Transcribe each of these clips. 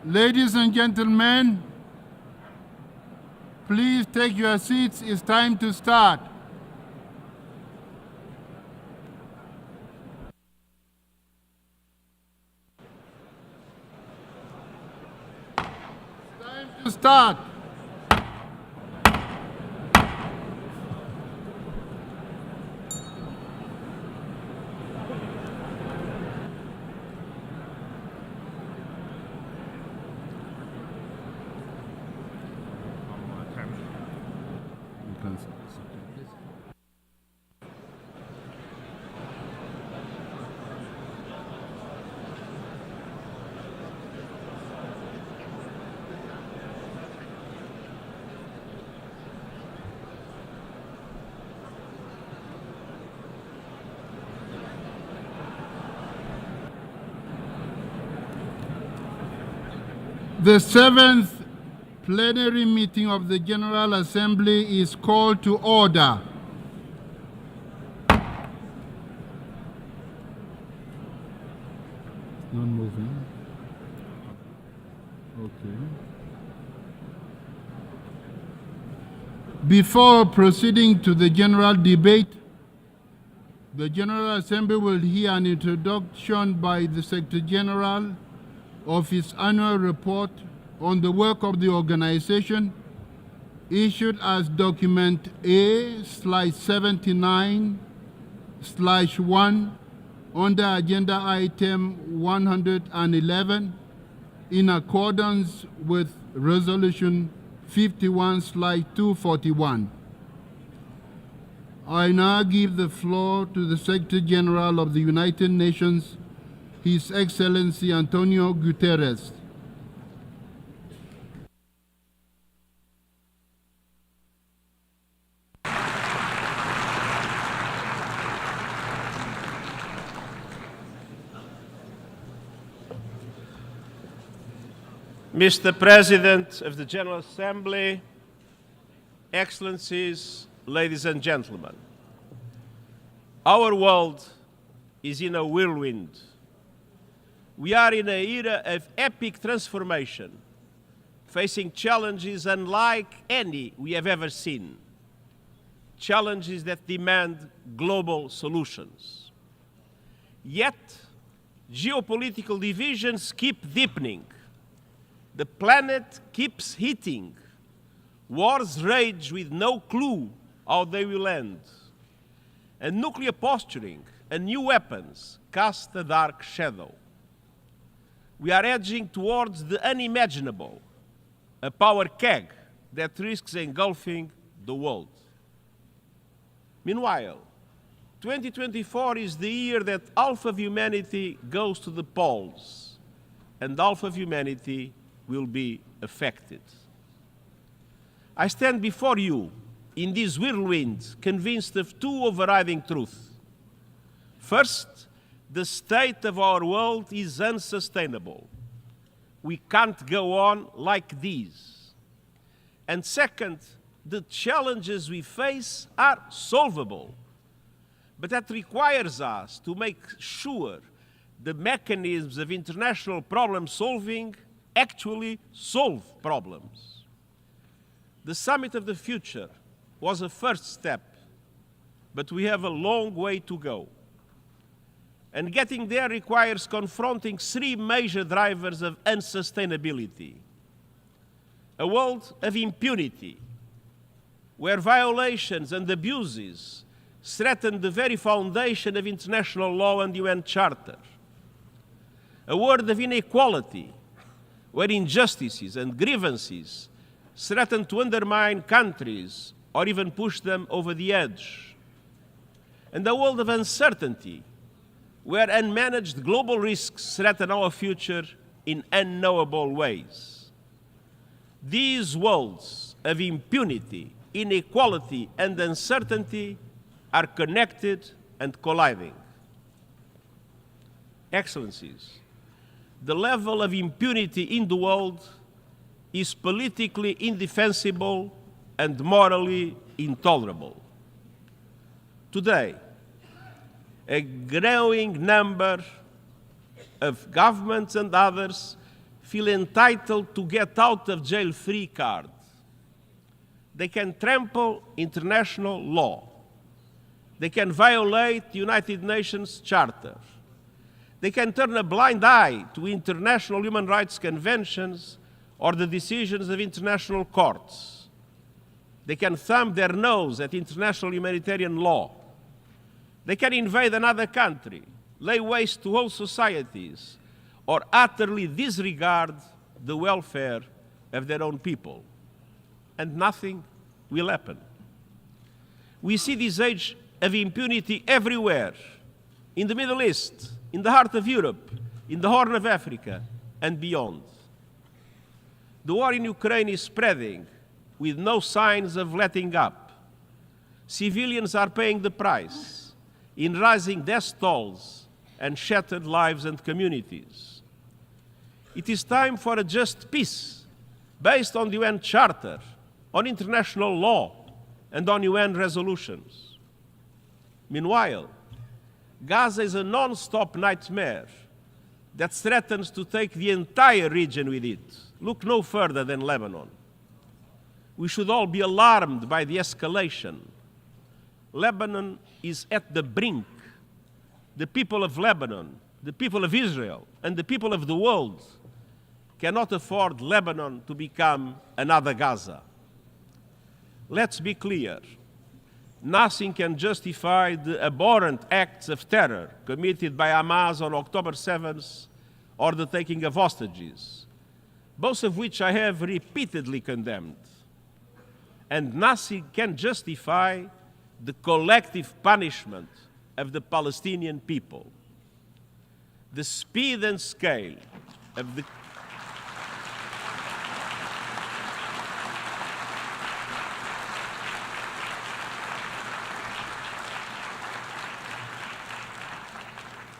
Ladies and gentlemen, please take your seats. It's time to start. Time to start. The seventh plenary meeting of the General Assembly is called to order. Not moving. Okay. Before proceeding to the general debate, the General Assembly will hear an introduction by the Secretary General of his annual report on the work of the organization, issued as document A/79/1 under agenda item 111 in accordance with resolution 51/241. I now give the floor to the Secretary General of the United Nations, His Excellency Antonio Guterres. Mr. President of the General Assembly, Excellencies, ladies and gentlemen, our world is in a whirlwind. We are in an era of epic transformation, facing challenges unlike any we have ever seen, challenges that demand global solutions. Yet, geopolitical divisions keep deepening. The planet keeps heating. Wars rage with no clue how they will end. And nuclear posturing and new weapons cast a dark shadow. We are edging towards the unimaginable, a power keg that risks engulfing the world. Meanwhile, 2024 is the year that half of humanity goes to the poles, and half of humanity will be affected. I stand before you in this whirlwind, convinced of two overriding truths. First, the state of our world is unsustainable. We can't go on like this. And second, the challenges we face are solvable. But that requires us to make sure the mechanisms of international problem solving actually solve problems. The Summit of the Future was a first step, but we have a long way to go. And getting there requires confronting three major drivers of unsustainability. A world of impunity, where violations and abuses threaten the very foundation of international law and UN Charter. A world of inequality, where injustices and grievances threaten to undermine countries or even push them over the edge. And a world of uncertainty, where unmanaged global risks threaten our future in unknowable ways. These worlds of impunity, inequality, and uncertainty are connected and colliding. Excellencies, the level of impunity in the world is politically indefensible and morally intolerable. Today, a growing number of governments and others feel entitled to get out of jail free card. They can trample international law. They can violate the United Nations Charter. They can turn a blind eye to international human rights conventions or the decisions of international courts. They can thumb their nose at international humanitarian law. They can invade another country, lay waste to whole societies, or utterly disregard the welfare of their own people. And nothing will happen. We see this age of impunity everywhere, in the Middle East, in the heart of Europe, in the Horn of Africa, and beyond. The war in Ukraine is spreading with no signs of letting up. Civilians are paying the price in rising death tolls and shattered lives and communities. It is time for a just peace based on the UN Charter, on international law, and on UN resolutions. Meanwhile, Gaza is a non-stop nightmare that threatens to take the entire region with it. Look no further than Lebanon. We should all be alarmed by the escalation. Lebanon is at the brink. The people of Lebanon, the people of Israel, and the people of the world cannot afford Lebanon to become another Gaza. Let's be clear. Nothing can justify the abhorrent acts of terror committed by Hamas on October 7th or the taking of hostages, both of which I have repeatedly condemned. And nothing can justify the collective punishment of the Palestinian people. The speed and scale of the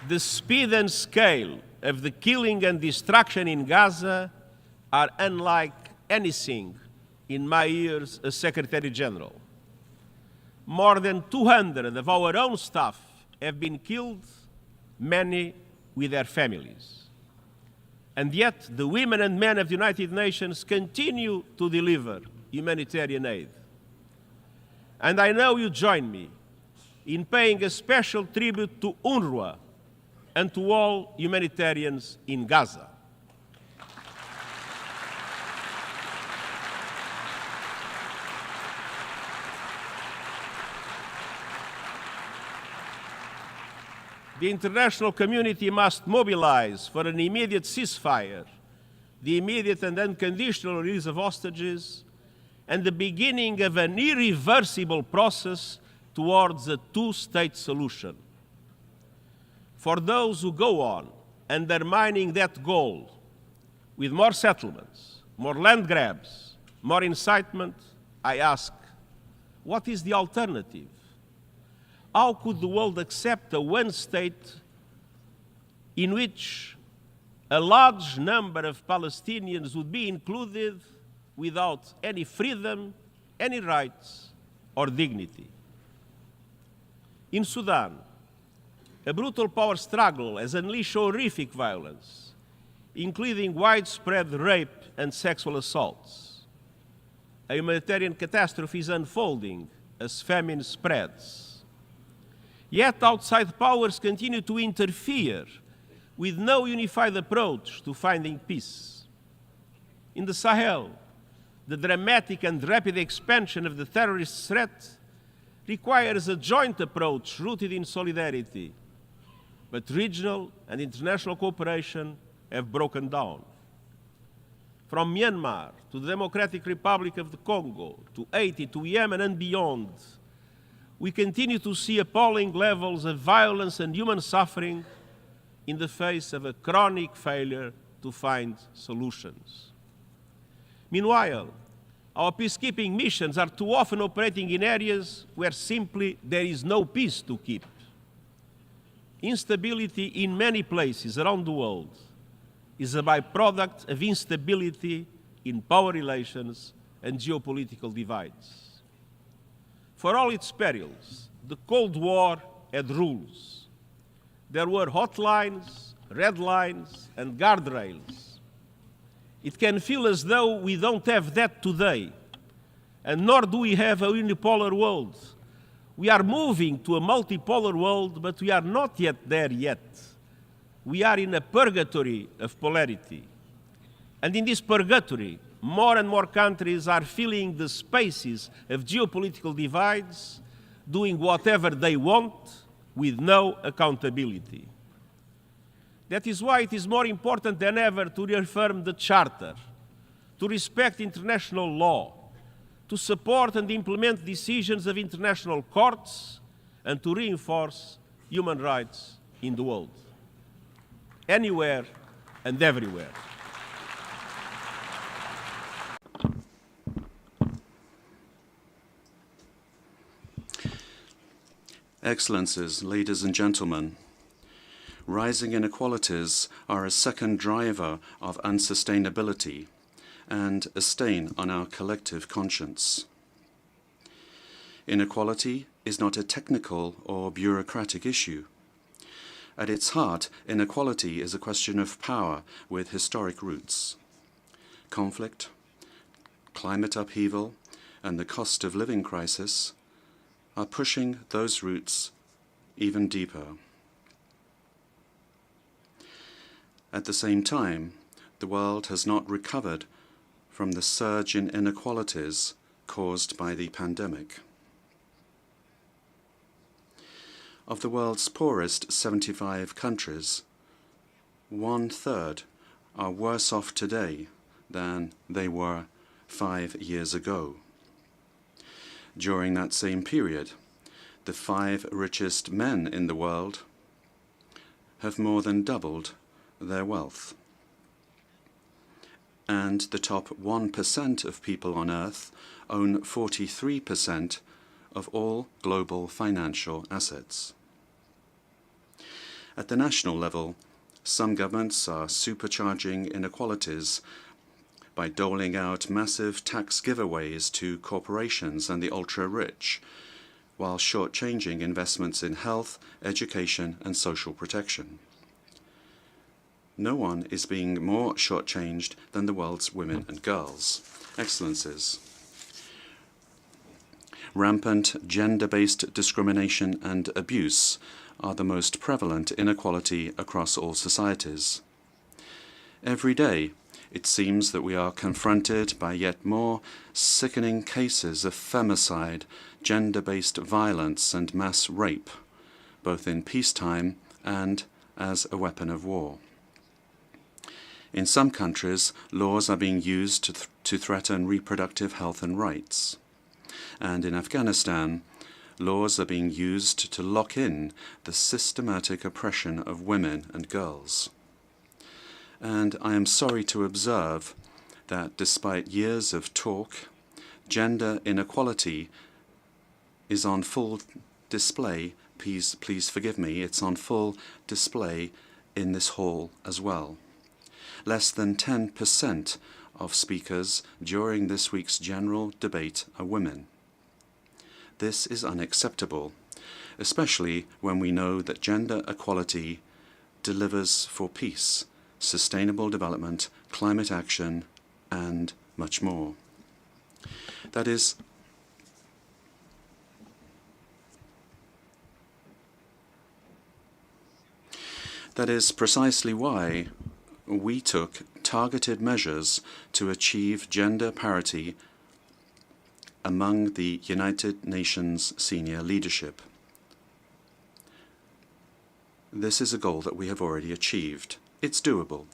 The speed and scale of the killing and destruction in Gaza are unlike anything in my years as Secretary General. More than 200 of our own staff have been killed, many with their families. And yet, the women and men of the United Nations continue to deliver humanitarian aid. And I know you join me in paying a special tribute to UNRWA and to all humanitarians in Gaza. The international community must mobilize for an immediate ceasefire, the immediate and unconditional release of hostages, and the beginning of an irreversible process towards a two-state solution. For those who go on undermining that goal with more settlements, more land grabs, more incitement, I ask, what is the alternative? How could the world accept a one state in which a large number of Palestinians would be included without any freedom, any rights, or dignity? In Sudan, a brutal power struggle has unleashed horrific violence, including widespread rape and sexual assaults. A humanitarian catastrophe is unfolding as famine spreads. Yet outside powers continue to interfere with no unified approach to finding peace. In the Sahel, the dramatic and rapid expansion of the terrorist threat requires a joint approach rooted in solidarity, but regional and international cooperation have broken down. From Myanmar to the Democratic Republic of the Congo, to Haiti, to Yemen and beyond, we continue to see appalling levels of violence and human suffering in the face of a chronic failure to find solutions. Meanwhile, our peacekeeping missions are too often operating in areas where simply there is no peace to keep. Instability in many places around the world is a byproduct of instability in power relations and geopolitical divides. For all its perils, the Cold War had rules. There were hotlines, red lines, and guardrails. It can feel as though we don't have that today, and nor do we have a unipolar world. We are moving to a multipolar world, but we are not yet there yet. We are in a purgatory of polarity. And in this purgatory, more and more countries are filling the spaces of geopolitical divides, doing whatever they want with no accountability. That is why it is more important than ever to reaffirm the Charter, to respect international law, to support and implement decisions of international courts, and to reinforce human rights in the world, anywhere and everywhere. Excellencies, ladies and gentlemen, rising inequalities are a second driver of unsustainability and a stain on our collective conscience. Inequality is not a technical or bureaucratic issue. At its heart, inequality is a question of power with historic roots. Conflict, climate upheaval, and the cost of living crisis are pushing those roots even deeper. At the same time, the world has not recovered from the surge in inequalities caused by the pandemic. Of the world's poorest 75 countries, 1/3 are worse off today than they were 5 years ago. During that same period, the 5 richest men in the world have more than doubled their wealth. And the top 1% of people on Earth own 43% of all global financial assets. At the national level, some governments are supercharging inequalities by doling out massive tax giveaways to corporations and the ultra-rich, while shortchanging investments in health, education, and social protection. No one is being more shortchanged than the world's women and girls. Excellencies, rampant gender-based discrimination and abuse are the most prevalent inequality across all societies. Every day, it seems that we are confronted by yet more sickening cases of femicide, gender-based violence, and mass rape, both in peacetime and as a weapon of war. In some countries, laws are being used to threaten reproductive health and rights. And in Afghanistan, laws are being used to lock in the systematic oppression of women and girls. And I am sorry to observe that despite years of talk, gender inequality is on full display. Please forgive me, it's on full display in this hall as well. Less than 10% of speakers during this week's general debate are women. This is unacceptable, especially when we know that gender equality delivers for peace, sustainable development, climate action, and much more. That is precisely why we took targeted measures to achieve gender parity among the United Nations senior leadership. This is a goal that we have already achieved. It's doable.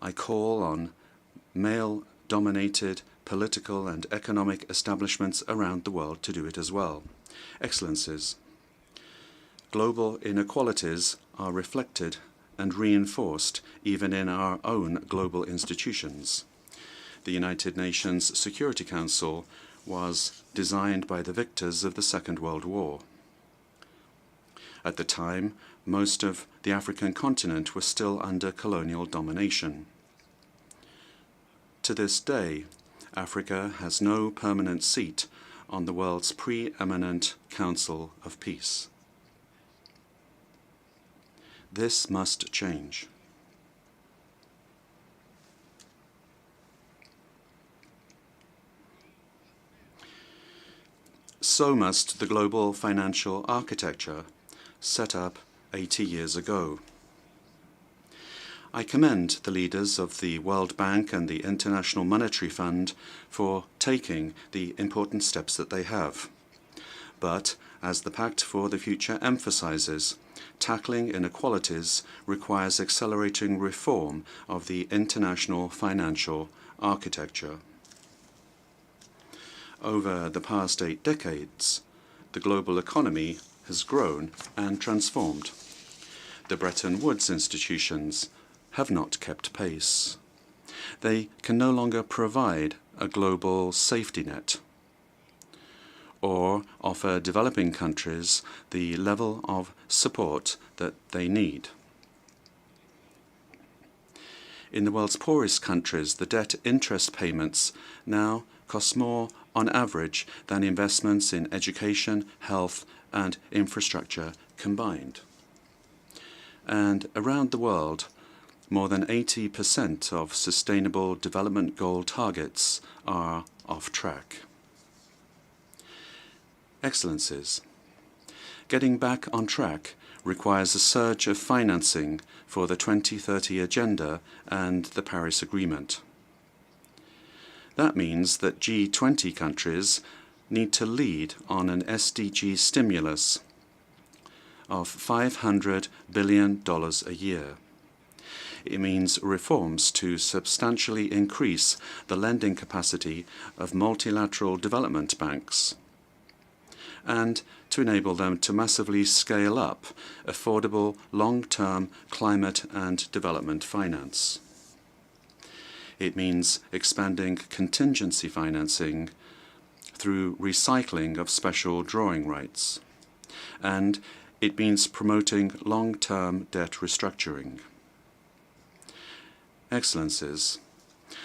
I call on male-dominated political and economic establishments around the world to do it as well. Excellencies, global inequalities are reflected and reinforced even in our own global institutions. The United Nations Security Council was designed by the victors of the Second World War. At the time, most of the African continent was still under colonial domination. To this day, Africa has no permanent seat on the world's preeminent Council of Peace. This must change. so must the global financial architecture set up 80 years ago. I commend the leaders of the World Bank and the International Monetary Fund for taking the important steps that they have. But, as the Pact for the Future emphasizes, tackling inequalities requires accelerating reform of the international financial architecture. Over the past 8 decades, the global economy has grown and transformed. The Bretton Woods institutions have not kept pace. They can no longer provide a global safety net or offer developing countries the level of support that they need. In the world's poorest countries, the debt interest payments now cost more on average than investments in education, health, and infrastructure combined. And around the world, more than 80% of Sustainable Development Goal targets are off track. Excellencies, getting back on track requires a surge of financing for the 2030 Agenda and the Paris Agreement. That means that G20 countries need to lead on an SDG stimulus of $500 billion a year. It means reforms to substantially increase the lending capacity of multilateral development banks and to enable them to massively scale up affordable long-term climate and development finance. It means expanding contingency financing through recycling of special drawing rights. And it means promoting long-term debt restructuring. Excellencies,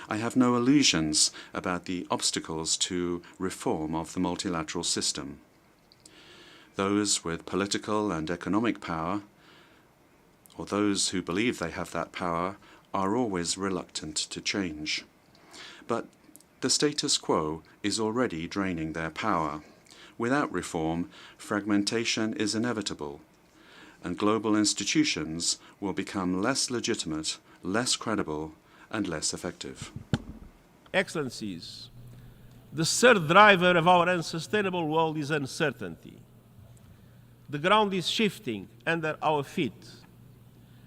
I have no illusions about the obstacles to reform of the multilateral system. Those with political and economic power, or those who believe they have that power, are always reluctant to change. But the status quo is already draining their power. Without reform, fragmentation is inevitable, and global institutions will become less legitimate, less credible, and less effective. Excellencies, the third driver of our unsustainable world is uncertainty. The ground is shifting under our feet.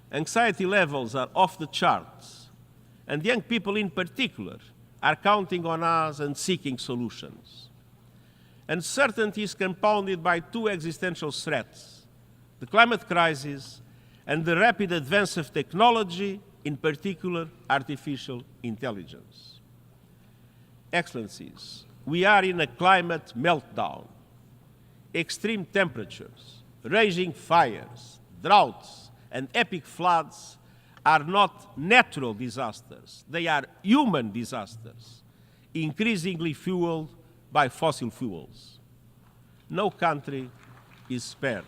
Anxiety levels are off the charts, and young people in particular are counting on us and seeking solutions. Uncertainty is compounded by 2 existential threats: the climate crisis and the rapid advance of technology, in particular artificial intelligence. Excellencies, we are in a climate meltdown. Extreme temperatures, raging fires, droughts, and epic floods are not natural disasters. They are human disasters, increasingly fueled by fossil fuels. No country is spared.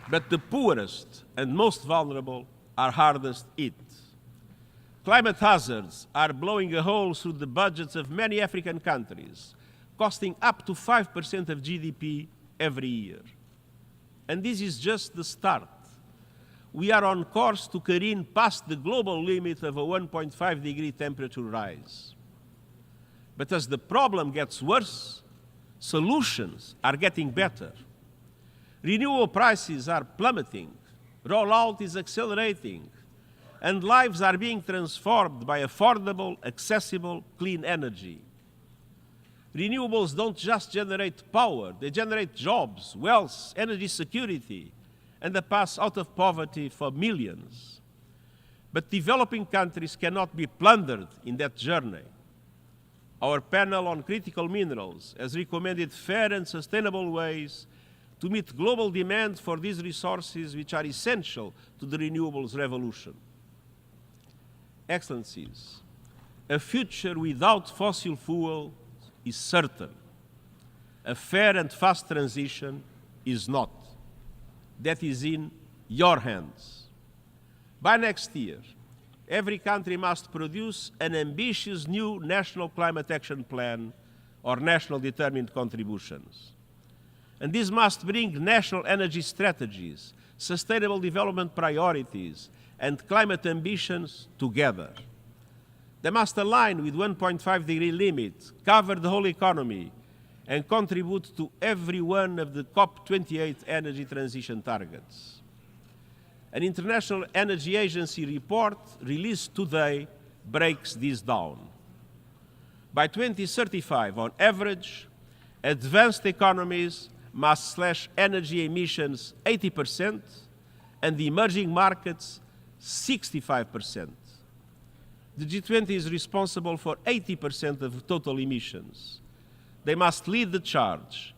But the poorest and most vulnerable are hardest hit. Climate hazards are blowing a hole through the budgets of many African countries, costing up to 5% of GDP every year. And this is just the start. We are on course to careen past the global limit of a 1.5 degree temperature rise. But as the problem gets worse, solutions are getting better. Renewable prices are plummeting, rollout is accelerating, and lives are being transformed by affordable, accessible, clean energy. Renewables don't just generate power, they generate jobs, wealth, energy security, and a path out of poverty for millions. But developing countries cannot be plundered in that journey. Our panel on critical minerals has recommended fair and sustainable ways to meet global demand for these resources which are essential to the renewables revolution. Excellencies, a future without fossil fuel is certain. A fair and fast transition is not. That is in your hands. By next year, every country must produce an ambitious new national climate action plan or national determined contributions. And this must bring national energy strategies, sustainable development priorities, and climate ambitions together. They must align with 1.5-degree limit, cover the whole economy, and contribute to every one of the COP28 energy transition targets. An International Energy Agency report released today breaks this down. By 2035, on average, advanced economies must slash energy emissions 80% and the emerging markets 65%. The G20 is responsible for 80% of total emissions. They must lead the charge,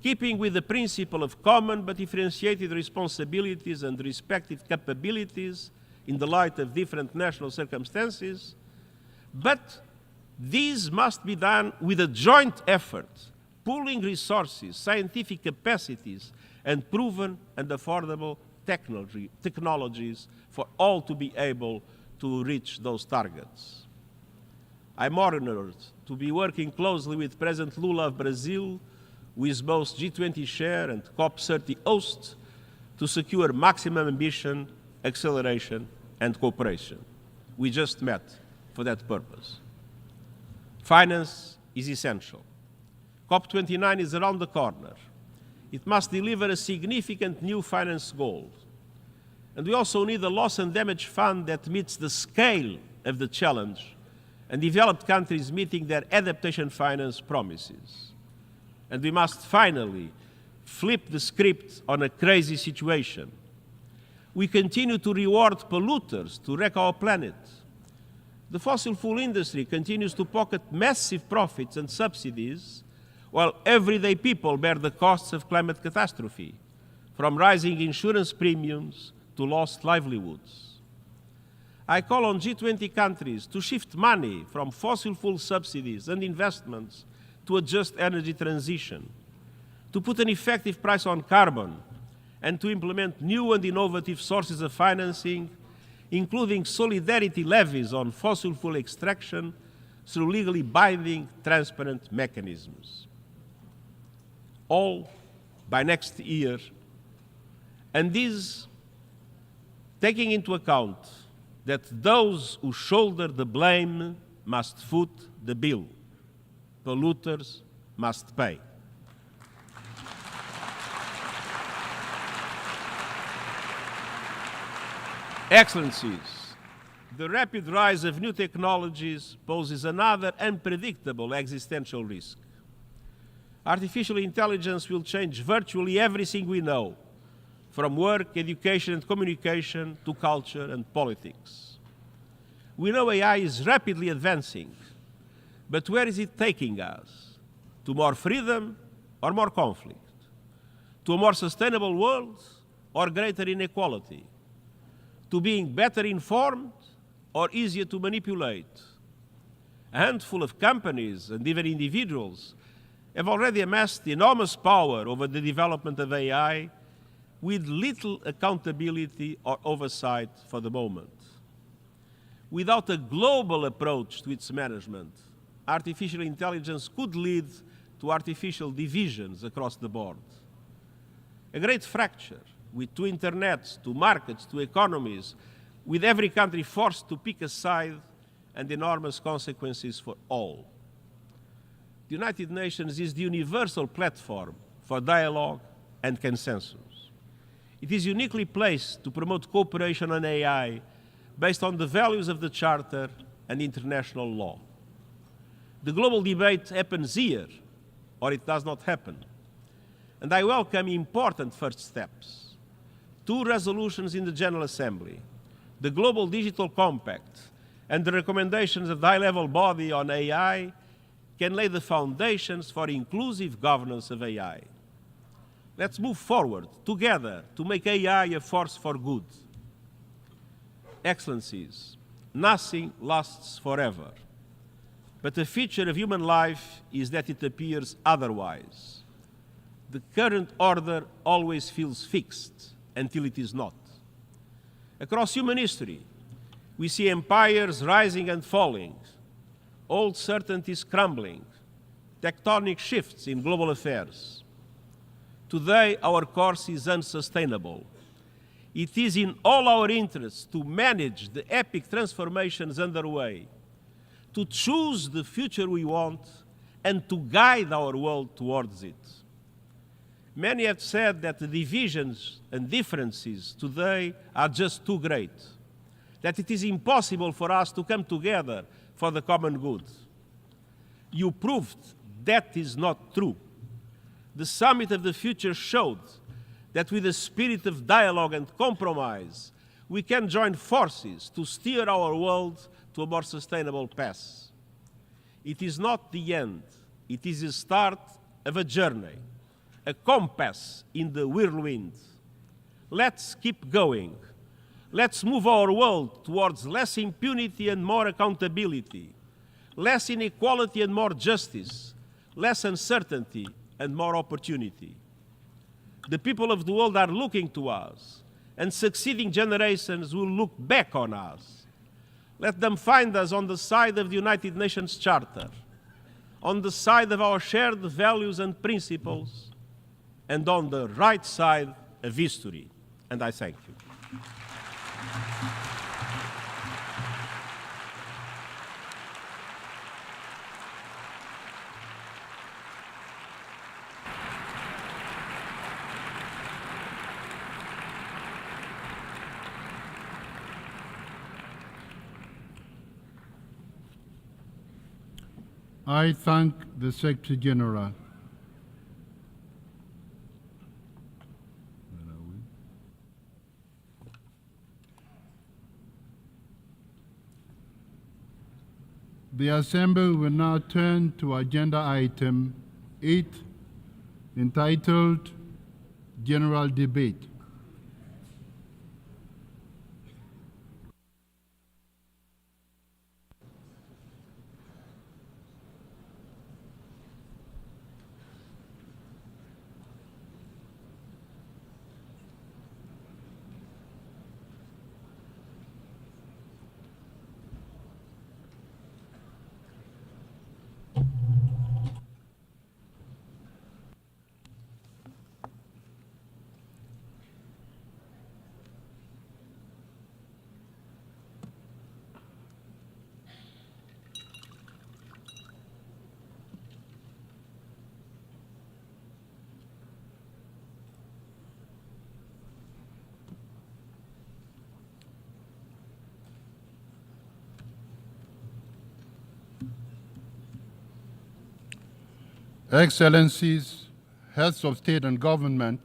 keeping with the principle of common but differentiated responsibilities and respective capabilities in the light of different national circumstances. But these must be done with a joint effort, pooling resources, scientific capacities, and proven and affordable technologies for all to be able to reach those targets. I'm honored to be working closely with President Lula of Brazil, who is both G20 chair and COP30 host, to secure maximum ambition, acceleration, and cooperation. We just met for that purpose. Finance is essential. COP29 is around the corner. It must deliver a significant new finance goal. And we also need a loss and damage fund that meets the scale of the challenge and developed countries meeting their adaptation finance promises. And we must finally flip the script on a crazy situation. We continue to reward polluters to wreck our planet. The fossil fuel industry continues to pocket massive profits and subsidies, while everyday people bear the costs of climate catastrophe, from rising insurance premiums to lost livelihoods. I call on G20 countries to shift money from fossil fuel subsidies and investments to a just energy transition, to put an effective price on carbon, and to implement new and innovative sources of financing, including solidarity levies on fossil fuel extraction through legally binding, transparent mechanisms. All by next year, and this taking into account that those who shoulder the blame must foot the bill. Polluters must pay. Excellencies, the rapid rise of new technologies poses another unpredictable existential risk. Artificial intelligence will change virtually everything we know, from work, education, and communication to culture and politics. We know AI is rapidly advancing, but where is it taking us? To more freedom or more conflict? To a more sustainable world or greater inequality? To being better informed or easier to manipulate? A handful of companies and even individuals have already amassed enormous power over the development of AI with little accountability or oversight for the moment. Without a global approach to its management, artificial intelligence could lead to artificial divisions across the board. A great fracture with two internets, two markets, two economies, with every country forced to pick a side and enormous consequences for all. The United Nations is the universal platform for dialogue and consensus. It is uniquely placed to promote cooperation on AI based on the values of the Charter and international law. The global debate happens here, or it does not happen. And I welcome important first steps. 2 resolutions in the General Assembly, the Global Digital Compact, and the recommendations of the high-level body on AI can lay the foundations for inclusive governance of AI. Let's move forward together to make AI a force for good. Excellencies, nothing lasts forever, but a feature of human life is that it appears otherwise. The current order always feels fixed until it is not. Across human history, We see empires rising and falling, old certainties crumbling, tectonic shifts in global affairs. Today, our course is unsustainable. It is in all our interests to manage the epic transformations underway, to choose the future we want, and to guide our world towards it. Many have said that the divisions and differences today are just too great, that it is impossible for us to come together for the common good. You proved that is not true. The Summit of the Future showed that with a spirit of dialogue and compromise, we can join forces to steer our world to a more sustainable path. It is not the end. It is the start of a journey, a compass in the whirlwind. Let's keep going. Let's move our world towards less impunity and more accountability, less inequality and more justice, less uncertainty and more opportunity. The people of the world are looking to us, and succeeding generations will look back on us. Let them find us on the side of the United Nations Charter, on the side of our shared values and principles, and on the right side of history. And I thank you. I thank the Secretary General. The Assembly will now turn to agenda item 8, entitled General Debate. Excellencies, Heads of State and Government,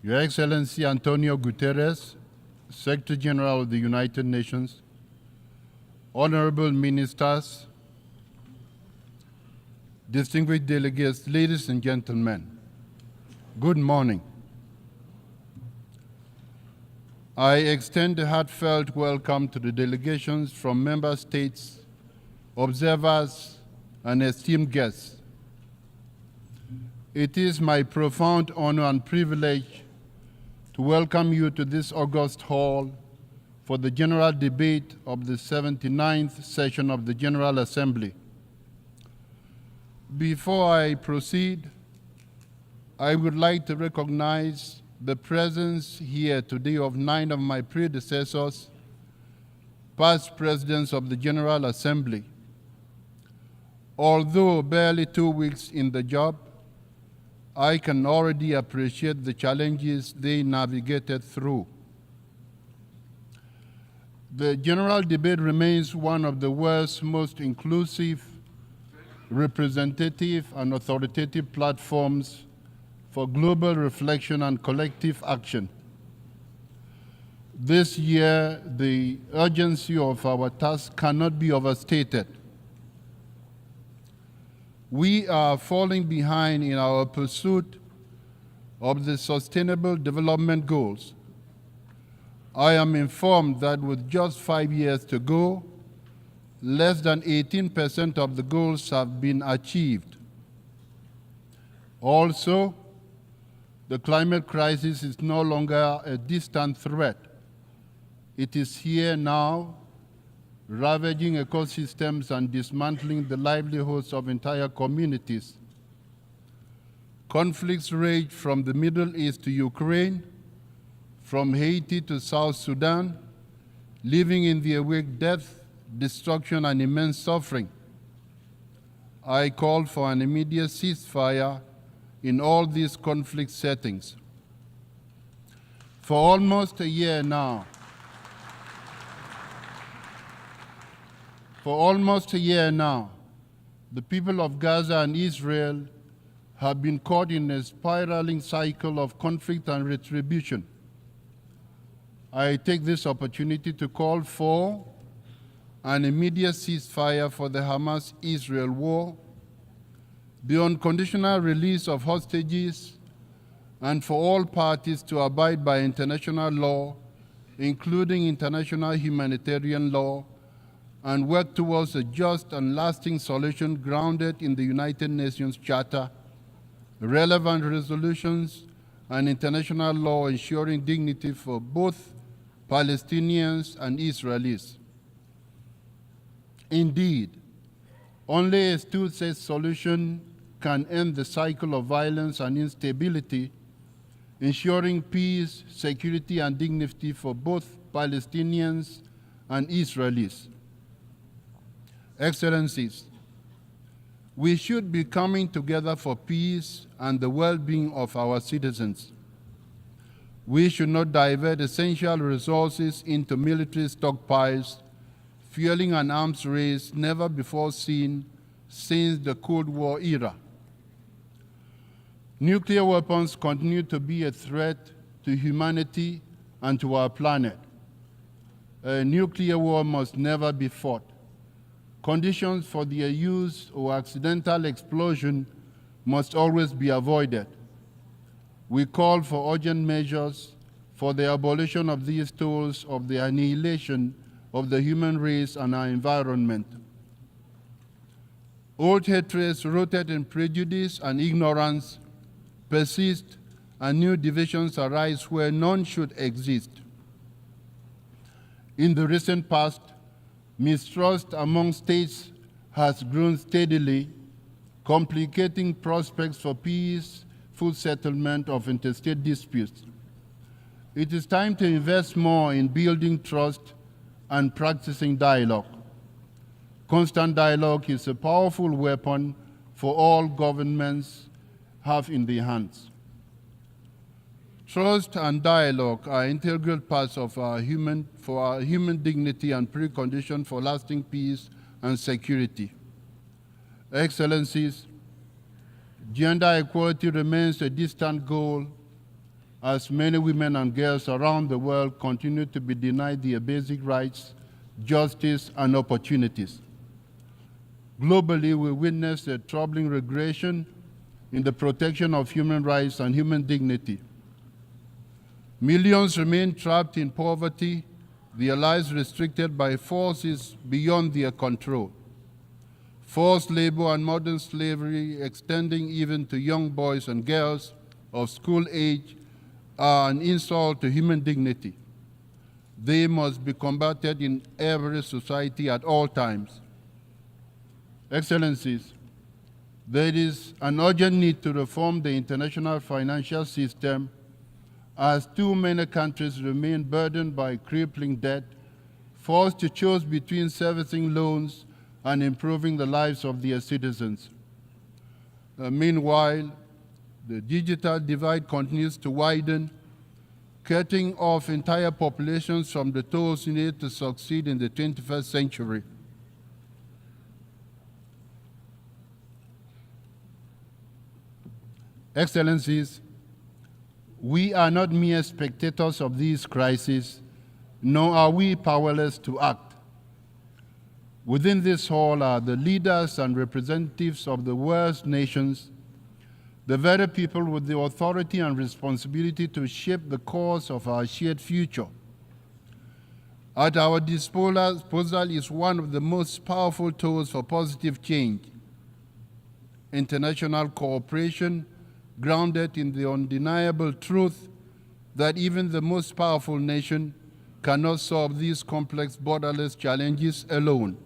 Your Excellency Antonio Guterres, Secretary General of the United Nations, Honorable Ministers, distinguished delegates, ladies and gentlemen, good morning. I extend a heartfelt welcome to the delegations from member states, observers, and esteemed guests. It is my profound honor and privilege to welcome you to this august hall for the general debate of the 79th session of the General Assembly. Before I proceed, I would like to recognize the presence here today of 9 of my predecessors, past presidents of the General Assembly. Although barely 2 weeks in the job, I can already appreciate the challenges they navigated through. The general debate remains one of the world's most inclusive, representative, and authoritative platforms for global reflection and collective action. This year, the urgency of our task cannot be overstated. We are falling behind in our pursuit of the Sustainable Development Goals. I am informed that with just 5 years to go, less than 18% of the goals have been achieved. Also, the climate crisis is no longer a distant threat. It is here now, ravaging ecosystems and dismantling the livelihoods of entire communities. Conflicts rage from the Middle East to Ukraine, from Haiti to South Sudan, leaving in their wake death, destruction, and immense suffering. I call for an immediate ceasefire in all these conflict settings. For almost a year now, the people of Gaza and Israel have been caught in a spiraling cycle of conflict and retribution. I take this opportunity to call for an immediate ceasefire for the Hamas-Israel war, the unconditional release of hostages, and for all parties to abide by international law, including international humanitarian law, and work towards a just and lasting solution grounded in the United Nations Charter, relevant resolutions, and international law ensuring dignity for both Palestinians and Israelis. Indeed, only a two-state solution can end the cycle of violence and instability, ensuring peace, security, and dignity for both Palestinians and Israelis. Excellencies, we should be coming together for peace and the well-being of our citizens. We should not divert essential resources into military stockpiles, fueling an arms race never before seen since the Cold War era. Nuclear weapons continue to be a threat to humanity and to our planet. A nuclear war must never be fought. Conditions for their use or accidental explosion must always be avoided. We call for urgent measures for the abolition of these tools of the annihilation of the human race and our environment. Old hatreds rooted in prejudice and ignorance persist, and new divisions arise where none should exist. In the recent past, mistrust among states has grown steadily, complicating prospects for peaceful settlement of interstate disputes. It is time to invest more in building trust and practicing dialogue. Constant dialogue is a powerful weapon for all governments have in their hands. Trust and dialogue are integral parts of our human dignity and precondition for lasting peace and security. Excellencies, gender equality remains a distant goal as many women and girls around the world continue to be denied their basic rights, justice, and opportunities. Globally, we witness a troubling regression in the protection of human rights and human dignity. Millions remain trapped in poverty, their lives restricted by forces beyond their control. Forced labor and modern slavery, extending even to young boys and girls of school age, are an insult to human dignity. They must be combated in every society at all times. Excellencies, there is an urgent need to reform the international financial system as too many countries remain burdened by crippling debt, forced to choose between servicing loans and improving the lives of their citizens. Meanwhile, the digital divide continues to widen, cutting off entire populations from the tools needed to succeed in the 21st century. Excellencies, we are not mere spectators of these crises, nor are we powerless to act. Within this hall are the leaders and representatives of the world's nations, the very people with the authority and responsibility to shape the course of our shared future. At our disposal is one of the most powerful tools for positive change: international cooperation grounded in the undeniable truth that even the most powerful nation cannot solve these complex borderless challenges alone.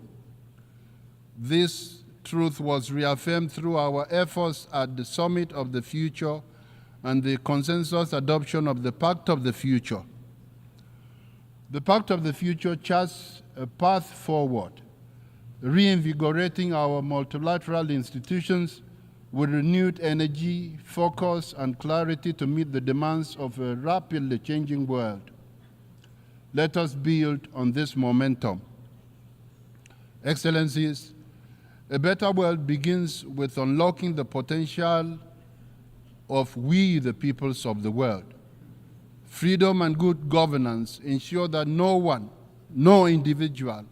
This truth was reaffirmed through our efforts at the Summit of the Future and the consensus adoption of the Pact of the Future. The Pact of the Future charts a path forward, reinvigorating our multilateral institutions with renewed energy, focus, and clarity to meet the demands of a rapidly changing world. Let us build on this momentum. Excellencies, a better world begins with unlocking the potential of we, the peoples of the world. Freedom and good governance ensure that no one, no individual,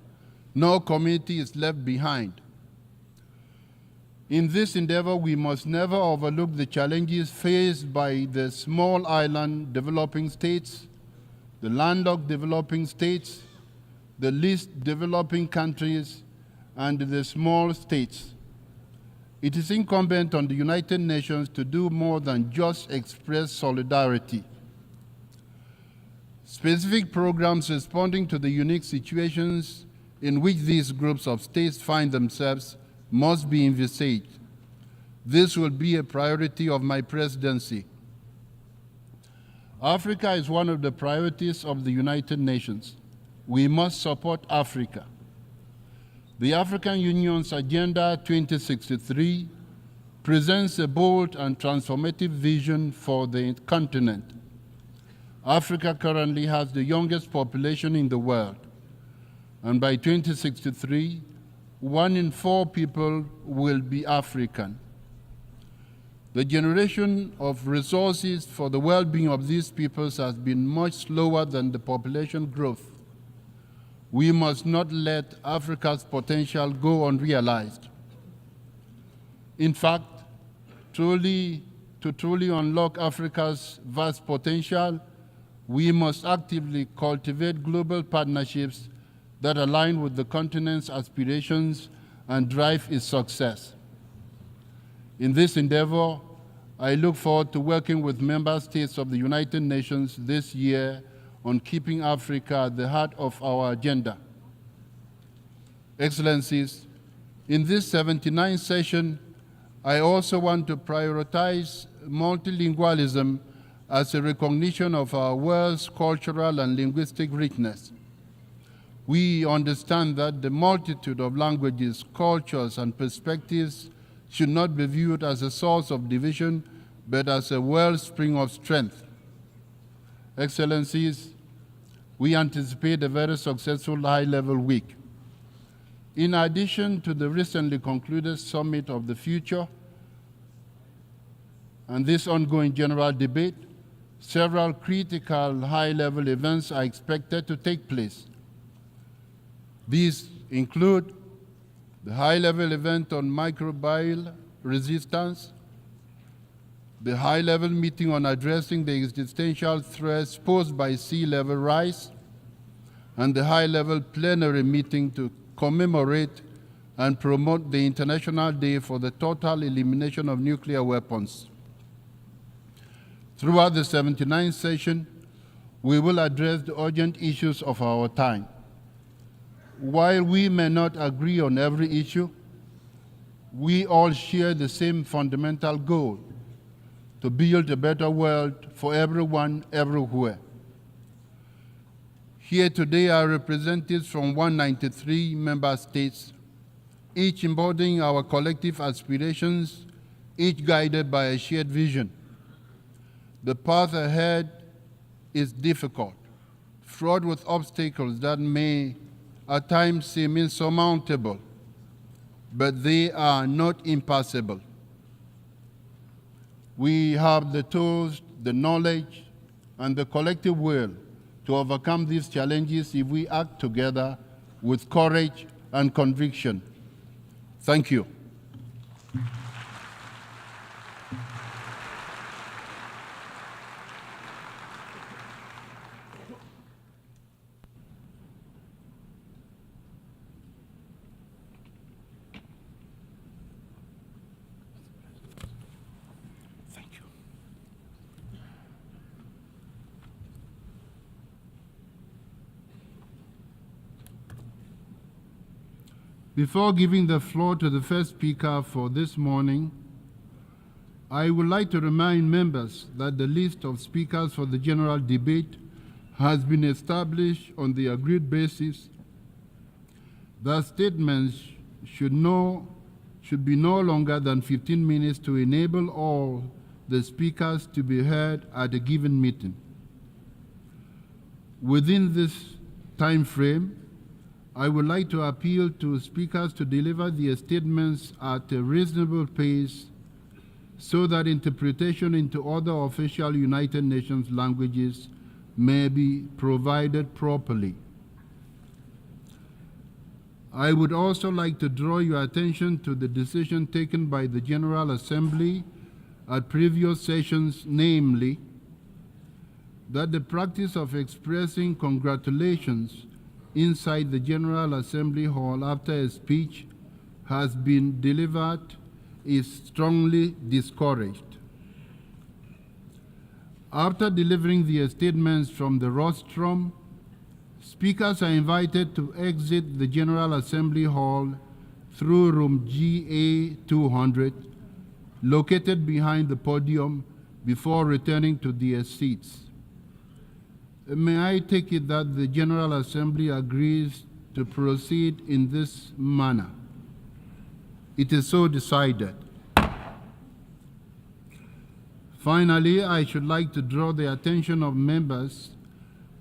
no community is left behind. In this endeavor, we must never overlook the challenges faced by the small island developing states, the landlocked developing states, the least developing countries, and the small states. It is incumbent on the United Nations to do more than just express solidarity. Specific programs responding to the unique situations in which these groups of states find themselves must be envisaged. This will be a priority of my presidency. Africa is one of the priorities of the United Nations. We must support Africa. The African Union's Agenda 2063 presents a bold and transformative vision for the continent. Africa currently has the youngest population in the world, and by 2063, 1 in 4 people will be African. The generation of resources for the well-being of these peoples has been much slower than the population growth. We must not let Africa's potential go unrealized. In fact, to truly unlock Africa's vast potential, we must actively cultivate global partnerships that align with the continent's aspirations and drive its success. In this endeavor, I look forward to working with member states of the United Nations this year on keeping Africa at the heart of our agenda. Excellencies, in this 79th session, I also want to prioritize multilingualism as a recognition of our world's cultural and linguistic richness. We understand that the multitude of languages, cultures, and perspectives should not be viewed as a source of division, but as a wellspring of strength. Excellencies, we anticipate a very successful high-level week. In addition to the recently concluded Summit of the Future and this ongoing general debate, several critical high-level events are expected to take place. These include the high-level event on microbial resistance, the high-level meeting on addressing the existential threats posed by sea level rise, and the high-level plenary meeting to commemorate and promote the International Day for the Total Elimination of Nuclear Weapons. Throughout the 79th session, we will address the urgent issues of our time. While we may not agree on every issue, we all share the same fundamental goal: to build a better world for everyone, everywhere. Here today are representatives from 193 member states, each embodying our collective aspirations, each guided by a shared vision. The path ahead is difficult, fraught with obstacles that may at times seem insurmountable, but they are not impassable. We have the tools, the knowledge, and the collective will to overcome these challenges if we act together with courage and conviction. Thank you. Before giving the floor to the first speaker for this morning, I would like to remind members that the list of speakers for the general debate has been established on the agreed basis that statements should be no longer than 15 minutes to enable all the speakers to be heard at a given meeting. Within this time frame, I would like to appeal to speakers to deliver their statements at a reasonable pace so that interpretation into other official United Nations languages may be provided properly. I would also like to draw your attention to the decision taken by the General Assembly at previous sessions, namely, that the practice of expressing congratulations inside the General Assembly Hall after a speech has been delivered is strongly discouraged. After delivering their statements from the rostrum, speakers are invited to exit the General Assembly Hall through room GA 200, located behind the podium, before returning to their seats. May I take it that the General Assembly agrees to proceed in this manner? It is so decided. Finally, I should like to draw the attention of members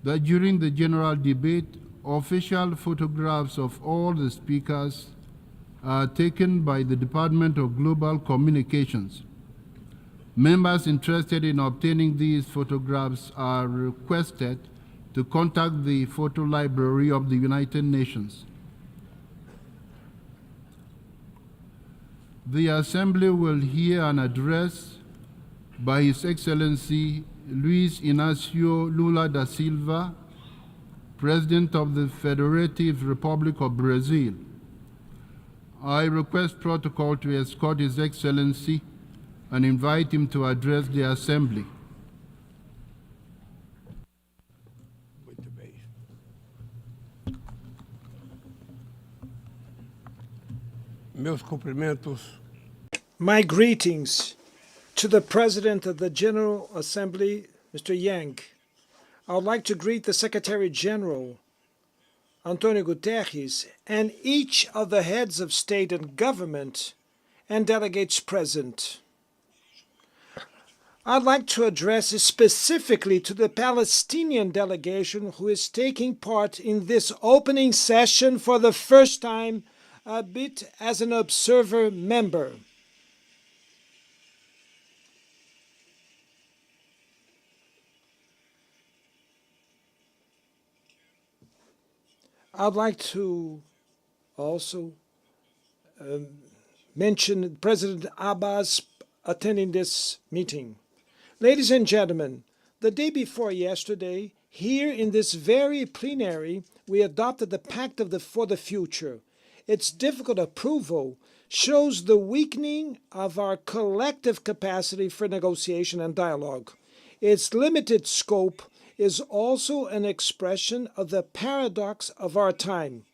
that during the general debate, official photographs of all the speakers are taken by the Department of Global Communications. Members interested in obtaining these photographs are requested to contact the Photo Library of the United Nations. The Assembly will hear an address by His Excellency Luiz Inácio Lula da Silva, President of the Federative Republic of Brazil. I request protocol to escort His Excellency and invite him to address the Assembly. Muito bem. Meus cumprimentos My greetings to the President of the General Assembly, Mr. Yang. I would like to greet the Secretary General, Antonio Guterres, and each of the heads of state and government and delegates present. I'd like to address specifically to the Palestinian delegation who is taking part in this opening session for the first time, a bit as an observer member. I'd like to also mention President Abbas attending this meeting. Ladies and gentlemen, the day before yesterday, here in this very plenary, we adopted the Pact for the Future. Its difficult approval shows the weakening of our collective capacity for negotiation and dialogue. Its limited scope is also an expression of the paradox of our time.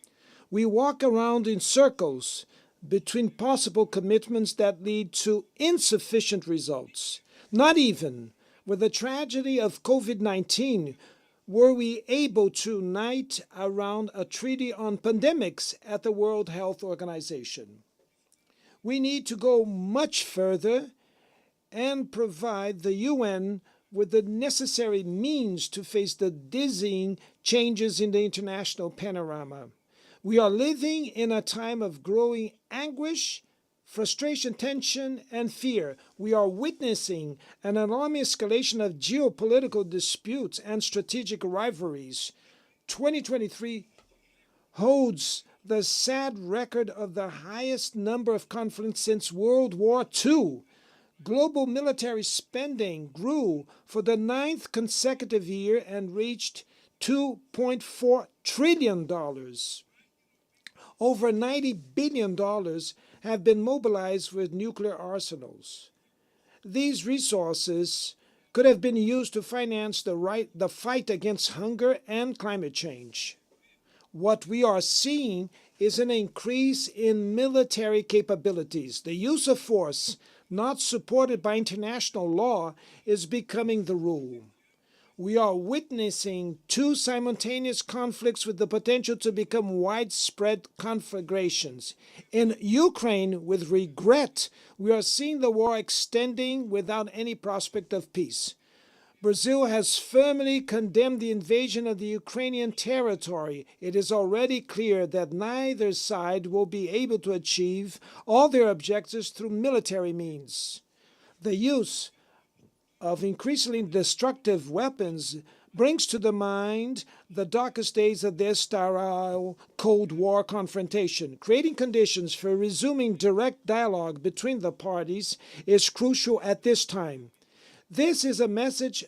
We walk around in circles between possible commitments that lead to insufficient results. Not even with the tragedy of COVID-19 were we able to unite around a treaty on pandemics at the World Health Organization. We need to go much further and provide the UN with the necessary means to face the dizzying changes in the international panorama. We are living in a time of growing anguish, frustration, tension, and fear. We are witnessing an alarming escalation of geopolitical disputes and strategic rivalries. 2023 holds the sad record of the highest number of conflicts since World War II. Global military spending grew for the 9th consecutive year and reached $2.4 trillion. Over $90 billion have been mobilized with nuclear arsenals. These resources could have been used to finance the fight against hunger and climate change. What we are seeing is an increase in military capabilities. The use of force, not supported by international law, is becoming the rule. We are witnessing two simultaneous conflicts with the potential to become widespread conflagrations. In Ukraine, with regret, we are seeing the war extending without any prospect of peace. Brazil has firmly condemned the invasion of the Ukrainian territory. It is already clear that neither side will be able to achieve all their objectives through military means. The use of increasingly destructive weapons brings to the mind the darkest days of their sterile Cold War confrontation. Creating conditions for resuming direct dialogue between the parties is crucial at this time. This is a message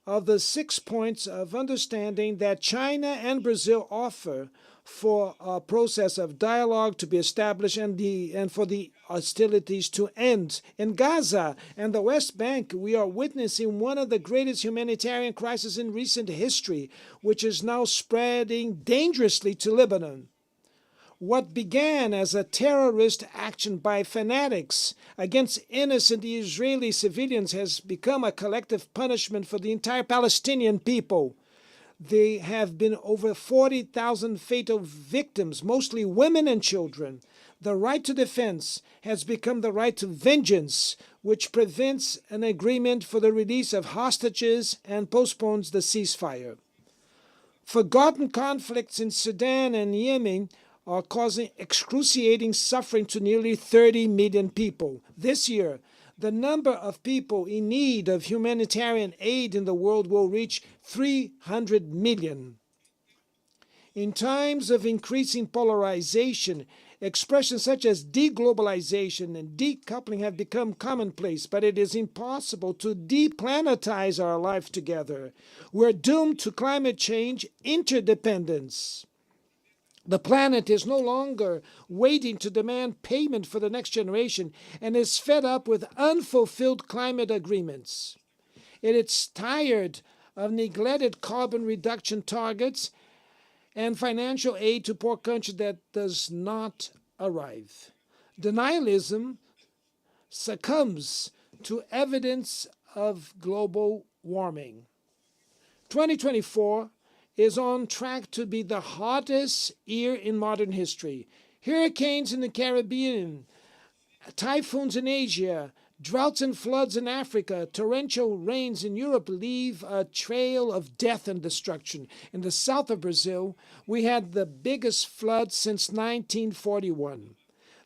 of the 6 points of understanding that China and Brazil offer for a process of dialogue to be established and for the hostilities to end. In Gaza and the West Bank, we are witnessing one of the greatest humanitarian crises in recent history, which is now spreading dangerously to Lebanon. What began as a terrorist action by fanatics against innocent Israeli civilians has become a collective punishment for the entire Palestinian people. There have been over 40,000 fatal victims, mostly women and children. The right to defense has become the right to vengeance, which prevents an agreement for the release of hostages and postpones the ceasefire. Forgotten conflicts in Sudan and Yemen are causing excruciating suffering to nearly 30 million people. This year, the number of people in need of humanitarian aid in the world will reach 300 million. In times of increasing polarization, expressions such as deglobalization and decoupling have become commonplace, but it is impossible to deplanetize our life together. We're doomed to climate change interdependence. The planet is no longer waiting to demand payment for the next generation and is fed up with unfulfilled climate agreements. It is tired of neglected carbon reduction targets and financial aid to poor countries that does not arrive. Denialism succumbs to evidence of global warming. 2024 is on track to be the hottest year in modern history. Hurricanes in the Caribbean, typhoons in Asia, droughts and floods in Africa, torrential rains in Europe leave a trail of death and destruction. In the south of Brazil, we had the biggest flood since 1941.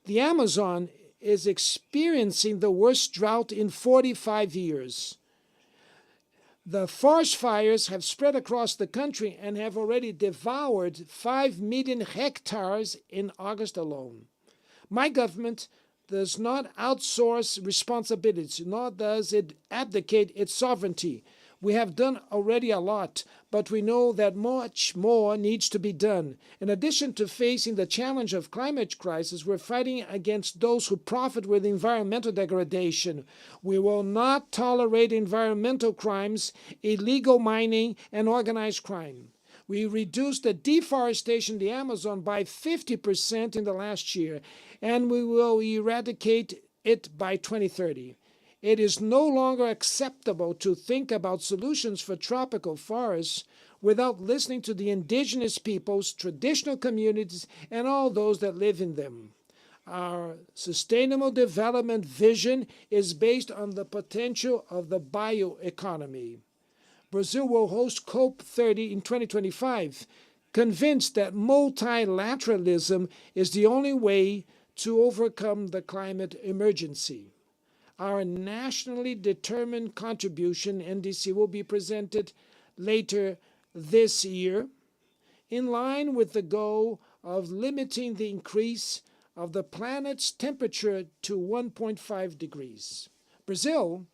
The Amazon is experiencing the worst drought in 45 years. The forest fires have spread across the country and have already devoured 5 million hectares in August alone. My government does not outsource responsibilities, nor does it abdicate its sovereignty. We have done already a lot, but we know that much more needs to be done. In addition to facing the challenge of climate crisis, we're fighting against those who profit with environmental degradation. We will not tolerate environmental crimes, illegal mining, and organized crime. We reduced the deforestation of the Amazon by 50% in the last year, and we will eradicate it by 2030. It is no longer acceptable to think about solutions for tropical forests without listening to the indigenous peoples, traditional communities, and all those that live in them. Our sustainable development vision is based on the potential of the bioeconomy. Brazil will host COP30 in 2025, convinced that multilateralism is the only way to overcome the climate emergency. Our nationally determined contribution, NDC, will be presented later this year, in line with the goal of limiting the increase of the planet's temperature to 1.5 degrees. Brazil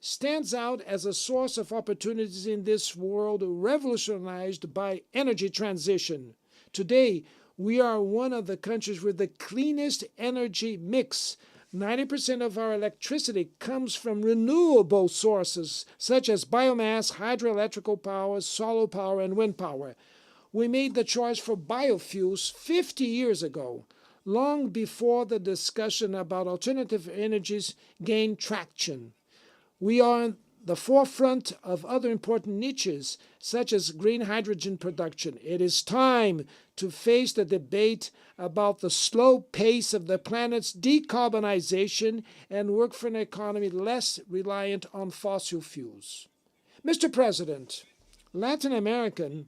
stands out as a source of opportunities in this world revolutionized by energy transition. Today, we are one of the countries with the cleanest energy mix. 90% of our electricity comes from renewable sources, such as biomass, hydroelectrical power, solar power, and wind power. We made the choice for biofuels 50 years ago, long before the discussion about alternative energies gained traction. We are on the forefront of other important niches, such as green hydrogen production. It is time to face the debate about the slow pace of the planet's decarbonization and work for an economy less reliant on fossil fuels. Mr. President, Latin America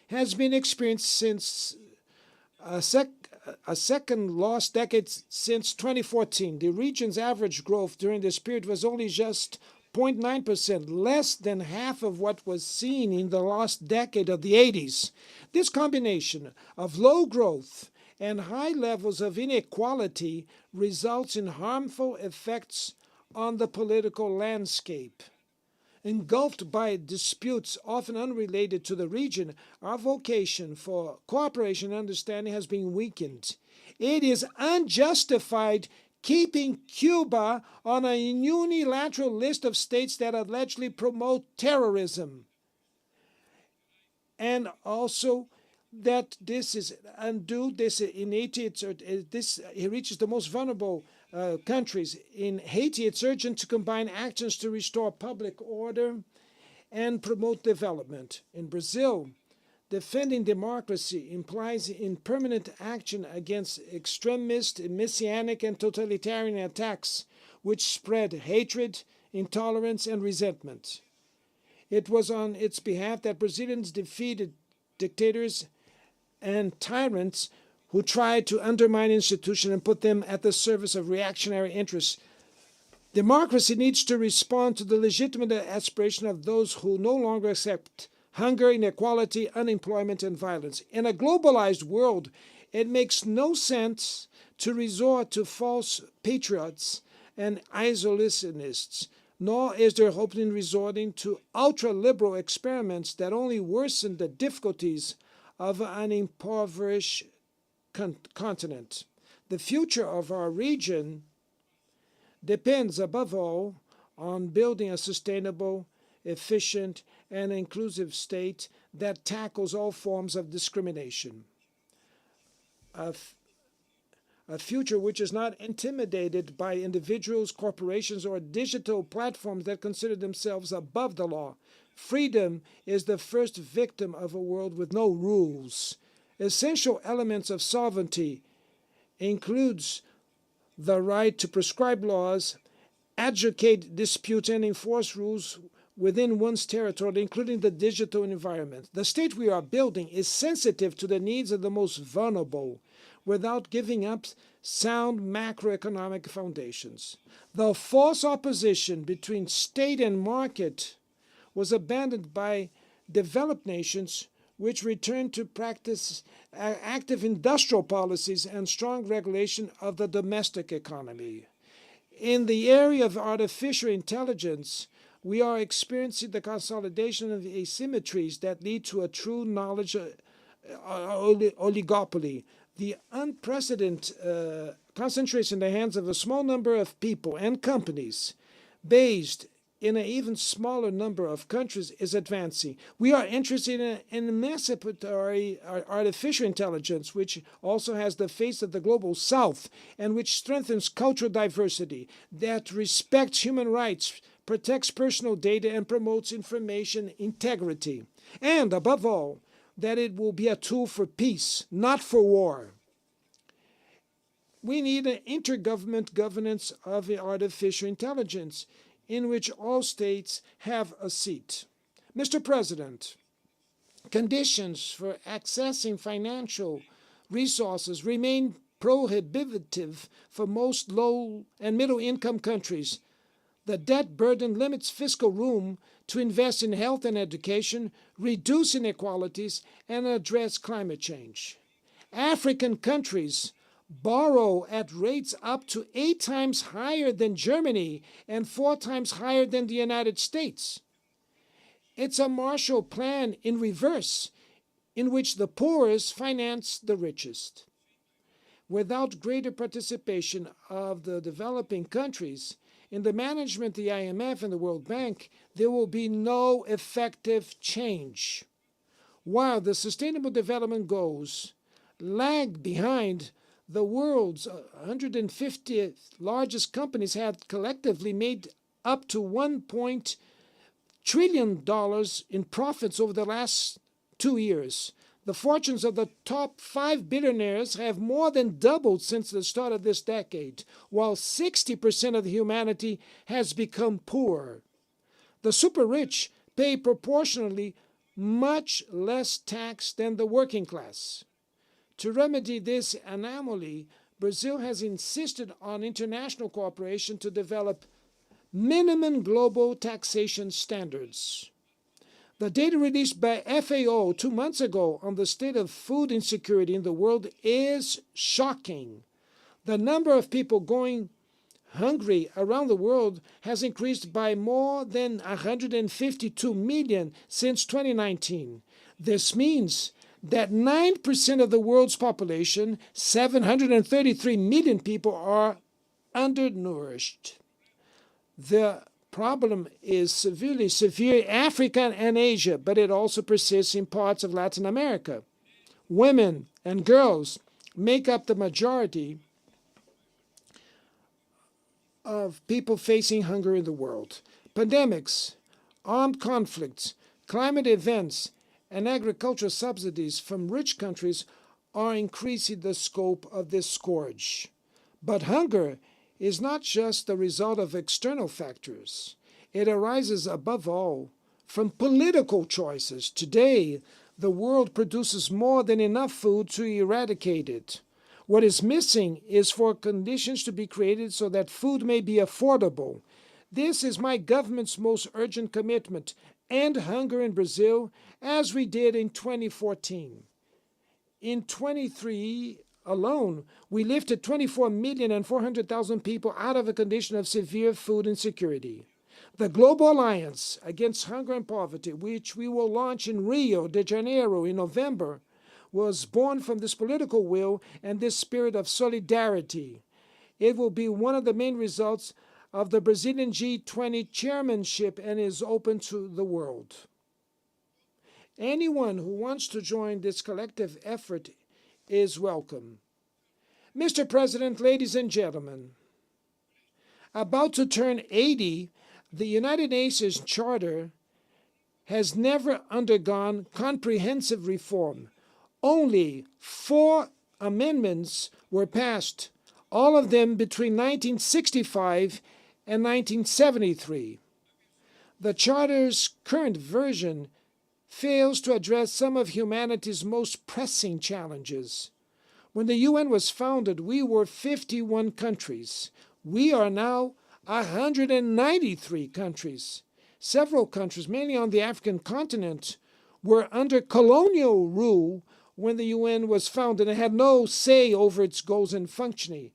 has been experienced since a second lost decade since 2014. The region's average growth during this period was only just 0.9%, less than half of what was seen in the last decade of the 80s. This combination of low growth and high levels of inequality results in harmful effects on the political landscape. Engulfed by disputes often unrelated to the region, our vocation for cooperation and understanding has been weakened. It is unjustified keeping Cuba on a unilateral list of states that allegedly promote terrorism. And also that this is undue, this reaches the most vulnerable countries. In Haiti, it's urgent to combine actions to restore public order and promote development. In Brazil, defending democracy implies in permanent action against extremist, messianic, and totalitarian attacks which spread hatred, intolerance, and resentment. It was on its behalf that Brazilians defeated dictators and tyrants who tried to undermine institutions and put them at the service of reactionary interests. Democracy needs to respond to the legitimate aspiration of those who no longer accept hunger, inequality, unemployment, and violence. In a globalized world, it makes no sense to resort to false patriots and isolationists, nor is there hope in resorting to ultra-liberal experiments that only worsen the difficulties of an impoverished continent. The future of our region depends, above all, on building a sustainable, efficient, and inclusive state that tackles all forms of discrimination. A future which is not intimidated by individuals, corporations, or digital platforms that consider themselves above the law. Freedom is the first victim of a world with no rules. Essential elements of sovereignty includes the right to prescribe laws, adjudicate disputes, and enforce rules within one's territory, including the digital environment. The state we are building is sensitive to the needs of the most vulnerable, without giving up sound macroeconomic foundations. The false opposition between state and market was abandoned by developed nations, which returned to practice active industrial policies and strong regulation of the domestic economy. In the area of artificial intelligence, we are experiencing the consolidation of asymmetries that lead to a true knowledge oligopoly. The unprecedented concentration in the hands of a small number of people and companies based in an even smaller number of countries is advancing. We are interested in emancipatory artificial intelligence, which also has the face of the global south and which strengthens cultural diversity, that respects human rights, protects personal data, and promotes information integrity. And, above all, that it will be a tool for peace, not for war. We need an intergovernmental governance of artificial intelligence in which all states have a seat. Mr. President, conditions for accessing financial resources remain prohibitive for most low and middle income countries. The debt burden limits fiscal room to invest in health and education, reduce inequalities, and address climate change. African countries borrow at rates up to 8 times higher than Germany and 4 times higher than the United States. It's a Marshall Plan in reverse, in which the poorest finance the richest. Without greater participation of the developing countries in the management of the IMF and the World Bank, there will be no effective change. While the Sustainable Development Goals lag behind, the world's 150 largest companies had collectively made up to $1 trillion in profits over the last 2 years. The fortunes of the top 5 billionaires have more than doubled since the start of this decade, while 60% of humanity has become poor. The super rich pay proportionally much less tax than the working class. To remedy this anomaly, Brazil has insisted on international cooperation to develop minimum global taxation standards. The data released by FAO 2 months ago on the state of food insecurity in the world is shocking. The number of people going hungry around the world has increased by more than 152 million since 2019. This means that 9% of the world's population, 733 million people, are undernourished. The problem is severe in Africa and Asia, but it also persists in parts of Latin America. Women and girls make up the majority of people facing hunger in the world. Pandemics, armed conflicts, climate events, and agricultural subsidies from rich countries are increasing the scope of this scourge. But hunger is not just the result of external factors. It arises above all from political choices. Today, the world produces more than enough food to eradicate it. What is missing is for conditions to be created so that food may be affordable. This is my government's most urgent commitment: end hunger in Brazil, as we did in 2014. In 23 alone, we lifted 24,400,000 people out of a condition of severe food insecurity. The Global Alliance Against Hunger and Poverty, which we will launch in Rio de Janeiro in November, was born from this political will and this spirit of solidarity. It will be one of the main results of the Brazilian G20 chairmanship and is open to the world. Anyone who wants to join this collective effort is welcome. Mr. President, ladies and gentlemen, about to turn 80, the United Nations Charter has never undergone comprehensive reform. Only 4 amendments were passed, all of them between 1965 and 1973. The Charter's current version fails to address some of humanity's most pressing challenges. When the UN was founded, we were 51 countries. We are now 193 countries. Several countries, mainly on the African continent, were under colonial rule when the UN was founded and had no say over its goals and functioning.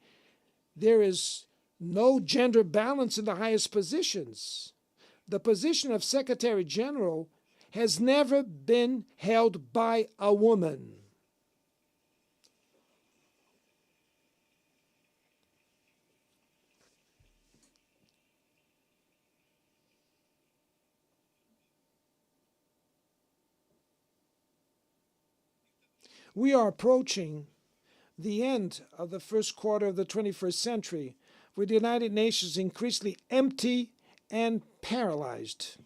There is no gender balance in the highest positions. The position of Secretary General has never been held by a woman. We are approaching the end of the first quarter of the 21st century, with the United Nations increasingly empty and paralyzed.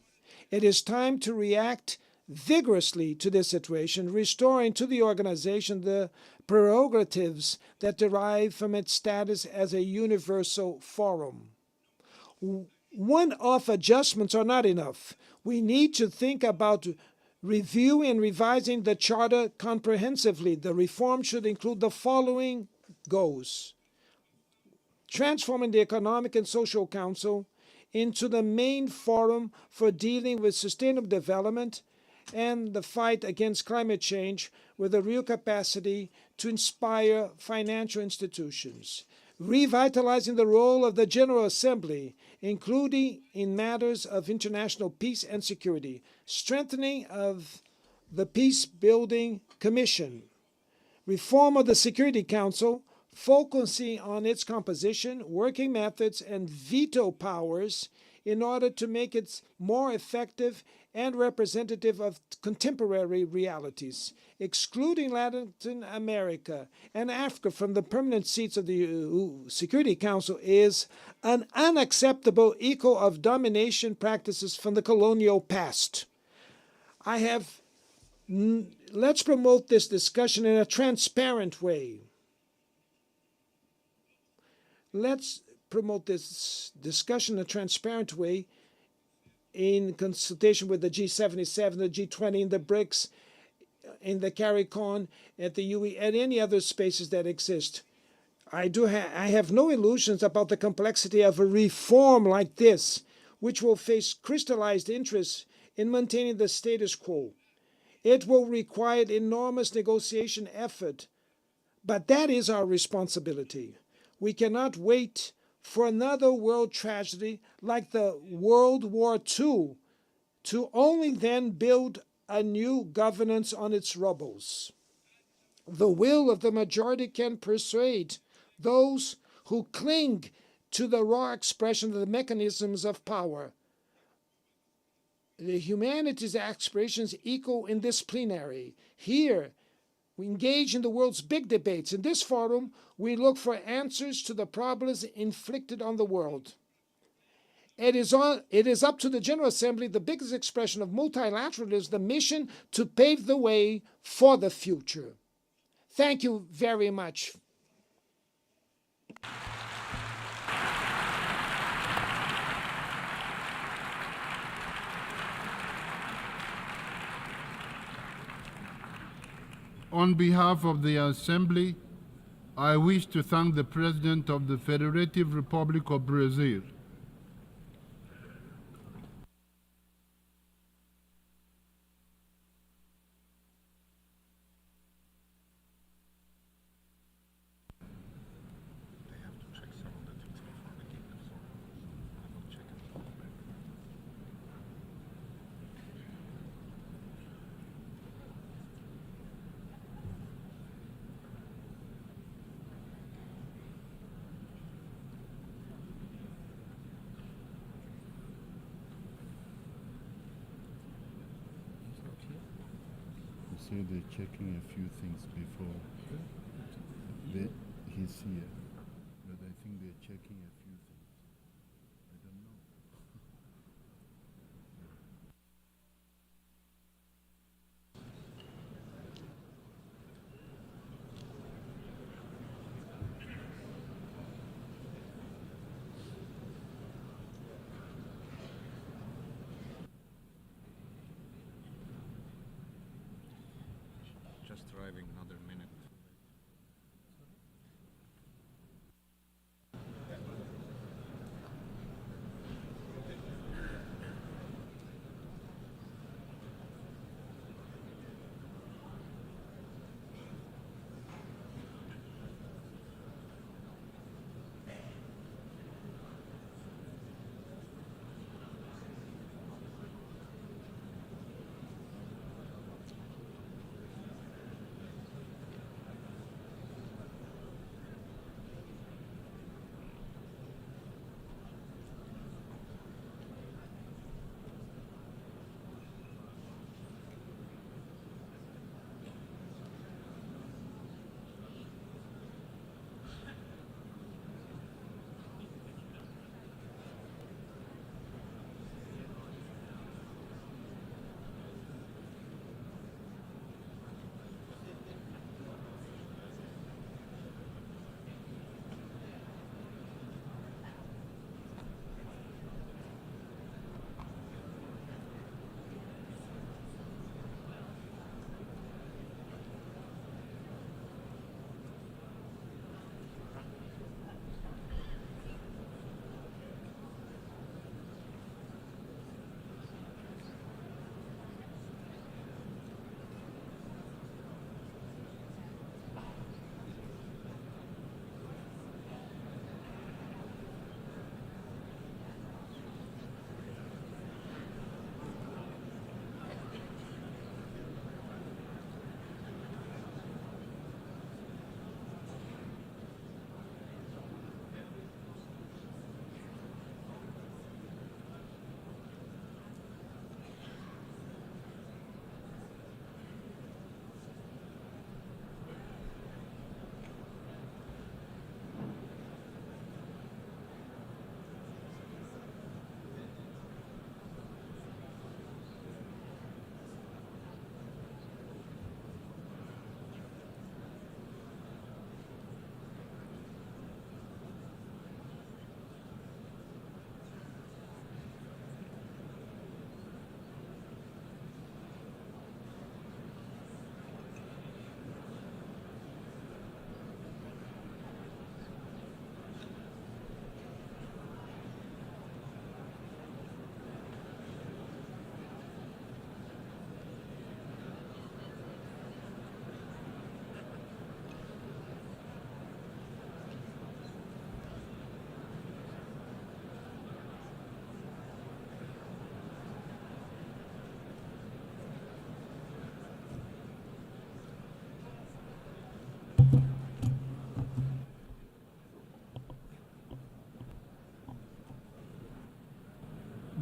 It is time to react vigorously to this situation, restoring to the organization the prerogatives that derive from its status as a universal forum. One-off adjustments are not enough. We need to think about reviewing and revising the Charter comprehensively. The reform should include the following goals: transforming the Economic and Social Council into the main forum for dealing with sustainable development and the fight against climate change with a real capacity to inspire financial institutions. Revitalizing the role of the General Assembly, including in matters of international peace and security. Strengthening of the Peace-Building Commission. Reform of the Security Council, focusing on its composition, working methods, and veto powers in order to make it more effective and representative of contemporary realities. Excluding Latin America and Africa from the permanent seats of the Security Council is an unacceptable echo of domination practices from the colonial past. Let's promote this discussion in a transparent way. Let's promote this discussion in a transparent way in consultation with the G77, the G20, and the BRICS, in the CARICOM, at the UE, and any other spaces that exist. I have no illusions about the complexity of a reform like this, which will face crystallized interests in maintaining the status quo. It will require enormous negotiation effort, but that is our responsibility. We cannot wait for another world tragedy like the World War II to only then build a new governance on its rubbles. The will of the majority can persuade those who cling to the raw expression of the mechanisms of power. The humanities' aspirations echo in this plenary. Here, we engage in the world's big debates. In this forum, we look for answers to the problems inflicted on the world. It is up to the General Assembly, the biggest expression of multilateralism, the mission to pave the way for the future. Thank you very much. On behalf of the Assembly, I wish to thank the President of the Federative Republic of Brazil, say they're checking a few things before he's here, but I think they're checking a few things. I don't know. Just arriving, another minute.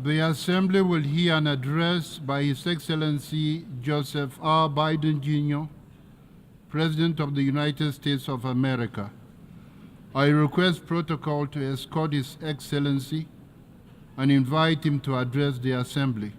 The Assembly will hear an address by His Excellency Joseph R. Biden Jr., President of the United States of America. I request protocol to escort His Excellency and invite him to address the Assembly.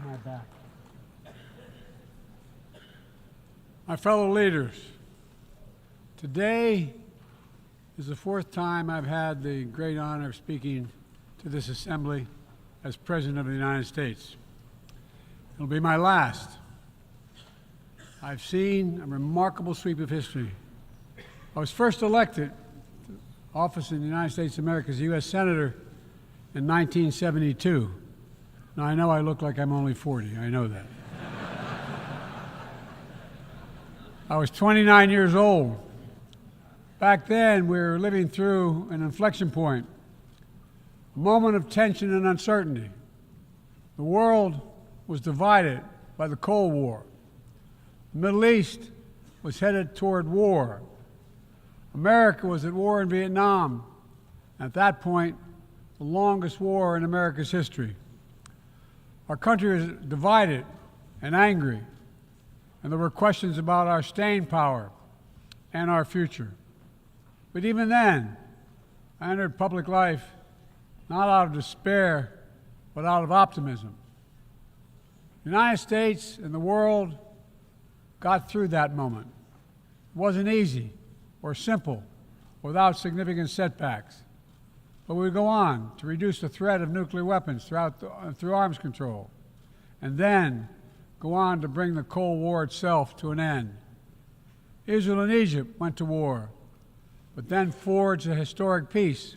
My back. My fellow leaders, today is the fourth time I've had the great honor of speaking to this assembly as President of the United States. It'll be my last. I've seen a remarkable sweep of history. I was first elected to office in the United States of America as a U.S. Senator in 1972. Now, I know I look like I'm only 40. I know that. I was 29 years old. Back then, we were living through an inflection point, a moment of tension and uncertainty. The world was divided by the Cold War. The Middle East was headed toward war. America was at war in Vietnam. At that point, the longest war in America's history. Our country was divided and angry, and there were questions about our staying power and our future. But even then, I entered public life not out of despair, but out of optimism. The United States and the world got through that moment. It wasn't easy or simple without significant setbacks. But we would go on to reduce the threat of nuclear weapons through arms control, and then go on to bring the Cold War itself to an end. Israel and Egypt went to war, but then forged a historic peace.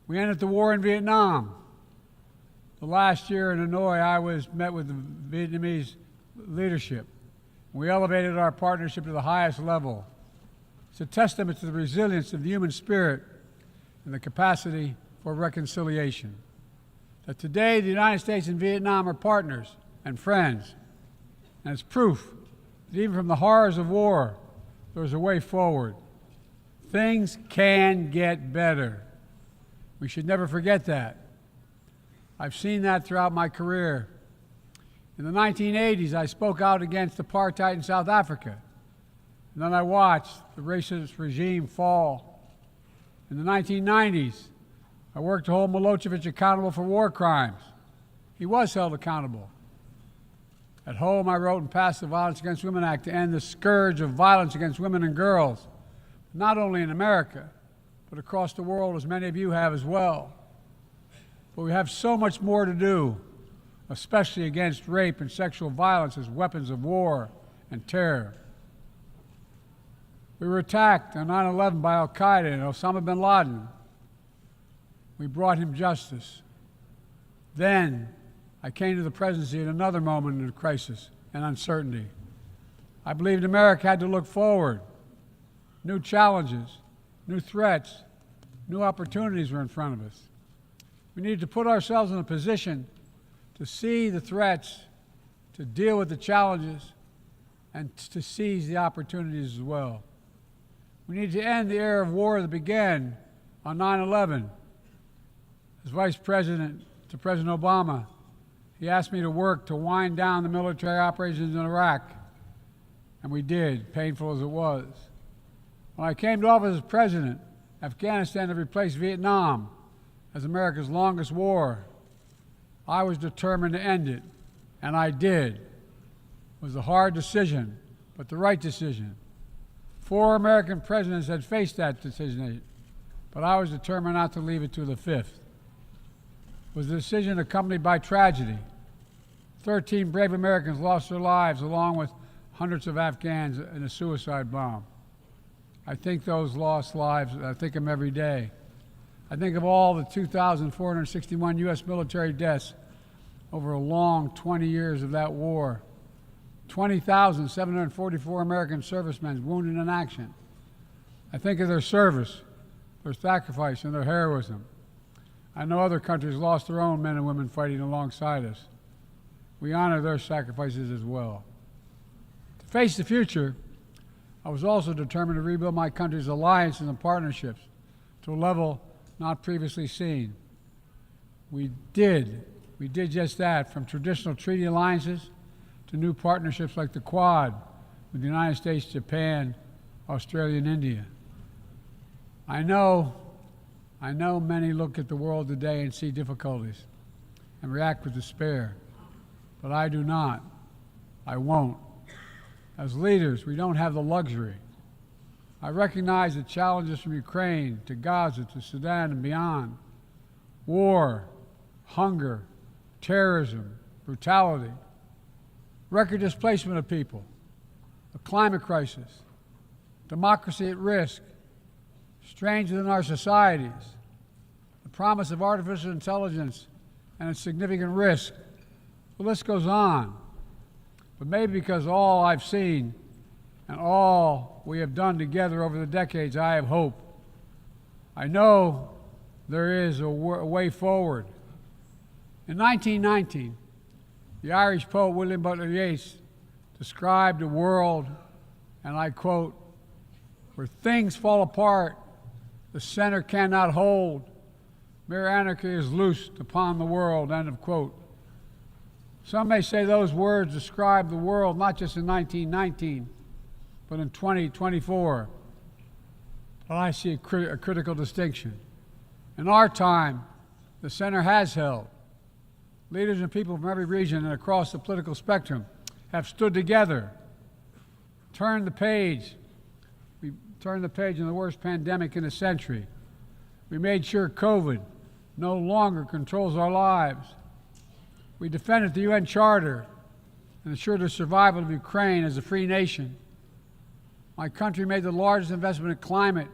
We ended the war in Vietnam. The last year in Hanoi, I met with the Vietnamese leadership. We elevated our partnership to the highest level. It's a testament to the resilience of the human spirit and the capacity for reconciliation. That today the United States and Vietnam are partners and friends, and it's proof that even from the horrors of war, there's a way forward. Things can get better. We should never forget that. I've seen that throughout my career. In the 1980s, I spoke out against apartheid in South Africa, and then I watched the racist regime fall. In the 1990s, I worked to hold Milosevic accountable for war crimes. He was held accountable. At home, I wrote and passed the Violence Against Women Act to end the scourge of violence against women and girls, not only in America, but across the world, as many of you have as well. But we have so much more to do, especially against rape and sexual violence as weapons of war and terror. We were attacked on 9/11 by al-Qaeda and Osama bin Laden. We brought him justice. Then I came to the presidency at another moment of crisis and uncertainty. I believed America had to look forward. New challenges, new threats, new opportunities were in front of us. We needed to put ourselves in a position to see the threats, to deal with the challenges, and to seize the opportunities as well. We need to end the era of war that began on 9/11. As Vice President to President Obama, he asked me to work to wind down the military operations in Iraq and we did, painful as it was. When I came to office as president, Afghanistan had replaced Vietnam as America's longest war. I was determined to end it, and I did. It was a hard decision, but the right decision. 4 American presidents had faced that decision, but I was determined not to leave it to the 5th. It was a decision accompanied by tragedy. 13 brave Americans lost their lives, along with hundreds of Afghans in a suicide bomb. I think those lost lives, I think of them every day. I think of all the 2,461 U.S. military deaths over a long 20 years of that war. 20,744 American servicemen wounded in action. I think of their service, their sacrifice, and their heroism. I know other countries lost their own men and women fighting alongside us. We honor their sacrifices as well. To face the future, I was also determined to rebuild my country's alliances and partnerships to a level not previously seen. We did just that, from traditional treaty alliances to new partnerships like the Quad with the United States, Japan, Australia, and India. I know many look at the world today and see difficulties and react with despair, but I do not. I won't. As leaders, we don't have the luxury. I recognize the challenges from Ukraine to Gaza to Sudan and beyond. War, hunger, terrorism, brutality, record displacement of people, a climate crisis, democracy at risk, strains within our societies, the promise of artificial intelligence and its significant risk. The list goes on. But maybe because all I've seen and all we have done together over the decades, I have hope. I know there is a way forward. In 1919, the Irish poet William Butler Yeats described a world, and I quote, "where things fall apart, the center cannot hold, mere anarchy is loosed upon the world," end of quote. Some may say those words describe the world not just in 1919, but in 2024. But I see a critical distinction. In our time, the center has held. Leaders and people from every region and across the political spectrum have stood together, turned the page. We turned the page in the worst pandemic in a century. We made sure COVID no longer controls our lives. We defended the UN Charter and ensured the survival of Ukraine as a free nation. My country made the largest investment in climate,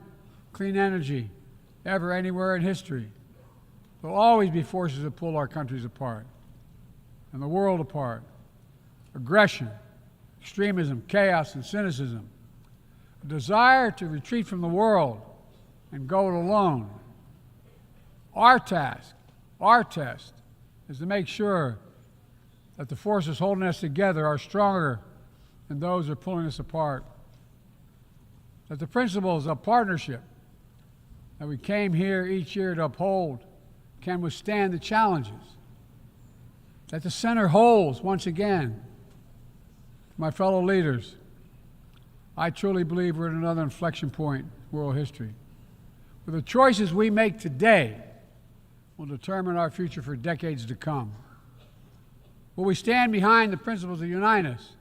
clean energy, ever anywhere in history. There will always be forces that pull our countries apart and the world apart. Aggression, extremism, chaos, and cynicism. A desire to retreat from the world and go it alone. Our task, our test, is to make sure that the forces holding us together are stronger than those that are pulling us apart. That the principles of partnership that we came here each year to uphold can withstand the challenges. That the center holds once again. My fellow leaders, I truly believe we're at another inflection point in world history, where the choices we make today will determine our future for decades to come. Will we stand behind the principles that unite us?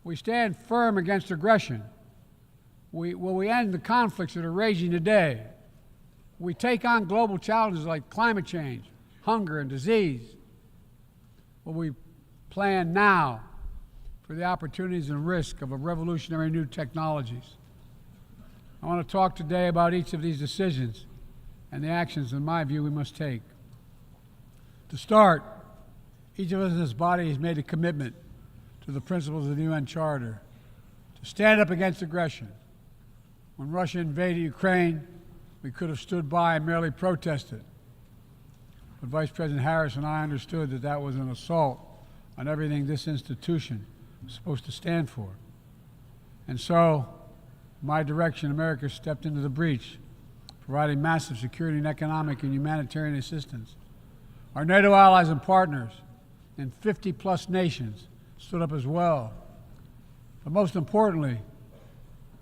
Will we stand firm against aggression? Will we end the conflicts that are raging today? Will we take on global challenges like climate change, hunger, and disease? Will we plan now for the opportunities and risk of a revolutionary new technologies? I want to talk today about each of these decisions and the actions, in my view, we must take. To start, each of us in this body has made a commitment to the principles of the UN Charter to stand up against aggression. When Russia invaded Ukraine, we could have stood by and merely protested. But Vice President Harris and I understood that that was an assault on everything this institution was supposed to stand for. And so, in my direction, America stepped into the breach, providing massive security and economic and humanitarian assistance. Our NATO allies and partners in 50-plus nations stood up as well. But most importantly,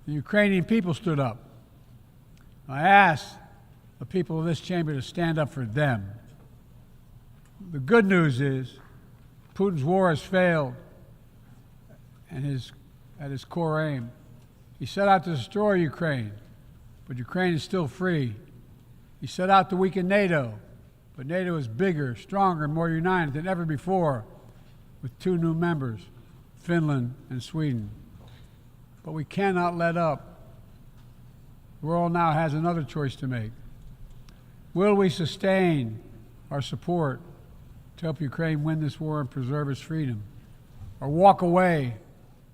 the Ukrainian people stood up. I asked the people of this chamber to stand up for them. The good news is Putin's war has failed and at his core aim. He set out to destroy Ukraine, but Ukraine is still free. He set out to weaken NATO, but NATO is bigger, stronger, and more united than ever before, with 2 new members, Finland and Sweden. But we cannot let up. The world now has another choice to make. Will we sustain our support to help Ukraine win this war and preserve its freedom, or walk away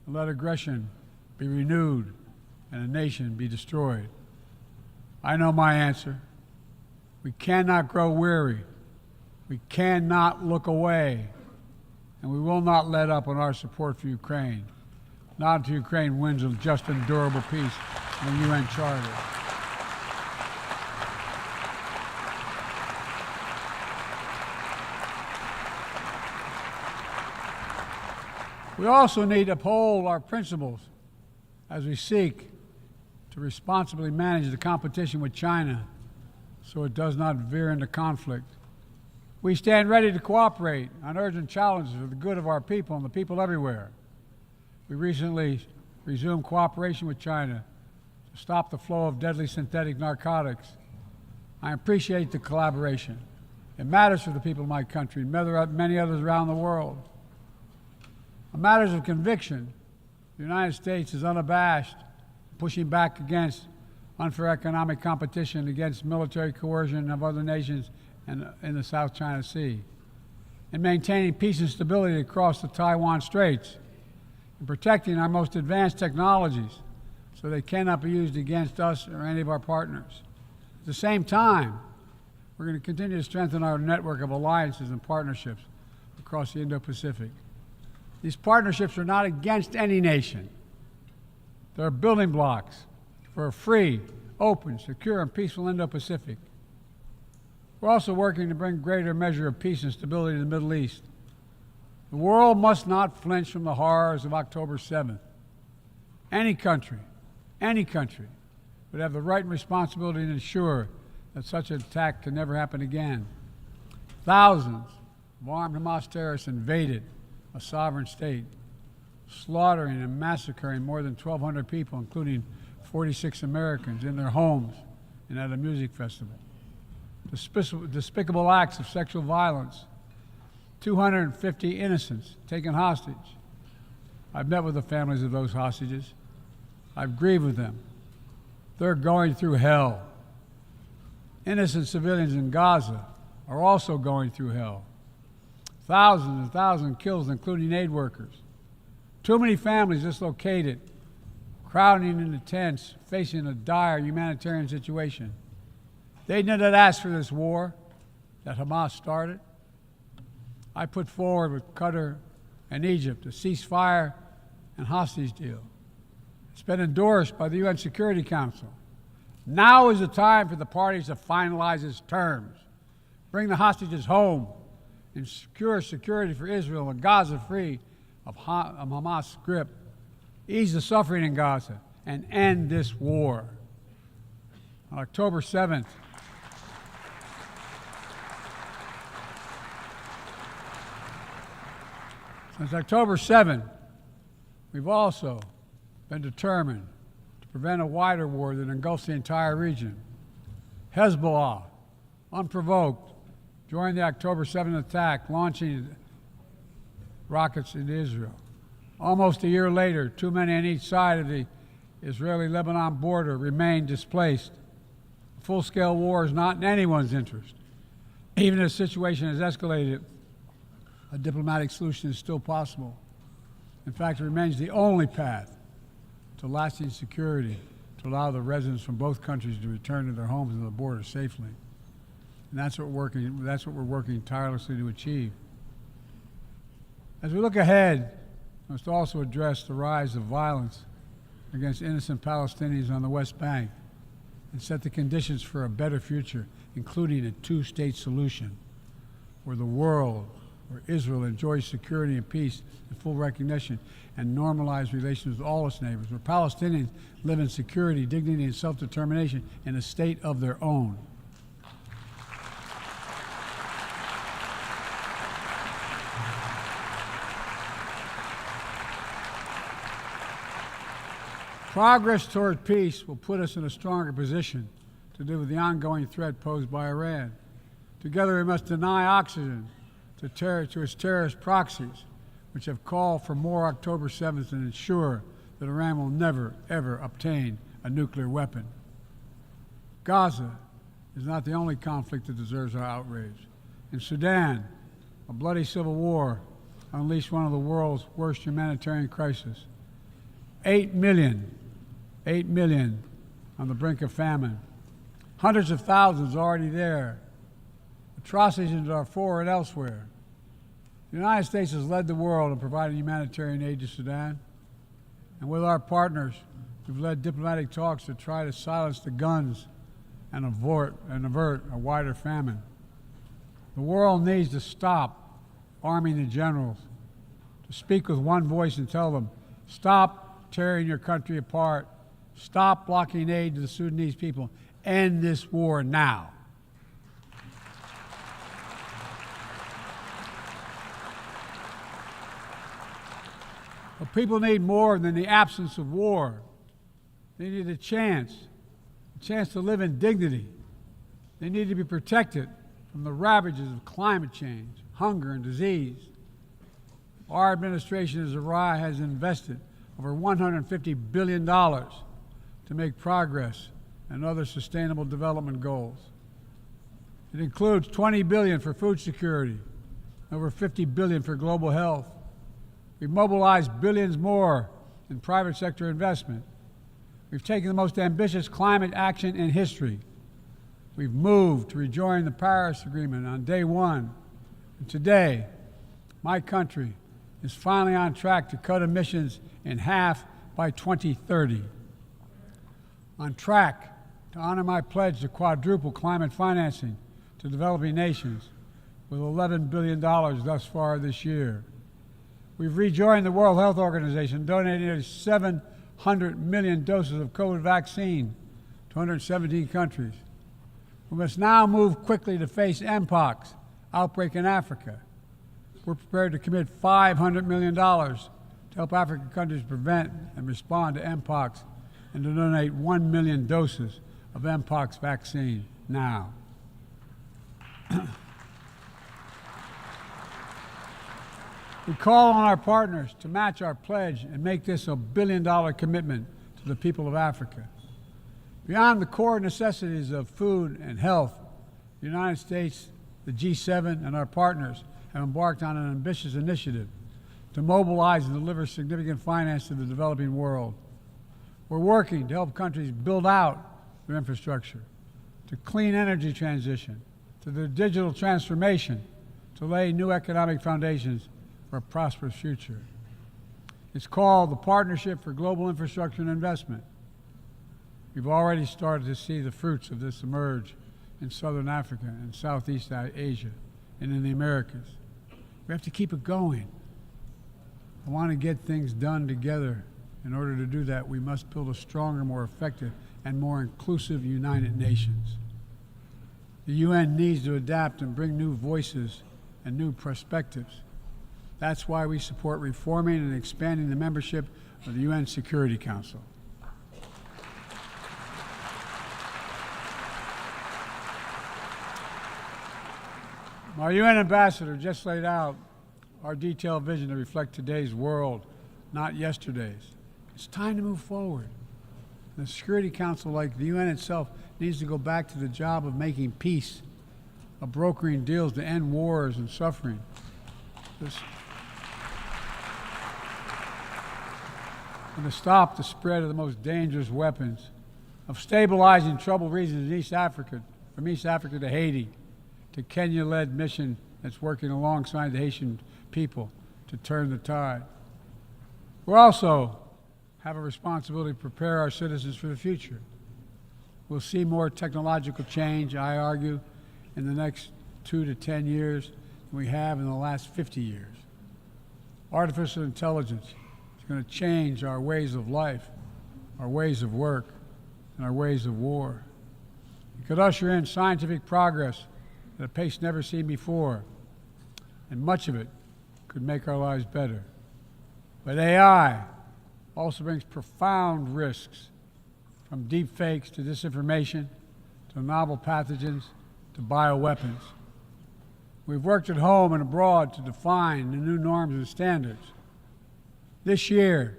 and let aggression be renewed and a nation be destroyed? I know my answer. We cannot grow weary. We cannot look away. And we will not let up on our support for Ukraine, not until Ukraine wins a just and durable peace in the UN Charter. We also need to uphold our principles as we seek to responsibly manage the competition with China so it does not veer into conflict. We stand ready to cooperate on urgent challenges for the good of our people and the people everywhere. We recently resumed cooperation with China to stop the flow of deadly synthetic narcotics. I appreciate the collaboration. It matters for the people of my country and many others around the world. On matters of conviction, the United States is unabashed, pushing back against unfair economic competition, against military coercion of other nations in the South China Sea, and maintaining peace and stability across the Taiwan Straits, and protecting our most advanced technologies so they cannot be used against us or any of our partners. At the same time, we're going to continue to strengthen our network of alliances and partnerships across the Indo-Pacific. These partnerships are not against any nation. They're building blocks for a free, open, secure, and peaceful Indo-Pacific. We're also working to bring greater measure of peace and stability to the Middle East. The world must not flinch from the horrors of October 7th. Any country would have the right and responsibility to ensure that such an attack can never happen again. Thousands of armed Hamas terrorists invaded a sovereign state, slaughtering and massacring more than 1,200 people, including 46 Americans, in their homes and at a music festival. Despicable acts of sexual violence, 250 innocents taken hostage. I've met with the families of those hostages. I've grieved with them. They're going through hell. Innocent civilians in Gaza are also going through hell. Thousands and thousands killed, including aid workers. Too many families dislocated, crowding into tents, facing a dire humanitarian situation. They did not ask for this war that Hamas started. I put forward with Qatar and Egypt a ceasefire and hostage deal. It's been endorsed by the UN Security Council. Now is the time for the parties to finalize its terms, bring the hostages home, and secure security for Israel and Gaza free of Hamas' grip, ease the suffering in Gaza, and end this war. On October 7th, since October 7th, we've also been determined to prevent a wider war that engulfs the entire region. Hezbollah, unprovoked, joined the October 7th attack, launching rockets into Israel. Almost a year later, too many on each side of the Israeli-Lebanon border remain displaced. A full-scale war is not in anyone's interest. Even if the situation has escalated, a diplomatic solution is still possible. In fact, it remains the only path to lasting security to allow the residents from both countries to return to their homes and the border safely. And that's what we're working tirelessly to achieve. As we look ahead, we must also address the rise of violence against innocent Palestinians on the West Bank and set the conditions for a better future, including a two-state solution where the world where Israel enjoys security and peace and full recognition and normalized relations with all its neighbors, where Palestinians live in security, dignity, and self-determination in a state of their own. Progress toward peace will put us in a stronger position to deal with the ongoing threat posed by Iran. Together, we must deny oxygen to its terrorist proxies, which have called for more October 7th and ensure that Iran will never, ever obtain a nuclear weapon. Gaza is not the only conflict that deserves our outrage. In Sudan, a bloody civil war unleashed one of the world's worst humanitarian crises. 8 million on the brink of famine. Hundreds of thousands already there. Atrocities in Darfur and elsewhere. The United States has led the world in providing humanitarian aid to Sudan. And with our partners, we've led diplomatic talks to try to silence the guns and avert a wider famine. The world needs to stop arming the generals, to speak with one voice and tell them, stop tearing your country apart, stop blocking aid to the Sudanese people, end this war now. But people need more than the absence of war. They need a chance to live in dignity. They need to be protected from the ravages of climate change, hunger, and disease. Our administration has invested over $150 billion to make progress and other sustainable development goals. It includes $20 billion for food security, over $50 billion for global health. We've mobilized billions more in private sector investment. We've taken the most ambitious climate action in history. We've moved to rejoin the Paris Agreement on day one. And today, my country is finally on track to cut emissions in half by 2030. On track to honor my pledge to quadruple climate financing to developing nations with $11 billion thus far this year. We've rejoined the World Health Organization, donating nearly 700 million doses of COVID vaccine to 117 countries. We must now move quickly to face Mpox outbreak in Africa. We're prepared to commit $500 million to help African countries prevent and respond to Mpox and to donate 1 million doses of Mpox vaccine now. We call on our partners to match our pledge and make this a billion-dollar commitment to the people of Africa. Beyond the core necessities of food and health, the United States, the G7, and our partners have embarked on an ambitious initiative to mobilize and deliver significant finance to the developing world. We're working to help countries build out their infrastructure, to clean energy transition, to the digital transformation, to lay new economic foundations for a prosperous future. It's called the Partnership for Global Infrastructure and Investment. We've already started to see the fruits of this emerge in Southern Africa and Southeast Asia and in the Americas. We have to keep it going. I want to get things done together. In order to do that, we must build a stronger, more effective, and more inclusive United Nations. The UN needs to adapt and bring new voices and new perspectives. That's why we support reforming and expanding the membership of the UN Security Council. Our UN ambassador just laid out our detailed vision to reflect today's world, not yesterday's. It's time to move forward. The Security Council, like the UN itself, needs to go back to the job of making peace, of brokering deals to end wars and suffering. And to stop the spread of the most dangerous weapons, of stabilizing troubled regions in East Africa, from East Africa to Haiti, to Kenya-led mission that's working alongside the Haitian people to turn the tide. We also have a responsibility to prepare our citizens for the future. We'll see more technological change, I argue, in the next 2 to 10 years than we have in the last 50 years. Artificial intelligence is going to change our ways of life, our ways of work, and our ways of war. It could usher in scientific progress at a pace never seen before, and much of it could make our lives better. But AI also brings profound risks, from deep fakes to disinformation, to novel pathogens, to bioweapons. We've worked at home and abroad to define the new norms and standards. This year,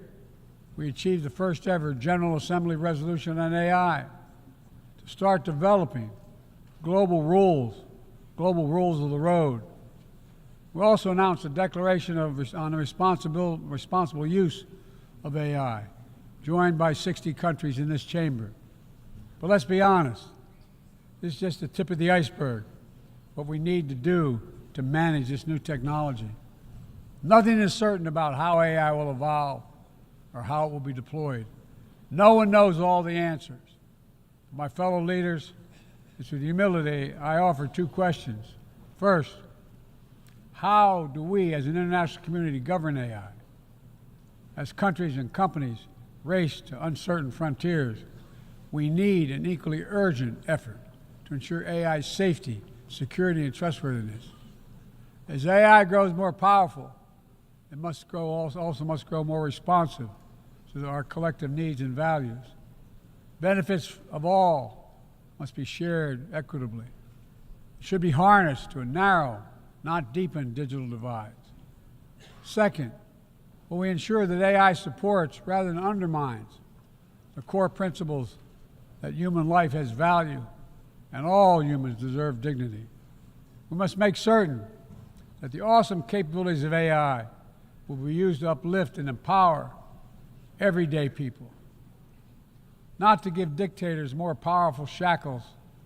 we achieved the first ever General Assembly resolution on AI to start developing global rules of the road. We also announced a declaration on the responsible use of AI, joined by 60 countries in this chamber. But let's be honest, this is just the tip of the iceberg, what we need to do to manage this new technology. Nothing is certain about how AI will evolve or how it will be deployed. No one knows all the answers. My fellow leaders, it's with humility I offer two questions. First, how do we as an international community govern AI? As countries and companies race to uncertain frontiers, we need an equally urgent effort to ensure AI's safety, security, and trustworthiness. As AI grows more powerful, it also must grow more responsive to our collective needs and values. Benefits of all must be shared equitably. It should be harnessed to narrow, not deepen, digital divides. Second, will we ensure that AI supports rather than undermines the core principles that human life has value and all humans deserve dignity? We must make certain that the awesome capabilities of AI will be used to uplift and empower everyday people, not to give dictators more powerful shackles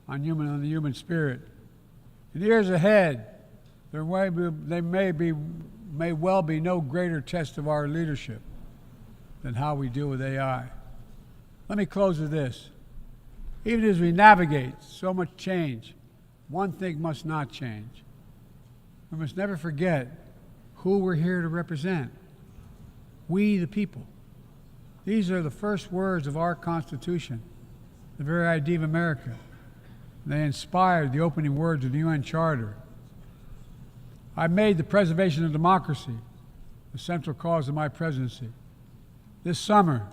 on the human spirit. In the years ahead, there may well be no greater test of our leadership than how we deal with AI. Let me close with this. Even as we navigate so much change, one thing must not change. We must never forget who we're here to represent. We, the people. These are the first words of our Constitution, the very idea of America. They inspired the opening words of the UN Charter. I made the preservation of democracy the central cause of my presidency. This summer,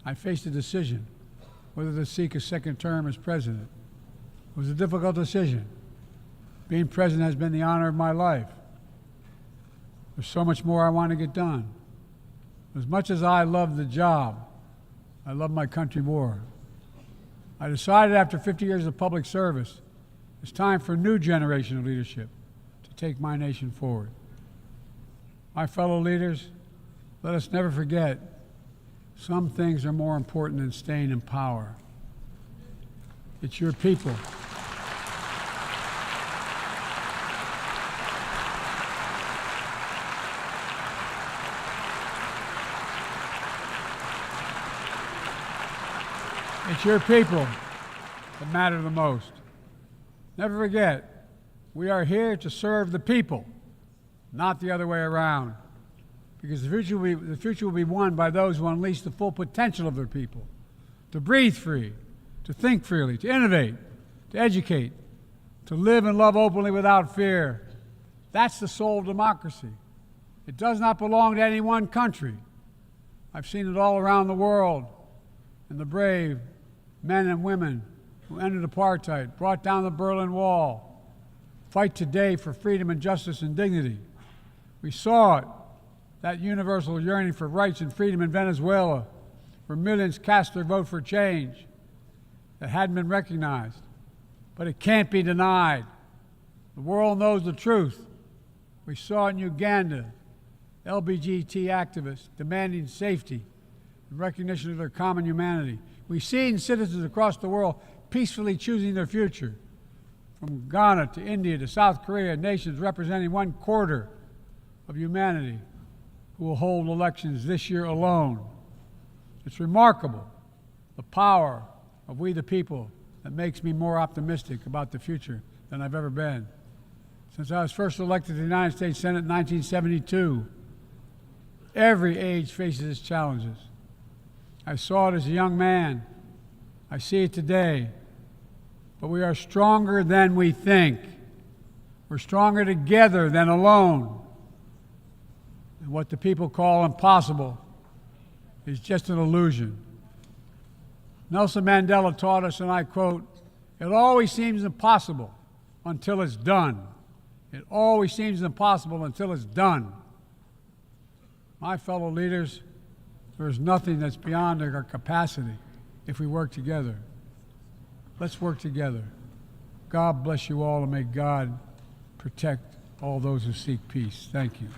I faced a decision whether to seek a second term as president. It was a difficult decision. Being president has been the honor of my life. There's so much more I want to get done. As much as I love the job, I love my country more. I decided after 50 years of public service, it's time for a new generation of leadership to take my nation forward. My fellow leaders, let us never forget, some things are more important than staying in power. It's your people. It's your people that matter the most. Never forget, we are here to serve the people, not the other way around. Because the future will be won by those who unleash the full potential of their people, to breathe free, to think freely, to innovate, to educate, to live and love openly without fear. That's the soul of democracy. It does not belong to any one country. I've seen it all around the world, and the brave men and women who ended apartheid, brought down the Berlin Wall, fight today for freedom and justice and dignity. We saw it, that universal yearning for rights and freedom in Venezuela, where millions cast their vote for change that hadn't been recognized. But it can't be denied. The world knows the truth. We saw it in Uganda, LGBT activists demanding safety and recognition of their common humanity. We've seen citizens across the world peacefully choosing their future, from Ghana to India to South Korea, nations representing 1/4 of humanity who will hold elections this year alone. It's remarkable, the power of we the people, that makes me more optimistic about the future than I've ever been. since I was first elected to the United States Senate in 1972. Every age faces its challenges. I saw it as a young man. I see it today. But we are stronger than we think. We're stronger together than alone. And what the people call impossible is just an illusion. Nelson Mandela taught us, and I quote, "It always seems impossible until it's done." It always seems impossible until it's done. My fellow leaders, there is nothing that's beyond our capacity if we work together. Let's work together. God bless you all, and may God protect all those who seek peace. Thank you.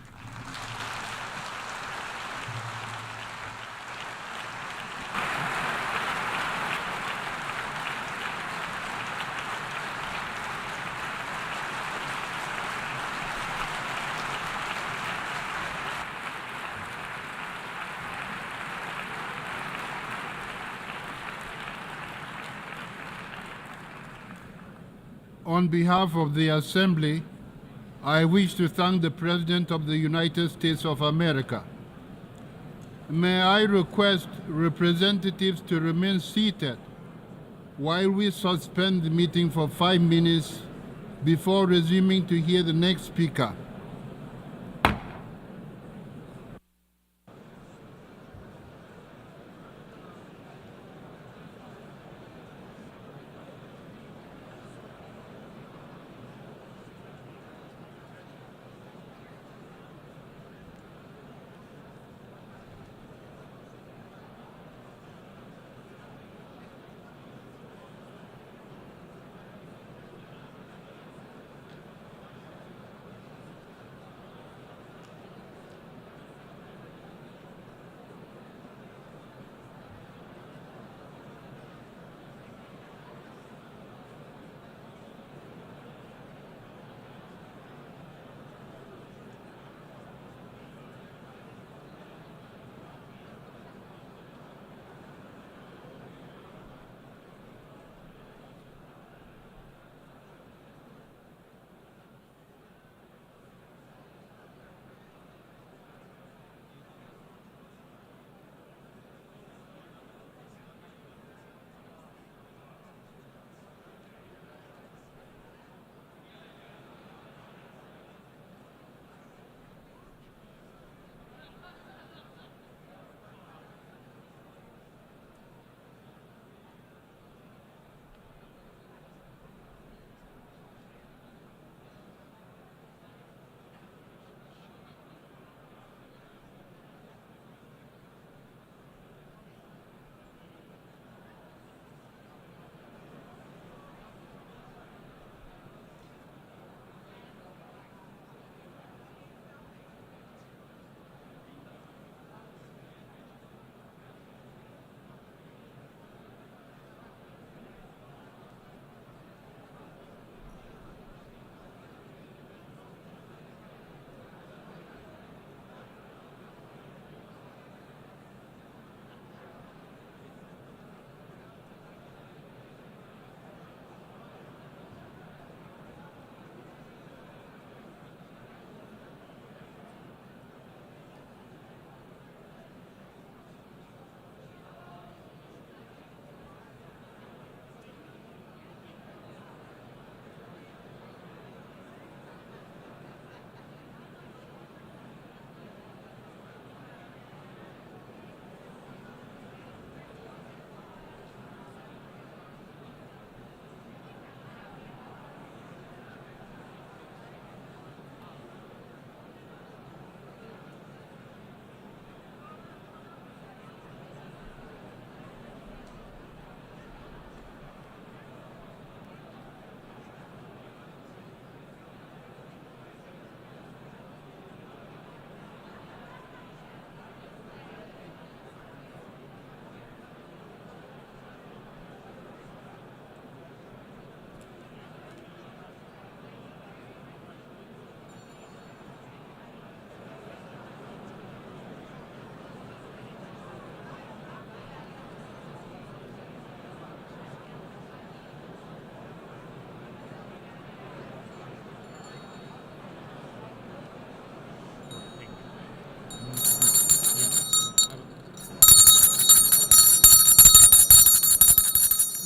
On behalf of the Assembly, I wish to thank the President of the United States of America. May I request representatives to remain seated while we suspend the meeting for 5 minutes before resuming to hear the next speaker.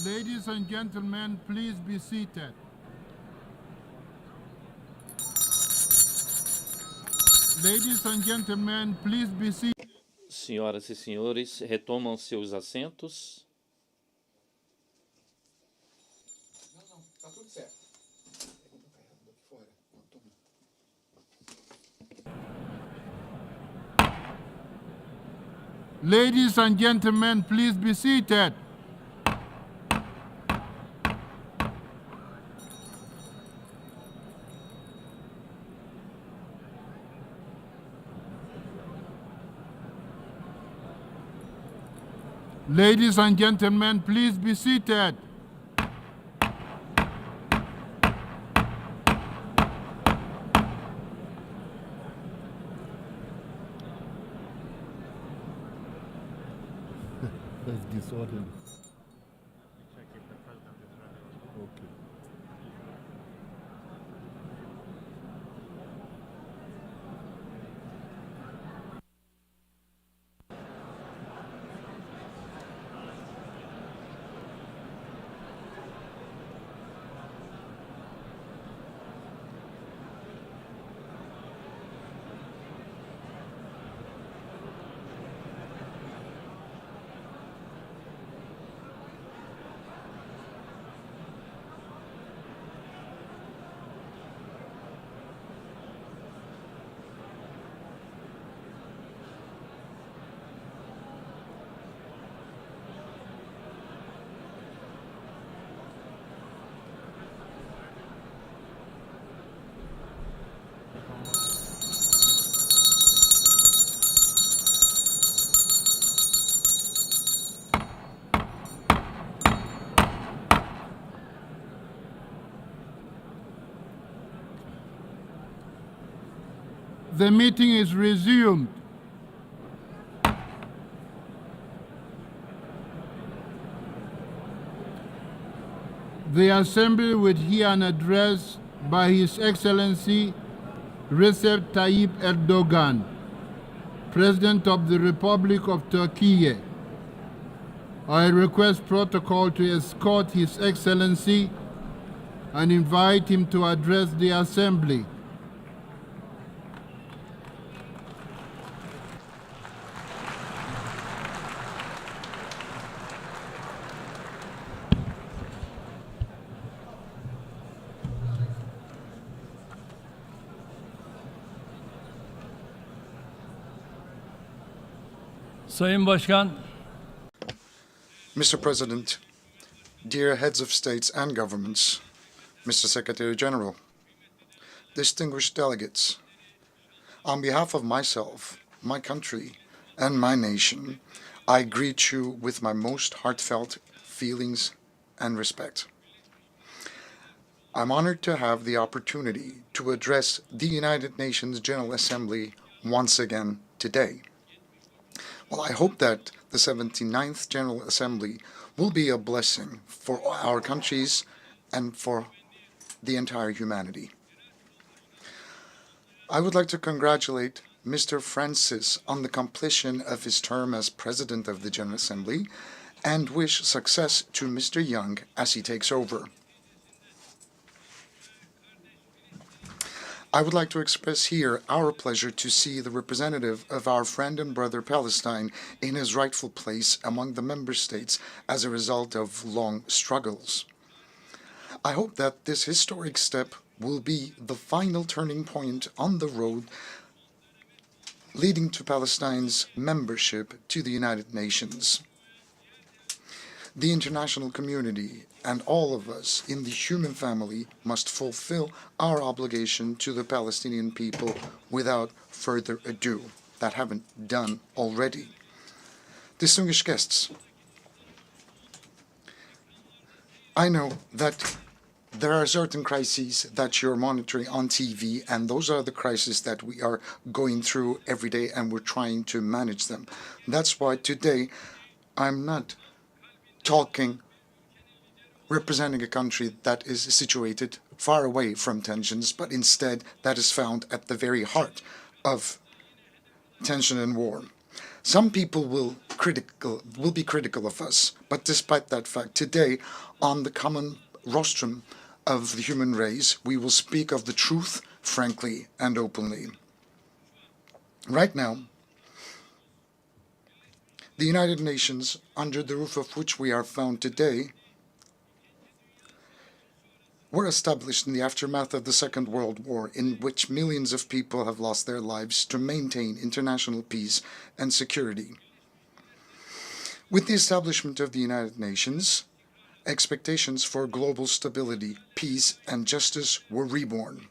Ladies and gentlemen, please be seated. Ladies and gentlemen, please be seated. Senhoras e senhores, retomam seus assentos. Ladies and gentlemen, please be seated. Ladies and gentlemen, please be seated. That's disorderly. Check if the president is ready. Okay. The meeting is resumed. The Assembly will hear an address by His Excellency Recep Tayyip Erdogan, President of the Republic of Turkey. I request protocol to escort His Excellency and invite him to address the Assembly. Sayın Başkan, Mr. President, dear heads of states and governments, Mr. Secretary General, distinguished delegates, on behalf of myself, my country, and my nation, I greet you with my most heartfelt feelings and respect. I'm honored to have the opportunity to address the United Nations General Assembly once again today. Well, I hope that the 79th General Assembly will be a blessing for our countries and for the entire humanity. I would like to congratulate Mr. Francis on the completion of his term as President of the General Assembly and wish success to Mr. Young as he takes over. I would like to express here our pleasure to see the representative of our friend and brother Palestine in his rightful place among the member states as a result of long struggles. I hope that this historic step will be the final turning point on the road leading to Palestine's membership to the United Nations. The international community and all of us in the human family must fulfill our obligation to the Palestinian people without further ado, that haven't done already. Distinguished guests, I know that there are certain crises that you're monitoring on TV, and those are the crises that we are going through every day, and we're trying to manage them. That's why today I'm not talking representing a country that is situated far away from tensions, but instead that is found at the very heart of tension and war. Some people will be critical of us, but despite that fact, today, on the common rostrum of the human race, we will speak of the truth frankly and openly. Right now, the United Nations, under the roof of which we are found today, were established in the aftermath of the Second World War, in which millions of people have lost their lives to maintain international peace and security. With the establishment of the United Nations, expectations for global stability, peace, and justice were reborn,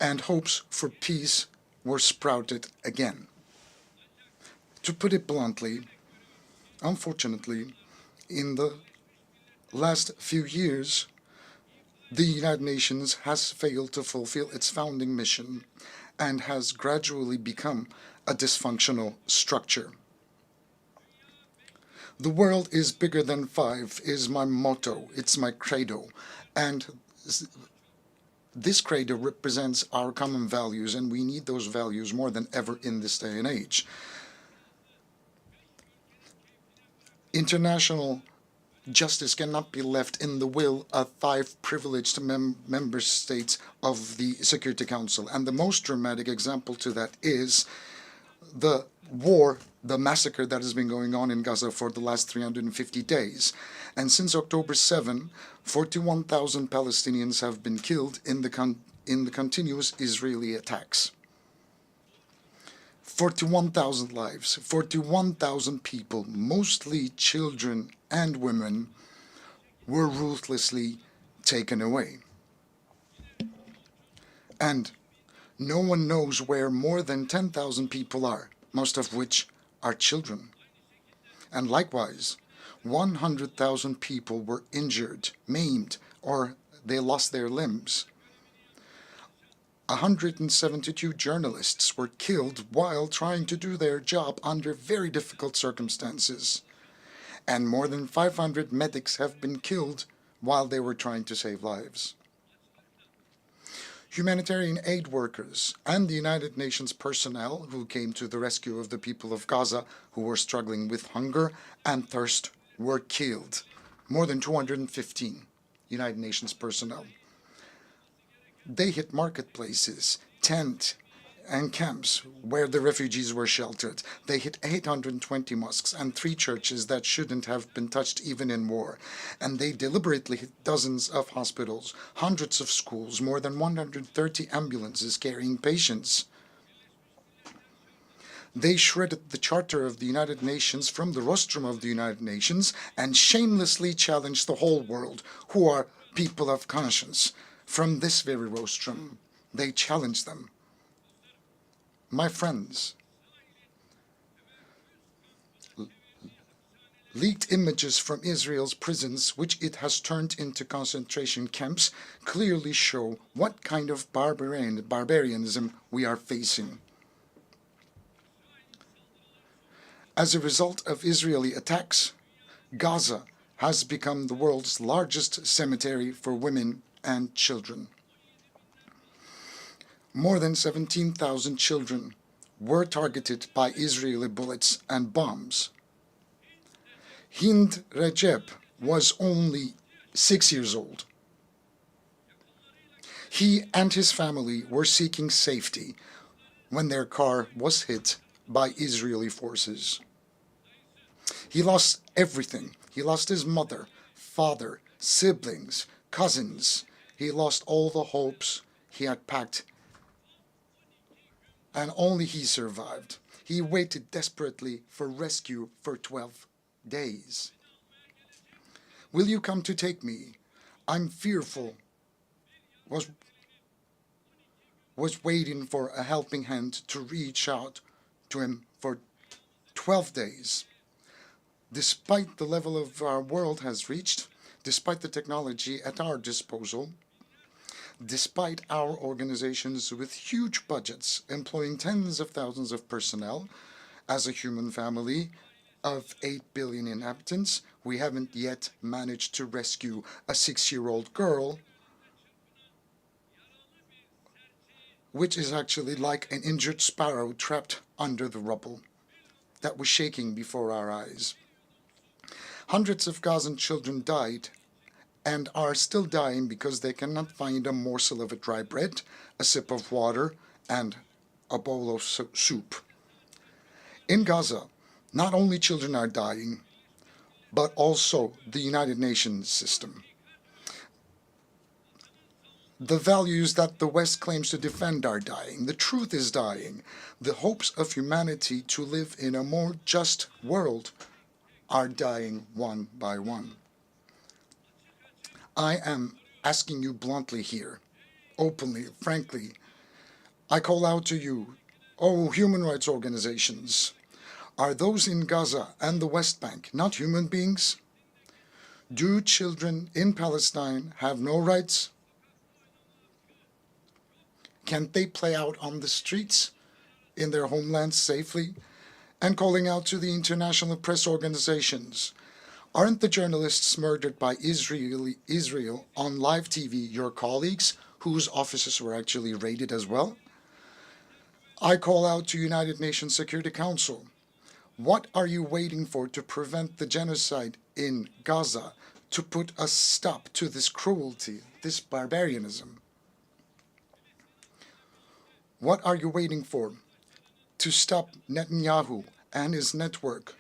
and hopes for peace were sprouted again. To put it bluntly, unfortunately, in the last few years, the United Nations has failed to fulfill its founding mission and has gradually become a dysfunctional structure. The world is bigger than five is my motto, it's my credo, and this credo represents our common values, and we need those values more than ever in this day and age. International justice cannot be left in the will of five privileged member states of the Security Council. And the most dramatic example to that is the war, the massacre that has been going on in Gaza for the last 350 days. And since October 7, 41,000 Palestinians have been killed in the continuous Israeli attacks. 41,000 lives, 41,000 people, mostly children and women, were ruthlessly taken away. And no one knows where more than 10,000 people are, most of which are children. And likewise, 100,000 people were injured, maimed, or they lost their limbs. 172 journalists were killed while trying to do their job under very difficult circumstances. And more than 500 medics have been killed while they were trying to save lives. Humanitarian aid workers and the United Nations personnel who came to the rescue of the people of Gaza who were struggling with hunger and thirst were killed. More than 215 United Nations personnel. They hit marketplaces, tents, and camps where the refugees were sheltered. They hit 820 mosques and 3 churches that shouldn't have been touched even in war. And they deliberately hit dozens of hospitals, hundreds of schools, more than 130 ambulances carrying patients. They shredded the Charter of the United Nations from the rostrum of the United Nations and shamelessly challenged the whole world, who are people of conscience. From this very rostrum, they challenged them. My friends, leaked images from Israel's prisons, which it has turned into concentration camps, clearly show what kind of barbarianism we are facing. As a result of Israeli attacks, Gaza has become the world's largest cemetery for women and children. More than 17,000 children were targeted by Israeli bullets and bombs. Hind Recep was only 6 years old. He and his family were seeking safety when their car was hit by Israeli forces. He lost everything. He lost his mother, father, siblings, cousins. He lost all the hopes he had packed, and only he survived. He waited desperately for rescue for 12 days. Will you come to take me? I'm fearful. Was waiting for a helping hand to reach out to him for 12 days. Despite the level of our world has reached, despite the technology at our disposal, despite our organizations with huge budgets employing tens of thousands of personnel, as a human family of 8 billion inhabitants, we haven't yet managed to rescue a 6-year-old girl, which is actually like an injured sparrow trapped under the rubble that was shaking before our eyes. Hundreds of Gazan children died and are still dying because they cannot find a morsel of a dry bread, a sip of water, and a bowl of soup. In Gaza, not only children are dying, but also the United Nations system. The values that the West claims to defend are dying. The truth is dying. The hopes of humanity to live in a more just world are dying one by one. I am asking you bluntly here, openly, frankly. I call out to you, oh, human rights organizations. Are those in Gaza and the West Bank not human beings? Do children in Palestine have no rights? Can't they play out on the streets in their homelands safely? And calling out to the international press organizations, aren't the journalists murdered by Israel on live TV your colleagues, whose offices were actually raided as well? I call out to United Nations Security Council. What are you waiting for to prevent the genocide in Gaza, to put a stop to this cruelty, this barbarianism? What are you waiting for to stop Netanyahu and his network,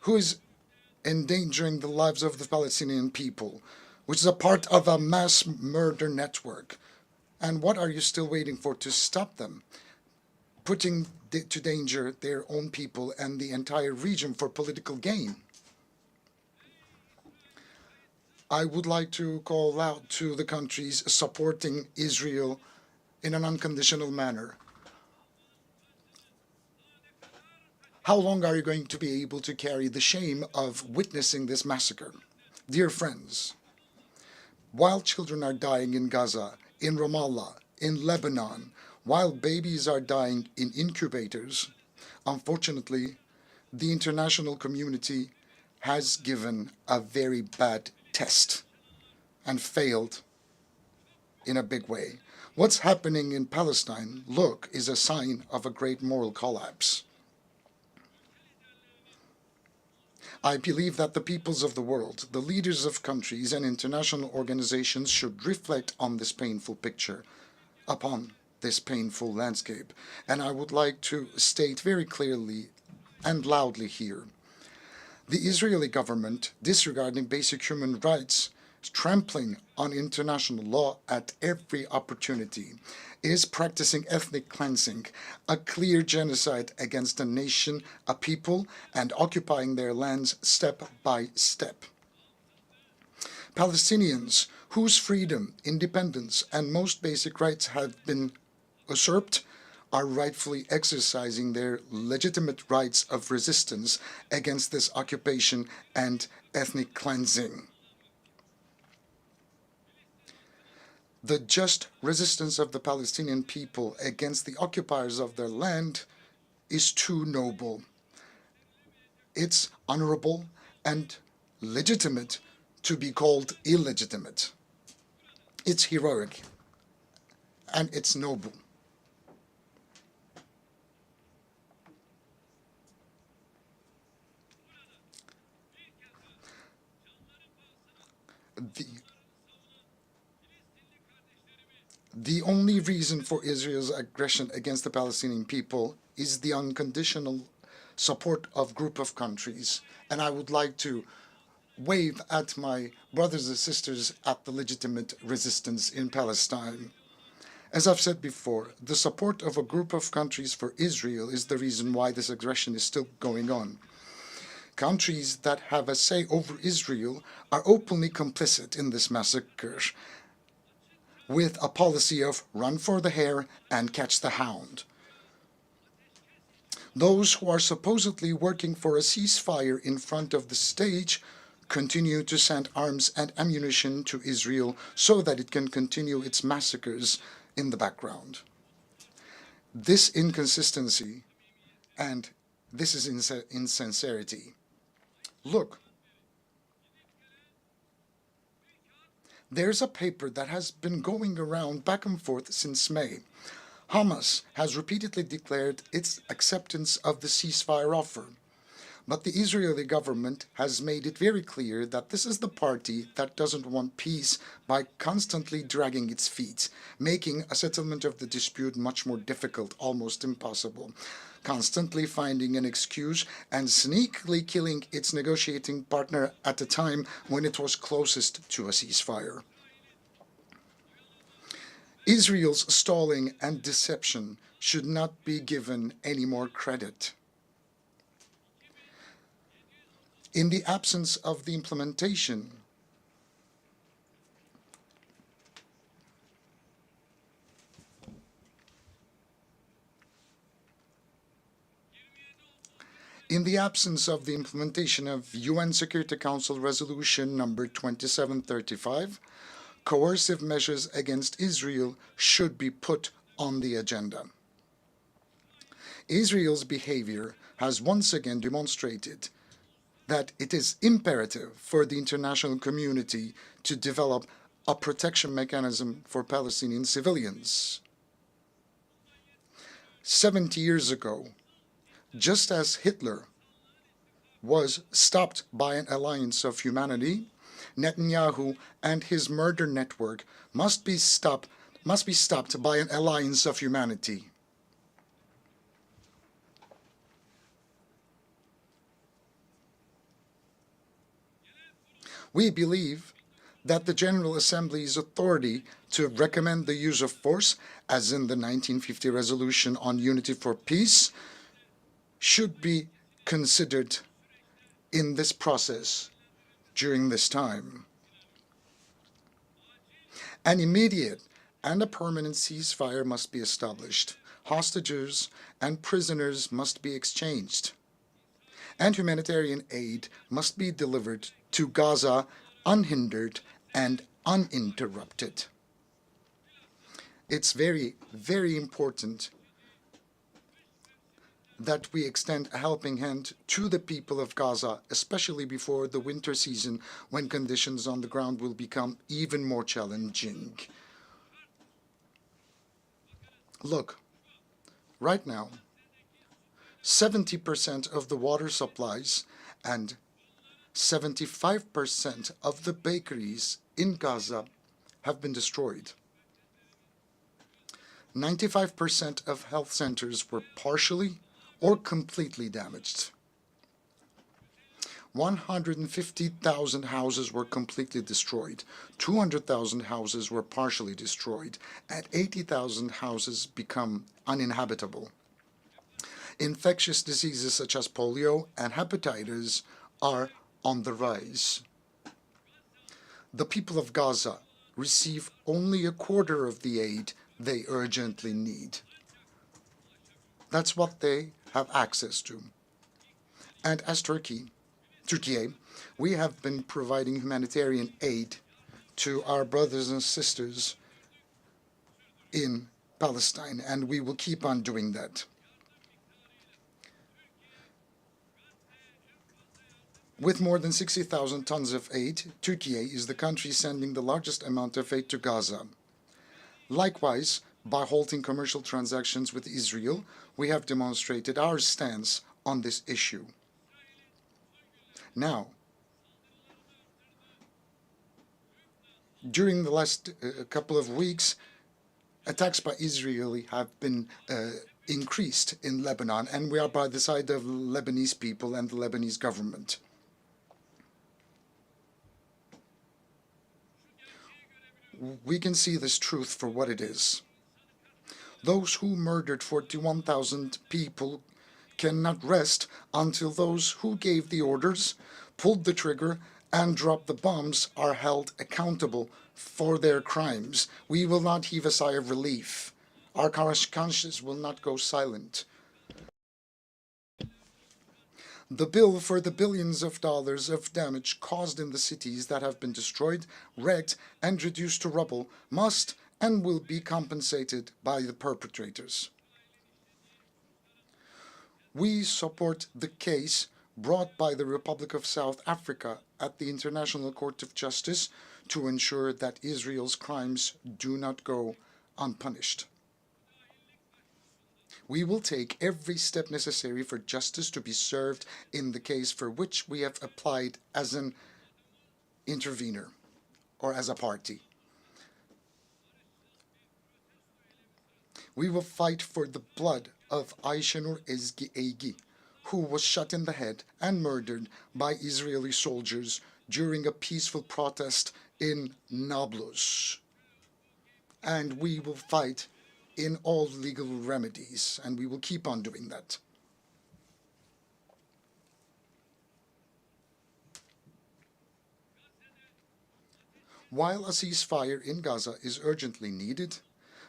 who is endangering the lives of the Palestinian people, which is a part of a mass murder network? And what are you still waiting for to stop them, putting to danger their own people and the entire region for political gain? I would like to call out to the countries supporting Israel in an unconditional manner. How long are you going to be able to carry the shame of witnessing this massacre? Dear friends, while children are dying in Gaza, in Ramallah, in Lebanon, while babies are dying in incubators, unfortunately, the international community has given a very bad test and failed in a big way. What's happening in Palestine, look, is a sign of a great moral collapse. I believe that the peoples of the world, the leaders of countries and international organizations should reflect on this painful picture, upon this painful landscape. And I would like to state very clearly and loudly here, the Israeli government, disregarding basic human rights, trampling on international law at every opportunity, is practicing ethnic cleansing, a clear genocide against a nation, a people, and occupying their lands step by step. Palestinians, whose freedom, independence, and most basic rights have been usurped, are rightfully exercising their legitimate rights of resistance against this occupation and ethnic cleansing. The just resistance of the Palestinian people against the occupiers of their land is too noble. It's honorable and legitimate to be called illegitimate. It's heroic and it's noble. The only reason for Israel's aggression against the Palestinian people is the unconditional support of a group of countries. And I would like to wave at my brothers and sisters at the legitimate resistance in Palestine. As I've said before, the support of a group of countries for Israel is the reason why this aggression is still going on. Countries that have a say over Israel are openly complicit in this massacre, with a policy of run for the hare and catch the hound. Those who are supposedly working for a ceasefire in front of the stage continue to send arms and ammunition to Israel so that it can continue its massacres in the background. This inconsistency and this is insincerity. Look, there's a paper that has been going around back and forth since May. Hamas has repeatedly declared its acceptance of the ceasefire offer, but the Israeli government has made it very clear that this is the party that doesn't want peace by constantly dragging its feet, making a settlement of the dispute much more difficult, almost impossible, constantly finding an excuse and sneakily killing its negotiating partner at a time when it was closest to a ceasefire. Israel's stalling and deception should not be given any more credit. In the absence of the implementation of UN Security Council Resolution number 2735, coercive measures against Israel should be put on the agenda. Israel's behavior has once again demonstrated that it is imperative for the international community to develop a protection mechanism for Palestinian civilians. 70 years ago, just as Hitler was stopped by an alliance of humanity, Netanyahu and his murder network must be stopped by an alliance of humanity. We believe that the General Assembly's authority to recommend the use of force, as in the 1950 Resolution on Unity for Peace, should be considered in this process during this time. An immediate and a permanent ceasefire must be established. Hostages and prisoners must be exchanged, and humanitarian aid must be delivered to Gaza unhindered and uninterrupted. It's very, very important that we extend a helping hand to the people of Gaza, especially before the winter season, when conditions on the ground will become even more challenging. Look, right now, 70% of the water supplies and 75% of the bakeries in Gaza have been destroyed. 95% of health centers were partially or completely damaged. 150,000 houses were completely destroyed, 200,000 houses were partially destroyed, and 80,000 houses become uninhabitable. Infectious diseases such as polio and hepatitis are on the rise. The people of Gaza receive only a quarter of the aid they urgently need. That's what they have access to. And as Turkey, we have been providing humanitarian aid to our brothers and sisters in Palestine, and we will keep on doing that. With more than 60,000 tons of aid, Turkey is the country sending the largest amount of aid to Gaza. Likewise, by halting commercial transactions with Israel, we have demonstrated our stance on this issue. Now, during the last couple of weeks, attacks by Israel have been increased in Lebanon, and we are by the side of Lebanese people and the Lebanese government. We can see this truth for what it is. Those who murdered 41,000 people cannot rest until those who gave the orders, pulled the trigger, and dropped the bombs are held accountable for their crimes. We will not heave a sigh of relief. Our conscience will not go silent. The bill for the billions of dollars of damage caused in the cities that have been destroyed, wrecked, and reduced to rubble must and will be compensated by the perpetrators. We support the case brought by the Republic of South Africa at the International Court of Justice to ensure that Israel's crimes do not go unpunished. We will take every step necessary for justice to be served in the case for which we have applied as an intervener or as a party. We will fight for the blood of Ayşenur Ezgi Eygi, who was shot in the head and murdered by Israeli soldiers during a peaceful protest in Nablus. And we will fight in all legal remedies, and we will keep on doing that. While a ceasefire in Gaza is urgently needed,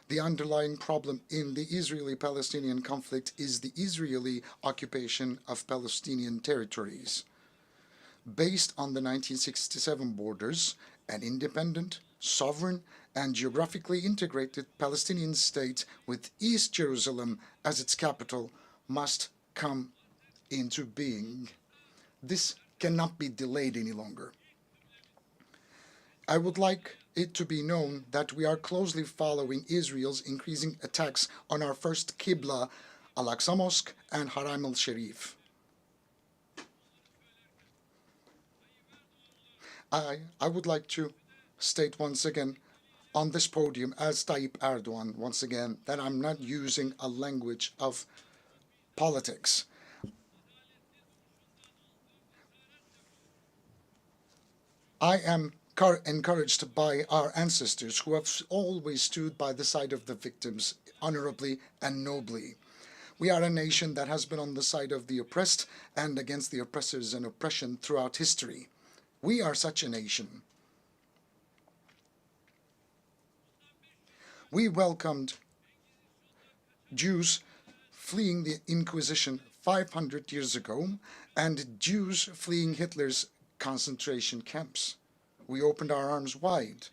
the underlying problem in the Israeli-Palestinian conflict is the Israeli occupation of Palestinian territories. Based on the 1967 borders, an independent, sovereign, and geographically integrated Palestinian state with East Jerusalem as its capital must come into being. This cannot be delayed any longer. I would like it to be known that we are closely following Israel's increasing attacks on our first Qibla, Al-Aqsa Mosque and Haram al-Sharif. I would like to state once again on this podium as Tayyip Erdogan once again that I'm not using a language of politics. I am encouraged by our ancestors who have always stood by the side of the victims honorably and nobly. We are a nation that has been on the side of the oppressed and against the oppressors and oppression throughout history. We are such a nation. We welcomed Jews fleeing the Inquisition 500 years ago and Jews fleeing Hitler's concentration camps. We opened our arms wide.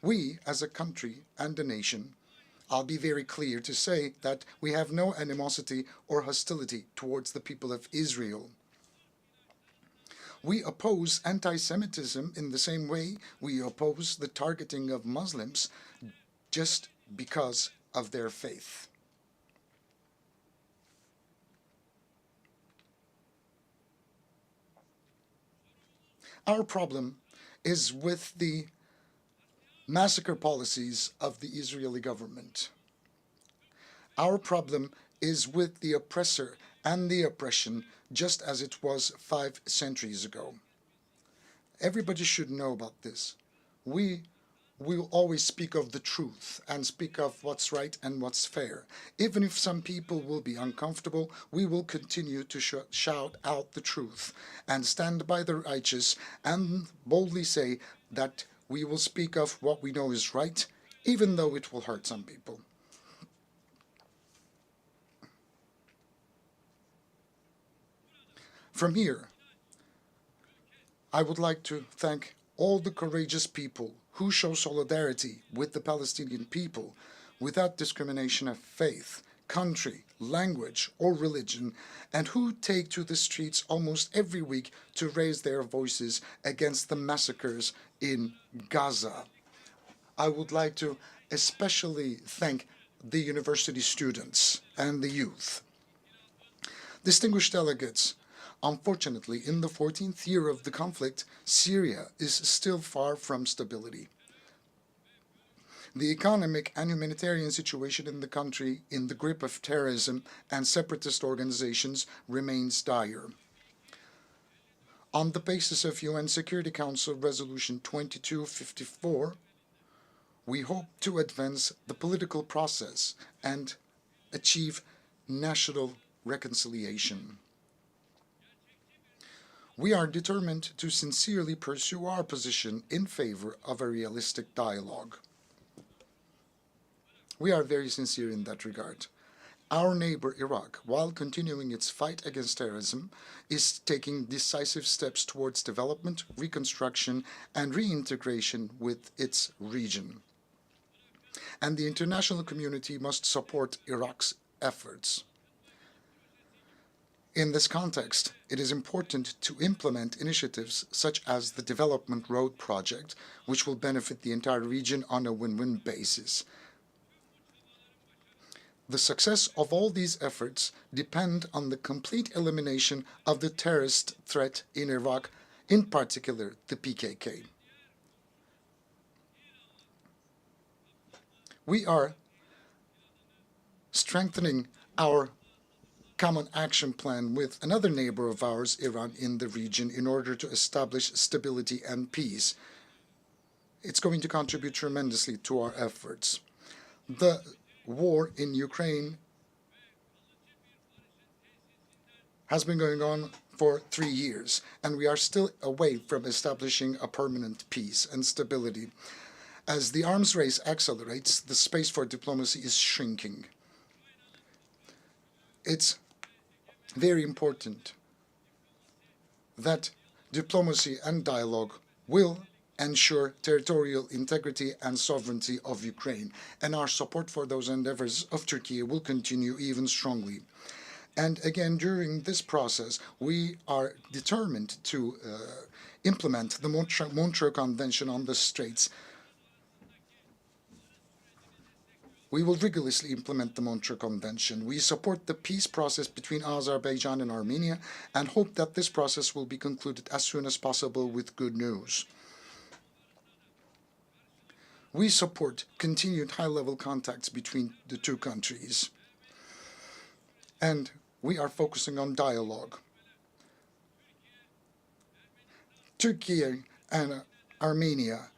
We, as a country and a nation, I'll be very clear to say that we have no animosity or hostility towards the people of Israel. We oppose anti-Semitism in the same way we oppose the targeting of Muslims just because of their faith. Our problem is with the massacre policies of the Israeli government. Our problem is with the oppressor and the oppression, just as it was 5 centuries ago. Everybody should know about this. We will always speak of the truth and speak of what's right and what's fair. Even if some people will be uncomfortable, we will continue to shout out the truth and stand by the righteous and boldly say that we will speak of what we know is right, even though it will hurt some people. From here, I would like to thank all the courageous people who show solidarity with the Palestinian people without discrimination of faith, country, language, or religion, and who take to the streets almost every week to raise their voices against the massacres in Gaza. I would like to especially thank the university students and the youth. Distinguished delegates, unfortunately, in the 14th year of the conflict, Syria is still far from stability. The economic and humanitarian situation in the country, in the grip of terrorism and separatist organizations, remains dire. On the basis of UN Security Council Resolution 2254, we hope to advance the political process and achieve national reconciliation. We are determined to sincerely pursue our position in favor of a realistic dialogue. We are very sincere in that regard. Our neighbor Iraq, while continuing its fight against terrorism, is taking decisive steps towards development, reconstruction, and reintegration with its region. And the international community must support Iraq's efforts. In this context, it is important to implement initiatives such as the Development Road Project, which will benefit the entire region on a win-win basis. The success of all these efforts depend on the complete elimination of the terrorist threat in Iraq, in particular the PKK. We are strengthening our common action plan with another neighbor of ours, Iran, in the region in order to establish stability and peace. It's going to contribute tremendously to our efforts. The war in Ukraine has been going on for 3 years, and we are still away from establishing a permanent peace and stability. As the arms race accelerates, the space for diplomacy is shrinking. It's very important that diplomacy and dialogue will ensure territorial integrity and sovereignty of Ukraine, and our support for those endeavors of Turkey will continue even strongly. And again, during this process, we are determined to implement the Montreux Convention on the Straits. We will rigorously implement the Montreux Convention. We support the peace process between Azerbaijan and Armenia and hope that this process will be concluded as soon as possible with good news. We support continued high-level contacts between the two countries, and we are focusing on dialogue. Turkey and Armenia,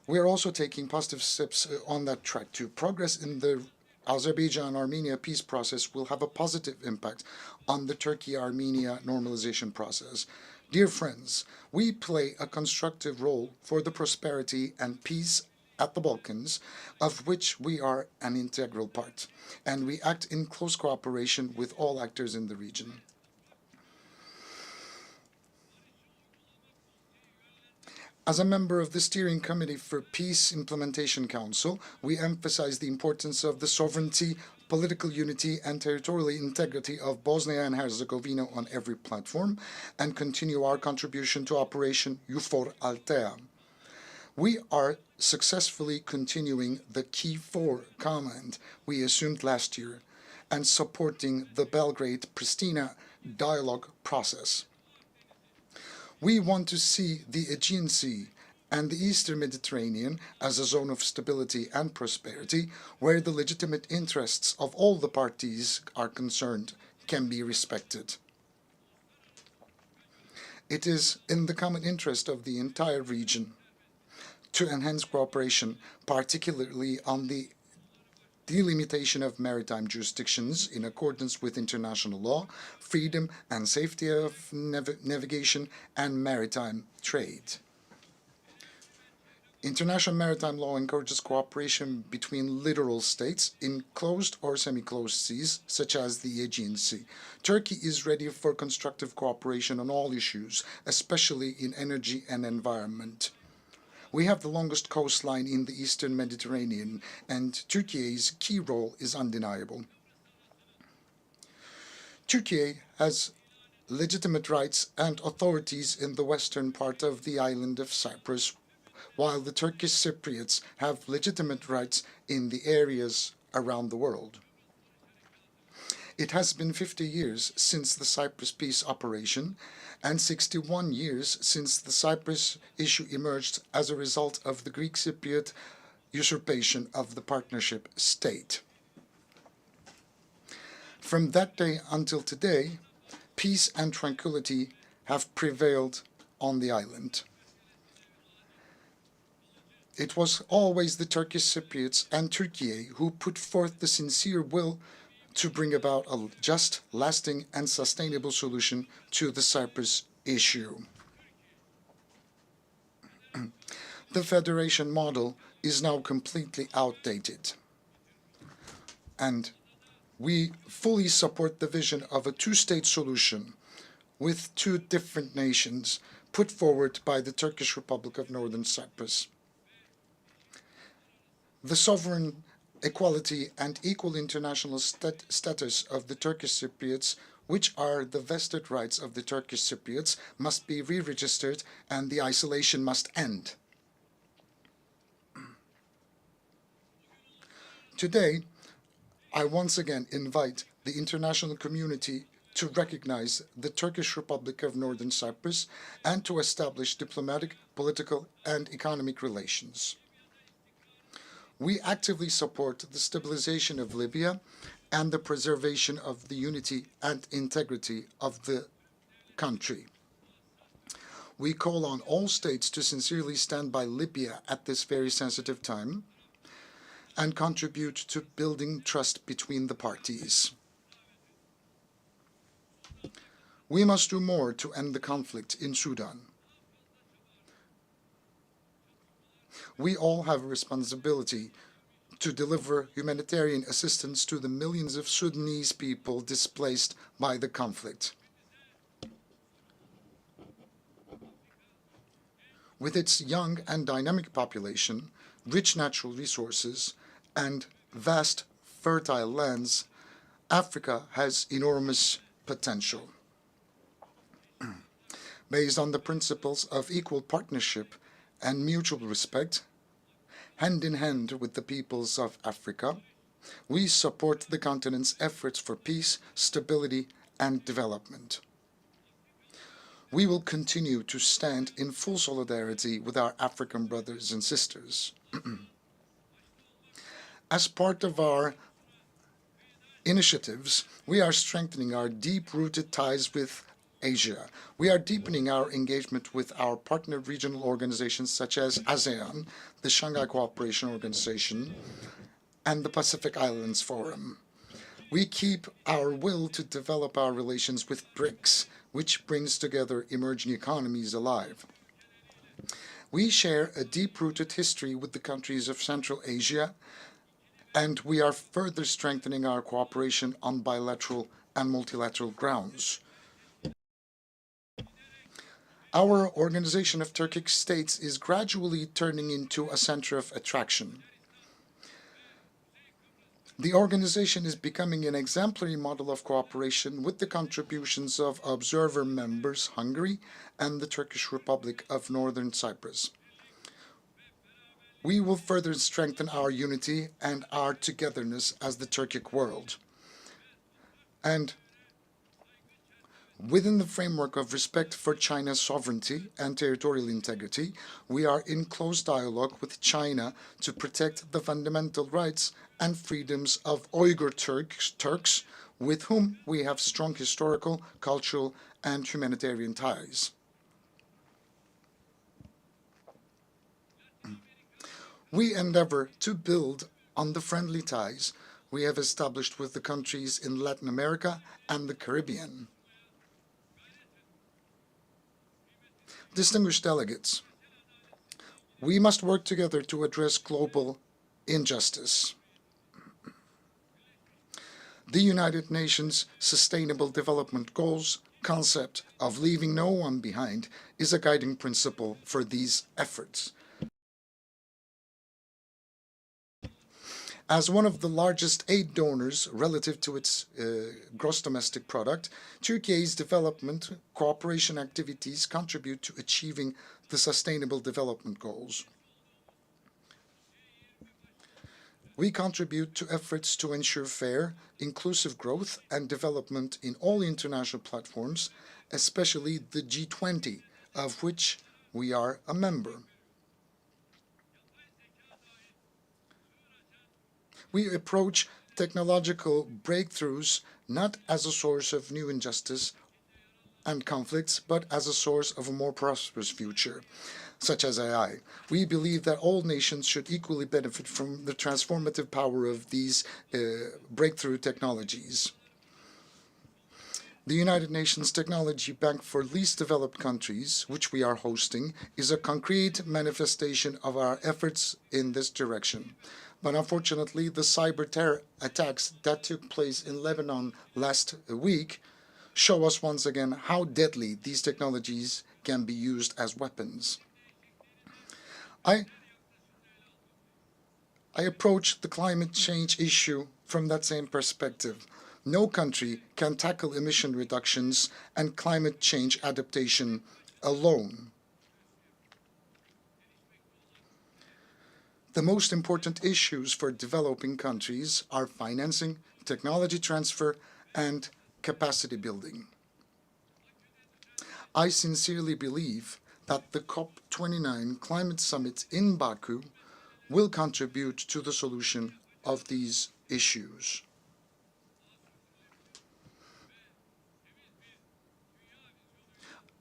we are also taking positive steps on that track too. Progress in the Azerbaijan-Armenia peace process will have a positive impact on the Turkey-Armenia normalization process. Dear friends, we play a constructive role for the prosperity and peace at the Balkans, of which we are an integral part, and we act in close cooperation with all actors in the region. As a member of the Steering Committee for Peace Implementation Council, we emphasize the importance of the sovereignty, political unity, and territorial integrity of Bosnia and Herzegovina on every platform, and continue our contribution to Operation EUFOR Althea. We are successfully continuing the Key 4 command we assumed last year and supporting the Belgrade-Pristina dialogue process. We want to see the Aegean Sea and the Eastern Mediterranean as a zone of stability and prosperity where the legitimate interests of all the parties are concerned can be respected. It is in the common interest of the entire region to enhance cooperation, particularly on the delimitation of maritime jurisdictions in accordance with international law, freedom and safety of navigation, and maritime trade. International maritime law encourages cooperation between littoral states in closed or semi-closed seas, such as the Aegean Sea. Turkey is ready for constructive cooperation on all issues, especially in energy and environment. We have the longest coastline in the Eastern Mediterranean, and Turkey's key role is undeniable. Turkey has legitimate rights and authorities in the western part of the island of Cyprus, while the Turkish Cypriots have legitimate rights in the areas around the world. It has been 50 years since the Cyprus peace operation and 61 years since the Cyprus issue emerged as a result of the Greek Cypriot usurpation of the partnership state. From that day until today, peace and tranquility have prevailed on the island. It was always the Turkish Cypriots and Turkey who put forth the sincere will to bring about a just, lasting, and sustainable solution to the Cyprus issue. The federation model is now completely outdated, and we fully support the vision of a two-state solution with two different nations put forward by the Turkish Republic of Northern Cyprus. The sovereign equality and equal international status of the Turkish Cypriots, which are the vested rights of the Turkish Cypriots, must be re-registered and the isolation must end. Today, I once again invite the international community to recognize the Turkish Republic of Northern Cyprus and to establish diplomatic, political, and economic relations. We actively support the stabilization of Libya and the preservation of the unity and integrity of the country. We call on all states to sincerely stand by Libya at this very sensitive time and contribute to building trust between the parties. We must do more to end the conflict in Sudan. We all have a responsibility to deliver humanitarian assistance to the millions of Sudanese people displaced by the conflict. With its young and dynamic population, rich natural resources, and vast fertile lands, Africa has enormous potential. Based on the principles of equal partnership and mutual respect, hand in hand with the peoples of Africa, we support the continent's efforts for peace, stability, and development. We will continue to stand in full solidarity with our African brothers and sisters. As part of our initiatives, we are strengthening our deep-rooted ties with Asia. We are deepening our engagement with our partner regional organizations such as ASEAN, the Shanghai Cooperation Organization, and the Pacific Islands Forum. We keep our will to develop our relations with BRICS, which brings together emerging economies alive. We share a deep-rooted history with the countries of Central Asia, and we are further strengthening our cooperation on bilateral and multilateral grounds. Our Organization of Turkic States is gradually turning into a center of attraction. The organization is becoming an exemplary model of cooperation with the contributions of observer members Hungary and the Turkish Republic of Northern Cyprus. We will further strengthen our unity and our togetherness as the Turkic world. And within the framework of respect for China's sovereignty and territorial integrity, we are in close dialogue with China to protect the fundamental rights and freedoms of Uyghur Turks, with whom we have strong historical, cultural, and humanitarian ties. We endeavor to build on the friendly ties we have established with the countries in Latin America and the Caribbean. Distinguished delegates, we must work together to address global injustice. The United Nations Sustainable Development Goals concept of leaving no one behind is a guiding principle for these efforts. As one of the largest aid donors relative to its gross domestic product, Turkey's development cooperation activities contribute to achieving the Sustainable Development Goals. We contribute to efforts to ensure fair, inclusive growth and development in all international platforms, especially the G20, of which we are a member. We approach technological breakthroughs not as a source of new injustice and conflicts, but as a source of a more prosperous future, such as AI. We believe that all nations should equally benefit from the transformative power of these breakthrough technologies. The United Nations Technology Bank for Least Developed Countries, which we are hosting, is a concrete manifestation of our efforts in this direction. But unfortunately, the cyber terror attacks that took place in Lebanon last week show us once again how deadly these technologies can be used as weapons. I approach the climate change issue from that same perspective. No country can tackle emission reductions and climate change adaptation alone. The most important issues for developing countries are financing, technology transfer, and capacity building. I sincerely believe that the COP29 climate summit in Baku will contribute to the solution of these issues.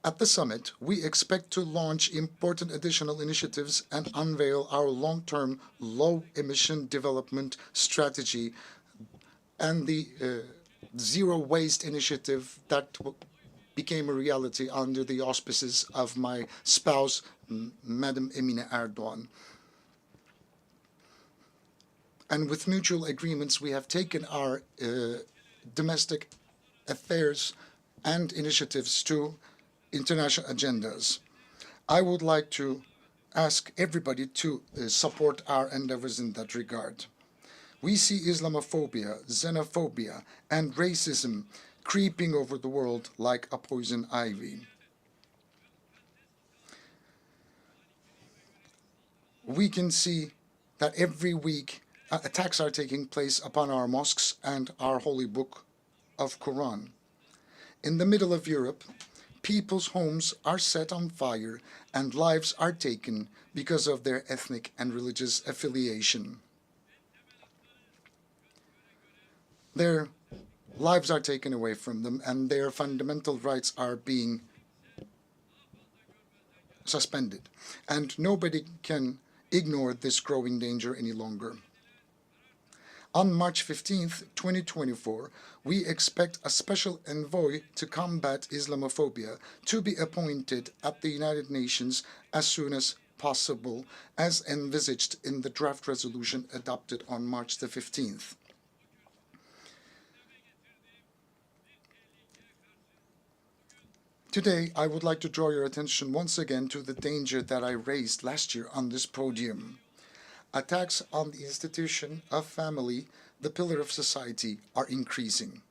At the summit, we expect to launch important additional initiatives and unveil our long-term low-emission development strategy and the zero waste initiative that became a reality under the auspices of my spouse, Madam Emine Erdogan. And with mutual agreements, we have taken our domestic affairs and initiatives to international agendas. I would like to ask everybody to support our endeavors in that regard. We see Islamophobia, xenophobia, and racism creeping over the world like a poison ivy. We can see that every week attacks are taking place upon our mosques and our holy book of Quran. In the middle of Europe, people's homes are set on fire and lives are taken because of their ethnic and religious affiliation. Their lives are taken away from them and their fundamental rights are being suspended. And nobody can ignore this growing danger any longer. On March 15th, 2024, we expect a special envoy to combat Islamophobia to be appointed at the United Nations as soon as possible, as envisaged in the draft resolution adopted on March the 15th. Today, I would like to draw your attention once again to the danger that I raised last year on this podium. Attacks on the institution of family, the pillar of society, are increasing.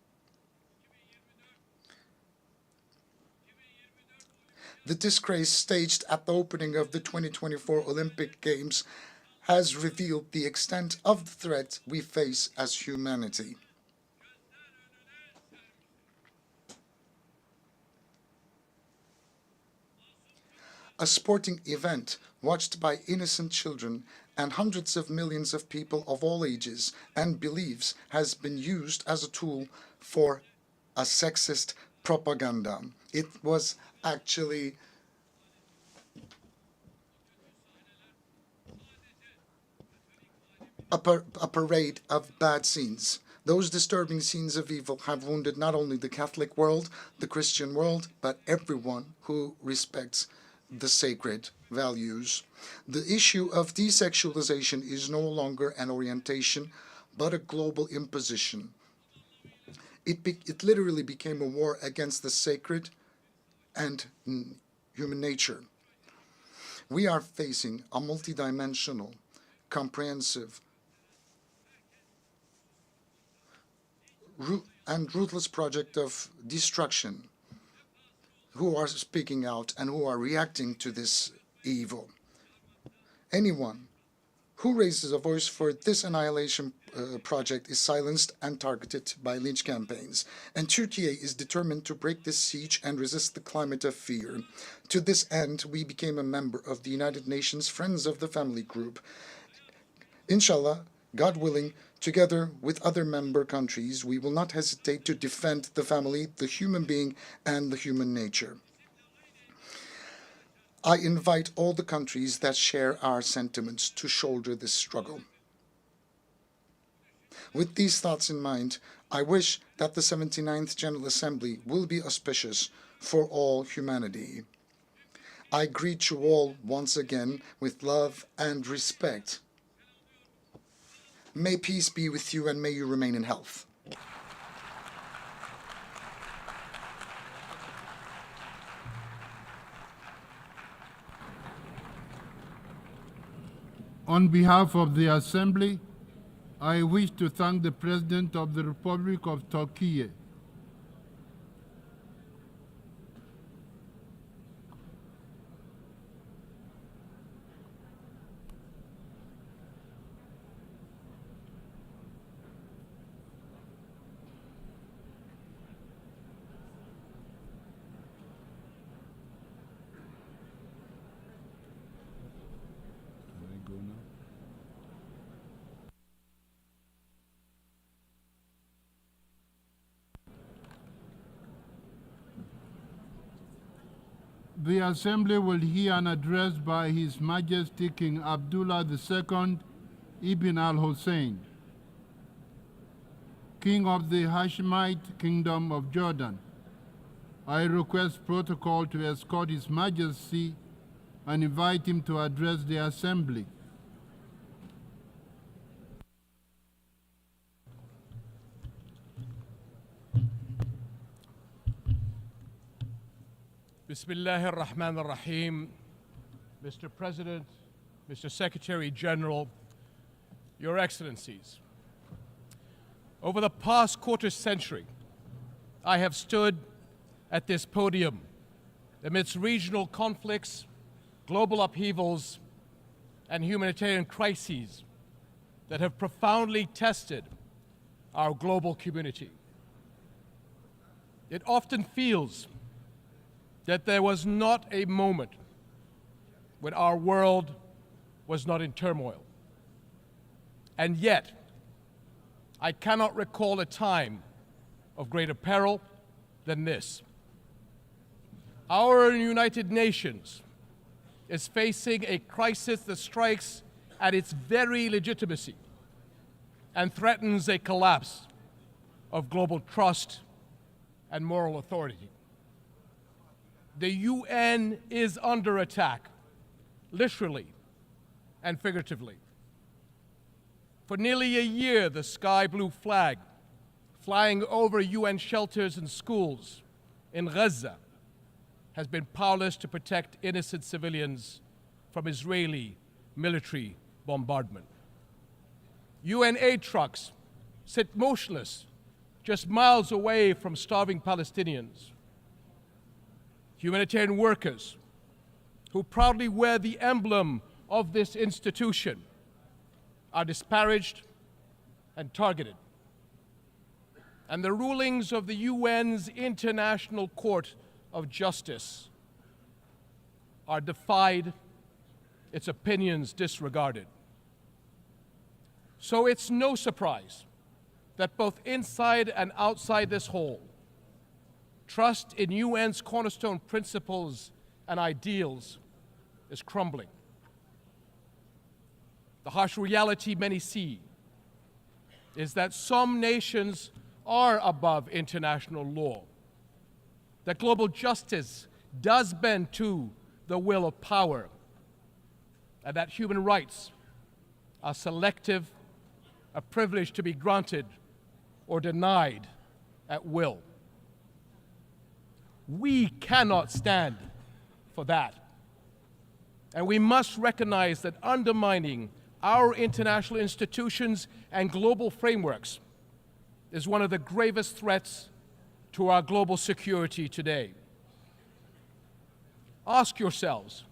The disgrace staged at the opening of the 2024 Olympic Games has revealed the extent of the threat we face as humanity. A sporting event watched by innocent children and hundreds of millions of people of all ages and beliefs has been used as a tool for a sexist propaganda. It was actually a parade of bad scenes. Those disturbing scenes of evil have wounded not only the Catholic world, the Christian world, but everyone who respects the sacred values. The issue of desexualization is no longer an orientation, but a global imposition. It literally became a war against the sacred and human nature. We are facing a multidimensional, comprehensive, and ruthless project of destruction who are speaking out and who are reacting to this evil. Anyone who raises a voice for this annihilation project is silenced and targeted by lynch campaigns. And Turkey is determined to break this siege and resist the climate of fear. To this end, we became a member of the United Nations Friends of the Family Group. Inshallah, God willing, together with other member countries, we will not hesitate to defend the family, the human being, and the human nature. I invite all the countries that share our sentiments to shoulder this struggle. With these thoughts in mind, I wish that the 79th General Assembly will be auspicious for all humanity. I greet you all once again with love and respect. May peace be with you and may you remain in health. On behalf of the Assembly, I wish to thank the President of the Republic of Turkey, The Assembly will hear an address by His Majesty King Abdullah II Ibn al-Hussein, King of the Hashemite Kingdom of Jordan. I request protocol to escort His Majesty and invite him to address the Assembly. Bismillah ar-Rahman ar-Rahim. Mr. President, Mr. Secretary General, Your Excellencies. Over the past quarter century, I have stood at this podium amidst regional conflicts, global upheavals, and humanitarian crises that have profoundly tested our global community. It often feels that there was not a moment when our world was not in turmoil. And yet, I cannot recall a time of greater peril than this. Our United Nations is facing a crisis that strikes at its very legitimacy and threatens a collapse of global trust and moral authority. The UN is under attack, literally and figuratively. For nearly a year, the sky blue flag flying over UN shelters and schools in Gaza has been powerless to protect innocent civilians from Israeli military bombardment. UN aid trucks sit motionless just miles away from starving Palestinians. Humanitarian workers who proudly wear the emblem of this institution are disparaged and targeted. And the rulings of the UN's International Court of Justice are defied, its opinions disregarded. So it's no surprise that both inside and outside this hall, trust in UN's cornerstone principles and ideals is crumbling. The harsh reality many see is that some nations are above international law, that global justice does bend to the will of power, and that human rights are selective, a privilege to be granted or denied at will. We cannot stand for that. And we must recognize that undermining our international institutions and global frameworks is one of the gravest threats to our global security today. Ask yourselves,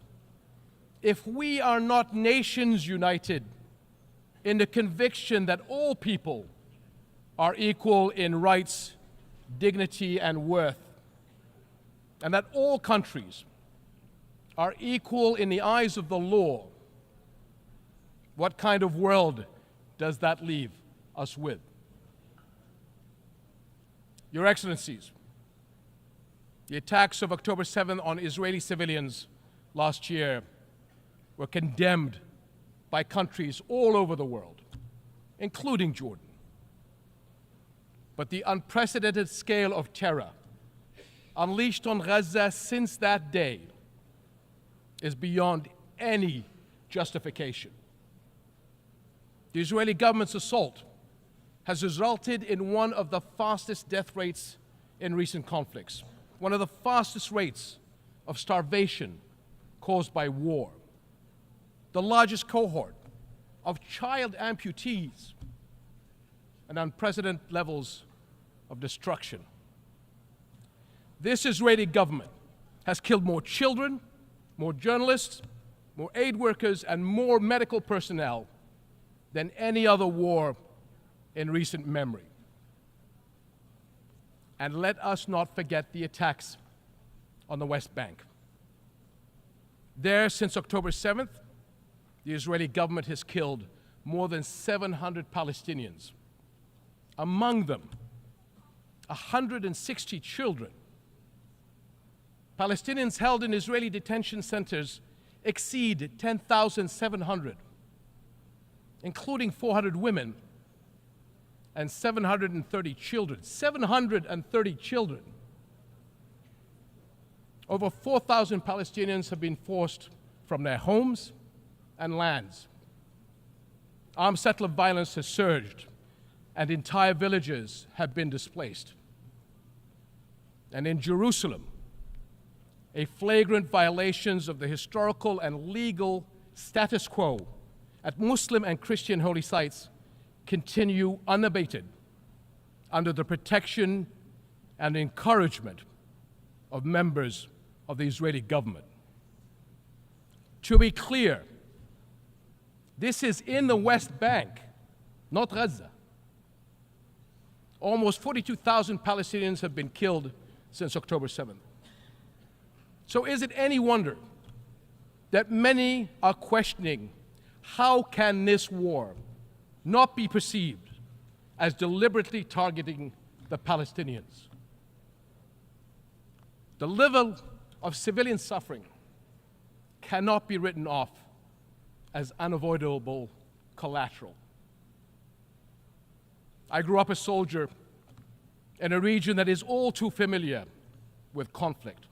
if we are not nations united in the conviction that all people are equal in rights, dignity, and worth, and that all countries are equal in the eyes of the law, what kind of world does that leave us with? Your Excellencies, the attacks of October 7th on Israeli civilians last year were condemned by countries all over the world, including Jordan. But the unprecedented scale of terror unleashed on Gaza since that day is beyond any justification. The Israeli government's assault has resulted in one of the fastest death rates in recent conflicts, one of the fastest rates of starvation caused by war, the largest cohort of child amputees, and unprecedented levels of destruction. This Israeli government has killed more children, more journalists, more aid workers, and more medical personnel than any other war in recent memory. And let us not forget the attacks on the West Bank. There, since October 7th, the Israeli government has killed more than 700 Palestinians, among them 160 children. Palestinians held in Israeli detention centers exceed 10,700, including 400 women and 730 children. 730 children. Over 4,000 Palestinians have been forced from their homes and lands. Armed settler violence has surged, and entire villages have been displaced. And in Jerusalem, a flagrant violations of the historical and legal status quo at Muslim and Christian holy sites continue unabated under the protection and encouragement of members of the Israeli government. To be clear, this is in the West Bank, not Gaza. Almost 42,000 Palestinians have been killed since October 7th. So is it any wonder that many are questioning how can this war not be perceived as deliberately targeting the Palestinians? The level of civilian suffering cannot be written off as unavoidable collateral. I grew up a soldier in a region that is all too familiar with conflict.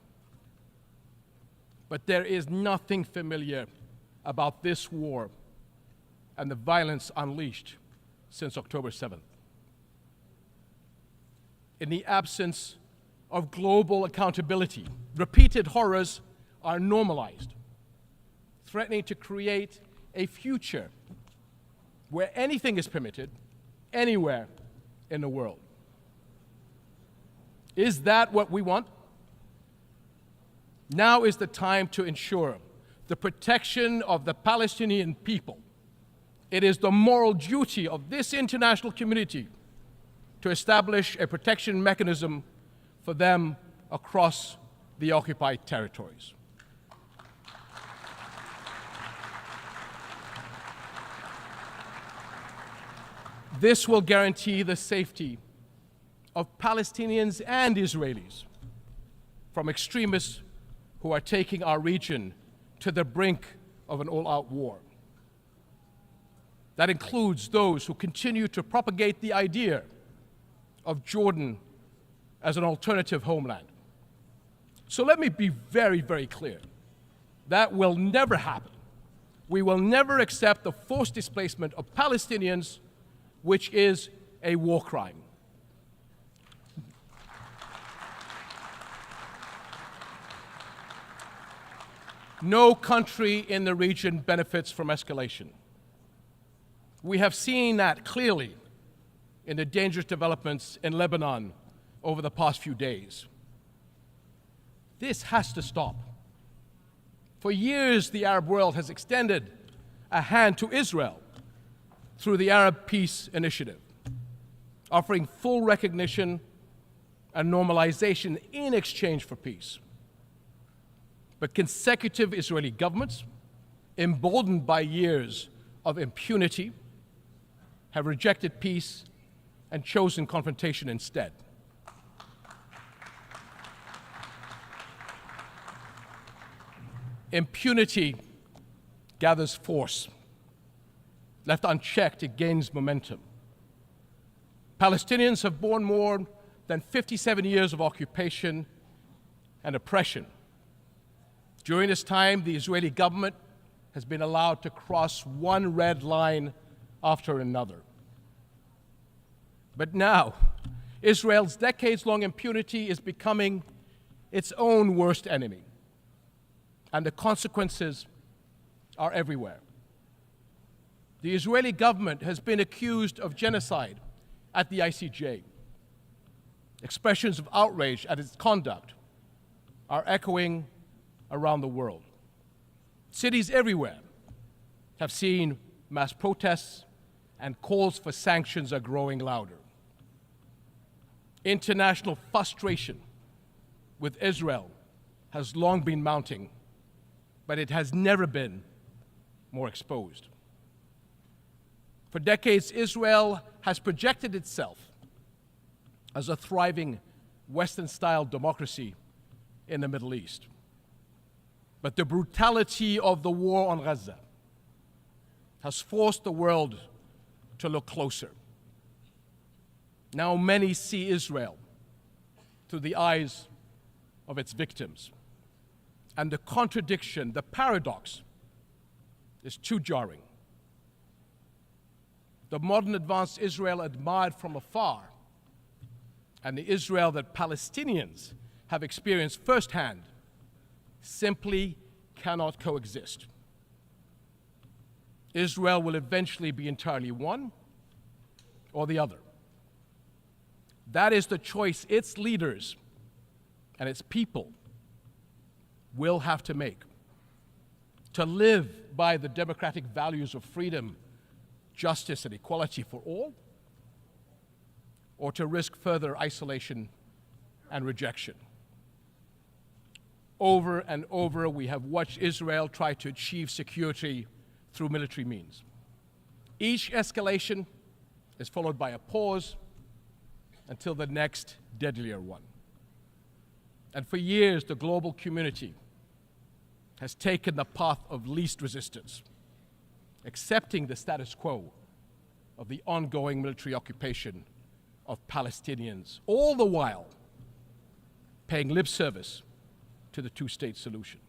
But there is nothing familiar about this war and the violence unleashed since October 7th. In the absence of global accountability, repeated horrors are normalized, threatening to create a future where anything is permitted, anywhere in the world. Is that what we want? Now is the time to ensure the protection of the Palestinian people. It is the moral duty of this international community to establish a protection mechanism for them across the occupied territories. This will guarantee the safety of Palestinians and Israelis from extremists who are taking our region to the brink of an all-out war. That includes those who continue to propagate the idea of Jordan as an alternative homeland. So let me be very, very clear. That will never happen. We will never accept the forced displacement of Palestinians, which is a war crime. No country in the region benefits from escalation. We have seen that clearly in the dangerous developments in Lebanon over the past few days. This has to stop. For years, the Arab world has extended a hand to Israel through the Arab Peace Initiative, offering full recognition and normalization in exchange for peace. But consecutive Israeli governments, emboldened by years of impunity, have rejected peace and chosen confrontation instead. Impunity gathers force. Left unchecked, it gains momentum. Palestinians have borne more than 57 years of occupation and oppression. During this time, the Israeli government has been allowed to cross one red line after another. But now, Israel's decades-long impunity is becoming its own worst enemy, and the consequences are everywhere. The Israeli government has been accused of genocide at the ICJ. Expressions of outrage at its conduct are echoing around the world. Cities everywhere have seen mass protests, and calls for sanctions are growing louder. International frustration with Israel has long been mounting, but it has never been more exposed. For decades, Israel has projected itself as a thriving Western-style democracy in the Middle East. But the brutality of the war on Gaza has forced the world to look closer. Now many see Israel through the eyes of its victims. And the contradiction, the paradox, is too jarring. The modern advanced Israel admired from afar, and the Israel that Palestinians have experienced firsthand, simply cannot coexist. Israel will eventually be entirely one or the other. That is the choice its leaders and its people will have to make. To live by the democratic values of freedom, justice, and equality for all, or to risk further isolation and rejection. Over and over, we have watched Israel try to achieve security through military means. Each escalation is followed by a pause until the next deadlier one. And for years, the global community has taken the path of least resistance, accepting the status quo of the ongoing military occupation of Palestinians, all the while paying lip service to the two-state solution.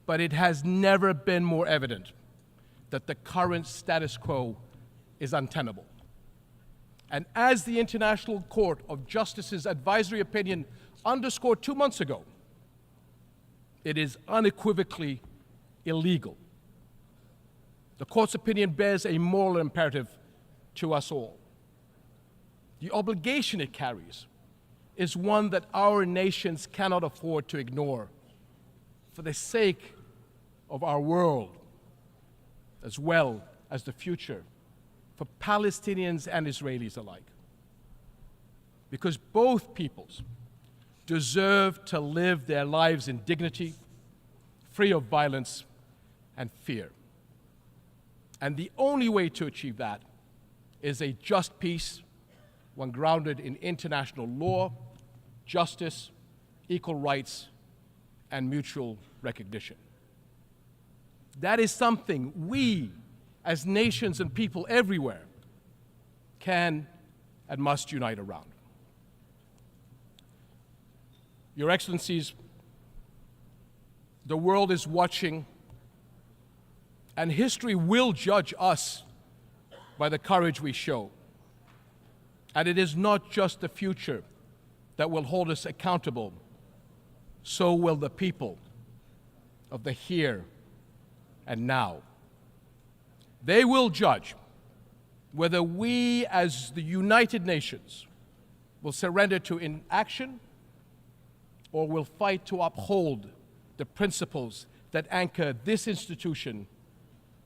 But it has never been more evident that the current status quo is untenable. And as the International Court of Justice's advisory opinion underscored 2 months ago, it is unequivocally illegal. The court's opinion bears a moral imperative to us all. The obligation it carries is one that our nations cannot afford to ignore for the sake of our world, as well as the future for Palestinians and Israelis alike. Because both peoples deserve to live their lives in dignity, free of violence and fear. And the only way to achieve that is a just peace, one grounded in international law, justice, equal rights, and mutual recognition. That is something we, as nations and people everywhere, can and must unite around. Your Excellencies, the world is watching, and history will judge us by the courage we show. And it is not just the future that will hold us accountable, so will the people of the here and now. They will judge whether we, as the United Nations, will surrender to inaction or will fight to uphold the principles that anchor this institution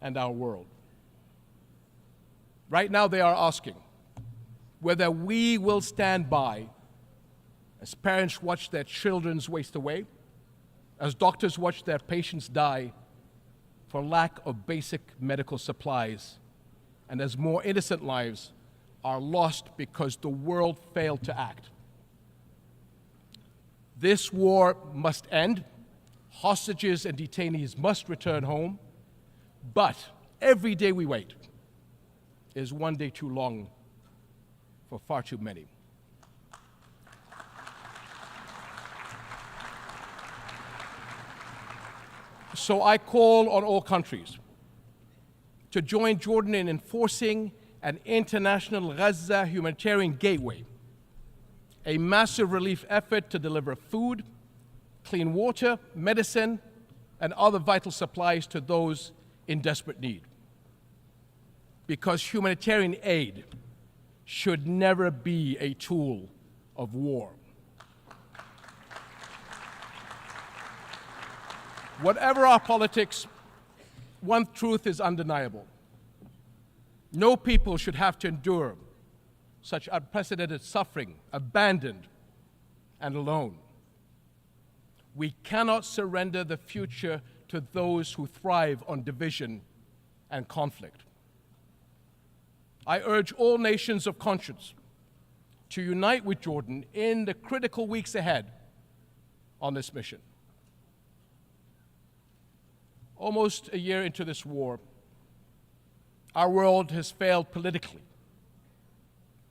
and our world. Right now, they are asking whether we will stand by as parents watch their children waste away, as doctors watch their patients die for lack of basic medical supplies, and as more innocent lives are lost because the world failed to act. This war must end. Hostages and detainees must return home. But every day we wait is one day too long for far too many. So I call on all countries to join Jordan in enforcing an international Gaza humanitarian gateway, a massive relief effort to deliver food, clean water, medicine, and other vital supplies to those in desperate need. Because humanitarian aid should never be a tool of war. Whatever our politics, one truth is undeniable. No people should have to endure such unprecedented suffering, abandoned and alone. We cannot surrender the future to to those who thrive on division and conflict. I urge all nations of conscience to unite with Jordan in the critical weeks ahead on this mission. Almost a year into this war, our world has failed politically,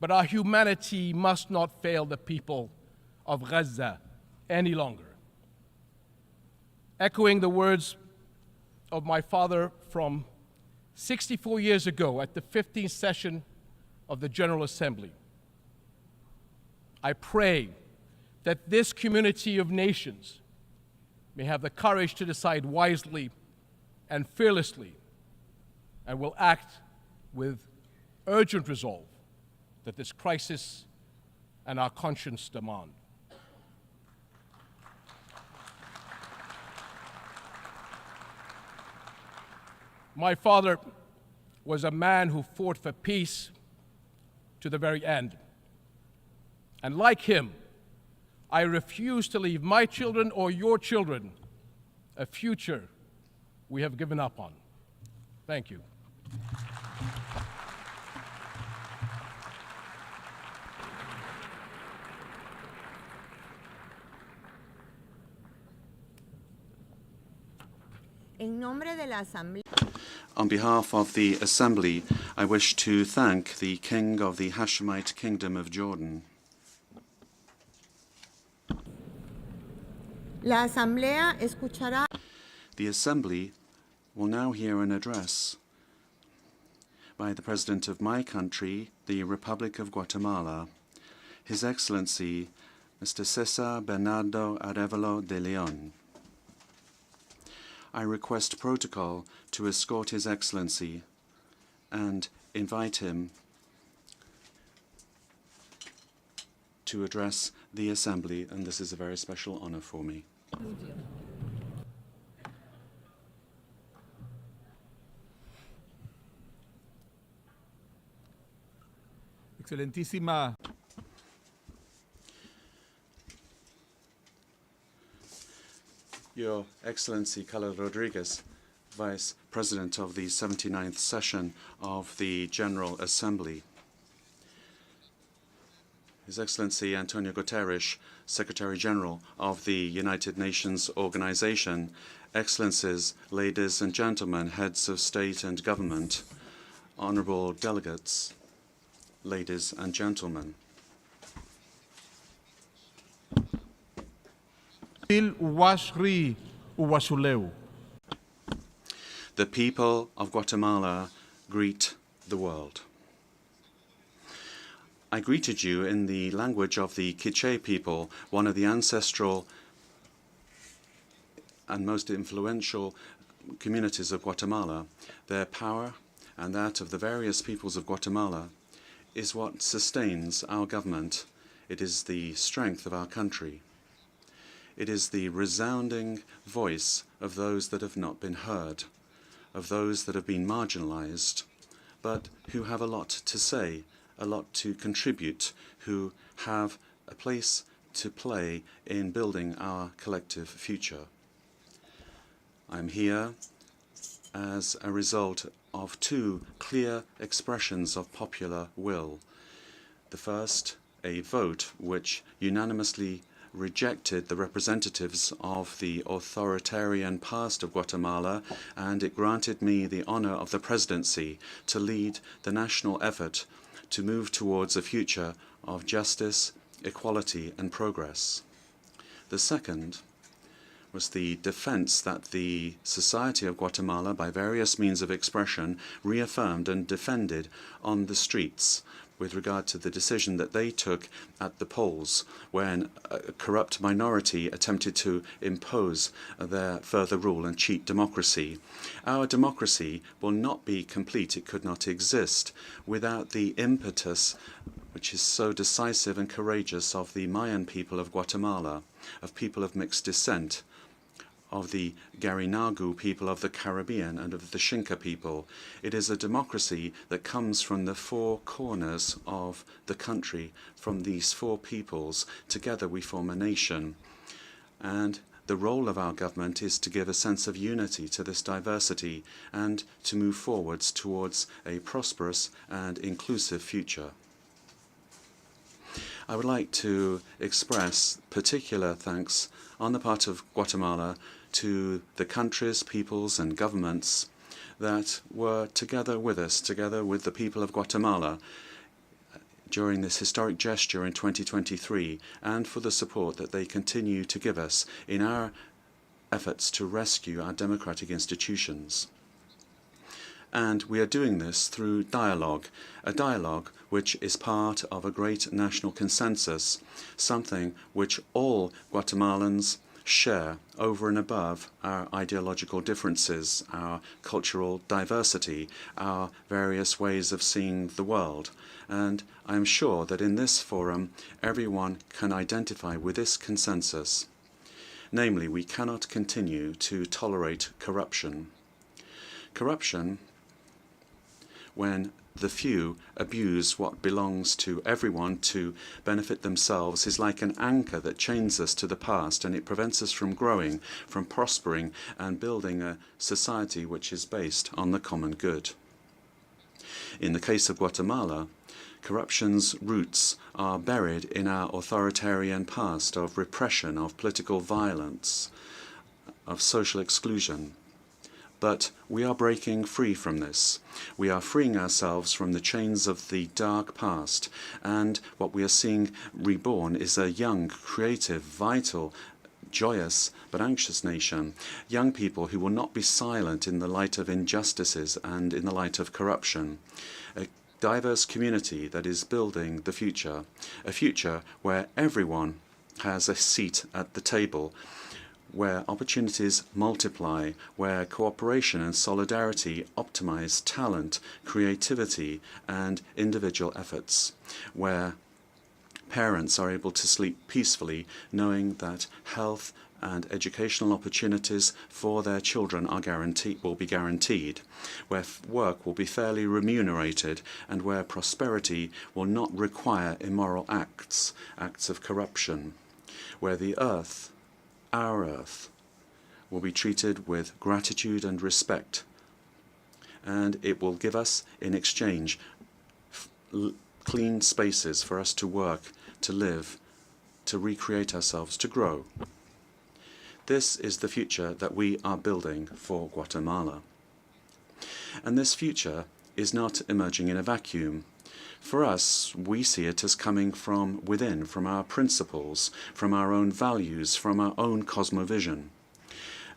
but our humanity must not fail the people of Gaza any longer. Echoing the words of my father from 64 years ago at the 15th session of the General Assembly, I pray that this community of nations may have the courage to decide wisely and fearlessly, and will act with urgent resolve that this crisis and our conscience demand. My father was a man who fought for peace to the very end. And like him, I refuse to leave my children or your children a future we have given up on. Thank you. En nombre de la Asamblea. On behalf of the Assembly, I wish to thank the King of the Hashemite Kingdom of Jordan. La Asamblea escuchará. The Assembly will now hear an address by the President of my country, the Republic of Guatemala, His Excellency, Mr. Cesar Bernardo Arevalo de León. I request protocol to escort His Excellency and invite him to address the Assembly, and this is a very special honor for me. Excelentísima. Your Excellency Carlos Rodriguez, Vice President of the 79th session of the General Assembly. His Excellency Antonio Guterres, Secretary General of the United Nations Organization, Excellencies, ladies and gentlemen, heads of state and government, honorable delegates, ladies and gentlemen. The people of Guatemala greet the world. I greeted you in the language of the Quiché people, one of the ancestral and most influential communities of Guatemala. Their power and that of the various peoples of Guatemala is what sustains our government. It is the strength of our country. It is the resounding voice of those that have not been heard, of those that have been marginalized, but who have a lot to say, a lot to contribute, who have a place to play in building our collective future. I'm here as a result of two clear expressions of popular will. The first, a vote which unanimously rejected the representatives of the authoritarian past of Guatemala, and it granted me the honor of the presidency to lead the national effort to move towards a future of justice, equality, and progress. The second was the defense that the society of Guatemala, by various means of expression, reaffirmed and defended on the streets with regard to the decision that they took at the polls when a corrupt minority attempted to impose their further rule and cheat democracy. Our democracy will not be complete, it could not exist, without the impetus which is so decisive and courageous of the Mayan people of Guatemala, of people of mixed descent, of the Garinagu people of the Caribbean and of the Xinca people. It is a democracy that comes from the four corners of the country. From these four peoples, together we form a nation. And The role of our government is to give a sense of unity to this diversity and to move forwards towards a prosperous and inclusive future. I would like to express particular thanks on the part of Guatemala to the countries, peoples and governments that were together with us, together with the people of Guatemala during this historic gesture in 2023, and for the support that they continue to give us in our efforts to rescue our democratic institutions. And we are doing this through dialogue, a dialogue which is part of a great national consensus, something which all Guatemalans share over and above our ideological differences, our cultural diversity, our various ways of seeing the world. And I am sure that in this forum everyone can identify with this consensus. Namely, we cannot continue to tolerate corruption. Corruption, when the few abuse what belongs to everyone to benefit themselves, is like an anchor that chains us to the past, and it prevents us from growing, from prospering and building a society which is based on the common good. In the case of Guatemala, corruption's roots are buried in our authoritarian past of repression, of political violence, of social exclusion. But we are breaking free from this. We are freeing ourselves from the chains of the dark past, and what we are seeing reborn is a young, creative, vital, joyous but anxious nation. Young people who will not be silent in the light of injustices and in the light of corruption. A diverse community that is building the future, a future where everyone has a seat at the table, where opportunities multiply, where cooperation and solidarity optimize talent, creativity, and individual efforts, where parents are able to sleep peacefully knowing that health and educational opportunities for their children are will be guaranteed, where work will be fairly remunerated, and where prosperity will not require immoral acts of corruption, where the earth, our earth, will be treated with gratitude and respect, and it will give us in exchange clean spaces for us to work, to live, to recreate ourselves, to grow. This is the future that we are building for Guatemala. And this future is not emerging in a vacuum. For us, we see it as coming from within, from our principles, from our own values, from our own cosmovision.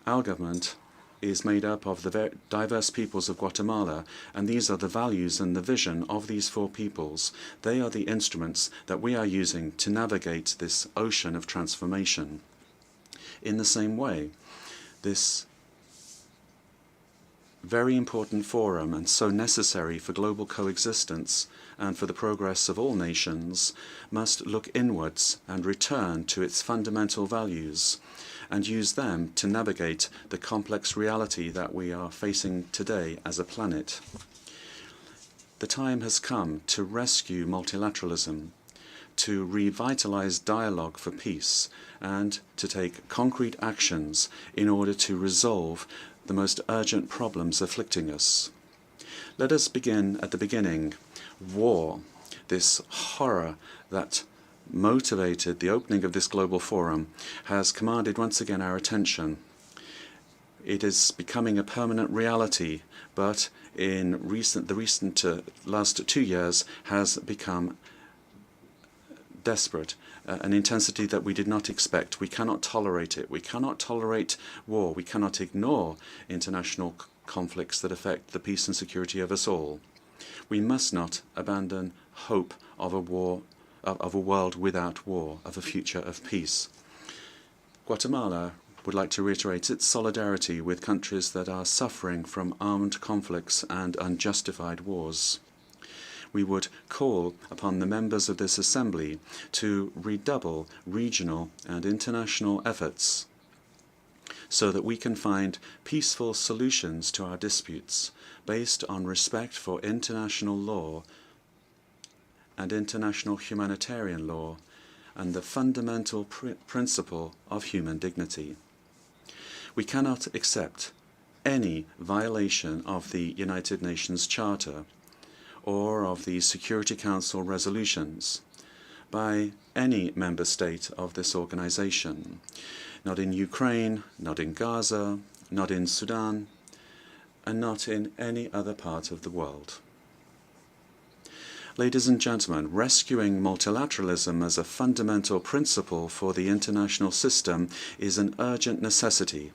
Our government is made up of the diverse peoples of Guatemala, and these are the values and the vision of these four peoples. They are the instruments that we are using to navigate this ocean of transformation. In the same way, this very important forum, and so necessary for global coexistence and for the progress of all nations, must look inwards and return to its fundamental values and use them to navigate the complex reality that we are facing today as a planet. The time has come to rescue multilateralism, to revitalize dialogue for peace, and to take concrete actions in order to resolve the most urgent problems afflicting us. Let us begin at the beginning. War, this horror that motivated the opening of this global forum, has commanded once again our attention. It is becoming a permanent reality, but in the recent last 2 years has become desperate, an intensity that we did not expect. We cannot tolerate it. We cannot tolerate war. We cannot ignore international conflicts that affect the peace and security of us all. We must not abandon hope of a world without war, of a future of peace. Guatemala would like to reiterate its solidarity with countries that are suffering from armed conflicts and unjustified wars. We would call upon the members of this Assembly to redouble regional and international efforts so that we can find peaceful solutions to our disputes based on respect for international law and international humanitarian law and the fundamental principle of human dignity. We cannot accept any violation of the United Nations Charter or of the Security Council resolutions by any member state of this organization. Not in Ukraine, not in Gaza, not in Sudan, and not in any other part of the world. Ladies and gentlemen, rescuing multilateralism as a fundamental principle for the international system is an urgent necessity.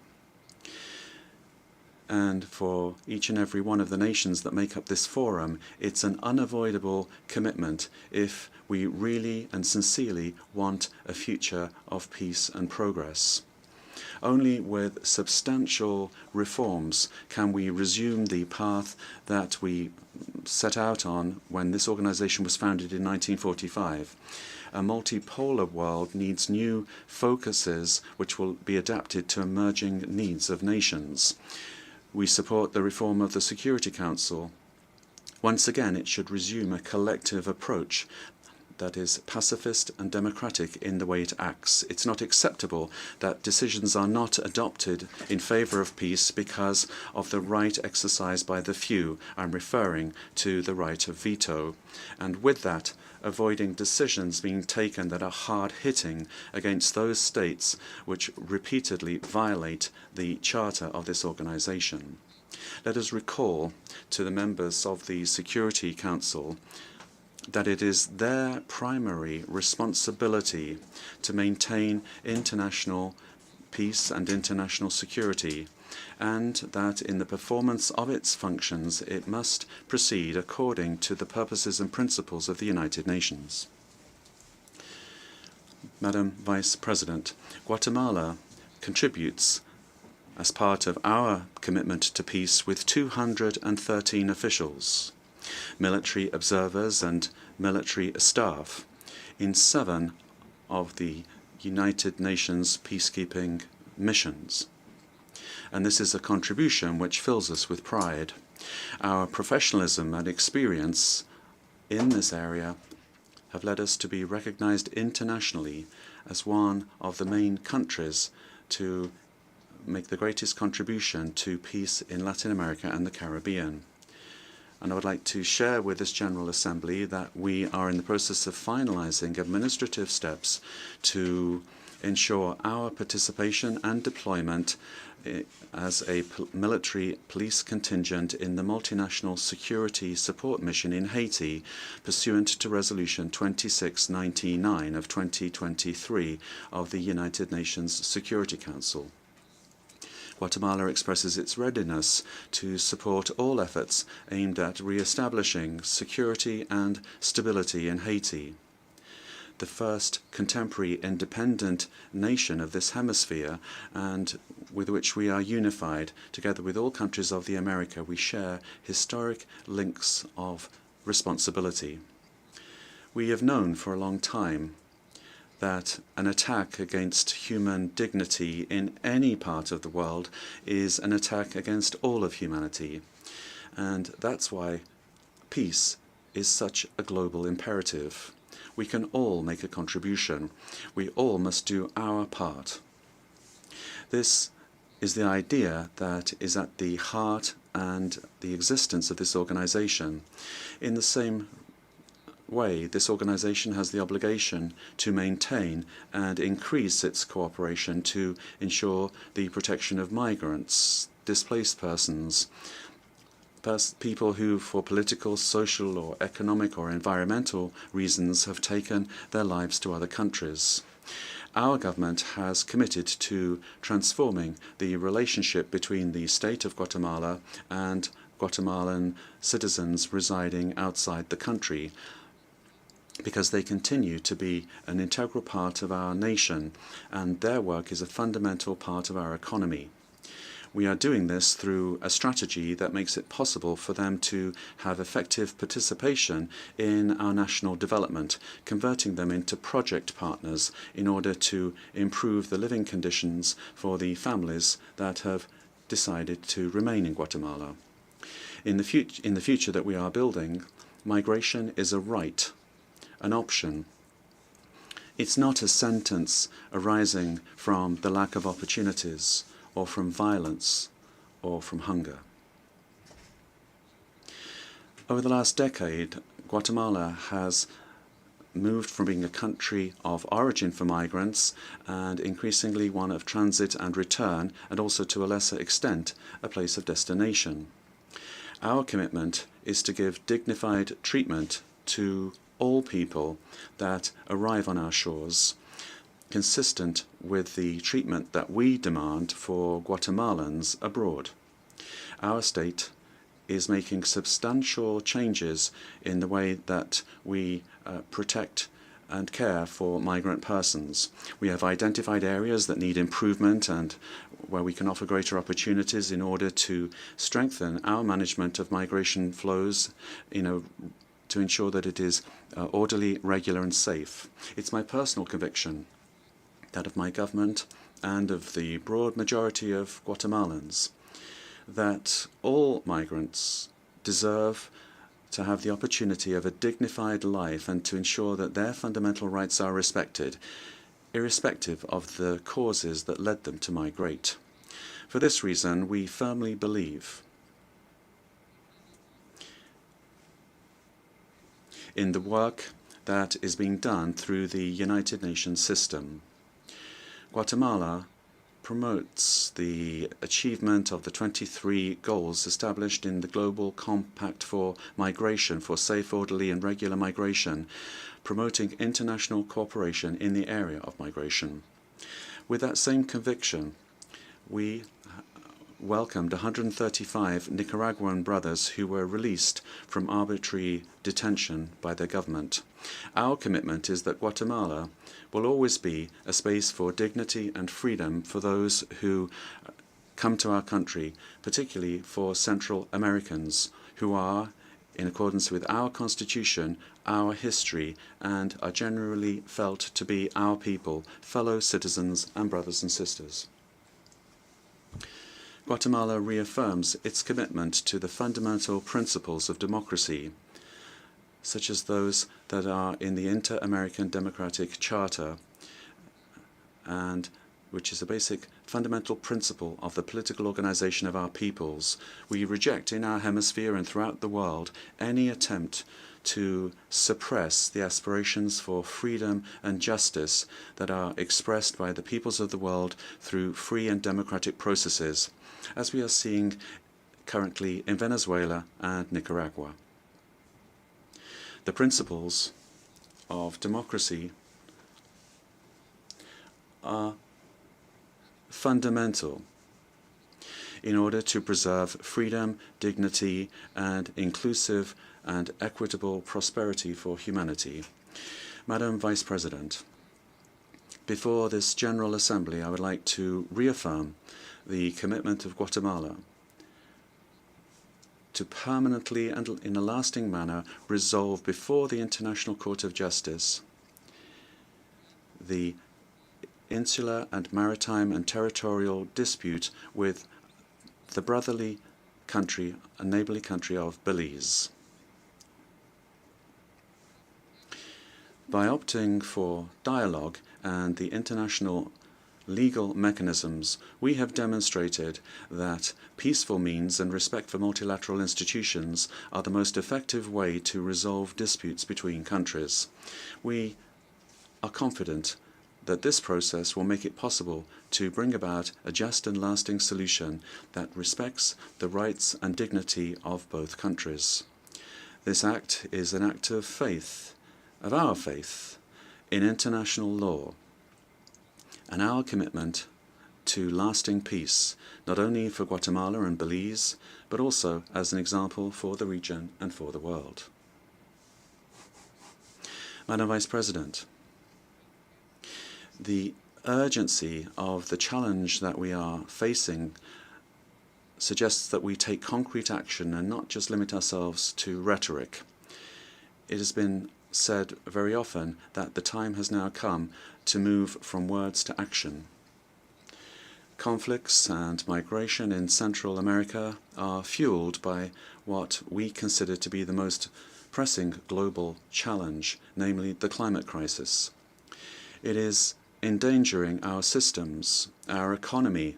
And for each and every one of the nations that make up this forum, it's an unavoidable commitment if we really and sincerely want a future of peace and progress. Only with substantial reforms can we resume the path that we set out on when this organization was founded in 1945. A multipolar world needs new focuses which will be adapted to emerging needs of nations. We support the reform of the Security Council. Once again, it should resume a collective approach that is pacifist and democratic in the way it acts. It's not acceptable that decisions are not adopted in favor of peace because of the right exercised by the few. I'm referring to the right of veto. And with that, avoiding decisions being taken that are hard-hitting against those states which repeatedly violate the charter of this organization. Let us recall to the members of the Security Council that it is their primary responsibility to maintain international peace and international security, and that in the performance of its functions it must proceed according to the purposes and principles of the United Nations. Madam Vice President, Guatemala contributes as part of our commitment to peace with 213 officials, military observers and military staff in 7 of the United Nations peacekeeping missions. And this is a contribution which fills us with pride. Our professionalism and experience in this area have led us to be recognized internationally as one of the main countries to make the greatest contribution to peace in Latin America and the Caribbean. And I would like to share with this General Assembly that we are in the process of finalizing administrative steps to ensure our participation and deployment as a military police contingent in the Multinational Security Support Mission in Haiti, pursuant to Resolution 2699 of 2023 of the United Nations Security Council. Guatemala expresses its readiness to support all efforts aimed at re-establishing security and stability in Haiti, the first contemporary independent nation of this hemisphere, and with which we are unified. Together with all countries of the America, we share historic links of responsibility. We have known for a long time that an attack against human dignity in any part of the world is an attack against all of humanity. And that's why peace is such a global imperative. We can all make a contribution. We all must do our part. This is the idea that is at the heart and the existence of this organization. In the same way, this organization has the obligation to maintain and increase its cooperation to ensure the protection of migrants, displaced persons, people who, for political, social, or economic or environmental reasons, have taken their lives to other countries. Our government has committed to transforming the relationship between the state of Guatemala and Guatemalan citizens residing outside the country, because they continue to be an integral part of our nation, and their work is a fundamental part of our economy. We are doing this through a strategy that makes it possible for them to have effective participation in our national development, converting them into project partners in order to improve the living conditions for the families that have decided to remain in Guatemala. In the future that we are building, migration is a right, an option. It's not a sentence arising from the lack of opportunities or from violence or from hunger. Over the last decade, Guatemala has moved from being a country of origin for migrants and increasingly one of transit and return, and also to a lesser extent a place of destination. Our commitment is to give dignified treatment to all people that arrive on our shores, consistent with the treatment that we demand for Guatemalans abroad. Our state is making substantial changes in the way that we protect and care for migrant persons. We have identified areas that need improvement and where we can offer greater opportunities in order to strengthen our management of migration flows, to ensure that it is orderly, regular and safe. It's my personal conviction, that of my government and of the broad majority of Guatemalans, that all migrants deserve to have the opportunity of a dignified life and to ensure that their fundamental rights are respected, irrespective of the causes that led them to migrate. For this reason, we firmly believe in the work that is being done through the United Nations system. Guatemala promotes the achievement of the 23 goals established in the Global Compact for Migration, for safe, orderly and regular migration, promoting international cooperation in the area of migration. With that same conviction, we welcomed 135 Nicaraguan brothers who were released from arbitrary detention by their government. Our commitment is that Guatemala will always be a space for dignity and freedom for those who come to our country, particularly for Central Americans who are, in accordance with our Constitution, our history, and are generally felt to be our people, fellow citizens and brothers and sisters. Guatemala reaffirms its commitment to the fundamental principles of democracy, such as those that are in the Inter-American Democratic Charter, and which is a basic fundamental principle of the political organization of our peoples. We reject in our hemisphere and throughout the world any attempt to suppress the aspirations for freedom and justice that are expressed by the peoples of the world through free and democratic processes, as we are seeing currently in Venezuela and Nicaragua. The principles of democracy are fundamental in order to preserve freedom, dignity, and inclusive and equitable prosperity for humanity. Madam Vice President, before this General Assembly, I would like to reaffirm the commitment of Guatemala to permanently and in a lasting manner resolve before the International Court of Justice the insular and maritime and territorial dispute with the brotherly country and neighborly country of Belize. By opting for dialogue and the international legal mechanisms, we have demonstrated that peaceful means and respect for multilateral institutions are the most effective way to resolve disputes between countries. We are confident that this process will make it possible to bring about a just and lasting solution that respects the rights and dignity of both countries. This act is an act of faith, of our faith, in international law, and our commitment to lasting peace, not only for Guatemala and Belize, but also as an example for the region and for the world. Madam Vice President, the urgency of the challenge that we are facing suggests that we take concrete action and not just limit ourselves to rhetoric. It has been said very often that the time has now come to move from words to action. Conflicts and migration in Central America are fueled by what we consider to be the most pressing global challenge, namely the climate crisis. It is endangering our systems, our economy,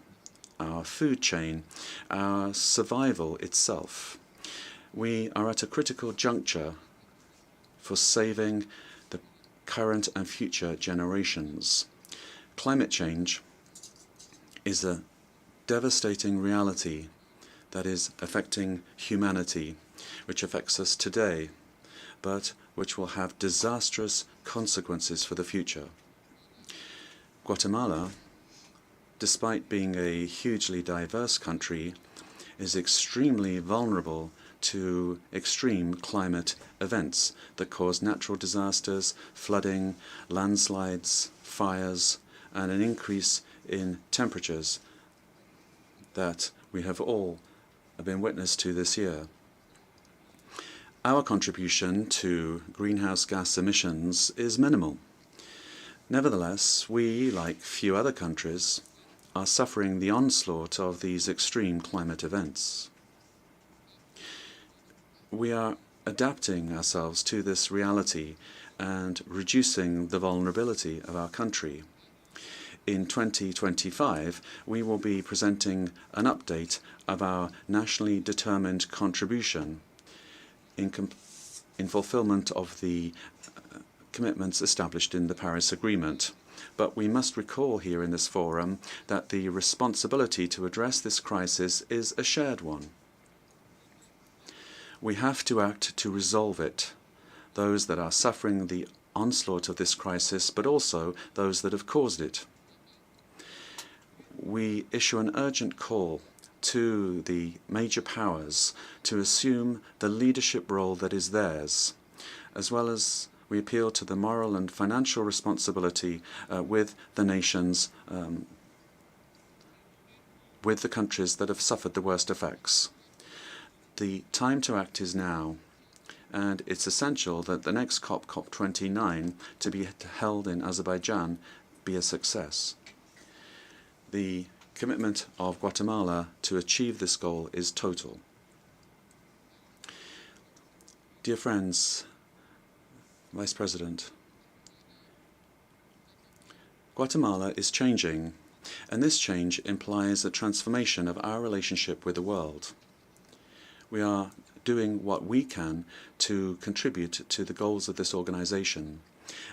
our food chain, our survival itself. We are at a critical juncture for saving the current and future generations. Climate change is a devastating reality that is affecting humanity, which affects us today, but which will have disastrous consequences for the future. Guatemala, despite being a hugely diverse country, is extremely vulnerable to extreme climate events that cause natural disasters, flooding, landslides, fires, and an increase in temperatures that we have all been witness to this year. Our contribution to greenhouse gas emissions is minimal. Nevertheless, we, like few other countries, are suffering the onslaught of these extreme climate events. We are adapting ourselves to this reality and reducing the vulnerability of our country. In 2025, we will be presenting an update of our nationally determined contribution in fulfillment of the commitments established in the Paris Agreement. But we must recall here in this forum that the responsibility to address this crisis is a shared one. We have to act to resolve it, those that are suffering the onslaught of this crisis, but also those that have caused it. We issue an urgent call to the major powers to assume the leadership role that is theirs, as well as we appeal to the moral and financial responsibility with the nations, with the countries that have suffered the worst effects. The time to act is now, and it's essential that the next COP, COP29, to be held in Azerbaijan, be a success. The commitment of Guatemala to achieve this goal is total. Dear friends, Vice President, Guatemala is changing, and this change implies a transformation of our relationship with the world. We are doing what we can to contribute to the goals of this organization,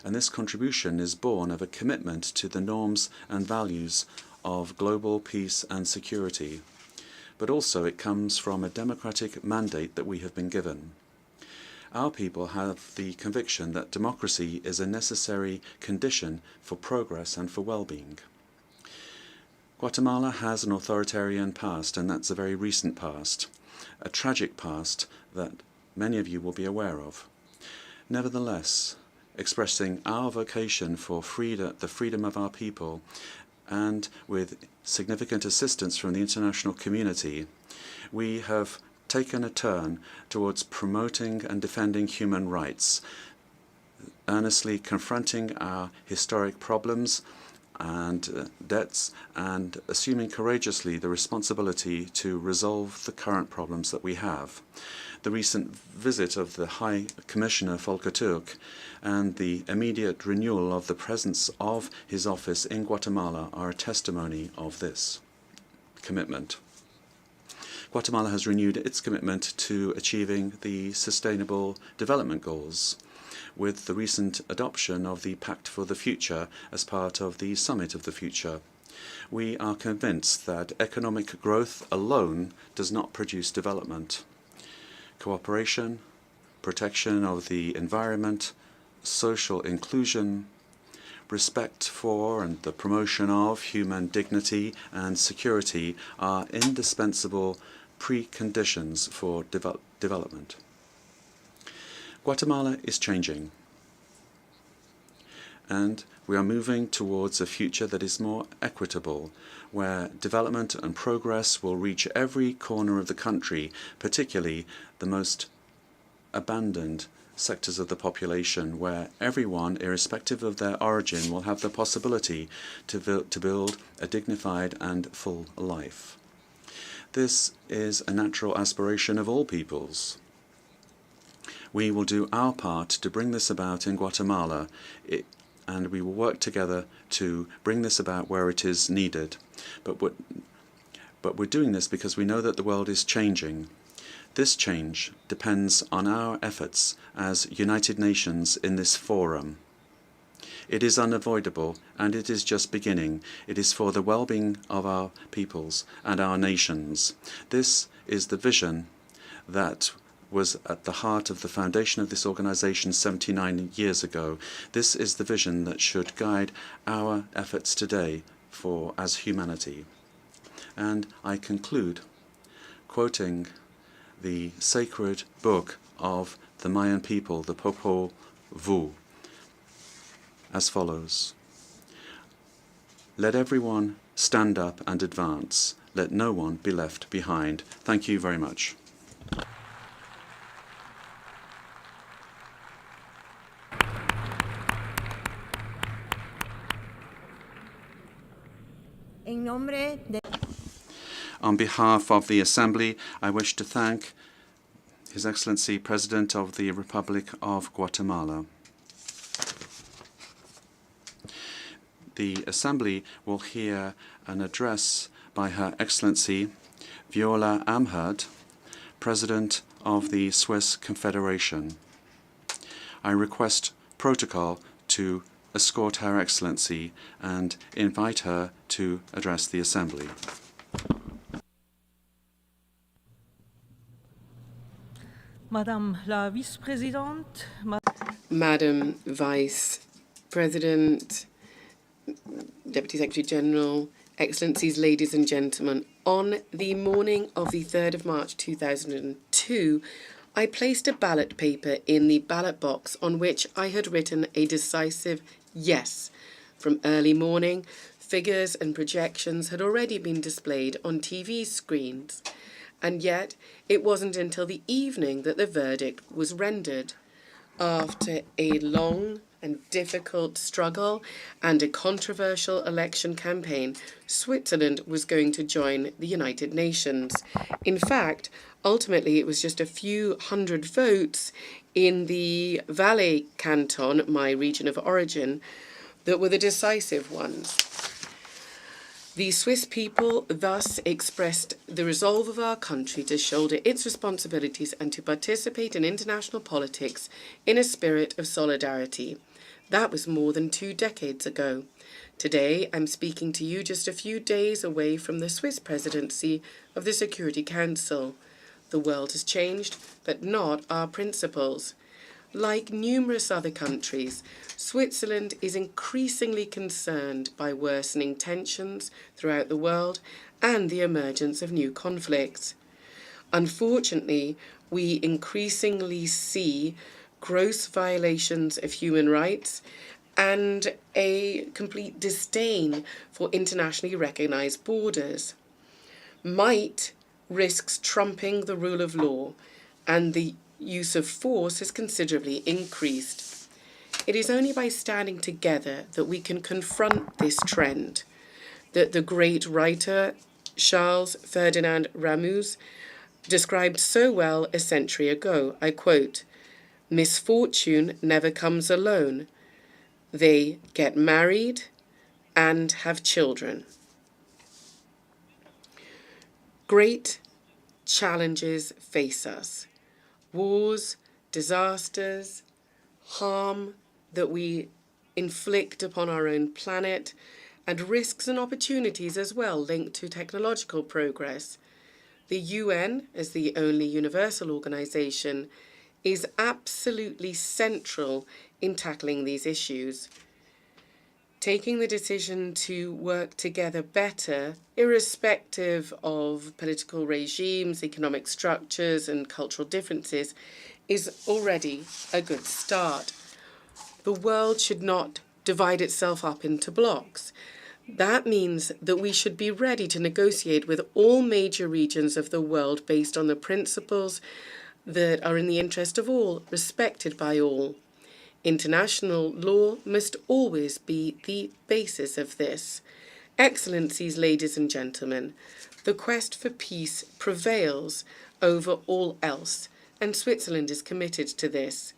and this contribution is born of a commitment to the norms and values of global peace and security, but also it comes from a democratic mandate that we have been given. Our people have the conviction that democracy is a necessary condition for progress and for well-being. Guatemala has an authoritarian past, and that's a very recent past, a tragic past that many of you will be aware of. Nevertheless, expressing our vocation for the freedom of our people, and with significant assistance from the international community, we have taken a turn towards promoting and defending human rights, earnestly confronting our historic problems and debts, and assuming courageously the responsibility to resolve the current problems that we have. The recent visit of the High Commissioner Volker Türk and the immediate renewal of the presence of his office in Guatemala are a testimony of this commitment. Guatemala has renewed its commitment to achieving the Sustainable Development Goals, with the recent adoption of the Pact for the Future as part of the Summit of the Future. We are convinced that economic growth alone does not produce development. Cooperation, protection of the environment, social inclusion, respect for and the promotion of human dignity and security are indispensable preconditions for development. Guatemala is changing, and we are moving towards a future that is more equitable, where development and progress will reach every corner of the country, particularly the most abandoned sectors of the population, where everyone, irrespective of their origin, will have the possibility to build a dignified and full life. This is a natural aspiration of all peoples. We will do our part to bring this about in Guatemala, and we will work together to bring this about where it is needed. But But we're doing this because we know that the world is changing. This change depends on our efforts as United Nations in this forum. It is unavoidable, and it is just beginning. It is for the well-being of our peoples and our nations. This is the vision that was at the heart of the foundation of this organization 79 years ago. This is the vision that should guide our efforts today as humanity. And I conclude quoting the sacred book of the Mayan people, the Popol Vuh, as follows. Let everyone stand up and advance. Let no one be left behind. Thank you very much. En nombre de On behalf of the Assembly, I wish to thank His Excellency President of the Republic of Guatemala. The Assembly will hear an address by Her Excellency Viola Amherd, President of the Swiss Confederation. I request protocol to escort Her Excellency and invite her to address the Assembly. Madame la Vice-Présidente, Madam Vice President, Deputy Secretary General, Excellencies, ladies and gentlemen, on the morning of the 3rd of March 2002, I placed a ballot paper in the ballot box on which I had written a decisive yes. From early morning, figures and projections had already been displayed on TV screens. And yet, it wasn't until the evening that the verdict was rendered. After a long and difficult struggle and a controversial election campaign, Switzerland was going to join the United Nations. In fact, ultimately, it was just a few hundred votes in the Valais canton, my region of origin, that were the decisive ones. The Swiss people thus expressed the resolve of our country to shoulder its responsibilities and to participate in international politics in a spirit of solidarity. That was more than 2 decades ago. Today, I'm speaking to you just a few days away from the Swiss presidency of the Security Council. The world has changed, but not our principles. Like numerous other countries, Switzerland is increasingly concerned by worsening tensions throughout the world and the emergence of new conflicts. Unfortunately, we increasingly see gross violations of human rights and a complete disdain for internationally recognized borders. Might risks trumping the rule of law, and the use of force has considerably increased. It is only by standing together that we can confront this trend that the great writer Charles Ferdinand Ramus described so well a century ago. I quote, "Misfortune never comes alone. They get married and have children." Great challenges face us. Wars, disasters, harm that we inflict upon our own planet, and risks and opportunities as well linked to technological progress. The UN, as the only universal organization, is absolutely central in tackling these issues. Taking the decision to work together better, irrespective of political regimes, economic structures, and cultural differences, is already a good start. The world should not divide itself up into blocks. That means that we should be ready to negotiate with all major regions of the world based on the principles that are in the interest of all, respected by all. International law must always be the basis of this. Excellencies, ladies and gentlemen, the quest for peace prevails over all else, and Switzerland is committed to this.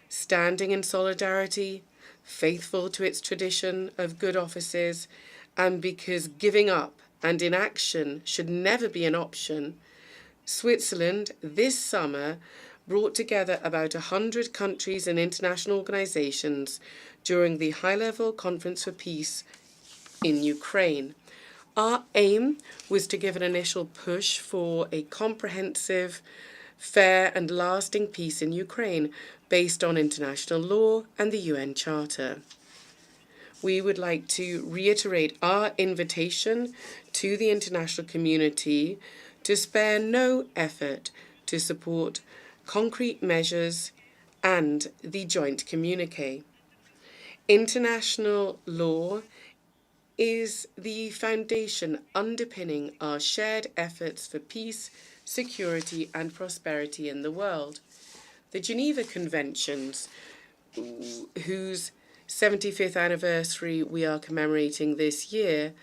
Standing in solidarity, faithful to its tradition of good offices, and because giving up and inaction should never be an option, Switzerland this summer brought together about 100 countries and international organizations during the High-Level Conference for Peace in Ukraine. Our aim was to give an initial push for a comprehensive, fair and lasting peace in Ukraine based on international law and the UN Charter. We would like to reiterate our invitation to the international community to spare no effort to support concrete measures and the joint communique. International law is the foundation underpinning our shared efforts for peace, security and prosperity in the world. The Geneva Conventions, whose 75th anniversary we are commemorating this year,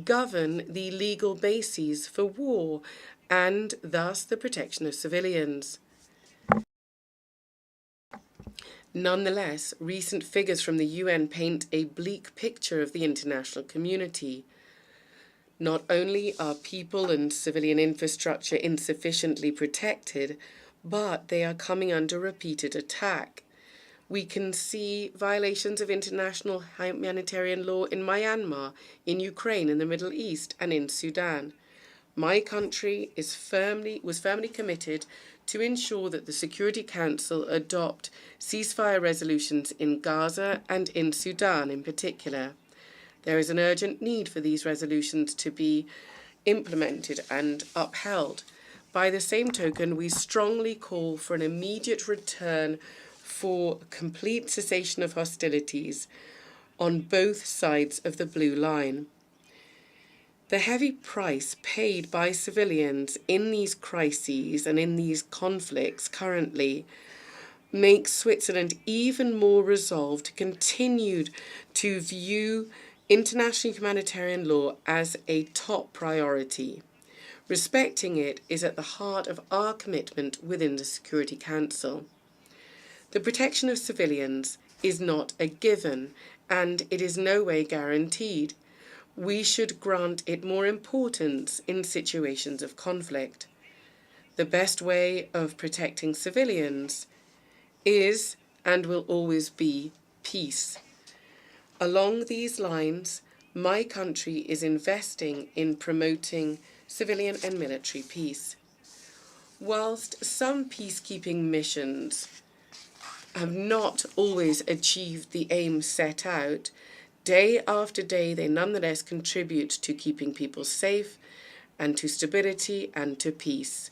govern the legal bases for war and thus the protection of civilians. Nonetheless, recent figures from the UN paint a bleak picture of the international community. Not only are people and civilian infrastructure insufficiently protected, but they are coming under repeated attack. We can see violations of international humanitarian law in Myanmar, in Ukraine, in the Middle East, and in Sudan. My country was firmly committed to ensure that the Security Council adopt ceasefire resolutions in Gaza and in Sudan in particular. There is an urgent need for these resolutions to be implemented and upheld. By the same token, we strongly call for an immediate return for complete cessation of hostilities on both sides of the blue line. The heavy price paid by civilians in these crises and in these conflicts currently makes Switzerland even more resolved to continue to view international humanitarian law as a top priority. Respecting it is at the heart of our commitment within the Security Council. The protection of civilians is not a given, and it is no way guaranteed. We should grant it more importance in situations of conflict. The best way of protecting civilians is and will always be peace. Along these lines, my country is investing in promoting civilian and military peace. Whilst some peacekeeping missions have not always achieved the aim set out, day after day, they nonetheless contribute to keeping people safe and to stability and to peace.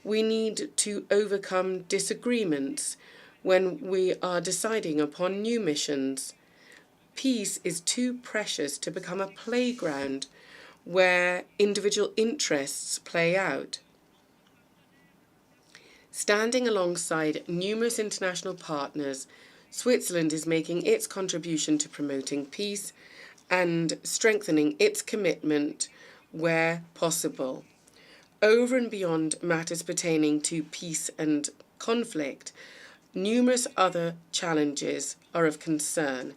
We need to overcome disagreements when we are deciding upon new missions. Peace is too precious to become a playground where individual interests play out. Standing alongside numerous international partners, Switzerland is making its contribution to promoting peace and strengthening its commitment where possible. Over and beyond matters pertaining to peace and conflict, numerous other challenges are of concern.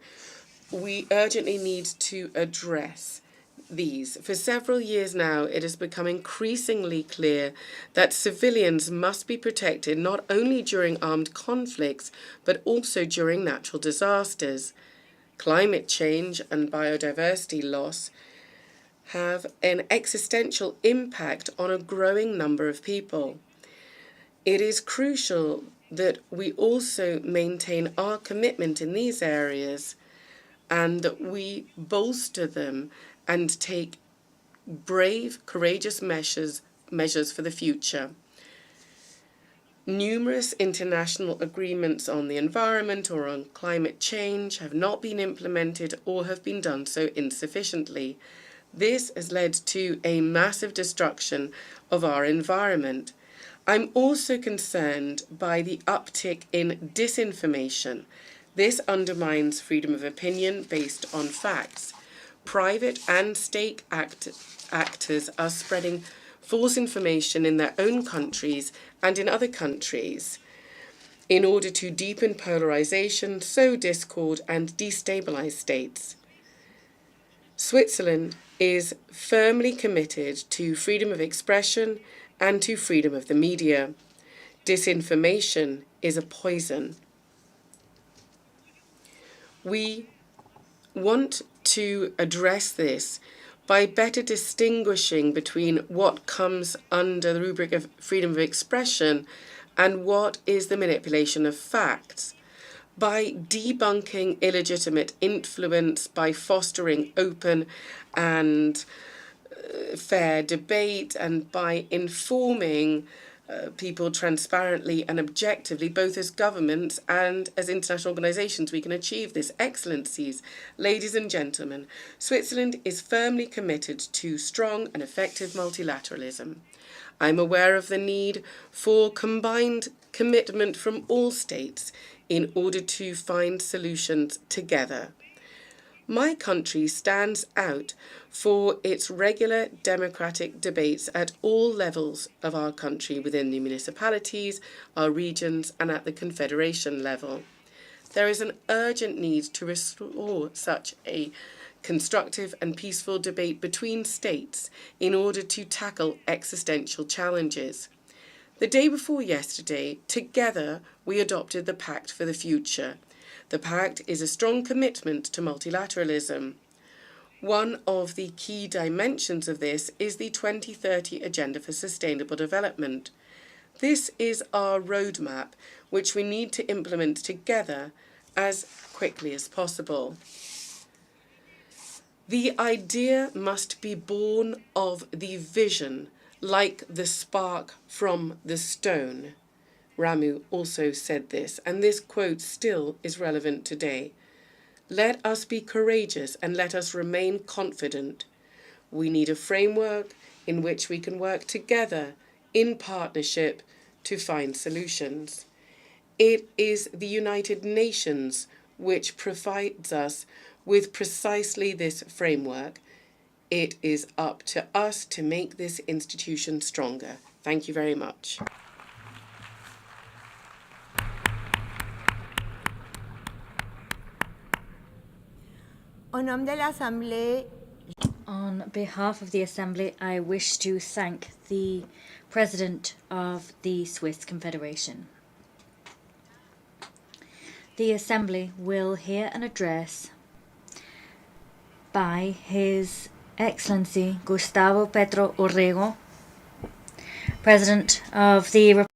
We urgently need to address these. For several years now, it has become increasingly clear that civilians must be protected not only during armed conflicts, but also during natural disasters. Climate change and biodiversity loss have an existential impact on a growing number of people. It is crucial that we also maintain our commitment in these areas and that we bolster them and take brave, courageous measures for the future. Numerous international agreements on the environment or on climate change have not been implemented or have been done so insufficiently. This has led to a massive destruction of our environment. I'm also concerned by the uptick in disinformation. This undermines freedom of opinion based on facts. Private and state actors are spreading false information in their own countries and in other countries in order to deepen polarization, sow discord, and destabilize states. Switzerland is firmly committed to freedom of expression and to freedom of the media. Disinformation is a poison. We want to address this by better distinguishing between what comes under the rubric of freedom of expression and what is the manipulation of facts, by debunking illegitimate influence, by fostering open and fair debate, and by informing people transparently and objectively, both as governments and as international organisations, we can achieve this. Excellencies, ladies and gentlemen, Switzerland is firmly committed to strong and effective multilateralism. I'm aware of the need for combined commitment from all states in order to find solutions together. My country stands out for its regular democratic debates at all levels of our country, within the municipalities, our regions, and at the confederation level. There is an urgent need to restore such a constructive and peaceful debate between states in order to tackle existential challenges. The day before yesterday, together we adopted the Pact for the Future. The Pact is a strong commitment to multilateralism. One of the key dimensions of this is the 2030 Agenda for Sustainable Development. This is our roadmap, which we need to implement together as quickly as possible. The idea must be born of the vision, like the spark from the stone. Ramu also said this, and this quote still is relevant today. Let us be courageous and let us remain confident. We need a framework in which we can work together in partnership to find solutions. It is the United Nations which provides us with precisely this framework. It is up to us to make this institution stronger. Thank you very much. On behalf of the Assembly, I wish to thank the President of the Swiss Confederation. The Assembly will hear an address by His Excellency Gustavo Petro Urrego, President of the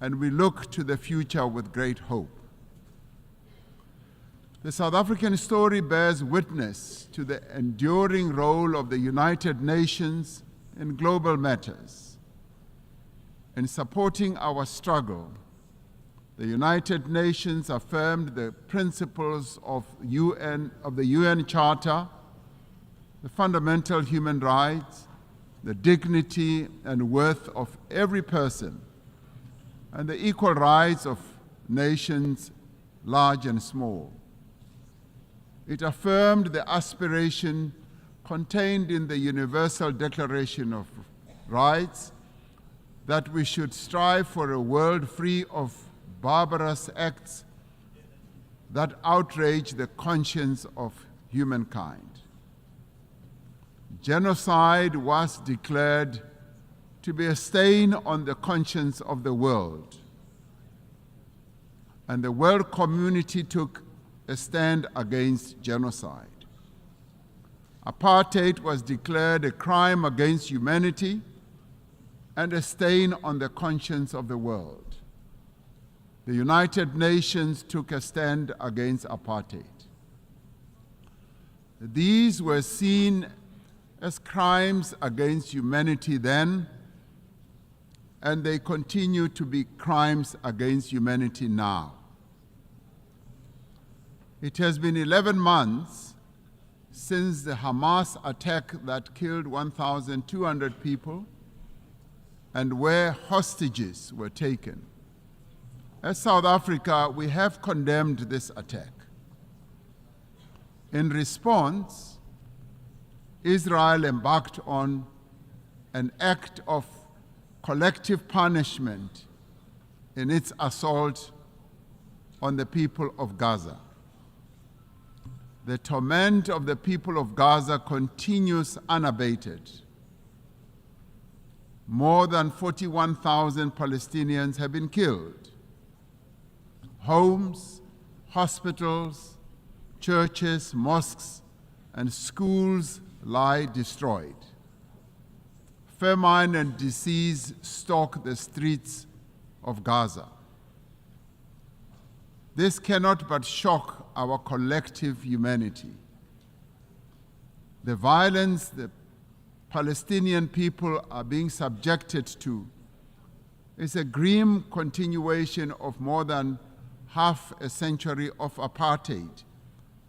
and we look to the future with great hope. The South African story bears witness to the enduring role of the United Nations in global matters. In supporting our struggle, the United Nations affirmed the principles of the UN Charter, the fundamental human rights, the dignity and worth of every person, and the equal rights of nations, large and small. It affirmed the aspiration contained in the Universal Declaration of Rights that we should strive for a world free of barbarous acts that outrage the conscience of humankind. Genocide was declared to be a stain on the conscience of the world, and the world community took a stand against genocide. Apartheid was declared a crime against humanity and a stain on the conscience of the world. The United Nations took a stand against apartheid. These were seen as crimes against humanity then, and they continue to be crimes against humanity now. It has been 11 months since the Hamas attack that killed 1,200 people and where hostages were taken. As South Africa, we have condemned this attack. In response, Israel embarked on an act of collective punishment in its assault on the people of Gaza. The torment of the people of Gaza continues unabated. More than 41,000 Palestinians have been killed. Homes, hospitals, churches, mosques, and schools lie destroyed. Famine and disease stalk the streets of Gaza. This cannot but shock our collective humanity. The violence the Palestinian people are being subjected to is a grim continuation of more than half a century of apartheid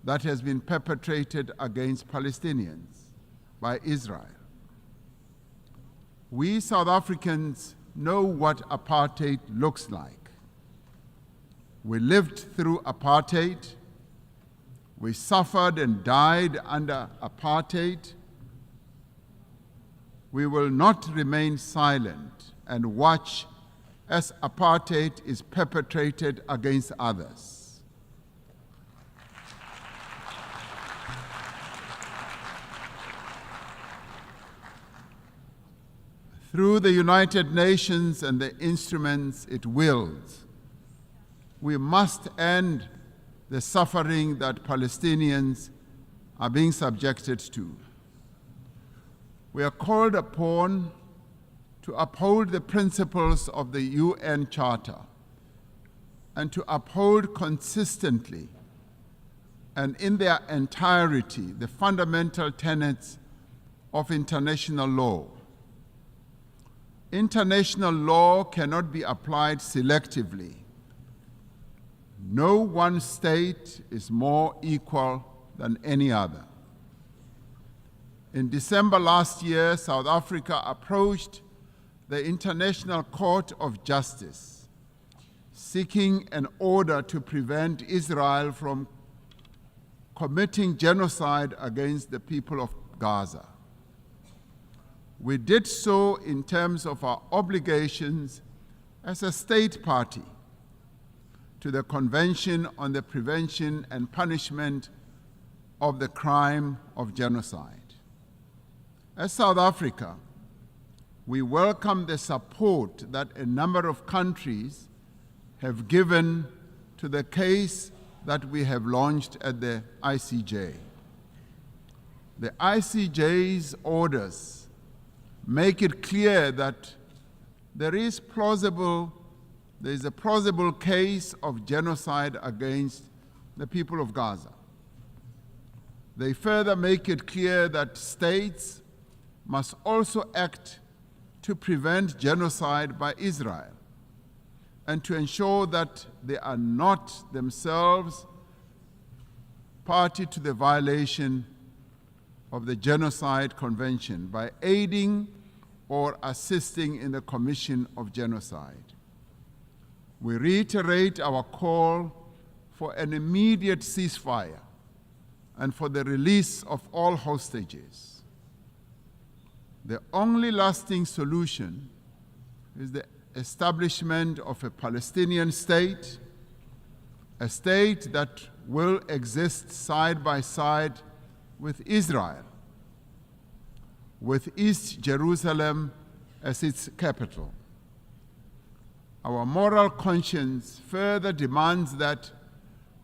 that has been perpetrated against Palestinians by Israel. We South Africans know what apartheid looks like. We lived through apartheid. We suffered and died under apartheid. We will not remain silent and watch as apartheid is perpetrated against others. Through the United Nations and the instruments it wields, we must end the suffering that Palestinians are being subjected to. We are called upon to uphold the principles of the UN Charter and to uphold consistently and in their entirety the fundamental tenets of international law. International law cannot be applied selectively. No one state is more equal than any other. In December last year, South Africa approached the International Court of Justice, seeking an order to prevent Israel from committing genocide against the people of Gaza. We did so in terms of our obligations as a state party to the Convention on the Prevention and Punishment of the Crime of Genocide. As South Africa, we welcome the support that a number of countries have given to the case that we have launched at the ICJ. The ICJ's orders make it clear that there is plausible there is a plausible case of genocide against the people of Gaza. They further make it clear that states must also act to prevent genocide by Israel and to ensure that they are not themselves party to the violation of the Genocide Convention by aiding or assisting in the commission of genocide. We reiterate our call for an immediate ceasefire and for the release of all hostages. The only lasting solution is the establishment of a Palestinian state, a state that will exist side by side with Israel, with East Jerusalem as its capital. Our moral conscience further demands that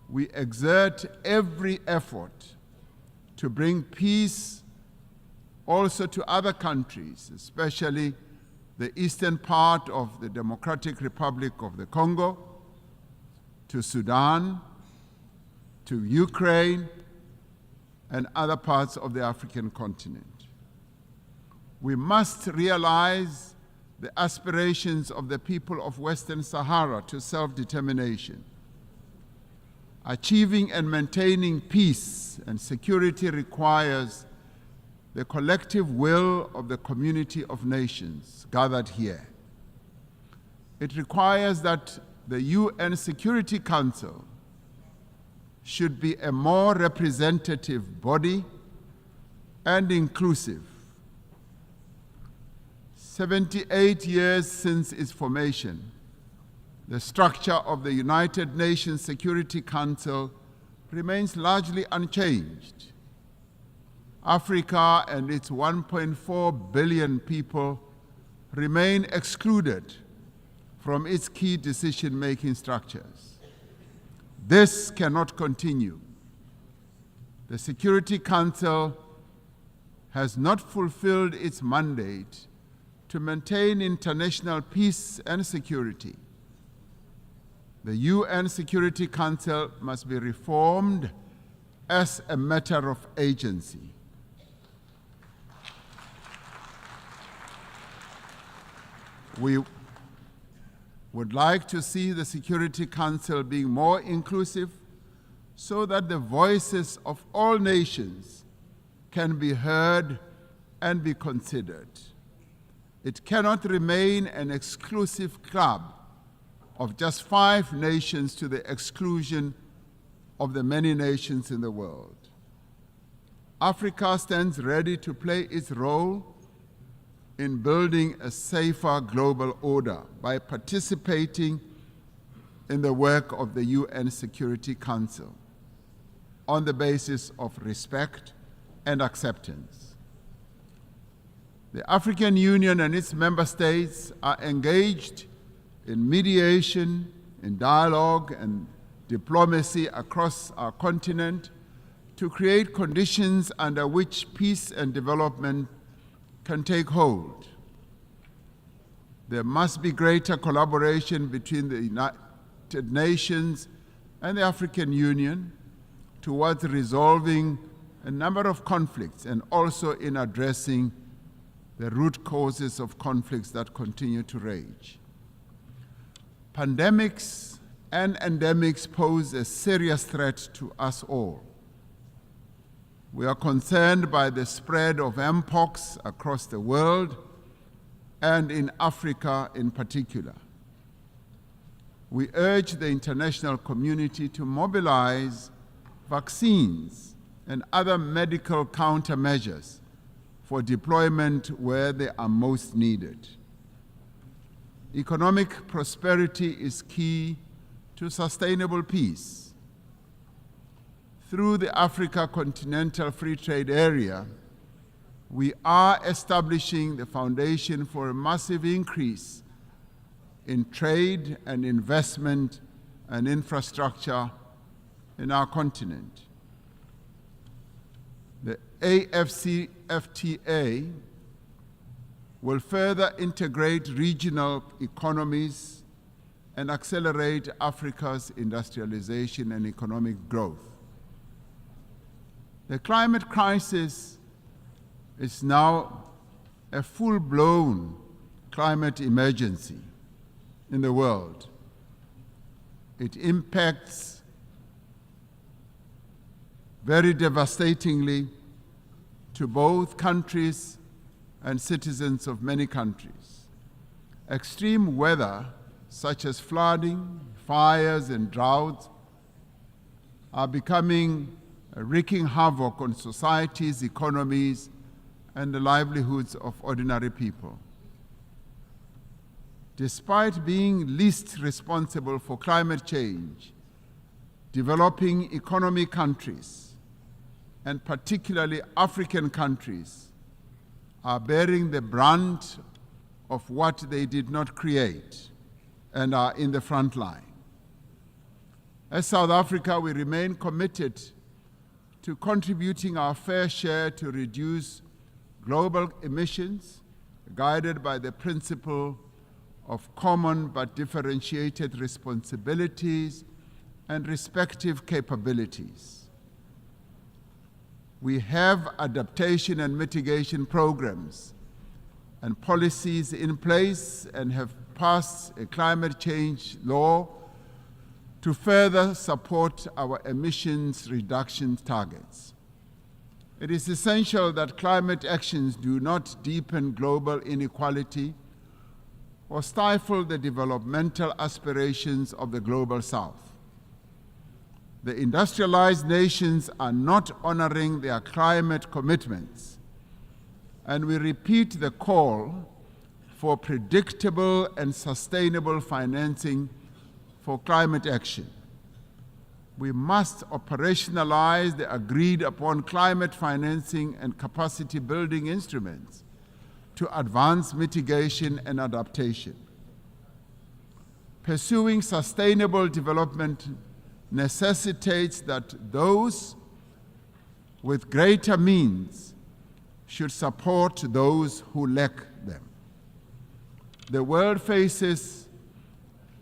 we exert every effort to bring peace also to other countries, especially the eastern part of the Democratic Republic of the Congo, to Sudan, to Ukraine, and other parts of the African continent. We must realize the aspirations of the people of Western Sahara to self-determination. Achieving and maintaining peace and security requires the collective will of the community of nations gathered here. It requires that the UN Security Council should be a more representative body and inclusive. 78 years since its formation, the structure of the United Nations Security Council remains largely unchanged. Africa and its 1.4 billion people remain excluded from its key decision-making structures. This cannot continue. The Security Council has not fulfilled its mandate to maintain international peace and security. The UN Security Council must be reformed as a matter of agency. We would like to see the Security Council being more inclusive so that the voices of all nations can be heard and be considered. It cannot remain an exclusive club of just 5 nations to the exclusion of the many nations in the world. Africa stands ready to play its role in building a safer global order by participating in the work of the UN Security Council on the basis of respect and acceptance. The African Union and its member states are engaged in mediation, in dialogue and diplomacy across our continent to create conditions under which peace and development can take hold. There must be greater collaboration between the United Nations and the African Union towards resolving a number of conflicts and also in addressing the root causes of conflicts that continue to rage. Pandemics and endemics pose a serious threat to us all. We are concerned by the spread of mpox across the world and in Africa in particular. We urge the international community to mobilize vaccines and other medical countermeasures for deployment where they are most needed. Economic prosperity is key to sustainable peace. Through the Africa Continental Free Trade Area, we are establishing the foundation for a massive increase in trade and investment and infrastructure in our continent. The AFCFTA will further integrate regional economies and accelerate Africa's industrialization and economic growth. The climate crisis is now a full-blown climate emergency in the world. It impacts very devastatingly to both countries and citizens of many countries. Extreme weather, such as flooding, fires, and droughts, are becoming wreaking havoc on societies, economies, and the livelihoods of ordinary people. Despite being least responsible for climate change, developing economy countries, and particularly African countries, are bearing the brunt of what they did not create and are in the front line. As South Africa, we remain committed to contributing our fair share to reduce global emissions, guided by the principle of common but differentiated responsibilities and respective capabilities. We have adaptation and mitigation programs and policies in place and have passed a climate change law to further support our emissions reduction targets. It is essential that climate actions do not deepen global inequality or stifle the developmental aspirations of the Global South. The industrialized nations are not honoring their climate commitments, and we repeat the call for predictable and sustainable financing for climate action. We must operationalize the agreed upon climate financing and capacity building instruments to advance mitigation and adaptation. Pursuing sustainable development necessitates that those with greater means should support those who lack them. The world faces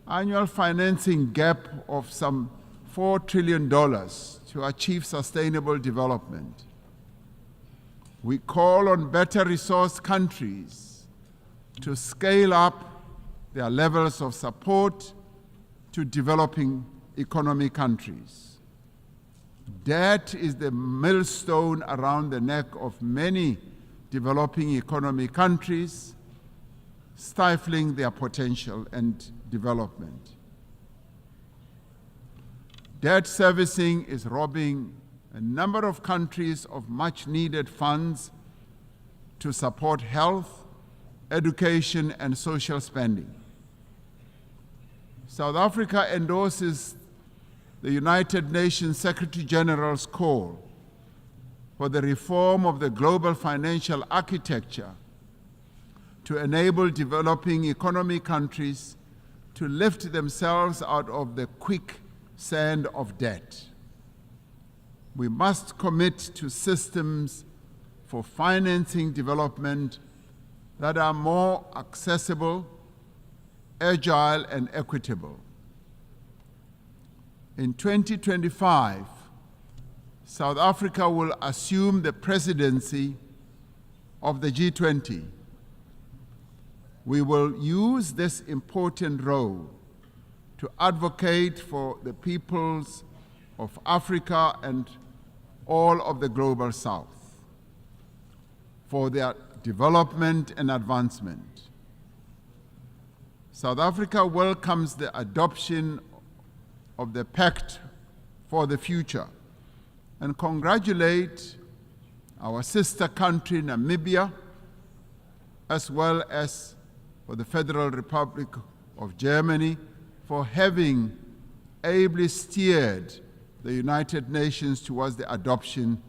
annual financing gap of some $4 trillion to achieve sustainable development. We call on better resourced countries to scale up their levels of support to developing economy countries. Debt is the millstone around the neck of many developing economy countries, stifling their potential and development. Debt servicing is robbing a number of countries of much needed funds to support health, education, and social spending. South Africa endorses the United Nations Secretary General's call for the reform of the global financial architecture to enable developing economy countries to lift themselves out of the quicksand of debt. We must commit to systems for financing development that are more accessible, agile, and equitable. In 2025, South Africa will assume the presidency of the G20. We will use this important role to advocate for the peoples of Africa and all of the Global South, for their development and advancement. South Africa welcomes the adoption of the Pact for the Future and congratulate our sister country, Namibia, as well as for the Federal Republic of Germany for having ably steered the United Nations towards the adoption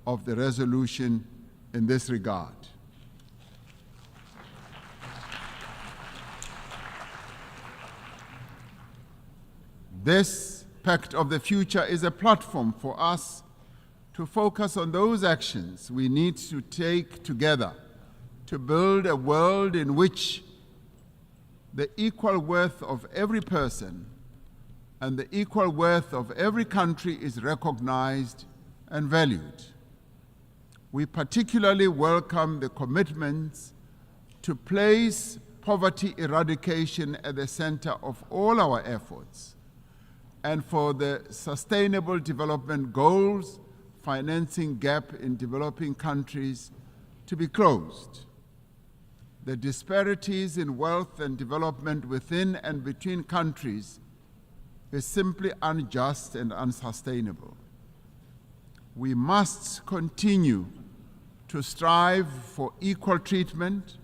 of the resolution in this regard. This Pact of the Future is a platform for us to focus on those actions we need to take together to build a world in which the equal worth of every person and the equal worth of every country is recognized and valued. We particularly welcome the commitments to place poverty eradication at the center of all our efforts, and for the Sustainable Development Goals financing gap in developing countries to be closed. The disparities in wealth and development within and between countries is simply unjust and unsustainable. We must continue to strive for equal treatment,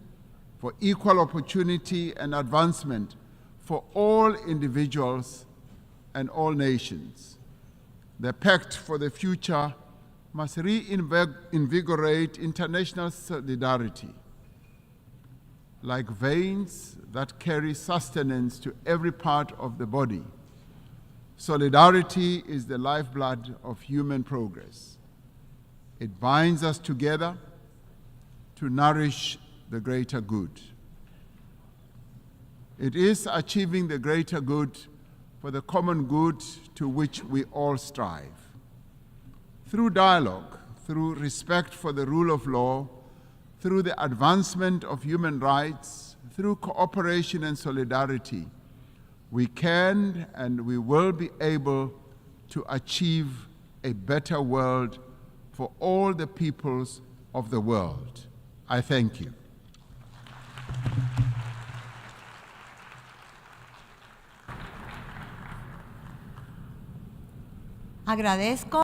for equal opportunity and advancement for all individuals and all nations. The Pact for the Future must reinvigorate international solidarity, like veins that carry sustenance to every part of the body. Solidarity is the lifeblood of human progress. It binds us together to nourish the greater good. It is achieving the greater good for the common good to which we all strive. Through dialogue, through respect for the rule of law, through the advancement of human rights, through cooperation and solidarity, we can and we will be able to achieve a better world for all the peoples of the world. I thank you. Agradezco.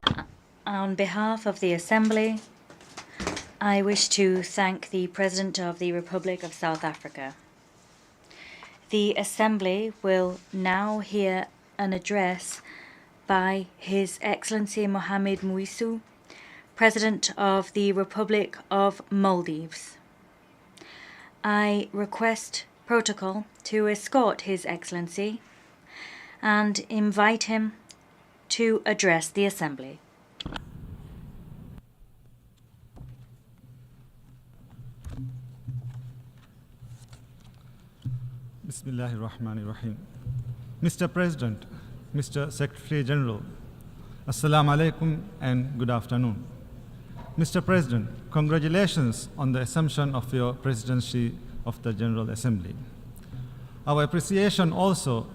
On behalf of the Assembly, I wish to thank the President of the Republic of South Africa. The Assembly will now hear an address by His Excellency Mohamed Muizu, President of the Republic of Maldives. I request protocol to escort His Excellency and invite him to address the Assembly. Bismillahir Rahmanir Rahim. Mr. President, Mr. Secretary General, Assalamu alaikum and good afternoon. Mr. President, congratulations on the assumption of your presidency of the General Assembly. Our appreciation also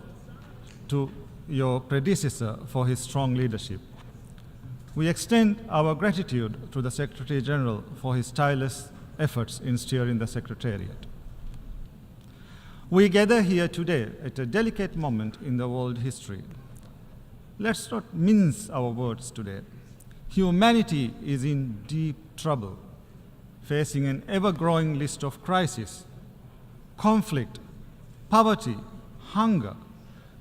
to your predecessor for his strong leadership. We extend our gratitude to the Secretary General for his tireless efforts in steering the Secretariat. We gather here today at a delicate moment in the world history. Let's not mince our words today. Humanity is in deep trouble, facing an ever-growing list of crises: conflict, poverty, hunger,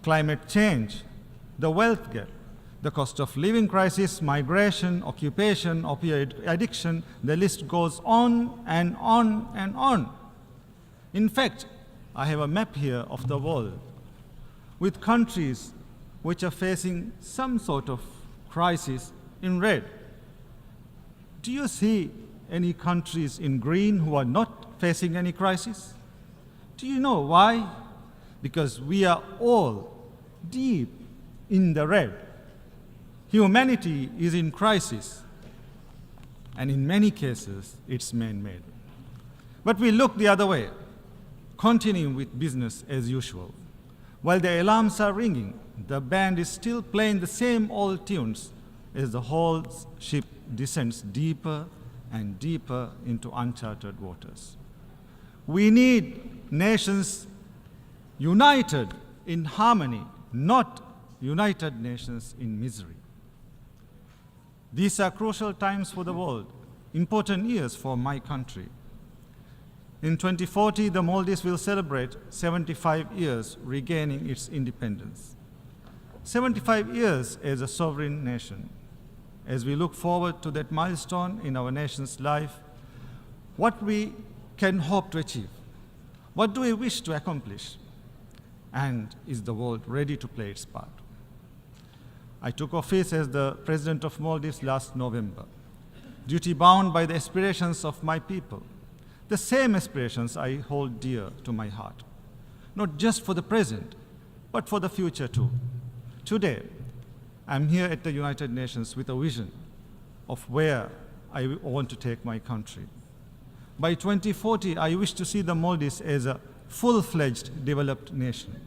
climate change, the wealth gap, the cost of living crisis, migration, occupation, opioid addiction. The list goes on and on and on. In fact, I have a map here of the world with countries which are facing some sort of crisis in red. Do you see any countries in green who are not facing any crisis? Do you know why? Because we are all deep in the red. Humanity is in crisis, and in many cases, it's man-made. But we look the other way, continuing with business as usual. While the alarms are ringing, the band is still playing the same old tunes as the whole ship descends deeper and deeper into uncharted waters. We need nations united in harmony, not united nations in misery. These are crucial times for the world, important years for my country. In 2040, the Maldives will celebrate 75 years regaining its independence. 75 years as a sovereign nation. As we look forward to that milestone in our nation's life, what we can hope to achieve? What do we wish to accomplish? And is the world ready to play its part? I took office as the President of Maldives last November, duty-bound by the aspirations of my people, the same aspirations I hold dear to my heart. not just for the present, but for the future too. Today, I'm here at the United Nations with a vision of where I want to take my country. By 2040, I wish to see the Maldives as a full-fledged developed nation.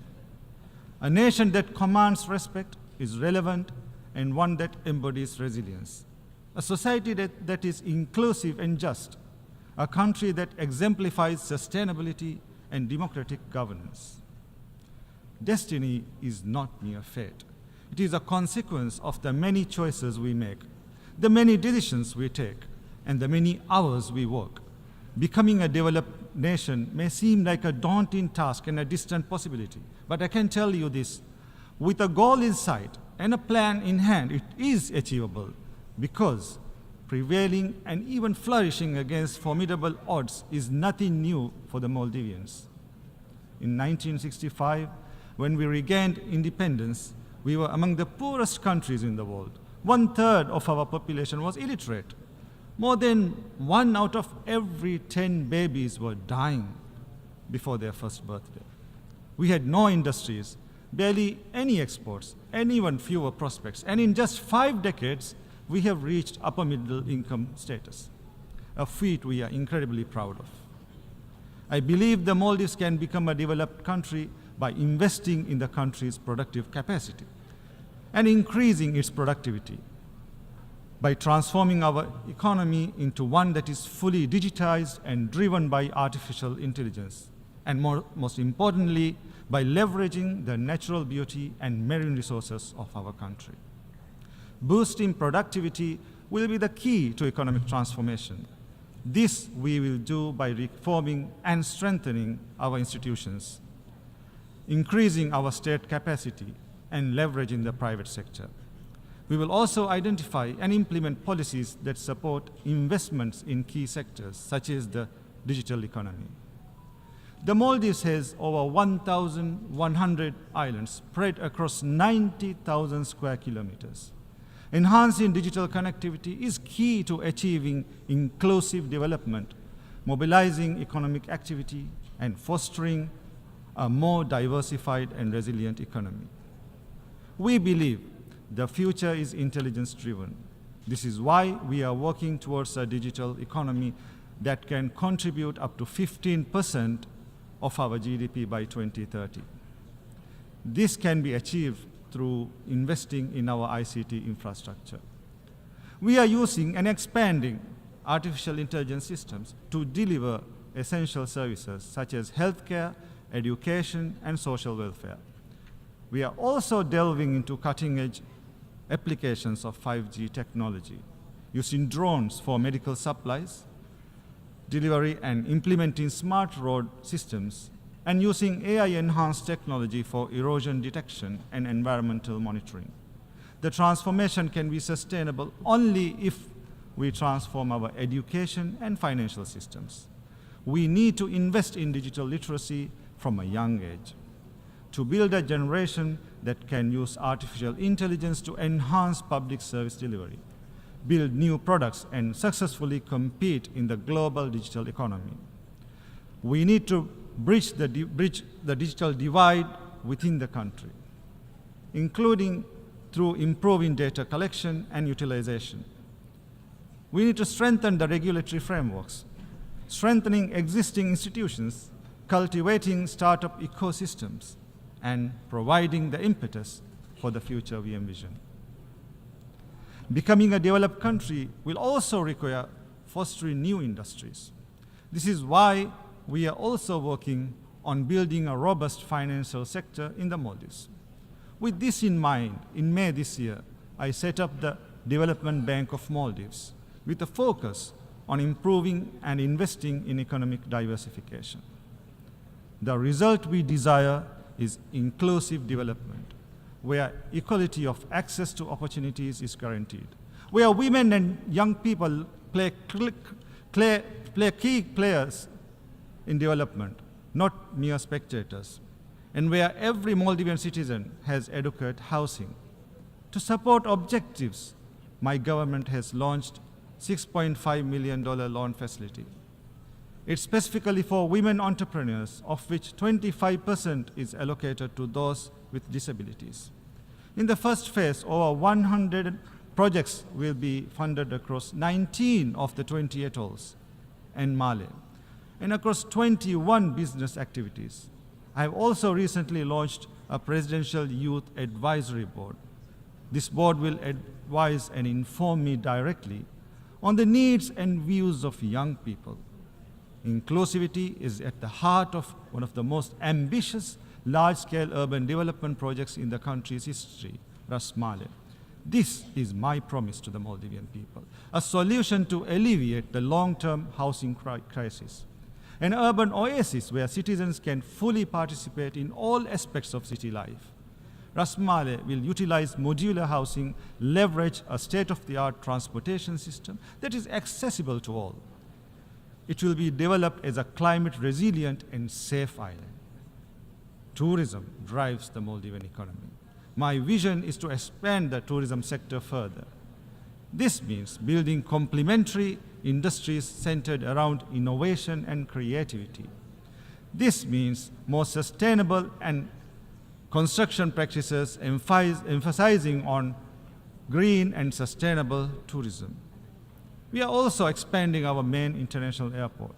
A nation that commands respect, is relevant, and one that embodies resilience. A society that is inclusive and just. A country that exemplifies sustainability and democratic governance. Destiny is not mere fate. It is a consequence of the many choices we make, the many decisions we take, and the many hours we work. Becoming a developed nation may seem like a daunting task and a distant possibility, but I can tell you this, with a goal in sight and a plan in hand, it is achievable because prevailing and even flourishing against formidable odds is nothing new for the Maldivians. In 1965, when we regained independence, we were among the poorest countries in the world. 1/3 of our population was illiterate. More than 1 out of every 10 babies were dying before their first birthday. We had no industries, barely any exports, and even fewer prospects. And in just 5 decades, we have reached upper middle income status, a feat we are incredibly proud of. I believe the Maldives can become a developed country by investing in the country's productive capacity and increasing its productivity, by transforming our economy into one that is fully digitized and driven by artificial intelligence, and most importantly, by leveraging the natural beauty and marine resources of our country. Boosting productivity will be the key to economic transformation. This we will do by reforming and strengthening our institutions, increasing our state capacity, and leveraging the private sector. We will also identify and implement policies that support investments in key sectors, such as the digital economy. The Maldives has over 1,100 islands spread across 90,000 square kilometers. Enhancing digital connectivity is key to achieving inclusive development, mobilizing economic activity, and fostering a more diversified and resilient economy. We believe the future is intelligence-driven. This is why we are working towards a digital economy that can contribute up to 15% of our GDP by 2030. This can be achieved through investing in our ICT infrastructure. We are using and expanding artificial intelligence systems to deliver essential services such as healthcare, education, and social welfare. We are also delving into cutting-edge applications of 5G technology, using drones for medical supplies, delivery, and implementing smart road systems, and using AI-enhanced technology for erosion detection and environmental monitoring. The transformation can be sustainable only if we transform our education and financial systems. We need to invest in digital literacy from a young age, to build a generation that can use artificial intelligence to enhance public service delivery, build new products, and successfully compete in the global digital economy. We need to bridge the digital divide within the country, including through improving data collection and utilization. We need to strengthen the regulatory frameworks, strengthening existing institutions, cultivating startup ecosystems, and providing the impetus for the future we envision. Becoming a developed country will also require fostering new industries. This is why we are also working on building a robust financial sector in the Maldives. With this in mind, in May this year, I set up the Development Bank of Maldives with a focus on improving and investing in economic diversification. The result we desire is inclusive development, where equality of access to opportunities is guaranteed, where women and young people play key players in development, not mere spectators, and where every Maldivian citizen has adequate housing. To support objectives, my government has launched $6.5 million loan facility. It's specifically for women entrepreneurs, of which 25% is allocated to those with disabilities. In the first phase, over 100 projects will be funded across 19 of the 20 atolls and Male, and across 21 business activities. I have also recently launched a Presidential Youth Advisory Board. This board will advise and inform me directly on the needs and views of young people. Inclusivity is at the heart of one of the most ambitious large-scale urban development projects in the country's history, Ras Male. This is my promise to the Maldivian people, a solution to alleviate the long-term housing crisis, an urban oasis where citizens can fully participate in all aspects of city life. Ras Male will utilize modular housing, leverage a state-of-the-art transportation system that is accessible to all. It will be developed as a climate-resilient and safe island. Tourism drives the Maldivian economy. My vision is to expand the tourism sector further. This means building complementary industries centered around innovation and creativity. This means more sustainable and construction practices emphasizing on green and sustainable tourism. We are also expanding our main international airport,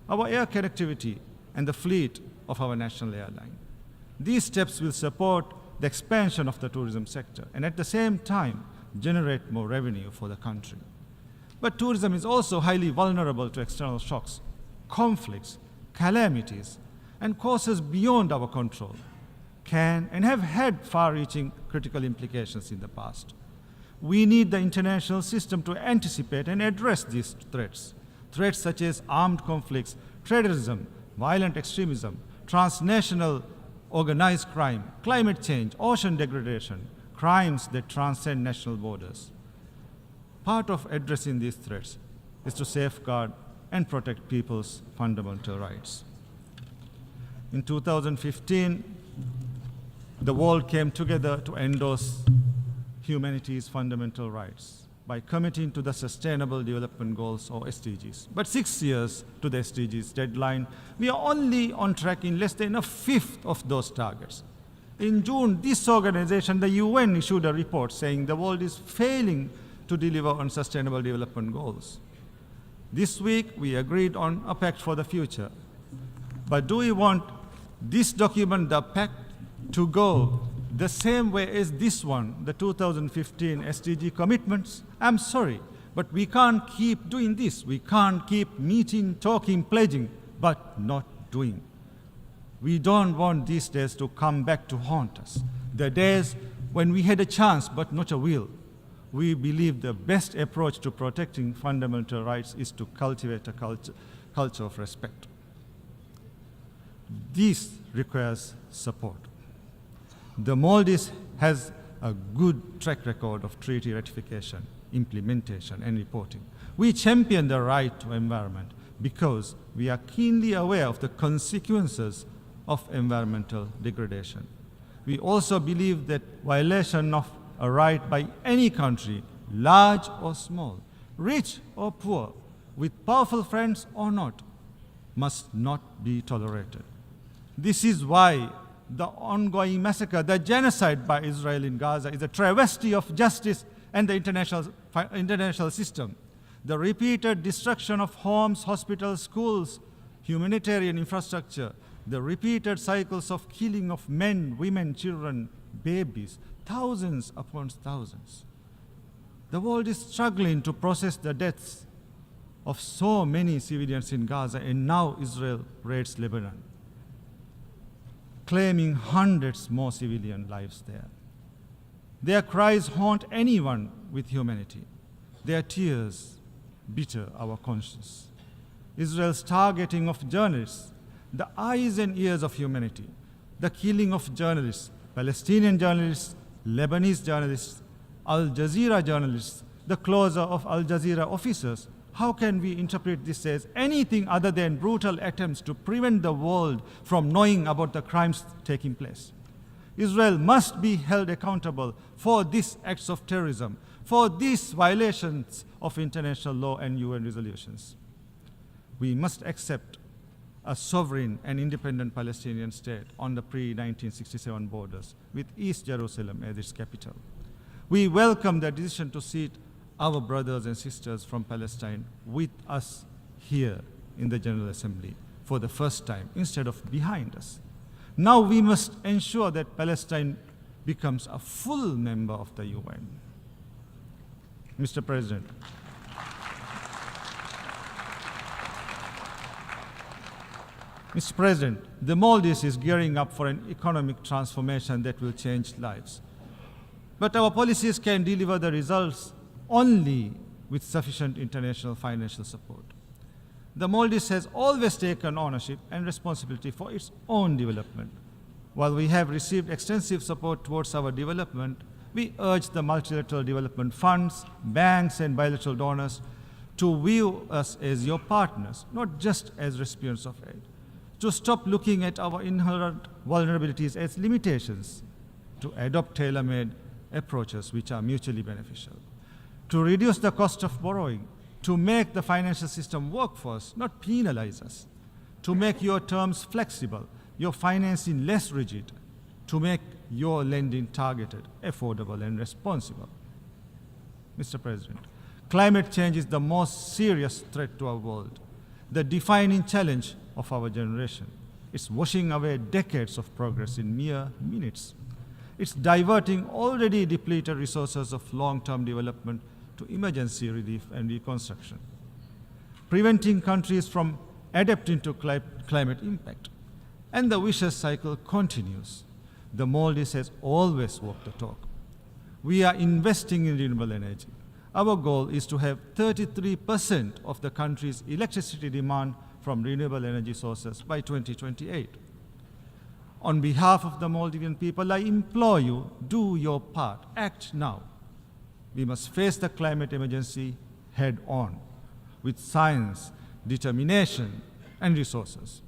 our air connectivity, and the fleet of our national airline. These steps will support the expansion of the tourism sector and at the same time generate more revenue for the country. But tourism is also highly vulnerable to external shocks, conflicts, calamities, and causes beyond our control, can and have had far-reaching critical implications in the past. We need the international system to anticipate and address these threats. Threats such as armed conflicts, terrorism, violent extremism, transnational organized crime, climate change, ocean degradation, crimes that transcend national borders. Part of addressing these threats is to safeguard and protect people's fundamental rights. In 2015, the world came together to endorse humanity's fundamental rights by committing to the Sustainable Development Goals, or SDGs. But 6 years to the SDGs deadline, we are only on track in less than a fifth of those targets. In June, this organization, the UN, issued a report saying the world is failing to deliver on Sustainable Development Goals. This week, we agreed on a pact for the future. But do we want this document, the pact, to go the same way as this one, the 2015 SDG commitments? I'm sorry, but we can't keep doing this. We can't keep meeting, talking, pledging, but not doing. We don't want these days to come back to haunt us. The days when we had a chance but not a will. We believe the best approach to protecting fundamental rights is to cultivate a culture of respect. This requires support. The Maldives has a good track record of treaty ratification, implementation, and reporting. We champion the right to environment because we are keenly aware of the consequences of environmental degradation. We also believe that violation of a right by any country, large or small, rich or poor, with powerful friends or not, must not be tolerated. This is why the ongoing massacre, the genocide by Israel in Gaza, is a travesty of justice and the international system. The repeated destruction of homes, hospitals, schools, humanitarian infrastructure, the repeated cycles of killing of men, women, children, babies, thousands upon thousands. The world is struggling to process the deaths of so many civilians in Gaza, and now Israel raids Lebanon, claiming hundreds more civilian lives there. Their cries haunt anyone with humanity. Their tears bitter our conscience. Israel's targeting of journalists, the eyes and ears of humanity, the killing of journalists, Palestinian journalists, Lebanese journalists, Al Jazeera journalists, the closure of Al Jazeera officers. How can we interpret this as anything other than brutal attempts to prevent the world from knowing about the crimes taking place? Israel must be held accountable for these acts of terrorism, for these violations of international law and UN resolutions. we must accept a sovereign and independent Palestinian state on the pre-1967 borders, with East Jerusalem as its capital. We welcome the decision to seat our brothers and sisters from Palestine with us here in the General Assembly for the first time, instead of behind us. Now we must ensure that Palestine becomes a full member of the UN. Mr. President, Mr. President, the Maldives is gearing up for an economic transformation that will change lives. But our policies can deliver the results only with sufficient international financial support. The Maldives has always taken ownership and responsibility for its own development. While we have received extensive support towards our development, we urge the multilateral development funds, banks, and bilateral donors to view us as your partners, not just as recipients of aid, to stop looking at our inherent vulnerabilities as limitations, to adopt tailor-made approaches which are mutually beneficial, to reduce the cost of borrowing, to make the financial system work for us, not penalize us, to make your terms flexible, your financing less rigid, to make your lending targeted, affordable, and responsible. Mr. President, climate change is the most serious threat to our world, the defining challenge of our generation. It's washing away decades of progress in mere minutes. It's diverting already depleted resources of long-term development to emergency relief and reconstruction, preventing countries from adapting to climate impact. And the vicious cycle continues. The Maldives has always walked the talk. We are investing in renewable energy. Our goal is to have 33% of the country's electricity demand from renewable energy sources by 2028. On behalf of the Maldivian people, I implore you, do your part, act now. We must face the climate emergency head on, with science, determination, and resources.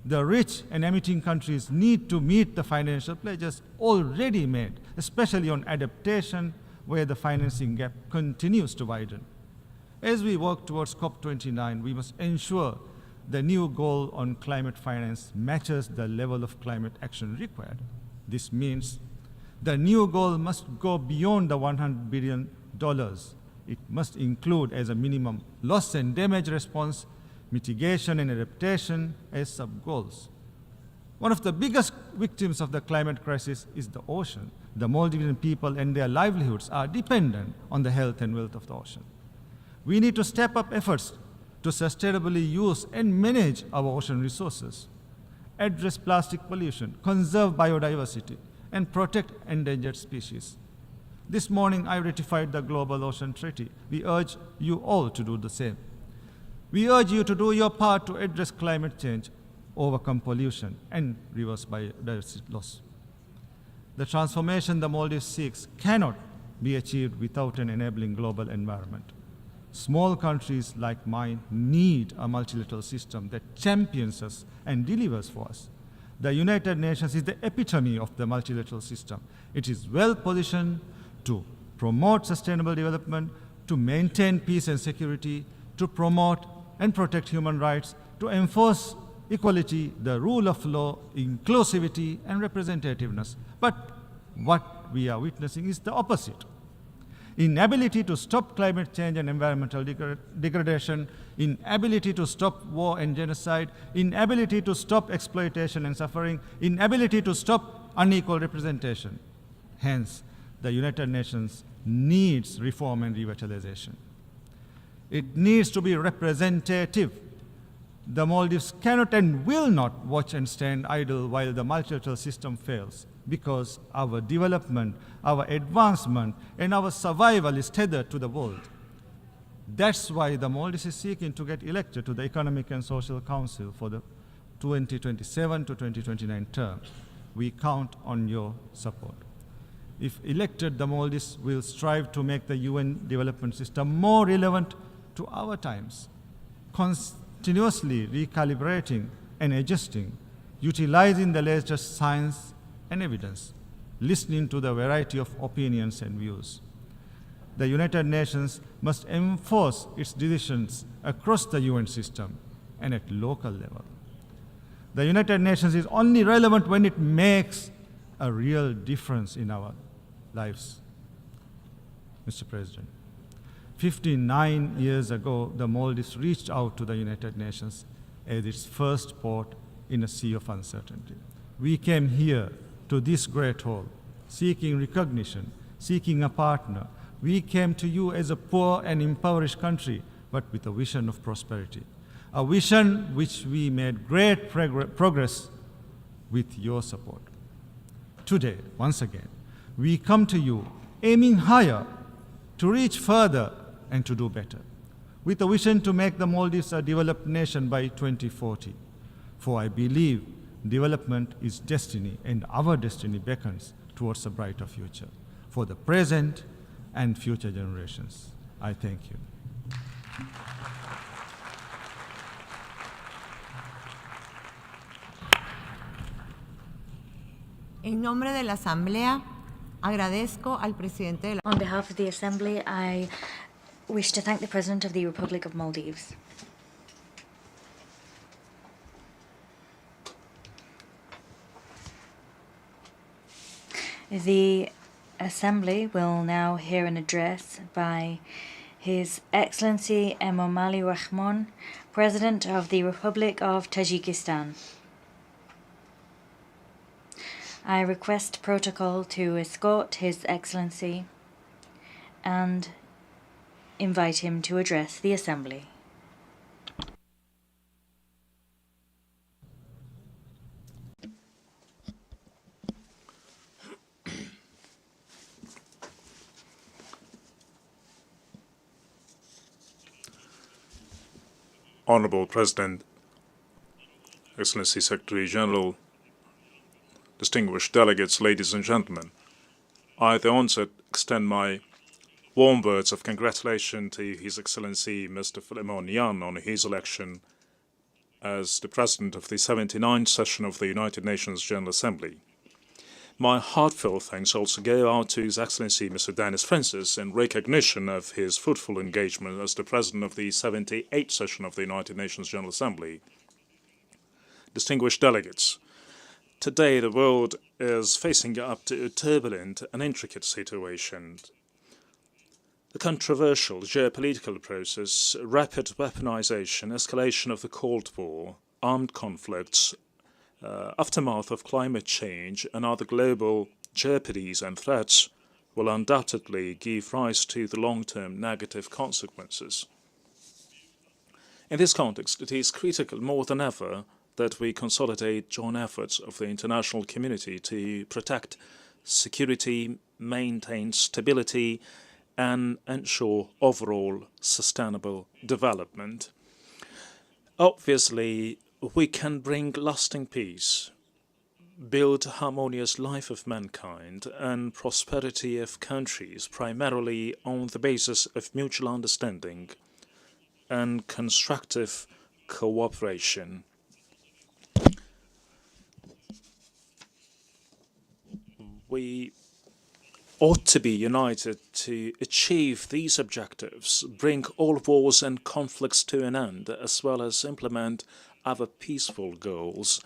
The rich and emitting countries need to meet the financial pledges already made, especially on adaptation, where the financing gap continues to widen. As we work towards COP29, we must ensure the new goal on climate finance matches the level of climate action required. This means the new goal must go beyond the $100 billion. It must include, as a minimum, loss and damage response, mitigation and adaptation as sub-goals. One of the biggest victims of the climate crisis is the ocean. The Maldivian people and their livelihoods are dependent on the health and wealth of the ocean. We need to step up efforts to sustainably use and manage our ocean resources, address plastic pollution, conserve biodiversity, and protect endangered species. This morning, I ratified the Global Ocean Treaty. We urge you all to do the same. We urge you to do your part to address climate change, overcome pollution, and reverse biodiversity loss. The transformation the Maldives seeks cannot be achieved without an enabling global environment. Small countries like mine need a multilateral system that champions us and delivers for us. The United Nations is the epitome of the multilateral system. It is well positioned to promote sustainable development, to maintain peace and security, to promote and protect human rights, to enforce equality, the rule of law, inclusivity, and representativeness. But what we are witnessing is the opposite. Inability to stop climate change and environmental degradation, inability to stop war and genocide, inability to stop exploitation and suffering, inability to stop unequal representation. Hence, the United Nations needs reform and revitalization. It needs to be representative. The Maldives cannot and will not watch and stand idle while the multilateral system fails, because our development, our advancement, and our survival is tethered to the world. That's why the Maldives is seeking to get elected to the Economic and Social Council for the 2027 to 2029 term. We count on your support. If elected, the Maldives will strive to make the UN development system more relevant to our times, continuously recalibrating and adjusting, utilizing the latest science and evidence, listening to the variety of opinions and views. The United Nations must enforce its decisions across the UN system, and at local level. The United Nations is only relevant when it makes a real difference in our lives. Mr. President, 59 years ago, the Maldives reached out to the United Nations as its first port in a sea of uncertainty. We came here to this great hall, seeking recognition, seeking a partner. We came to you as a poor and impoverished country, but with a vision of prosperity, a vision which we made great progress with your support. Today, once again, we come to you aiming higher, to reach further and to do better, with a vision to make the Maldives a developed nation by 2040. For I believe development is destiny, and our destiny beckons towards a brighter future for the present and future generations. I thank you. En nombre de la Asamblea, agradezco al presidente de la... On behalf of the Assembly, I wish to thank the President of the Republic of Maldives. The Assembly will now hear an address by His Excellency Emomali Rahmon, President of the Republic of Tajikistan. I request protocol to escort His Excellency and invite him to address the Assembly. Honorable President, Excellency Secretary General, distinguished delegates, ladies and gentlemen, I at the onset extend my warm words of congratulation to His Excellency Mr. Philemon Yan on his election as the President of the 79th session of the United Nations General Assembly. My heartfelt thanks also go out to His Excellency Mr. Dennis Francis in recognition of his fruitful engagement as the President of the 78th session of the United Nations General Assembly. Distinguished delegates, today the world is facing up to a turbulent and intricate situation. The controversial geopolitical process, rapid weaponization, escalation of the Cold War, armed conflicts, aftermath of climate change and other global jeopardies and threats will undoubtedly give rise to the long-term negative consequences. In this context, it is critical more than ever that we consolidate joint efforts of the international community to protect security, maintain stability, and ensure overall sustainable development. Obviously, we can bring lasting peace, build a harmonious life of mankind and prosperity of countries primarily on the basis of mutual understanding and constructive cooperation. We ought to be united to achieve these objectives, bring all wars and conflicts to an end, as well as implement other peaceful goals.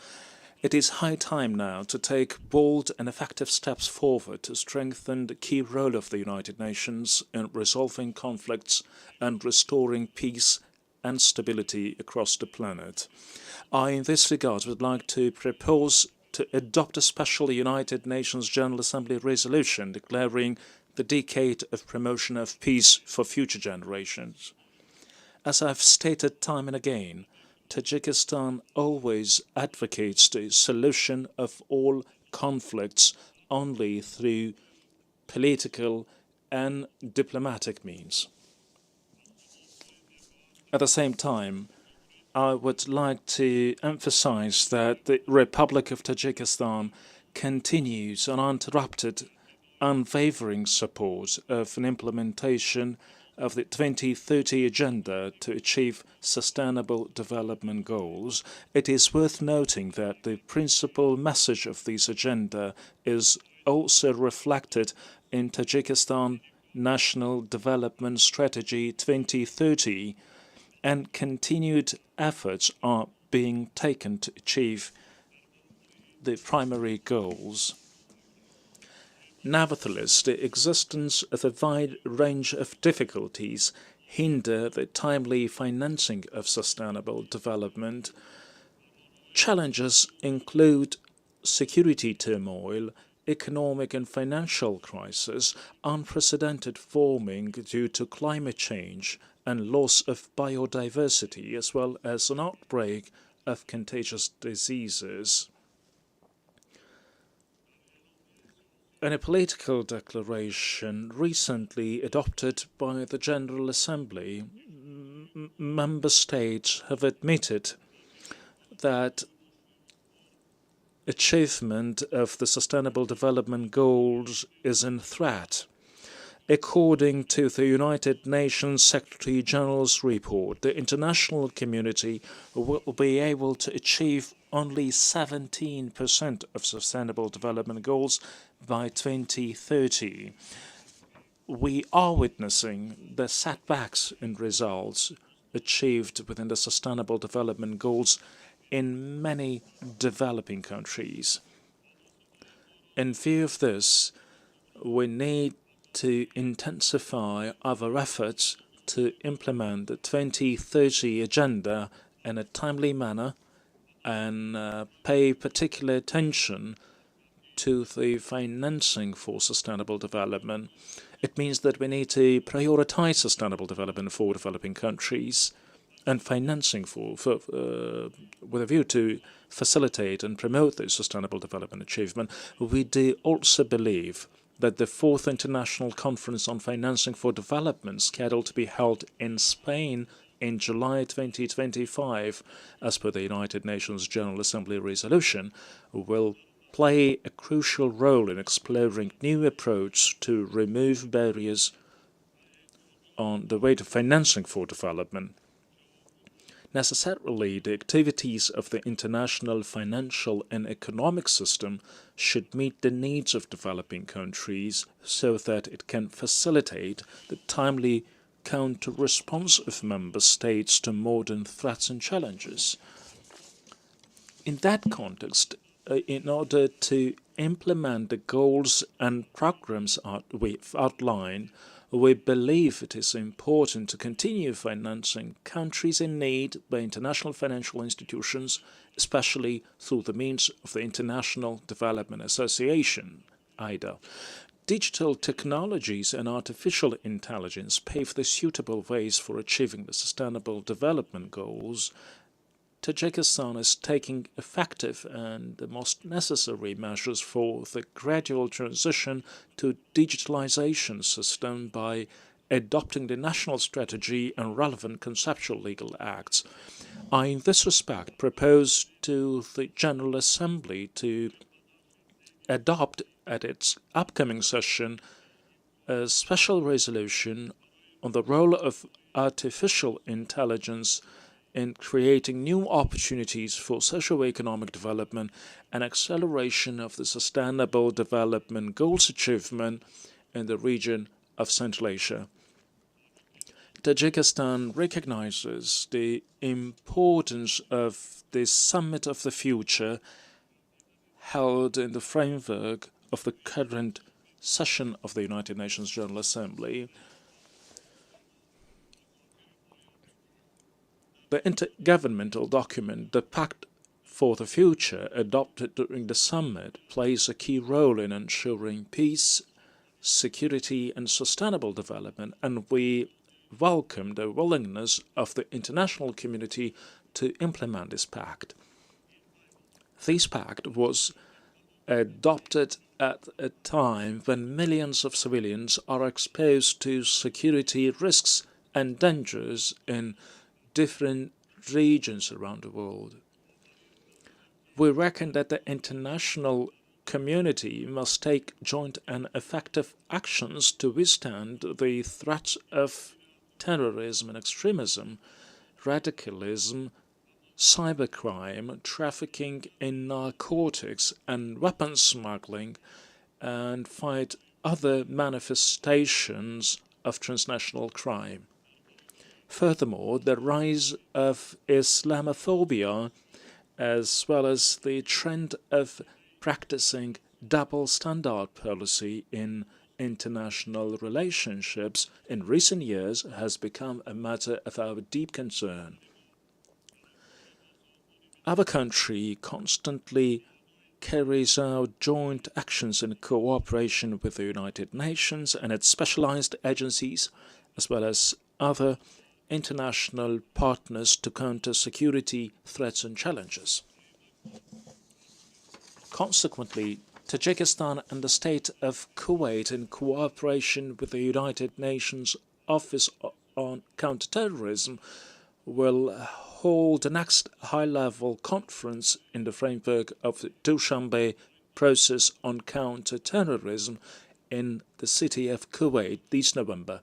It is high time now to take bold and effective steps forward to strengthen the key role of the United Nations in resolving conflicts and restoring peace and stability across the planet. I, in this regard, would like to propose to adopt a special United Nations General Assembly resolution declaring the decade of promotion of peace for future generations. As I've stated time and again, Tajikistan always advocates the solution of all conflicts only through political and diplomatic means. At the same time, I would like to emphasize that the Republic of Tajikistan continues uninterrupted, unwavering support of an implementation of the 2030 Agenda to achieve sustainable development goals. It is worth noting that the principal message of this agenda is also reflected in Tajikistan National Development Strategy 2030, and continued efforts are being taken to achieve the primary goals. Nevertheless, the existence of a wide range of difficulties hinder the timely financing of sustainable development. Challenges include security turmoil, economic and financial crisis, unprecedented warming due to climate change, and loss of biodiversity, as well as an outbreak of contagious diseases. In a political declaration recently adopted by the General Assembly, member states have admitted that achievement of the Sustainable Development Goals is in threat. According to the United Nations Secretary General's report, the international community will be able to achieve only 17% of Sustainable Development Goals by 2030. We are witnessing the setbacks in results achieved within the Sustainable Development Goals in many developing countries. In view of this, we need to intensify our efforts to implement the 2030 agenda in a timely manner and pay particular attention to the financing for sustainable development. It means that we need to prioritize sustainable development for developing countries and financing with a view to facilitate and promote the sustainable development achievement. We do also believe that the 4th International Conference on Financing for Development, scheduled to be held in Spain in July 2025, as per the United Nations General Assembly resolution, will play a crucial role in exploring new approaches to remove barriers on the way to financing for development. Necessarily, the activities of the international financial and economic system should meet the needs of developing countries so that it can facilitate the timely counter-response of member states to modern threats and challenges. In that context, in order to implement the goals and programs we've outlined, we believe it is important to continue financing countries in need by international financial institutions, especially through the means of the International Development Association, IDA. Digital technologies and artificial intelligence pave the suitable ways for achieving the Sustainable Development Goals. Tajikistan is taking effective and the most necessary measures for the gradual transition to digitalization system by adopting the national strategy and relevant conceptual legal acts. I, in this respect, propose to the General Assembly to adopt at its upcoming session a special resolution on the role of artificial intelligence in creating new opportunities for socio-economic development and acceleration of the Sustainable Development Goals achievement in the region of Central Asia. Tajikistan recognizes the importance of the Summit of the Future held in the framework of the current session of the United Nations General Assembly. The intergovernmental document, the Pact for the Future, adopted during the summit, plays a key role in ensuring peace, security and sustainable development, and we welcome the willingness of the international community to implement this pact. This pact was adopted at a time when millions of civilians are exposed to security risks and dangers in different regions around the world. We reckon that the international community must take joint and effective actions to withstand the threats of terrorism and extremism, radicalism, cybercrime, trafficking in narcotics and weapons smuggling, and fight other manifestations of transnational crime. Furthermore, the rise of Islamophobia, as well as the trend of practicing double standard policy in international relationships in recent years, has become a matter of our deep concern. Our country constantly carries out joint actions in cooperation with the United Nations and its specialized agencies, as well as other international partners to counter security threats and challenges. Consequently, Tajikistan and the state of Kuwait, in cooperation with the United Nations Office on Counterterrorism, will hold the next high-level conference in the framework of the Dushanbe process on counterterrorism in the city of Kuwait this November.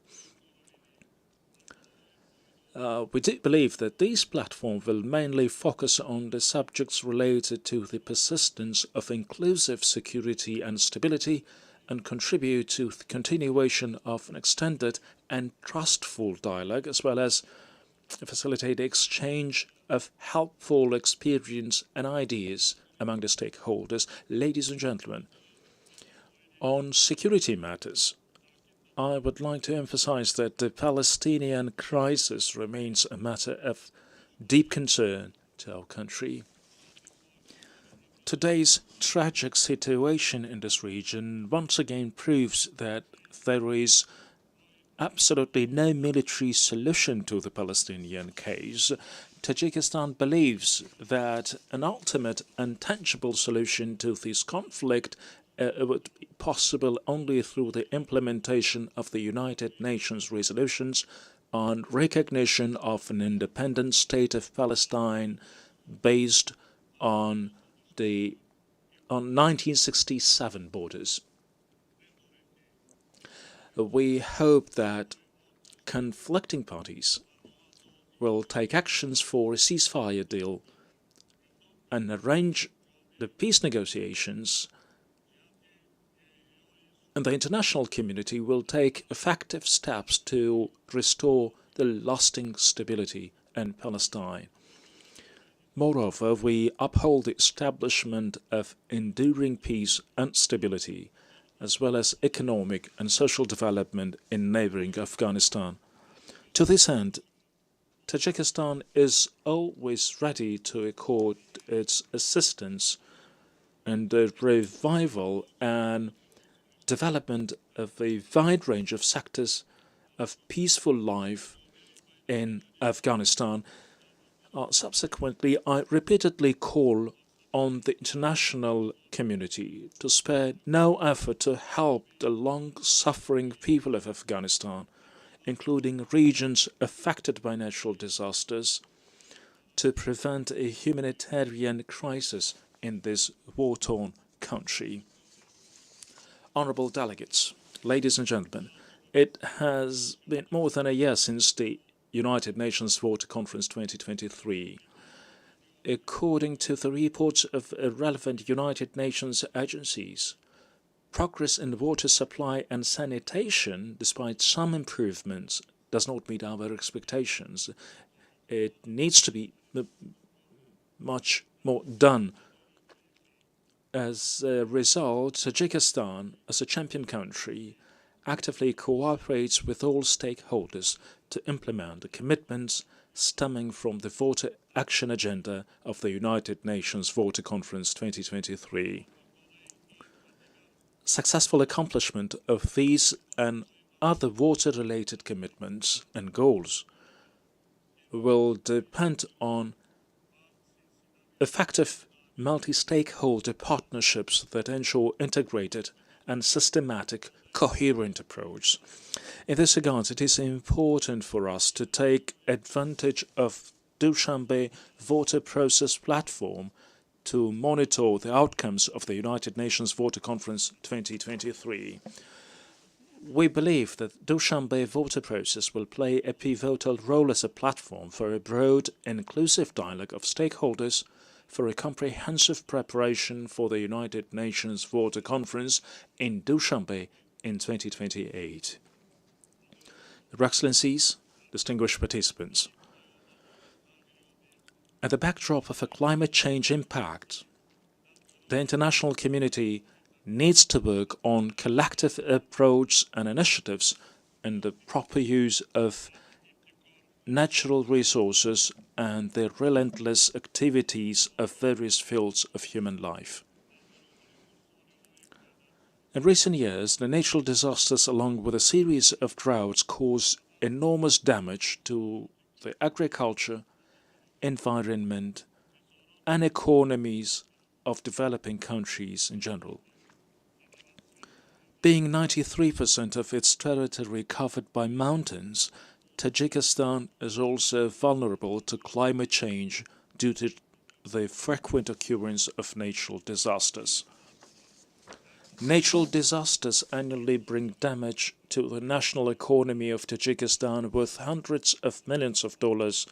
We do believe that this platform will mainly focus on the subjects related to the persistence of inclusive security and stability, and contribute to the continuation of an extended and trustful dialogue, as well as facilitate the exchange of helpful experience and ideas among the stakeholders. Ladies and gentlemen, on security matters, I would like to emphasize that the Palestinian crisis remains a matter of deep concern to our country. Today's tragic situation in this region once again proves that there is absolutely no military solution to the Palestinian case. Tajikistan believes that an ultimate and tangible solution to this conflict would be possible only through the implementation of the United Nations resolutions on recognition of an independent state of Palestine based on 1967 borders. We hope that conflicting parties will take actions for a ceasefire deal and arrange the peace negotiations, and the international community will take effective steps to restore the lasting stability in Palestine. Moreover, we uphold the establishment of enduring peace and stability, as well as economic and social development in neighboring Afghanistan. To this end, Tajikistan is always ready to accord its assistance in the revival and development of a wide range of sectors of peaceful life in Afghanistan. Subsequently, I repeatedly call on the international community to spare no effort to help the long-suffering people of Afghanistan, including regions affected by natural disasters, to prevent a humanitarian crisis in this war-torn country. Honourable delegates, ladies and gentlemen, it has been more than a year since the United Nations Water Conference 2023. According to the reports of relevant United Nations agencies, progress in water supply and sanitation, despite some improvements, does not meet our expectations. It needs to be much more done. As a result, Tajikistan, as a champion country, actively cooperates with all stakeholders to implement the commitments stemming from the Water Action Agenda of the United Nations Water Conference 2023. Successful accomplishment of these and other water-related commitments and goals will depend on effective multi-stakeholder partnerships that ensure integrated and systematic, coherent approach. In this regard, it is important for us to take advantage of Dushanbe Water Process Platform to monitor the outcomes of the United Nations Water Conference 2023. We believe that Dushanbe Water Process will play a pivotal role as a platform for a broad, inclusive dialogue of stakeholders for a comprehensive preparation for the United Nations Water Conference in Dushanbe in 2028. Your Excellencies, distinguished participants. At the backdrop of a climate change impact, the international community needs to work on collective approach and initiatives and the proper use of natural resources and the relentless activities of various fields of human life. In recent years, the natural disasters along with a series of droughts caused enormous damage to the agriculture, environment, and economies of developing countries in general. Being 93% of its territory covered by mountains, Tajikistan is also vulnerable to climate change due to the frequent occurrence of natural disasters. Natural disasters annually bring damage to the national economy of Tajikistan worth hundreds of millions of dollars,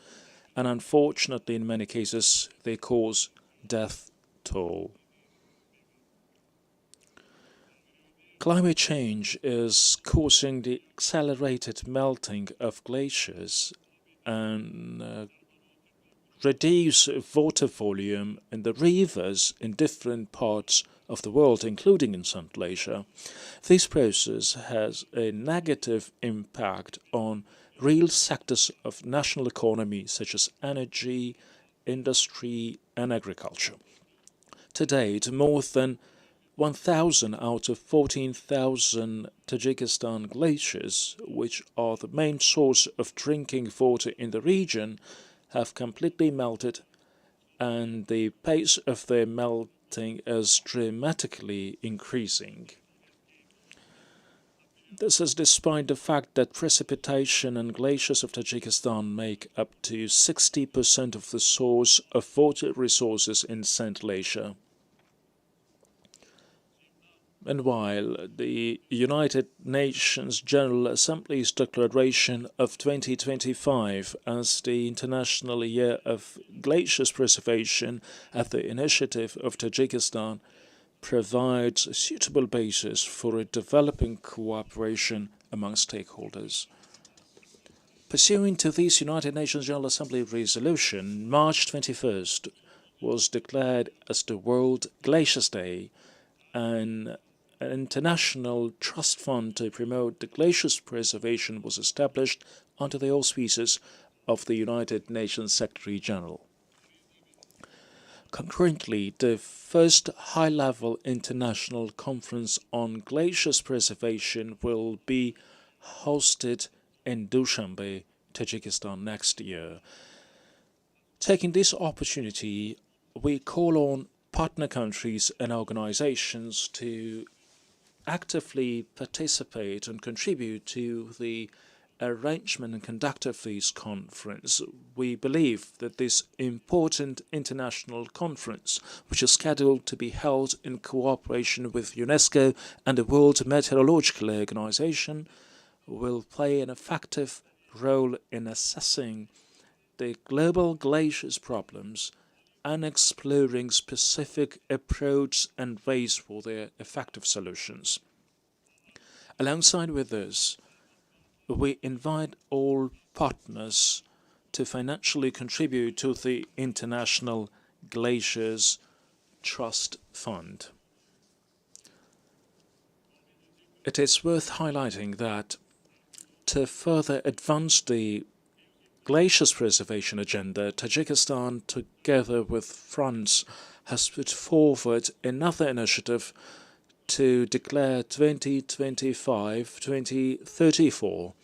and unfortunately in many cases they cause death toll. Climate change is causing the accelerated melting of glaciers and reduce water volume in the rivers in different parts of the world, including in Central Asia. This process has a negative impact on real sectors of national economy such as energy, industry and agriculture. To date, more than 1,000 out of 14,000 Tajikistan glaciers, which are the main source of drinking water in the region, have completely melted, and the pace of their melting is dramatically increasing. This is despite the fact that precipitation and glaciers of Tajikistan make up to 60% of the source of water resources in Central Asia. And while the United Nations General Assembly's declaration of 2025 as the International Year of Glaciers Preservation at the initiative of Tajikistan provides a suitable basis for a developing cooperation among stakeholders. Pursuant to this United Nations General Assembly resolution, March 21st was declared as the World Glaciers Day, and an international trust fund to promote the glaciers preservation was established under the auspices of the United Nations Secretary General. Concurrently, the first high-level international conference on glaciers preservation will be hosted in Dushanbe, Tajikistan next year. Taking this opportunity, we call on partner countries and organizations to actively participate and contribute to the arrangement and conduct of this conference. We believe that this important international conference, which is scheduled to be held in cooperation with UNESCO and the World Meteorological Organization, will play an effective role in assessing the global glaciers problems and exploring specific approaches and ways for their effective solutions. Alongside with this, we invite all partners to financially contribute to the International Glaciers Trust Fund. It is worth highlighting that to further advance the glaciers preservation agenda, Tajikistan, together with France, has put forward another initiative to declare 2025-2034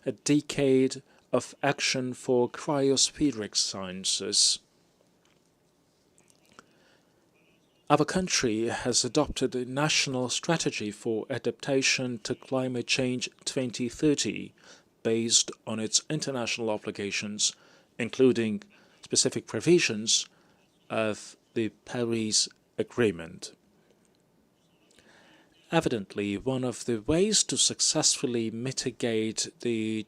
a decade of action for cryospheric sciences. Our country has adopted a national strategy for adaptation to climate change 2030, based on its international obligations, including specific provisions of the Paris Agreement. Evidently, one of the ways to successfully mitigate the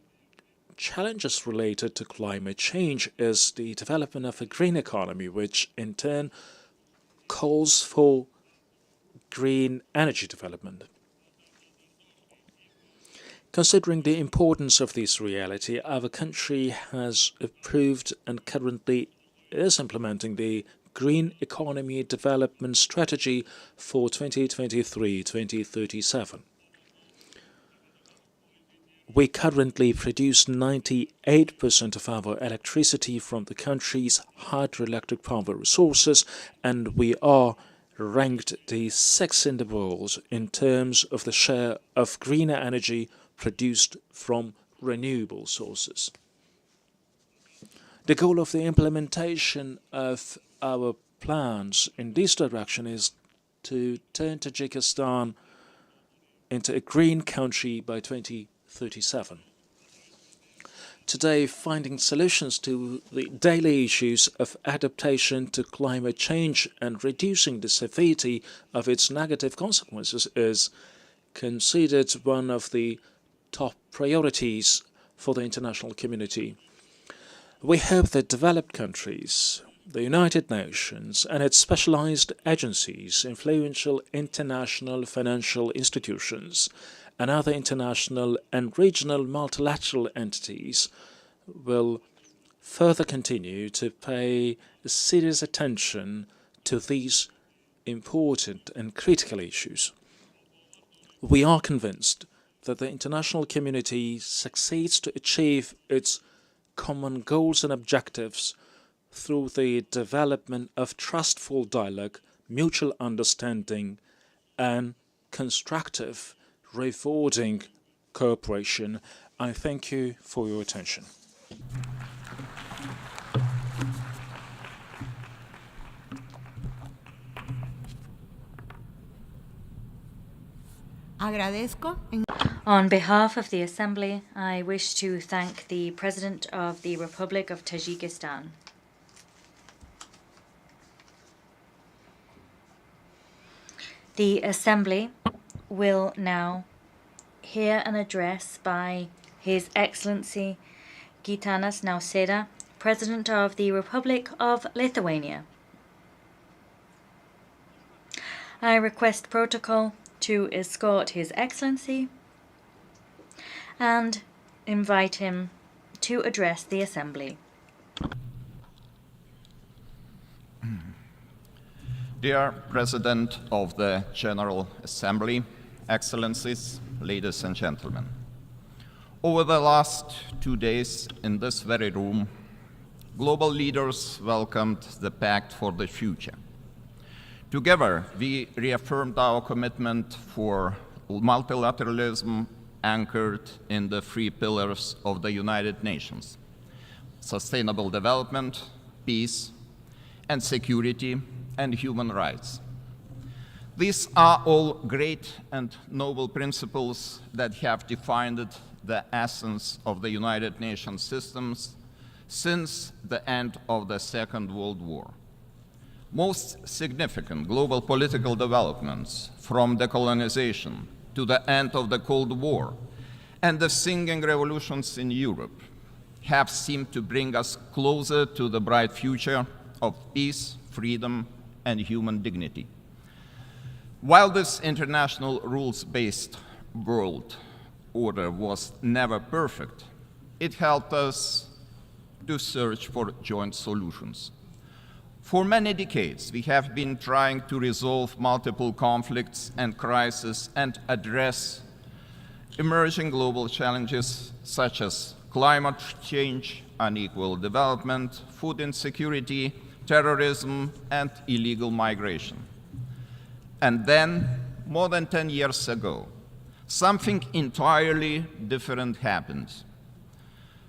challenges related to climate change is the development of a green economy, which in turn calls for green energy development. Considering the importance of this reality, our country has approved and currently is implementing the Green Economy Development Strategy for 2023-2037. We currently produce 98% of our electricity from the country's hydroelectric power resources, and we are ranked the 6th in the world in terms of the share of greener energy produced from renewable sources. The goal of the implementation of our plans in this direction is to turn Tajikistan into a green country by 2037. Today, finding solutions to the daily issues of adaptation to climate change and reducing the severity of its negative consequences is considered one of the top priorities for the international community. We hope that developed countries, the United Nations and its specialized agencies, influential international financial institutions, and other international and regional multilateral entities will further continue to pay serious attention to these important and critical issues. We are convinced that the international community succeeds to achieve its common goals and objectives through the development of trustful dialogue, mutual understanding, and constructive, rewarding cooperation. I thank you for your attention. Agradezco. On behalf of the Assembly, I wish to thank the President of the Republic of Tajikistan. The Assembly will now hear an address by His Excellency Gitanas Nausėda, President of the Republic of Lithuania. I request protocol to escort His Excellency and invite him to address the Assembly. Dear President of the General Assembly, Excellencies, ladies and gentlemen, over the last 2 days in this very room, global leaders welcomed the Pact for the Future. Together, we reaffirmed our commitment for multilateralism anchored in the 3 pillars of the United Nations: sustainable development, peace, and security, and human rights. These are all great and noble principles that have defined the essence of the United Nations systems since the end of the Second World War. Most significant global political developments, from decolonization to the end of the Cold War and the singing revolutions in Europe, have seemed to bring us closer to the bright future of peace, freedom, and human dignity. While this international rules-based world order was never perfect, it helped us to search for joint solutions. For many decades, we have been trying to resolve multiple conflicts and crises and address emerging global challenges such as climate change, unequal development, food insecurity, terrorism, and illegal migration. And then, more than 10 years ago, something entirely different happened.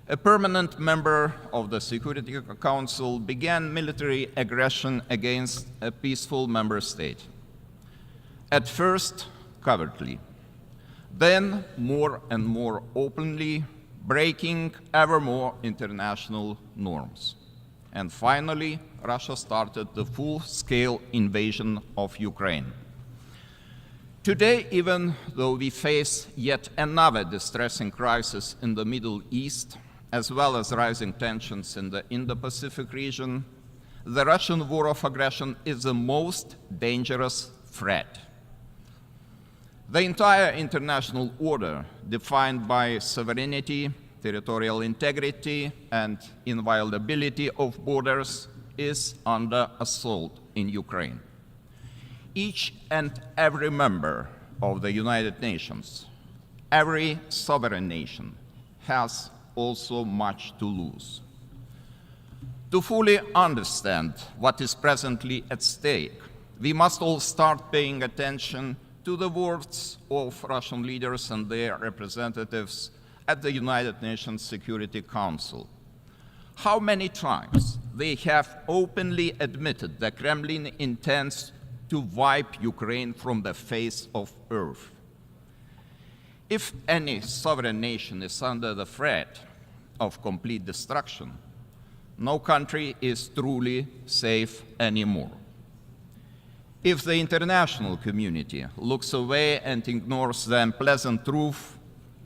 A permanent member of the Security Council began military aggression against a peaceful member state. At first, covertly, then more and more openly, breaking ever more international norms. And finally, Russia started the full-scale invasion of Ukraine. Today, even though we face yet another distressing crisis in the Middle East, as well as rising tensions in the Indo-Pacific region, the Russian war of aggression is the most dangerous threat. The entire international order, defined by sovereignty, territorial integrity, and inviolability of borders, is under assault in Ukraine. Each and every member of the United Nations, every sovereign nation, has also much to lose. To fully understand what is presently at stake, we must all start paying attention to the words of Russian leaders and their representatives at the United Nations Security Council. How many times they have openly admitted the Kremlin intends to wipe Ukraine from the face of earth. If any sovereign nation is under the threat of complete destruction, no country is truly safe anymore. If the international community looks away and ignores the unpleasant truth,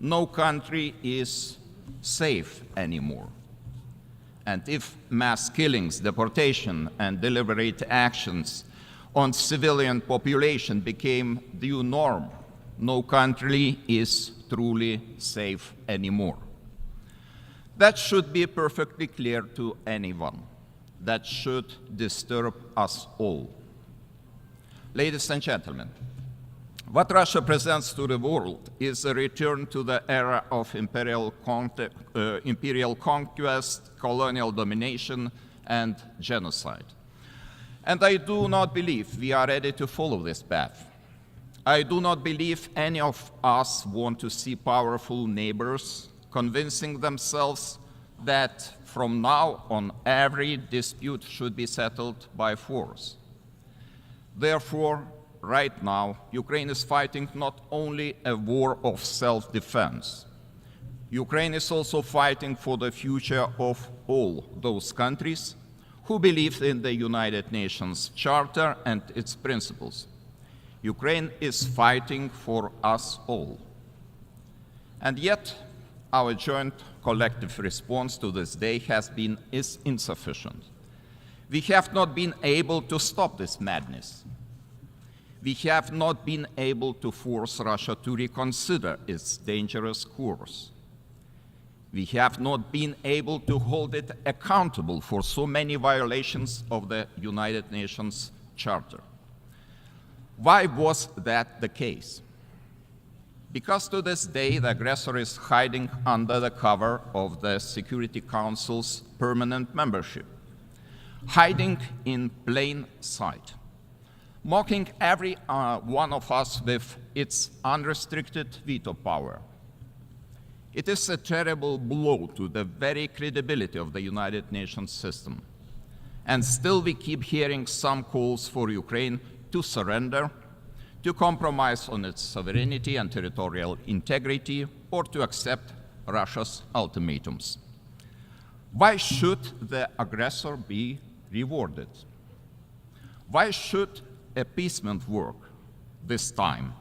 no country is safe anymore. And if mass killings, deportation, and deliberate actions on civilian population became the new norm, no country is truly safe anymore. That should be perfectly clear to anyone. That should disturb us all. Ladies and gentlemen, what Russia presents to the world is a return to the era of imperial conquest, colonial domination, and genocide. And I do not believe we are ready to follow this path. I do not believe any of us want to see powerful neighbors convincing themselves that from now on every dispute should be settled by force. Therefore, right now, Ukraine is fighting not only a war of self-defense. Ukraine is also fighting for the future of all those countries who believe in the United Nations Charter and its principles. Ukraine is fighting for us all. And yet, our joint collective response to this day is insufficient. We have not been able to stop this madness. We have not been able to force Russia to reconsider its dangerous course. We have not been able to hold it accountable for so many violations of the United Nations Charter. Why was that the case? Because to this day, the aggressor is hiding under the cover of the Security Council's permanent membership, hiding in plain sight, mocking every one of us with its unrestricted veto power. It is a terrible blow to the very credibility of the United Nations system. And still we keep hearing some calls for Ukraine to surrender, to compromise on its sovereignty and territorial integrity, or to accept Russia's ultimatums. Why should the aggressor be rewarded? Why should appeasement work this time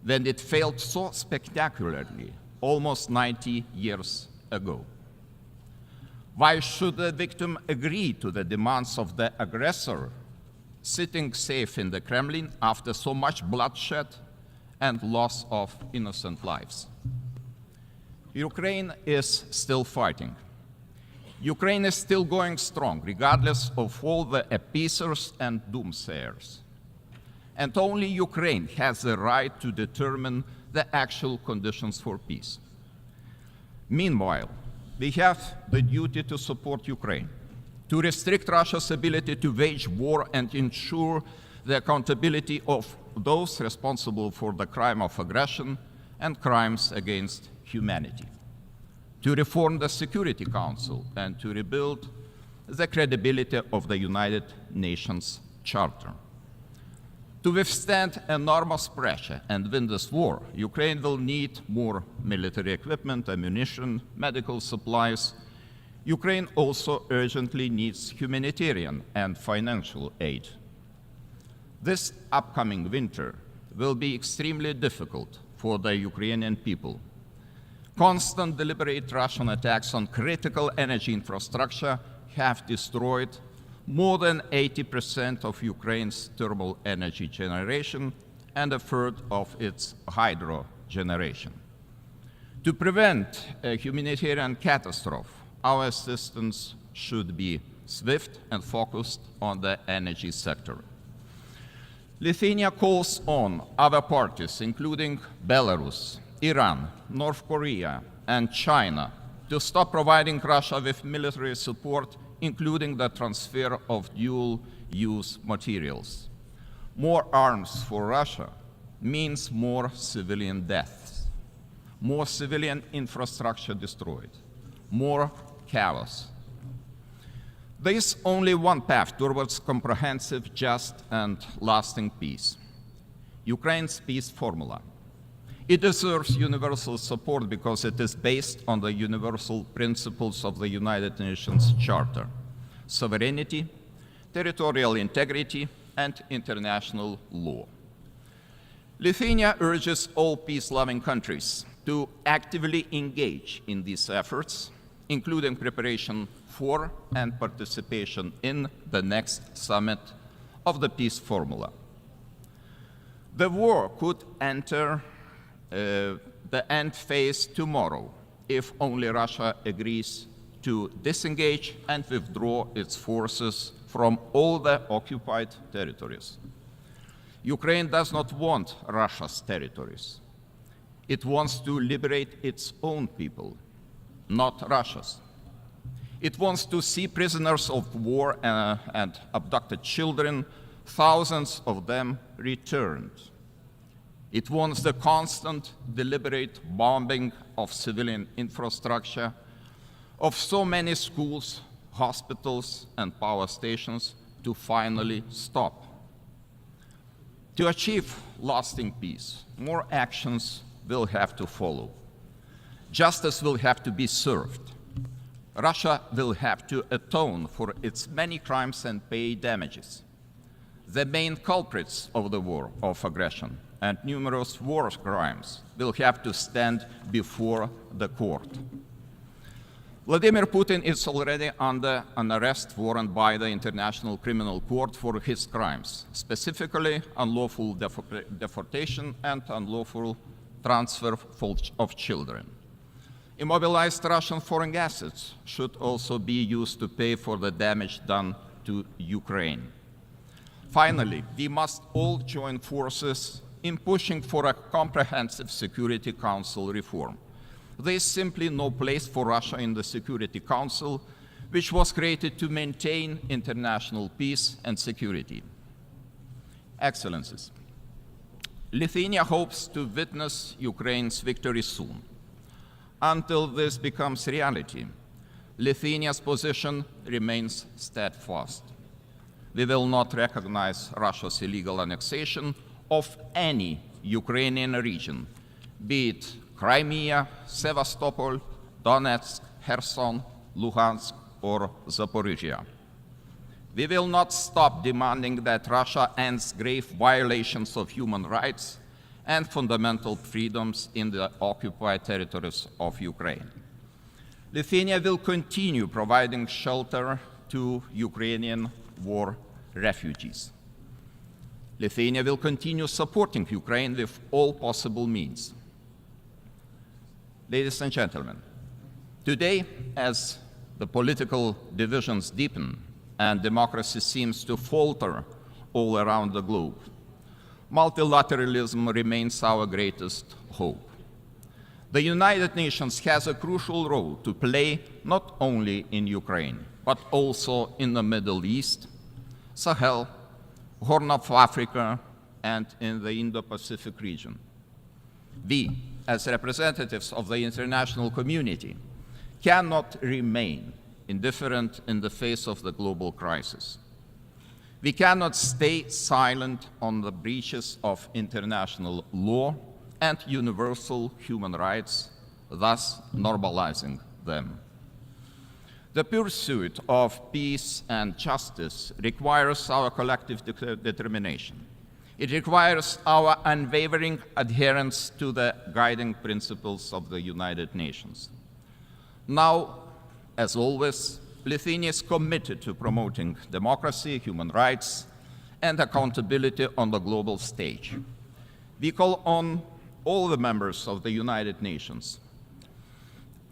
when it failed so spectacularly almost 90 years ago? Why should the victim agree to the demands of the aggressor, sitting safe in the Kremlin after so much bloodshed and loss of innocent lives? Ukraine is still fighting. Ukraine is still going strong, regardless of all the appeasers and doomsayers. And only Ukraine has the right to determine the actual conditions for peace. Meanwhile, we have the duty to support Ukraine, to restrict Russia's ability to wage war and ensure the accountability of those responsible for the crime of aggression and crimes against humanity, to reform the Security Council and to rebuild the credibility of the United Nations Charter. To withstand enormous pressure and win this war, Ukraine will need more military equipment, ammunition, medical supplies. Ukraine also urgently needs humanitarian and financial aid. This upcoming winter will be extremely difficult for the Ukrainian people. Constant deliberate Russian attacks on critical energy infrastructure have destroyed more than 80% of Ukraine's thermal energy generation and a third of its hydro generation. To prevent a humanitarian catastrophe, our assistance should be swift and focused on the energy sector. Lithuania calls on other parties, including Belarus, Iran, North Korea, and China, to stop providing Russia with military support, including the transfer of dual-use materials. More arms for Russia means more civilian deaths, more civilian infrastructure destroyed, more chaos. There is only one path towards comprehensive, just, and lasting peace: Ukraine's peace formula. It deserves universal support because it is based on the universal principles of the United Nations Charter: sovereignty, territorial integrity, and international law. Lithuania urges all peace-loving countries to actively engage in these efforts, including preparation for and participation in the next summit of the peace formula. The war could enter the end phase tomorrow if only Russia agrees to disengage and withdraw its forces from all the occupied territories. Ukraine does not want Russia's territories. It wants to liberate its own people, not Russia's. It wants to see prisoners of war and abducted children, thousands of them, returned. It wants the constant, deliberate bombing of civilian infrastructure, of so many schools, hospitals, and power stations to finally stop. To achieve lasting peace, more actions will have to follow. Justice will have to be served. Russia will have to atone for its many crimes and pay damages. The main culprits of the war of aggression and numerous war crimes will have to stand before the court. Vladimir Putin is already under an arrest warrant by the International Criminal Court for his crimes, specifically unlawful deportation and unlawful transfer of children. Immobilized Russian foreign assets should also be used to pay for the damage done to Ukraine. Finally, we must all join forces in pushing for a comprehensive Security Council reform. There is simply no place for Russia in the Security Council, which was created to maintain international peace and security. Excellencies, Lithuania hopes to witness Ukraine's victory soon. Until this becomes reality, Lithuania's position remains steadfast. We will not recognize Russia's illegal annexation of any Ukrainian region, be it Crimea, Sevastopol, Donetsk, Kherson, Luhansk, or Zaporizhia. We will not stop demanding that Russia ends grave violations of human rights and fundamental freedoms in the occupied territories of Ukraine. Lithuania will continue providing shelter to Ukrainian war refugees. Lithuania will continue supporting Ukraine with all possible means. Ladies and gentlemen, today, as the political divisions deepen and democracy seems to falter all around the globe, multilateralism remains our greatest hope. The United Nations has a crucial role to play not only in Ukraine, but also in the Middle East, Sahel, Horn of Africa, and in the Indo-Pacific region. We, as representatives of the international community, cannot remain indifferent in the face of the global crisis. We cannot stay silent on the breaches of international law and universal human rights, thus normalizing them. The pursuit of peace and justice requires our collective determination. It requires our unwavering adherence to the guiding principles of the United Nations. Now, as always, Lithuania is committed to promoting democracy, human rights, and accountability on the global stage. we call on all the members of the United Nations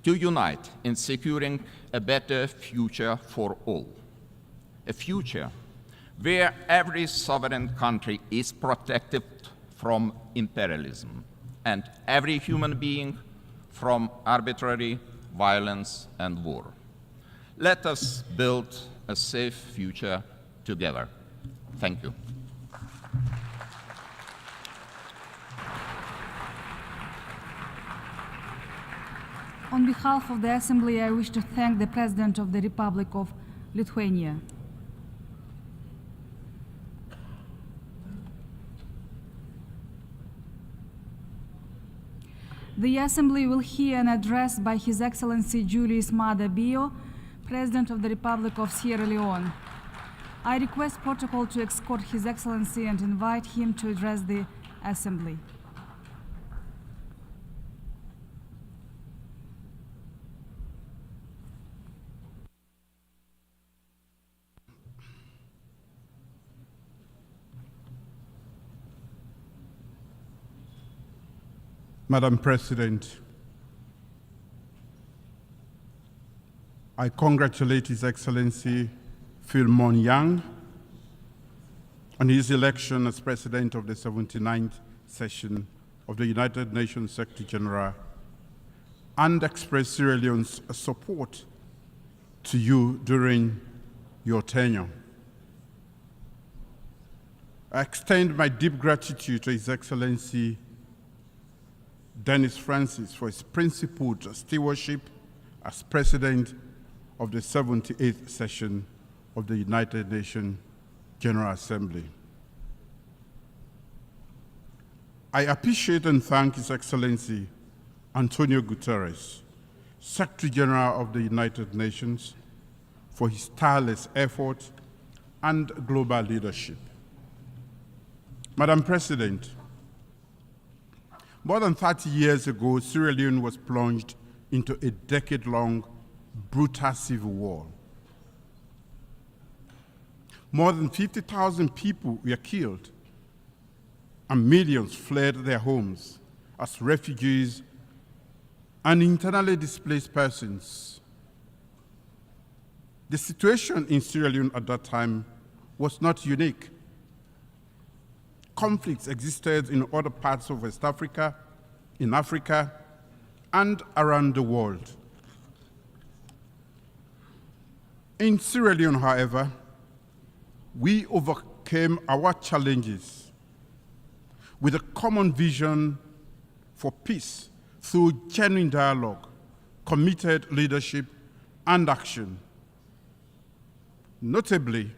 to unite in securing a better future for all. A future where every sovereign country is protected from imperialism and every human being from arbitrary violence and war. Let us build a safe future together. Thank you. On behalf of the Assembly, I wish to thank the President of the Republic of Lithuania. The Assembly will hear an address by His Excellency Julius Maada Bio, President of the Republic of Sierra Leone. I request protocol to escort His Excellency and invite him to address the Assembly. Madam President, I congratulate His Excellency Philmon Yang on his election as President of the 79th session of the United Nations Secretary General and express Sierra Leone's support to you during your tenure. I extend my deep gratitude to His Excellency Dennis Francis for his principled stewardship as President of the 78th session of the United Nations General Assembly. I appreciate and thank His Excellency Antonio Guterres, Secretary General of the United Nations, for his tireless effort and global leadership. Madam President, more than 30 years ago, Sierra Leone was plunged into a decade-long brutal civil war. More than 50,000 people were killed, and millions fled their homes as refugees and internally displaced persons. The situation in Sierra Leone at that time was not unique. Conflicts existed in other parts of West Africa, in Africa, and around the world. In Sierra Leone, however, we overcame our challenges with a common vision for peace through genuine dialogue, committed leadership, and action. Notably,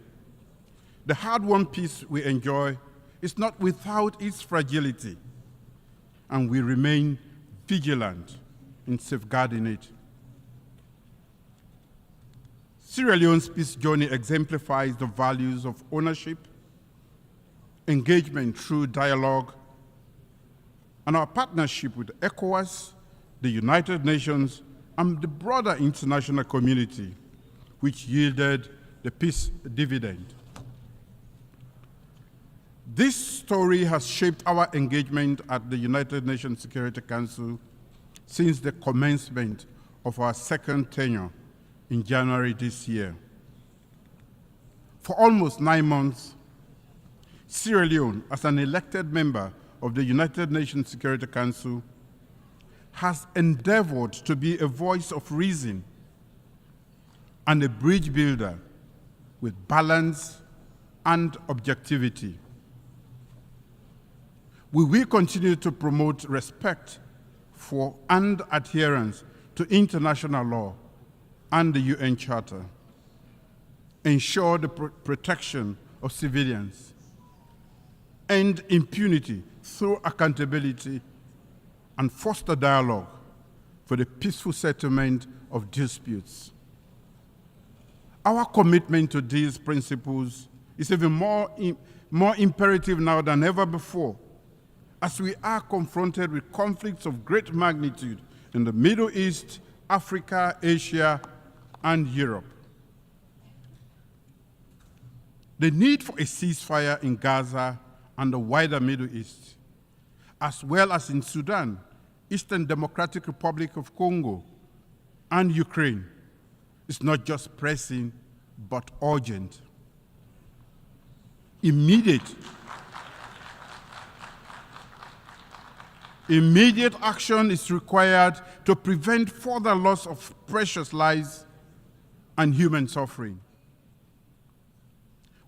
the hard-won peace we enjoy is not without its fragility, and we remain vigilant in safeguarding it. Sierra Leone's peace journey exemplifies the values of ownership, engagement through dialogue, and our partnership with ECOWAS, the United Nations, and the broader international community, which yielded the peace dividend. This story has shaped our engagement at the United Nations Security Council since the commencement of our second tenure in January this year. For almost 9 months, Sierra Leone, as an elected member of the United Nations Security Council, has endeavored to be a voice of reason and a bridge builder with balance and objectivity. We will continue to promote respect for and adherence to international law and the UN Charter, ensure the protection of civilians, end impunity through accountability, and foster dialogue for the peaceful settlement of disputes. Our commitment to these principles is even more imperative now than ever before, as we are confronted with conflicts of great magnitude in the Middle East, Africa, Asia, and Europe. The need for a ceasefire in Gaza and the wider Middle East, as well as in Sudan, Eastern Democratic Republic of Congo, and Ukraine, is not just pressing, but urgent. Immediate action is required to prevent further loss of precious lives and human suffering.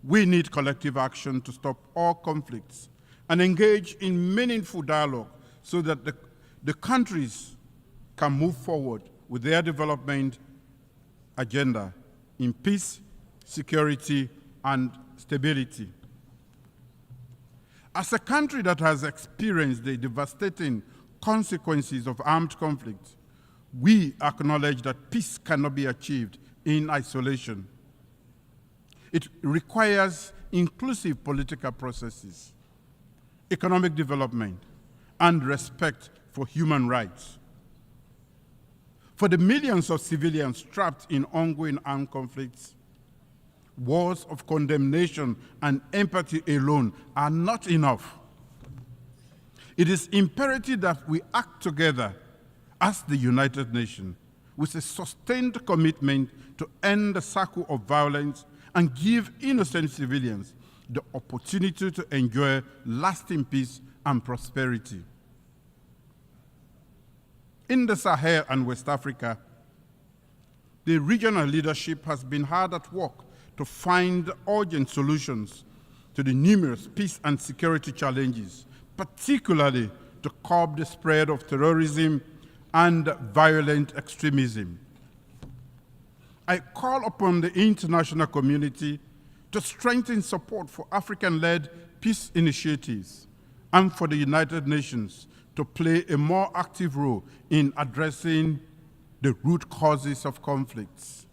We need collective action to stop all conflicts and engage in meaningful dialogue so that the countries can move forward with their development agenda in peace, security, and stability. As a country that has experienced the devastating consequences of armed conflict, we acknowledge that peace cannot be achieved in isolation. It requires inclusive political processes, economic development, and respect for human rights. For the millions of civilians trapped in ongoing armed conflicts, words of condemnation and empathy alone are not enough. It is imperative that we act together as the United Nations with a sustained commitment to end the cycle of violence and give innocent civilians the opportunity to enjoy lasting peace and prosperity. In the Sahel and West Africa, the regional leadership has been hard at work to find urgent solutions to the numerous peace and security challenges, particularly to curb the spread of terrorism and violent extremism. I call upon the international community to strengthen support for African-led peace initiatives and for the United Nations to play a more active role in addressing the root causes of conflicts.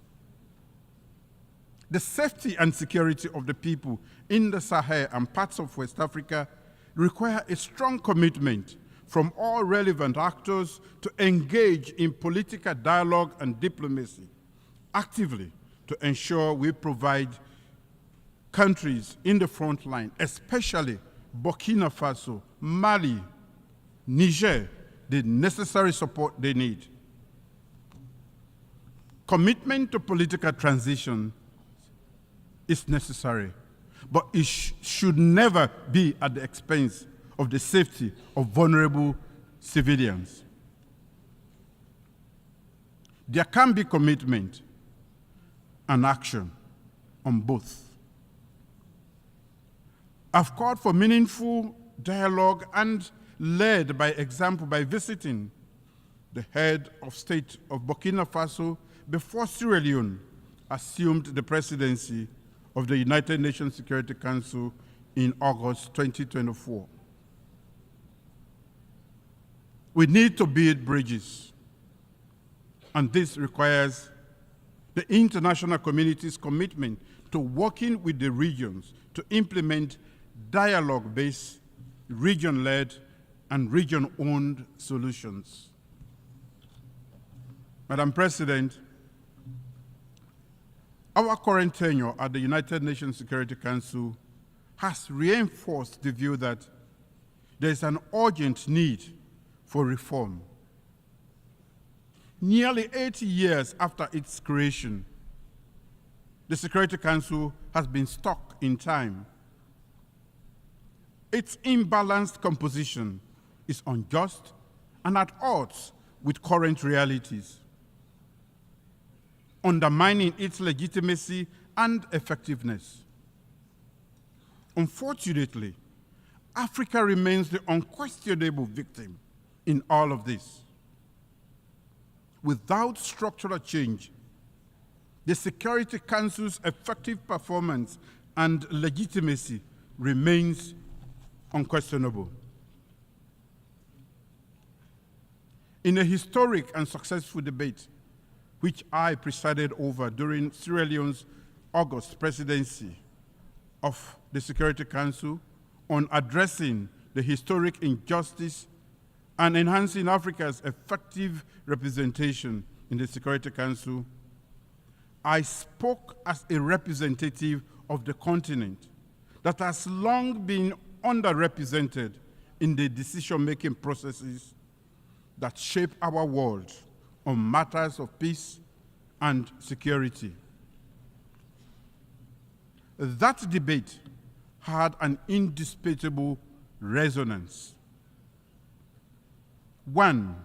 The safety and security of the people in the Sahel and parts of West Africa require a strong commitment from all relevant actors to engage in political dialogue and diplomacy actively to ensure we provide countries in the front line, especially Burkina Faso, Mali, Niger, the necessary support they need. Commitment to political transition is necessary, but it should never be at the expense of the safety of vulnerable civilians. There can be commitment and action on both. I've called for meaningful dialogue and led by example by visiting the head of state of Burkina Faso before Sierra Leone assumed the presidency of the United Nations Security Council in August 2024. We need to build bridges, and this requires the international community's commitment to working with the regions to implement dialogue-based, region-led, and region-owned solutions. Madam President, our current tenure at the United Nations Security Council has reinforced the view that there is an urgent need for reform. Nearly 80 years after its creation, the Security Council has been stuck in time. Its imbalanced composition is unjust and at odds with current realities, undermining its legitimacy and effectiveness. Unfortunately, Africa remains the unquestionable victim in all of this. Without structural change, the Security Council's effective performance and legitimacy remains unquestionable. In a historic and successful debate, which I presided over during Sierra Leone's August presidency of the Security Council on addressing the historic injustice and enhancing Africa's effective representation in the Security Council, I spoke as a representative of the continent that has long been underrepresented in the decision-making processes that shape our world on matters of peace and security. That debate had an indisputable resonance. One,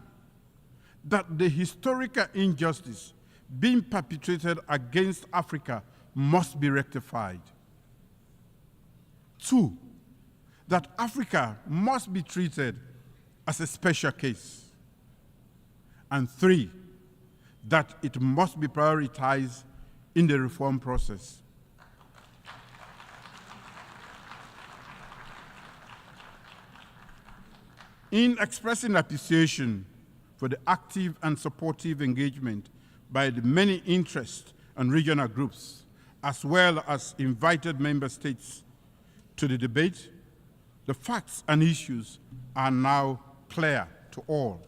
that the historical injustice being perpetrated against Africa must be rectified. Two, that Africa must be treated as a special case. And three, that it must be prioritized in the reform process. In expressing appreciation for the active and supportive engagement by the many interest and regional groups, as well as invited member states to the debate, the facts and issues are now clear to all.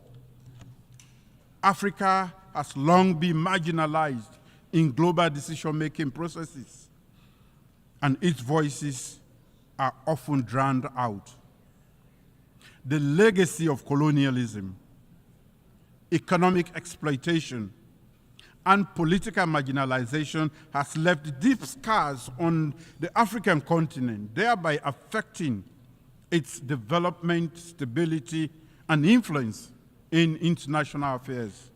Africa has long been marginalized in global decision-making processes, and its voices are often drowned out. The legacy of colonialism, economic exploitation, and political marginalization has left deep scars on the African continent, thereby affecting its development, stability, and influence in international affairs.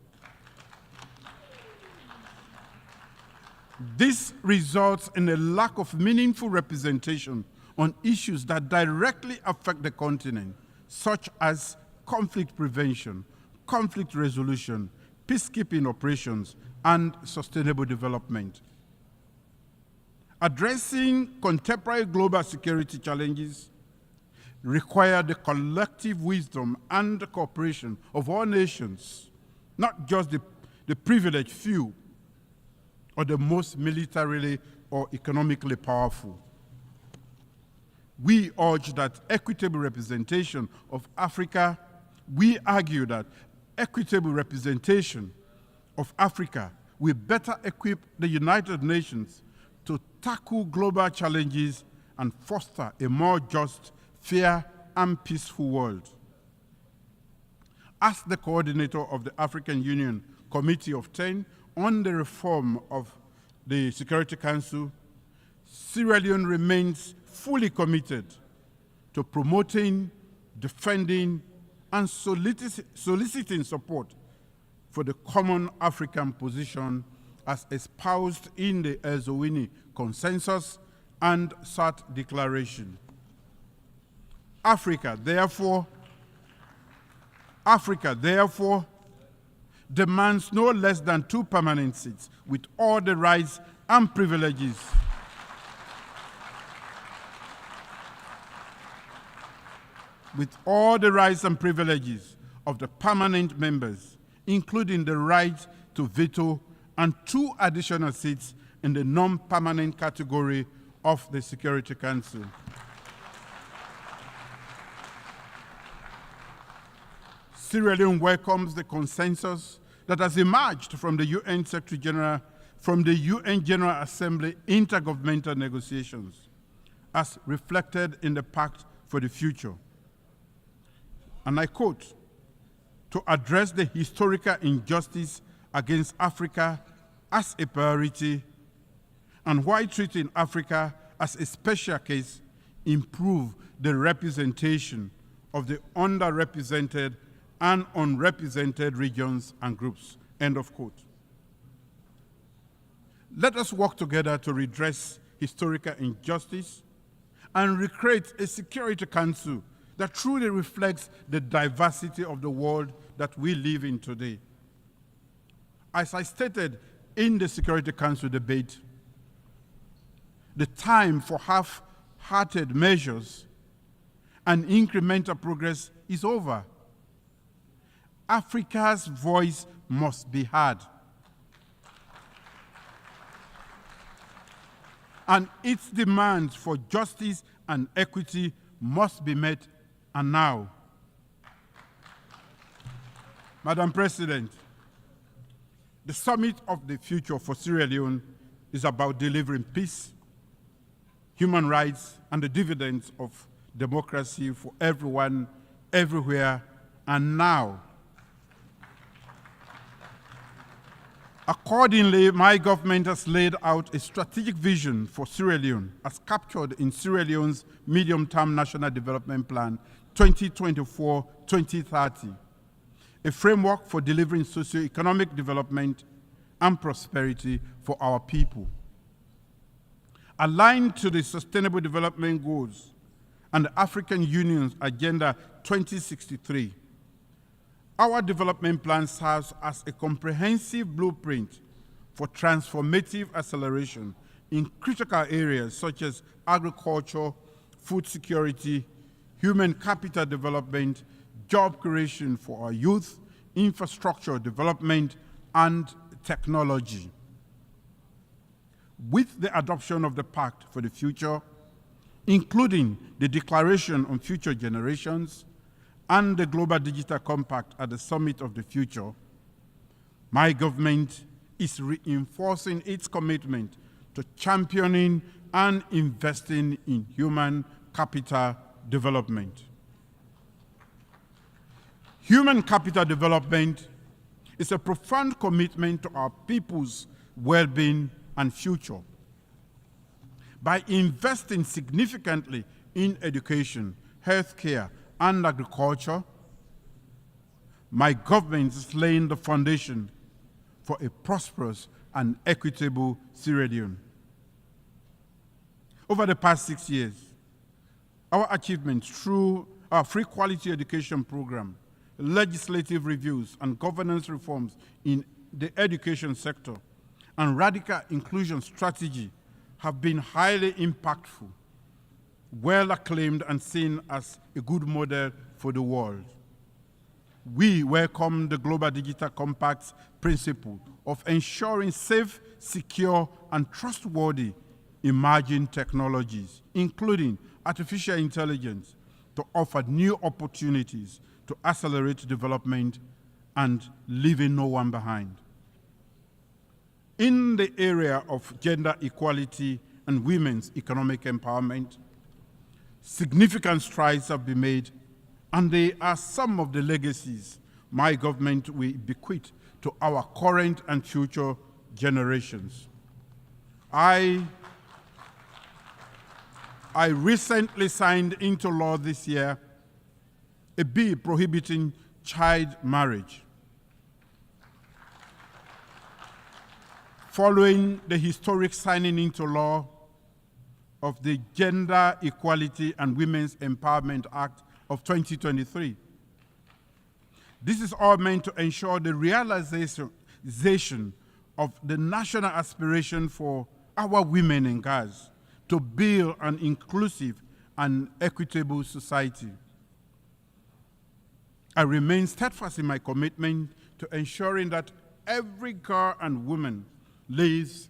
This results in a lack of meaningful representation on issues that directly affect the continent, such as conflict prevention, conflict resolution, peacekeeping operations, and sustainable development. Addressing contemporary global security challenges require the collective wisdom and the cooperation of all nations, not just the privileged few or the most militarily or economically powerful. We urge that equitable representation of Africa, we argue that equitable representation of Africa will better equip the United Nations to tackle global challenges and foster a more just, fair, and peaceful world. As the coordinator of the African Union Committee of 10 on the reform of the Security Council, Sierra Leone remains fully committed to promoting, defending, and soliciting support for the common African position as espoused in the Ezowini Consensus and SAT Declaration. Africa, therefore, demands no less than 2 permanent seats with all the rights and privileges of the permanent members, including the right to veto and 2 additional seats in the non-permanent category of the Security Council. Sierra Leone welcomes the consensus that has emerged from the UN General Assembly intergovernmental negotiations, as reflected in the Pact for the Future. And I quote, "To address the historical injustice against Africa as a priority, and while treating Africa as a special case, improve the representation of the underrepresented and unrepresented regions and groups," end of quote. Let us work together to redress historical injustice and recreate a Security Council that truly reflects the diversity of the world that we live in today. As I stated in the Security Council debate, the time for half-hearted measures and incremental progress is over. Africa's voice must be heard, and its demands for justice and equity must be met, and now. Madam President, the Summit of the Future for Sierra Leone is about delivering peace, human rights, and the dividends of democracy for everyone everywhere and now. Accordingly, my government has laid out a strategic vision for Sierra Leone as captured in Sierra Leone's Medium-Term National Development Plan 2024-2030, a framework for delivering socio-economic development and prosperity for our people. Aligned to the Sustainable Development Goals and the African Union's Agenda 2063, our development plan serves as a comprehensive blueprint for transformative acceleration in critical areas such as agriculture, food security, human capital development, job creation for our youth, infrastructure development, and technology. With the adoption of the Pact for the Future, including the Declaration on Future Generations and the Global Digital Compact at the Summit of the Future, my government is reinforcing its commitment to championing and investing in human capital development. Human capital development is a profound commitment to our people's well-being and future. By investing significantly in education, healthcare, and agriculture, my government is laying the foundation for a prosperous and equitable Sierra Leone. Over the past 6 years, our achievements through our free quality education program, legislative reviews, and governance reforms in the education sector, and radical inclusion strategy have been highly impactful, well acclaimed and seen as a good model for the world. We welcome the Global Digital Compact's principle of ensuring safe, secure, and trustworthy emerging technologies, including artificial intelligence, to offer new opportunities to accelerate development and leaving no one behind. In the area of gender equality and women's economic empowerment, significant strides have been made, and they are some of the legacies my government will bequeath to our current and future generations. I recently signed into law this year a bill prohibiting child marriage. Following the historic signing into law of the Gender Equality and Women's Empowerment Act of 2023. This is all meant to ensure the realization of the national aspiration for our women and girls to build an inclusive and equitable society. I remain steadfast in my commitment to ensuring that every girl and woman lives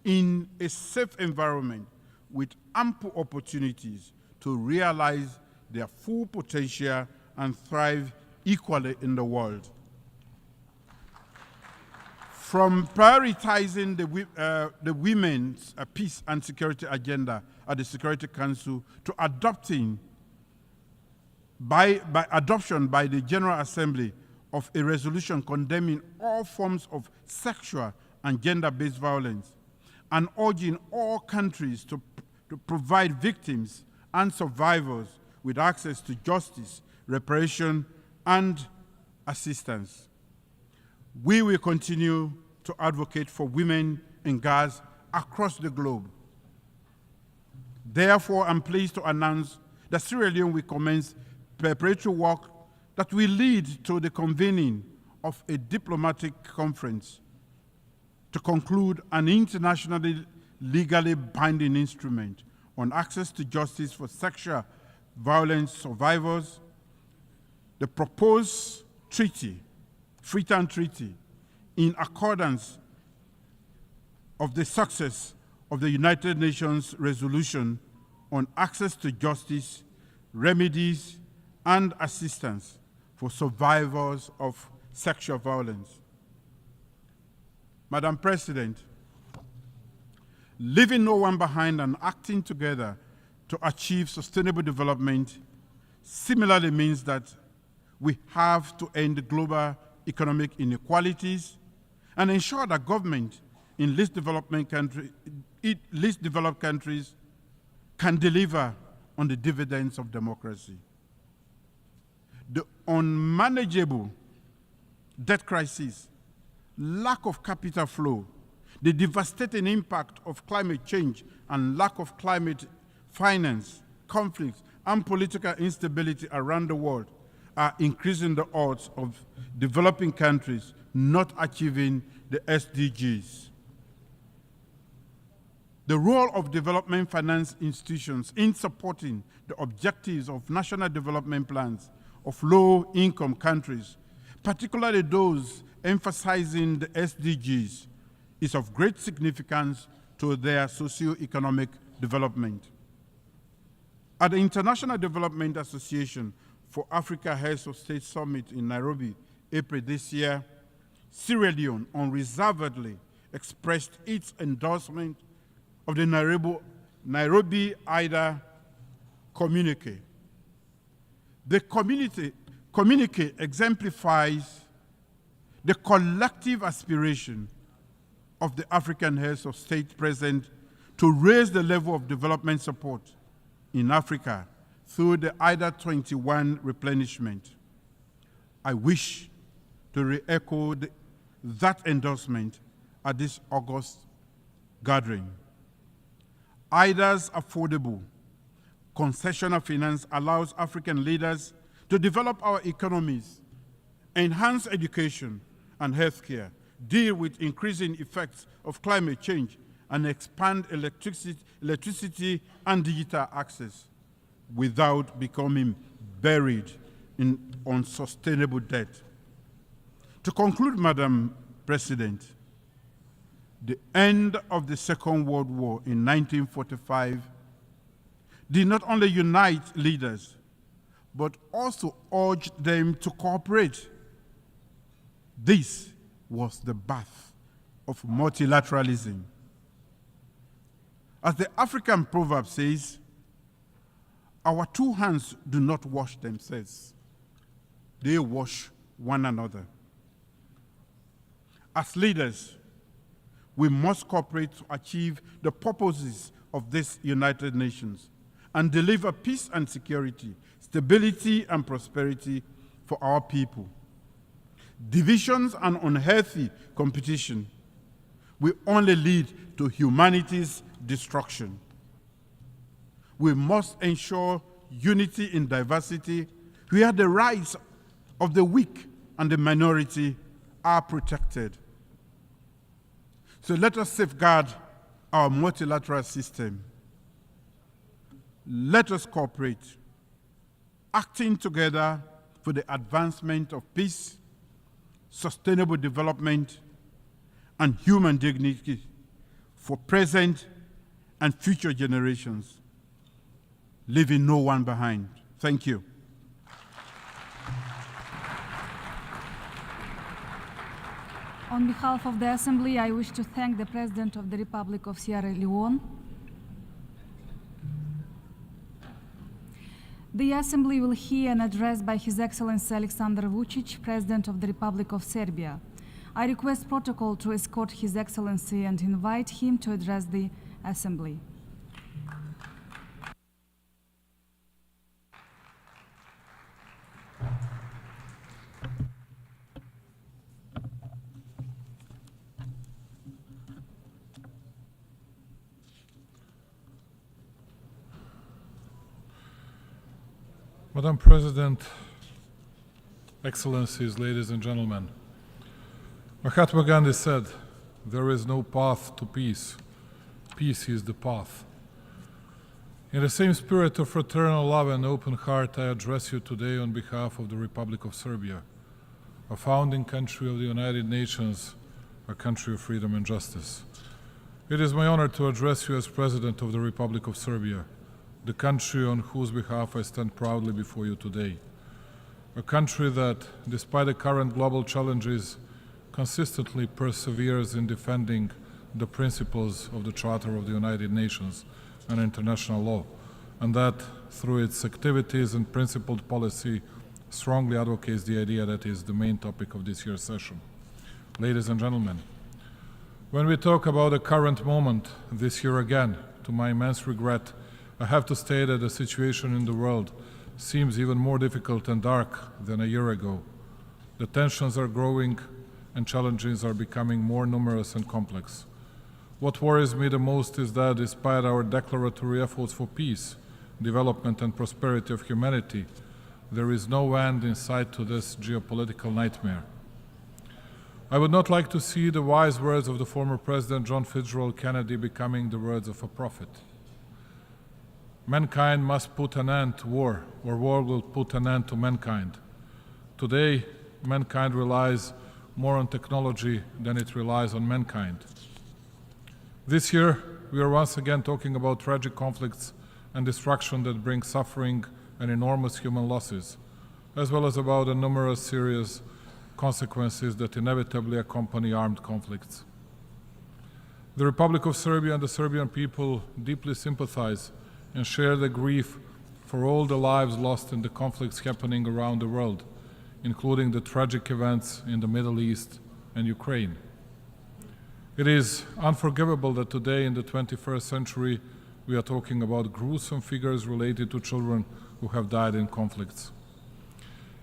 in a safe environment with ample opportunities to realize their full potential and thrive equally in the world. From prioritizing the women's peace and security agenda at the Security Council to adoption by the General Assembly of a resolution condemning all forms of sexual and gender-based violence, and urging all countries to provide victims and survivors with access to justice, reparation, and assistance. We will continue to advocate for women and girls across the globe. Therefore, I'm pleased to announce that Sierra Leone will commence preparatory work that will lead to the convening of a diplomatic conference to conclude an internationally legally binding instrument on access to justice for sexual violence survivors. The proposed treaty, Freetown Treaty, in accordance of the success of the United Nations resolution on access to justice, remedies, and assistance for survivors of sexual violence. Madam President, leaving no one behind and acting together to achieve sustainable development similarly means that we have to end global economic inequalities and ensure that government in least developed countries can deliver on the dividends of democracy. The unmanageable debt crisis, lack of capital flow, the devastating impact of climate change and lack of climate finance, conflicts, and political instability around the world are increasing the odds of developing countries not achieving the SDGs. The role of development finance institutions in supporting the objectives of national development plans of low-income countries, particularly those emphasizing the SDGs, is of great significance to their socio-economic development. At the International Development Association for Africa Heads of State Summit in Nairobi, April this year, Sierra Leone unreservedly expressed its endorsement of the Nairobi IDA communique. The communique exemplifies the collective aspiration of the African heads of state present to raise the level of development support in Africa through the IDA 21 replenishment. I wish to re-echo that endorsement at this August gathering. IDA's affordable concessional finance allows African leaders to develop our economies, enhance education and healthcare, deal with increasing effects of climate change, and expand electricity and digital access without becoming buried in unsustainable debt. To conclude, Madam President, the end of the Second World War in 1945 did not only unite leaders, but also urged them to cooperate. This was the birth of multilateralism. As the African proverb says, our two hands do not wash themselves, they wash one another. As leaders, we must cooperate to achieve the purposes of this United Nations and deliver peace and security, stability and prosperity for our people. Divisions and unhealthy competition will only lead to humanity's destruction. We must ensure unity in diversity, where the rights of the weak and the minority are protected. So let us safeguard our multilateral system. Let us cooperate, acting together for the advancement of peace, sustainable development, and human dignity for present and future generations, leaving no one behind. Thank you. On behalf of the Assembly, I wish to thank the President of the Republic of Sierra Leone. The Assembly will hear an address by His Excellency Alexander Vučić, President of the Republic of Serbia. I request protocol to escort His Excellency and invite him to address the Assembly. Madam President, Excellencies, ladies and gentlemen, Mahatma Gandhi said, "There is no path to peace. Peace is the path." In the same spirit of fraternal love and open heart, I address you today on behalf of the Republic of Serbia, a founding country of the United Nations, a country of freedom and justice. It is my honor to address you as President of the Republic of Serbia, the country on whose behalf I stand proudly before you today. A country that, despite the current global challenges, consistently perseveres in defending the principles of the Charter of the United Nations and international law, and that through its activities and principled policy strongly advocates the idea that is the main topic of this year's session. Ladies and gentlemen, when we talk about the current moment this year again, to my immense regret, I have to state that the situation in the world seems even more difficult and dark than a year ago. The tensions are growing and challenges are becoming more numerous and complex. What worries me the most is that despite our declaratory efforts for peace, development and prosperity of humanity, there is no end in sight to this geopolitical nightmare. I would not like to see the wise words of the former President John Fitzgerald Kennedy becoming the words of a prophet. Mankind must put an end to war, or war will put an end to mankind. Today, mankind relies more on technology than it relies on mankind. This year, we are once again talking about tragic conflicts and destruction that bring suffering and enormous human losses, as well as about the numerous serious consequences that inevitably accompany armed conflicts. The Republic of Serbia and the Serbian people deeply sympathize and share the grief for all the lives lost in the conflicts happening around the world, including the tragic events in the Middle East and Ukraine. It is unforgivable that today, in the 21st century, we are talking about gruesome figures related to children who have died in conflicts.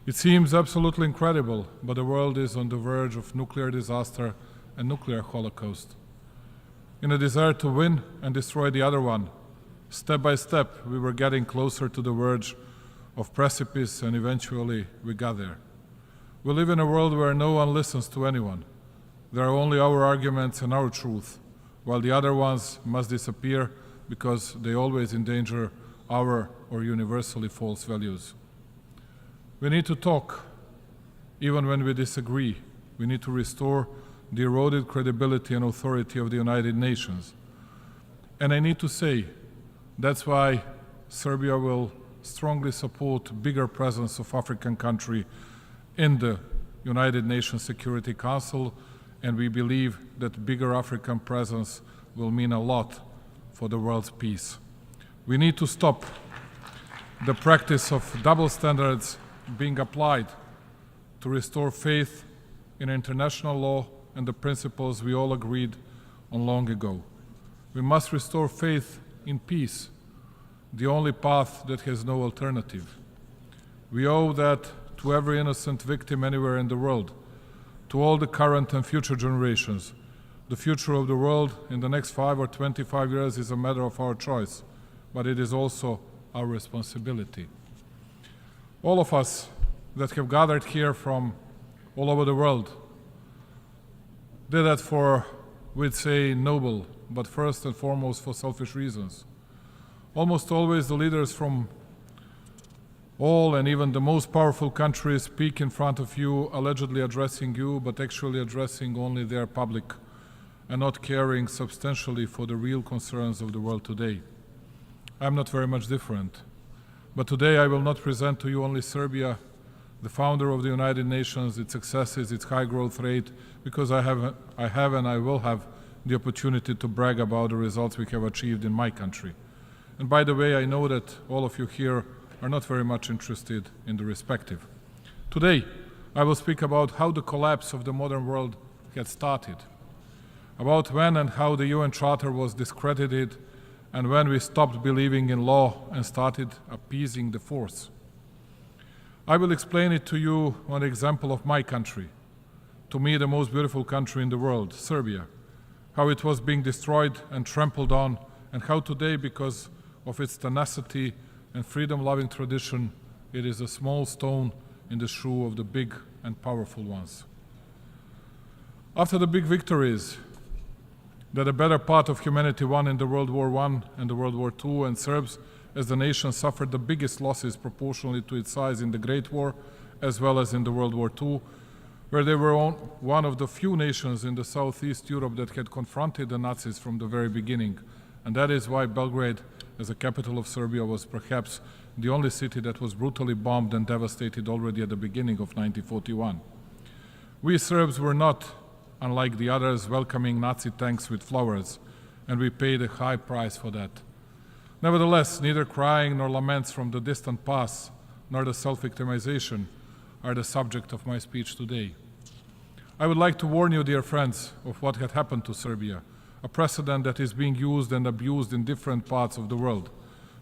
It seems absolutely incredible, but the world is on the verge of nuclear disaster and nuclear holocaust. In a desire to win and destroy the other one, step by step, we were getting closer to the verge of precipice, and eventually we got there. We live in a world where no one listens to anyone. There are only our arguments and our truth, while the other ones must disappear because they always endanger our or universally false values. We need to talk, even when we disagree. We need to restore the eroded credibility and authority of the United Nations. And I need to say, that's why Serbia will strongly support bigger presence of African country in the United Nations Security Council, and we believe that bigger African presence will mean a lot for the world's peace. We need to stop the practice of double standards being applied to restore faith in international law and the principles we all agreed on long ago. We must restore faith in peace, the only path that has no alternative. We owe that to every innocent victim anywhere in the world, to all the current and future generations. The future of the world in the next 5 or 25 years is a matter of our choice, but it is also our responsibility. All of us that have gathered here from all over the world did that for, we'd say, noble, but first and foremost for selfish reasons. Almost always the leaders from all and even the most powerful countries speak in front of you, allegedly addressing you, but actually addressing only their public and not caring substantially for the real concerns of the world today. I'm not very much different. But today I will not present to you only Serbia, the founder of the United Nations, its successes, its high growth rate, because I have and I will have the opportunity to brag about the results we have achieved in my country. And by the way, I know that all of you here are not very much interested in the respective. Today, I will speak about how the collapse of the modern world had started, about when and how the UN Charter was discredited, and when we stopped believing in law and started appeasing the force. I will explain it to you on the example of my country, to me the most beautiful country in the world, Serbia, how it was being destroyed and trampled on, and how today, because of its tenacity and freedom-loving tradition, it is a small stone in the shoe of the big and powerful ones. After the big victories that a better part of humanity won in the World War I and the World War II, and Serbs as the nation suffered the biggest losses proportionally to its size in the Great War as well as in the World War II, where they were one of the few nations in the Southeast Europe that had confronted the Nazis from the very beginning. And that is why Belgrade, as the capital of Serbia, was perhaps the only city that was brutally bombed and devastated already at the beginning of 1941. We Serbs were not, unlike the others, welcoming Nazi tanks with flowers, and we paid a high price for that. Nevertheless, neither crying nor laments from the distant past nor the self-victimization are the subject of my speech today. I would like to warn you, dear friends, of what had happened to Serbia, a precedent that is being used and abused in different parts of the world.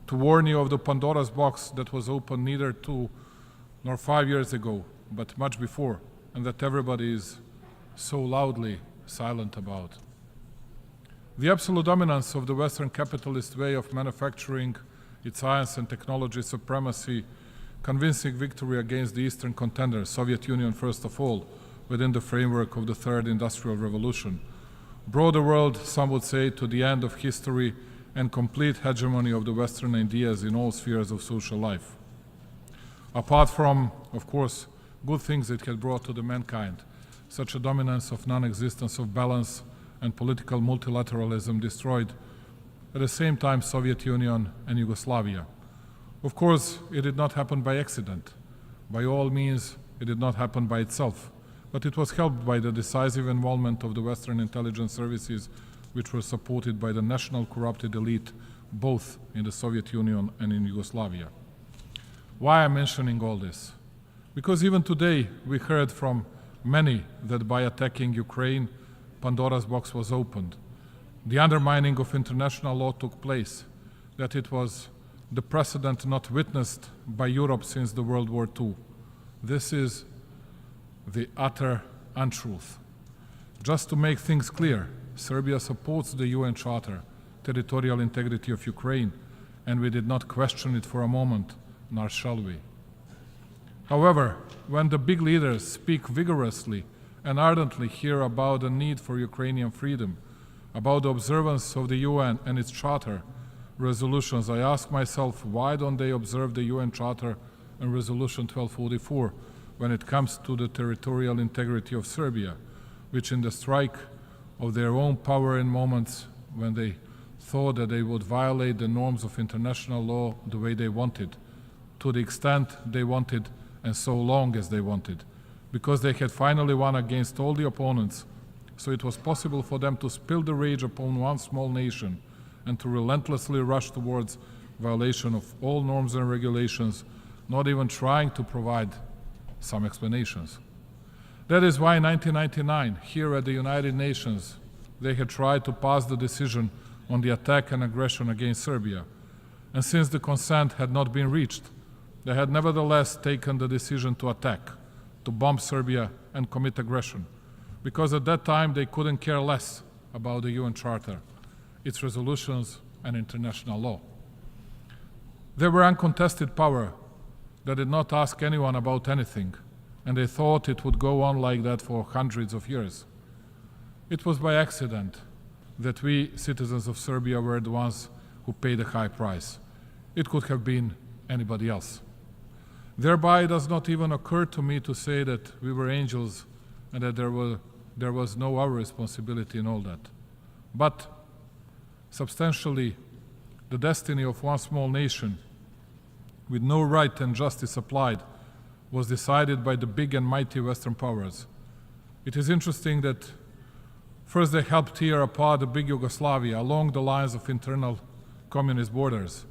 To warn you of the Pandora's box that was opened neither 2 nor 5 years ago, but much before, and that everybody is so loudly silent about. The absolute dominance of the Western capitalist way of manufacturing, its science and technology supremacy, convincing victory against the Eastern contenders, Soviet Union first of all, within the framework of the Third Industrial Revolution, brought the world, some would say, to the end of history and complete hegemony of the Western ideas in all spheres of social life. Apart from, of course, good things it had brought to the mankind, such a dominance of non-existence of balance and political multilateralism destroyed at the same time Soviet Union and Yugoslavia. Of course, it did not happen by accident. By all means, it did not happen by itself, but it was helped by the decisive involvement of the Western intelligence services, which were supported by the national corrupted elite, both in the Soviet Union and in Yugoslavia. Why am I mentioning all this? Because even today we heard from many that by attacking Ukraine, Pandora's box was opened. The undermining of international law took place, that it was the precedent not witnessed by Europe since the World War II. This is the utter untruth. Just to make things clear, Serbia supports the UN Charter, territorial integrity of Ukraine, and we did not question it for a moment, nor shall we. However, when the big leaders speak vigorously and ardently here about the need for Ukrainian freedom, about the observance of the UN and its Charter resolutions, I ask myself, why don't they observe the UN Charter and Resolution 1244 when it comes to the territorial integrity of Serbia, which in the strike of their own power in moments when they thought that they would violate the norms of international law the way they wanted, to the extent they wanted and so long as they wanted, because they had finally won against all the opponents, so it was possible for them to spill the rage upon one small nation and to relentlessly rush towards violation of all norms and regulations, not even trying to provide some explanations. That is why in 1999, here at the United Nations, they had tried to pass the decision on the attack and aggression against Serbia. And since the consent had not been reached, they had nevertheless taken the decision to attack, to bomb Serbia and commit aggression, because at that time they couldn't care less about the UN Charter, its resolutions and international law. They were uncontested power that did not ask anyone about anything, and they thought it would go on like that for hundreds of years. It was by accident that we, citizens of Serbia, were the ones who paid a high price. It could have been anybody else. Thereby, it does not even occur to me to say that we were angels and that there was no our responsibility in all that. But substantially, the destiny of one small nation with no right and justice applied was decided by the big and mighty Western powers. It is interesting that first they helped tear apart the big Yugoslavia along the lines of internal communist borders.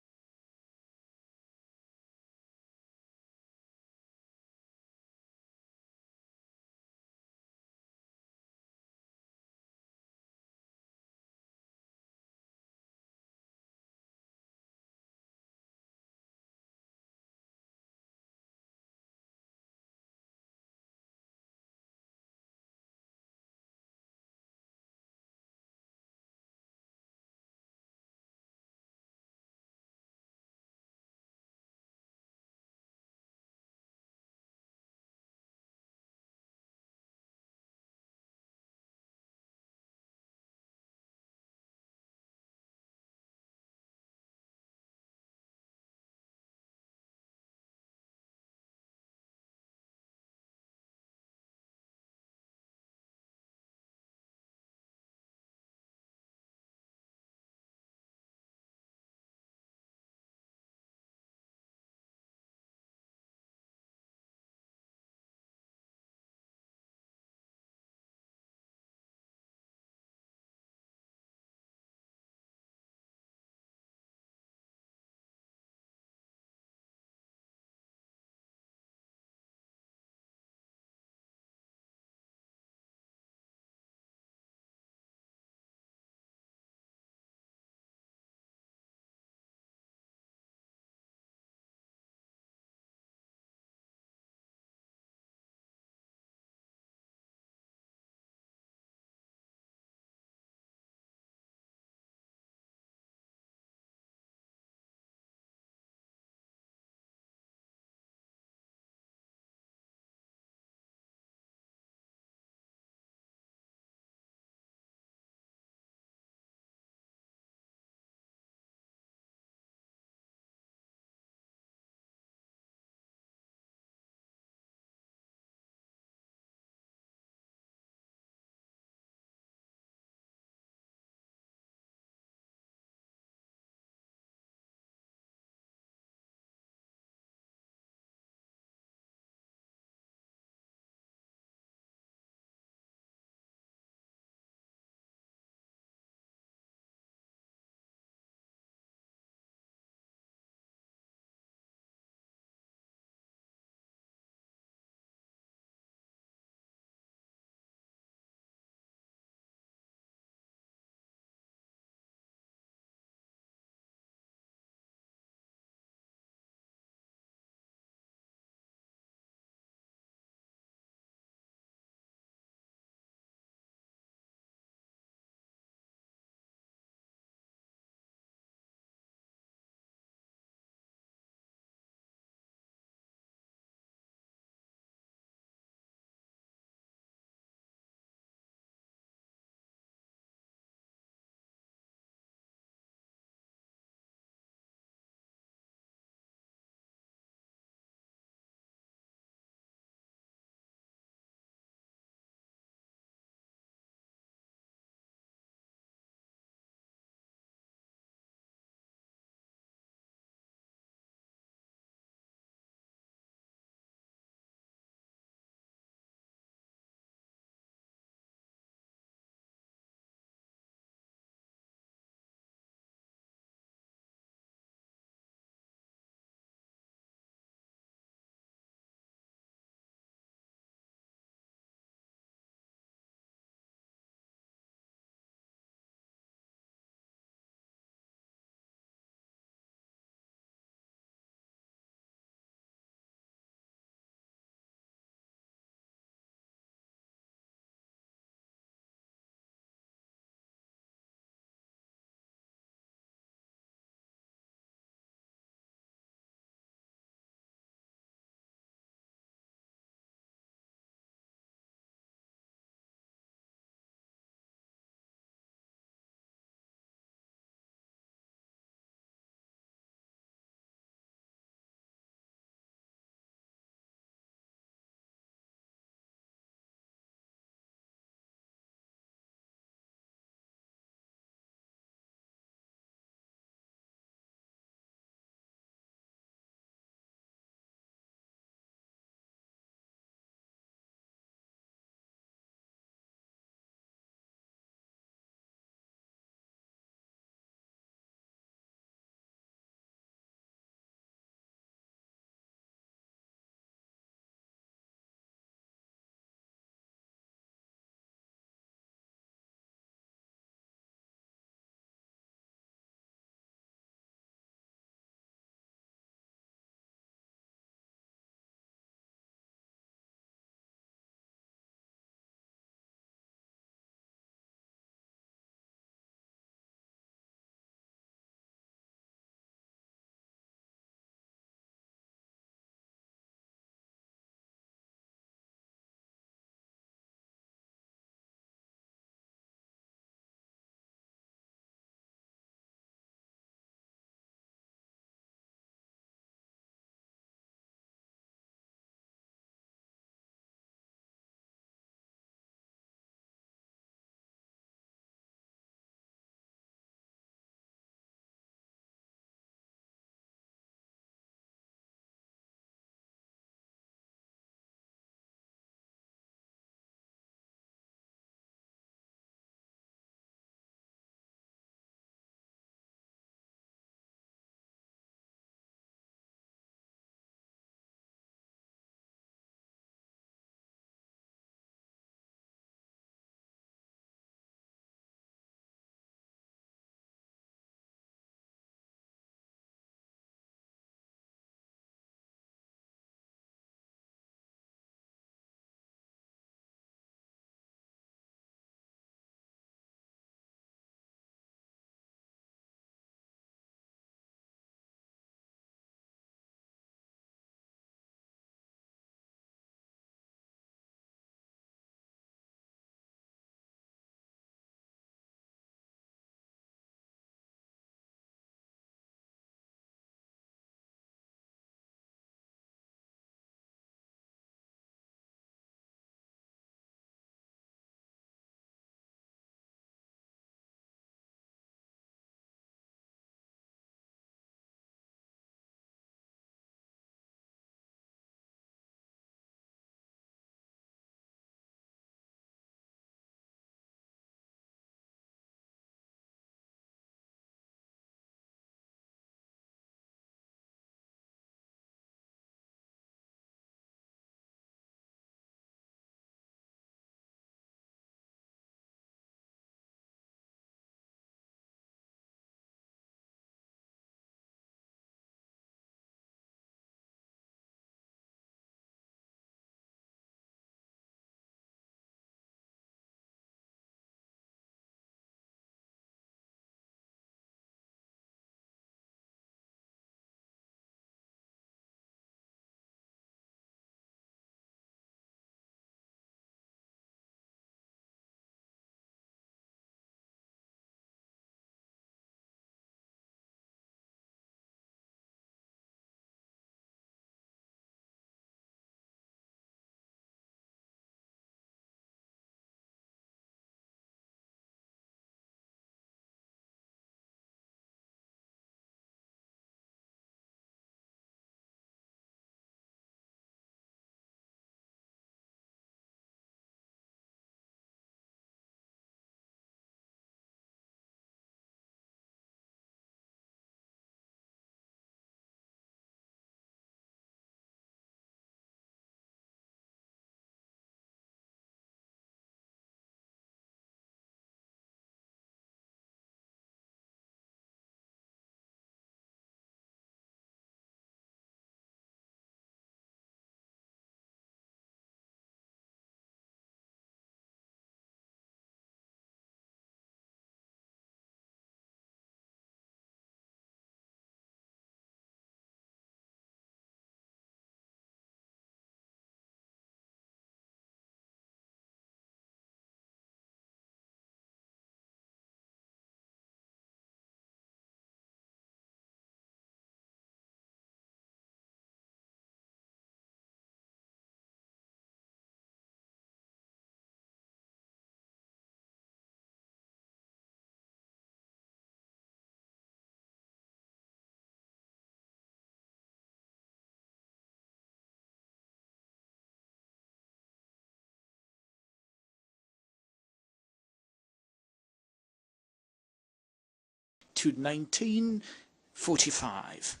to 1945.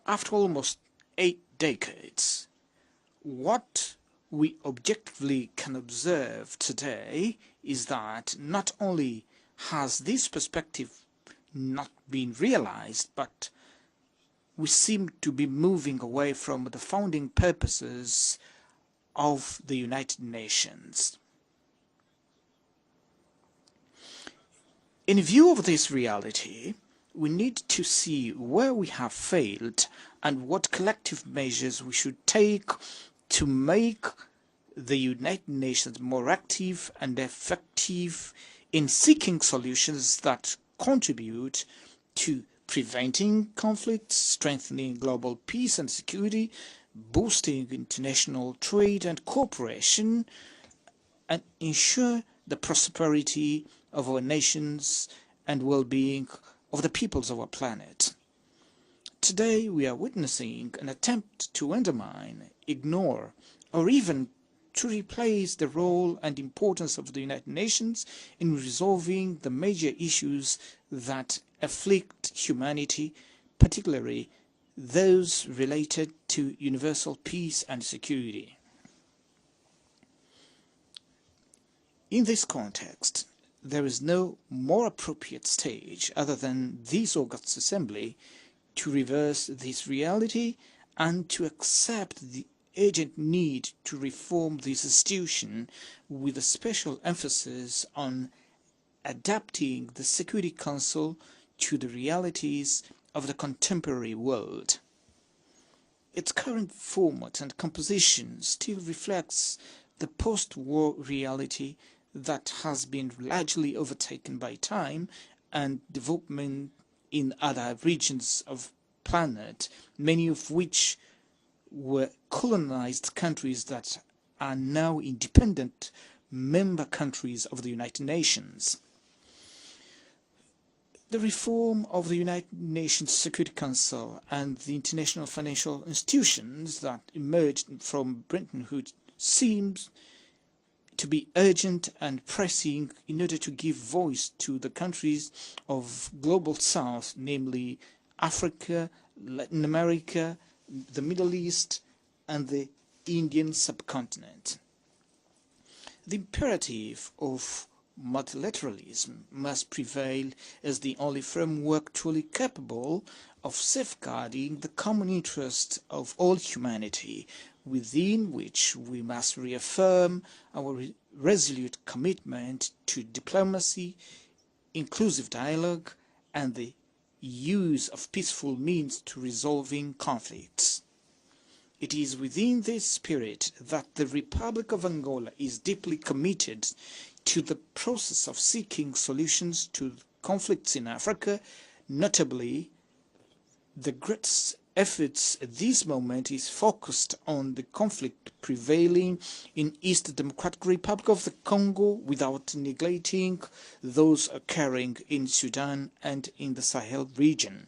After almost 8 decades, what we objectively can observe today is that not only has this perspective not been realized, but we seem to be moving away from the founding purposes of the United Nations. In view of this reality, we need to see where we have failed and what collective measures we should take to make the United Nations more active and effective in seeking solutions that contribute to preventing conflicts, strengthening global peace and security, boosting international trade and cooperation, and ensure the prosperity of our nations and well-being of the peoples of our planet. Today we are witnessing an attempt to undermine, ignore, or even to replace the role and importance of the United Nations in resolving the major issues that afflict humanity, particularly those related to universal peace and security. In this context, there is no more appropriate stage other than this August Assembly to reverse this reality and to accept the urgent need to reform this institution with a special emphasis on adapting the Security Council to the realities of the contemporary world. Its current format and composition still reflects the post-war reality that has been largely overtaken by time and development in other regions of the planet, many of which were colonized countries that are now independent member countries of the United Nations. The reform of the United Nations Security Council and the international financial institutions that emerged from Bretton Woods seems to be urgent and pressing in order to give voice to the countries of Global South, namely Africa, Latin America, the Middle East, and the Indian subcontinent. The imperative of multilateralism must prevail as the only framework truly capable of safeguarding the common interest of all humanity, within which we must reaffirm our resolute commitment to diplomacy, inclusive dialogue, and the use of peaceful means to resolving conflicts. It is within this spirit that the Republic of Angola is deeply committed to the process of seeking solutions to conflicts in Africa, notably the greatest efforts at this moment is focused on the conflict prevailing in East Democratic Republic of the Congo without neglecting those occurring in Sudan and in the Sahel region.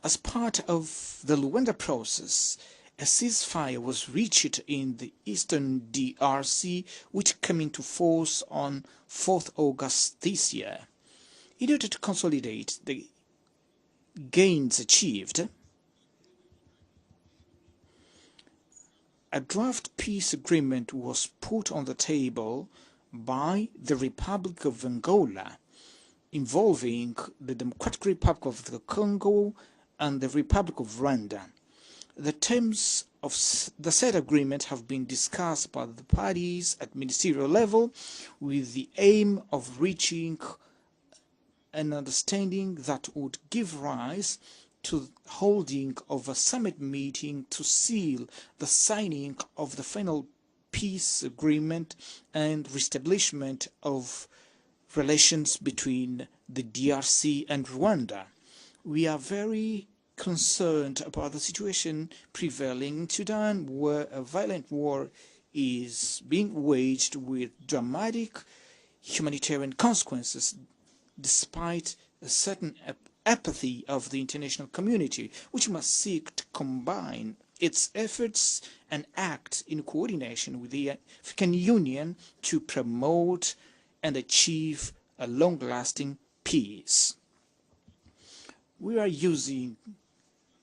As part of the Luanda process, a ceasefire was reached in the eastern DRC, which came into force on 4th August this year. In order to consolidate the gains achieved, a draft peace agreement was put on the table by the Republic of Angola, involving the Democratic Republic of the Congo and the Republic of Rwanda. The terms of the said agreement have been discussed by the parties at ministerial level with the aim of reaching an understanding that would give rise to the holding of a summit meeting to seal the signing of the final peace agreement and reestablishment of relations between the DRC and Rwanda. We are very concerned about the situation prevailing in Sudan, where a violent war is being waged with dramatic humanitarian consequences, despite a certain apathy of the international community, which must seek to combine its efforts and act in coordination with the African Union to promote and achieve a long-lasting peace. We are using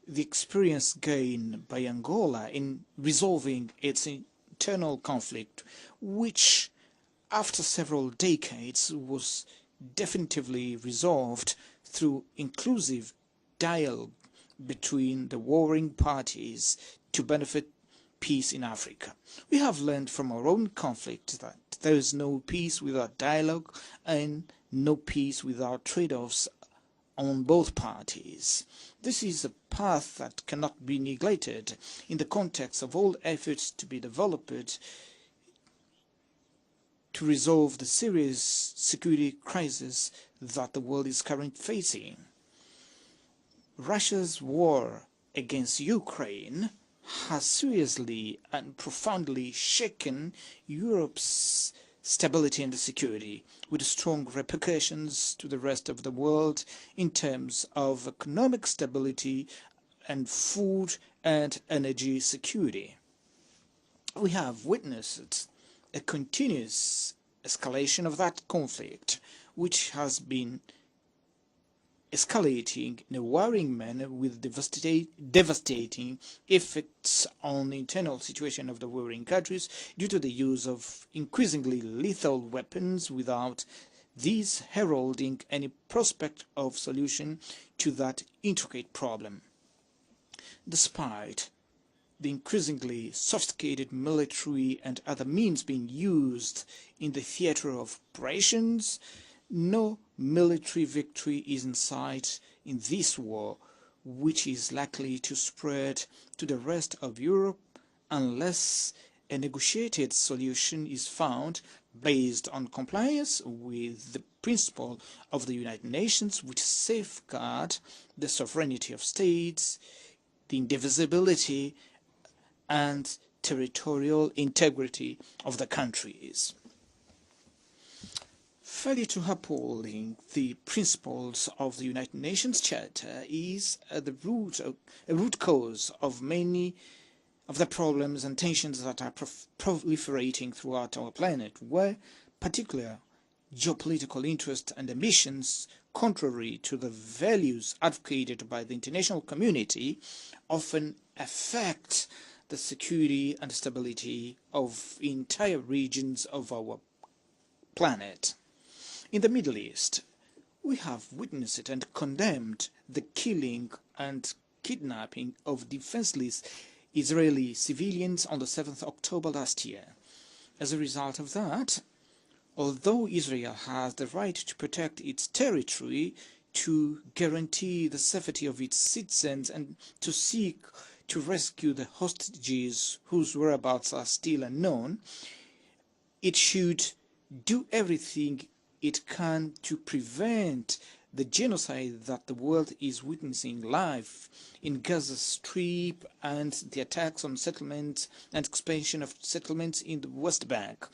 the experience gained by Angola in resolving its internal conflict, which after several decades was definitively resolved through inclusive dialogue between the warring parties to benefit peace in Africa. We have learned from our own conflict that there is no peace without dialogue and no peace without trade-offs on both parties. This is a path that cannot be neglected in the context of all efforts to be developed to resolve the serious security crisis that the world is currently facing. Russia's war against Ukraine has seriously and profoundly shaken Europe's stability and security, with strong repercussions to the rest of the world in terms of economic stability and food and energy security. We have witnessed a continuous escalation of that conflict, which has been escalating in a worrying manner with devastating effects on the internal situation of the warring countries due to the use of increasingly lethal weapons, without these heralding any prospect of solution to that intricate problem. Despite the increasingly sophisticated military and other means being used in the theater of operations, no military victory is in sight in this war, which is likely to spread to the rest of Europe unless a negotiated solution is found based on compliance with the principle of the United Nations, which safeguard the sovereignty of states, the indivisibility and territorial integrity of the countries. Failure to upholding the principles of the United Nations Charter is a root cause of many of the problems and tensions that are proliferating throughout our planet, where particular geopolitical interests and ambitions, contrary to the values advocated by the international community, often affect the security and stability of entire regions of our planet. In the Middle East, we have witnessed and condemned the killing and kidnapping of defenseless Israeli civilians on the 7th of October last year. As a result of that, although Israel has the right to protect its territory, to guarantee the safety of its citizens, and to seek to rescue the hostages whose whereabouts are still unknown, it should do everything it can to prevent the genocide that the world is witnessing live in Gaza Strip and the attacks on settlements and expansion of settlements in the West Bank.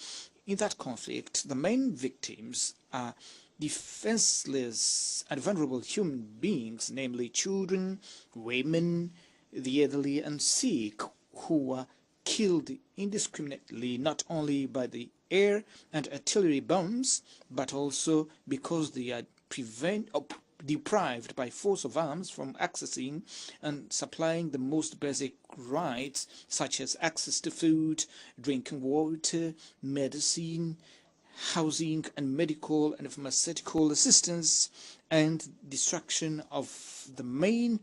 In that conflict, the main victims are defenseless and vulnerable human beings, namely children, women, the elderly and sick, who are killed indiscriminately not only by the air and artillery bombs, but also because they are deprived by force of arms from accessing and supplying the most basic rights, such as access to food, drinking water, medicine, housing and medical and pharmaceutical assistance, and destruction of the main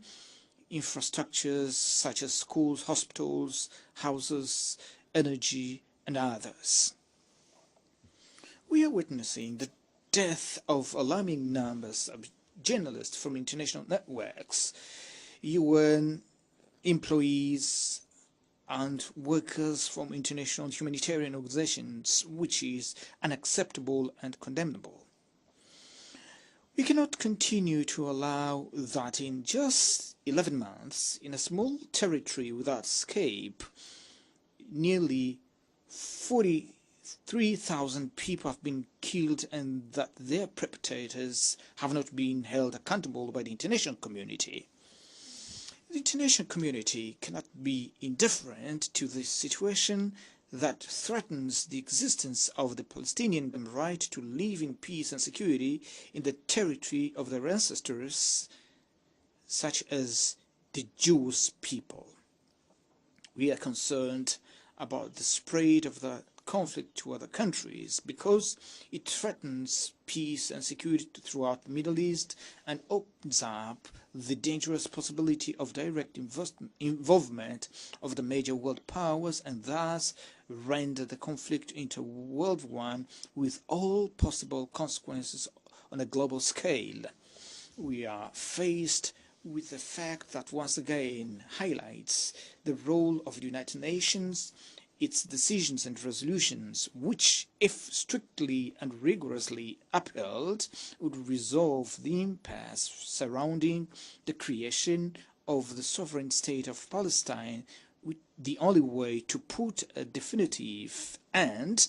infrastructures such as schools, hospitals, houses, energy and others. We are witnessing the death of alarming numbers of journalists from international networks, UN employees and workers from international humanitarian organizations, which is unacceptable and condemnable. We cannot continue to allow that in just 11 months, in a small territory without escape, nearly 43,000 people have been killed and that their perpetrators have not been held accountable by the international community. The international community cannot be indifferent to this situation that threatens the existence of the Palestinian right to live in peace and security in the territory of their ancestors, such as the Jewish people. We are concerned about the spread of the conflict to other countries because it threatens peace and security throughout the Middle East and opens up the dangerous possibility of direct involvement of the major world powers and thus render the conflict into World War I with all possible consequences on a global scale. We are faced with the fact that once again highlights the role of the United Nations, its decisions and resolutions, which, if strictly and rigorously upheld, would resolve the impasse surrounding the creation of the sovereign state of Palestine, with the only way to put a definitive end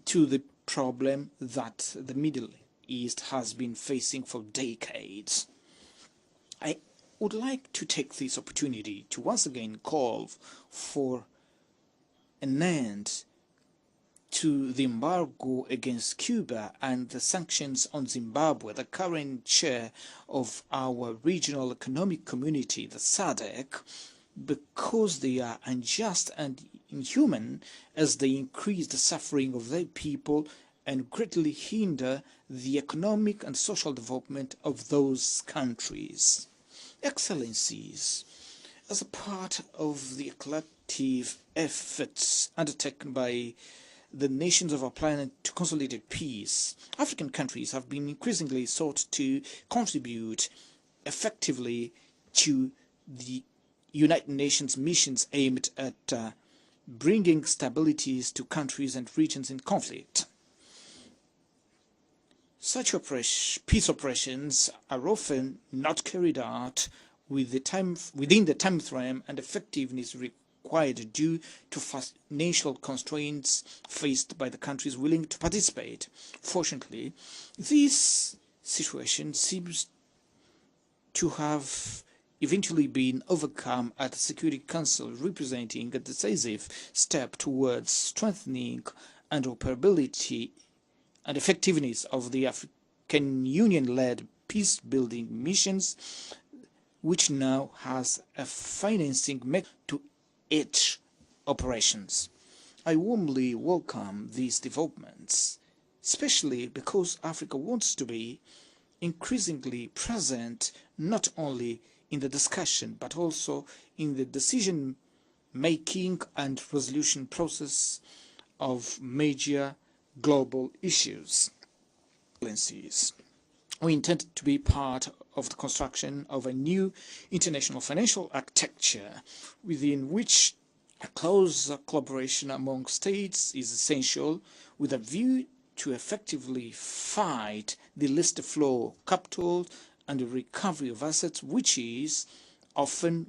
to the problem that the Middle East has been facing for decades. I would like to take this opportunity to once again call for an end to the embargo against Cuba and the sanctions on Zimbabwe, the current chair of our regional economic community, the SADC, because they are unjust and inhuman as they increase the suffering of their people and greatly hinder the economic and social development of those countries. Excellencies, as a part of the collective efforts undertaken by the nations of our planet to consolidate peace, African countries have been increasingly sought to contribute effectively to the United Nations missions aimed at bringing stabilities to countries and regions in conflict. Such peace operations are often not carried out within the time frame and effectiveness required due to financial constraints faced by the countries willing to participate. Fortunately, this situation seems to have eventually been overcome at the Security Council, representing a decisive step towards strengthening interoperability and effectiveness of the African Union-led peace-building missions, which now has a financing mechanism to its operations. I warmly welcome these developments, especially because Africa wants to be increasingly present not only in the discussion but also in the decision-making and resolution process of major global issues. We intend to be part of the construction of a new international financial architecture within which a close collaboration among states is essential with a view to effectively fight the illicit flow of capital and the recovery of assets, which is often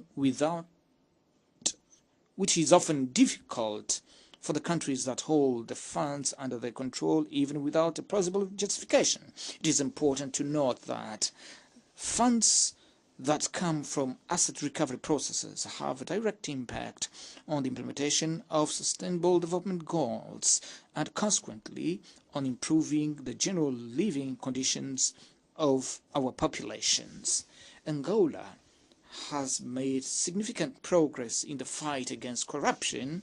difficult for the countries that hold the funds under their control, even without a plausible justification. It is important to note that funds that come from asset recovery processes have a direct impact on the implementation of sustainable development goals and consequently on improving the general living conditions of our populations. Angola has made significant progress in the fight against corruption,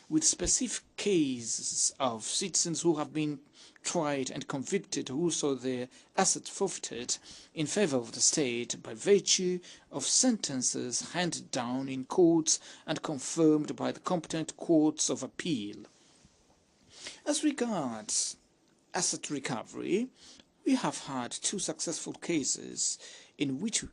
with specific cases of citizens who have been tried and convicted who saw their assets forfeited in favor of the state by virtue of sentences handed down in courts and confirmed by the competent courts of appeal. As regards asset recovery, we have had 2 successful cases in which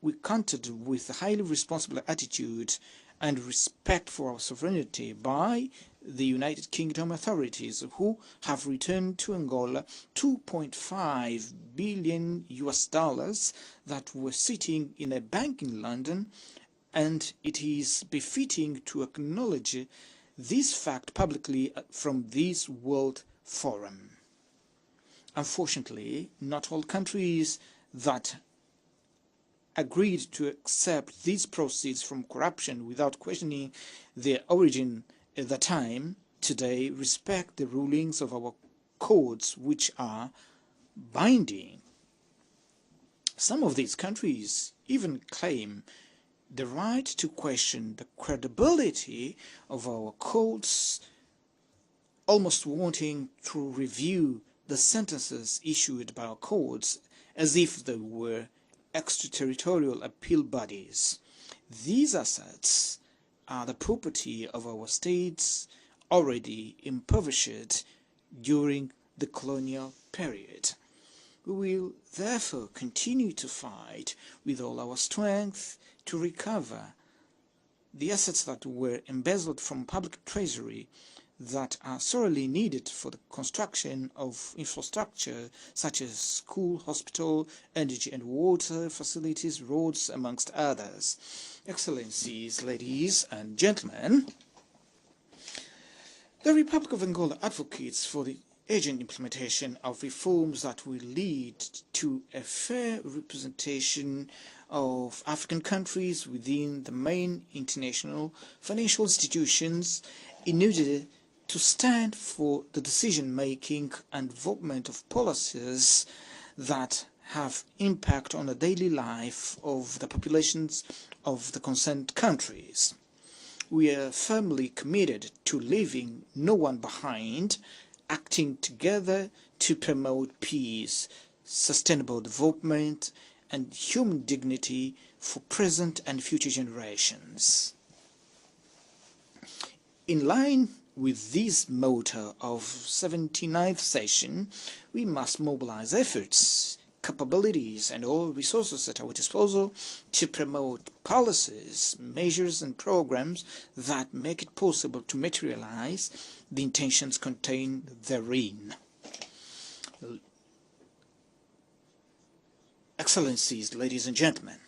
we countered with a highly responsible attitude and respect for our sovereignty by the United Kingdom authorities, who have returned to Angola $2.5 billion that were sitting in a bank in London, and it is befitting to acknowledge this fact publicly from this World Forum. Unfortunately, not all countries that agreed to accept these proceeds from corruption without questioning their origin at the time today respect the rulings of our courts, which are binding. Some of these countries even claim the right to question the credibility of our courts, almost wanting to review the sentences issued by our courts as if they were extraterritorial appeal bodies. These assets are the property of our states already impoverished during the colonial period. We will therefore continue to fight with all our strength to recover the assets that were embezzled from public treasury that are sorely needed for the construction of infrastructure such as school, hospital, energy and water facilities, roads, amongst others. Excellencies, ladies and gentlemen, the Republic of Angola advocates for the urgent implementation of reforms that will lead to a fair representation of African countries within the main international financial institutions in order to stand for the decision-making and development of policies that have impact on the daily life of the populations of the concerned countries. We are firmly committed to leaving no one behind, acting together to promote peace, sustainable development, and human dignity for present and future generations. In line with this motto of 79th session, we must mobilize efforts, capabilities, and all resources at our disposal to promote policies, measures, and programs that make it possible to materialize the intentions contained therein. Excellencies, ladies and gentlemen,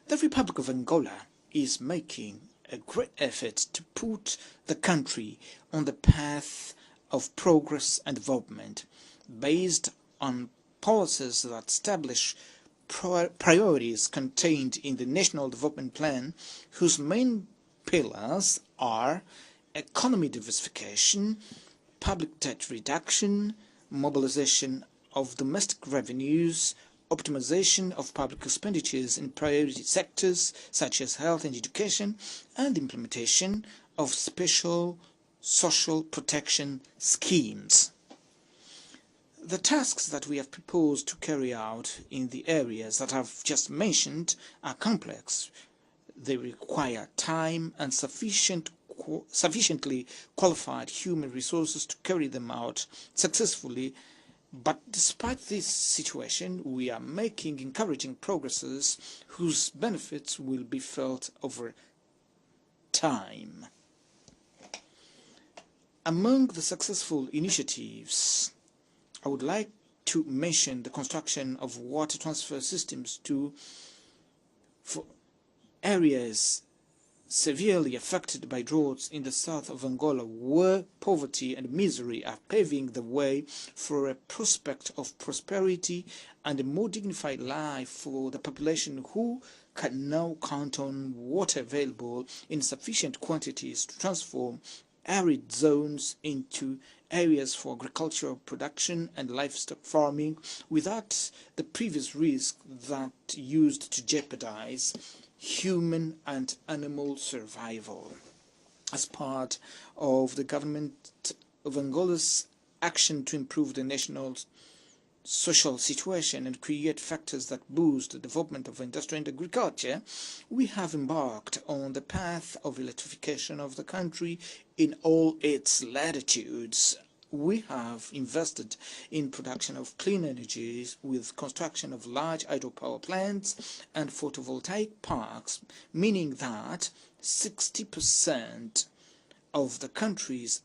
the Republic of Angola is making a great effort to put the country on the path of progress and development based on policies that establish priorities contained in the National Development Plan, whose main pillars are economy diversification, public debt reduction, mobilization of domestic revenues, optimization of public expenditures in priority sectors such as health and education, and implementation of special social protection schemes. The tasks that we have proposed to carry out in the areas that I've just mentioned are complex. They require time and sufficiently qualified human resources to carry them out successfully. But despite this situation, we are making encouraging progresses whose benefits will be felt over time. Among the successful initiatives, I would like to mention the construction of water transfer systems for areas severely affected by droughts in the south of Angola, where poverty and misery are paving the way for a prospect of prosperity and a more dignified life for the population, who can now count on water available in sufficient quantities to transform arid zones into areas for agricultural production and livestock farming without the previous risk that used to jeopardize human and animal survival. As part of the government of Angola's action to improve the national social situation and create factors that boost the development of industry and agriculture, we have embarked on the path of electrification of the country in all its latitudes. We have invested in production of clean energies with construction of large hydropower plants and photovoltaic parks, meaning that 60% of the country's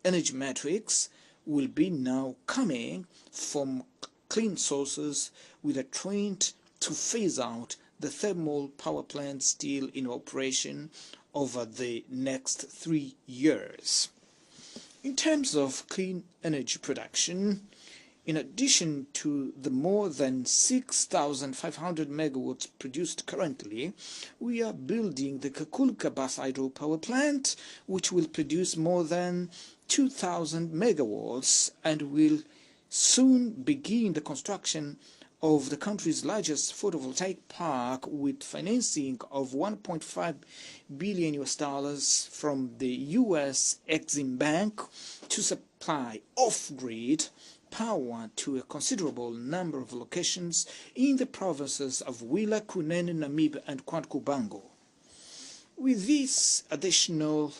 energy matrix will be now coming from clean sources, with a trend to phase out the thermal power plants still in operation over the next 3 years. In terms of clean energy production, In addition to the more than 6,500 megawatts produced currently, we are building the Kakulka Bas hydropower plant, which will produce more than 2,000 megawatts and will soon begin the construction of the country's largest photovoltaic park with financing of $1.5 billion from the US Exim Bank to supply off-grid power to a considerable number of locations in the provinces of Willa, Kunene, Namib and Kwantkubango. With this additional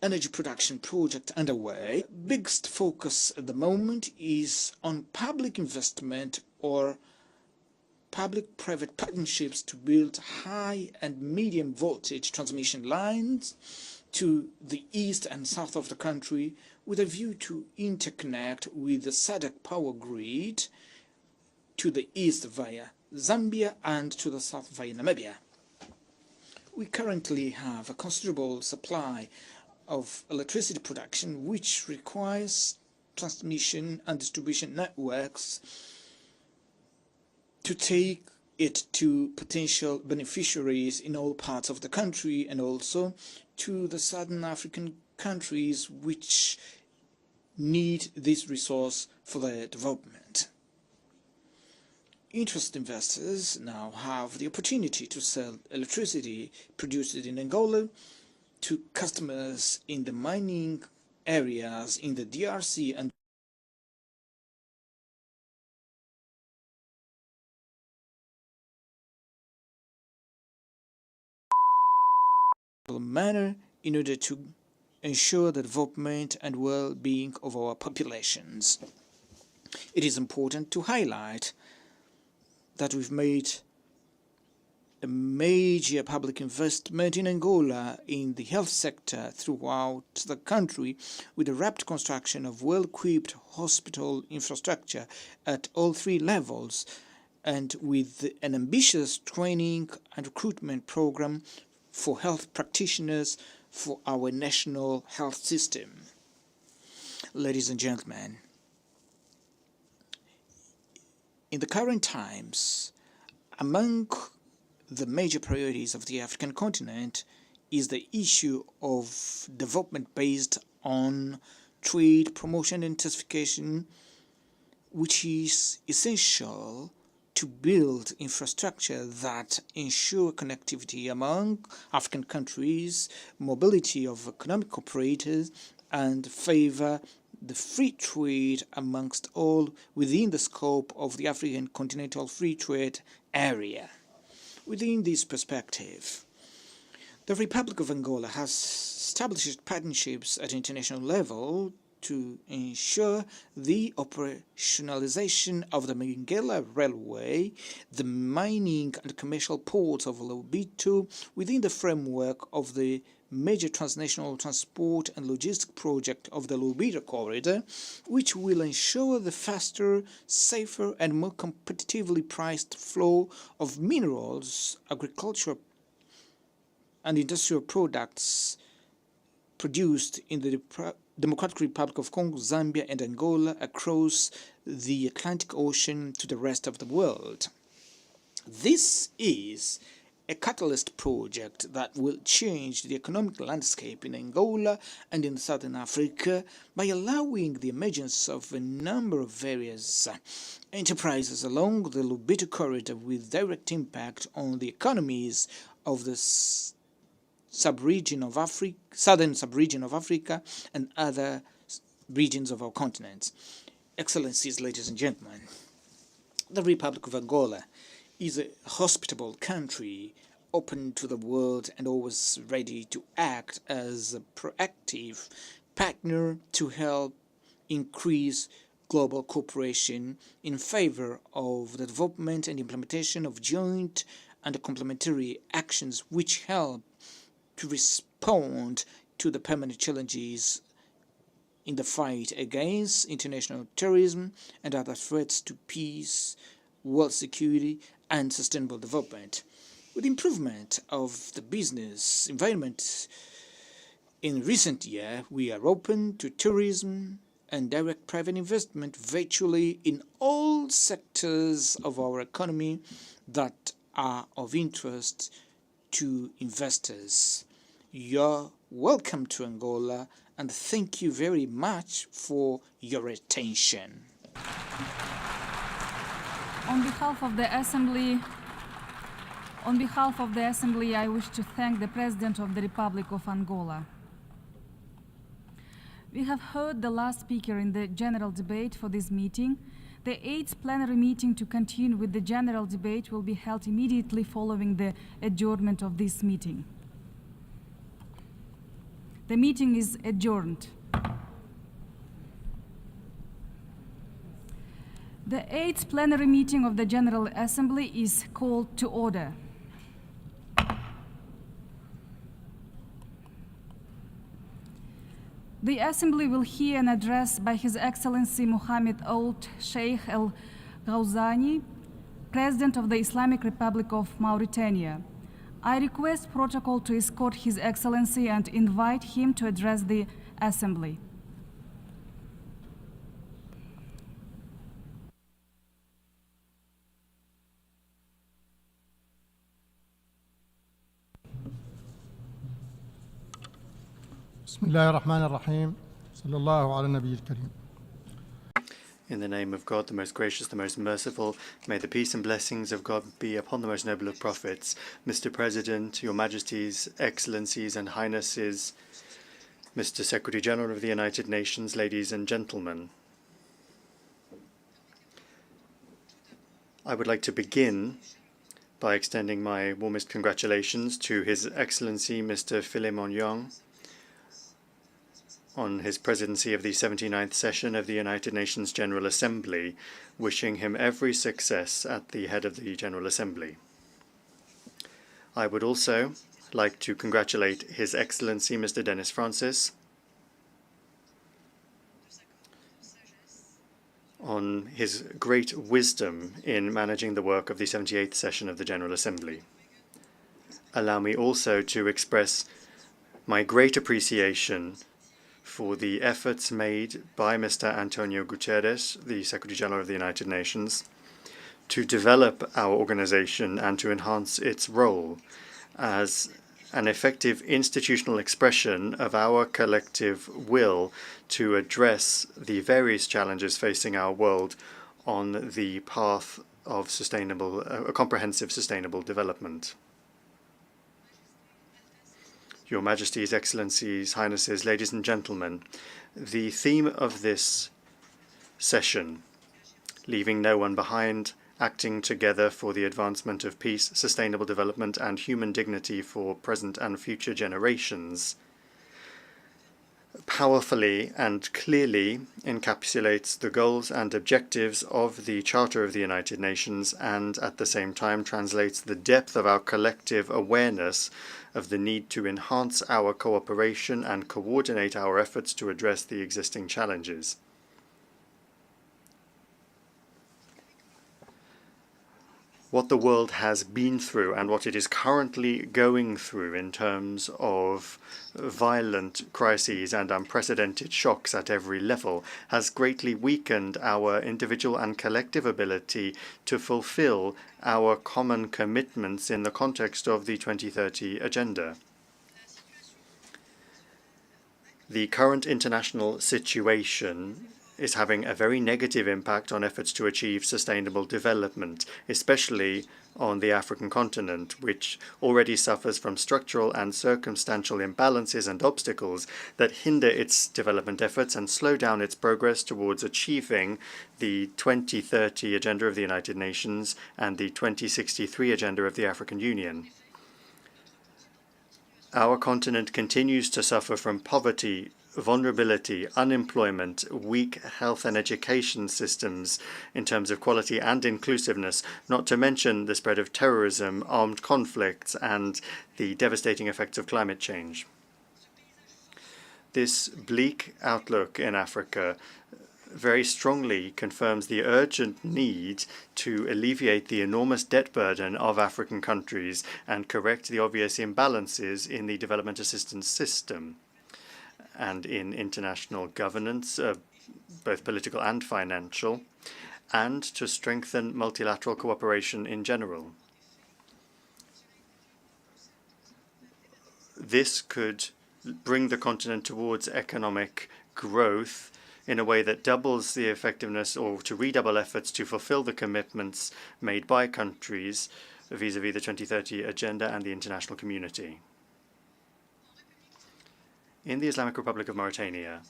energy production project underway, biggest focus at the moment is on public investment or public-private partnerships to build high and medium voltage transmission lines to the east and south of the country with a view to interconnect with the SADC power grid to the east via Zambia and to the south via Namibia. We currently have a considerable supply of electricity production which requires transmission and distribution networks to take it to potential beneficiaries in all parts of the country and also to the Southern African countries which need this resource for their development. Interested investors now have the opportunity to sell electricity produced in Angola to customers in the mining areas in the DRC and manner in order to ensure the development and well-being of our populations. It is important to highlight that we've made a major public investment in Angola in the health sector throughout the country with the rapid construction of well-equipped hospital infrastructure at all three levels and with an ambitious training and recruitment program for health practitioners for our national health system. Ladies and gentlemen, in the current times, among the major priorities of the African continent is the issue of development based on trade promotion and intensification, which is essential to build infrastructure that ensure connectivity among African countries, mobility of economic operators, and favor the free trade amongst all within the scope of the African Continental Free Trade Area. Within this perspective, the Republic of Angola has established partnerships at international level to ensure the operationalization of the Benguela Railway, the mining and commercial ports of Lobito within the framework of the major transnational transport and logistic project of the Lobito Corridor, which will ensure the faster, safer and more competitively priced flow of minerals, agricultural and industrial products produced in the Democratic Republic of Congo, Zambia and Angola across the Atlantic Ocean to the rest of the world. This is a catalyst project that will change the economic landscape in Angola and in Southern Africa by allowing the emergence of a number of various enterprises along the Lobito Corridor with direct impact on the economies of the southern sub-region of Africa and other regions of our continent. Excellencies, ladies and gentlemen, the Republic of Angola is a hospitable country, open to the world and always ready to act as a proactive partner to help increase global cooperation in favor of the development and implementation of joint and complementary actions which help to respond to the permanent challenges in the fight against international terrorism and other threats to peace, world security, and sustainable development. With improvement of the business environment in recent years, we are open to tourism and direct private investment virtually in all sectors of our economy that are of interest to investors. You're welcome to Angola, and thank you very much for your attention. On behalf of the Assembly, I wish to thank the President of the Republic of Angola. We have heard the last speaker in the general debate for this meeting. The 8th plenary meeting to continue with the general debate will be held immediately following the adjournment of this meeting. The meeting is adjourned. The 8th plenary meeting of the General Assembly is called to order. The Assembly will hear an address by His Excellency Mohammed Ould Sheikh Al Ghazouani, President of the Islamic Republic of Mauritania. I request protocol to escort His Excellency and invite him to address the Assembly. In the name of God, the most gracious, the most merciful, may the peace and blessings of God be upon the most noble of prophets. Mr. President, Your Majesties, Excellencies and Highnesses, Mr. Secretary General of the United Nations, ladies and gentlemen. I would like to begin by extending my warmest congratulations to His Excellency Mr. Philemon Young on his presidency of the 79th session of the United Nations General Assembly, wishing him every success at the head of the General Assembly. I would also like to congratulate His Excellency Mr. Denis Francis on his great wisdom in managing the work of the 78th session of the General Assembly. Allow me also to express my great appreciation for the efforts made by Mr. Antonio Guterres, the Secretary General of the United Nations, to develop our organization and to enhance its role as an effective institutional expression of our collective will to address the various challenges facing our world on the path of comprehensive sustainable development. Your Majesties, Excellencies, Highnesses, ladies and gentlemen, the theme of this session, Leaving No One Behind, Acting Together for the Advancement of Peace, Sustainable Development and Human Dignity for Present and Future Generations, powerfully and clearly encapsulates the goals and objectives of the Charter of the United Nations and at the same time translates the depth of our collective awareness of the need to enhance our cooperation and coordinate our efforts to address the existing challenges. What the world has been through and what it is currently going through in terms of violent crises and unprecedented shocks at every level has greatly weakened our individual and collective ability to fulfill our common commitments in the context of the 2030 Agenda. The current international situation is having a very negative impact on efforts to achieve sustainable development, especially on the African continent, which already suffers from structural and circumstantial imbalances and obstacles that hinder its development efforts and slow down its progress towards achieving the 2030 Agenda of the United Nations and the 2063 Agenda of the African Union. Our continent continues to suffer from poverty, vulnerability, unemployment, weak health and education systems in terms of quality and inclusiveness, not to mention the spread of terrorism, armed conflicts, and the devastating effects of climate change. This bleak outlook in Africa very strongly confirms the urgent need to alleviate the enormous debt burden of African countries and correct the obvious imbalances in the development assistance system and in international governance. both political and financial, and to strengthen multilateral cooperation in general. This could bring the continent towards economic growth in a way that doubles the effectiveness, or to redouble efforts to fulfill the commitments made by countries vis-à-vis the 2030 Agenda and the international community. In the Islamic Republic of Mauritania,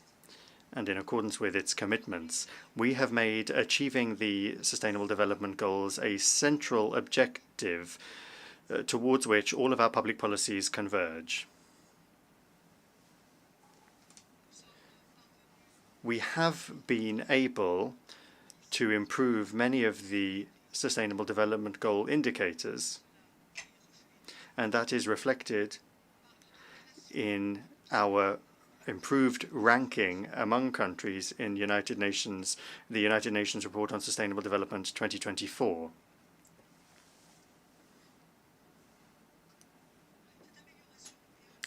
and in accordance with its commitments, we have made achieving the Sustainable Development Goals a central objective towards which all of our public policies converge. We have been able to improve many of the Sustainable Development Goal indicators, and that is reflected in our improved ranking among countries in the United Nations Report on Sustainable Development 2024.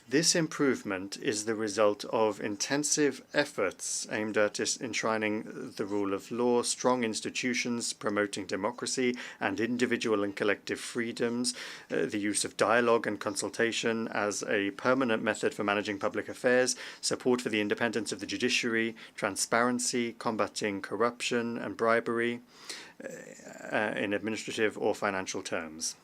This improvement is the result of intensive efforts aimed at enshrining the rule of law, strong institutions promoting democracy and individual and collective freedoms, the use of dialogue and consultation as a permanent method for managing public affairs, support for the independence of the judiciary, transparency, combating corruption and bribery in administrative or financial terms.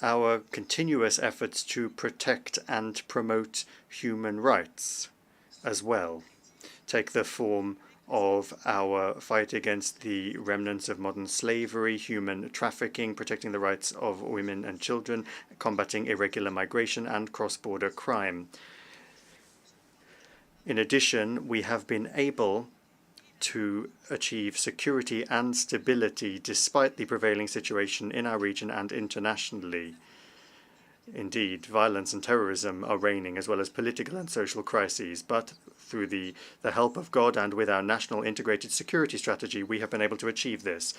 Our continuous efforts to protect and promote human rights as well take the form of our fight against the remnants of modern slavery, human trafficking, protecting the rights of women and children, combating irregular migration and cross-border crime. In addition, we have been able to achieve security and stability despite the prevailing situation in our region and internationally. Indeed, violence and terrorism are reigning, as well as political and social crises, but through the help of God and with our national integrated security strategy, we have been able to achieve this.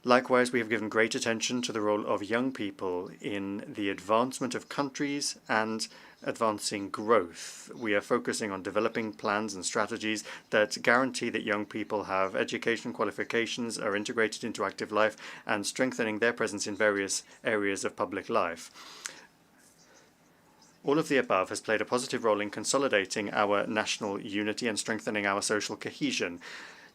Likewise, we have given great attention to the role of young people in the advancement of countries and advancing growth. We are focusing on developing plans and strategies that guarantee that young people have education qualifications, are integrated into active life, and strengthening their presence in various areas of public life. All of the above has played a positive role in consolidating our national unity and strengthening our social cohesion.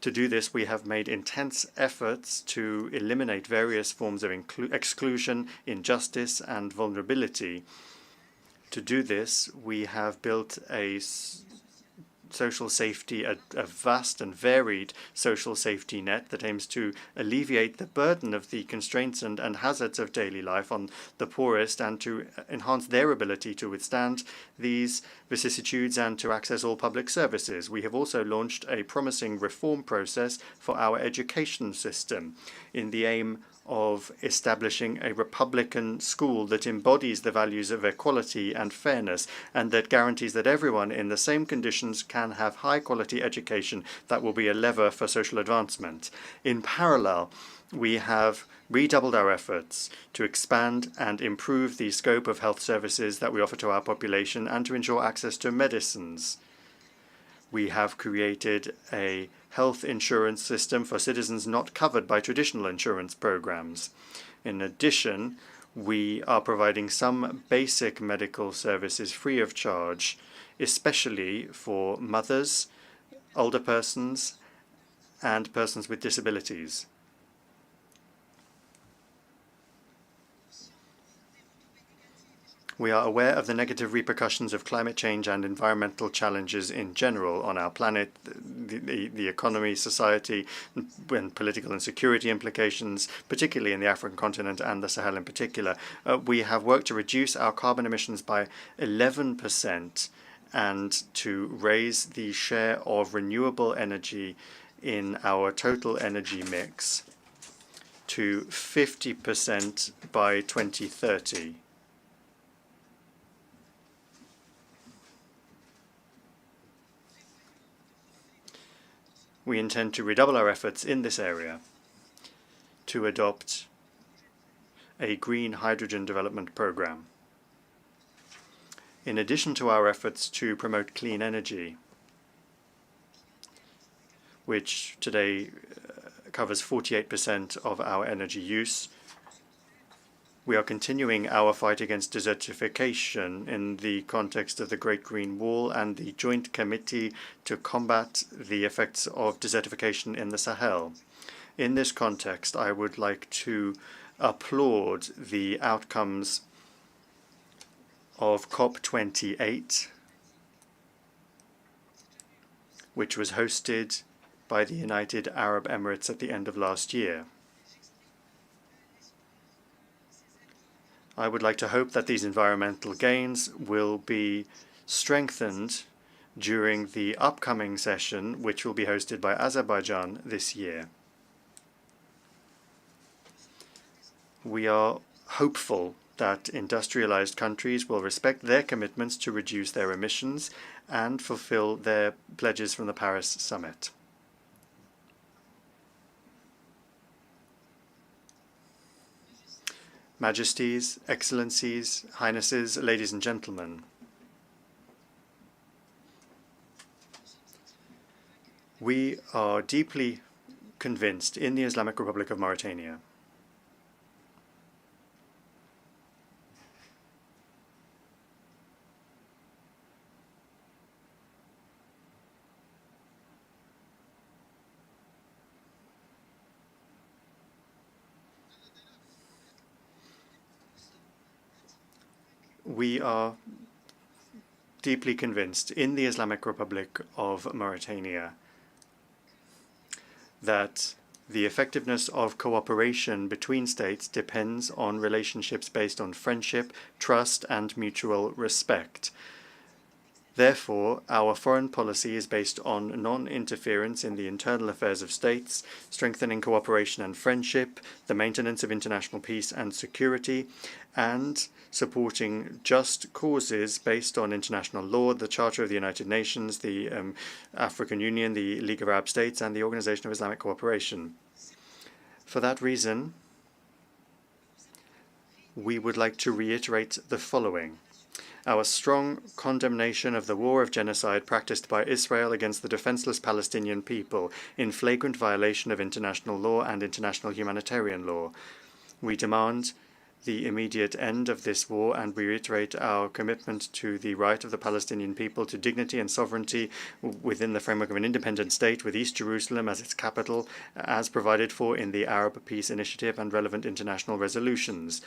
To do this, we have made intense efforts to eliminate various forms of exclusion, injustice, and vulnerability. To do this, we have built a social safety, a vast and varied social safety net that aims to alleviate the burden of the constraints and hazards of daily life on the poorest and to enhance their ability to withstand these vicissitudes and to access all public services. We have also launched a promising reform process for our education system in the aim of establishing a Republican school that embodies the values of equality and fairness and that guarantees that everyone in the same conditions can have high-quality education that will be a lever for social advancement. In parallel, we have redoubled our efforts to expand and improve the scope of health services that we offer to our population and to ensure access to medicines. We have created a health insurance system for citizens not covered by traditional insurance programs. In addition, we are providing some basic medical services free of charge, especially for mothers, older persons, and persons with disabilities. We are aware of the negative repercussions of climate change and environmental challenges in general on our planet, the economy, society, and political and security implications, particularly in the African continent and the Sahel in particular. We have worked to reduce our carbon emissions by 11% and to raise the share of renewable energy in our total energy mix to 50% by 2030. We intend to redouble our efforts in this area to adopt a green hydrogen development program. In addition to our efforts to promote clean energy, which today covers 48% of our energy use, we are continuing our fight against desertification in the context of the Great Green Wall and the Joint Committee to combat the effects of desertification in the Sahel. In this context, I would like to applaud the outcomes of COP28, which was hosted by the United Arab Emirates at the end of last year. I would like to hope that these environmental gains will be strengthened during the upcoming session, which will be hosted by Azerbaijan this year. We are hopeful that industrialized countries will respect their commitments to reduce their emissions and fulfill their pledges from the Paris Summit. Majesties, Excellencies, Highnesses, ladies and gentlemen, we are deeply convinced in the Islamic Republic of Mauritania we are deeply convinced in the Islamic Republic of Mauritania that the effectiveness of cooperation between states depends on relationships based on friendship, trust, and mutual respect. Therefore, our foreign policy is based on non-interference in the internal affairs of states, strengthening cooperation and friendship, the maintenance of international peace and security, and supporting just causes based on international law, the Charter of the United Nations, the African Union, the League of Arab States, and the Organization of Islamic Cooperation. For that reason, we would like to reiterate the following. Our strong condemnation of the war of genocide practiced by Israel against the defenseless Palestinian people in flagrant violation of international law and international humanitarian law. We demand the immediate end of this war and reiterate our commitment to the right of the Palestinian people to dignity and sovereignty within the framework of an independent state with East Jerusalem as its capital, as provided for in the Arab Peace Initiative and relevant international resolutions.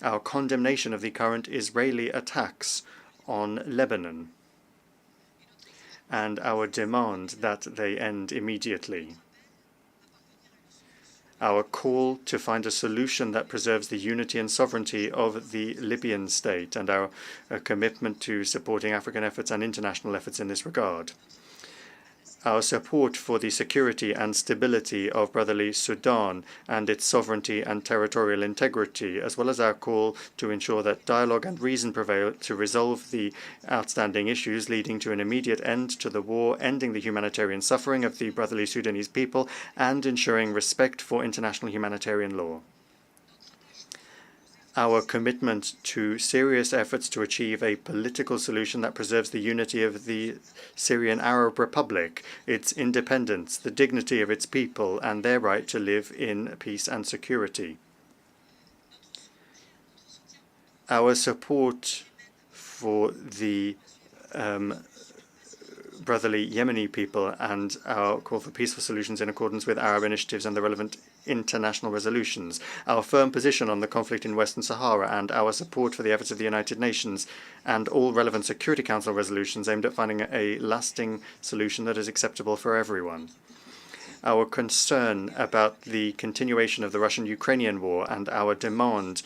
Our condemnation of the current Israeli attacks on Lebanon and our demand that they end immediately. Our call to find a solution that preserves the unity and sovereignty of the Libyan state and our commitment to supporting African efforts and international efforts in this regard. Our support for the security and stability of brotherly Sudan and its sovereignty and territorial integrity, as well as our call to ensure that dialogue and reason prevail to resolve the outstanding issues leading to an immediate end to the war, ending the humanitarian suffering of the brotherly Sudanese people, and ensuring respect for international humanitarian law. Our commitment to serious efforts to achieve a political solution that preserves the unity of the Syrian Arab Republic, its independence, the dignity of its people, and their right to live in peace and security. Our support for the brotherly Yemeni people and our call for peaceful solutions in accordance with Arab initiatives and the relevant international resolutions, our firm position on the conflict in Western Sahara, and our support for the efforts of the United Nations and all relevant Security Council resolutions aimed at finding a lasting solution that is acceptable for everyone. Our concern about the continuation of the Russian-Ukrainian war and our demand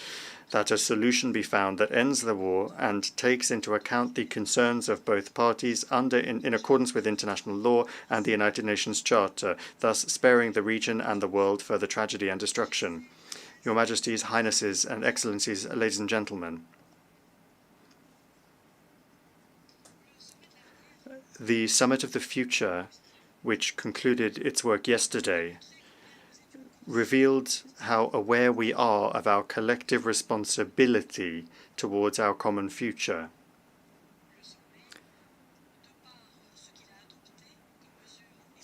that a solution be found that ends the war and takes into account the concerns of both parties in accordance with international law and the United Nations Charter, thus sparing the region and the world further tragedy and destruction. Your Majesties, Highnesses, and Excellencies, ladies and gentlemen, the Summit of the Future, which concluded its work yesterday, revealed how aware we are of our collective responsibility towards our common future.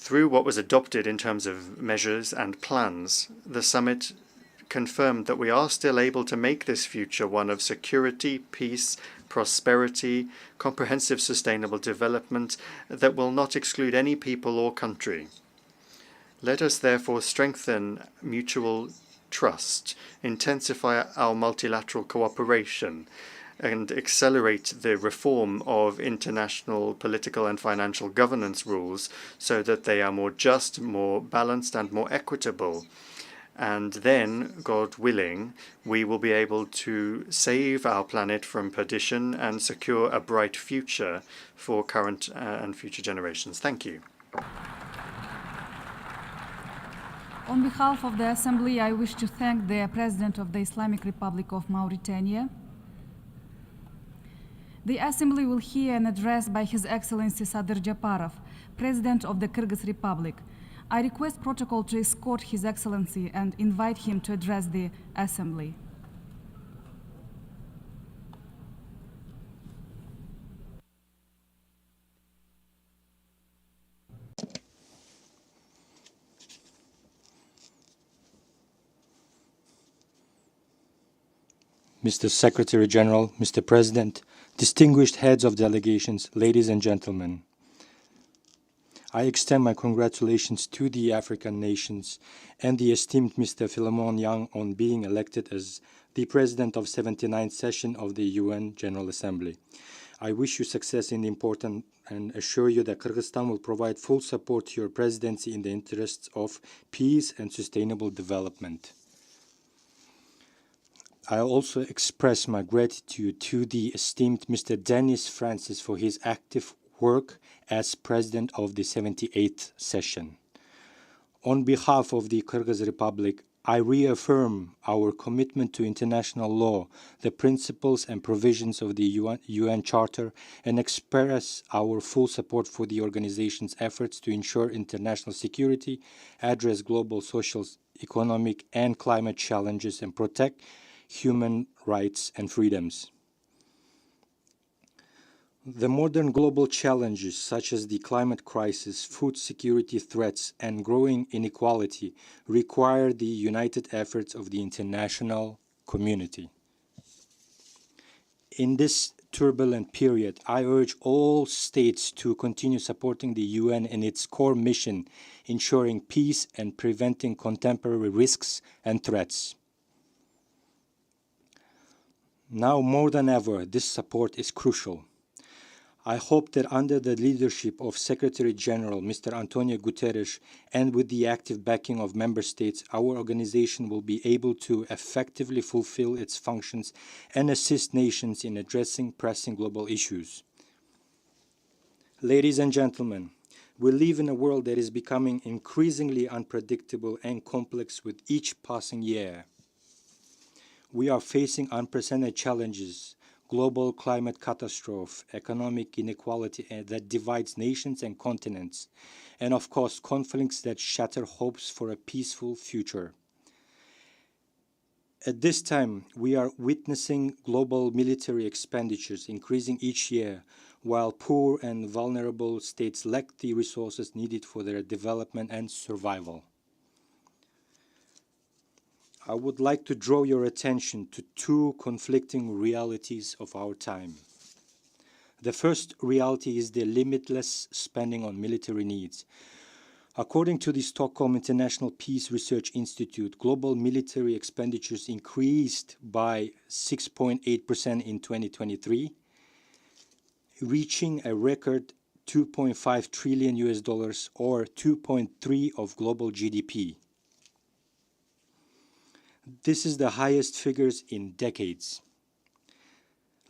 Through what was adopted in terms of measures and plans, the summit confirmed that we are still able to make this future one of security, peace, prosperity, comprehensive sustainable development that will not exclude any people or country. Let us therefore strengthen mutual trust, intensify our multilateral cooperation, and accelerate the reform of international political and financial governance rules so that they are more just, more balanced, and more equitable. And then, God willing, we will be able to save our planet from perdition and secure a bright future for current and future generations. Thank you. On behalf of the Assembly, I wish to thank the President of the Islamic Republic of Mauritania. The Assembly will hear an address by His Excellency Sadir Japarov, President of the Kyrgyz Republic. I request protocol to escort His Excellency and invite him to address the Assembly. Mr. Secretary General, Mr. President, distinguished heads of delegations, ladies and gentlemen, I extend my congratulations to the African nations and the esteemed Mr. Philemon Yang on being elected as the President of 79th session of the UN General Assembly. I wish you success in the important and assure you that Kyrgyzstan will provide full support to your presidency in the interests of peace and sustainable development. I also express my gratitude to the esteemed Mr. Denis Francis for his active work as President of the 78th session. On behalf of the Kyrgyz Republic, I reaffirm our commitment to international law, the principles and provisions of the UN Charter, and express our full support for the organization's efforts to ensure international security, address global social, economic, and climate challenges, and protect human rights and freedoms. The modern global challenges such as the climate crisis, food security threats, and growing inequality require the united efforts of the international community. In this turbulent period, I urge all states to continue supporting the UN in its core mission, ensuring peace and preventing contemporary risks and threats. Now more than ever, this support is crucial. I hope that under the leadership of Secretary General Mr. Antonio Guterres and with the active backing of member states, our organization will be able to effectively fulfill its functions and assist nations in addressing pressing global issues. Ladies and gentlemen, we live in a world that is becoming increasingly unpredictable and complex with each passing year. We are facing unprecedented challenges, global climate catastrophe, economic inequality that divides nations and continents, and of course conflicts that shatter hopes for a peaceful future. At this time, we are witnessing global military expenditures increasing each year, while poor and vulnerable states lack the resources needed for their development and survival. I would like to draw your attention to two conflicting realities of our time. The first reality is the limitless spending on military needs. According to the Stockholm International Peace Research Institute, global military expenditures increased by 6.8% in 2023, reaching a record $2.5 trillion or 2.3% of global GDP. This is the highest figures in decades.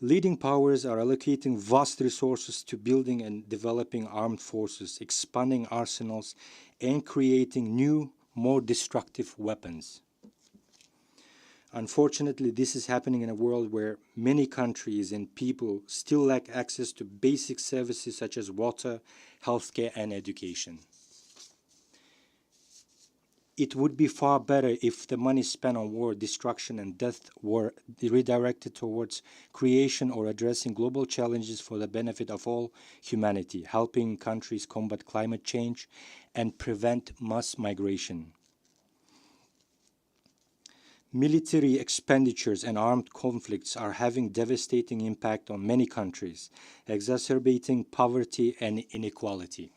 Leading powers are allocating vast resources to building and developing armed forces, expanding arsenals, and creating new, more destructive weapons. Unfortunately, this is happening in a world where many countries and people still lack access to basic services such as water, healthcare, and education. It would be far better if the money spent on war, destruction, and death were redirected towards creation or addressing global challenges for the benefit of all humanity, helping countries combat climate change and prevent mass migration. Military expenditures and armed conflicts are having devastating impact on many countries, exacerbating poverty and inequality.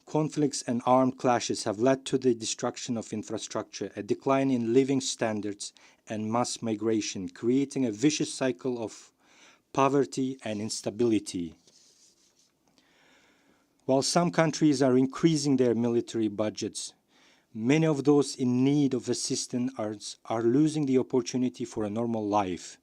Conflicts and armed clashes have led to the destruction of infrastructure, a decline in living standards, and mass migration, creating a vicious cycle of poverty and instability. While some countries are increasing their military budgets, many of those in need of assistance are losing the opportunity for a normal life.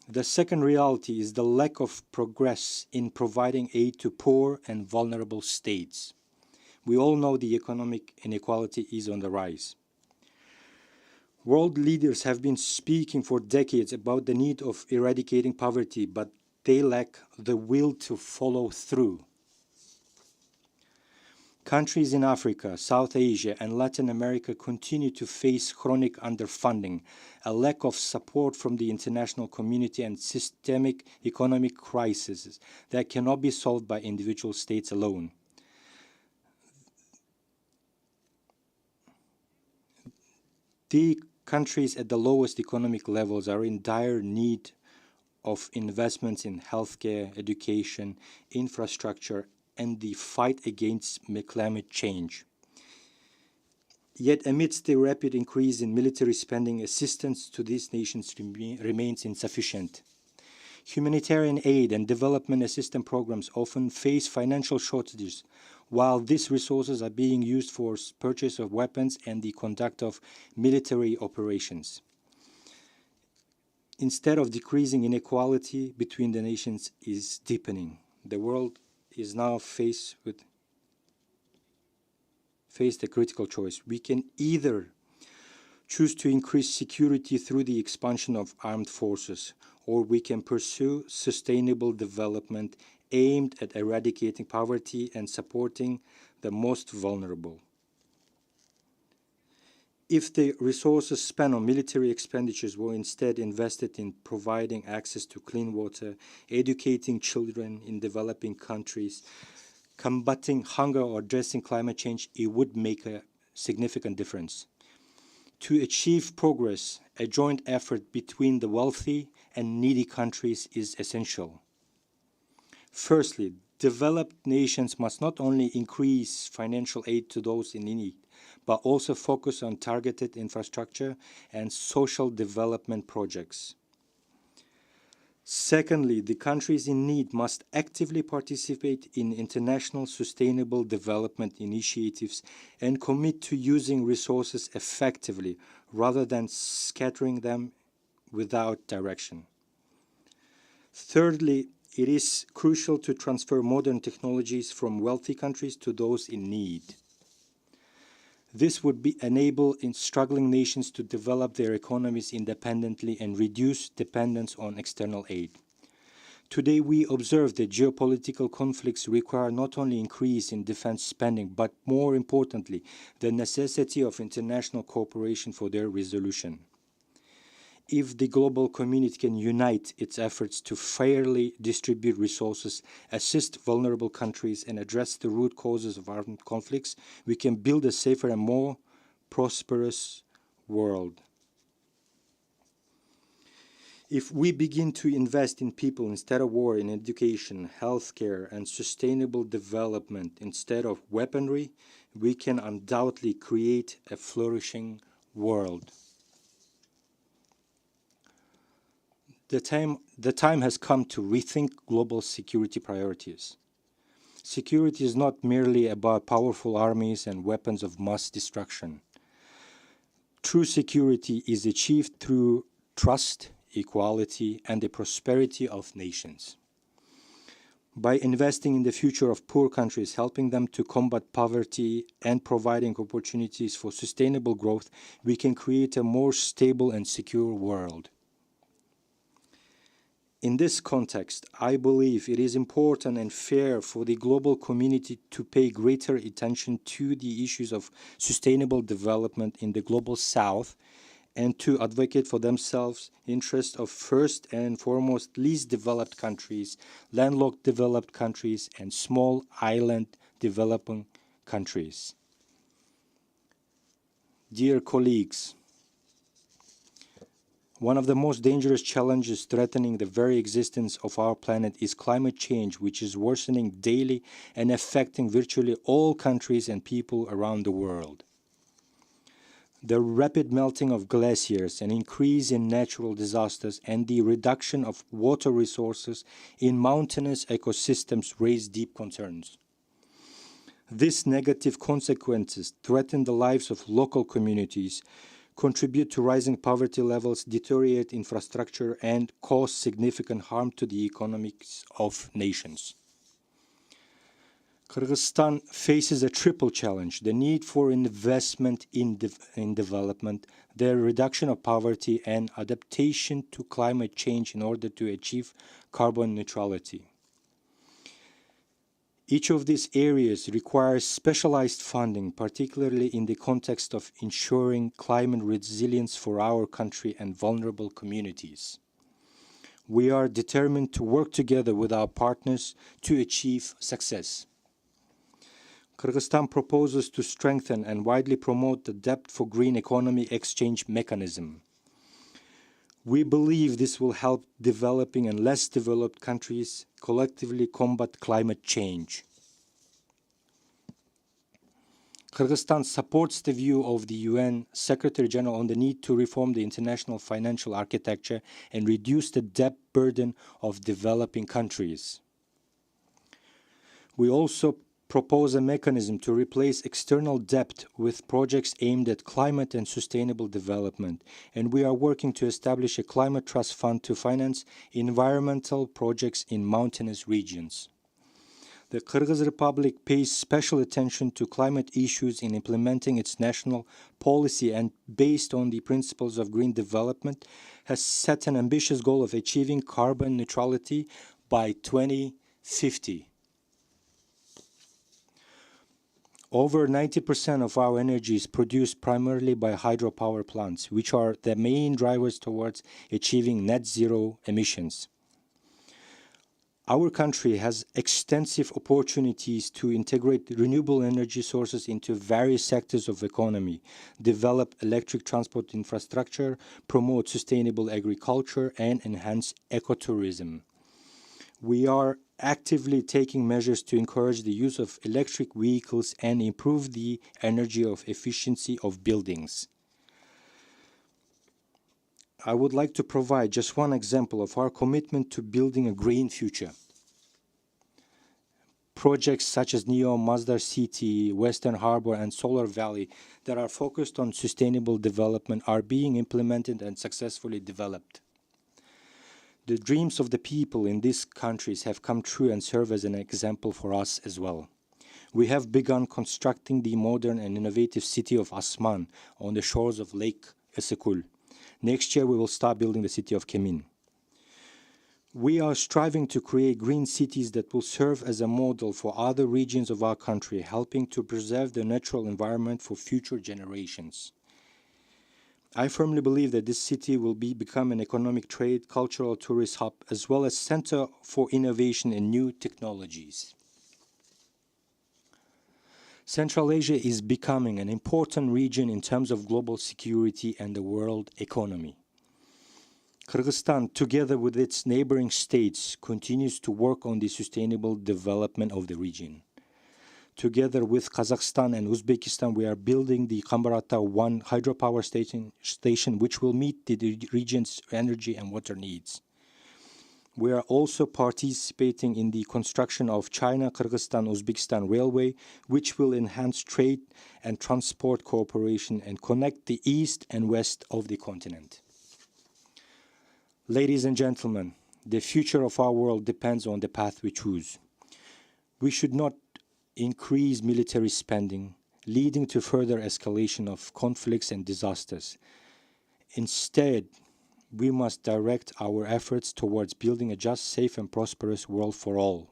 The second reality is the lack of progress in providing aid to poor and vulnerable states. We all know the economic inequality is on the rise. World leaders have been speaking for decades about the need of eradicating poverty, but they lack the will to follow through. Countries in Africa, South Asia, and Latin America continue to face chronic underfunding, a lack of support from the international community, and systemic economic crises that cannot be solved by individual states alone. The countries at the lowest economic levels are in dire need of investments in healthcare, education, infrastructure, and the fight against climate change. Yet amidst the rapid increase in military spending, assistance to these nations remains insufficient. Humanitarian aid and development assistance programs often face financial shortages, while these resources are being used for purchase of weapons and the conduct of military operations. Instead of decreasing, inequality between the nations is deepening. The world is now faced a critical choice. We can either choose to increase security through the expansion of armed forces, or we can pursue sustainable development aimed at eradicating poverty and supporting the most vulnerable. If the resources spent on military expenditures were instead invested in providing access to clean water, educating children in developing countries, combating hunger, or addressing climate change, it would make a significant difference. To achieve progress, a joint effort between the wealthy and needy countries is essential. Firstly, developed nations must not only increase financial aid to those in need, but also focus on targeted infrastructure and social development projects. Secondly, the countries in need must actively participate in international sustainable development initiatives and commit to using resources effectively rather than scattering them without direction. Thirdly, it is crucial to transfer modern technologies from wealthy countries to those in need. This would enable struggling nations to develop their economies independently and reduce dependence on external aid. Today, we observe that geopolitical conflicts require not only increase in defense spending, but more importantly, the necessity of international cooperation for their resolution. If the global community can unite its efforts to fairly distribute resources, assist vulnerable countries, and address the root causes of armed conflicts, we can build a safer and more prosperous world. If we begin to invest in people instead of war, in education, healthcare, and sustainable development instead of weaponry, we can undoubtedly create a flourishing world. The time has come to rethink global security priorities. Security is not merely about powerful armies and weapons of mass destruction. True security is achieved through trust, equality, and the prosperity of nations. By investing in the future of poor countries, helping them to combat poverty, and providing opportunities for sustainable growth, we can create a more stable and secure world. In this context, I believe it is important and fair for the global community to pay greater attention to the issues of sustainable development in the global south and to advocate for themselves interests of first and foremost least developed countries, landlocked developed countries, and small island developing countries. Dear colleagues, one of the most dangerous challenges threatening the very existence of our planet is climate change, which is worsening daily and affecting virtually all countries and people around the world. The rapid melting of glaciers, an increase in natural disasters, and the reduction of water resources in mountainous ecosystems raise deep concerns. These negative consequences threaten the lives of local communities, contribute to rising poverty levels, deteriorate infrastructure, and cause significant harm to the economies of nations. Kyrgyzstan faces a triple challenge: the need for investment in development, the reduction of poverty, and adaptation to climate change in order to achieve carbon neutrality. Each of these areas requires specialized funding, particularly in the context of ensuring climate resilience for our country and vulnerable communities. We are determined to work together with our partners to achieve success. Kyrgyzstan proposes to strengthen and widely promote the Debt for Green Economy exchange mechanism. We believe this will help developing and less developed countries collectively combat climate change. Kyrgyzstan supports the view of the UN Secretary General on the need to reform the international financial architecture and reduce the debt burden of developing countries. We also propose a mechanism to replace external debt with projects aimed at climate and sustainable development, and we are working to establish a climate trust fund to finance environmental projects in mountainous regions. The Kyrgyz Republic pays special attention to climate issues in implementing its national policy and, based on the principles of green development, has set an ambitious goal of achieving carbon neutrality by 2050. Over 90% of our energy is produced primarily by hydropower plants, which are the main drivers towards achieving net zero emissions. Our country has extensive opportunities to integrate renewable energy sources into various sectors of economy, develop electric transport infrastructure, promote sustainable agriculture, and enhance ecotourism. We are actively taking measures to encourage the use of electric vehicles and improve the energy efficiency of buildings. I would like to provide just one example of our commitment to building a green future. Projects such as NEOM, Masdar City, Western Harbor, and Solar Valley that are focused on sustainable development are being implemented and successfully developed. The dreams of the people in these countries have come true and serve as an example for us as well. We have begun constructing the modern and innovative city of Asman on the shores of Lake Essekool. Next year, we will start building the city of Kemin. We are striving to create green cities that will serve as a model for other regions of our country, helping to preserve the natural environment for future generations. I firmly believe that this city will become an economic, trade, cultural, tourist hub, as well as center for innovation and new technologies. Central Asia is becoming an important region in terms of global security and the world economy. Kyrgyzstan, together with its neighboring states, continues to work on the sustainable development of the region. Together with Kazakhstan and Uzbekistan, we are building the Khambarata 1 hydropower station, which will meet the region's energy and water needs. We are also participating in the construction of China-Kyrgyzstan-Uzbekistan Railway, which will enhance trade and transport cooperation and connect the east and west of the continent. Ladies and gentlemen, the future of our world depends on the path we choose. We should not increase military spending, leading to further escalation of conflicts and disasters. Instead, we must direct our efforts towards building a just, safe, and prosperous world for all.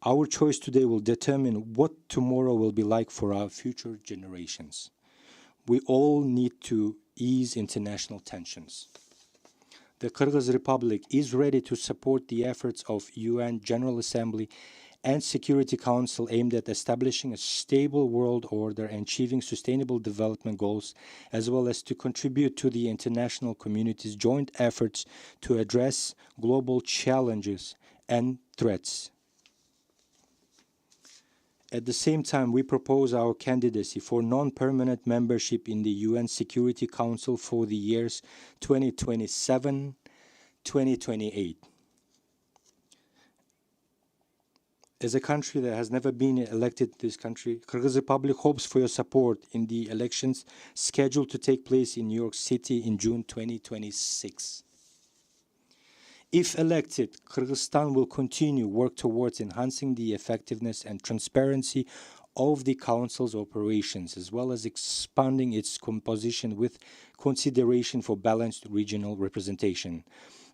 Our choice today will determine what tomorrow will be like for our future generations. We all need to ease international tensions. The Kyrgyz Republic is ready to support the efforts of UN General Assembly and Security Council aimed at establishing a stable world order and achieving sustainable development goals, as well as to contribute to the international community's joint efforts to address global challenges and threats. At the same time, we propose our candidacy for non-permanent membership in the UN Security Council for the years 2027-2028. As a country that has never been elected, this country, Kyrgyz Republic hopes for your support in the elections scheduled to take place in New York City in June 2026. If elected, Kyrgyzstan will continue work towards enhancing the effectiveness and transparency of the Council's operations, as well as expanding its composition with consideration for balanced regional representation.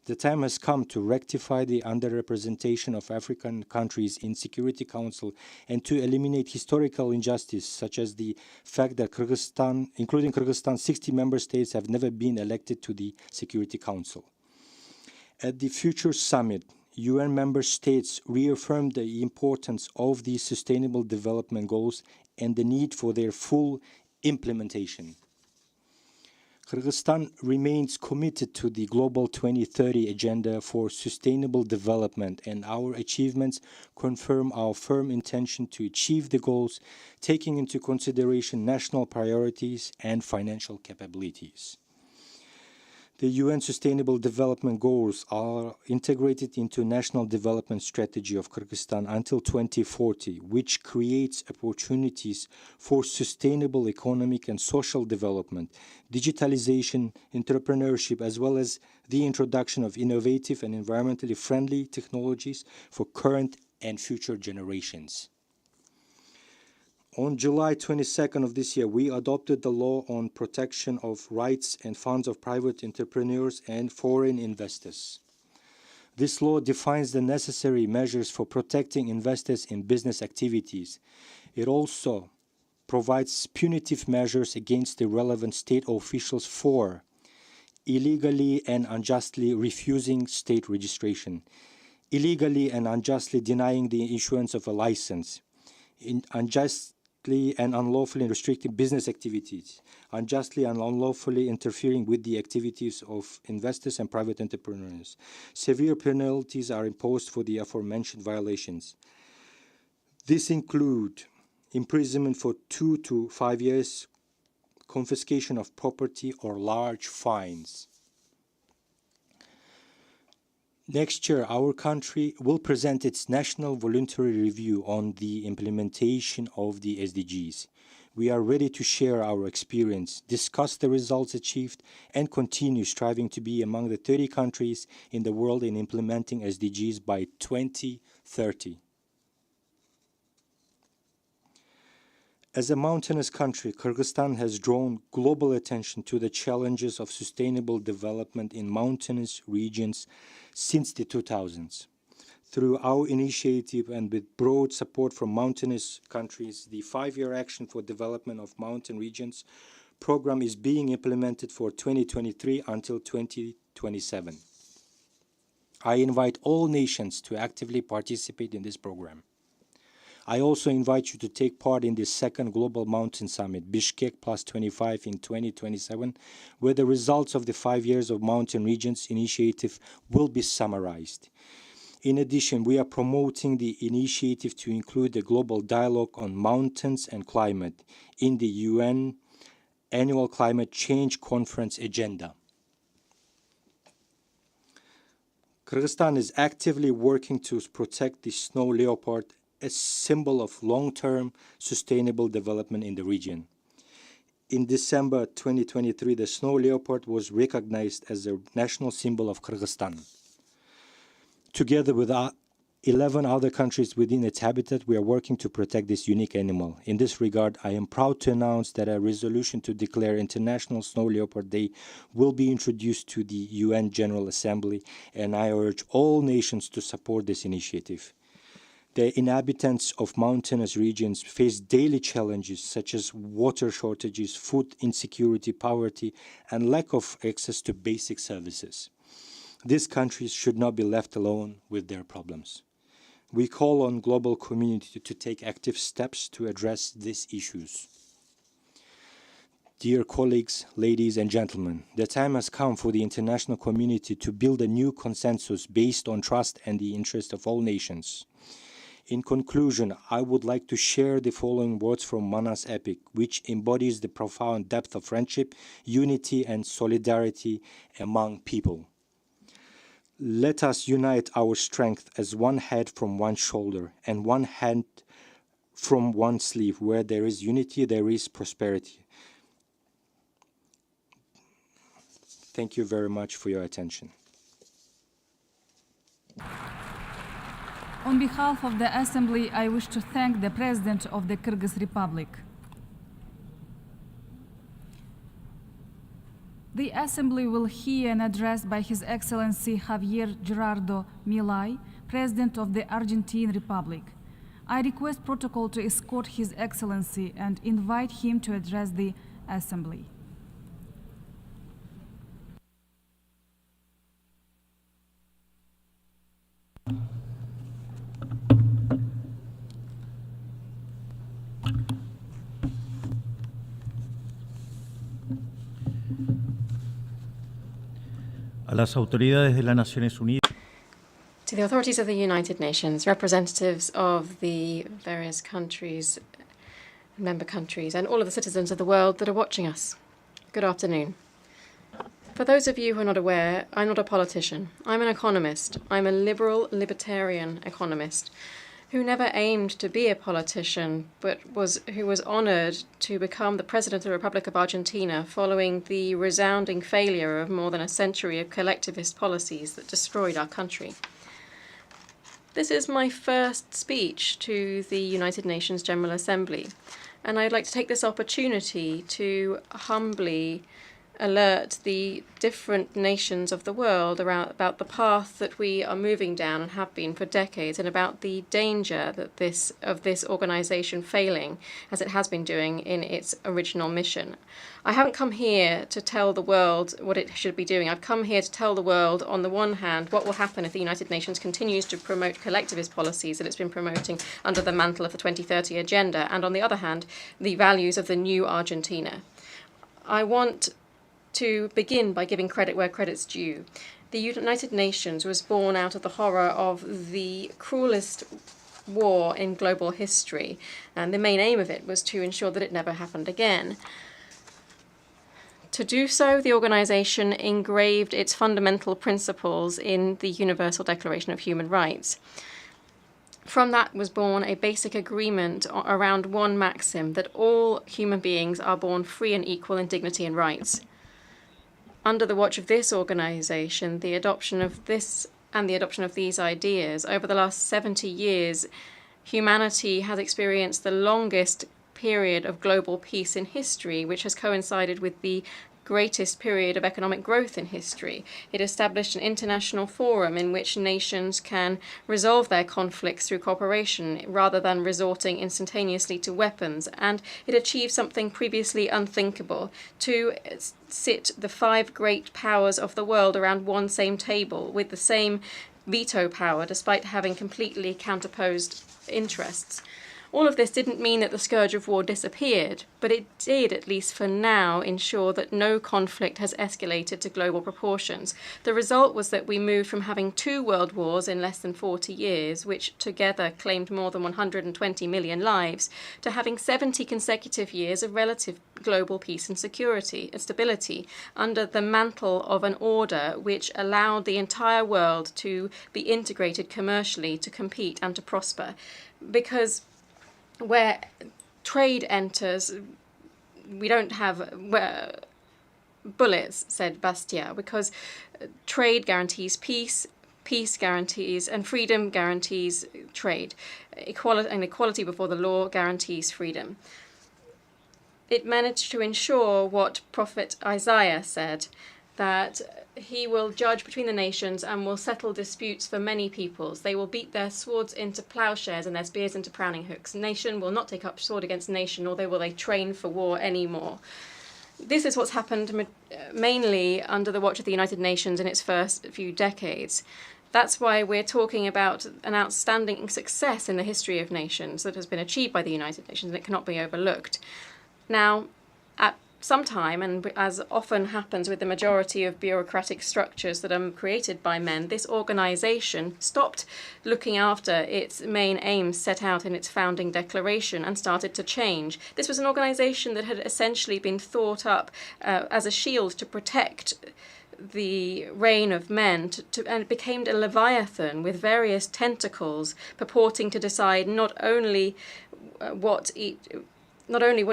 The time has come to rectify the underrepresentation of African countries in Security Council and to eliminate historical injustice, such as the fact that Kyrgyzstan, including Kyrgyzstan, 60 member states have never been elected to the Security Council. At the future summit, UN member states reaffirmed the importance of the Sustainable Development Goals and the need for their full implementation. Kyrgyzstan remains committed to the Global 2030 Agenda for Sustainable Development, and our achievements confirm our firm intention to achieve the goals, taking into consideration national priorities and financial capabilities. The UN Sustainable Development Goals are integrated into National Development Strategy of Kyrgyzstan until 2040, which creates opportunities for sustainable economic and social development, digitalization, entrepreneurship, as well as the introduction of innovative and environmentally friendly technologies for current and future generations. On July 22nd of this year, we adopted the law on protection of rights and funds of private entrepreneurs and foreign investors. This law defines the necessary measures for protecting investors in business activities. It also provides punitive measures against the relevant state officials for illegally and unjustly refusing state registration, illegally and unjustly denying the issuance of a license, unjustly and unlawfully restricting business activities, unjustly and unlawfully interfering with the activities of investors and private entrepreneurs. Severe penalties are imposed for the aforementioned violations. These include imprisonment for 2 to 5 years, confiscation of property, or large fines. Next year, our country will present its national voluntary review on the implementation of the SDGs. We are ready to share our experience, discuss the results achieved, and continue striving to be among the 30 countries in the world in implementing SDGs by 2030. As a mountainous country, Kyrgyzstan has drawn global attention to the challenges of sustainable development in mountainous regions since the 2000s. Through our initiative and with broad support from mountainous countries, the 5-year Action for Development of Mountain Regions program is being implemented for 2023 until 2027. I invite all nations to actively participate in this program. I also invite you to take part in the second Global Mountain Summit, Bishkek Plus 25 in 2027, where the results of the 5 years of Mountain Regions initiative will be summarized. In addition, we are promoting the initiative to include a global dialogue on mountains and climate in the UN Annual Climate Change Conference agenda. Kyrgyzstan is actively working to protect the snow leopard, a symbol of long-term sustainable development in the region. In December 2023, the snow leopard was recognized as a national symbol of Kyrgyzstan. Together with 11 other countries within its habitat, we are working to protect this unique animal. In this regard, I am proud to announce that a resolution to declare International Snow Leopard Day will be introduced to the UN General Assembly, and I urge all nations to support this initiative. The inhabitants of mountainous regions face daily challenges such as water shortages, food insecurity, poverty, and lack of access to basic services. These countries should not be left alone with their problems. We call on global community to take active steps to address these issues. Dear colleagues, ladies and gentlemen, the time has come for the international community to build a new consensus based on trust and the interest of all nations. In conclusion, I would like to share the following words from Manas epic, which embodies the profound depth of friendship, unity, and solidarity among people. Let us unite our strength as one head from one shoulder and one hand from one sleeve. Where there is unity, there is prosperity. Thank you very much for your attention. On behalf of the Assembly, I wish to thank the President of the Kyrgyz Republic. The Assembly will hear an address by His Excellency Javier Gerardo Milei, President of the Argentine Republic. I request protocol to escort His Excellency and invite him to address the Assembly. A las autoridades de las Naciones Unidas. To the authorities of the United Nations, representatives of the various countries, member countries, and all of the citizens of the world that are watching us, good afternoon. For those of you who are not aware, I'm not a politician. I'm an economist. I'm a liberal, libertarian economist who never aimed to be a politician, but who was honored to become the President of the Republic of Argentina following the resounding failure of more than a century of collectivist policies that destroyed our country. This is my first speech to the United Nations General Assembly, and I'd like to take this opportunity to humbly alert the different nations of the world about the path that we are moving down and have been for decades, and about the danger that of this organization failing, as it has been doing in its original mission. I haven't come here to tell the world what it should be doing. I've come here to tell the world, on the one hand, what will happen if the United Nations continues to promote collectivist policies that it's been promoting under the mantle of the 2030 Agenda, and on the other hand, the values of the new Argentina. I want to begin by giving credit where credit's due. The United Nations was born out of the horror of the cruelest war in global history, and the main aim of it was to ensure that it never happened again. To do so, the organization engraved its fundamental principles in the Universal Declaration of Human Rights. From that was born a basic agreement around one maxim, that all human beings are born free and equal in dignity and rights. Under the watch of this organization, the adoption of these ideas, over the last 70 years, humanity has experienced the longest period of global peace in history, which has coincided with the greatest period of economic growth in history. It established an international forum in which nations can resolve their conflicts through cooperation rather than resorting instantaneously to weapons, and it achieved something previously unthinkable: to sit the 5 great powers of the world around one same table with the same veto power, despite having completely counterposed interests. All of this didn't mean that the scourge of war disappeared, but it did, at least for now, ensure that no conflict has escalated to global proportions. The result was that we moved from having 2 world wars in less than 40 years, which together claimed more than 120 million lives, to having 70 consecutive years of relative global peace and security and stability under the mantle of an order which allowed the entire world to be integrated commercially, to compete and to prosper. Because where trade enters, we don't have bullets, said Bastiat, because trade guarantees peace, peace guarantees and freedom guarantees trade. Equality before the law guarantees freedom. It managed to ensure what Prophet Isaiah said, that he will judge between the nations and will settle disputes for many peoples. They will beat their swords into plowshares and their spears into pruning hooks. Nation will not take up sword against nation, nor will they train for war anymore. This is what's happened mainly under the watch of the United Nations in its first few decades. That's why we're talking about an outstanding success in the history of nations that has been achieved by the United Nations, and it cannot be overlooked. Now, at some time, and as often happens with the majority of bureaucratic structures that are created by men, this organization stopped looking after its main aims set out in its founding declaration and started to change. This was an organization that had essentially been thought up as a shield to protect the reign of men, and it became a leviathan with various tentacles purporting to decide not only what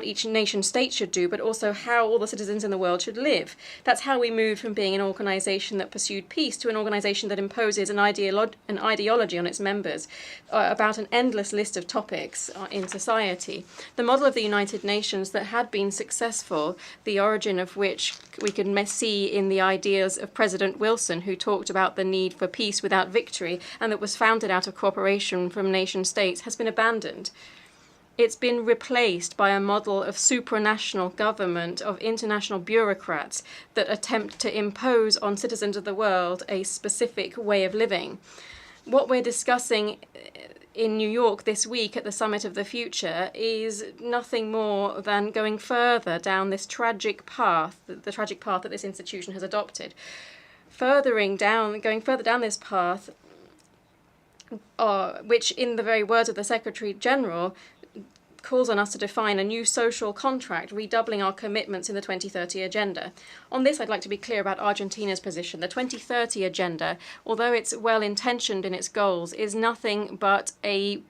each nation state should do, but also how all the citizens in the world should live. That's how we moved from being an organization that pursued peace to an organization that imposes an ideology on its members about an endless list of topics in society. The model of the United Nations that had been successful, the origin of which we can see in the ideas of President Wilson, who talked about the need for peace without victory, and that was founded out of cooperation from nation states, has been abandoned. It's been replaced by a model of supranational government, of international bureaucrats that attempt to impose on citizens of the world a specific way of living. What we're discussing in New York this week at the Summit of the Future is nothing more than going further down this tragic path, the tragic path that this institution has adopted. Going further down this path, which in the very words of the Secretary General, calls on us to define a new social contract, redoubling our commitments in the 2030 Agenda. On this, I'd like to be clear about Argentina's position. The 2030 Agenda, although it's well-intentioned in its goals, is nothing but a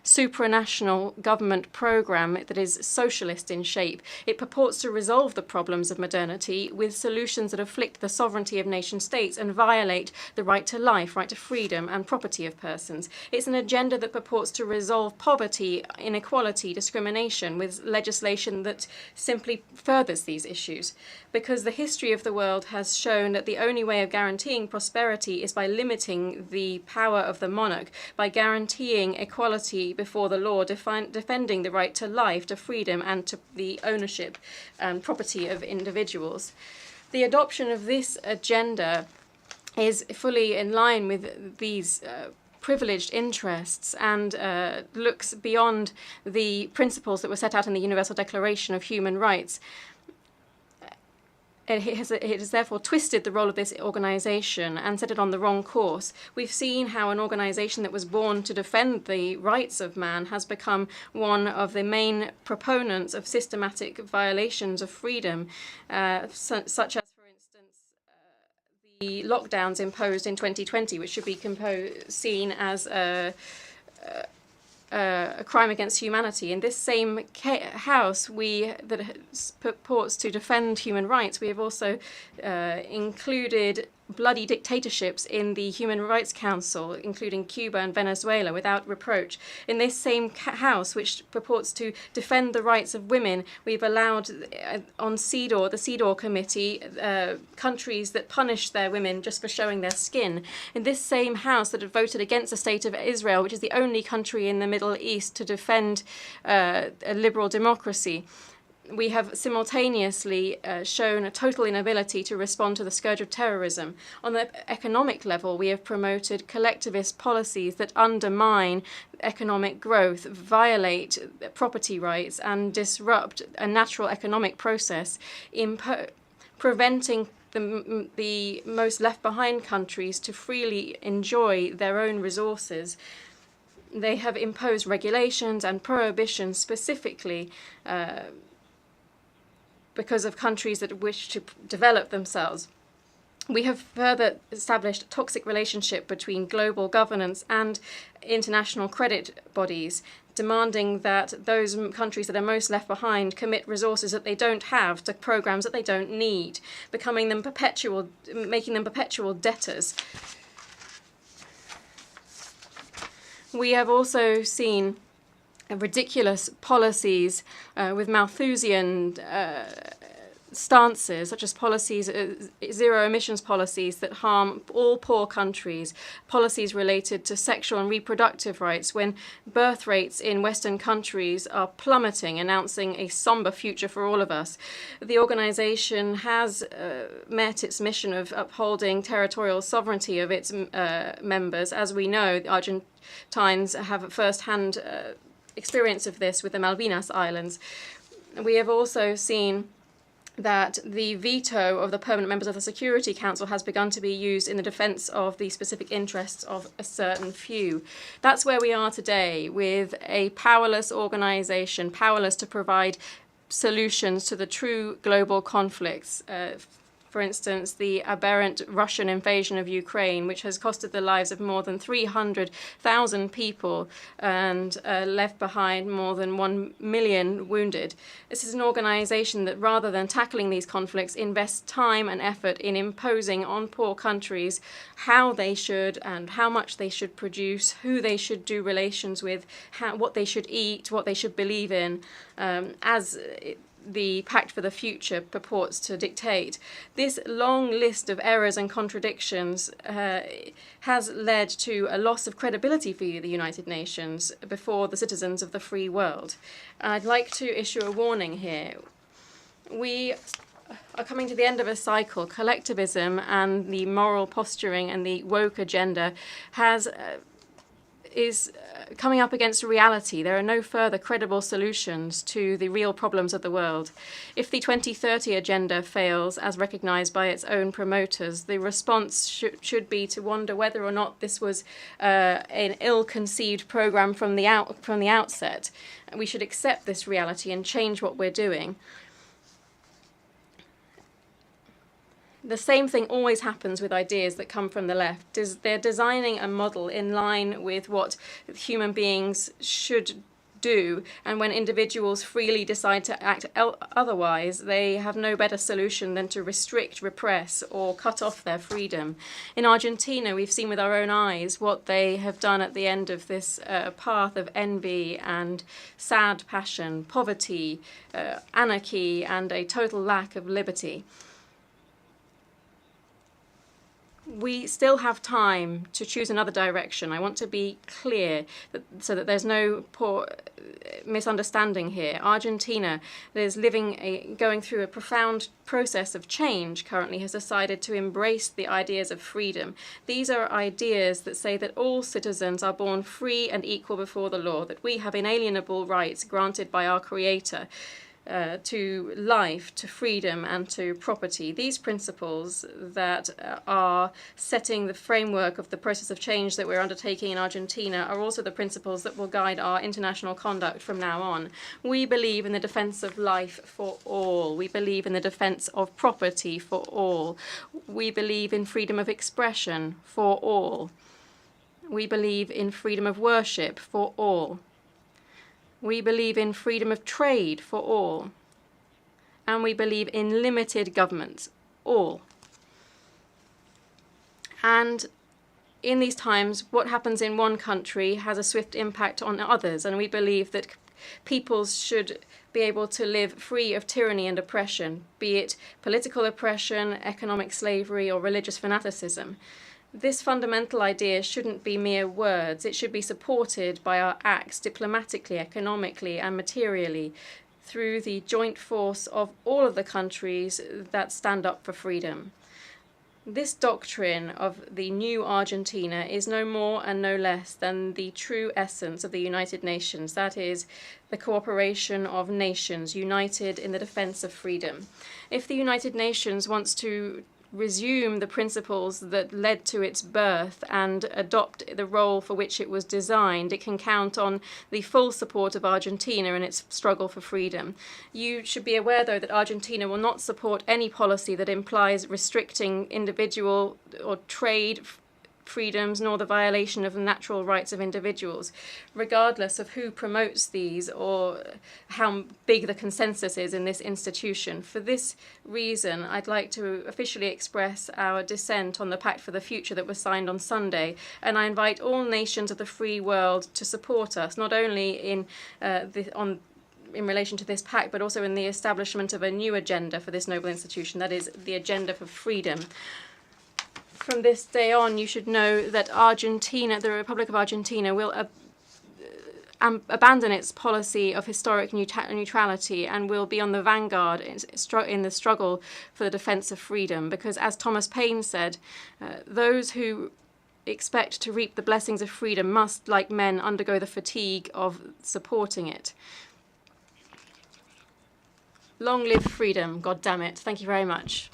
supranational government program that is socialist in shape. It purports to resolve the problems of modernity with solutions that afflict the sovereignty of nation states and violate the right to life, right to freedom, and property of persons. It's an agenda that purports to resolve poverty, inequality, discrimination with legislation that simply furthers these issues. Because the history of the world has shown that the only way of guaranteeing prosperity is by limiting the power of the monarch, by guaranteeing equality before the law, defending the right to life, to freedom, and to the ownership and property of individuals. The adoption of this agenda is fully in line with these privileged interests and looks beyond the principles that were set out in the Universal Declaration of Human Rights. It has therefore twisted the role of this organization and set it on the wrong course. We've seen how an organization that was born to defend the rights of man has become one of the main proponents of systematic violations of freedom, such as, for instance, the lockdowns imposed in 2020, which should be seen as a crime against humanity. In this same house, that purports to defend human rights, we have also included bloody dictatorships in the Human Rights Council, including Cuba and Venezuela, without reproach. In this same house, which purports to defend the rights of women, we've allowed on CEDAW, the CEDAW Committee, countries that punish their women just for showing their skin. In this same house that had voted against the State of Israel, which is the only country in the Middle East to defend a liberal democracy, we have simultaneously shown a total inability to respond to the scourge of terrorism. On the economic level, we have promoted collectivist policies that undermine economic growth, violate property rights, and disrupt a natural economic process, preventing the most left-behind countries to freely enjoy their own resources. They have imposed regulations and prohibitions specifically because of countries that wish to develop themselves. We have further established a toxic relationship between global governance and international credit bodies, demanding that those countries that are most left behind commit resources that they don't have to programs that they don't need, making them perpetual debtors. We have also seen ridiculous policies with Malthusian stances, such as policies, zero emissions policies that harm all poor countries, policies related to sexual and reproductive rights, when birth rates in Western countries are plummeting, announcing a somber future for all of us. The organization has met its mission of upholding territorial sovereignty of its members. As we know, the Argentines have a first-hand experience of this with the Malvinas Islands. We have also seen that the veto of the permanent members of the Security Council has begun to be used in the defense of the specific interests of a certain few. That's where we are today, with a powerless organization, powerless to provide solutions to the true global conflicts. For instance, the aberrant Russian invasion of Ukraine, which has costed the lives of more than 300,000 people and left behind more than 1 million wounded. This is an organization that, rather than tackling these conflicts, invests time and effort in imposing on poor countries how they should and how much they should produce, who they should do relations with, what they should eat, what they should believe in, the Pact for the Future purports to dictate. This long list of errors and contradictions has led to a loss of credibility for the United Nations before the citizens of the free world. I'd like to issue a warning here. We are coming to the end of a cycle. Collectivism and the moral posturing and the woke agenda is coming up against reality. There are no further credible solutions to the real problems of the world. If the 2030 agenda fails, as recognized by its own promoters, the response should be to wonder whether or not this was an ill-conceived program from the outset. We should accept this reality and change what we're doing. The same thing always happens with ideas that come from the left. They're designing a model in line with what human beings should do, and when individuals freely decide to act otherwise, they have no better solution than to restrict, repress, or cut off their freedom. In Argentina, we've seen with our own eyes what they have done at the end of this path of envy and sad passion, poverty, anarchy, and a total lack of liberty. We still have time to choose another direction. I want to be clear so that there's no poor misunderstanding here. Argentina, that is going through a profound process of change currently, has decided to embrace the ideas of freedom. These are ideas that say that all citizens are born free and equal before the law, that we have inalienable rights granted by our Creator to life, to freedom, and to property. These principles that are setting the framework of the process of change that we're undertaking in Argentina are also the principles that will guide our international conduct from now on. We believe in the defense of life for all. We believe in the defense of property for all. We believe in freedom of expression for all. We believe in freedom of worship for all. We believe in freedom of trade for all. And we believe in limited government, all. And in these times, what happens in one country has a swift impact on others, and we believe that peoples should be able to live free of tyranny and oppression, be it political oppression, economic slavery, or religious fanaticism. This fundamental idea shouldn't be mere words. It should be supported by our acts diplomatically, economically, and materially through the joint force of all of the countries that stand up for freedom. This doctrine of the new Argentina is no more and no less than the true essence of the United Nations, that is, the cooperation of nations united in the defense of freedom. If the United Nations wants to resume the principles that led to its birth and adopt the role for which it was designed, it can count on the full support of Argentina in its struggle for freedom. You should be aware, though, that Argentina will not support any policy that implies restricting individual or trade freedoms nor the violation of the natural rights of individuals, regardless of who promotes these or how big the consensus is in this institution. For this reason, I'd like to officially express our dissent on the Pact for the Future that was signed on Sunday, and I invite all nations of the free world to support us, not only in relation to this pact, but also in the establishment of a new agenda for this noble institution, that is, the agenda for freedom. From this day on, you should know that Argentina, the Republic of Argentina, will abandon its policy of historic neutrality and will be on the vanguard in the struggle for the defense of freedom. Because, as Thomas Paine said, those who expect to reap the blessings of freedom must, like men, undergo the fatigue of supporting it. Long live freedom, God damn it. Thank you very much.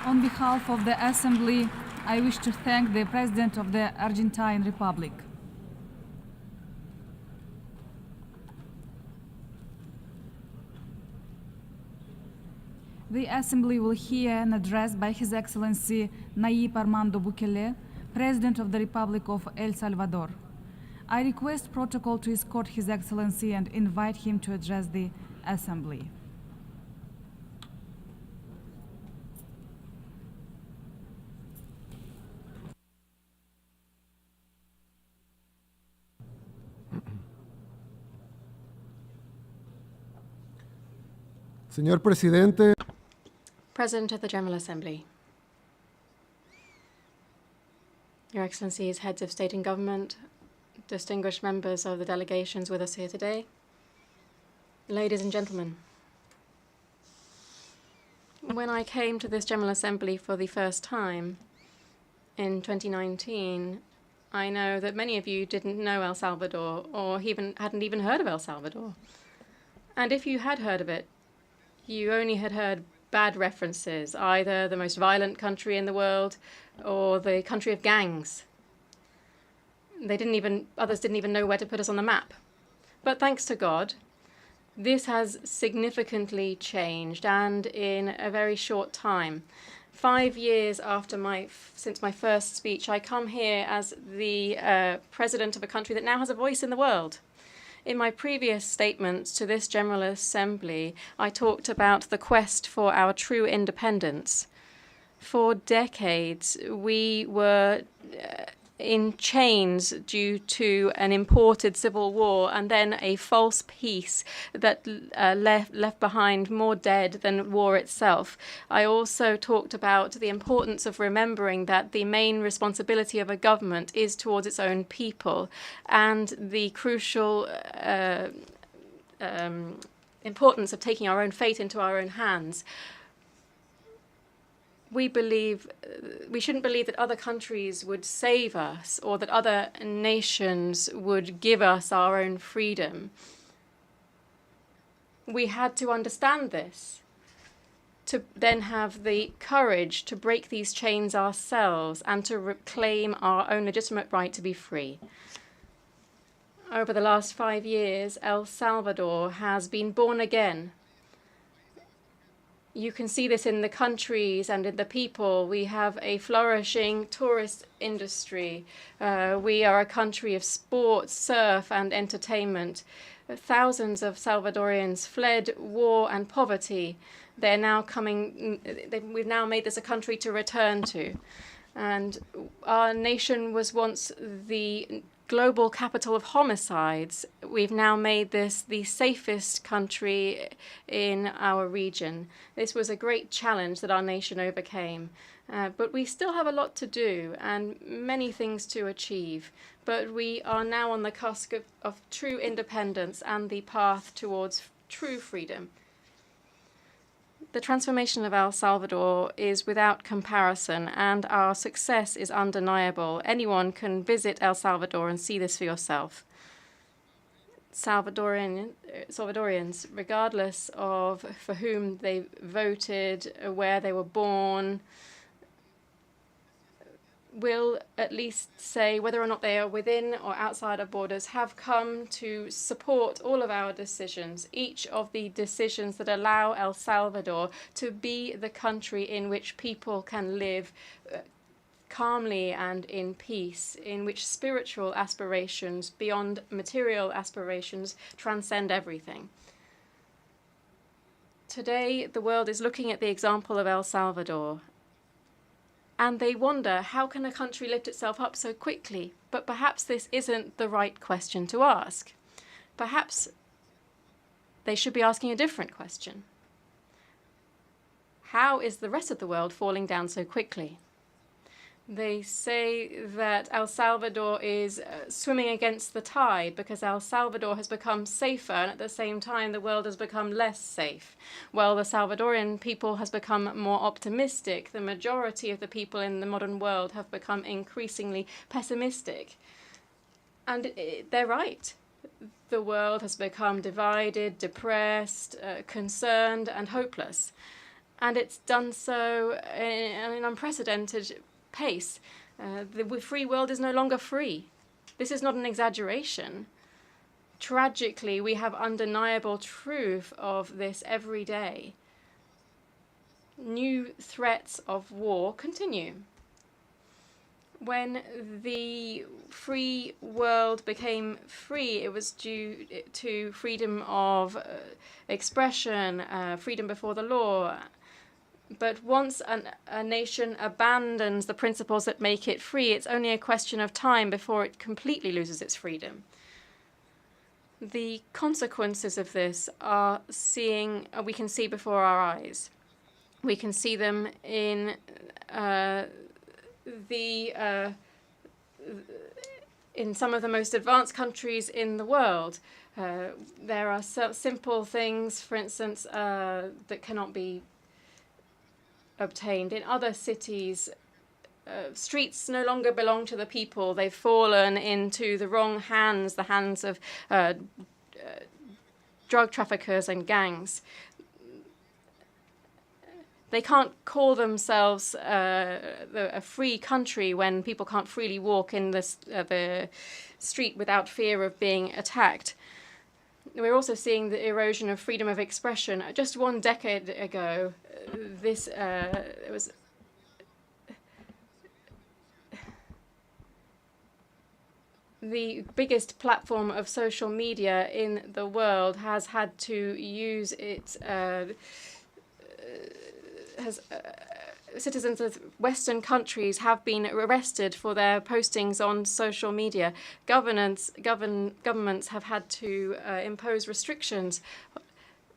On behalf of the Assembly, I wish to thank the President of the Argentine Republic. The Assembly will hear an address by His Excellency Nayib Armando Bukele, President of the Republic of El Salvador. I request protocol to escort His Excellency and invite him to address the Assembly. Señor Presidente. President of the General Assembly. Your Excellencies, heads of state and government, distinguished members of the delegations with us here today, ladies and gentlemen. When I came to this General Assembly for the first time in 2019, I know that many of you didn't know El Salvador or hadn't even heard of El Salvador. And if you had heard of it, you only had heard bad references, either the most violent country in the world or the country of gangs. Others didn't even know where to put us on the map. But thanks to God, this has significantly changed, and in a very short time. 5 years since my first speech, I come here as the president of a country that now has a voice in the world. In my previous statements to this General Assembly, I talked about the quest for our true independence. For decades, we were in chains due to an imported civil war and then a false peace that left behind more dead than war itself. I also talked about the importance of remembering that the main responsibility of a government is towards its own people, and the crucial importance of taking our own fate into our own hands. We shouldn't believe that other countries would save us or that other nations would give us our own freedom. We had to understand this, to then have the courage to break these chains ourselves and to reclaim our own legitimate right to be free. Over the last 5 years, El Salvador has been born again. You can see this in the countries and in the people. We have a flourishing tourist industry. We are a country of sports, surf, and entertainment. Thousands of Salvadorians fled war and poverty. They're now we've now made this a country to return to. And our nation was once the global capital of homicides. We've now made this the safest country in our region. This was a great challenge that our nation overcame. But we still have a lot to do and many things to achieve. But we are now on the cusp of true independence and the path towards true freedom. The transformation of El Salvador is without comparison, and our success is undeniable. Anyone can visit El Salvador and see this for yourself. Salvadorians, regardless of for whom they voted, where they were born, will at least say whether or not they are within or outside our borders, have come to support all of our decisions, each of the decisions that allow El Salvador to be the country in which people can live calmly and in peace, in which spiritual aspirations beyond material aspirations transcend everything. Today, the world is looking at the example of El Salvador, and they wonder, how can a country lift itself up so quickly? But perhaps this isn't the right question to ask. Perhaps they should be asking a different question. How is the rest of the world falling down so quickly? They say that El Salvador is swimming against the tide because El Salvador has become safer, and at the same time the world has become less safe. Well, the Salvadorian people has become more optimistic. The majority of the people in the modern world have become increasingly pessimistic. And they're right. The world has become divided, depressed, concerned, and hopeless. And it's done so in an unprecedented pace. The free world is no longer free. This is not an exaggeration. Tragically, we have undeniable proof of this every day. New threats of war continue. When the free world became free, it was due to freedom of expression, freedom before the law. But once a nation abandons the principles that make it free, it's only a question of time before it completely loses its freedom. The consequences of this are we can see before our eyes. We can see them in in some of the most advanced countries in the world. There are simple things, for instance, that cannot be obtained. In other cities, streets no longer belong to the people. They've fallen into the wrong hands, the hands of drug traffickers and gangs. They can't call themselves a free country when people can't freely walk in the street without fear of being attacked. We're also seeing the erosion of freedom of expression. Just 1 decade ago, it was the biggest platform of social media in the world has had to use its citizens of Western countries have been arrested for their postings on social media. Governments have had to impose restrictions.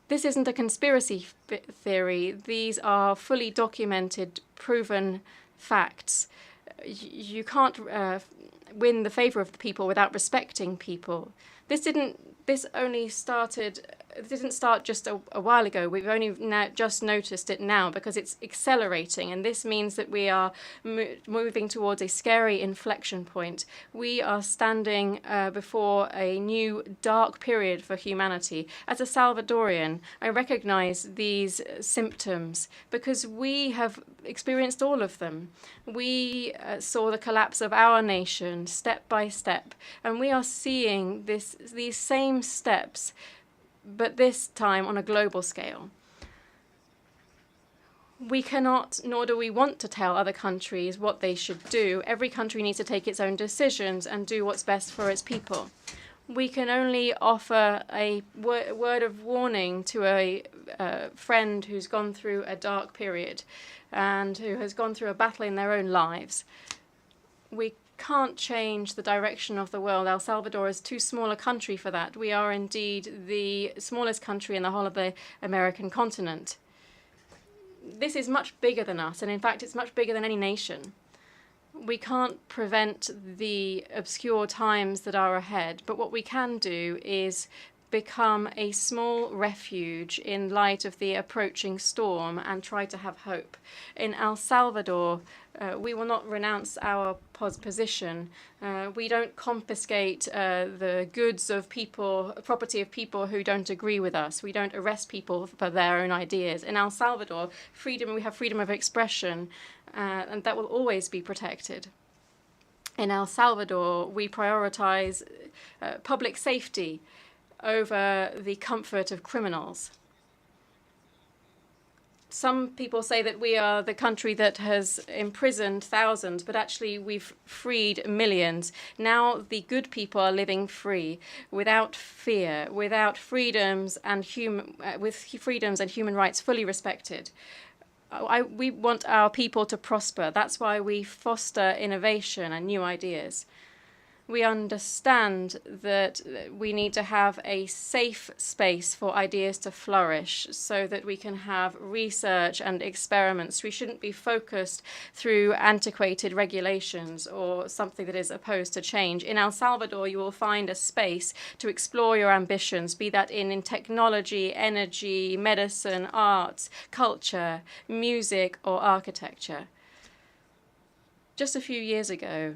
This isn't a conspiracy theory. These are fully documented, proven facts. You can't win the favor of the people without respecting people. This didn't start just a while ago. We've only just noticed it now because it's accelerating, and this means that we are moving towards a scary inflection point. We are standing before a new dark period for humanity. As a Salvadorian, I recognize these symptoms because we have experienced all of them. We saw the collapse of our nation step by step, and we are seeing these same steps, but this time on a global scale. We cannot, nor do we want to tell other countries what they should do. Every country needs to take its own decisions and do what's best for its people. We can only offer a word of warning to a friend who's gone through a dark period and who has gone through a battle in their own lives. We can't change the direction of the world. El Salvador is too small a country for that. We are indeed the smallest country in the whole of the American continent. This is much bigger than us, and in fact it's much bigger than any nation. We can't prevent the obscure times that are ahead, but what we can do is become a small refuge in light of the approaching storm and try to have hope. In El Salvador, we will not renounce our position. We don't confiscate the goods of people, property of people who don't agree with us. We don't arrest people for their own ideas. In El Salvador, we have freedom of expression, and that will always be protected. In El Salvador, we prioritize public safety over the comfort of criminals. some people say that we are the country that has imprisoned thousands, but actually we've freed millions. Now the good people are living free, without fear, without freedoms and with freedoms and human rights fully respected. We want our people to prosper. That's why we foster innovation and new ideas. We understand that we need to have a safe space for ideas to flourish so that we can have research and experiments. We shouldn't be focused through antiquated regulations or something that is opposed to change. In El Salvador, you will find a space to explore your ambitions, be that in technology, energy, medicine, arts, culture, music, or architecture. Just a few years ago,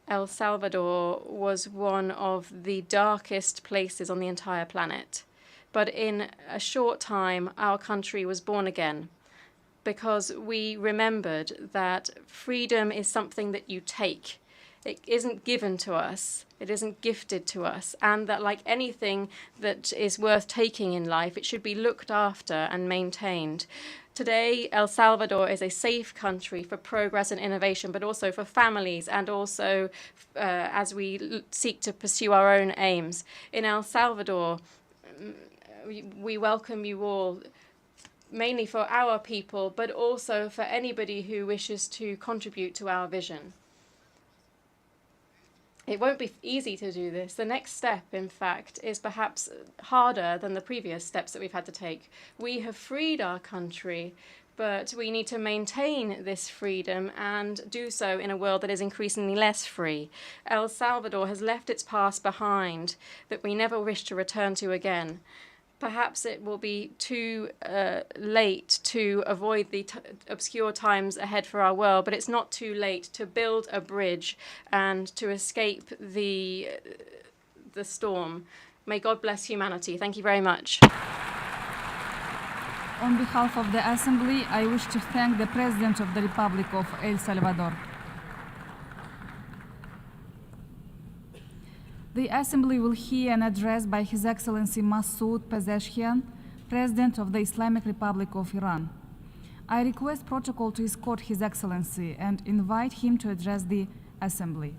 El Salvador was one of the darkest places on the entire planet. But in a short time, our country was born again because we remembered that freedom is something that you take. It isn't given to us. It isn't gifted to us. And that like anything that is worth taking in life, it should be looked after and maintained. Today, El Salvador is a safe country for progress and innovation, but also for families and also as we seek to pursue our own aims. In El Salvador, we welcome you all, mainly for our people, but also for anybody who wishes to contribute to our vision. It won't be easy to do this. The next step, in fact, is perhaps harder than the previous steps that we've had to take. We have freed our country, but we need to maintain this freedom and do so in a world that is increasingly less free. El Salvador has left its past behind that we never wish to return to again. Perhaps it will be too late to avoid the obscure times ahead for our world, but it's not too late to build a bridge and to escape the storm. May God bless humanity. Thank you very much. On behalf of the Assembly, I wish to thank the President of the Republic of El Salvador. The Assembly will hear an address by His Excellency Masoud Pezeshkian, President of the Islamic Republic of Iran. I request protocol to escort His Excellency and invite him to address the Assembly.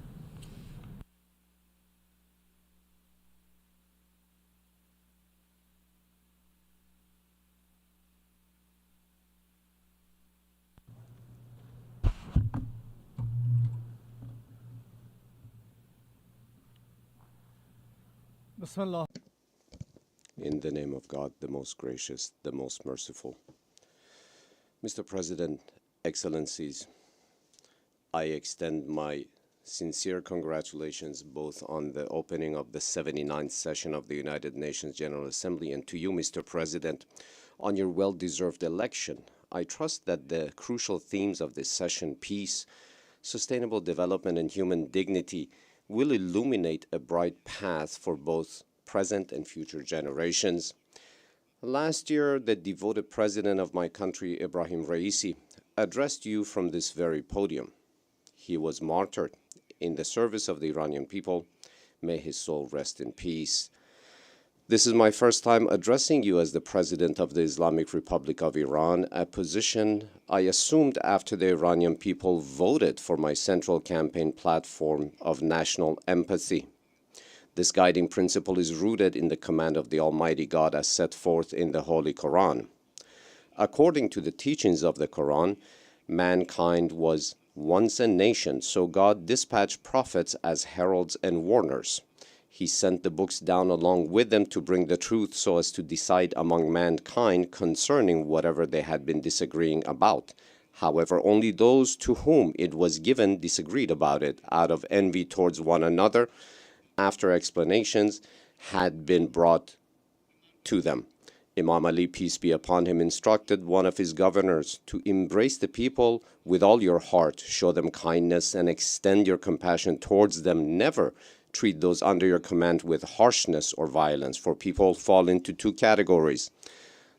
In the name of God, the most gracious, the most merciful. Mr. President, Excellencies, I extend my sincere congratulations both on the opening of the 79th session of the United Nations General Assembly and to you, Mr. President, on your well-deserved election. I trust that the crucial themes of this session, peace, sustainable development, and human dignity, will illuminate a bright path for both present and future generations. Last year, the devoted president of my country, Ibrahim Raisi, addressed you from this very podium. He was martyred in the service of the Iranian people. May his soul rest in peace. This is my first time addressing you as the President of the Islamic Republic of Iran, a position I assumed after the Iranian people voted for my central campaign platform of national empathy. This guiding principle is rooted in the command of the Almighty God as set forth in the Holy Quran. According to the teachings of the Quran, mankind was once a nation, so God dispatched prophets as heralds and warners. He sent the books down along with them to bring the truth so as to decide among mankind concerning whatever they had been disagreeing about. However, only those to whom it was given disagreed about it out of envy towards one another after explanations had been brought to them. Imam Ali, peace be upon him, instructed one of his governors to embrace the people with all your heart, show them kindness, and extend your compassion towards them. Never treat those under your command with harshness or violence, for people fall into two categories.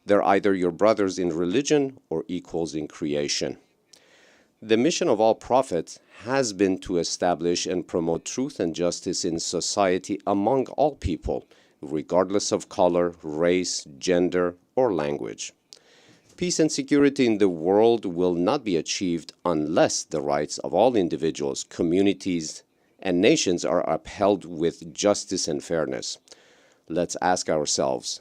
They're either your brothers in religion or equals in creation. The mission of all prophets has been to establish and promote truth and justice in society among all people, regardless of color, race, gender, or language. Peace and security in the world will not be achieved unless the rights of all individuals, communities, and nations are upheld with justice and fairness. Let's ask ourselves,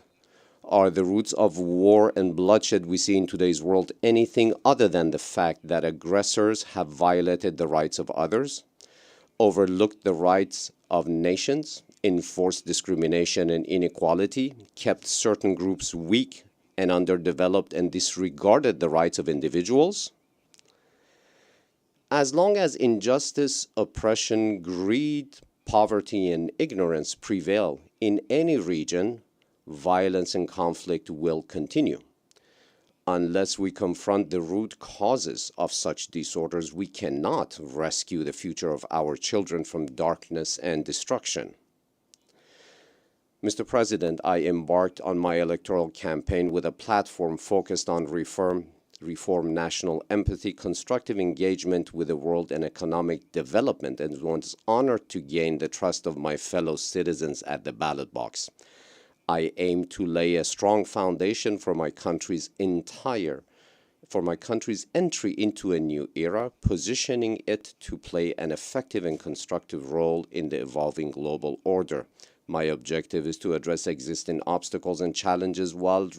are the roots of war and bloodshed we see in today's world anything other than the fact that aggressors have violated the rights of others, overlooked the rights of nations, enforced discrimination and inequality, kept certain groups weak and underdeveloped, and disregarded the rights of individuals? As long as injustice, oppression, greed, poverty, and ignorance prevail in any region, violence and conflict will continue. Unless we confront the root causes of such disorders, we cannot rescue the future of our children from darkness and destruction. Mr. President, I embarked on my electoral campaign with a platform focused on reform, national empathy, constructive engagement with the world, and economic development, and was honored to gain the trust of my fellow citizens at the ballot box. I aim to lay a strong foundation for my country's entry into a new era, positioning it to play an effective and constructive role in the evolving global order. My objective is to address existing obstacles and challenges while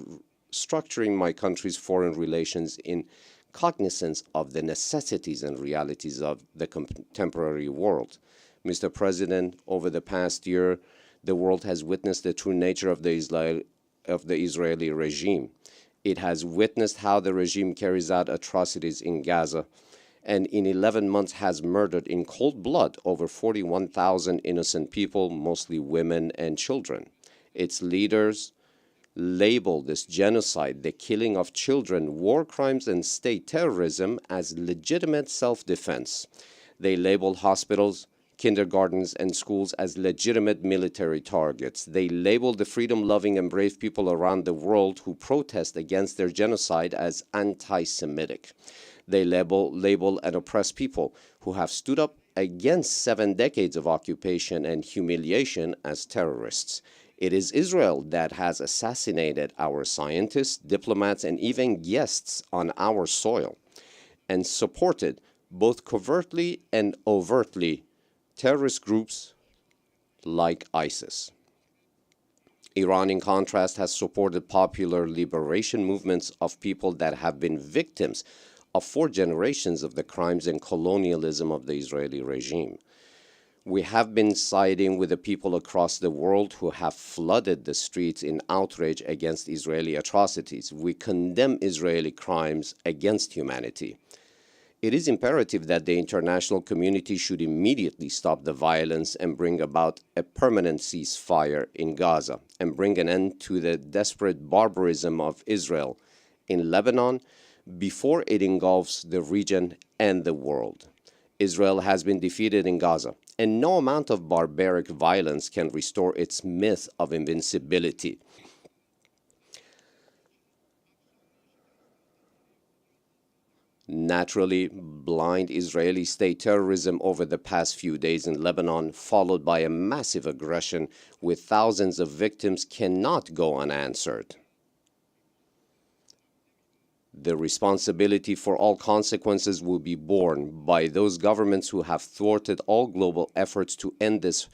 structuring my country's foreign relations in cognizance of the necessities and realities of the contemporary world. Mr. President, over the past year, the world has witnessed the true nature of the Israeli regime. It has witnessed how the regime carries out atrocities in Gaza, and in 11 months has murdered in cold blood over 41,000 innocent people, mostly women and children. Its leaders label this genocide, the killing of children, war crimes, and state terrorism as legitimate self-defense. They label hospitals, kindergartens, and schools as legitimate military targets. They label the freedom-loving and brave people around the world who protest against their genocide as anti-Semitic. They label and oppress people who have stood up against 7 decades of occupation and humiliation as terrorists. It is Israel that has assassinated our scientists, diplomats, and even guests on our soil, and supported, both covertly and overtly, terrorist groups like ISIS. Iran, in contrast, has supported popular liberation movements of people that have been victims of 4 generations of the crimes and colonialism of the Israeli regime. We have been siding with the people across the world who have flooded the streets in outrage against Israeli atrocities. We condemn Israeli crimes against humanity. It is imperative that the international community should immediately stop the violence and bring about a permanent ceasefire in Gaza and bring an end to the desperate barbarism of Israel in Lebanon before it engulfs the region and the world. Israel has been defeated in Gaza, and no amount of barbaric violence can restore its myth of invincibility. Naturally, blind Israeli state terrorism over the past few days in Lebanon, followed by a massive aggression with thousands of victims, cannot go unanswered. The responsibility for all consequences will be borne by those governments who have thwarted all global efforts to end this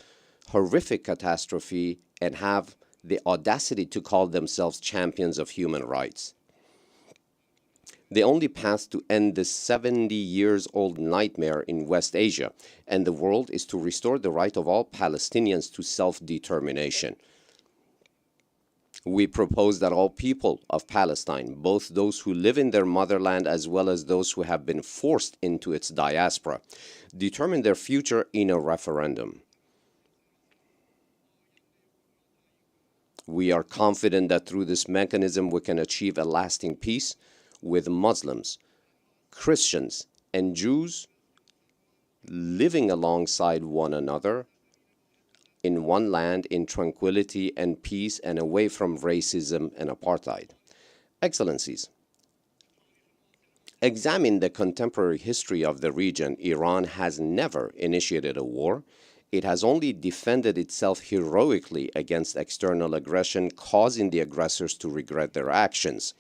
horrific catastrophe and have the audacity to call themselves champions of human rights. The only path to end this 70-year-old nightmare in West Asia and the world is to restore the right of all Palestinians to self-determination. We propose that all people of Palestine, both those who live in their motherland as well as those who have been forced into its diaspora, determine their future in a referendum. We are confident that through this mechanism we can achieve a lasting peace with Muslims, Christians, and Jews living alongside one another in one land in tranquility and peace and away from racism and apartheid. Excellencies, examine the contemporary history of the region. Iran has never initiated a war. It has only defended itself heroically against external aggression, causing the aggressors to regret their actions.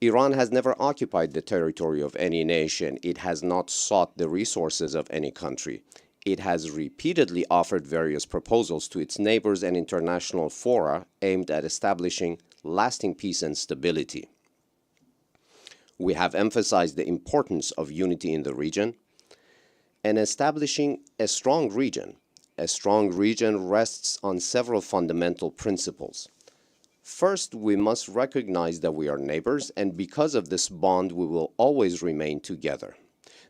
Iran has never occupied the territory of any nation. It has not sought the resources of any country. It has repeatedly offered various proposals to its neighbors and international fora aimed at establishing lasting peace and stability. We have emphasized the importance of unity in the region and establishing a strong region. A strong region rests on several fundamental principles. First, we must recognize that we are neighbors, and because of this bond, we will always remain together.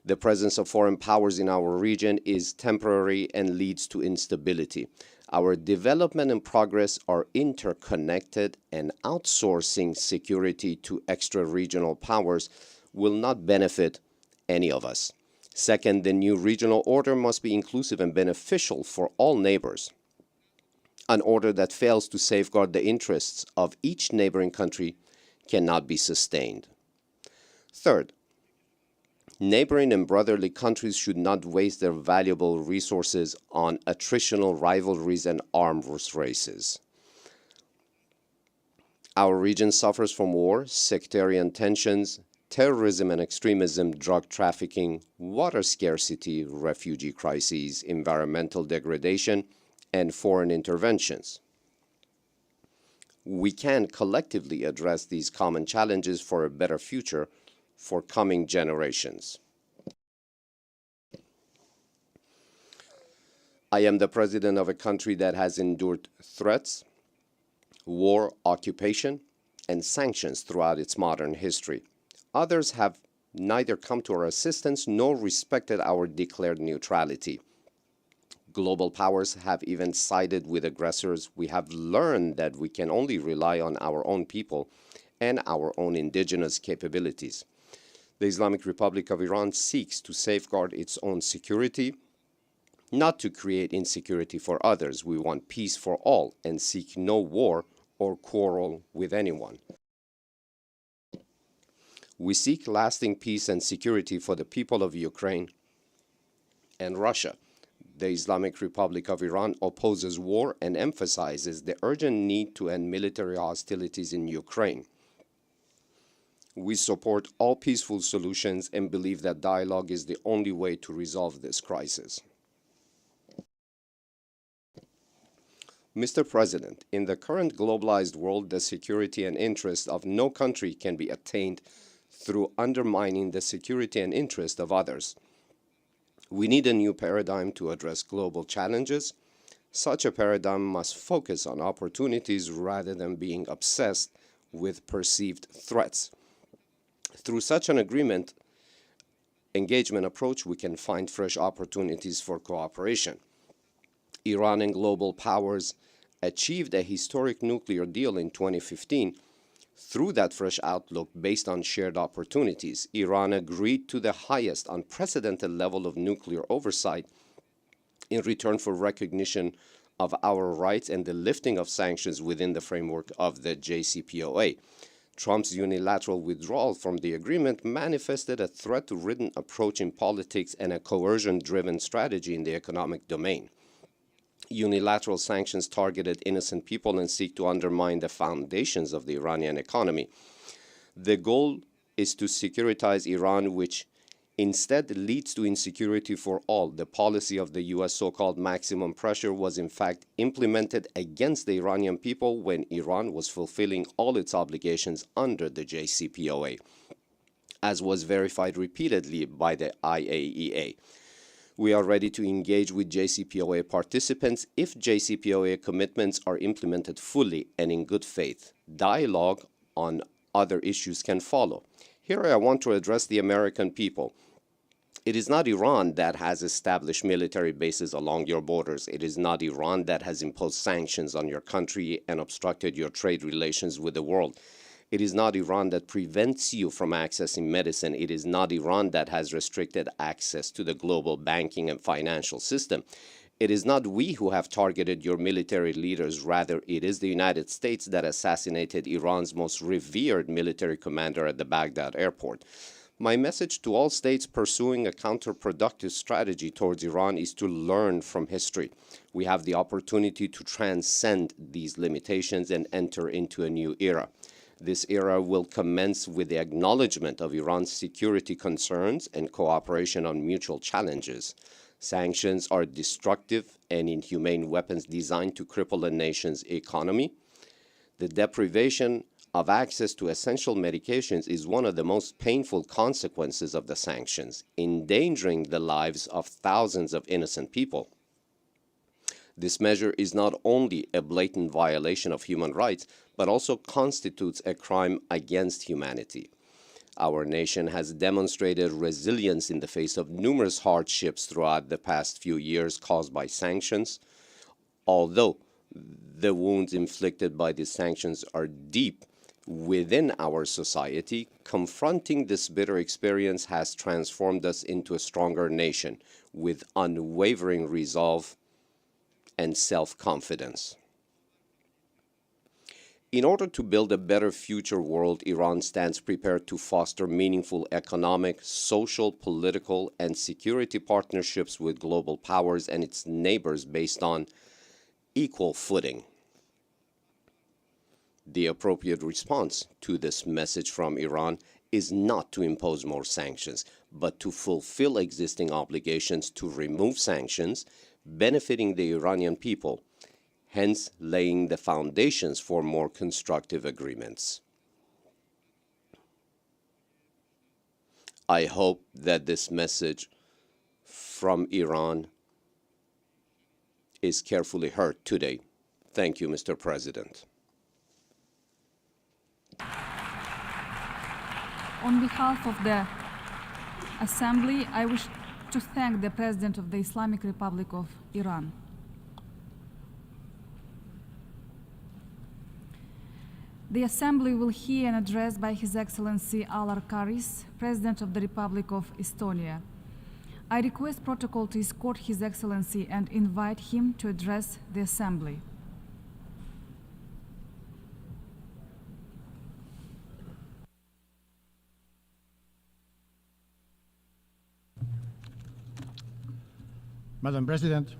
The presence of foreign powers in our region is temporary and leads to instability. Our development and progress are interconnected, and outsourcing security to extra-regional powers will not benefit any of us. Second, the new regional order must be inclusive and beneficial for all neighbors. An order that fails to safeguard the interests of each neighboring country cannot be sustained. Third, neighboring and brotherly countries should not waste their valuable resources on attritional rivalries and arms races. Our region suffers from war, sectarian tensions, terrorism and extremism, drug trafficking, water scarcity, refugee crises, environmental degradation, and foreign interventions. We can collectively address these common challenges for a better future for coming generations. I am the president of a country that has endured threats, war, occupation, and sanctions throughout its modern history. Others have neither come to our assistance nor respected our declared neutrality. Global powers have even sided with aggressors. We have learned that we can only rely on our own people and our own indigenous capabilities. The Islamic Republic of Iran seeks to safeguard its own security, not to create insecurity for others. We want peace for all and seek no war or quarrel with anyone. We seek lasting peace and security for the people of Ukraine and Russia. The Islamic Republic of Iran opposes war and emphasizes the urgent need to end military hostilities in Ukraine. We support all peaceful solutions and believe that dialogue is the only way to resolve this crisis. Mr. President, in the current globalized world, the security and interest of no country can be attained through undermining the security and interest of others. We need a new paradigm to address global challenges. Such a paradigm must focus on opportunities rather than being obsessed with perceived threats. Through such an engagement approach, we can find fresh opportunities for cooperation. Iran and global powers achieved a historic nuclear deal in 2015. Through that fresh outlook based on shared opportunities, Iran agreed to the highest unprecedented level of nuclear oversight in return for recognition of our rights and the lifting of sanctions within the framework of the JCPOA. Trump's unilateral withdrawal from the agreement manifested a threat-ridden approach in politics and a coercion-driven strategy in the economic domain. Unilateral sanctions targeted innocent people and seek to undermine the foundations of the Iranian economy. The goal is to securitize Iran, which instead leads to insecurity for all. The policy of the U.S. so-called maximum pressure was in fact implemented against the Iranian people when Iran was fulfilling all its obligations under the JCPOA, as was verified repeatedly by the IAEA. We are ready to engage with JCPOA participants if JCPOA commitments are implemented fully and in good faith. Dialogue on other issues can follow. Here I want to address the American people. It is not Iran that has established military bases along your borders. It is not Iran that has imposed sanctions on your country and obstructed your trade relations with the world. It is not Iran that prevents you from accessing medicine. It is not Iran that has restricted access to the global banking and financial system. It is not we who have targeted your military leaders. Rather, it is the United States that assassinated Iran's most revered military commander at the Baghdad airport. My message to all states pursuing a counterproductive strategy towards Iran is to learn from history. We have the opportunity to transcend these limitations and enter into a new era. This era will commence with the acknowledgement of Iran's security concerns and cooperation on mutual challenges. Sanctions are destructive and inhumane weapons designed to cripple a nation's economy. The deprivation of access to essential medications is one of the most painful consequences of the sanctions, endangering the lives of thousands of innocent people. This measure is not only a blatant violation of human rights, but also constitutes a crime against humanity. Our nation has demonstrated resilience in the face of numerous hardships throughout the past few years caused by sanctions. Although the wounds inflicted by these sanctions are deep within our society, confronting this bitter experience has transformed us into a stronger nation with unwavering resolve and self-confidence. In order to build a better future world, Iran stands prepared to foster meaningful economic, social, political, and security partnerships with global powers and its neighbors based on equal footing. The appropriate response to this message from Iran is not to impose more sanctions, but to fulfill existing obligations to remove sanctions, benefiting the Iranian people, hence laying the foundations for more constructive agreements. I hope that this message from Iran is carefully heard today. Thank you, Mr. President. On behalf of the Assembly, I wish to thank the President of the Islamic Republic of Iran. The Assembly will hear an address by His Excellency Alar Karis, President of the Republic of Estonia. I request protocol to escort His Excellency and invite him to address the Assembly. Madam President,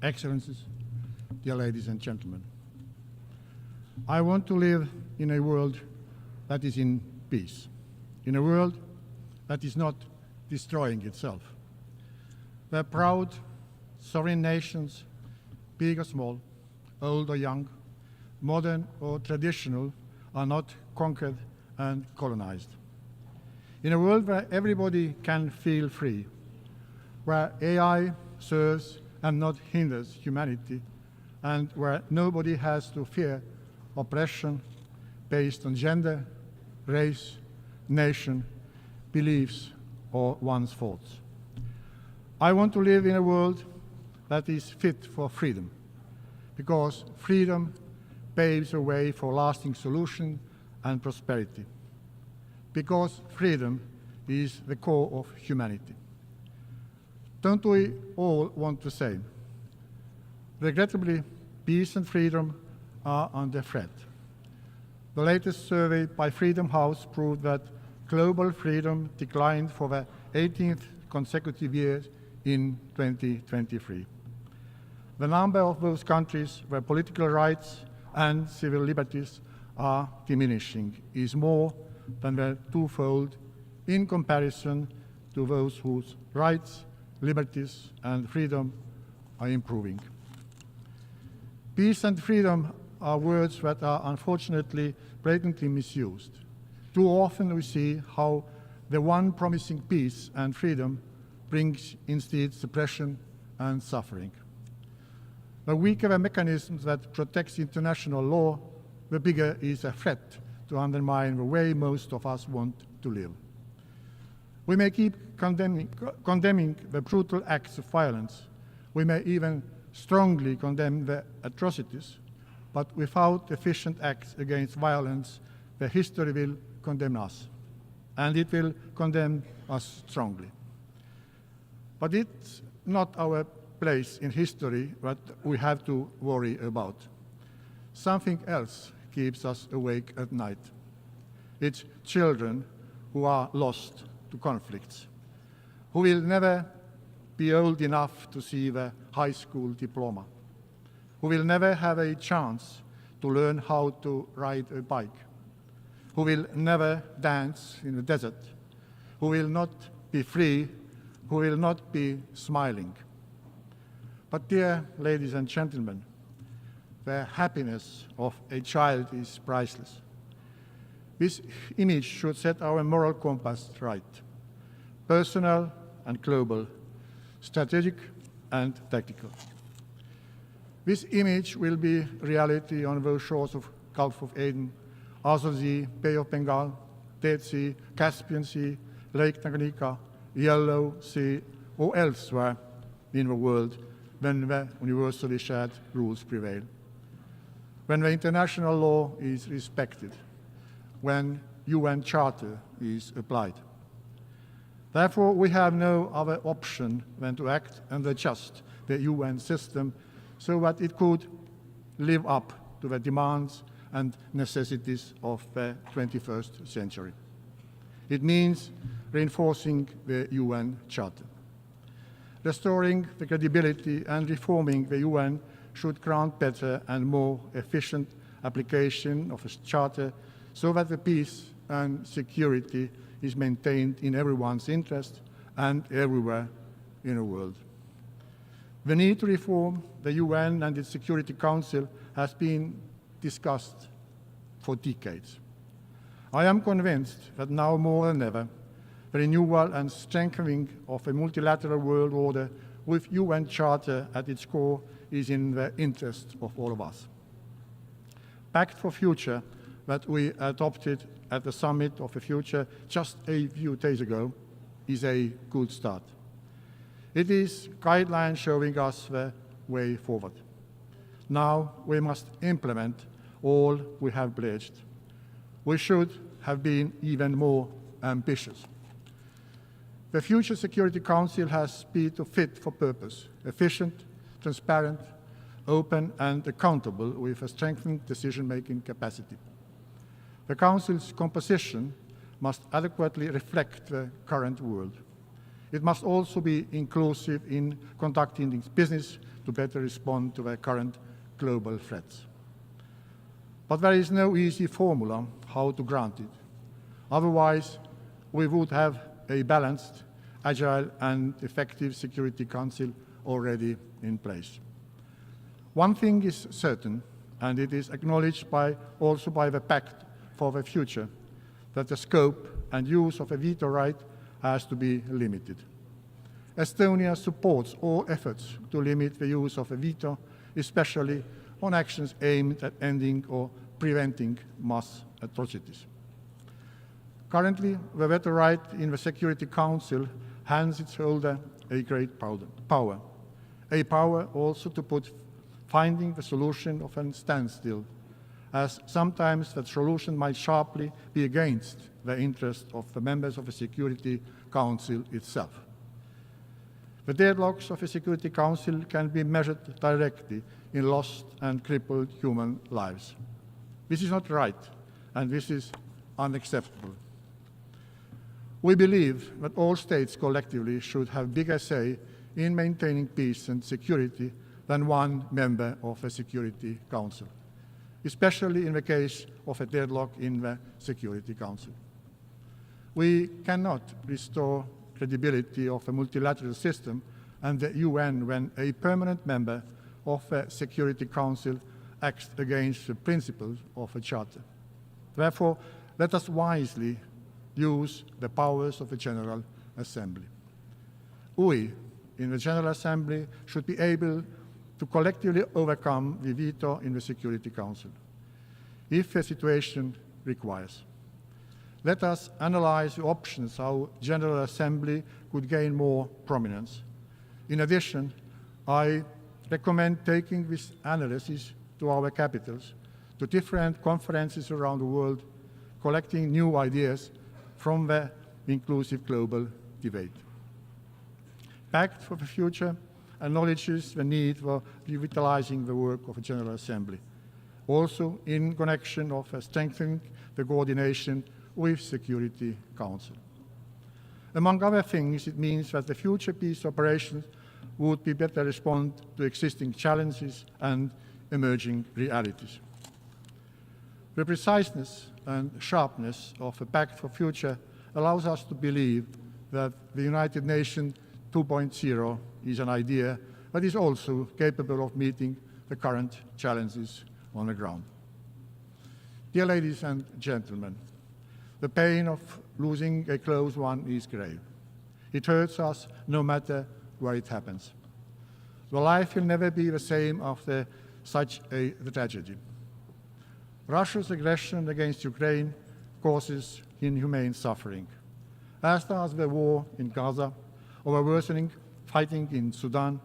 Excellencies, dear ladies and gentlemen, I want to live in a world that is in peace, in a world that is not destroying itself, where proud, sovereign nations, big or small, old or young, modern or traditional, are not conquered and colonized. In a world where everybody can feel free, where AI serves and not hinders humanity, and where nobody has to fear oppression based on gender, race, nation, beliefs, or one's thoughts. I want to live in a world that is fit for freedom, because freedom paves a way for lasting solution and prosperity, because freedom is the core of humanity. Don't we all want the same? Regrettably, peace and freedom are under threat. The latest survey by Freedom House proved that global freedom declined for the 18th consecutive year in 2023. The number of those countries where political rights and civil liberties are diminishing is more than the twofold in comparison to those whose rights, liberties, and freedom are improving. Peace and freedom are words that are unfortunately blatantly misused. Too often we see how the one promising peace and freedom brings instead suppression and suffering. The weaker the mechanism that protects international law, the bigger is a threat to undermine the way most of us want to live. We may keep condemning the brutal acts of violence. We may even strongly condemn the atrocities, but without efficient acts against violence, the history will condemn us, and it will condemn us strongly. But it's not our place in history that we have to worry about. Something else keeps us awake at night. It's children who are lost to conflicts, who will never be old enough to see the high school diploma, who will never have a chance to learn how to ride a bike, who will never dance in the desert, who will not be free, who will not be smiling. But dear ladies and gentlemen, the happiness of a child is priceless. This image should set our moral compass right, personal and global, strategic and tactical. This image will be reality on those shores of Gulf of Aden, Azov Sea, Bay of Bengal, Dead Sea, Caspian Sea, Lake Tanganyika, Yellow Sea, or elsewhere in the world when the universally shared rules prevail, when the international law is respected, when UN Charter is applied. Therefore, we have no other option than to act and adjust the UN system so that it could live up to the demands and necessities of the 21st century. It means reinforcing the UN Charter. Restoring the credibility and reforming the UN should grant better and more efficient application of the Charter so that the peace and security is maintained in everyone's interest and everywhere in the world. The need to reform the UN and its Security Council has been discussed for decades. I am convinced that now more than ever, the renewal and strengthening of a multilateral world order with UN Charter at its core is in the interest of all of us. Pact for Future that we adopted at the Summit of the Future just a few days ago is a good start. It is guidelines showing us the way forward. Now we must implement all we have pledged. We should have been even more ambitious. The Future Security Council has been fit for purpose, efficient, transparent, open and accountable with a strengthened decision-making capacity. The Council's composition must adequately reflect the current world. It must also be inclusive in conducting its business to better respond to the current global threats. But there is no easy formula how to grant it. Otherwise, we would have a balanced, agile and effective Security Council already in place. One thing is certain, and it is acknowledged also by the Pact for the Future, that the scope and use of a veto right has to be limited. Estonia supports all efforts to limit the use of a veto, especially on actions aimed at ending or preventing mass atrocities. Currently, the veto right in the Security Council hands its holder a great power, a power also to put finding the solution of a standstill, as sometimes that solution might sharply be against the interest of the members of the Security Council itself. The deadlocks of the Security Council can be measured directly in lost and crippled human lives. This is not right, and this is unacceptable. We believe that all states collectively should have bigger say in maintaining peace and security than one member of the Security Council, especially in the case of a deadlock in the Security Council. We cannot restore credibility of a multilateral system and the UN when a permanent member of the Security Council acts against the principles of a charter. Therefore, let us wisely use the powers of the General Assembly. We, in the General Assembly, should be able to collectively overcome the veto in the Security Council, if the situation requires. Let us analyze the options how General Assembly could gain more prominence. In addition, I recommend taking this analysis to our capitals, to different conferences around the world, collecting new ideas from the inclusive global debate. Pact for the Future acknowledges the need for revitalizing the work of the General Assembly, also in connection of strengthening the coordination with Security Council. Among other things, it means that the future peace operations would be better respond to existing challenges and emerging realities. The preciseness and sharpness of a pact for future allows us to believe that the United Nations 2.0 is an idea that is also capable of meeting the current challenges on the ground. Dear ladies and gentlemen, the pain of losing a close one is grave. It hurts us no matter where it happens. The life will never be the same after such a tragedy. Russia's aggression against Ukraine causes inhumane suffering, as does the war in Gaza, or the worsening fighting in Sudan,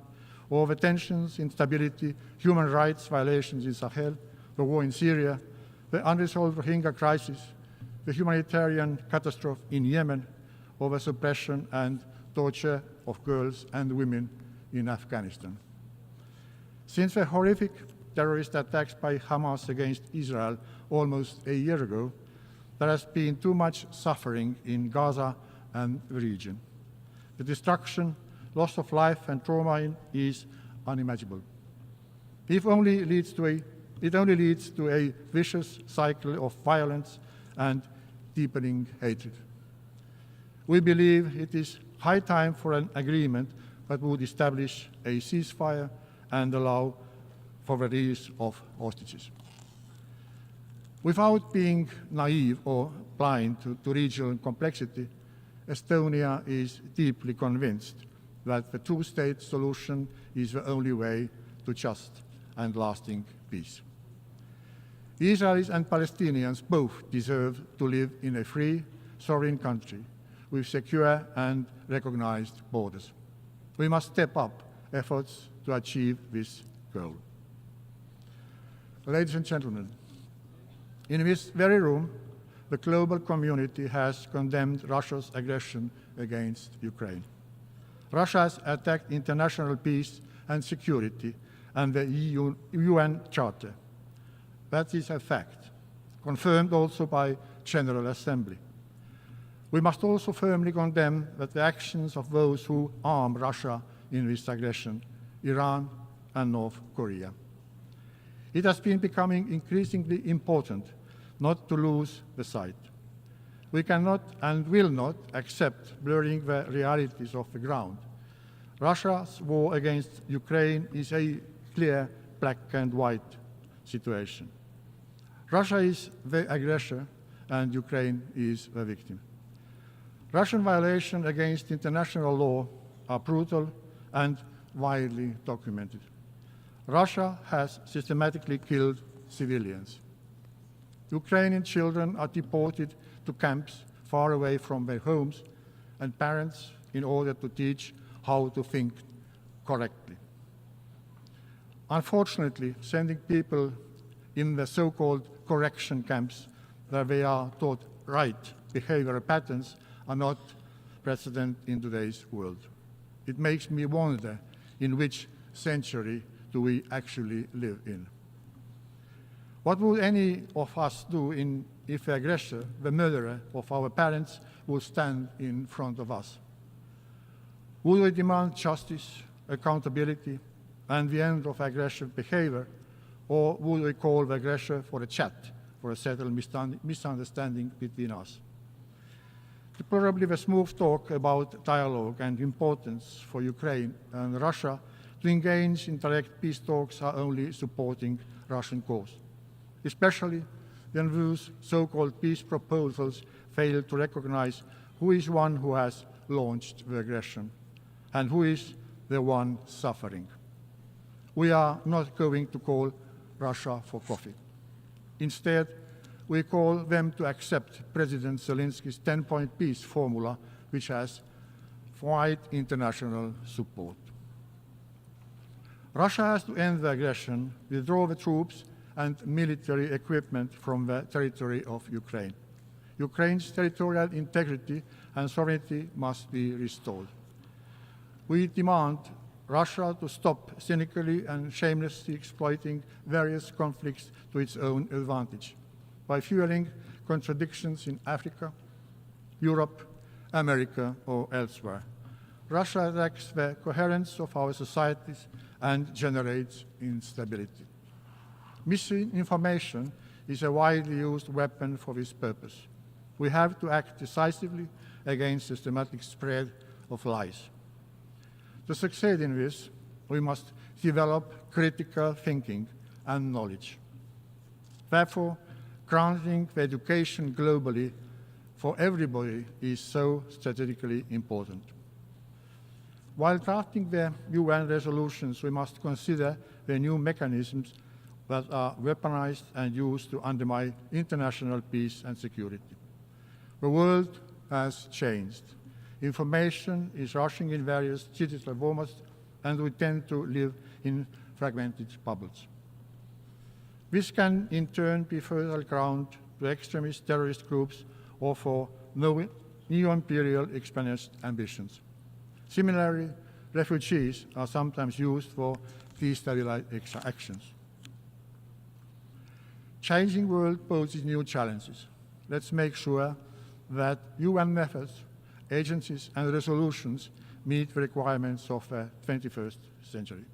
or the tensions, instability, human rights violations in Sahel, the war in Syria, the unresolved Rohingya crisis, the humanitarian catastrophe in Yemen, or the suppression and torture of girls and women in Afghanistan. Since the horrific terrorist attacks by Hamas against Israel almost a year ago, there has been too much suffering in Gaza and the region. The destruction, loss of life, and trauma is unimaginable. It only leads to a vicious cycle of violence and deepening hatred. We believe it is high time for an agreement that would establish a ceasefire and allow for the release of hostages. Without being naive or blind to regional complexity, Estonia is deeply convinced that the two-state solution is the only way to just and lasting peace. Israelis and Palestinians both deserve to live in a free, sovereign country with secure and recognized borders. We must step up efforts to achieve this goal. Ladies and gentlemen, in this very room, the global community has condemned Russia's aggression against Ukraine. Russia has attacked international peace and security and the UN Charter. That is a fact, confirmed also by General Assembly. We must also firmly condemn the actions of those who arm Russia in this aggression, Iran and North Korea. It has been becoming increasingly important not to lose the sight. We cannot and will not accept blurring the realities of the ground. Russia's war against Ukraine is a clear black and white situation. Russia is the aggressor and Ukraine is the victim. Russian violations against international law are brutal and widely documented. Russia has systematically killed civilians. Ukrainian children are deported to camps far away from their homes and parents in order to teach how to think correctly. Unfortunately, sending people in the so-called correction camps where they are taught right behavioral patterns are not precedent in today's world. It makes me wonder in which century do we actually live in. What would any of us do if the aggressor, the murderer of our parents, would stand in front of us? Would we demand justice, accountability, and the end of aggressive behavior, or would we call the aggressor for a chat, for a settled misunderstanding between us? Probably the smooth talk about dialogue and importance for Ukraine and Russia to engage in direct peace talks are only supporting Russian cause, especially when those so-called peace proposals fail to recognize who is one who has launched the aggression and who is the one suffering. We are not going to call Russia for coffee. Instead, we call them to accept President Zelensky's 10-point peace formula, which has wide international support. Russia has to end the aggression, withdraw the troops and military equipment from the territory of Ukraine. Ukraine's territorial integrity and sovereignty must be restored. We demand Russia to stop cynically and shamelessly exploiting various conflicts to its own advantage by fueling contradictions in Africa, Europe, America, or elsewhere. Russia attacks the coherence of our societies and generates instability. Misinformation is a widely used weapon for this purpose. We have to act decisively against systematic spread of lies. To succeed in this, we must develop critical thinking and knowledge. Therefore, granting education globally for everybody is so strategically important. While drafting the UN resolutions, we must consider the new mechanisms that are weaponized and used to undermine international peace and security. The world has changed. Information is rushing in various digital formats, and we tend to live in fragmented bubbles. This can, in turn, be fertile ground to extremist terrorist groups or for neo-imperial expansionist ambitions. Similarly, refugees are sometimes used for destabilizing actions. Changing world poses new challenges. Let's make sure that UN methods, agencies, and resolutions meet the requirements of the 21st century.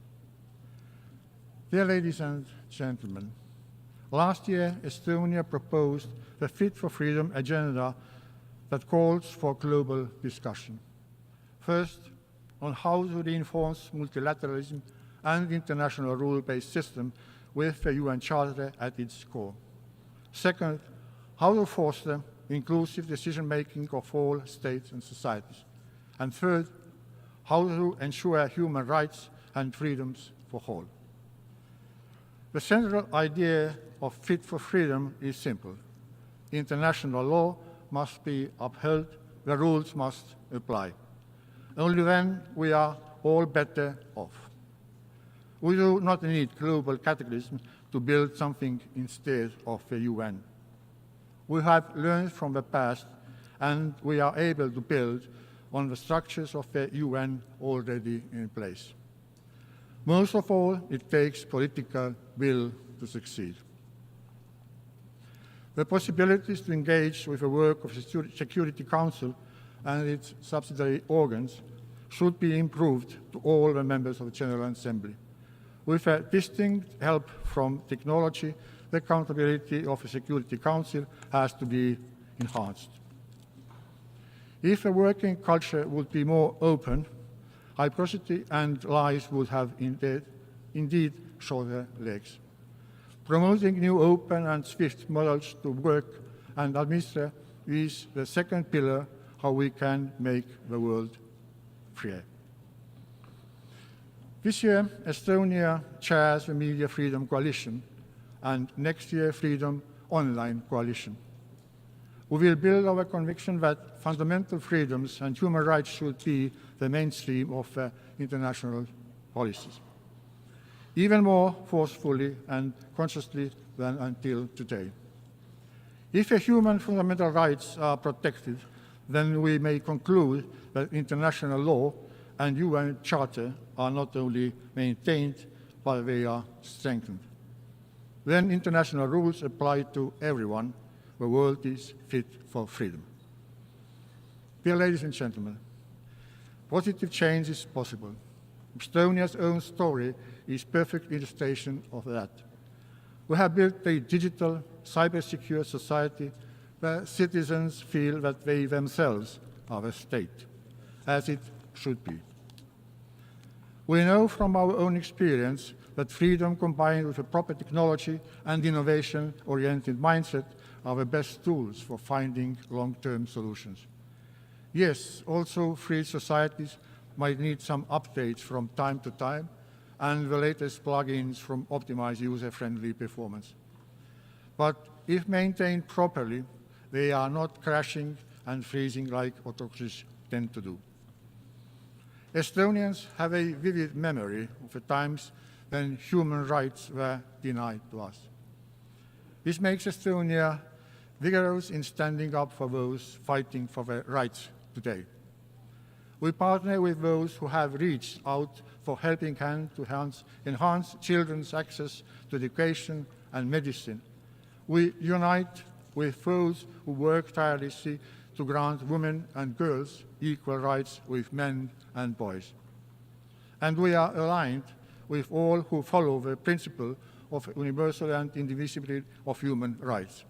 Dear ladies and gentlemen, last year, Estonia proposed the Fit for Freedom agenda that calls for global discussion. First, on how to reinforce multilateralism and international rule-based system with the UN Charter at its core. Second, how to foster inclusive decision-making of all states and societies. And third, how to ensure human rights and freedoms for all. The central idea of Fit for Freedom is simple. International law must be upheld, the rules must apply. Only then we are all better off. We do not need global cataclysm to build something instead of the UN. We have learned from the past, and we are able to build on the structures of the UN already in place. Most of all, it takes political will to succeed. The possibilities to engage with the work of the Security Council and its subsidiary organs should be improved to all the members of the General Assembly. With a distinct help from technology, the accountability of the Security Council has to be enhanced. If the working culture would be more open, hypocrisy and lies would have indeed shorter legs. Promoting new open and swift models to work and administer is the second pillar how we can make the world freer. This year, Estonia chairs the Media Freedom Coalition, and next year, Freedom Online Coalition. We will build our conviction that fundamental freedoms and human rights should be the mainstream of international policies, even more forcefully and consciously than until today. If human fundamental rights are protected, then we may conclude that international law and UN Charter are not only maintained, but they are strengthened. When international rules apply to everyone, the world is fit for freedom. Dear ladies and gentlemen, positive change is possible. Estonia's own story is a perfect illustration of that. We have built a digital, cyber-secure society where citizens feel that they themselves are the state, as it should be. We know from our own experience that freedom combined with a proper technology and innovation-oriented mindset are the best tools for finding long-term solutions. Yes, also free societies might need some updates from time to time and the latest plugins from optimized user-friendly performance. But if maintained properly, they are not crashing and freezing like autocracies tend to do. Estonians have a vivid memory of the times when human rights were denied to us. This makes Estonia vigorous in standing up for those fighting for their rights today. We partner with those who have reached out for helping hand to enhance children's access to education and medicine. We unite with those who work tirelessly to grant women and girls equal rights with men and boys. And we are aligned with all who follow the principle of universal and indivisibility of human rights.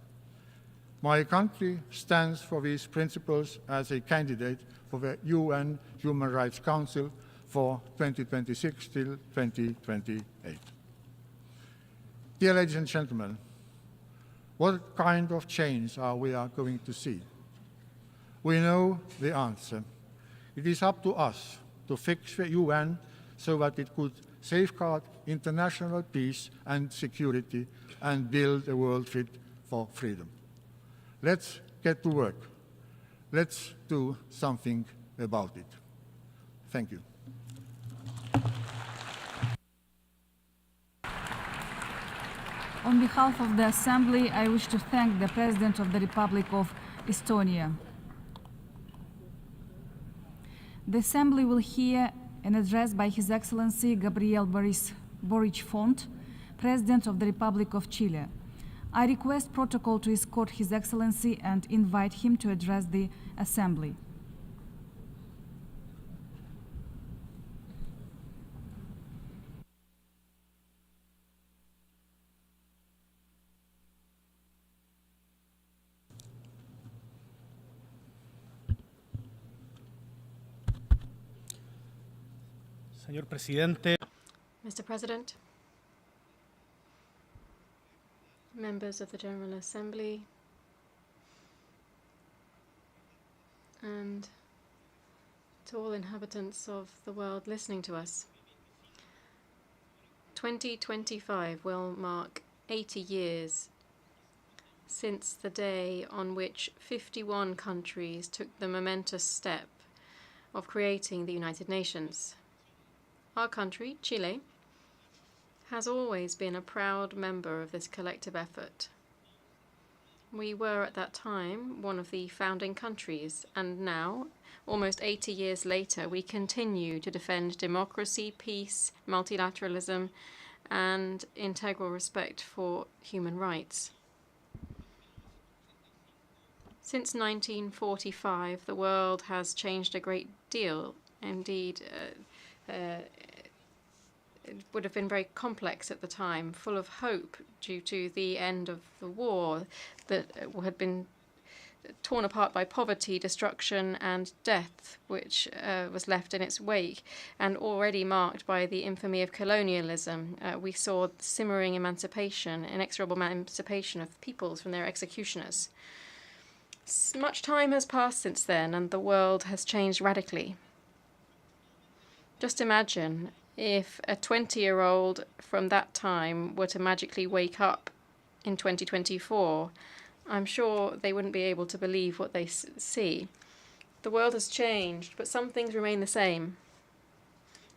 My country stands for these principles as a candidate for the UN Human Rights Council for 2026 till 2028. Dear ladies and gentlemen, what kind of change are we going to see? We know the answer. It is up to us to fix the UN so that it could safeguard international peace and security and build a world fit for freedom. Let's get to work. Let's do something about it. Thank you. On behalf of the Assembly, I wish to thank the President of the Republic of Estonia. The Assembly will hear an address by His Excellency Gabriel Boric Font, President of the Republic of Chile. I request protocol to escort His Excellency and invite him to address the Assembly. Señor Presidente. Mr. President, members of the General Assembly, and to all inhabitants of the world listening to us. 2025 will mark 80 years since the day on which 51 countries took the momentous step of creating the United Nations. Our country, Chile, has always been a proud member of this collective effort. We were at that time one of the founding countries, and now, almost 80 years later, we continue to defend democracy, peace, multilateralism, and integral respect for human rights. Since 1945, the world has changed a great deal. Indeed, it would have been very complex at the time, full of hope due to the end of the war that had been torn apart by poverty, destruction, and death, which was left in its wake, and already marked by the infamy of colonialism. We saw simmering emancipation, inexorable emancipation of peoples from their executioners. Much time has passed since then, and the world has changed radically. Just imagine if a 20-year-old from that time were to magically wake up in 2024. I'm sure they wouldn't be able to believe what they see. The world has changed, but some things remain the same.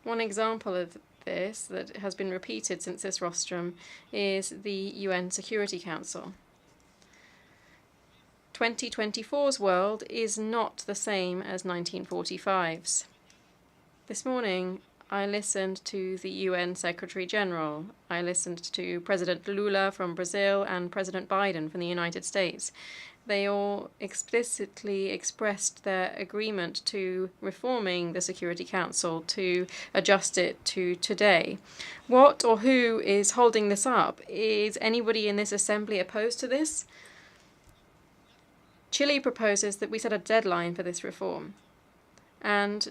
One example of this that has been repeated since this rostrum is the UN Security Council. 2024's world is not the same as 1945's. This morning, I listened to the UN Secretary General. I listened to President Lula from Brazil and President Biden from the United States. They all explicitly expressed their agreement to reforming the Security Council to adjust it to today. What or who is holding this up? Is anybody in this assembly opposed to this? Chile proposes that we set a deadline for this reform, and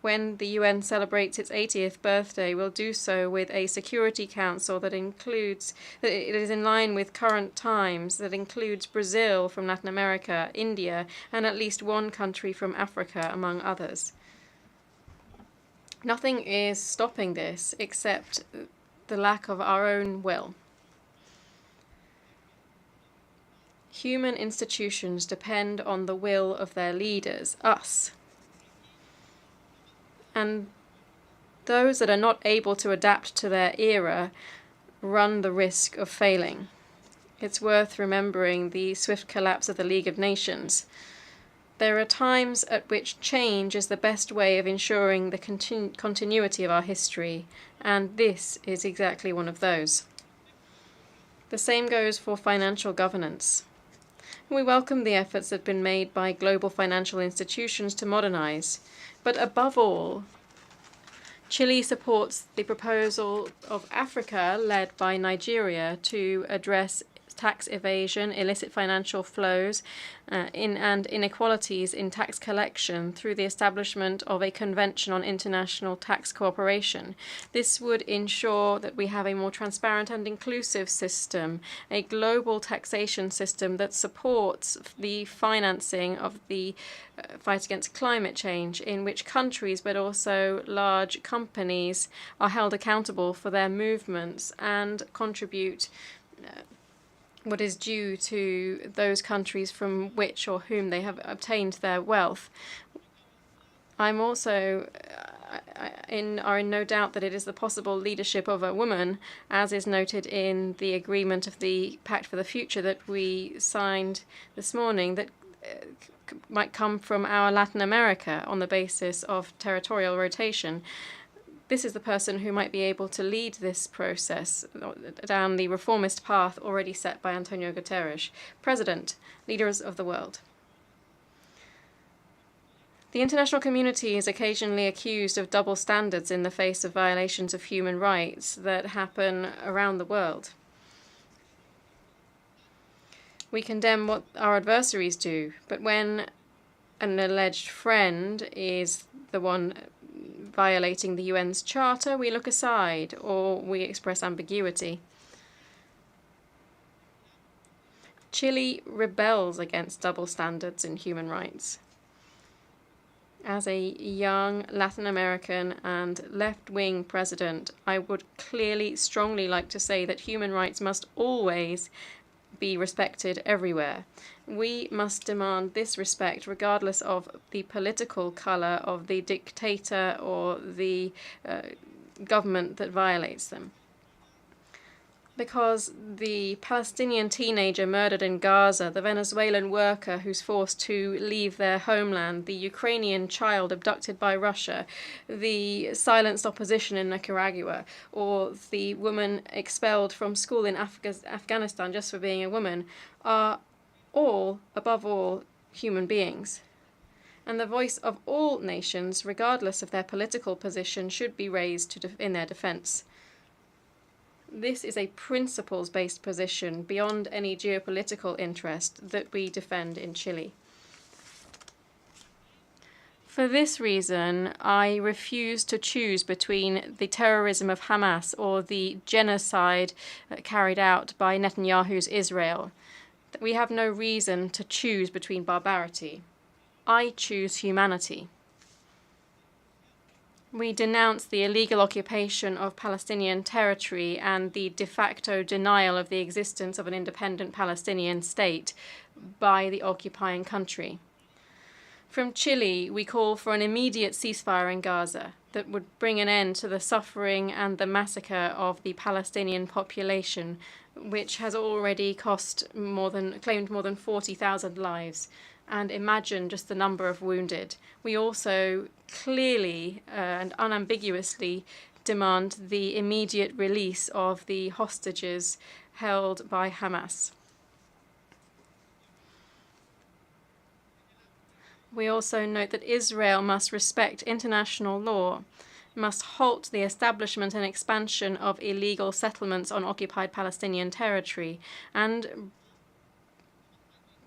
when the UN celebrates its 80th birthday, we'll do so with a Security Council that is in line with current times, that includes Brazil from Latin America, India, and at least one country from Africa, among others. Nothing is stopping this except the lack of our own will. Human institutions depend on the will of their leaders, us. And those that are not able to adapt to their era run the risk of failing. It's worth remembering the swift collapse of the League of Nations. There are times at which change is the best way of ensuring the continuity of our history, and this is exactly one of those. The same goes for financial governance. We welcome the efforts that have been made by global financial institutions to modernize, but above all, Chile supports the proposal of Africa, led by Nigeria, to address tax evasion, illicit financial flows, and inequalities in tax collection through the establishment of a convention on international tax cooperation. This would ensure that we have a more transparent and inclusive system, a global taxation system that supports the financing of the fight against climate change, in which countries but also large companies are held accountable for their movements and contribute what is due to those countries from which or whom they have obtained their wealth. I'm also are in no doubt that it is the possible leadership of a woman, as is noted in the agreement of the Pact for the Future that we signed this morning, that might come from our Latin America on the basis of territorial rotation. This is the person who might be able to lead this process down the reformist path already set by Antonio Guterres. President, leaders of the world. The international community is occasionally accused of double standards in the face of violations of human rights that happen around the world. We condemn what our adversaries do, but when an alleged friend is the one violating the UN's charter, we look aside or we express ambiguity. Chile rebels against double standards in human rights. As a young Latin American and left-wing president, I would clearly, strongly like to say that human rights must always be respected everywhere. We must demand this respect regardless of the political color of the dictator or the government that violates them. Because the Palestinian teenager murdered in Gaza, the Venezuelan worker who's forced to leave their homeland, the Ukrainian child abducted by Russia, the silenced opposition in Nicaragua, or the woman expelled from school in Afghanistan just for being a woman, are all, above all, human beings. And the voice of all nations, regardless of their political position, should be raised in their defense. This is a principles-based position beyond any geopolitical interest that we defend in Chile. For this reason, I refuse to choose between the terrorism of Hamas or the genocide carried out by Netanyahu's Israel. We have no reason to choose between barbarity. I choose humanity. We denounce the illegal occupation of Palestinian territory and the de facto denial of the existence of an independent Palestinian state by the occupying country. From Chile, we call for an immediate ceasefire in Gaza that would bring an end to the suffering and the massacre of the Palestinian population, which has already claimed more than 40,000 lives. And imagine just the number of wounded. We also clearly and unambiguously demand the immediate release of the hostages held by Hamas. We also note that Israel must respect international law, must halt the establishment and expansion of illegal settlements on occupied Palestinian territory, and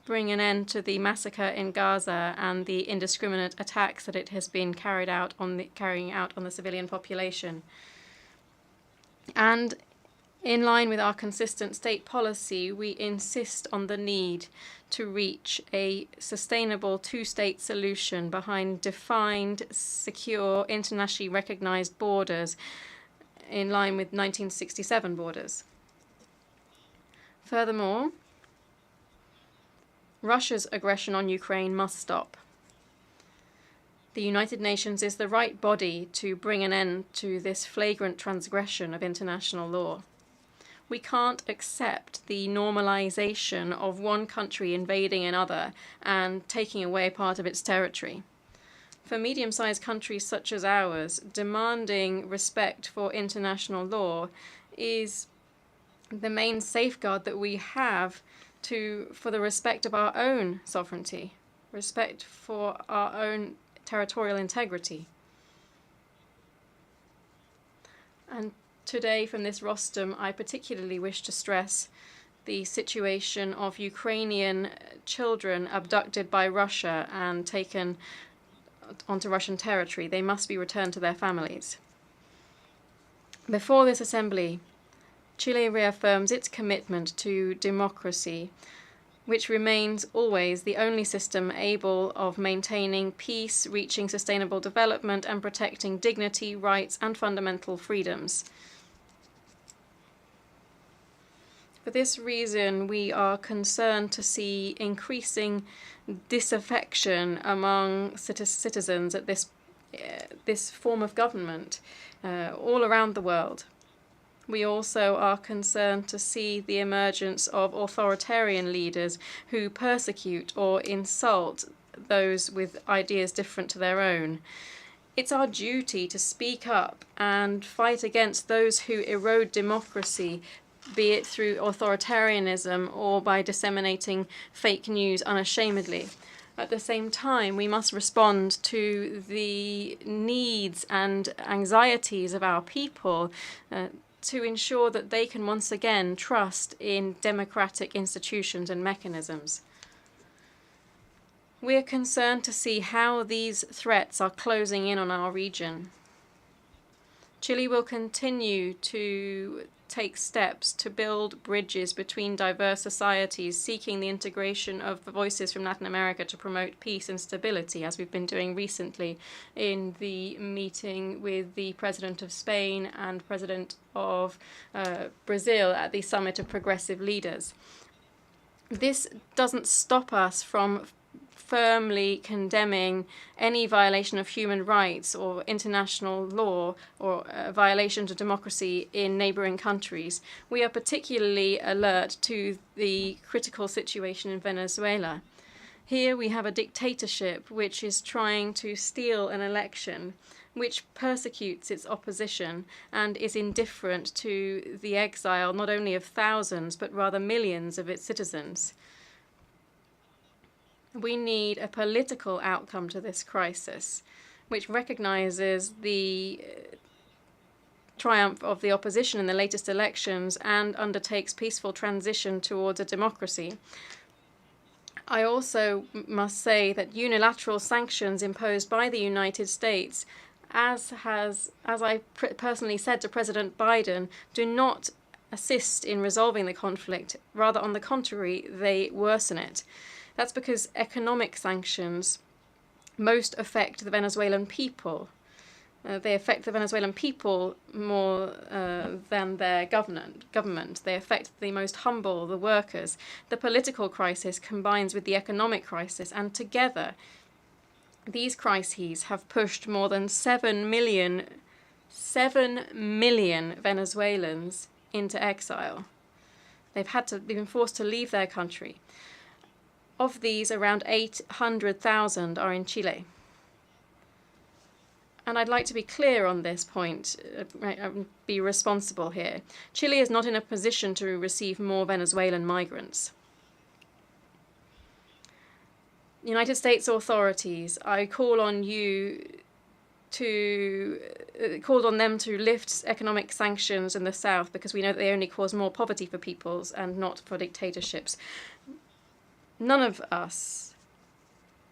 bring an end to the massacre in Gaza and the indiscriminate attacks that it has been carrying out on the civilian population. And in line with our consistent state policy, we insist on the need to reach a sustainable two-state solution behind defined, secure, internationally recognized borders in line with 1967 borders. Furthermore, Russia's aggression on Ukraine must stop. The United Nations is the right body to bring an end to this flagrant transgression of international law. We can't accept the normalization of one country invading another and taking away part of its territory. For medium-sized countries such as ours, demanding respect for international law is the main safeguard that we have for the respect of our own sovereignty, respect for our own territorial integrity. And today, from this rostrum, I particularly wish to stress the situation of Ukrainian children abducted by Russia and taken onto Russian territory. They must be returned to their families. Before this assembly, Chile reaffirms its commitment to democracy, which remains always the only system able of maintaining peace, reaching sustainable development, and protecting dignity, rights, and fundamental freedoms. For this reason, we are concerned to see increasing disaffection among citizens at this form of government all around the world. We also are concerned to see the emergence of authoritarian leaders who persecute or insult those with ideas different to their own. It's our duty to speak up and fight against those who erode democracy, be it through authoritarianism or by disseminating fake news unashamedly. At the same time, we must respond to the needs and anxieties of our people to ensure that they can once again trust in democratic institutions and mechanisms. We are concerned to see how these threats are closing in on our region. Chile will continue to take steps to build bridges between diverse societies, seeking the integration of voices from Latin America to promote peace and stability, as we've been doing recently in the meeting with the President of Spain and President of Brazil at the Summit of Progressive Leaders. This doesn't stop us from firmly condemning any violation of human rights or international law or violations of democracy in neighboring countries. We are particularly alert to the critical situation in Venezuela. Here we have a dictatorship which is trying to steal an election, which persecutes its opposition and is indifferent to the exile not only of thousands but rather millions of its citizens. We need a political outcome to this crisis, which recognizes the triumph of the opposition in the latest elections and undertakes peaceful transition towards a democracy. I also must say that unilateral sanctions imposed by the United States, as I personally said to President Biden, do not assist in resolving the conflict. Rather, on the contrary, they worsen it. That's because economic sanctions most affect the Venezuelan people. They affect the Venezuelan people more than their government. They affect the most humble, the workers. The political crisis combines with the economic crisis, and together these crises have pushed more than 7 million Venezuelans into exile. They've been forced to leave their country. Of these, around 800,000 are in Chile. And I'd like to be clear on this point, be responsible here. Chile is not in a position to receive more Venezuelan migrants. United States authorities, I call on you called on them to lift economic sanctions in the south, because we know that they only cause more poverty for peoples and not for dictatorships. None of us,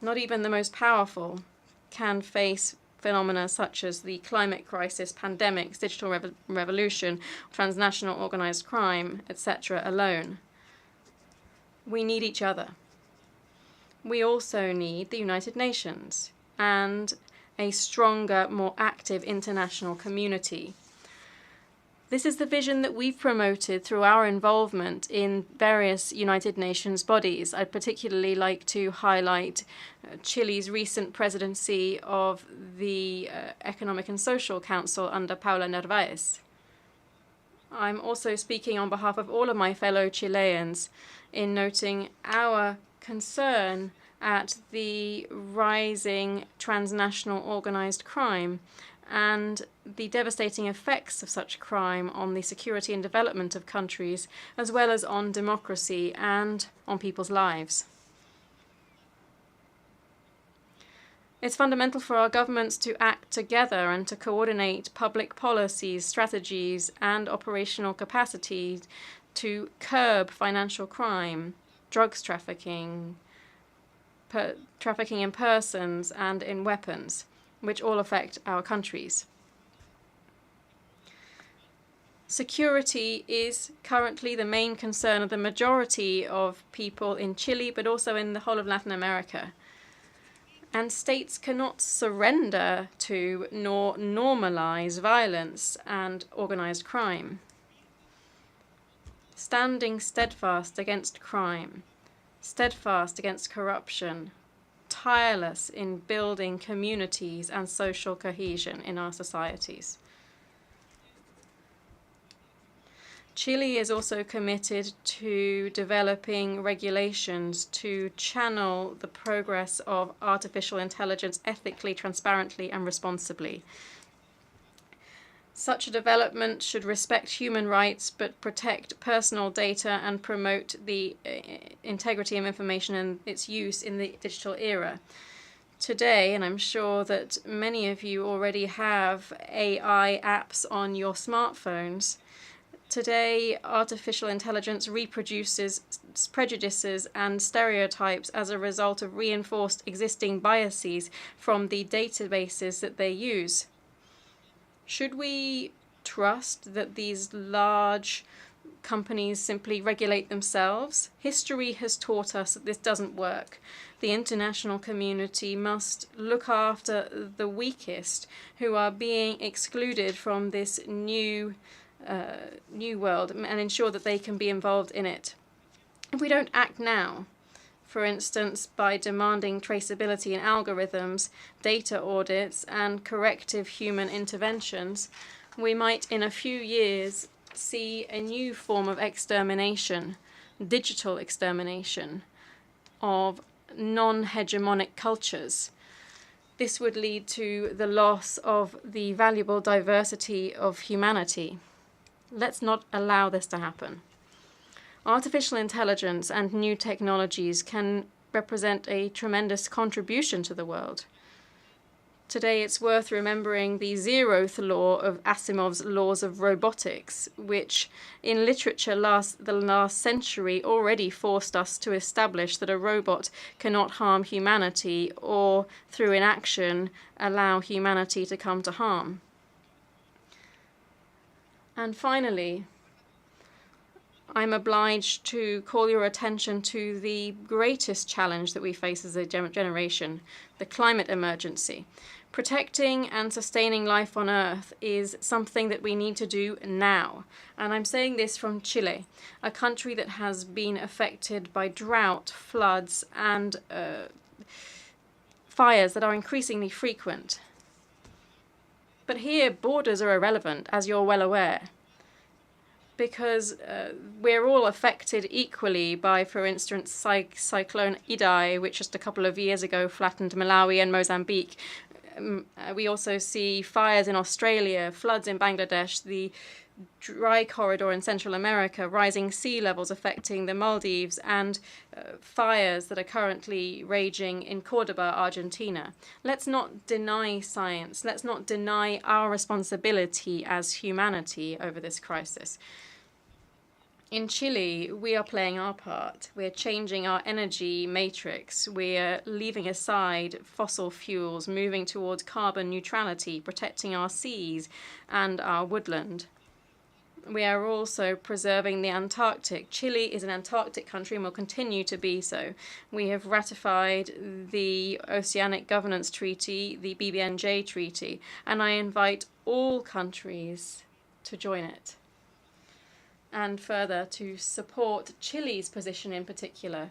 not even the most powerful, can face phenomena such as the climate crisis, pandemics, digital revolution, transnational organized crime, etc. alone. We need each other. We also need the United Nations and a stronger, more active international community. This is the vision that we've promoted through our involvement in various United Nations bodies. I'd particularly like to highlight Chile's recent presidency of the Economic and Social Council under Paula Narváez. I'm also speaking on behalf of all of my fellow Chileans in noting our concern at the rising transnational organized crime and the devastating effects of such crime on the security and development of countries, as well as on democracy and on people's lives. It's fundamental for our governments to act together and to coordinate public policies, strategies, and operational capacity to curb financial crime, drugs trafficking, trafficking in persons and in weapons, which all affect our countries. Security is currently the main concern of the majority of people in Chile, but also in the whole of Latin America. And states cannot surrender to nor normalize violence and organized crime. Standing steadfast against crime, steadfast against corruption, tireless in building communities and social cohesion in our societies. Chile is also committed to developing regulations to channel the progress of artificial intelligence ethically, transparently, and responsibly. Such a development should respect human rights but protect personal data and promote the integrity of information and its use in the digital era. Today, and I'm sure that many of you already have AI apps on your smartphones, today, artificial intelligence reproduces prejudices and stereotypes as a result of reinforced existing biases from the databases that they use. Should we trust that these large companies simply regulate themselves? History has taught us that this doesn't work. The international community must look after the weakest who are being excluded from this new world and ensure that they can be involved in it. If we don't act now, for instance, by demanding traceability in algorithms, data audits, and corrective human interventions, we might in a few years see a new form of extermination, digital extermination, of non-hegemonic cultures. This would lead to the loss of the valuable diversity of humanity. Let's not allow this to happen. Artificial intelligence and new technologies can represent a tremendous contribution to the world. Today, it's worth remembering the zeroth law of Asimov's laws of robotics, which in literature the last century already forced us to establish that a robot cannot harm humanity or, through inaction, allow humanity to come to harm. And finally, I'm obliged to call your attention to the greatest challenge that we face as a generation, the climate emergency. Protecting and sustaining life on Earth is something that we need to do now. And I'm saying this from Chile, a country that has been affected by drought, floods, and fires that are increasingly frequent. But here, borders are irrelevant, as you're well aware, because we're all affected equally by, for instance, Cyclone Idai, which just a couple of years ago flattened Malawi and Mozambique. We also see fires in Australia, floods in Bangladesh, the dry corridor in Central America, rising sea levels affecting the Maldives, and fires that are currently raging in Cordoba, Argentina. Let's not deny science. Let's not deny our responsibility as humanity over this crisis. In Chile, we are playing our part. We're changing our energy matrix. We're leaving aside fossil fuels, moving towards carbon neutrality, protecting our seas and our woodland. We are also preserving the Antarctic. Chile is an Antarctic country and will continue to be so. We have ratified the Oceanic Governance Treaty, the BBNJ Treaty, and I invite all countries to join it. And further, to support Chile's position in particular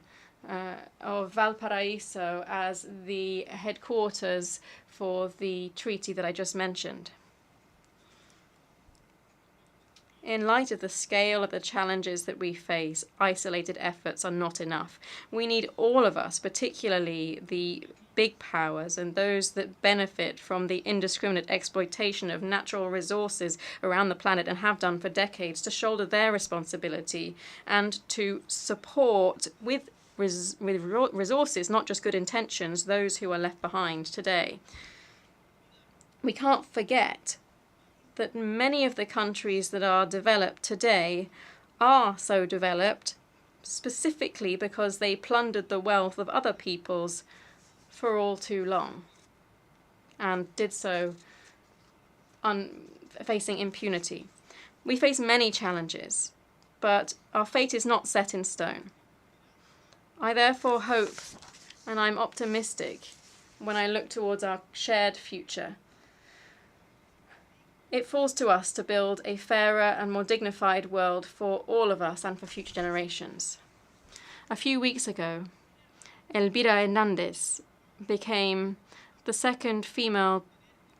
of Valparaiso as the headquarters for the treaty that I just mentioned. In light of the scale of the challenges that we face, isolated efforts are not enough. We need all of us, particularly the big powers and those that benefit from the indiscriminate exploitation of natural resources around the planet and have done for decades, to shoulder their responsibility and to support with resources, not just good intentions, those who are left behind today. We can't forget that many of the countries that are developed today are so developed specifically because they plundered the wealth of other peoples for all too long, and did so facing impunity. We face many challenges, but our fate is not set in stone. I therefore hope, and I'm optimistic when I look towards our shared future. It falls to us to build a fairer and more dignified world for all of us and for future generations. A few weeks ago, Elvira Hernandez became the second female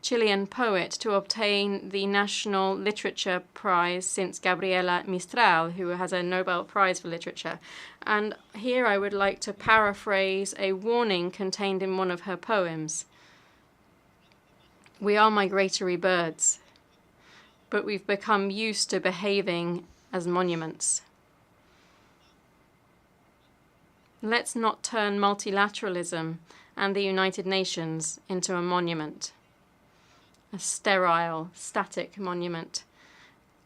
Chilean poet to obtain the National Literature Prize since Gabriela Mistral, who has a Nobel Prize for Literature. And here I would like to paraphrase a warning contained in one of her poems. We are migratory birds, but we've become used to behaving as monuments. Let's not turn multilateralism and the United Nations into a monument, a sterile, static monument.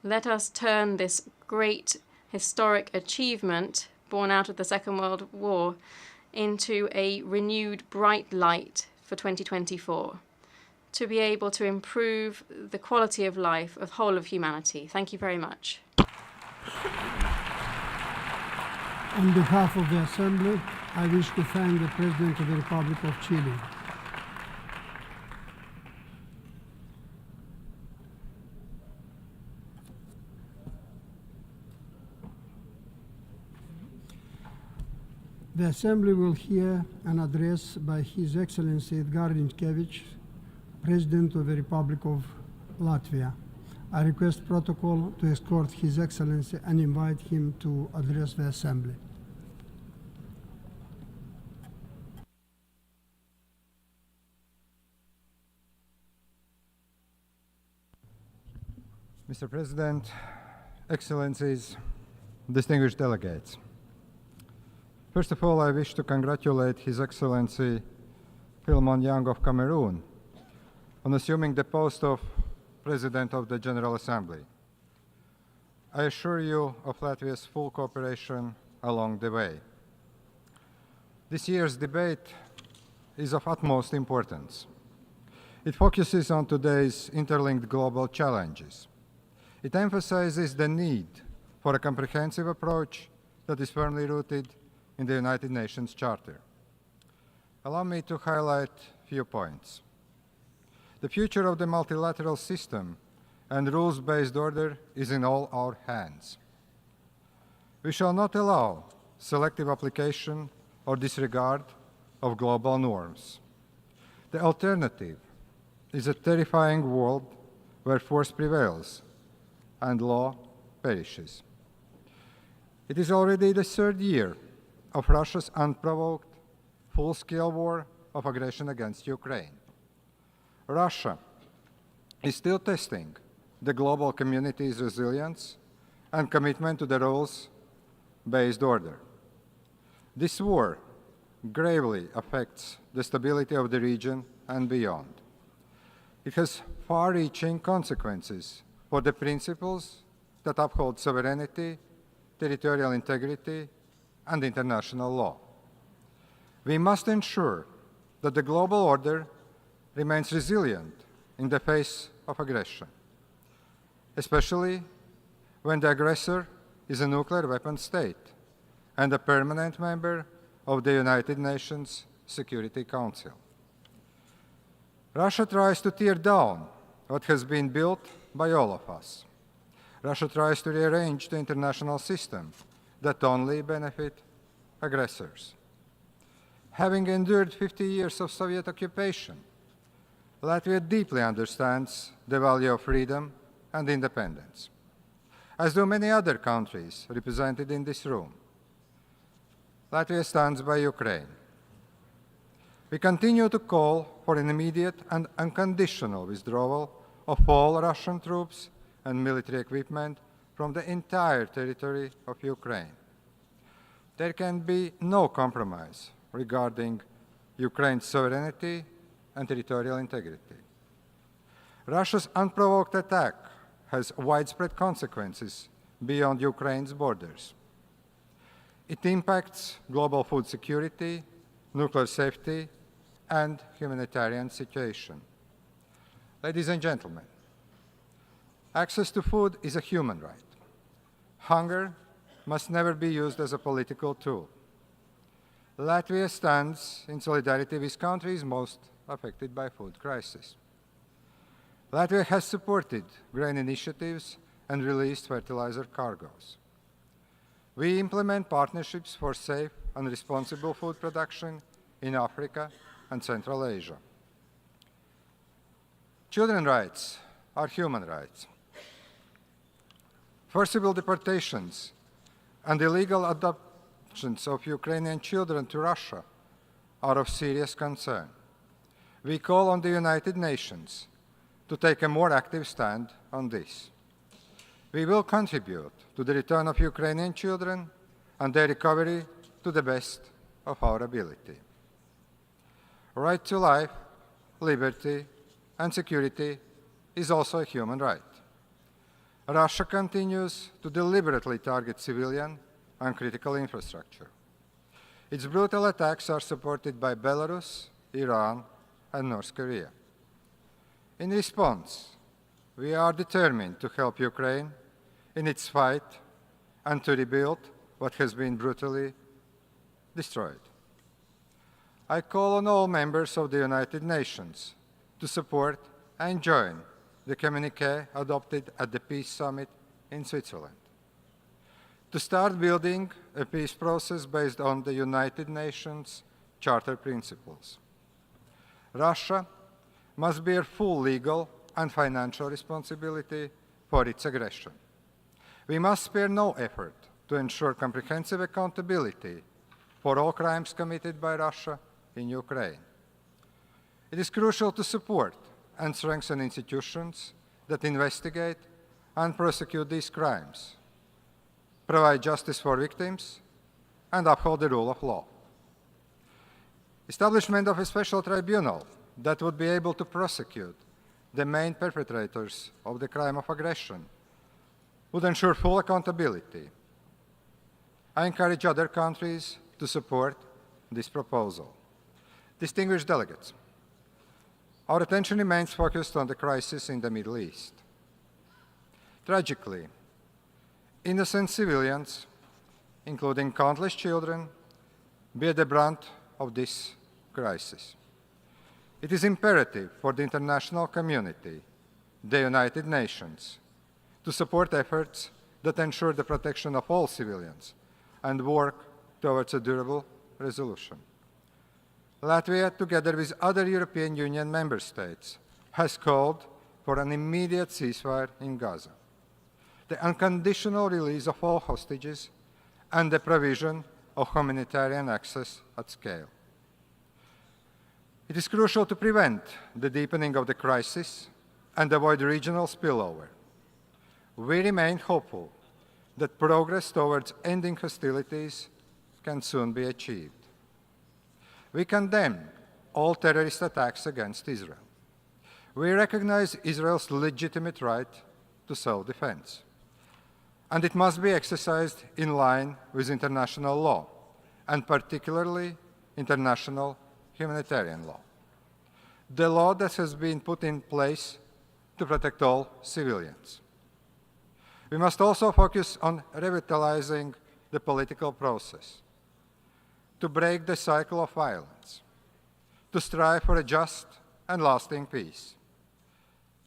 Let us turn this great historic achievement, born out of the Second World War, into a renewed bright light for 2024. To be able to improve the quality of life of whole of humanity. Thank you very much. On behalf of the Assembly, I wish to thank the President of the Republic of Chile. The Assembly will hear an address by His Excellency Edgar Rinkēvičs, President of the Republic of Latvia. I request protocol to escort His Excellency and invite him to address the Assembly. Mr. President, Excellencies, distinguished delegates. First of all, I wish to congratulate His Excellency Philmon Yang of Cameroon on assuming the post of President of the General Assembly. I assure you of Latvia's full cooperation along the way. This year's debate is of utmost importance. It focuses on today's interlinked global challenges. It emphasizes the need for a comprehensive approach that is firmly rooted in the United Nations Charter. Allow me to highlight a few points. The future of the multilateral system and rules-based order is in all our hands. We shall not allow selective application or disregard of global norms. The alternative is a terrifying world where force prevails and law perishes. It is already the third year of Russia's unprovoked, full-scale war of aggression against Ukraine. Russia is still testing the global community's resilience and commitment to the rules-based order. This war gravely affects the stability of the region and beyond. It has far-reaching consequences for the principles that uphold sovereignty, territorial integrity, and international law. We must ensure that the global order remains resilient in the face of aggression, especially when the aggressor is a nuclear weapon state and a permanent member of the United Nations Security Council. Russia tries to tear down what has been built by all of us. Russia tries to rearrange the international system that only benefit aggressors. Having endured 50 years of Soviet occupation, Latvia deeply understands the value of freedom and independence, as do many other countries represented in this room. Latvia stands by Ukraine. We continue to call for an immediate and unconditional withdrawal of all Russian troops and military equipment from the entire territory of Ukraine. There can be no compromise regarding Ukraine's sovereignty and territorial integrity. Russia's unprovoked attack has widespread consequences beyond Ukraine's borders. It impacts global food security, nuclear safety, and humanitarian situation. Ladies and gentlemen, access to food is a human right. Hunger must never be used as a political tool. Latvia stands in solidarity with countries most affected by food crisis. Latvia has supported grain initiatives and released fertilizer cargoes. We implement partnerships for safe and responsible food production in Africa and Central Asia. Children's rights are human rights. Forcible deportations and illegal adoptions of Ukrainian children to Russia are of serious concern. We call on the United Nations to take a more active stand on this. We will contribute to the return of Ukrainian children and their recovery to the best of our ability. Right to life, liberty, and security is also a human right. Russia continues to deliberately target civilian and critical infrastructure. Its brutal attacks are supported by Belarus, Iran, and North Korea. In response, we are determined to help Ukraine in its fight and to rebuild what has been brutally destroyed. I call on all members of the United Nations to support and join the communiqué adopted at the Peace Summit in Switzerland, to start building a peace process based on the United Nations Charter principles. Russia must bear full legal and financial responsibility for its aggression. We must spare no effort to ensure comprehensive accountability for all crimes committed by Russia in Ukraine. It is crucial to support and strengthen institutions that investigate and prosecute these crimes, provide justice for victims, and uphold the rule of law. Establishment of a special tribunal that would be able to prosecute the main perpetrators of the crime of aggression would ensure full accountability. I encourage other countries to support this proposal. Distinguished delegates, our attention remains focused on the crisis in the Middle East. Tragically, innocent civilians, including countless children, bear the brunt of this crisis. It is imperative for the international community, the United Nations, to support efforts that ensure the protection of all civilians and work towards a durable resolution. Latvia, together with other European Union member states, has called for an immediate ceasefire in Gaza, the unconditional release of all hostages, and the provision of humanitarian access at scale. It is crucial to prevent the deepening of the crisis and avoid regional spillover. We remain hopeful that progress towards ending hostilities can soon be achieved. We condemn all terrorist attacks against Israel. We recognize Israel's legitimate right to self-defense, and it must be exercised in line with international law, and particularly international humanitarian law, the law that has been put in place to protect all civilians. We must also focus on revitalizing the political process, to break the cycle of violence, to strive for a just and lasting peace.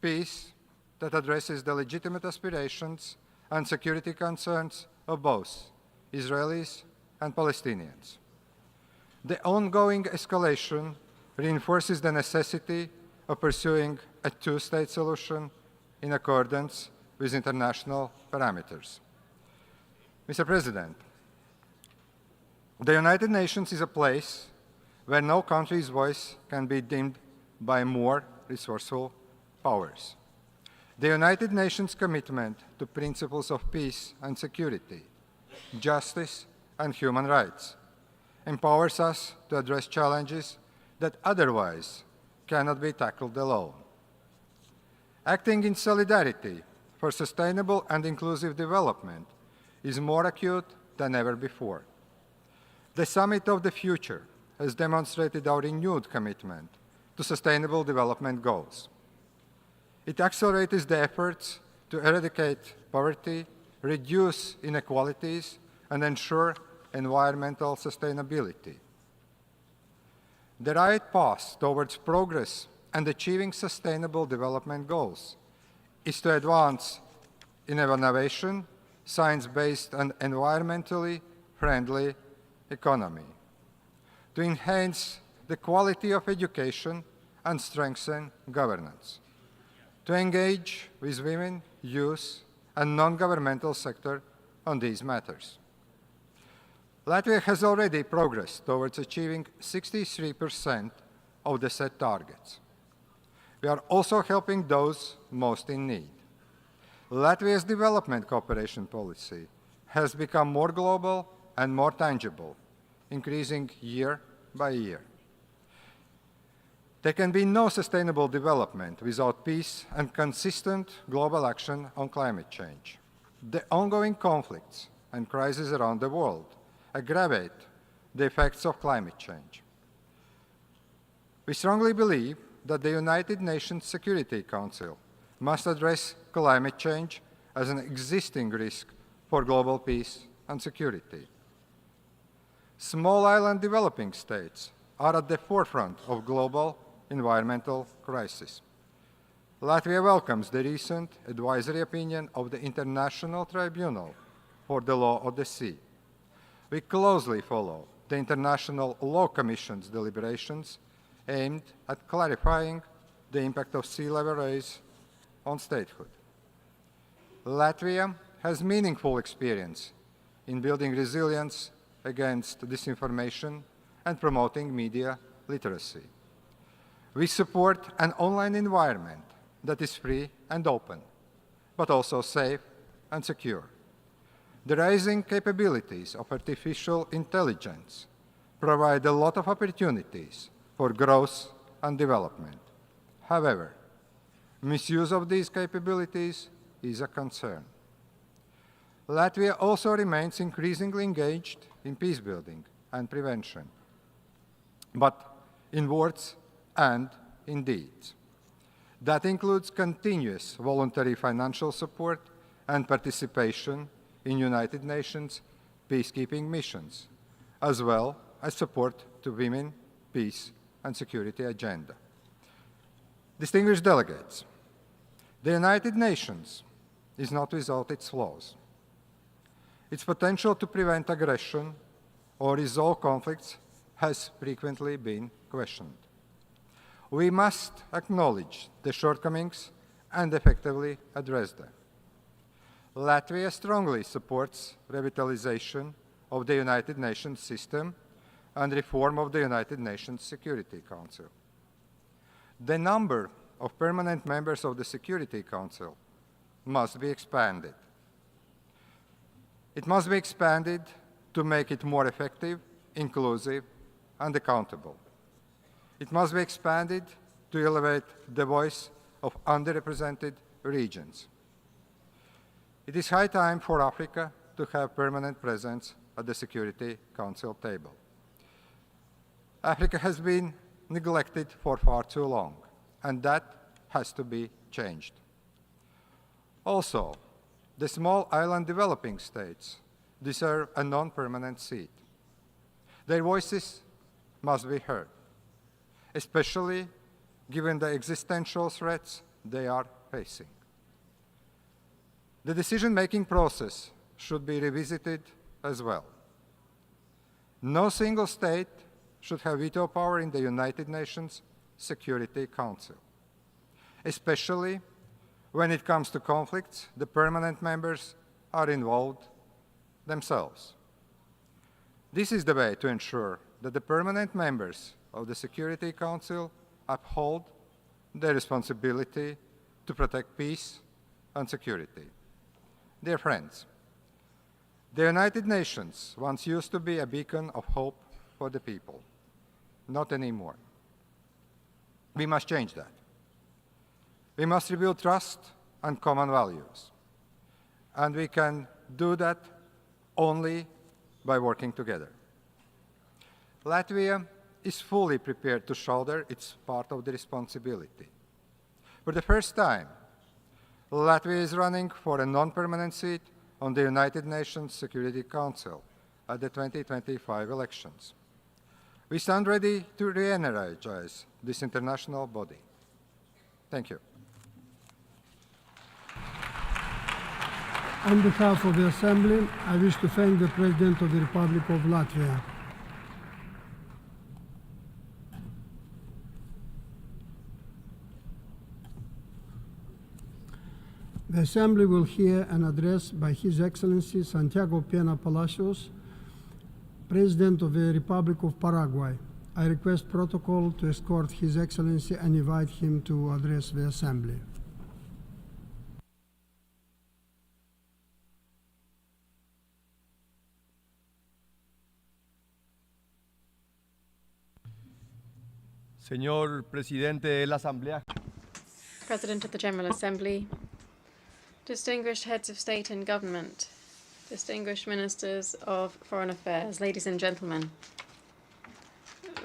Peace that addresses the legitimate aspirations and security concerns of both Israelis and Palestinians. The ongoing escalation reinforces the necessity of pursuing a two-state solution in accordance with international parameters. Mr. President, the United Nations is a place where no country's voice can be dimmed by more resourceful powers. The United Nations' commitment to principles of peace and security, justice and human rights, empowers us to address challenges that otherwise cannot be tackled alone. Acting in solidarity for sustainable and inclusive development is more acute than ever before. The Summit of the Future has demonstrated our renewed commitment to sustainable development goals. It accelerates the efforts to eradicate poverty, reduce inequalities, and ensure environmental sustainability. The right path towards progress and achieving sustainable development goals is to advance in innovation, science-based and environmentally friendly economy, to enhance the quality of education and strengthen governance, to engage with women, youth, and non-governmental sector on these matters. Latvia has already progressed towards achieving 63% of the set targets. We are also helping those most in need. Latvia's development cooperation policy has become more global and more tangible, increasing year by year. There can be no sustainable development without peace and consistent global action on climate change. The ongoing conflicts and crises around the world aggravate the effects of climate change. We strongly believe that the United Nations Security Council must address climate change as an existing risk for global peace and security. Small island developing states are at the forefront of global environmental crisis. Latvia welcomes the recent advisory opinion of the International Tribunal for the Law of the Sea. We closely follow the International Law Commission's deliberations aimed at clarifying the impact of sea level rise on statehood. Latvia has meaningful experience in building resilience against disinformation and promoting media literacy. We support an online environment that is free and open, but also safe and secure. The rising capabilities of artificial intelligence provide a lot of opportunities for growth and development. However, misuse of these capabilities is a concern. Latvia also remains increasingly engaged in peacebuilding and prevention, but in words and in deeds. That includes continuous voluntary financial support and participation in United Nations peacekeeping missions, as well as support to women, peace, and security agenda. Distinguished delegates, the United Nations is not without its flaws. Its potential to prevent aggression or resolve conflicts has frequently been questioned. We must acknowledge the shortcomings and effectively address them. Latvia strongly supports revitalization of the United Nations system and reform of the United Nations Security Council. The number of permanent members of the Security Council must be expanded. It must be expanded to make it more effective, inclusive, and accountable. It must be expanded to elevate the voice of underrepresented regions. It is high time for Africa to have permanent presence at the Security Council table. Africa has been neglected for far too long, and that has to be changed. Also, the small island developing states deserve a non-permanent seat. Their voices must be heard, especially given the existential threats they are facing. The decision-making process should be revisited as well. No single state should have veto power in the United Nations Security Council, especially when it comes to conflicts the permanent members are involved themselves. This is the way to ensure that the permanent members of the Security Council uphold their responsibility to protect peace and security. Dear friends, The United Nations once used to be a beacon of hope for the people. Not anymore. We must change that. We must rebuild trust and common values. And we can do that only by working together. Latvia is fully prepared to shoulder its part of the responsibility. For the first time, Latvia is running for a non-permanent seat on the United Nations Security Council at the 2025 elections. We stand ready to re-energize this international body. Thank you. On behalf of the Assembly, I wish to thank the President of the Republic of Latvia. The Assembly will hear an address by His Excellency Santiago Pena Palacios, President of the Republic of Paraguay. I request protocol to escort His Excellency and invite him to address the Assembly. Señor Presidente de la Asamblea. President of the General Assembly, distinguished heads of state and government, distinguished ministers of foreign affairs, ladies and gentlemen.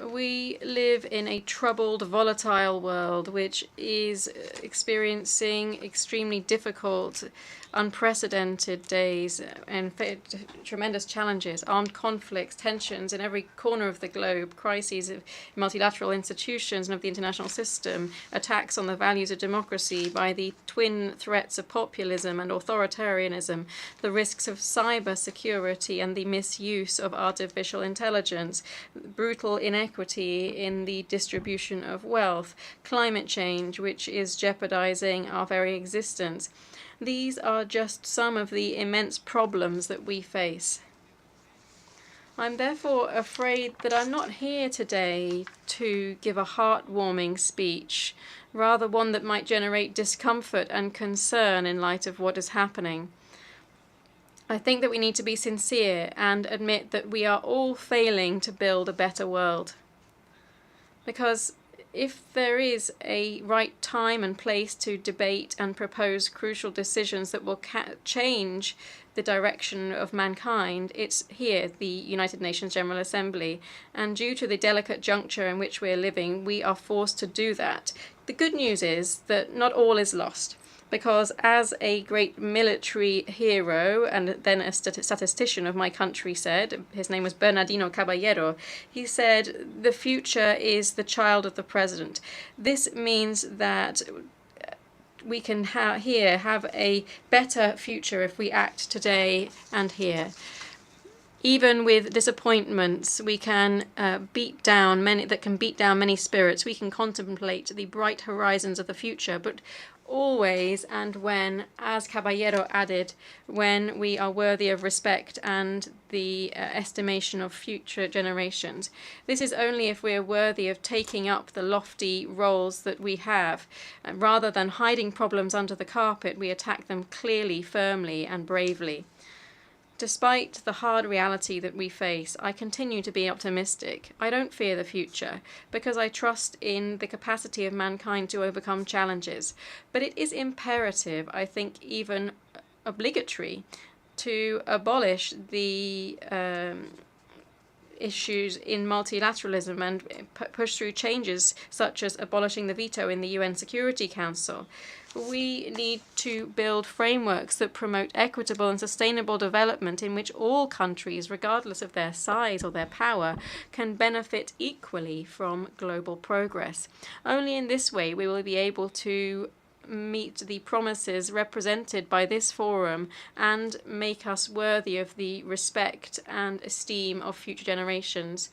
We live in a troubled, volatile world which is experiencing extremely difficult, unprecedented days and tremendous challenges, armed conflicts, tensions in every corner of the globe, crises of multilateral institutions and of the international system, attacks on the values of democracy by the twin threats of populism and authoritarianism, the risks of cyber security and the misuse of artificial intelligence, brutal inequity in the distribution of wealth, climate change, which is jeopardizing our very existence. These are just some of the immense problems that we face. I'm therefore afraid that I'm not here today to give a heartwarming speech, rather one that might generate discomfort and concern in light of what is happening. I think that we need to be sincere and admit that we are all failing to build a better world. Because if there is a right time and place to debate and propose crucial decisions that will change the direction of mankind, it's here, the United Nations General Assembly. And due to the delicate juncture in which we're living, we are forced to do that. The good news is that not all is lost, because as a great military hero and then a statistician of my country said, his name was Bernardino Caballero, he said, the future is the child of the president. This means that we can have a better future if we act today and here. Even with disappointments, we can beat down many spirits. We can contemplate the bright horizons of the future, but always and when, as Caballero added, when we are worthy of respect and the estimation of future generations. This is only if we are worthy of taking up the lofty roles that we have. Rather than hiding problems under the carpet, we attack them clearly, firmly, and bravely. Despite the hard reality that we face, I continue to be optimistic. I don't fear the future, because I trust in the capacity of mankind to overcome challenges. But it is imperative, I think even obligatory, to abolish the issues in multilateralism and push through changes such as abolishing the veto in the UN Security Council. We need to build frameworks that promote equitable and sustainable development in which all countries, regardless of their size or their power, can benefit equally from global progress. Only in this way we will be able to meet the promises represented by this forum and make us worthy of the respect and esteem of future generations.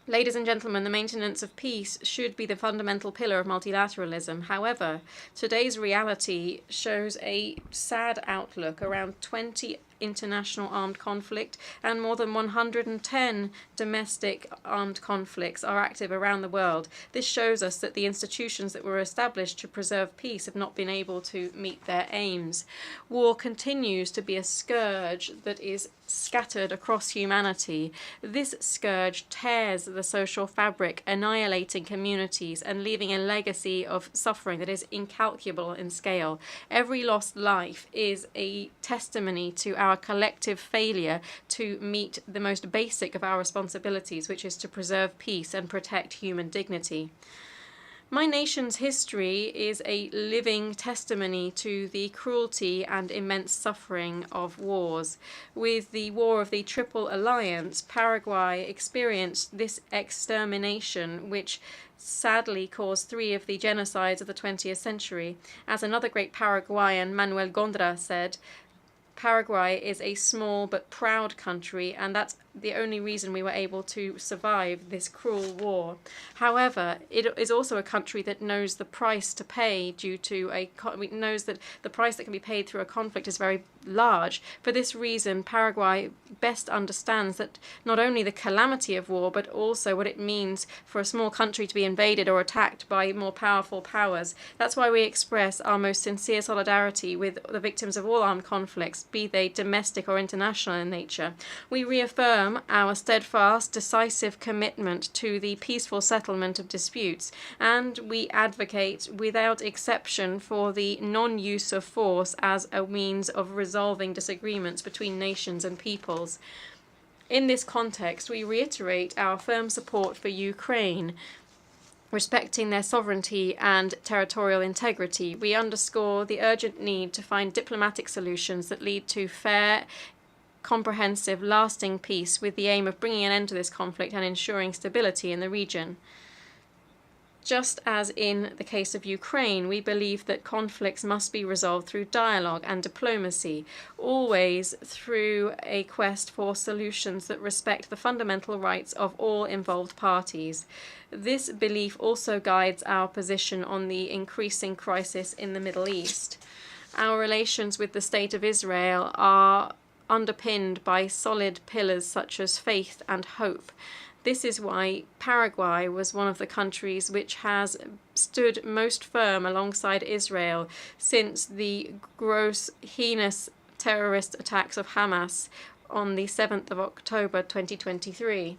Ladies and gentlemen, the maintenance of peace should be the fundamental pillar of multilateralism. However, today's reality shows a sad outlook. Around 20 international armed conflict, and more than 110 domestic armed conflicts are active around the world. This shows us that the institutions that were established to preserve peace have not been able to meet their aims. War continues to be a scourge that is scattered across humanity. This scourge tears the social fabric, annihilating communities and leaving a legacy of suffering that is incalculable in scale. Every lost life is a testimony to our collective failure to meet the most basic of our responsibilities, which is to preserve peace and protect human dignity. My nation's history is a living testimony to the cruelty and immense suffering of wars. With the War of the Triple Alliance, Paraguay experienced this extermination, which sadly caused 3 of the genocides of the 20th century. As another great Paraguayan, Manuel Gondra, said, Paraguay is a small but proud country, and that's the only reason we were able to survive this cruel war. However, it is also a country that knows the price to pay knows that the price that can be paid through a conflict is very large. For this reason, Paraguay best understands that not only the calamity of war, but also what it means for a small country to be invaded or attacked by more powerful powers. That's why we express our most sincere solidarity with the victims of all armed conflicts, be they domestic or international in nature. We reaffirm our steadfast, decisive commitment to the peaceful settlement of disputes, and we advocate without exception for the non-use of force as a means of resolving disagreements between nations and peoples. In this context, we reiterate our firm support for Ukraine, respecting their sovereignty and territorial integrity. We underscore the urgent need to find diplomatic solutions that lead to fair, comprehensive, lasting peace, with the aim of bringing an end to this conflict and ensuring stability in the region. Just as in the case of Ukraine, we believe that conflicts must be resolved through dialogue and diplomacy, always through a quest for solutions that respect the fundamental rights of all involved parties. This belief also guides our position on the increasing crisis in the Middle East. Our relations with the State of Israel are underpinned by solid pillars such as faith and hope. This is why Paraguay was one of the countries which has stood most firm alongside Israel since the gross, heinous terrorist attacks of Hamas on the 7th of October 2023.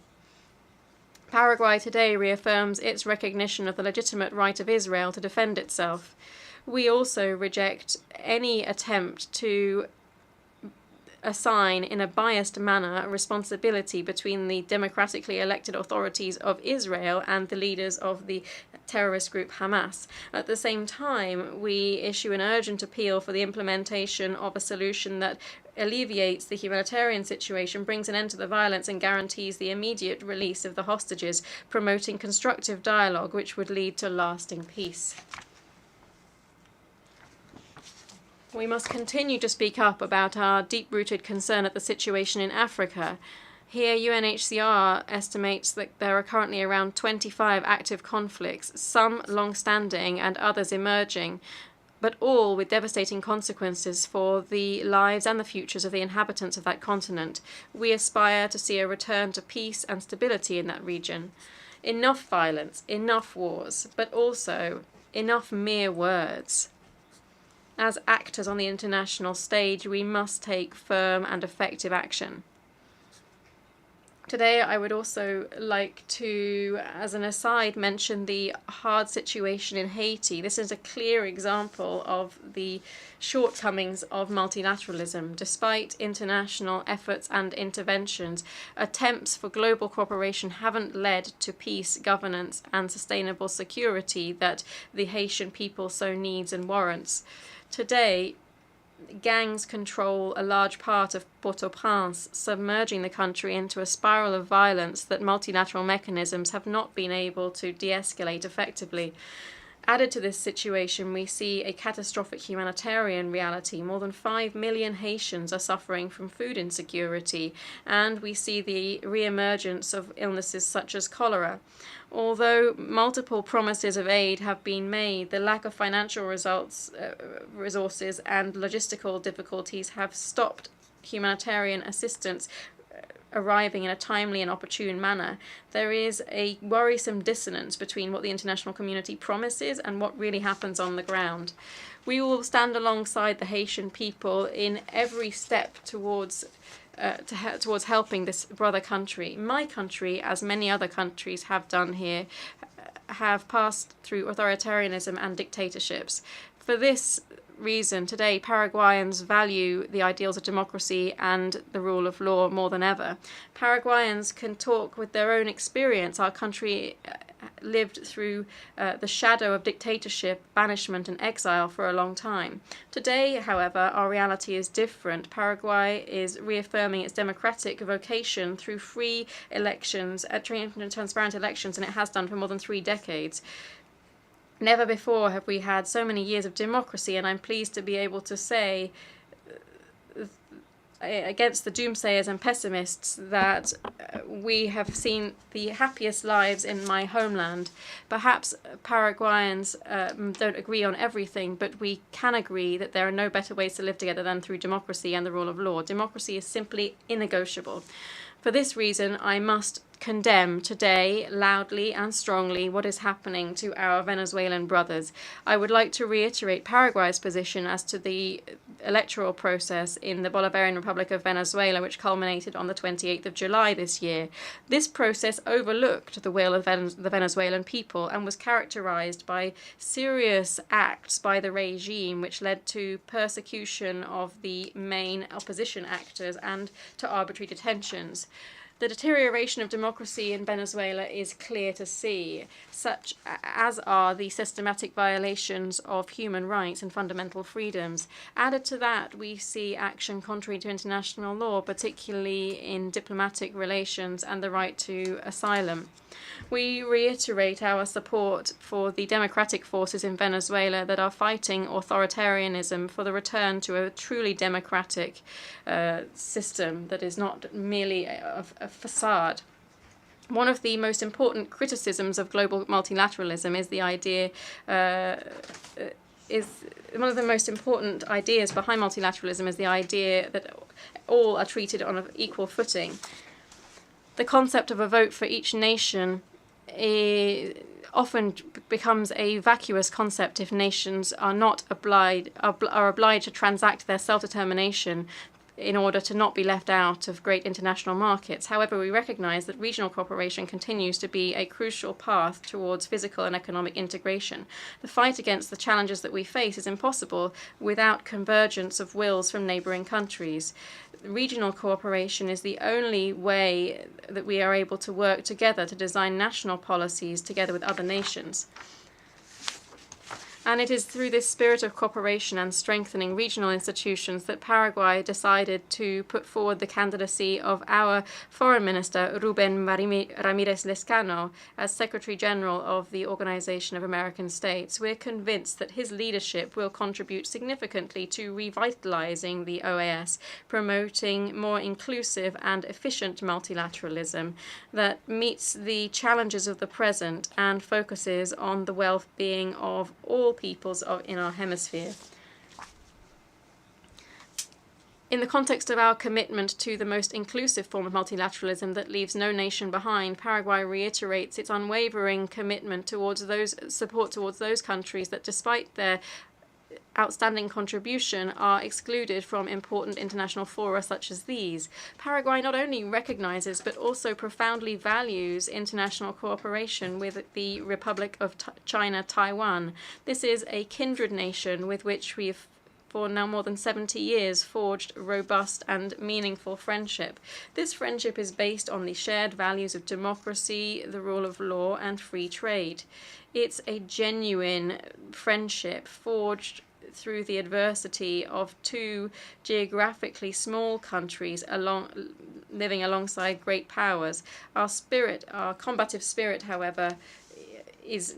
Paraguay today reaffirms its recognition of the legitimate right of Israel to defend itself. We also reject any attempt to assign in a biased manner responsibility between the democratically elected authorities of Israel and the leaders of the terrorist group Hamas. At the same time, we issue an urgent appeal for the implementation of a solution that alleviates the humanitarian situation, brings an end to the violence, and guarantees the immediate release of the hostages, promoting constructive dialogue which would lead to lasting peace. We must continue to speak up about our deep-rooted concern at the situation in Africa. Here, UNHCR estimates that there are currently around 25 active conflicts, some long-standing and others emerging, but all with devastating consequences for the lives and the futures of the inhabitants of that continent. We aspire to see a return to peace and stability in that region. Enough violence, enough wars, but also enough mere words. As actors on the international stage, we must take firm and effective action. Today, I would also like to, as an aside, mention the hard situation in Haiti. This is a clear example of the shortcomings of multilateralism. Despite international efforts and interventions, attempts for global cooperation haven't led to peace, governance, and sustainable security that the Haitian people so needs and warrants. Today, gangs control a large part of Port-au-Prince, submerging the country into a spiral of violence that multilateral mechanisms have not been able to de-escalate effectively. Added to this situation, we see a catastrophic humanitarian reality. More than 5 million Haitians are suffering from food insecurity, and we see the re-emergence of illnesses such as cholera. Although multiple promises of aid have been made, the lack of financial resources and logistical difficulties have stopped humanitarian assistance arriving in a timely and opportune manner, there is a worrisome dissonance between what the international community promises and what really happens on the ground. We will stand alongside the Haitian people in every step towards helping this brother country. My country, as many other countries have done here, have passed through authoritarianism and dictatorships. For this reason, today Paraguayans value the ideals of democracy and the rule of law more than ever. Paraguayans can talk with their own experience. Our country lived through the shadow of dictatorship, banishment and exile for a long time. Today, however, our reality is different. Paraguay is reaffirming its democratic vocation through free elections, transparent elections, and it has done for more than 3 decades. Never before have we had so many years of democracy, and I'm pleased to be able to say, against the doomsayers and pessimists, that we have seen the happiest lives in my homeland. Perhaps Paraguayans don't agree on everything, but we can agree that there are no better ways to live together than through democracy and the rule of law. Democracy is simply innegotiable. For this reason, I must condemn today, loudly and strongly, what is happening to our Venezuelan brothers. I would like to reiterate Paraguay's position as to the electoral process in the Bolivarian Republic of Venezuela, which culminated on the 28th of July this year. This process overlooked the will of the Venezuelan people and was characterized by serious acts by the regime, which led to persecution of the main opposition actors and to arbitrary detentions. The deterioration of democracy in Venezuela is clear to see, such as are the systematic violations of human rights and fundamental freedoms. Added to that, we see action contrary to international law, particularly in diplomatic relations and the right to asylum. We reiterate our support for the democratic forces in Venezuela that are fighting authoritarianism for the return to a truly democratic system that is not merely a facade. One of the most important criticisms of global multilateralism is the idea one of the most important ideas behind multilateralism is the idea that all are treated on an equal footing. The concept of a vote for each nation often becomes a vacuous concept if nations are not obliged to transact their self-determination in order to not be left out of great international markets. However, we recognize that regional cooperation continues to be a crucial path towards physical and economic integration. The fight against the challenges that we face is impossible without convergence of wills from neighboring countries. Regional cooperation is the only way that we are able to work together to design national policies together with other nations. And it is through this spirit of cooperation and strengthening regional institutions that Paraguay decided to put forward the candidacy of our Foreign Minister, Ruben Ramirez Lescano, as Secretary General of the Organization of American States. We're convinced that his leadership will contribute significantly to revitalizing the OAS, promoting more inclusive and efficient multilateralism that meets the challenges of the present and focuses on the well-being of all peoples in our hemisphere. In the context of our commitment to the most inclusive form of multilateralism that leaves no nation behind, Paraguay reiterates its unwavering commitment towards those countries that, despite their outstanding contribution, are excluded from important international fora such as these. Paraguay not only recognizes but also profoundly values international cooperation with the Republic of China, Taiwan. This is a kindred nation with which we have for now more than 70 years forged robust and meaningful friendship. This friendship is based on the shared values of democracy, the rule of law, and free trade. It's a genuine friendship forged through the adversity of two geographically small countries living alongside great powers. Our combative spirit, however, is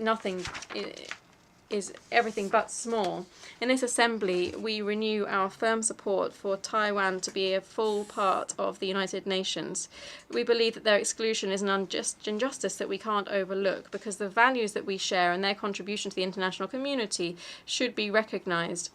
everything but small. In this assembly, we renew our firm support for Taiwan to be a full part of the United Nations. We believe that their exclusion is an injustice that we can't overlook, because the values that we share and their contribution to the international community should be recognized.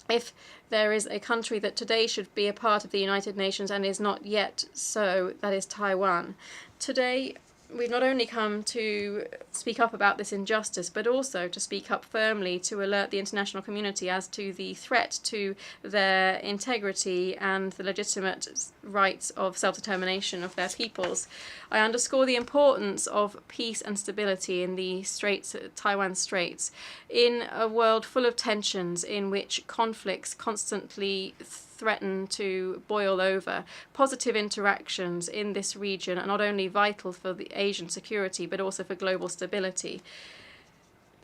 if there is a country that today should be a part of the United Nations and is not yet so, that is Taiwan. Today, we've not only come to speak up about this injustice, but also to speak up firmly to alert the international community as to the threat to their integrity and the legitimate rights of self-determination of their peoples. I underscore the importance of peace and stability in the Straits, Taiwan Straits, in a world full of tensions in which conflicts constantly threaten to boil over. Positive interactions in this region are not only vital for the Asian security, but also for global stability.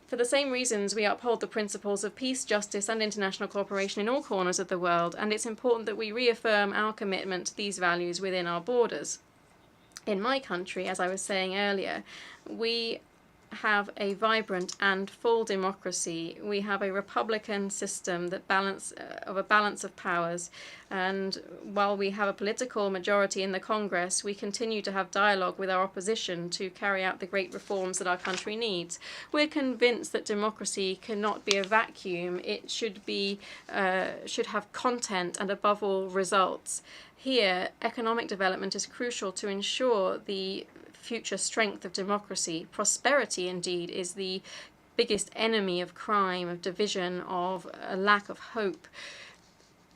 For the same reasons, we uphold the principles of peace, justice, and international cooperation in all corners of the world, and it's important that we reaffirm our commitment to these values within our borders. In my country, as I was saying earlier, we have a vibrant and full democracy. We have a republican system that balance of powers, and while we have a political majority in the Congress, we continue to have dialogue with our opposition to carry out the great reforms that our country needs. We're convinced that democracy cannot be a vacuum. It should have content and, above all, results. Here, economic development is crucial to ensure the future strength of democracy. Prosperity, indeed, is the biggest enemy of crime, of division, of a lack of hope.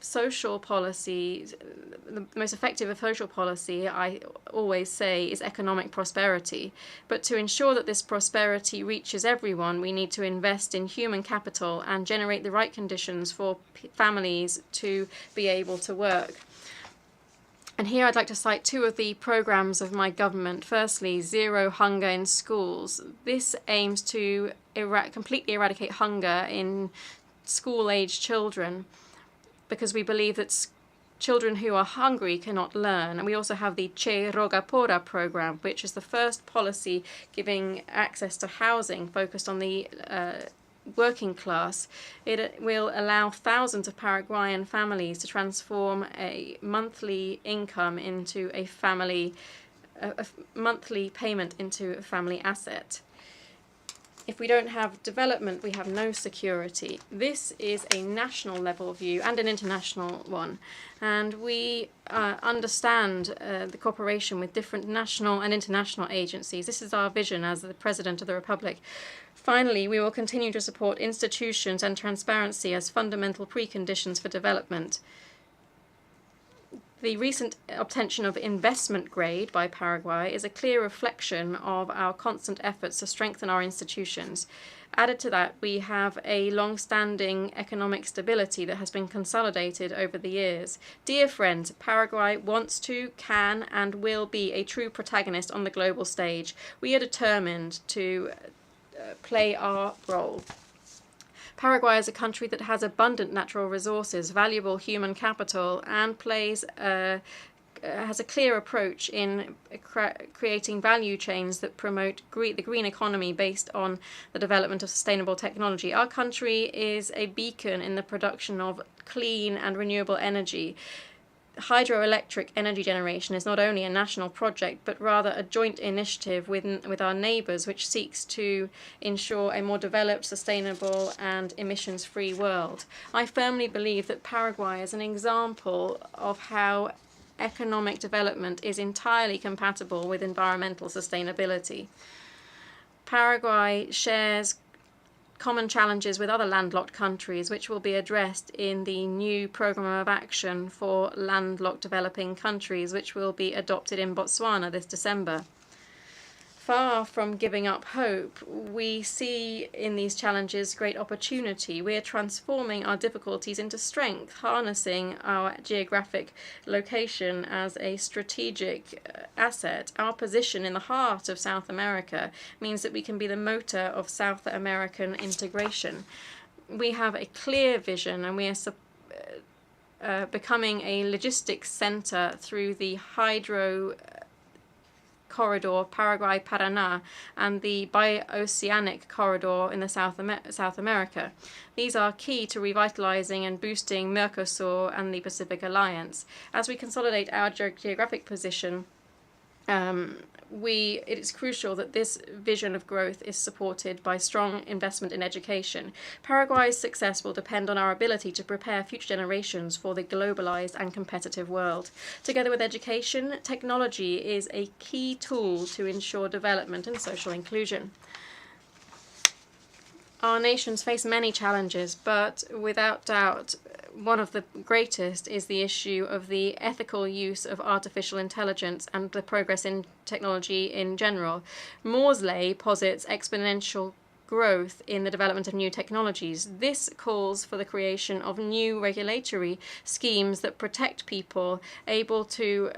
Social policy, the most effective of social policy, I always say, is economic prosperity. But to ensure that this prosperity reaches everyone, we need to invest in human capital and generate the right conditions for families to be able to work. And here I'd like to cite two of the programs of my government. Firstly, Zero Hunger in Schools. This aims to completely eradicate hunger in school-age children, because we believe that children who are hungry cannot learn. And we also have the Che Rogapora program, which is the first policy giving access to housing focused on the working class. It will allow thousands of Paraguayan families to transform a monthly income into a monthly payment into a family asset. If we don't have development, we have no security. This is a national level view and an international one. And we understand the cooperation with different national and international agencies. This is our vision as the President of the Republic. Finally, we will continue to support institutions and transparency as fundamental preconditions for development. The recent obtention of investment grade by Paraguay is a clear reflection of our constant efforts to strengthen our institutions. Added to that, we have a long-standing economic stability that has been consolidated over the years. Dear friends, Paraguay wants to, can, and will be a true protagonist on the global stage. We are determined to play our role. Paraguay is a country that has abundant natural resources, valuable human capital, and has a clear approach in creating value chains that promote the green economy based on the development of sustainable technology. Our country is a beacon in the production of clean and renewable energy. Hydroelectric energy generation is not only a national project, but rather a joint initiative with our neighbours, which seeks to ensure a more developed, sustainable and emissions-free world. I firmly believe that Paraguay is an example of how economic development is entirely compatible with environmental sustainability. Paraguay shares common challenges with other landlocked countries, which will be addressed in the new Programme of Action for Landlocked Developing Countries, which will be adopted in Botswana this December. Far from giving up hope, we see in these challenges great opportunity. We are transforming our difficulties into strength, harnessing our geographic location as a strategic asset. Our position in the heart of South America means that we can be the motor of South American integration. We have a clear vision, and we are becoming a logistics center through the hydro corridor, Paraguay-Paraná, and the bioceanic corridor in the South America. These are key to revitalizing and boosting Mercosur and the Pacific Alliance. As we consolidate our geographic position it is crucial that this vision of growth is supported by strong investment in education. Paraguay's success will depend on our ability to prepare future generations for the globalized and competitive world. Together with education, technology is a key tool to ensure development and social inclusion. Our nations face many challenges, but without doubt, one of the greatest is the issue of the ethical use of artificial intelligence and the progress in technology in general. Moore's Law posits exponential growth in the development of new technologies. This calls for the creation of new regulatory schemes that protect people able to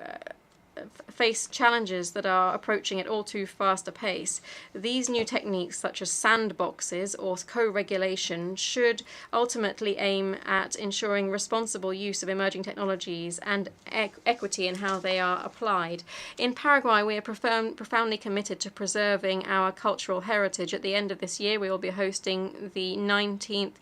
face challenges that are approaching at all too fast a pace. These new techniques, such as sandboxes or co-regulation, should ultimately aim at ensuring responsible use of emerging technologies and equity in how they are applied. In Paraguay, we are profoundly committed to preserving our cultural heritage. At the end of this year, we will be hosting the 19th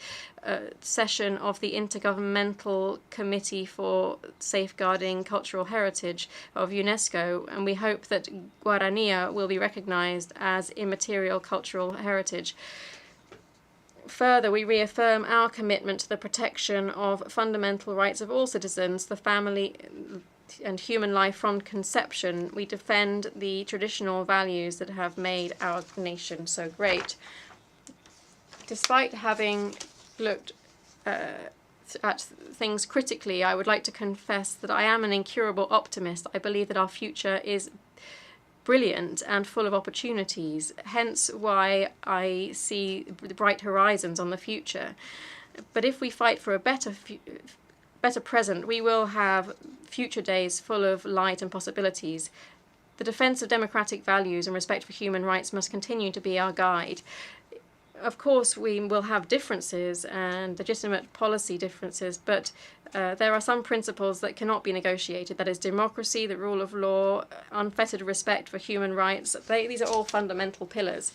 session of the Intergovernmental Committee for Safeguarding Cultural Heritage of UNESCO, and we hope that Guarania will be recognized as immaterial cultural heritage. Further, we reaffirm our commitment to the protection of fundamental rights of all citizens, the family and human life from conception. We defend the traditional values that have made our nation so great. Despite having looked at things critically, I would like to confess that I am an incurable optimist. I believe that our future is brilliant and full of opportunities, hence why I see the bright horizons on the future. But if we fight for a better present, we will have future days full of light and possibilities. The defense of democratic values and respect for human rights must continue to be our guide. Of course, we will have differences and legitimate policy differences, but there are some principles that cannot be negotiated. That is democracy, the rule of law, unfettered respect for human rights. These are all fundamental pillars.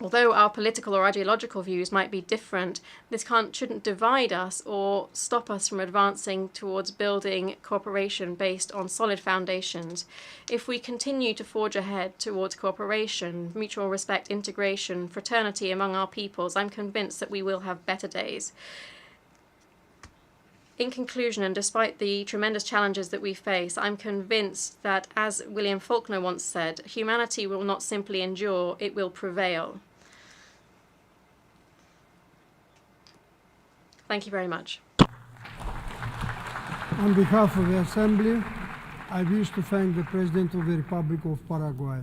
Although our political or ideological views might be different, this shouldn't divide us or stop us from advancing towards building cooperation based on solid foundations. If we continue to forge ahead towards cooperation, mutual respect, integration, fraternity among our peoples, I'm convinced that we will have better days. In conclusion, and despite the tremendous challenges that we face, I'm convinced that, as William Faulkner once said, humanity will not simply endure, it will prevail. Thank you very much. On behalf of the Assembly, I wish to thank the President of the Republic of Paraguay.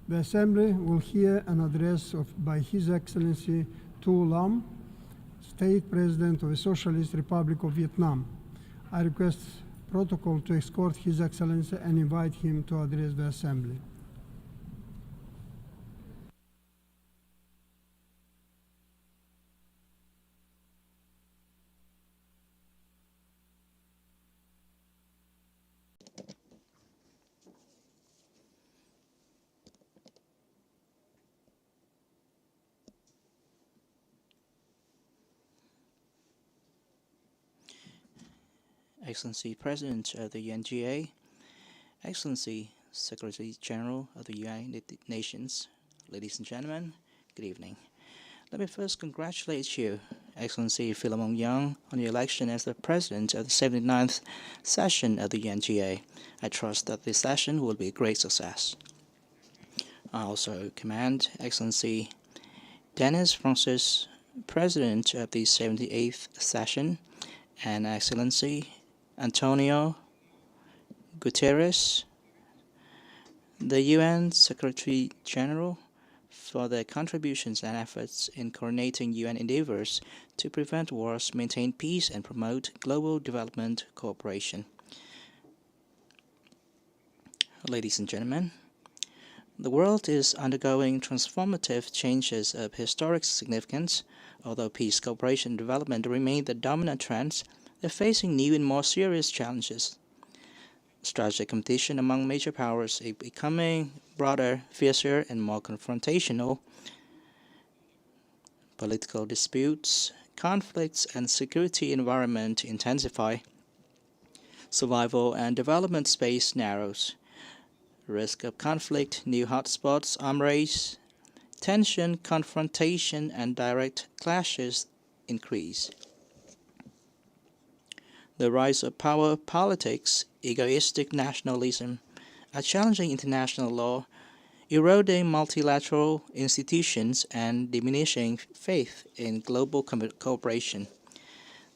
The Assembly will hear an address by His Excellency Tu Lam, State President of the Socialist Republic of Vietnam. I request protocol to escort His Excellency and invite him to address the Assembly. Excellency President of the UNGA, Excellency Secretary General of the United Nations, ladies and gentlemen, good evening. Let me first congratulate you, Excellency Philemon Yang, on your election as the President of the 79th session of the UNGA. I trust that this session will be a great success. I also commend Excellency Denis Francis, President of the 78th session, and Excellency Antonio Guterres, the UN Secretary General, for their contributions and efforts in coordinating UN endeavors to prevent wars, maintain peace, and promote global development cooperation. Ladies and gentlemen, the world is undergoing transformative changes of historic significance. Although peace, cooperation, and development remain the dominant trends, they're facing new and more serious challenges. Strategic competition among major powers is becoming broader, fiercer, and more confrontational. Political disputes, conflicts and security environment intensify, survival and development space narrows. Risk of conflict, new hotspots, arms race, tension, confrontation, and direct clashes increase. The rise of power politics, egoistic nationalism, are challenging international law, eroding multilateral institutions, and diminishing faith in global cooperation.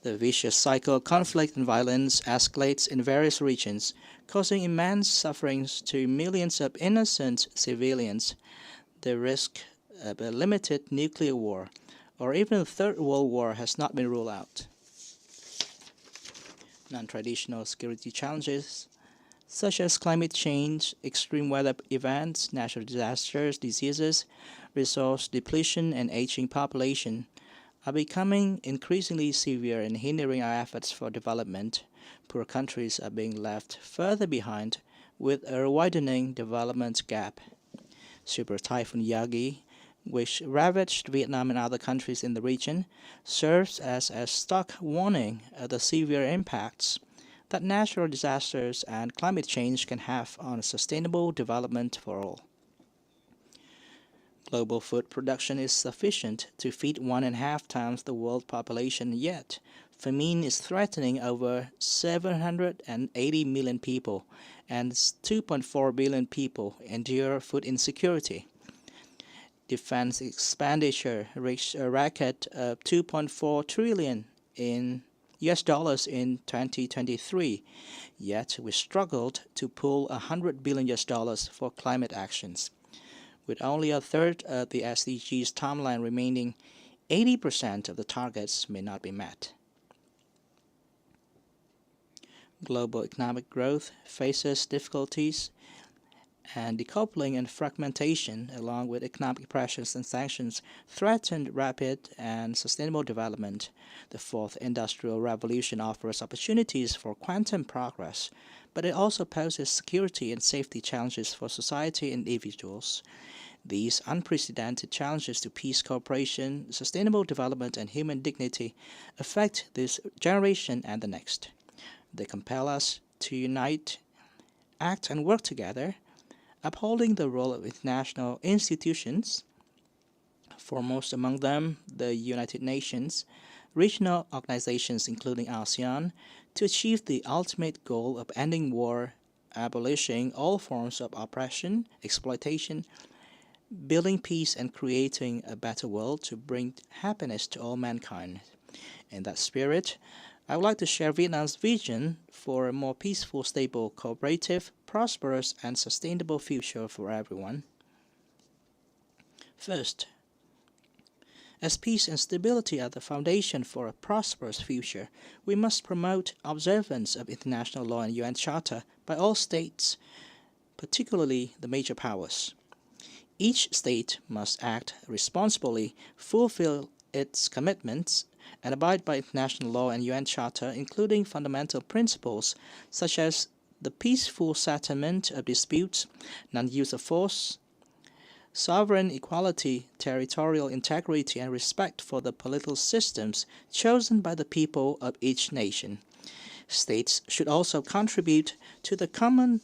The vicious cycle of conflict and violence escalates in various regions, causing immense sufferings to millions of innocent civilians. The risk of a limited nuclear war, or even a Third World War, has not been ruled out. Non-traditional security challenges, such as climate change, extreme weather events, natural disasters, diseases, resource depletion, and aging population, are becoming increasingly severe and hindering our efforts for development. Poor countries are being left further behind with a widening development gap. Super Typhoon Yagi, which ravaged Vietnam and other countries in the region, serves as a stark warning of the severe impacts that natural disasters and climate change can have on sustainable development for all. Global food production is sufficient to feed 1.5 times the world population, yet famine is threatening over 780 million people, and 2.4 billion people endure food insecurity. Defense expenditure reached a record of $2.4 trillion in US dollars in 2023, yet we struggled to pull $100 billion US dollars for climate actions. With only a third of the SDGs timeline remaining, 80% of the targets may not be met. Global economic growth faces difficulties, and decoupling and fragmentation, along with economic pressures and sanctions, threaten rapid and sustainable development. The fourth industrial revolution offers opportunities for quantum progress, but it also poses security and safety challenges for society and individuals. These unprecedented challenges to peace, cooperation, sustainable development, and human dignity affect this generation and the next. They compel us to unite, act, and work together, upholding the role of international institutions, foremost among them the United Nations, regional organizations including ASEAN, to achieve the ultimate goal of ending war, abolishing all forms of oppression, exploitation, building peace, and creating a better world to bring happiness to all mankind. In that spirit, I would like to share Vietnam's vision for a more peaceful, stable, cooperative, prosperous, and sustainable future for everyone. First, as peace and stability are the foundation for a prosperous future, we must promote observance of international law and UN Charter by all states, particularly the major powers. Each state must act responsibly, fulfill its commitments, and abide by international law and UN Charter, including fundamental principles such as the peaceful settlement of disputes, non-use of force, sovereign equality, territorial integrity, and respect for the political systems chosen by the people of each nation. States should also contribute to the common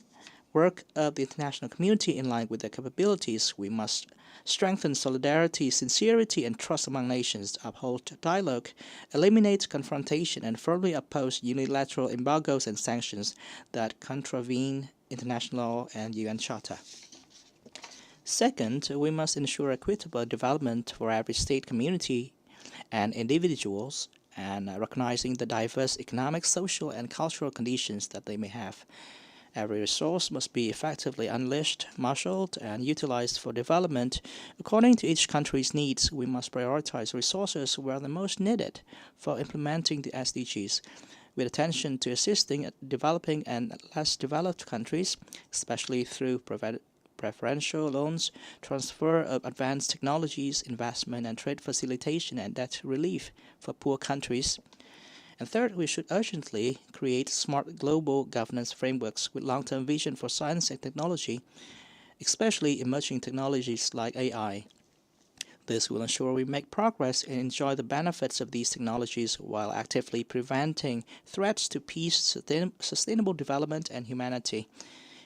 work of the international community in line with their capabilities. We must strengthen solidarity, sincerity, and trust among nations, uphold dialogue, eliminate confrontation, and firmly oppose unilateral embargoes and sanctions that contravene international law and UN Charter. Second, we must ensure equitable development for every state, community, and individuals, and recognizing the diverse economic, social, and cultural conditions that they may have. Every resource must be effectively unleashed, marshaled, and utilized for development. According to each country's needs, we must prioritize resources where they're most needed for implementing the SDGs, with attention to assisting developing and less developed countries, especially through preferential loans, transfer of advanced technologies, investment and trade facilitation, and debt relief for poor countries. And third, we should urgently create smart global governance frameworks with long-term vision for science and technology, especially emerging technologies like AI. This will ensure we make progress and enjoy the benefits of these technologies while actively preventing threats to peace, sustainable development, and humanity.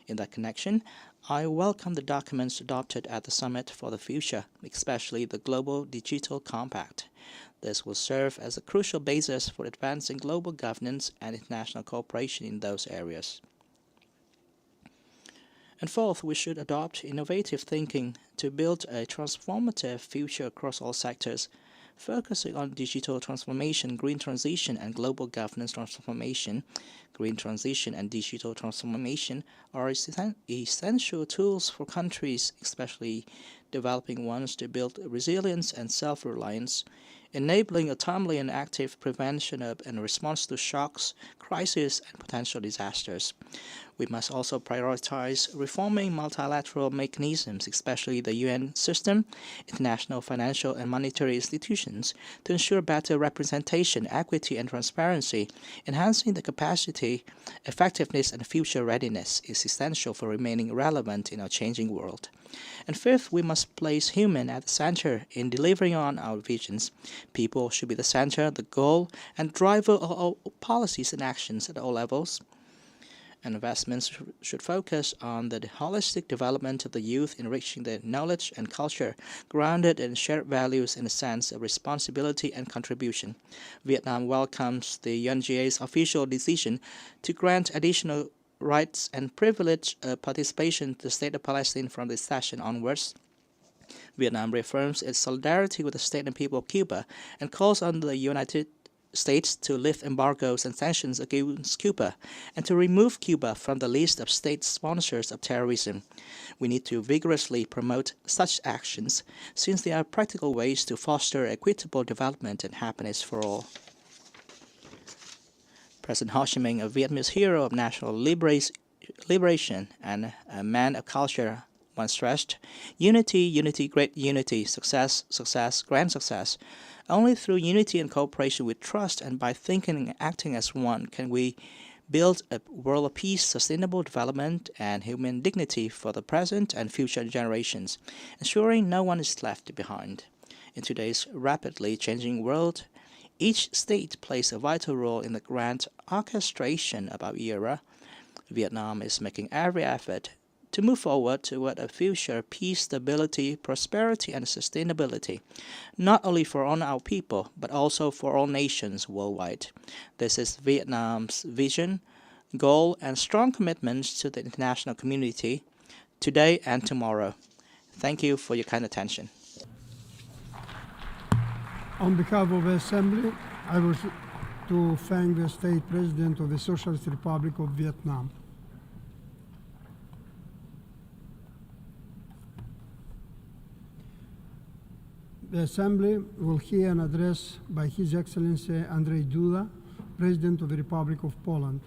In that connection, I welcome the documents adopted at the Summit for the Future, especially the Global Digital Compact. This will serve as a crucial basis for advancing global governance and international cooperation in those areas. And fourth, we should adopt innovative thinking to build a transformative future across all sectors, focusing on digital transformation, green transition, and global governance transformation. Green transition and digital transformation are essential tools for countries, especially developing ones, to build resilience and self-reliance, enabling a timely and active prevention of and response to shocks, crises, and potential disasters. We must also prioritize reforming multilateral mechanisms, especially the UN system, international financial and monetary institutions, to ensure better representation, equity, and transparency. Enhancing the capacity, effectiveness, and future readiness is essential for remaining relevant in our changing world. And fifth, we must place human at the center in delivering on our visions. People should be the center, the goal, and driver of all policies and actions at all levels. And investments should focus on the holistic development of the youth, enriching their knowledge and culture, grounded in shared values and a sense of responsibility and contribution. Vietnam welcomes the UNGA's official decision to grant additional rights and privilege participation to the State of Palestine from this session onwards. Vietnam reaffirms its solidarity with the state and people of Cuba and calls on the United States to lift embargoes and sanctions against Cuba and to remove Cuba from the list of state sponsors of terrorism. We need to vigorously promote such actions since they are practical ways to foster equitable development and happiness for all. President Ho Chi Minh, a Vietnamese hero of national liberation and a man of culture, once stressed, unity, unity, great unity, success, success, grand success. Only through unity and cooperation with trust and by thinking and acting as one can we build a world of peace, sustainable development, and human dignity for the present and future generations, ensuring no one is left behind. In today's rapidly changing world, each state plays a vital role in the grand orchestration of our era. Vietnam is making every effort to move forward toward a future of peace, stability, prosperity, and sustainability, not only for all our people, but also for all nations worldwide. This is Vietnam's vision, goal, and strong commitments to the international community, today and tomorrow. Thank you for your kind attention. On behalf of the Assembly, I wish to thank the State President of the Socialist Republic of Vietnam. The Assembly will hear an address by His Excellency Andrzej Duda, President of the Republic of Poland.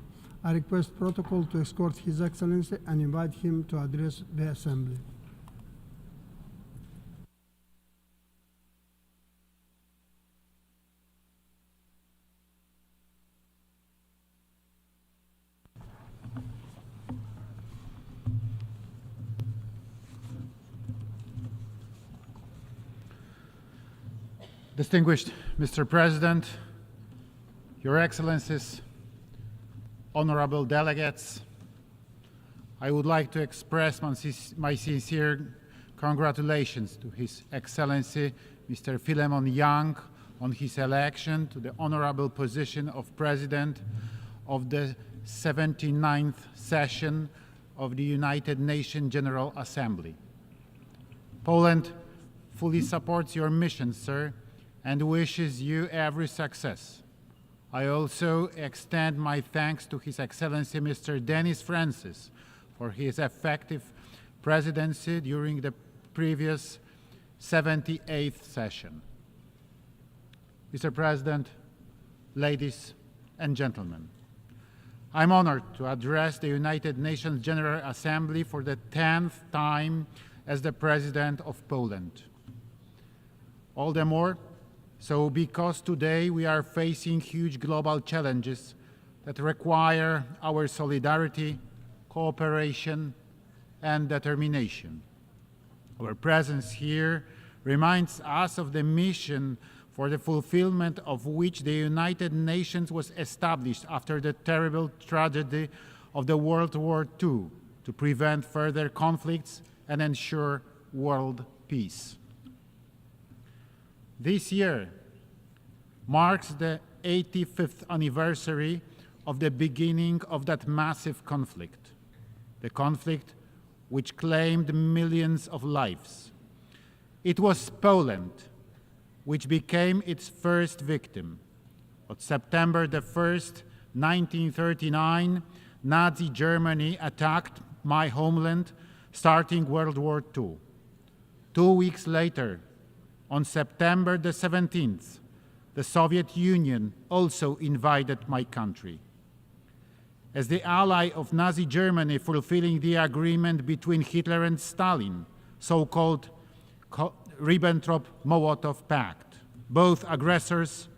I request protocol to escort His Excellency and invite him to address the Assembly. Distinguished Mr. President, Your Excellencies, honorable delegates, I would like to express my sincere congratulations to His Excellency Mr. Philemon Yang on his election to the honorable position of President of the 79th session of the United Nations General Assembly. Poland fully supports your mission, sir, and wishes you every success. I also extend my thanks to His Excellency Mr. Denis Francis for his effective presidency during the previous 78th session. Mr. President, ladies and gentlemen, I'm honored to address the United Nations General Assembly for the 10th time as the President of Poland. All the more so because today we are facing huge global challenges that require our solidarity, cooperation, and determination. Our presence here reminds us of the mission for the fulfillment of which the United Nations was established after the terrible tragedy of the World War II, to prevent further conflicts and ensure world peace. This year marks the 85th anniversary of the beginning of that massive conflict, the conflict which claimed millions of lives. It was Poland which became its first victim. On September the 1st, 1939, Nazi Germany attacked my homeland, starting World War II. 2 weeks later, on September the 17th, the Soviet Union also invaded my country. As the ally of Nazi Germany fulfilling the agreement between Hitler and Stalin, so-called Ribbentrop-Molotov Pact, both aggressors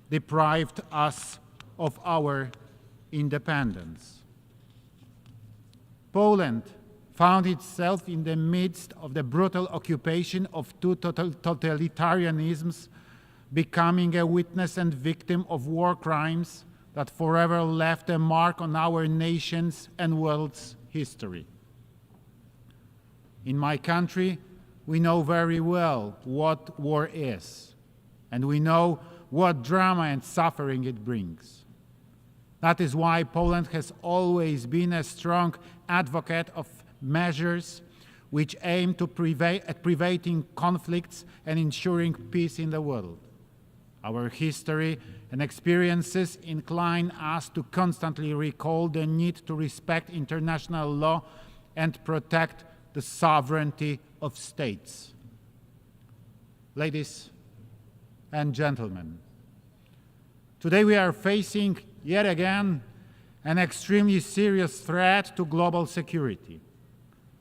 deprived us of our independence. Poland found itself in the midst of the brutal occupation of two totalitarianisms, becoming a witness and victim of war crimes that forever left a mark on our nation's and world's history. In my country, we know very well what war is, and we know what drama and suffering it brings. That is why Poland has always been a strong advocate of measures which aim to preventing conflicts and ensuring peace in the world. Our history and experiences incline us to constantly recall the need to respect international law and protect the sovereignty of states. Ladies and gentlemen, today we are facing yet again an extremely serious threat to global security.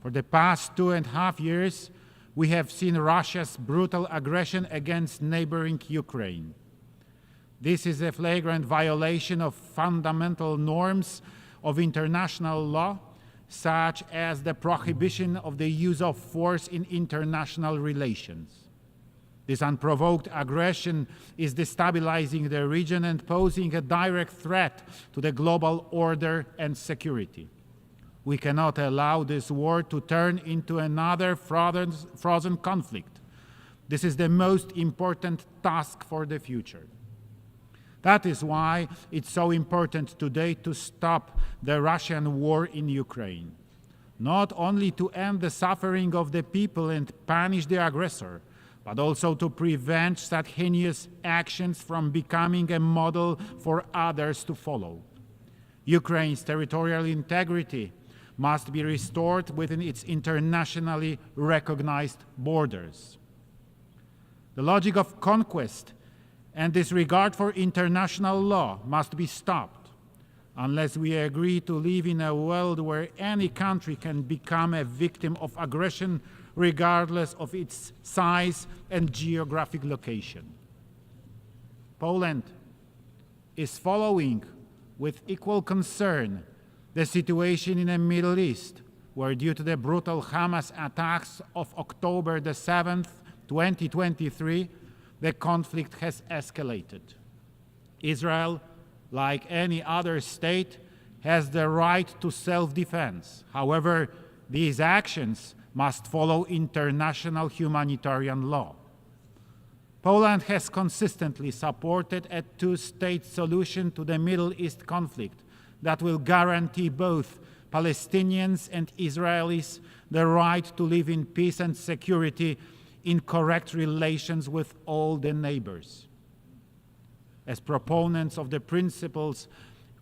For the past 2.5 years, we have seen Russia's brutal aggression against neighboring Ukraine. This is a flagrant violation of fundamental norms of international law, such as the prohibition of the use of force in international relations. This unprovoked aggression is destabilizing the region and posing a direct threat to the global order and security. We cannot allow this war to turn into another frozen conflict. This is the most important task for the future. That is why it's so important today to stop the Russian war in Ukraine. Not only to end the suffering of the people and punish the aggressor, but also to prevent such heinous actions from becoming a model for others to follow. Ukraine's territorial integrity must be restored within its internationally recognized borders. The logic of conquest and disregard for international law must be stopped, unless we agree to live in a world where any country can become a victim of aggression regardless of its size and geographic location. Poland is following with equal concern the situation in the Middle East, where due to the brutal Hamas attacks of October the 7th, 2023, the conflict has escalated. Israel, like any other state, has the right to self-defense. However, these actions must follow international humanitarian law. Poland has consistently supported a two-state solution to the Middle East conflict that will guarantee both Palestinians and Israelis the right to live in peace and security in correct relations with all the neighbors. As proponents of the principles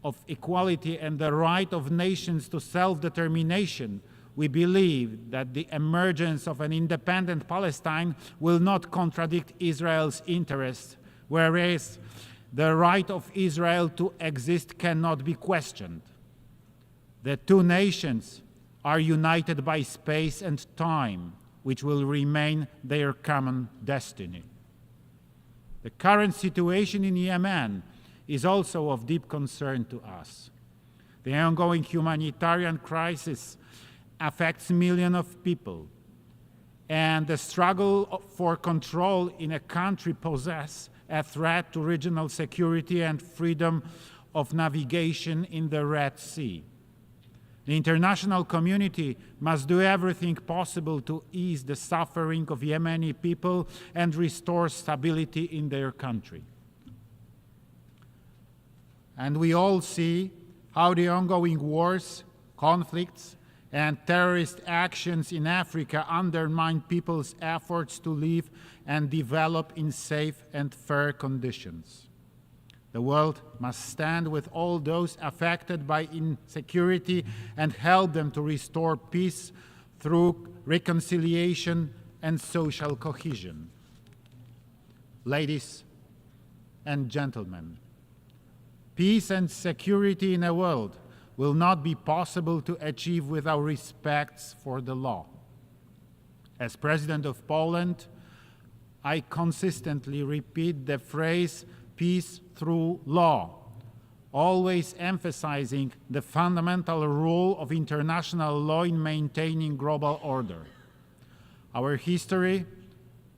of equality and the right of nations to self-determination, we believe that the emergence of an independent Palestine will not contradict Israel's interests, whereas the right of Israel to exist cannot be questioned. The two nations are united by space and time, which will remain their common destiny. The current situation in Yemen is also of deep concern to us. The ongoing humanitarian crisis affects millions of people. and the struggle for control in a country poses a threat to regional security and freedom of navigation in the Red Sea. The international community must do everything possible to ease the suffering of Yemeni people and restore stability in their country. And we all see how the ongoing wars, conflicts, and terrorist actions in Africa undermine people's efforts to live and develop in safe and fair conditions. The world must stand with all those affected by insecurity and help them to restore peace through reconciliation and social cohesion. Ladies and gentlemen, peace and security in a world will not be possible to achieve without respect for the law. As President of Poland, I consistently repeat the phrase peace through law, always emphasizing the fundamental role of international law in maintaining global order. Our history,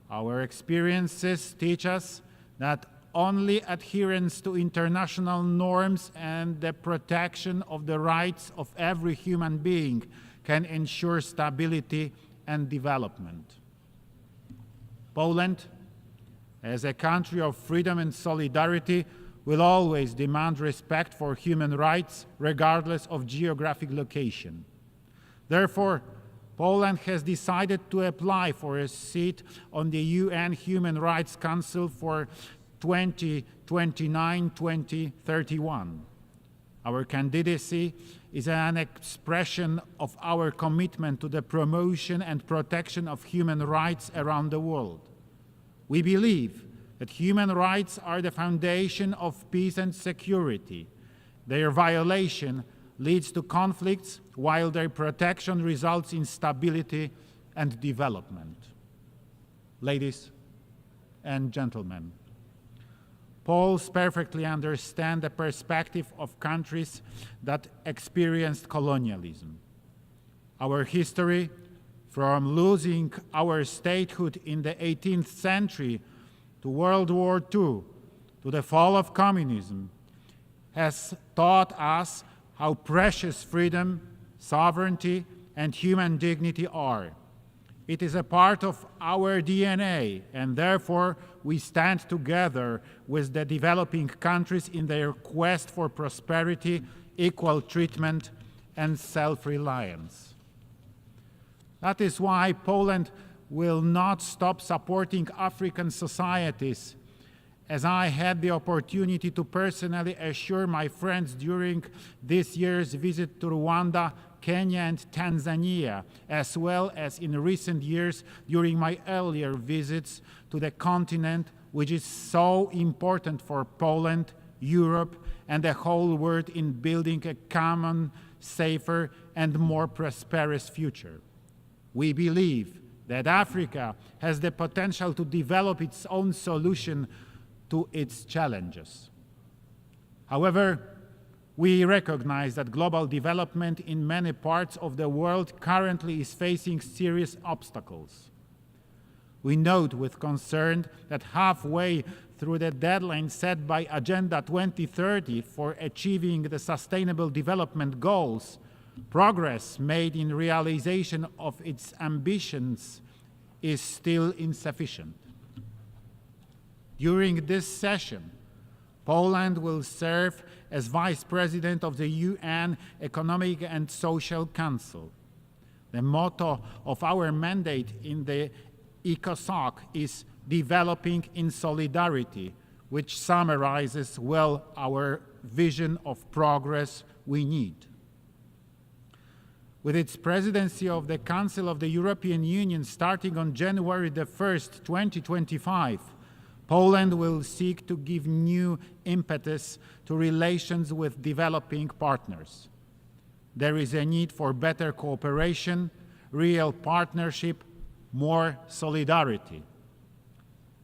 our experiences teach us that only adherence to international norms and the protection of the rights of every human being can ensure stability and development. Poland, as a country of freedom and solidarity, will always demand respect for human rights, regardless of geographic location. Therefore, Poland has decided to apply for a seat on the UN Human Rights Council for 2029-2031. Our candidacy is an expression of our commitment to the promotion and protection of human rights around the world. We believe that human rights are the foundation of peace and security. Their violation leads to conflicts, while their protection results in stability and development. Ladies and gentlemen, Poles perfectly understand the perspective of countries that experienced colonialism. Our history, from losing our statehood in the 18th century to World War II, to the fall of communism, has taught us how precious freedom, sovereignty, and human dignity are. It is a part of our DNA, and therefore we stand together with the developing countries in their quest for prosperity, equal treatment, and self-reliance. That is why Poland will not stop supporting African societies, as I had the opportunity to personally assure my friends during this year's visit to Rwanda, Kenya, and Tanzania, as well as in recent years during my earlier visits to the continent, which is so important for Poland, Europe, and the whole world in building a common, safer, and more prosperous future. We believe that Africa has the potential to develop its own solution to its challenges. However, we recognize that global development in many parts of the world currently is facing serious obstacles. We note with concern that halfway through the deadline set by Agenda 2030 for achieving the Sustainable Development Goals, progress made in realization of its ambitions is still insufficient. During this session, Poland will serve as Vice President of the UN Economic and Social Council. The motto of our mandate in the ECOSOC is Developing in Solidarity, which summarizes well our vision of progress we need. With its presidency of the Council of the European Union starting on January the 1st, 2025, Poland will seek to give new impetus to relations with developing partners. There is a need for better cooperation, real partnership, more solidarity.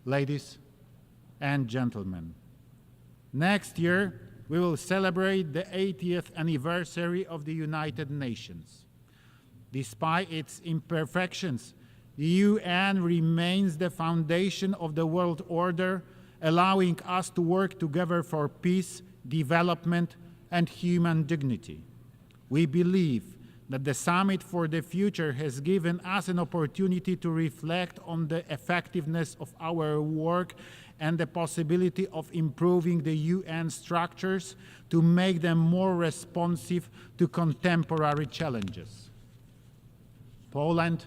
Ladies and gentlemen, next year we will celebrate the 80th anniversary of the United Nations. Despite its imperfections, The UN remains the foundation of the world order, allowing us to work together for peace, development, and human dignity. We believe that the Summit for the Future has given us an opportunity to reflect on the effectiveness of our work and the possibility of improving the UN structures to make them more responsive to contemporary challenges. Poland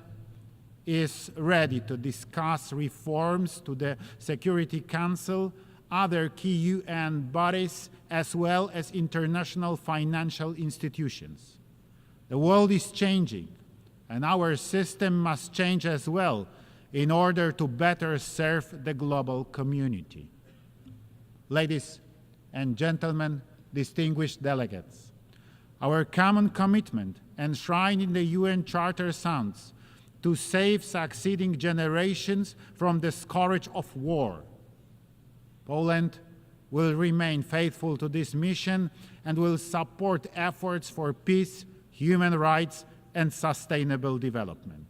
is ready to discuss reforms to the Security Council, other key UN bodies, as well as international financial institutions. The world is changing, and our system must change as well in order to better serve the global community. Ladies and gentlemen, distinguished delegates, our common commitment enshrined in the UN Charter sounds to save succeeding generations from the scourge of war. Poland will remain faithful to this mission and will support efforts for peace, human rights, and sustainable development.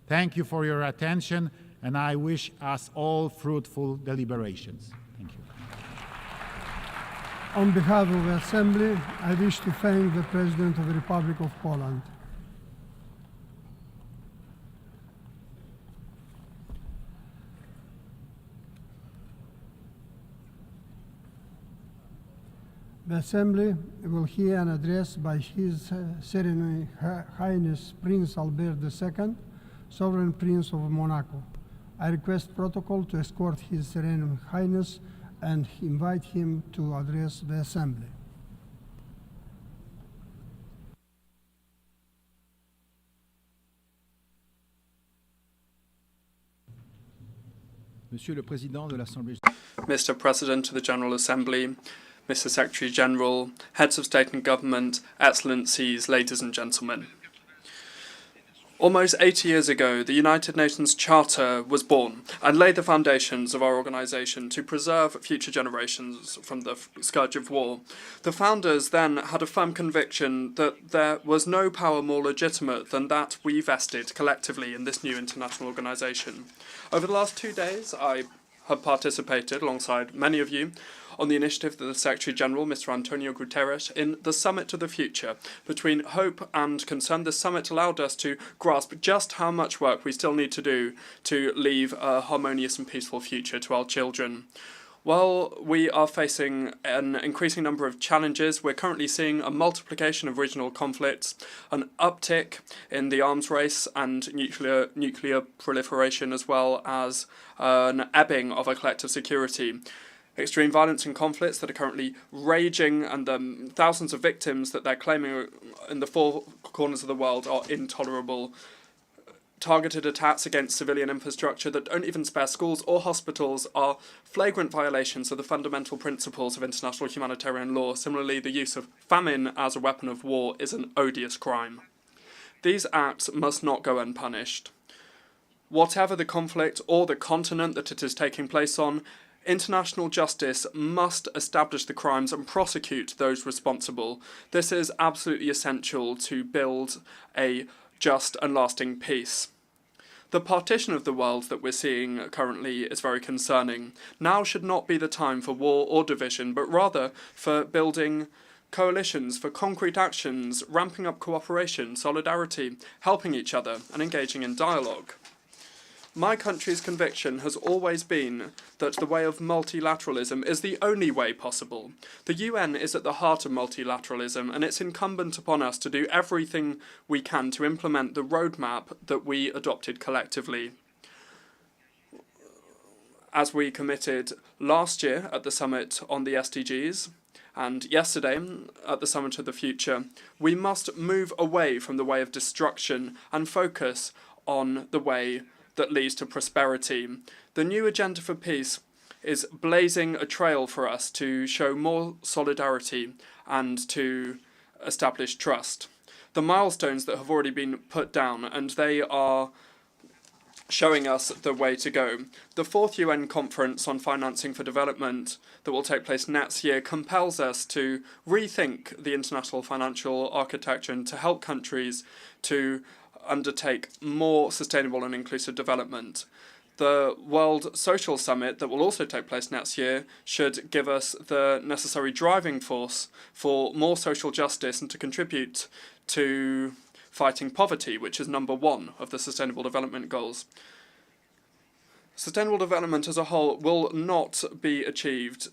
Thank you for your attention, and I wish us all fruitful deliberations. Thank you. On behalf of the Assembly, I wish to thank the President of the Republic of Poland. The Assembly will hear an address by His Serene Highness Prince Albert II, Sovereign Prince of Monaco. I request protocol to escort His Serene Highness and invite him to address the Assembly. Monsieur le Président de l'Assemblée. Mr. President of the General Assembly, Mr. Secretary General, Heads of State and Government, Excellencies, ladies and gentlemen. Almost 80 years ago, the United Nations Charter was born and laid the foundations of our organisation to preserve future generations from the scourge of war. The founders then had a firm conviction that there was no power more legitimate than that we vested collectively in this new international organisation. Over the last 2 days, I have participated, alongside many of you, on the initiative of the Secretary-General, Mr. Antonio Guterres, in the Summit to the Future. Between hope and concern, the summit allowed us to grasp just how much work we still need to do to leave a harmonious and peaceful future to our children. While we are facing an increasing number of challenges, we're currently seeing a multiplication of regional conflicts, an uptick in the arms race and nuclear proliferation, as well as an ebbing of our collective security. Extreme violence and conflicts that are currently raging, and the thousands of victims that they're claiming in the four corners of the world are intolerable. Targeted attacks against civilian infrastructure that don't even spare schools or hospitals are flagrant violations of the fundamental principles of international humanitarian law. Similarly, the use of famine as a weapon of war is an odious crime. These acts must not go unpunished. Whatever the conflict or the continent that it is taking place on, international justice must establish the crimes and prosecute those responsible. This is absolutely essential to build a just and lasting peace. The partition of the world that we're seeing currently is very concerning. Now should not be the time for war or division, but rather for building coalitions, for concrete actions, ramping up cooperation, solidarity, helping each other, and engaging in dialogue. My country's conviction has always been that the way of multilateralism is the only way possible. The UN is at the heart of multilateralism, and it's incumbent upon us to do everything we can to implement the roadmap that we adopted collectively. As we committed last year at the summit on the SDGs, and yesterday at the Summit of the Future, we must move away from the way of destruction and focus on the way that leads to prosperity. The new agenda for peace is blazing a trail for us to show more solidarity and to establish trust. The milestones that have already been put down, and they are showing us the way to go. The 4th UN Conference on Financing for Development that will take place next year compels us to rethink the international financial architecture and to help countries to undertake more sustainable and inclusive development. The World Social Summit that will also take place next year should give us the necessary driving force for more social justice and to contribute to fighting poverty, which is number 1 of the Sustainable Development Goals. Sustainable development as a whole will not be achieved,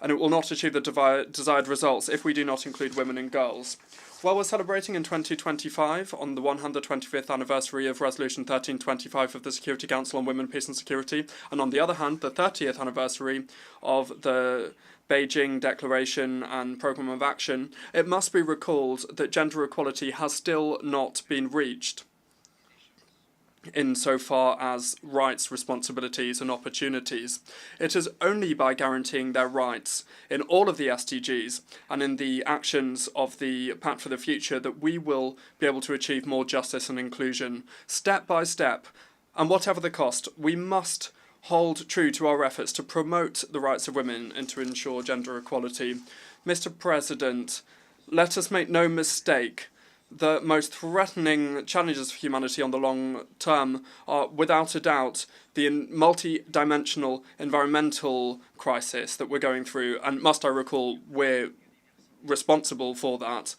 and it will not achieve the desired results if we do not include women and girls. While we're celebrating in 2025 on the 125th anniversary of Resolution 1325 of the Security Council on Women, Peace and Security, and on the other hand, the 30th anniversary of the Beijing Declaration and Programme of Action, it must be recalled that gender equality has still not been reached insofar as rights, responsibilities and opportunities. It is only by guaranteeing their rights in all of the SDGs and in the actions of the Pact for the Future that we will be able to achieve more justice and inclusion. Step by step, and whatever the cost, we must hold true to our efforts to promote the rights of women and to ensure gender equality. Mr. President, let us make no mistake. The most threatening challenges for humanity on the long term are, without a doubt, the multi-dimensional environmental crisis that we're going through, and must I recall, we're responsible for that.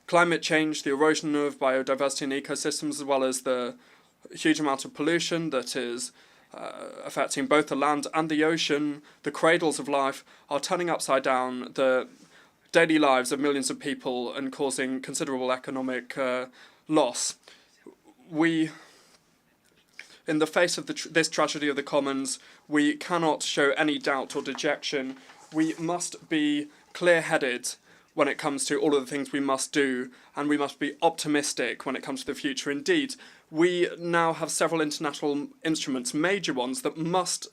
Climate change, the erosion of biodiversity and ecosystems, as well as the huge amount of pollution that is affecting both the land and the ocean, the cradles of life, are turning upside down the daily lives of millions of people and causing considerable economic loss. We, in the face of this tragedy of the commons, we cannot show any doubt or dejection. We must be clear-headed when it comes to all of the things we must do, and we must be optimistic when it comes to the future. Indeed, we now have several international instruments, major ones, that must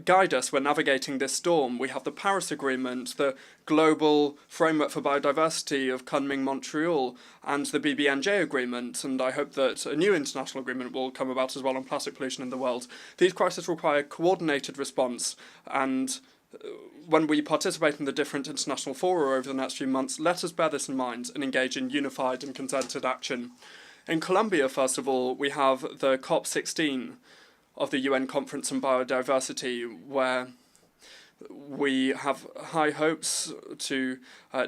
guide us when navigating this storm. We have the Paris Agreement, the Global Framework for Biodiversity of Kunming-Montreal, and the BBNJ Agreement, and I hope that a new international agreement will come about as well on plastic pollution in the world. These crises require coordinated response, and when we participate in the different international fora over the next few months, let us bear this in mind and engage in unified and concerted action. In Colombia, first of all, we have the COP16 of the UN Conference on Biodiversity, where we have high hopes to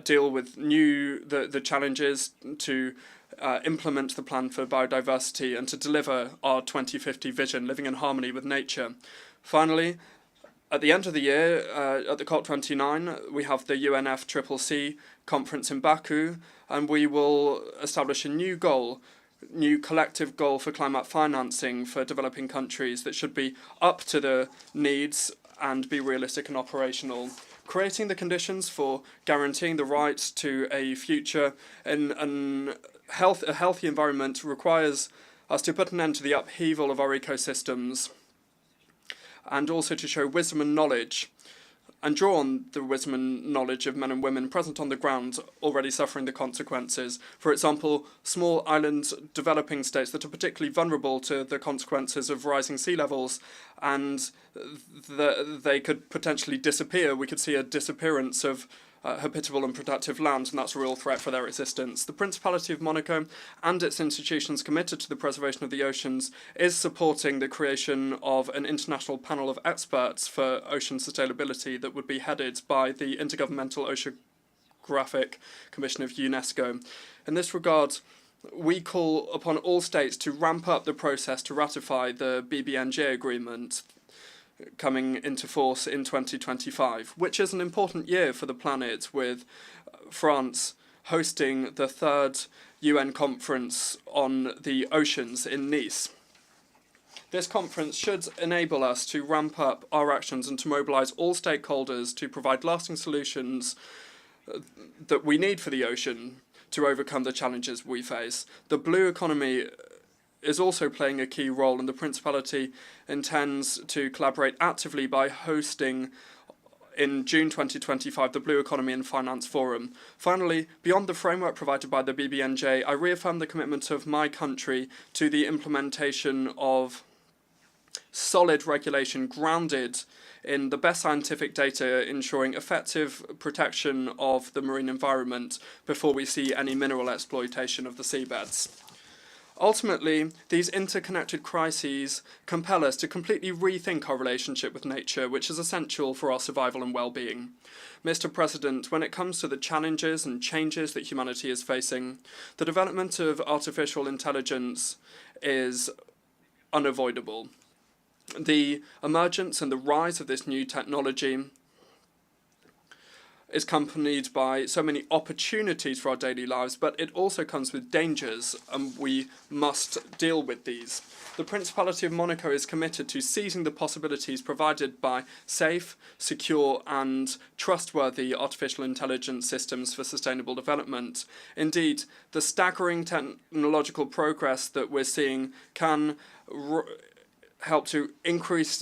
deal with the challenges, to implement the plan for biodiversity and to deliver our 2050 vision, living in harmony with nature. Finally, at the end of the year, at the COP29, we have the UNFCCC conference in Baku, and we will establish a new collective goal for climate financing for developing countries that should be up to the needs and be realistic and operational. Creating the conditions for guaranteeing the right to a future in a healthy environment requires us to put an end to the upheaval of our ecosystems, and also to show wisdom and knowledge, and draw on the wisdom and knowledge of men and women present on the ground already suffering the consequences. For example, small island developing states that are particularly vulnerable to the consequences of rising sea levels, and they could potentially disappear. We could see a disappearance of habitable and productive land, and that's a real threat for their existence. The Principality of Monaco and its institutions committed to the preservation of the oceans is supporting the creation of an international panel of experts for ocean sustainability that would be headed by the Intergovernmental Oceanographic Commission of UNESCO. In this regard, we call upon all states to ramp up the process to ratify the BBNJ agreement coming into force in 2025, which is an important year for the planet, with France hosting the 3rd UN conference on the oceans in Nice. This conference should enable us to ramp up our actions and to mobilise all stakeholders to provide lasting solutions that we need for the ocean to overcome the challenges we face. The blue economy is also playing a key role, and the Principality intends to collaborate actively by hosting in June 2025 the Blue Economy and Finance Forum. Finally, beyond the framework provided by the BBNJ, I reaffirm the commitment of my country to the implementation of solid regulation grounded in the best scientific data, ensuring effective protection of the marine environment before we see any mineral exploitation of the seabeds. Ultimately, these interconnected crises compel us to completely rethink our relationship with nature, which is essential for our survival and well-being. Mr. President, when it comes to the challenges and changes that humanity is facing, the development of artificial intelligence is unavoidable. The emergence and the rise of this new technology is accompanied by so many opportunities for our daily lives, but it also comes with dangers, and we must deal with these. The Principality of Monaco is committed to seizing the possibilities provided by safe, secure, and trustworthy artificial intelligence systems for sustainable development. Indeed, the staggering technological progress that we're seeing can help to increase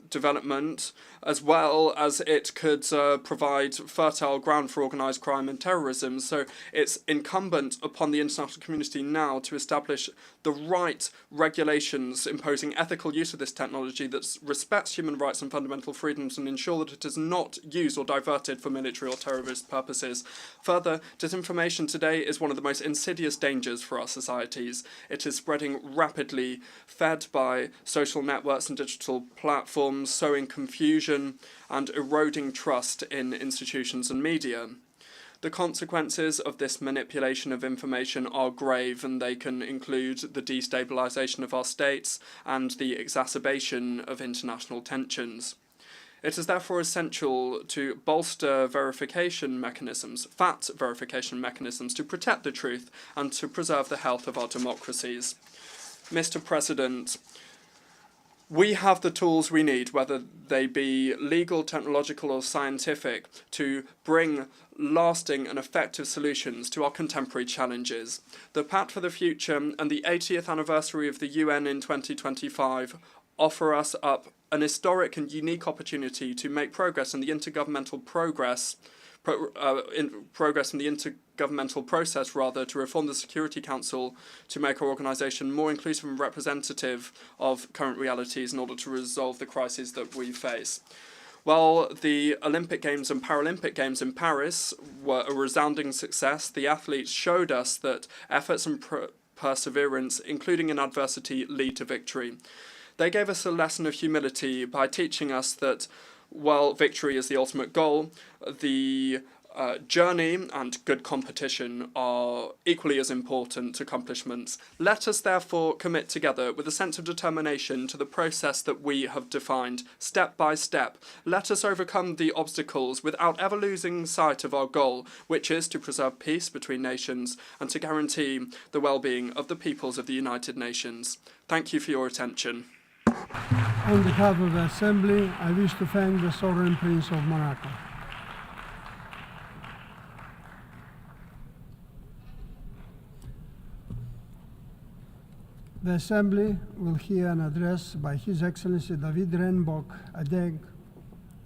development, as well as it could provide fertile ground for organised crime and terrorism. So it's incumbent upon the international community now to establish the right regulations imposing ethical use of this technology that respects human rights and fundamental freedoms and ensure that it is not used or diverted for military or terrorist purposes. Further, disinformation today is one of the most insidious dangers for our societies. It is spreading rapidly, fed by social networks and digital platforms, sowing confusion and eroding trust in institutions and media. The consequences of this manipulation of information are grave, and they can include the destabilization of our states and the exacerbation of international tensions. It is therefore essential to bolster verification mechanisms, fact verification mechanisms, to protect the truth and to preserve the health of our democracies. Mr. President, we have the tools we need, whether they be legal, technological, or scientific, to bring lasting and effective solutions to our contemporary challenges. The Pact for the Future and the 80th anniversary of the UN in 2025 offer us up an historic and unique opportunity to make progress in the intergovernmental process to reform the Security Council to make our organisation more inclusive and representative of current realities in order to resolve the crises that we face. While the Olympic Games and Paralympic Games in Paris were a resounding success, the athletes showed us that efforts and perseverance, including in adversity, lead to victory. They gave us a lesson of humility by teaching us that while victory is the ultimate goal, the journey and good competition are equally as important accomplishments. Let us therefore commit together with a sense of determination to the process that we have defined, step by step. Let us overcome the obstacles without ever losing sight of our goal, which is to preserve peace between nations and to guarantee the well-being of the peoples of the United Nations. Thank you for your attention. On behalf of the Assembly, I wish to thank the Sovereign Prince of Monaco. The Assembly will hear an address by His Excellency David Renbok Adeg,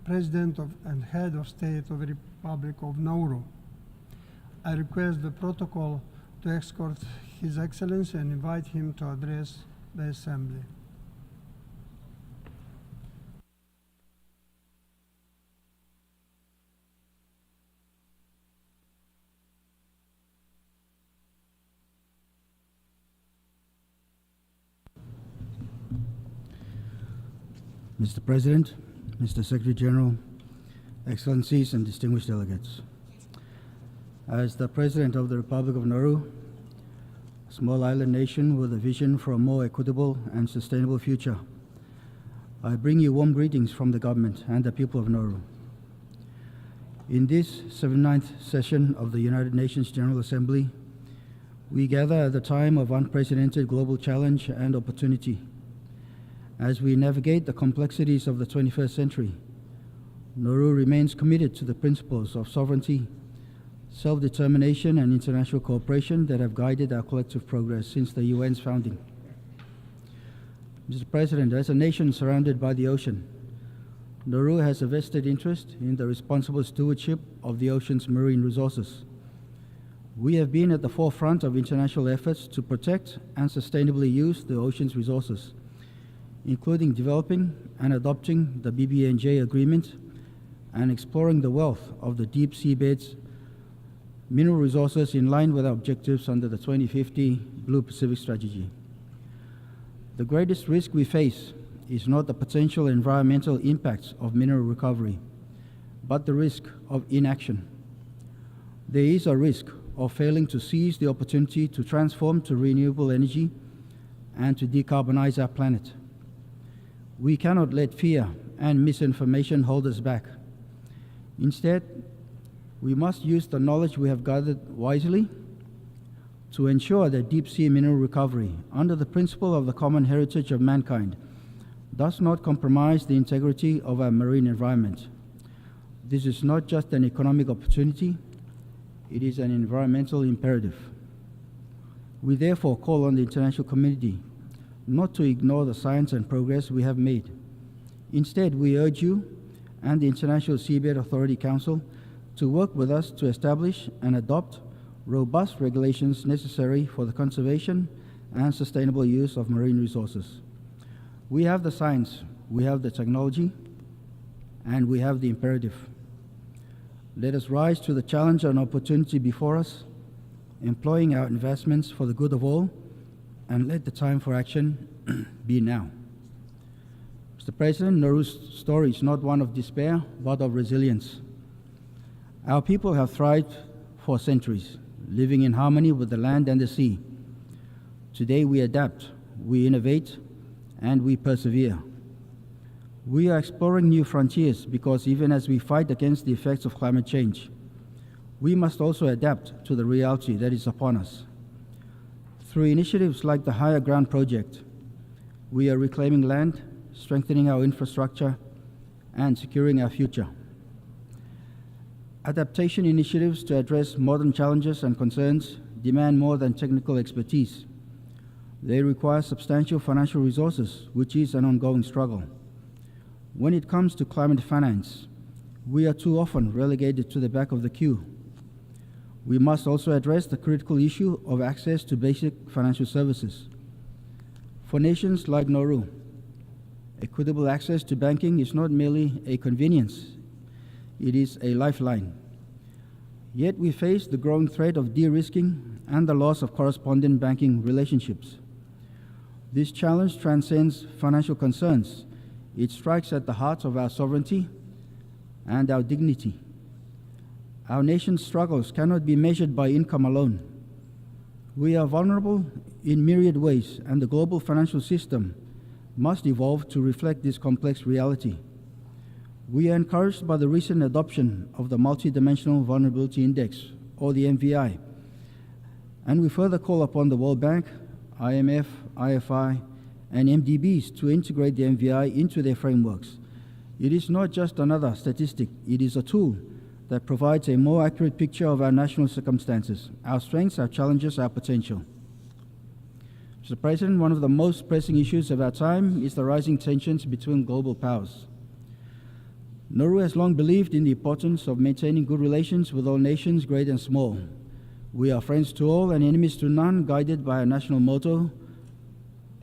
President and Head of State of the Republic of Nauru. I request the protocol to escort His Excellency and invite him to address the Assembly. Mr. President, Mr. Secretary General, Excellencies and distinguished delegates. As the President of the Republic of Nauru, a small island nation with a vision for a more equitable and sustainable future, I bring you warm greetings from the government and the people of Nauru. In this 79th session of the United Nations General Assembly, we gather at a time of unprecedented global challenge and opportunity. As we navigate the complexities of the 21st century, Nauru remains committed to the principles of sovereignty, self-determination, and international cooperation that have guided our collective progress since the UN's founding. Mr. President, as a nation surrounded by the ocean, Nauru has a vested interest in the responsible stewardship of the ocean's marine resources. We have been at the forefront of international efforts to protect and sustainably use the ocean's resources, including developing and adopting the BBNJ agreement and exploring the wealth of the deep seabeds mineral resources in line with our objectives under the 2050 Blue Pacific Strategy. The greatest risk we face is not the potential environmental impacts of mineral recovery, but the risk of inaction. There is a risk of failing to seize the opportunity to transform to renewable energy and to decarbonize our planet. We cannot let fear and misinformation hold us back. Instead, we must use the knowledge we have gathered wisely to ensure that deep-sea mineral recovery, under the principle of the common heritage of mankind, does not compromise the integrity of our marine environment. This is not just an economic opportunity, it is an environmental imperative. We therefore call on the international community not to ignore the science and progress we have made. Instead, we urge you and the International Seabed Authority Council to work with us to establish and adopt robust regulations necessary for the conservation and sustainable use of marine resources. We have the science, we have the technology, and we have the imperative. Let us rise to the challenge and opportunity before us, employing our investments for the good of all, and let the time for action be now. Mr. President, Nauru's story is not one of despair, but of resilience. Our people have thrived for centuries, living in harmony with the land and the sea. Today we adapt, we innovate, and we persevere. We are exploring new frontiers because even as we fight against the effects of climate change, we must also adapt to the reality that is upon us. Through initiatives like the Higher Ground Project, we are reclaiming land, strengthening our infrastructure, and securing our future. Adaptation initiatives to address modern challenges and concerns demand more than technical expertise. They require substantial financial resources, which is an ongoing struggle. When it comes to climate finance, we are too often relegated to the back of the queue. We must also address the critical issue of access to basic financial services. For nations like Nauru, equitable access to banking is not merely a convenience, it is a lifeline. Yet we face the growing threat of de-risking and the loss of correspondent banking relationships. This challenge transcends financial concerns. It strikes at the heart of our sovereignty and our dignity. Our nation's struggles cannot be measured by income alone. We are vulnerable in myriad ways, and the global financial system must evolve to reflect this complex reality. We are encouraged by the recent adoption of the Multidimensional Vulnerability Index, or the MVI, and we further call upon the World Bank, IMF, IFI, and MDBs to integrate the MVI into their frameworks. It is not just another statistic, it is a tool that provides a more accurate picture of our national circumstances, our strengths, our challenges, our potential. Mr. President, one of the most pressing issues of our time is the rising tensions between global powers. Nauru has long believed in the importance of maintaining good relations with all nations, great and small. We are friends to all and enemies to none, guided by our national motto,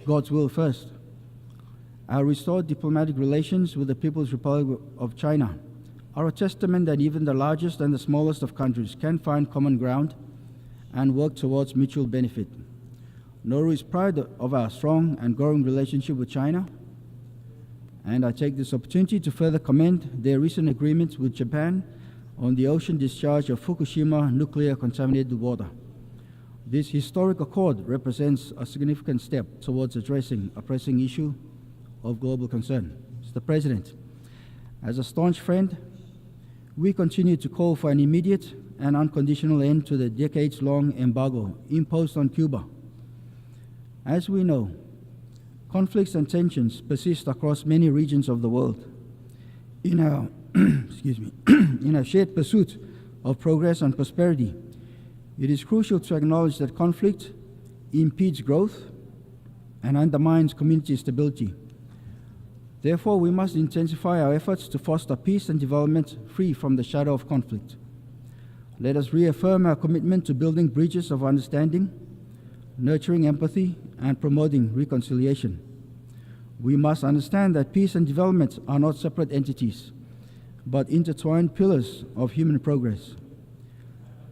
God's will first. Our restored diplomatic relations with the People's Republic of China are a testament that even the largest and the smallest of countries can find common ground and work towards mutual benefit. Nauru is proud of our strong and growing relationship with China, and I take this opportunity to further commend their recent agreements with Japan on the ocean discharge of Fukushima nuclear contaminated water. This historic accord represents a significant step towards addressing a pressing issue of global concern. Mr. President, as a staunch friend, we continue to call for an immediate and unconditional end to the decades-long embargo imposed on Cuba. As we know, conflicts and tensions persist across many regions of the world. In our, in our shared pursuit of progress and prosperity, it is crucial to acknowledge that conflict impedes growth and undermines community stability. Therefore, we must intensify our efforts to foster peace and development free from the shadow of conflict. Let us reaffirm our commitment to building bridges of understanding, nurturing empathy, and promoting reconciliation. We must understand that peace and development are not separate entities, but intertwined pillars of human progress.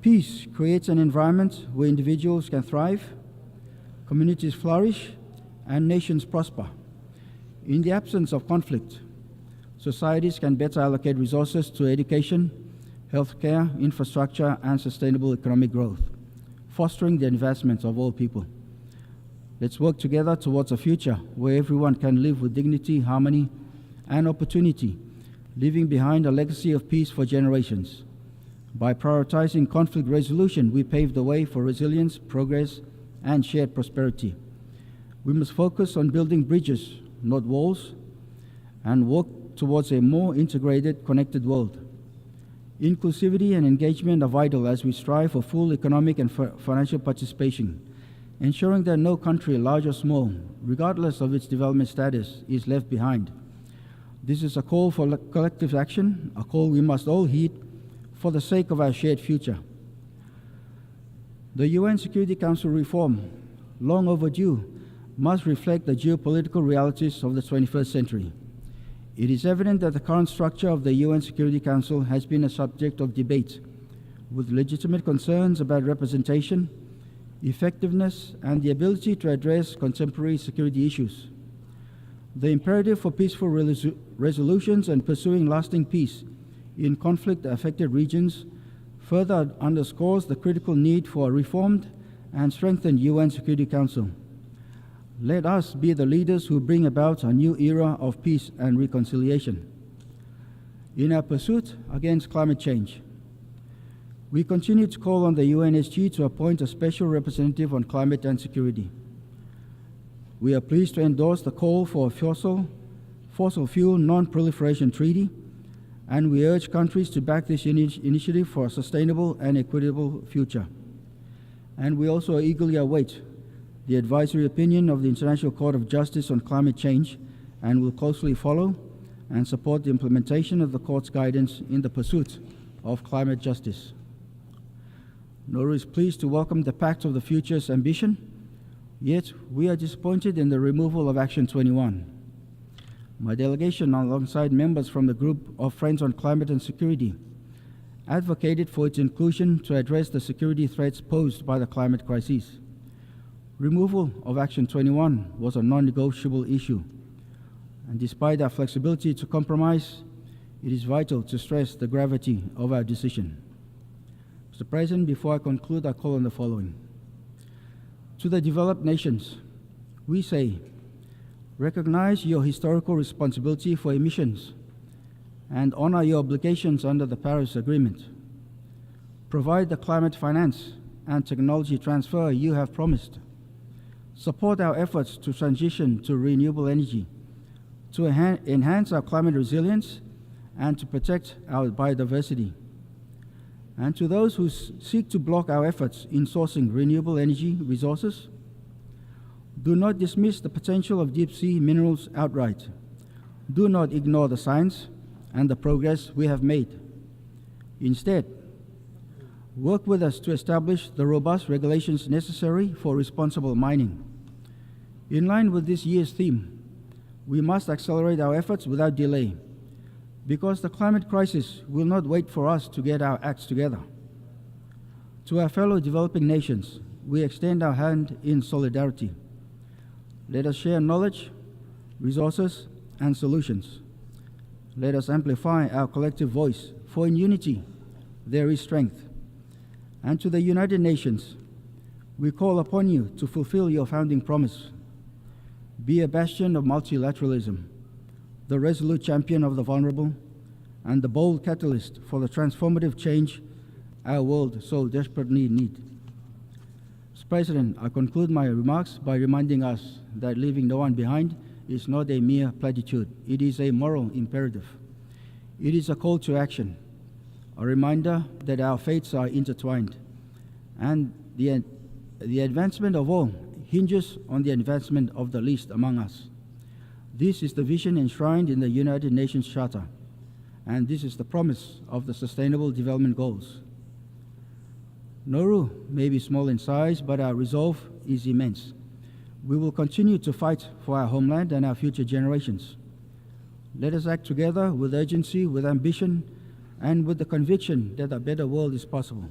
Peace creates an environment where individuals can thrive, communities flourish, and nations prosper. In the absence of conflict, societies can better allocate resources to education, healthcare, infrastructure, and sustainable economic growth, fostering the advancement of all people. Let's work together towards a future where everyone can live with dignity, harmony, and opportunity, leaving behind a legacy of peace for generations. By prioritizing conflict resolution, we pave the way for resilience, progress, and shared prosperity. We must focus on building bridges, not walls, and work towards a more integrated, connected world. Inclusivity and engagement are vital as we strive for full economic and financial participation, ensuring that no country, large or small, regardless of its development status, is left behind. This is a call for collective action, a call we must all heed for the sake of our shared future. The UN Security Council reform, long overdue, must reflect the geopolitical realities of the 21st century. It is evident that the current structure of the UN Security Council has been a subject of debate, with legitimate concerns about representation, effectiveness, and the ability to address contemporary security issues. The imperative for peaceful resolutions and pursuing lasting peace in conflict-affected regions further underscores the critical need for a reformed and strengthened UN Security Council. Let us be the leaders who bring about a new era of peace and reconciliation. In our pursuit against climate change, we continue to call on the UNSG to appoint a special representative on climate and security. We are pleased to endorse the call for a fossil fuel non-proliferation treaty, and we urge countries to back this initiative for a sustainable and equitable future. And we also eagerly await the advisory opinion of the International Court of Justice on climate change, and will closely follow and support the implementation of the Court's guidance in the pursuit of climate justice. Nauru is pleased to welcome the Pact of the Future's ambition, yet we are disappointed in the removal of Action 21. My delegation, alongside members from the Group of Friends on Climate and Security, advocated for its inclusion to address the security threats posed by the climate crisis. Removal of Action 21 was a non-negotiable issue, and despite our flexibility to compromise, it is vital to stress the gravity of our decision. Mr. President, before I conclude, I call on the following. To the developed nations, we say, recognize your historical responsibility for emissions and honor your obligations under the Paris Agreement. Provide the climate finance and technology transfer you have promised. Support our efforts to transition to renewable energy, to enhance our climate resilience, and to protect our biodiversity. And to those who seek to block our efforts in sourcing renewable energy resources, do not dismiss the potential of deep-sea minerals outright. Do not ignore the science and the progress we have made. Instead, work with us to establish the robust regulations necessary for responsible mining. In line with this year's theme, we must accelerate our efforts without delay, because the climate crisis will not wait for us to get our acts together. To our fellow developing nations, we extend our hand in solidarity. Let us share knowledge, resources, and solutions. Let us amplify our collective voice, for in unity there is strength. And to the United Nations, we call upon you to fulfill your founding promise. Be a bastion of multilateralism, the resolute champion of the vulnerable, and the bold catalyst for the transformative change our world so desperately needs. Mr. President, I conclude my remarks by reminding us that leaving no one behind is not a mere platitude. It is a moral imperative. It is a call to action, a reminder that our fates are intertwined, and the advancement of all hinges on the advancement of the least among us. This is the vision enshrined in the United Nations Charter, and this is the promise of the Sustainable Development Goals. Nauru may be small in size, but our resolve is immense. We will continue to fight for our homeland and our future generations. Let us act together with urgency, with ambition, and with the conviction that a better world is possible.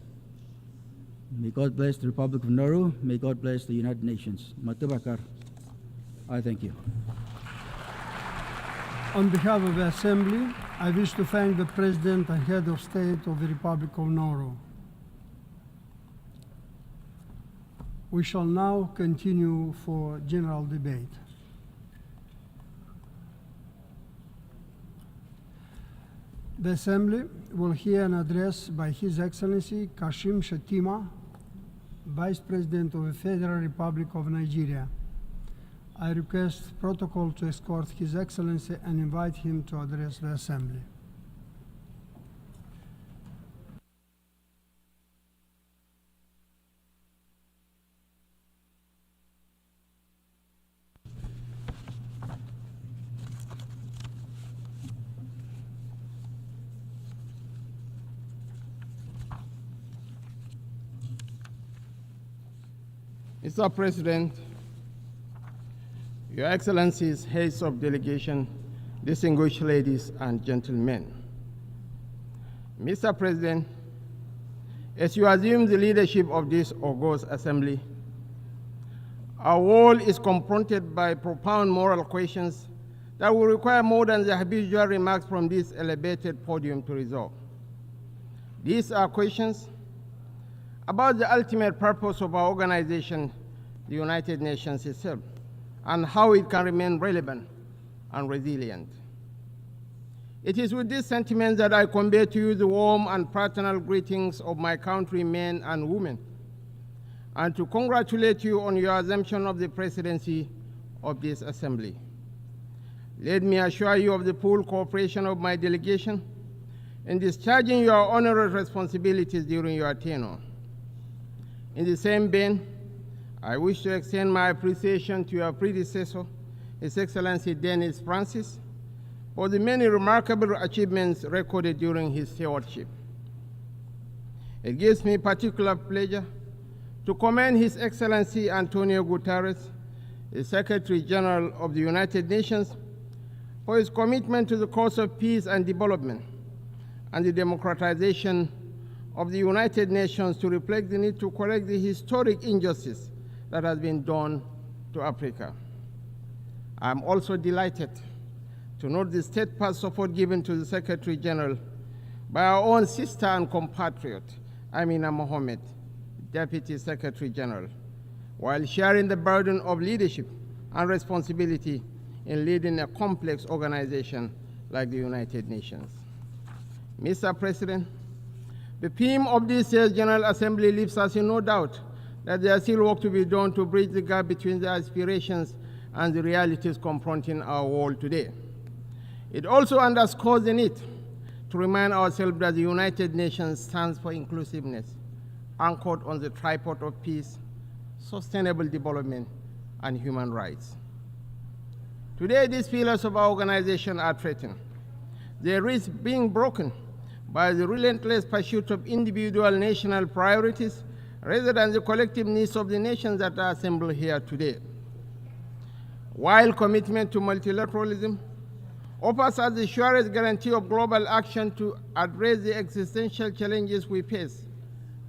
May God bless the Republic of Nauru. May God bless the United Nations. Matubakar. I thank you. On behalf of the Assembly, I wish to thank the President and Head of State of the Republic of Nauru. We shall now continue for general debate. The Assembly will hear an address by His Excellency Kashim Shettima, Vice President of the Federal Republic of Nigeria. I request protocol to escort His Excellency and invite him to address the Assembly. Mr. President, Your Excellencies, heads of delegation, distinguished ladies and gentlemen. Mr. President, as you assume the leadership of this august assembly, our world is confronted by profound moral questions that will require more than the habitual remarks from this elevated podium to resolve. These are questions about the ultimate purpose of our organization, the United Nations itself, and how it can remain relevant and resilient. It is with this sentiment that I convey to you the warm and fraternal greetings of my countrymen and women, and to congratulate you on your assumption of the presidency of this assembly. Let me assure you of the full cooperation of my delegation in discharging your onerous responsibilities during your tenure. In the same vein, I wish to extend my appreciation to your predecessor, His Excellency Dennis Francis, for the many remarkable achievements recorded during his stewardship. It gives me particular pleasure to commend His Excellency Antonio Guterres, the Secretary General of the United Nations, for his commitment to the cause of peace and development and the democratization of the United Nations to reflect the need to correct the historic injustice that has been done to Africa. I am also delighted to note the steadfast support given to the Secretary General by our own sister and compatriot, Amina Mohammed, Deputy Secretary General, while sharing the burden of leadership and responsibility in leading a complex organization like the United Nations. Mr. President, the theme of this year's General Assembly leaves us in no doubt that there is still work to be done to bridge the gap between the aspirations and the realities confronting our world today. It also underscores the need to remind ourselves that the United Nations stands for inclusiveness, anchored on the tripod of peace, sustainable development, and human rights. Today, these pillars of our organization are threatened. They risk being broken by the relentless pursuit of individual national priorities rather than the collective needs of the nations that are assembled here today. While commitment to multilateralism offers us the surest guarantee of global action to address the existential challenges we face,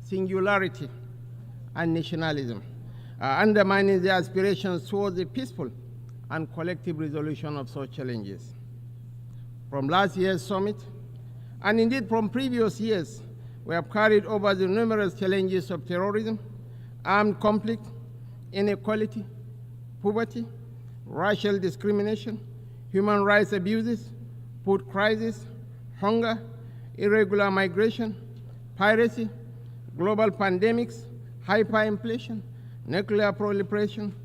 singularity and nationalism are undermining the aspirations towards a peaceful and collective resolution of such challenges. From last year's summit, and indeed from previous years, we have carried over the numerous challenges of terrorism, armed conflict, inequality, poverty, racial discrimination, human rights abuses, food crisis, hunger, irregular migration, piracy, global pandemics, hyperinflation, nuclear proliferation,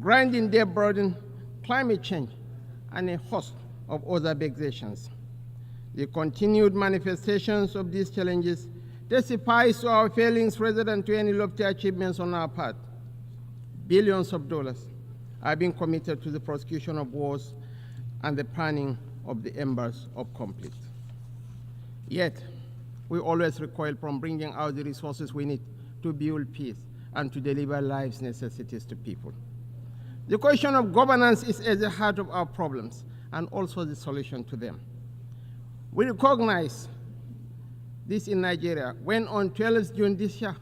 grinding debt burden, climate change, and a host of other vexations. The continued manifestations of these challenges testifies to our failings rather than to any lofty achievements on our part. Billions of dollars are being committed to the prosecution of wars and the panning of the embers of conflict. Yet, we always recoil from bringing out the resources we need to build peace and to deliver life's necessities to people. The question of governance is at the heart of our problems and also the solution to them. We recognize this in Nigeria when on 12th June this year,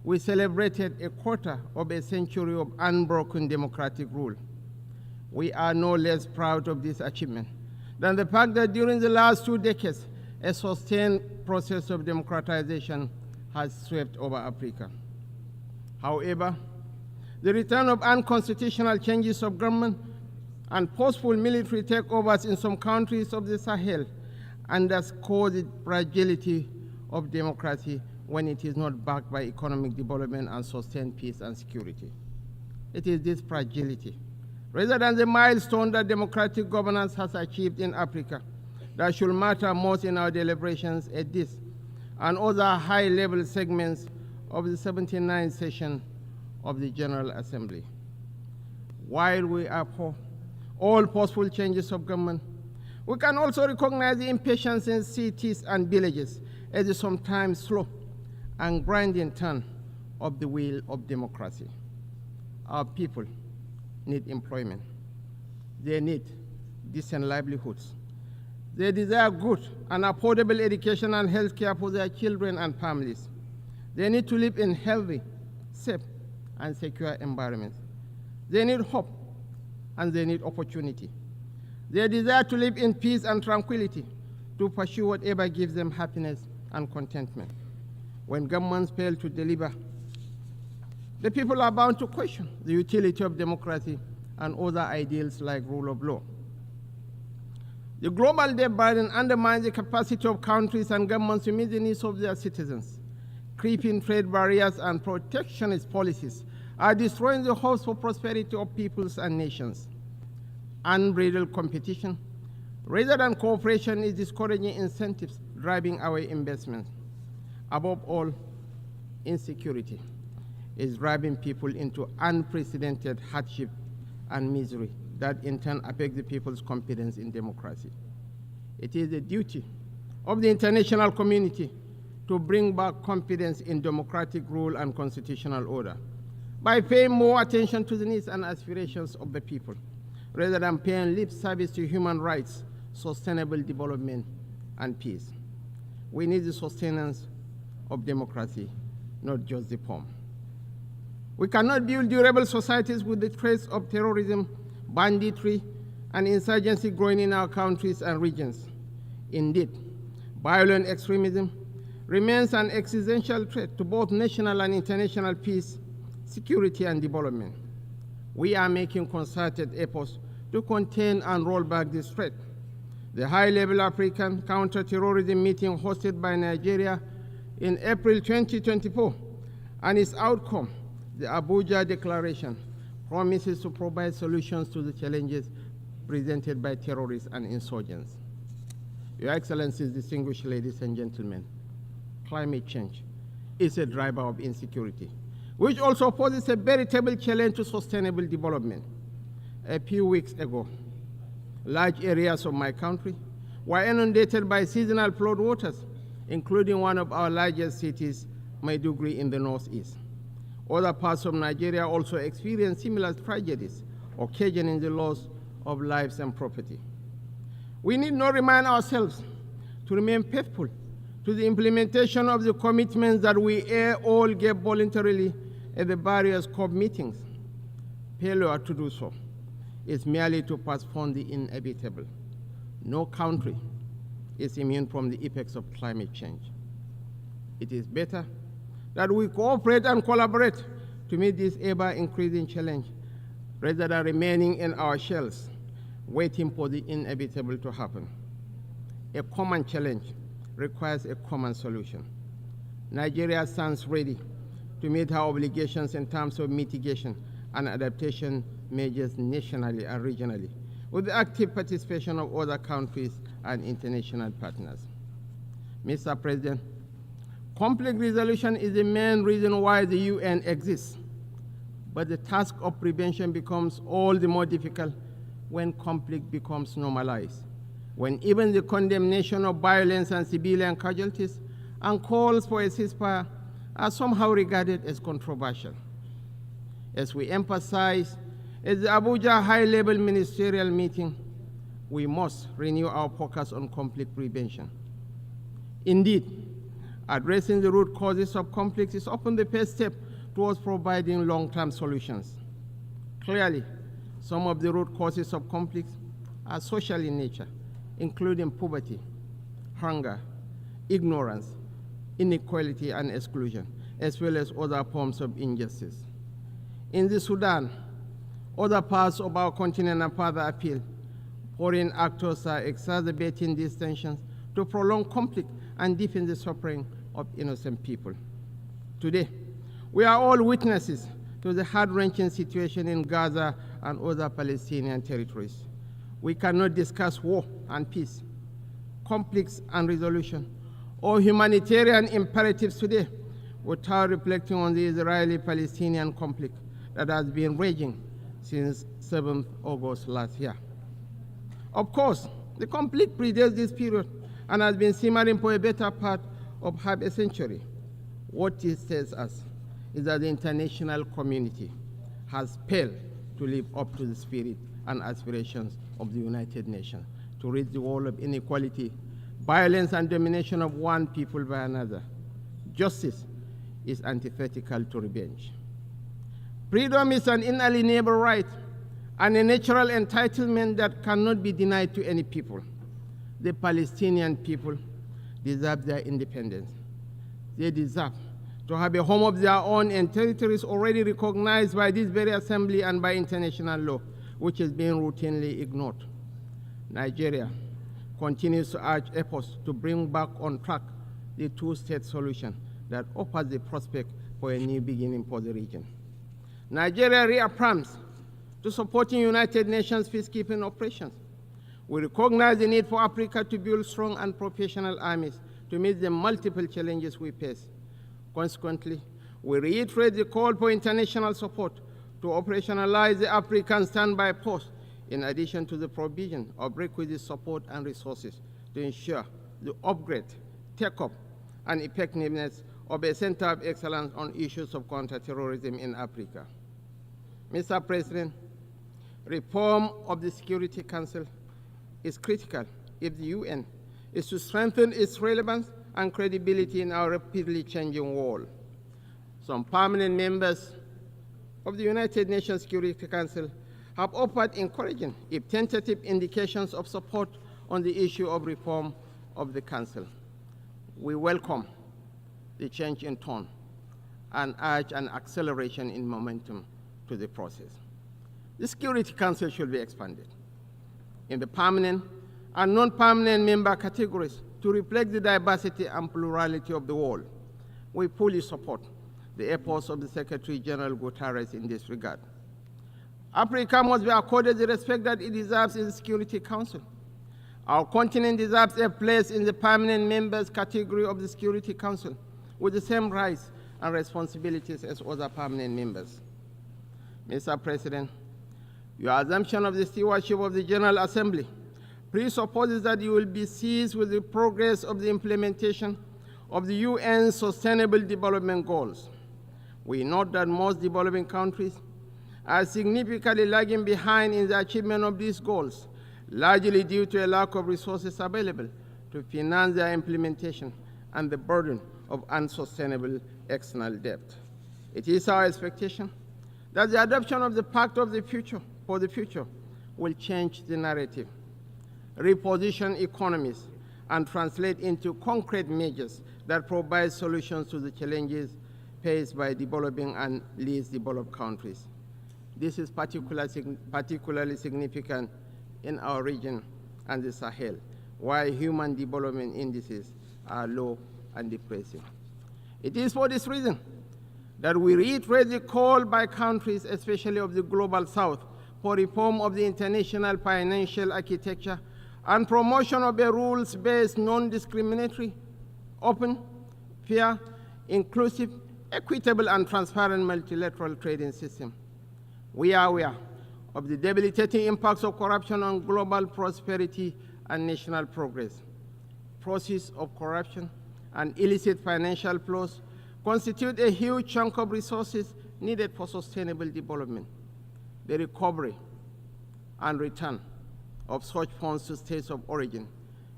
we celebrated a quarter of a century of unbroken democratic rule. We are no less proud of this achievement than the fact that during the last 2 decades, a sustained process of democratization has swept over Africa. However, the return of unconstitutional changes of government and forceful military takeovers in some countries of the Sahel underscore the fragility of democracy when it is not backed by economic development and sustained peace and security. It is this fragility, rather than the milestone that democratic governance has achieved in Africa, that should matter most in our deliberations at this and other high-level segments of the 79th session of the General Assembly. While we abhor all possible changes of government, we can also recognize the impatience in cities and villages as a sometimes slow and grinding turn of the wheel of democracy. Our people need employment. They need decent livelihoods. They desire good and affordable education and health care for their children and families. They need to live in healthy, safe, and secure environments. They need hope, and they need opportunity. They desire to live in peace and tranquility, to pursue whatever gives them happiness and contentment. When governments fail to deliver, the people are bound to question the utility of democracy and other ideals like rule of law. The global debt burden undermines the capacity of countries and governments to meet the needs of their citizens. Creeping trade barriers and protectionist policies are destroying the hopes for prosperity of peoples and nations. Unbridled competition, rather than cooperation, is discouraging incentives driving away investments. Above all, insecurity is driving people into unprecedented hardship and misery that in turn affect the people's confidence in democracy. It is the duty of the international community to bring back confidence in democratic rule and constitutional order by paying more attention to the needs and aspirations of the people, rather than paying lip service to human rights, sustainable development, and peace. We need the sustenance of democracy, not just the form. We cannot build durable societies with the threats of terrorism, banditry, and insurgency growing in our countries and regions. Indeed, violent extremism remains an existential threat to both national and international peace, security, and development. We are making concerted efforts to contain and roll back this threat. The high-level African counter-terrorism meeting hosted by Nigeria in April 2024 and its outcome, the Abuja Declaration, promises to provide solutions to the challenges presented by terrorists and insurgents. Your Excellencies, distinguished ladies and gentlemen, climate change is a driver of insecurity, which also poses a veritable challenge to sustainable development. A few weeks ago, large areas of my country were inundated by seasonal flood waters, including one of our largest cities, Maiduguri, in the northeast. Other parts of Nigeria also experienced similar tragedies, occasioning the loss of lives and property. We need not remind ourselves to remain faithful to the implementation of the commitments that we all gave voluntarily at the various COP meetings. Failure to do so is merely to postpone the inevitable. No country is immune from the effects of climate change. It is better that we cooperate and collaborate to meet this ever-increasing challenge, rather than remaining in our shells, waiting for the inevitable to happen. A common challenge requires a common solution. Nigeria stands ready to meet our obligations in terms of mitigation and adaptation measures nationally and regionally, with the active participation of other countries and international partners. Mr. President, conflict resolution is the main reason why the UN exists, but the task of prevention becomes all the more difficult when conflict becomes normalized, when even the condemnation of violence and civilian casualties and calls for a ceasefire are somehow regarded as controversial. As we emphasize at the Abuja high-level ministerial meeting, we must renew our focus on conflict prevention. Indeed, Addressing the root causes of conflicts is often the first step towards providing long-term solutions. Clearly, some of the root causes of conflicts are social in nature, including poverty, hunger, ignorance, inequality, and exclusion, as well as other forms of injustice. In the Sudan, other parts of our continent and further afield, foreign actors are exacerbating these tensions to prolong conflict and deepen the suffering of innocent people. Today, we are all witnesses to the heart-wrenching situation in Gaza and other Palestinian territories. We cannot discuss war and peace, conflicts and resolution, or humanitarian imperatives today without reflecting on the Israeli-Palestinian conflict that has been raging since 7th August last year. Of course, the conflict predates this period and has been simmering for a better part of half a century. What it tells us is that the international community has failed to live up to the spirit and aspirations of the United Nations to rid the world of inequality, violence, and domination of one people by another. Justice is antithetical to revenge. Freedom is an inalienable right and a natural entitlement that cannot be denied to any people. The Palestinian people deserve their independence. They deserve to have a home of their own in territories already recognized by this very assembly and by international law, which is being routinely ignored. Nigeria continues to urge efforts to bring back on track the two-state solution that offers the prospect for a new beginning for the region. Nigeria reaffirms to supporting United Nations peacekeeping operations. We recognize the need for Africa to build strong and professional armies to meet the multiple challenges we face. Consequently, we reiterate the call for international support to operationalize the African Standby Force, in addition to the provision of requisite support and resources to ensure the upgrade, take-up, and effectiveness of a center of excellence on issues of counterterrorism in Africa. Mr. President, reform of the Security Council is critical if the UN is to strengthen its relevance and credibility in our rapidly changing world. Some permanent members of the United Nations Security Council have offered encouraging, if tentative, indications of support on the issue of reform of the Council. We welcome the change in tone and urge an acceleration in momentum to the process. The Security Council should be expanded in the permanent and non-permanent member categories to reflect the diversity and plurality of the world. We fully support the efforts of the Secretary General Guterres in this regard. Africa must be accorded the respect that it deserves in the Security Council. Our continent deserves a place in the permanent members category of the Security Council with the same rights and responsibilities as other permanent members. Mr. President, your assumption of the stewardship of the General Assembly presupposes that you will be seized with the progress of the implementation of the UN Sustainable Development Goals. We note that most developing countries are significantly lagging behind in the achievement of these goals, largely due to a lack of resources available to finance their implementation and the burden of unsustainable external debt. It is our expectation that the adoption of the Pact of the Future for the future will change the narrative, reposition economies, and translate into concrete measures that provide solutions to the challenges faced by developing and least developed countries. This is particularly significant in our region and the Sahel, where human development indices are low and depressing. It is for this reason that we reiterate the call by countries, especially of the Global South, for reform of the international financial architecture and promotion of a rules-based, non-discriminatory, open, fair, inclusive, equitable, and transparent multilateral trading system. We are aware of the debilitating impacts of corruption on global prosperity and national progress. Process of corruption and illicit financial flows constitute a huge chunk of resources needed for sustainable development. The recovery and return of such funds to states of origin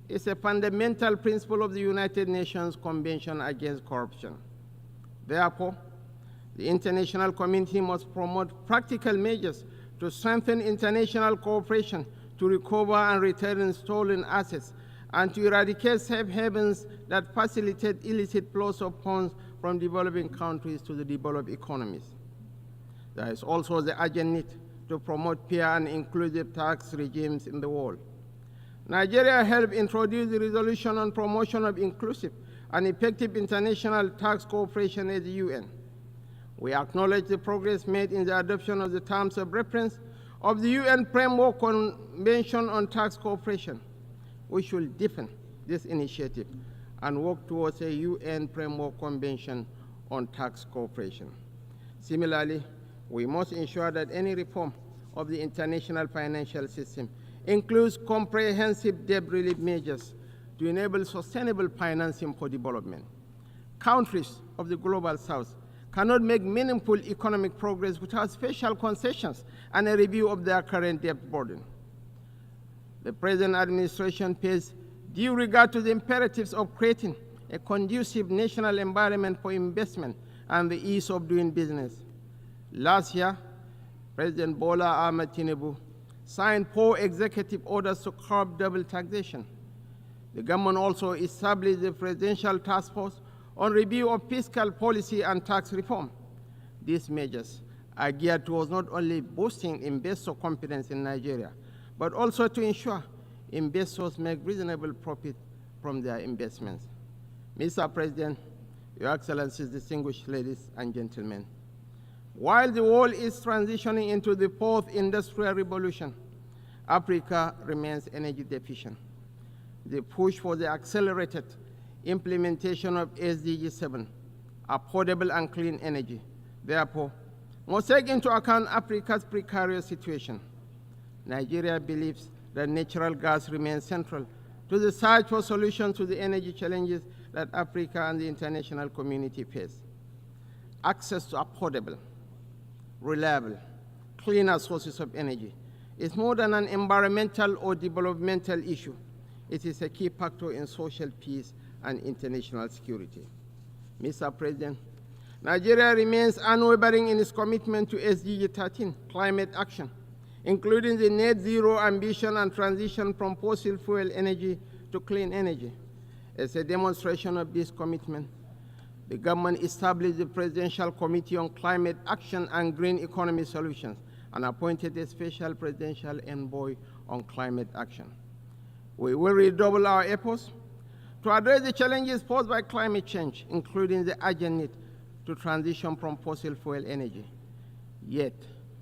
is a fundamental principle of the United Nations Convention Against Corruption. Therefore, the international community must promote practical measures to strengthen international cooperation to recover and return stolen assets and to eradicate safe havens that facilitate illicit flows of funds from developing countries to the developed economies. There is also the urgent need to promote fair and inclusive tax regimes in the world. Nigeria helped introduce the resolution on promotion of inclusive and effective international tax cooperation at the UN. We acknowledge the progress made in the adoption of the terms of reference of the UN Framework Convention on Tax Cooperation. We should deepen this initiative and work towards a UN Framework Convention on Tax Cooperation. Similarly, we must ensure that any reform of the international financial system includes comprehensive debt relief measures to enable sustainable financing for development. Countries of the Global South cannot make meaningful economic progress without special concessions and a review of their current debt burden. The present administration pays due regard to the imperatives of creating a conducive national environment for investment and the ease of doing business. Last year, President Bola Ahmed Tinubu signed 4 executive orders to curb double taxation. The government also established the Presidential Task Force on review of fiscal policy and tax reform. These measures are geared towards not only boosting investor confidence in Nigeria, but also to ensure investors make reasonable profit from their investments. Mr. President, Your Excellencies, distinguished ladies and gentlemen, while the world is transitioning into the 4th industrial revolution, Africa remains energy deficient. The push for the accelerated implementation of SDG 7, affordable and clean energy, therefore, must take into account Africa's precarious situation. Nigeria believes that natural gas remains central to the search for solutions to the energy challenges that Africa and the international community face. Access to affordable, reliable, cleaner sources of energy is more than an environmental or developmental issue. It is a key factor in social peace and international security. Mr. President, Nigeria remains unwavering in its commitment to SDG 13, climate action, including the net zero ambition and transition from fossil fuel energy to clean energy. As a demonstration of this commitment, the government established the Presidential Committee on Climate Action and Green Economy Solutions and appointed a special presidential envoy on climate action. We will redouble our efforts to address the challenges posed by climate change, including the urgent need to transition from fossil fuel energy. Yet,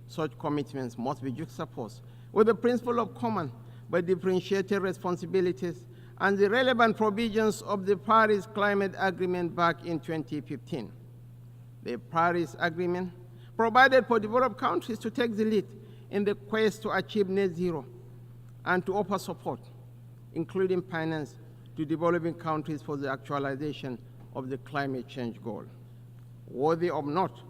such commitments must be juxtaposed with the principle of common but differentiated responsibilities and the relevant provisions of the Paris Climate Agreement back in 2015. The Paris Agreement provided for developed countries to take the lead in the quest to achieve net zero and to offer support, including finance, to developing countries for the actualization of the climate change goal. Worthy of note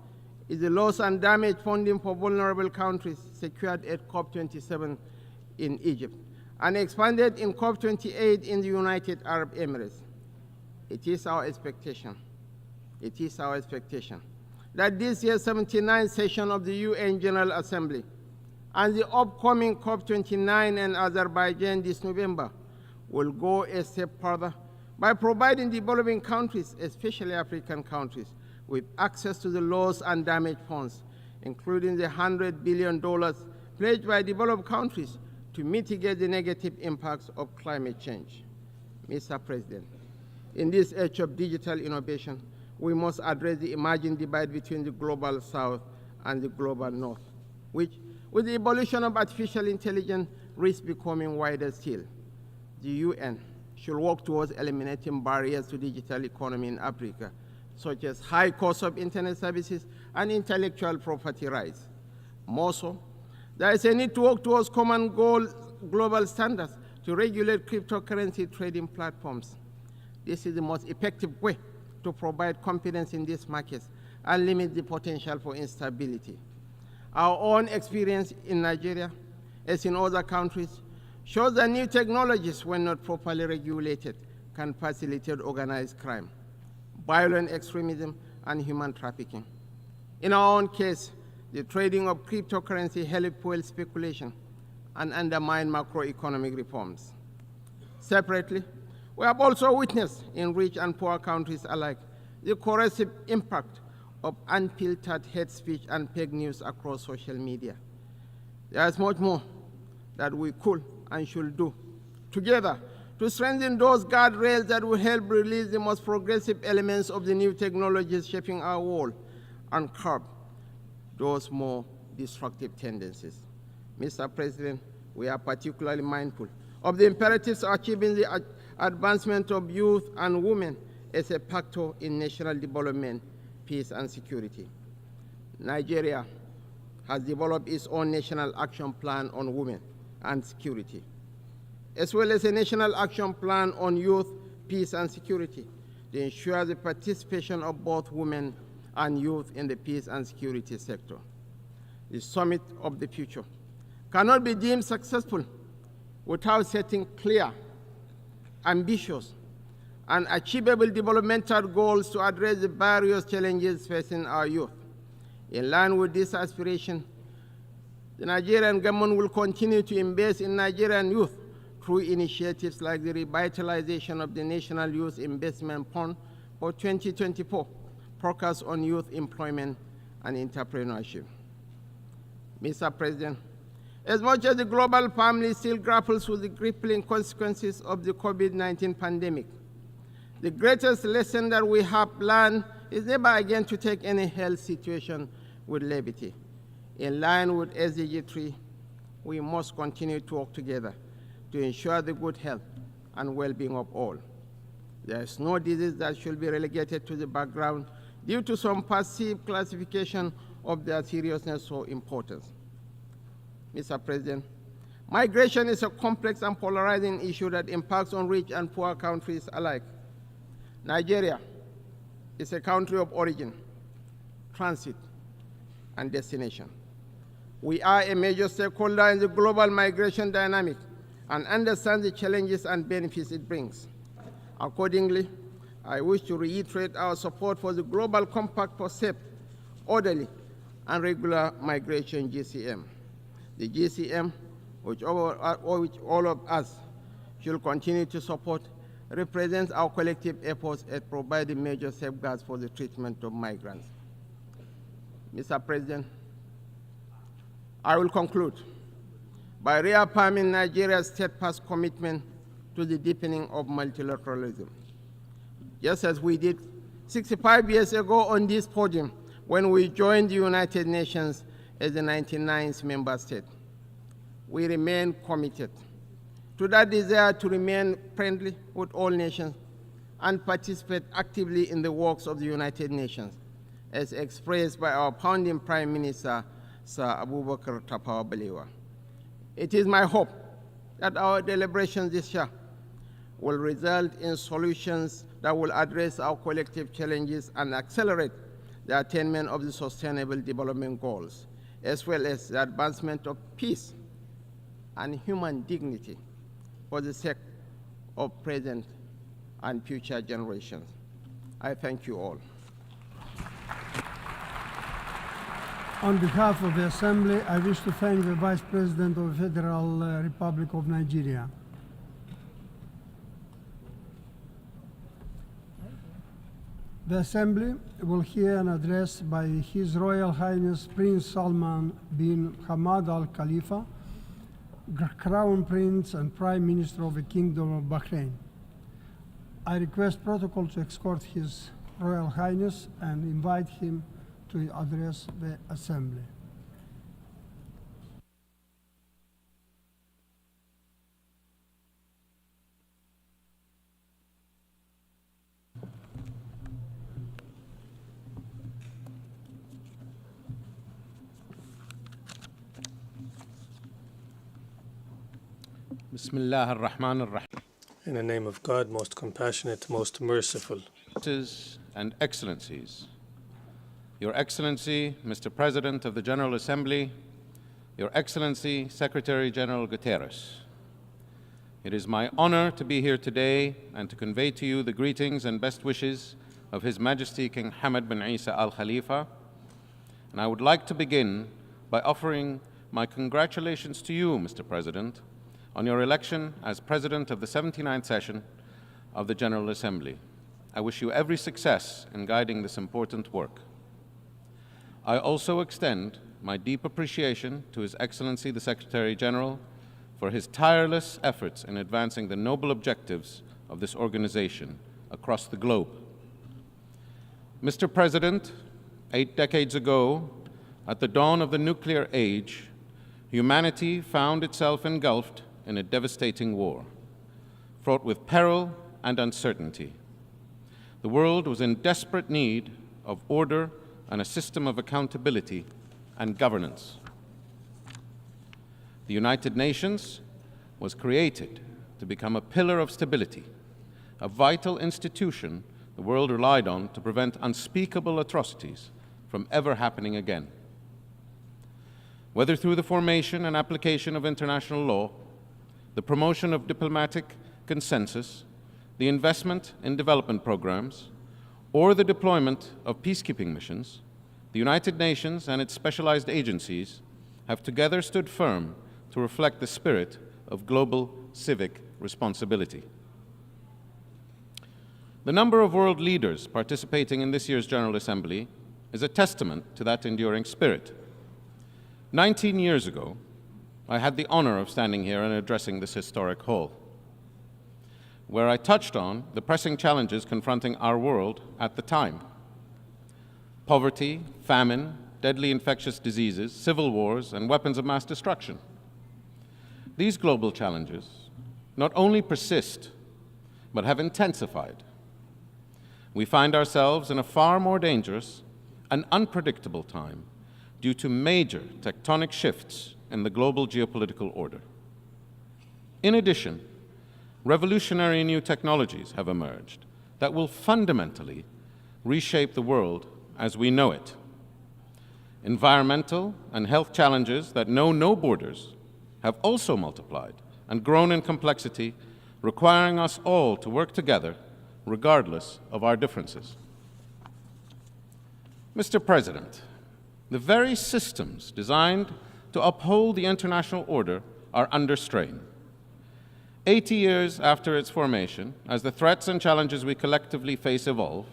is the loss and damage funding for vulnerable countries secured at COP27 in Egypt and expanded in COP28 in the United Arab Emirates. It is our expectation that this year's 79th session of the UN General Assembly and the upcoming COP29 in Azerbaijan this November will go a step further by providing developing countries, especially African countries, with access to the loss and damage funds, including the $100 billion pledged by developed countries to mitigate the negative impacts of climate change. Mr. President, in this age of digital innovation, we must address the emerging divide between the global south and the global north, which, with the evolution of artificial intelligence, risks becoming wider still. The UN should work towards eliminating barriers to digital economy in Africa, such as high cost of internet services and intellectual property rights. More so, there is a need to work towards common global standards to regulate cryptocurrency trading platforms. This is the most effective way to provide confidence in these markets and limit the potential for instability. Our own experience in Nigeria, as in other countries, shows that new technologies, when not properly regulated, can facilitate organized crime, violent extremism, and human trafficking. In our own case, the trading of cryptocurrency help fuel speculation and undermine macroeconomic reforms. Separately, we have also witnessed in rich and poor countries alike the corrosive impact of unfiltered hate speech and fake news across social media. There is much more that we could and should do together to strengthen those guardrails that will help release the most progressive elements of the new technologies shaping our world and curb those more destructive tendencies. Mr. President, we are particularly mindful of the imperatives of achieving the advancement of youth and women as a factor in national development, peace, and security. Nigeria has developed its own national action plan on women and security, as well as a national action plan on youth, peace, and security to ensure the participation of both women and youth in the peace and security sector. The Summit of the Future cannot be deemed successful without setting clear, ambitious, and achievable developmental goals to address the various challenges facing our youth. In line with this aspiration, the Nigerian government will continue to invest in Nigerian youth through initiatives like the revitalization of the National Youth Investment Fund for 2024, focused on youth employment and entrepreneurship. Mr. President, as much as the global family still grapples with the crippling consequences of the COVID-19 pandemic, the greatest lesson that we have learned is never again to take any health situation with levity. In line with SDG 3, we must continue to work together to ensure the good health and well-being of all. There is no disease that should be relegated to the background due to some passive classification of their seriousness or importance. Mr. President, migration is a complex and polarizing issue that impacts on rich and poor countries alike. Nigeria is a country of origin, transit, and destination. We are a major stakeholder in the global migration dynamic and understand the challenges and benefits it brings. Accordingly, I wish to reiterate our support for the Global Compact for Safe, Orderly, and Regular Migration, GCM. The GCM, which all of us should continue to support, represents our collective efforts at providing major safeguards for the treatment of migrants. Mr. President, I will conclude by reaffirming Nigeria's steadfast commitment to the deepening of multilateralism. Just as we did 65 years ago on this podium when we joined the United Nations as the 99th member state, we remain committed to that desire to remain friendly with all nations and participate actively in the works of the United Nations, as expressed by our founding Prime Minister, Sir Abubakar Tafawa Balewa. It is my hope that our deliberations this year will result in solutions that will address our collective challenges and accelerate the attainment of the Sustainable Development Goals, as well as the advancement of peace and human dignity for the sake of present and future generations. I thank you all. On behalf of the Assembly, I wish to thank the Vice President of the Federal Republic of Nigeria. The Assembly will hear an address by His Royal Highness Prince Salman bin Hamad Al Khalifa, Crown Prince and Prime Minister of the Kingdom of Bahrain. I request protocol to escort His Royal Highness and invite him to address the Assembly. Bismillah ar-Rahman ar-Rahim. In the name of God, most compassionate, most merciful. And Excellencies, Your Excellency, Mr. President of the General Assembly, Your Excellency, Secretary General Guterres, It is my honor to be here today and to convey to you the greetings and best wishes of His Majesty King Hamad bin Isa Al Khalifa. And I would like to begin by offering my congratulations to you, Mr. President, on your election as President of the 79th session of the General Assembly. I wish you every success in guiding this important work. I also extend my deep appreciation to His Excellency the Secretary General for his tireless efforts in advancing the noble objectives of this organization across the globe. Mr. President, 8 decades ago, at the dawn of the nuclear age, humanity found itself engulfed in a devastating war, fraught with peril and uncertainty. The world was in desperate need of order and a system of accountability and governance. The United Nations was created to become a pillar of stability, a vital institution the world relied on to prevent unspeakable atrocities from ever happening again. Whether through the formation and application of international law, the promotion of diplomatic consensus, the investment in development programs, or the deployment of peacekeeping missions, the United Nations and its specialized agencies have together stood firm to reflect the spirit of global civic responsibility. The number of world leaders participating in this year's General Assembly is a testament to that enduring spirit. 19 years ago, I had the honor of standing here and addressing this historic hall, where I touched on the pressing challenges confronting our world at the time: poverty, famine, deadly infectious diseases, civil wars, and weapons of mass destruction. These global challenges not only persist, but have intensified. We find ourselves in a far more dangerous and unpredictable time due to major tectonic shifts in the global geopolitical order. In addition, revolutionary new technologies have emerged that will fundamentally reshape the world as we know it. Environmental and health challenges that know no borders have also multiplied and grown in complexity, requiring us all to work together regardless of our differences. Mr. President, the very systems designed to uphold the international order are under strain. 80 years after its formation, as the threats and challenges we collectively face evolve,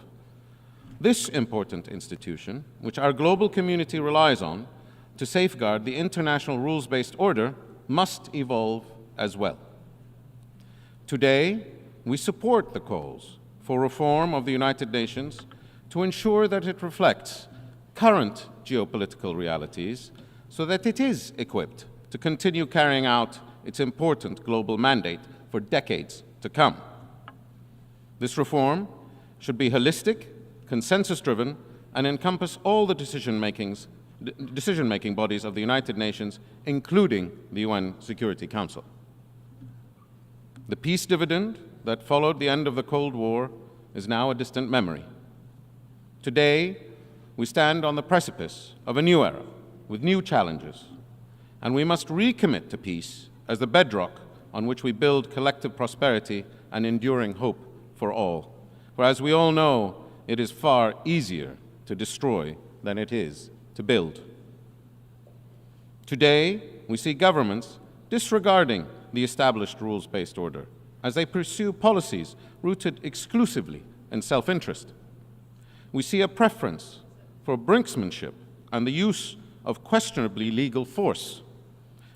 this important institution, which our global community relies on to safeguard the international rules-based order, must evolve as well. Today, we support the calls for reform of the United Nations to ensure that it reflects current geopolitical realities so that it is equipped to continue carrying out its important global mandate for decades to come. This reform should be holistic, consensus-driven, and encompass all the decision-making bodies of the United Nations, including the UN Security Council. The peace dividend that followed the end of the Cold War is now a distant memory. Today, we stand on the precipice of a new era with new challenges, and we must recommit to peace as the bedrock on which we build collective prosperity and enduring hope for all. For as we all know, it is far easier to destroy than it is to build. Today, we see governments disregarding the established rules-based order as they pursue policies rooted exclusively in self-interest. We see a preference for brinksmanship and the use of questionably legal force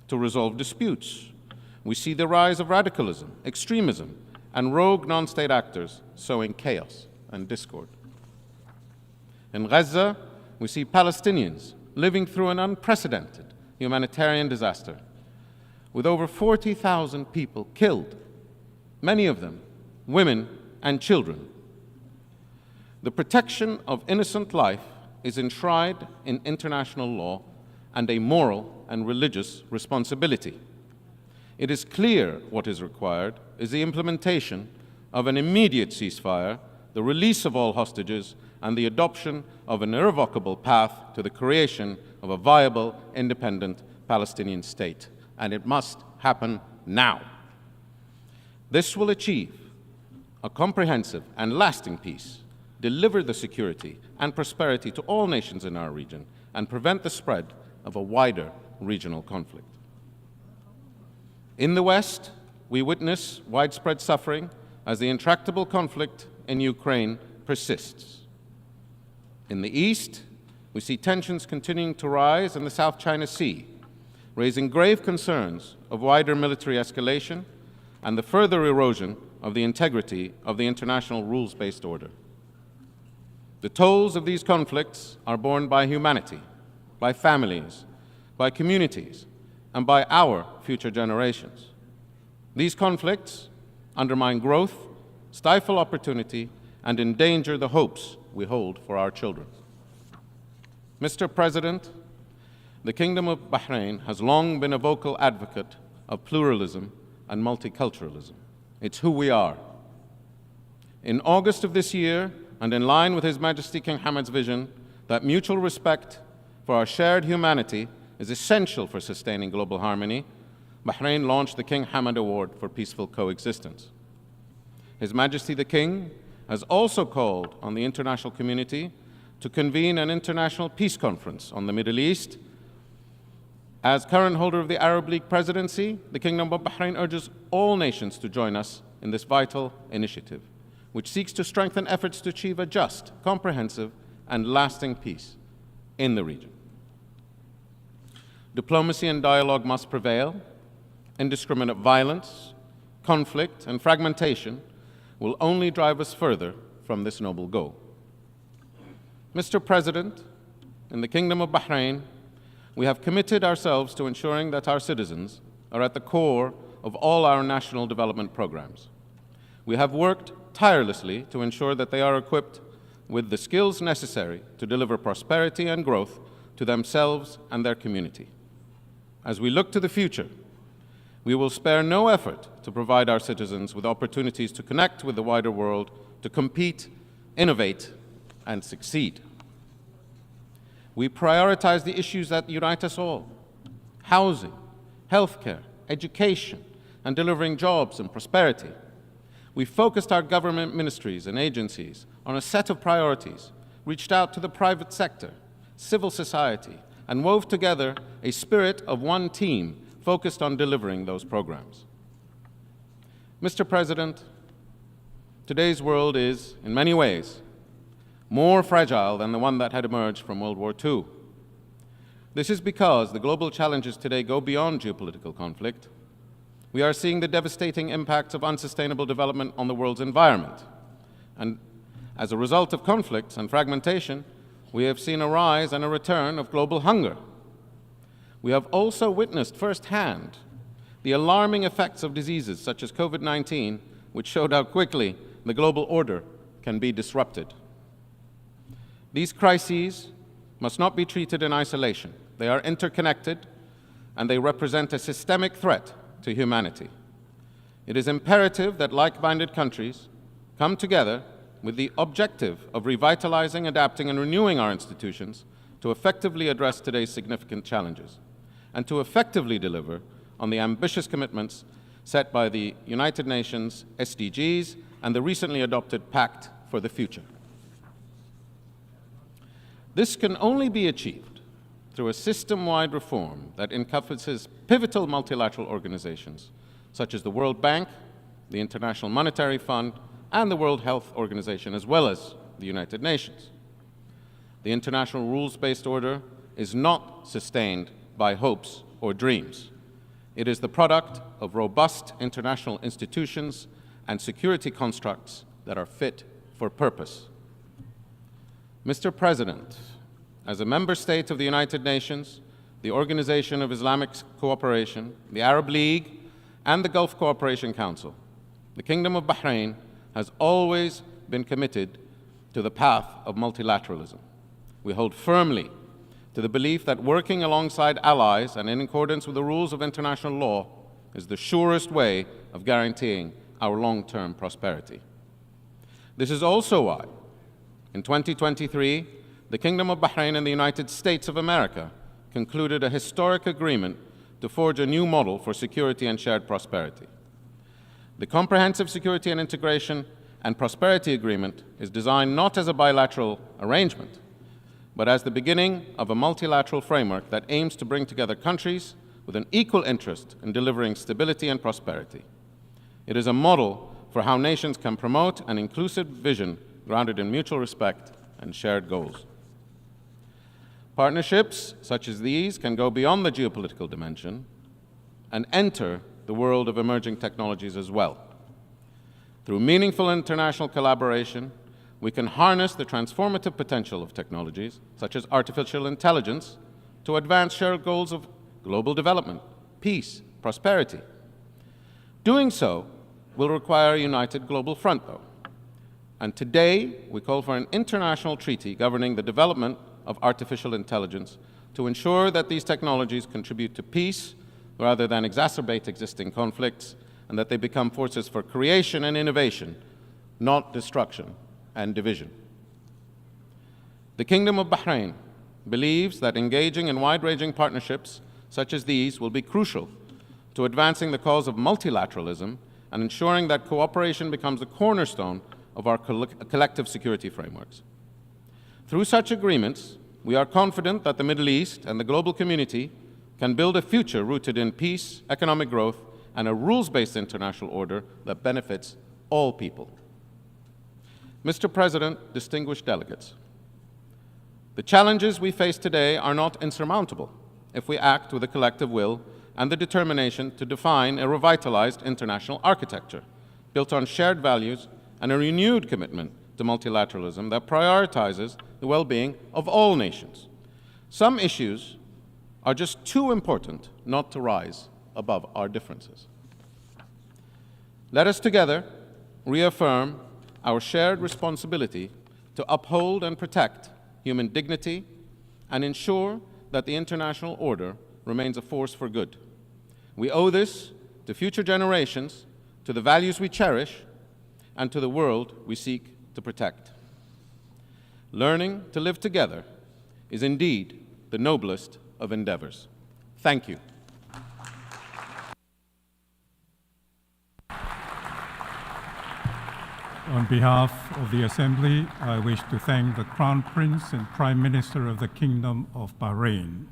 to resolve disputes. We see the rise of radicalism, extremism, and rogue non-state actors sowing chaos and discord. In Gaza, we see Palestinians living through an unprecedented humanitarian disaster, with over 40,000 people killed, many of them women and children. The protection of innocent life is enshrined in international law and a moral and religious responsibility. It is clear what is required is the implementation of an immediate ceasefire, the release of all hostages, and the adoption of an irrevocable path to the creation of a viable, independent Palestinian state. And it must happen now. This will achieve a comprehensive and lasting peace, deliver the security and prosperity to all nations in our region, and prevent the spread of a wider regional conflict. In the West, we witness widespread suffering as the intractable conflict in Ukraine persists. In the East, we see tensions continuing to rise in the South China Sea, raising grave concerns of wider military escalation and the further erosion of the integrity of the international rules-based order. The tolls of these conflicts are borne by humanity, by families, by communities, and by our future generations. These conflicts undermine growth, stifle opportunity, and endanger the hopes we hold for our children. Mr. President, the Kingdom of Bahrain has long been a vocal advocate of pluralism and multiculturalism. It's who we are. In August of this year, and in line with His Majesty King Hamad's vision that mutual respect for our shared humanity is essential for sustaining global harmony, Bahrain launched the King Hamad Award for Peaceful Coexistence. His Majesty the King has also called on the international community to convene an international peace conference on the Middle East. As current holder of the Arab League presidency, the Kingdom of Bahrain urges all nations to join us in this vital initiative, which seeks to strengthen efforts to achieve a just, comprehensive, and lasting peace in the region. Diplomacy and dialogue must prevail. Indiscriminate violence, conflict, and fragmentation will only drive us further from this noble goal. Mr. President, in the Kingdom of Bahrain, we have committed ourselves to ensuring that our citizens are at the core of all our national development programs. We have worked tirelessly to ensure that they are equipped with the skills necessary to deliver prosperity and growth to themselves and their community. As we look to the future, we will spare no effort to provide our citizens with opportunities to connect with the wider world, to compete, innovate, and succeed. We prioritize the issues that unite us all: housing, healthcare, education, and delivering jobs and prosperity. We focused our government ministries and agencies on a set of priorities, reached out to the private sector, civil society, and wove together a spirit of one team focused on delivering those programs. Mr. President, today's world is, in many ways, more fragile than the one that had emerged from World War II. This is because the global challenges today go beyond geopolitical conflict. We are seeing the devastating impacts of unsustainable development on the world's environment. And as a result of conflicts and fragmentation, we have seen a rise and a return of global hunger. We have also witnessed firsthand the alarming effects of diseases such as COVID-19, which showed how quickly the global order can be disrupted. These crises must not be treated in isolation. They are interconnected, and they represent a systemic threat to humanity. It is imperative that like-minded countries come together with the objective of revitalizing, adapting, and renewing our institutions to effectively address today's significant challenges, and to effectively deliver on the ambitious commitments set by the United Nations SDGs and the recently adopted Pact for the Future. This can only be achieved through a system-wide reform that encompasses pivotal multilateral organizations such as the World Bank, the International Monetary Fund, and the World Health Organization, as well as the United Nations. The international rules-based order is not sustained by hopes or dreams. It is the product of robust international institutions and security constructs that are fit for purpose. Mr. President, as a member state of the United Nations, the Organization of Islamic Cooperation, the Arab League, and the Gulf Cooperation Council, the Kingdom of Bahrain has always been committed to the path of multilateralism. We hold firmly to the belief that working alongside allies and in accordance with the rules of international law is the surest way of guaranteeing our long-term prosperity. This is also why, in 2023, the Kingdom of Bahrain and the United States of America concluded a historic agreement to forge a new model for security and shared prosperity. The Comprehensive Security and Integration and Prosperity Agreement is designed not as a bilateral arrangement, but as the beginning of a multilateral framework that aims to bring together countries with an equal interest in delivering stability and prosperity. It is a model for how nations can promote an inclusive vision grounded in mutual respect and shared goals. Partnerships such as these can go beyond the geopolitical dimension and enter the world of emerging technologies as well. Through meaningful international collaboration, we can harness the transformative potential of technologies, such as artificial intelligence, to advance shared goals of global development, peace, prosperity. Doing so will require a united global front, though. And today, we call for an international treaty governing the development of artificial intelligence to ensure that these technologies contribute to peace rather than exacerbate existing conflicts, and that they become forces for creation and innovation, not destruction and division. The Kingdom of Bahrain believes that engaging in wide-ranging partnerships such as these will be crucial to advancing the cause of multilateralism and ensuring that cooperation becomes the cornerstone of our collective security frameworks. Through such agreements, we are confident that the Middle East and the global community can build a future rooted in peace, economic growth, and a rules-based international order that benefits all people. Mr. President, distinguished delegates, the challenges we face today are not insurmountable if we act with a collective will and the determination to define a revitalized international architecture built on shared values and a renewed commitment to multilateralism that prioritizes the well-being of all nations. Some issues are just too important not to rise above our differences. Let us together reaffirm our shared responsibility to uphold and protect human dignity and ensure that the international order remains a force for good. We owe this to future generations, to the values we cherish, and to the world we seek to protect. Learning to live together is indeed the noblest of endeavors. Thank you. On behalf of the Assembly, I wish to thank the Crown Prince and Prime Minister of the Kingdom of Bahrain.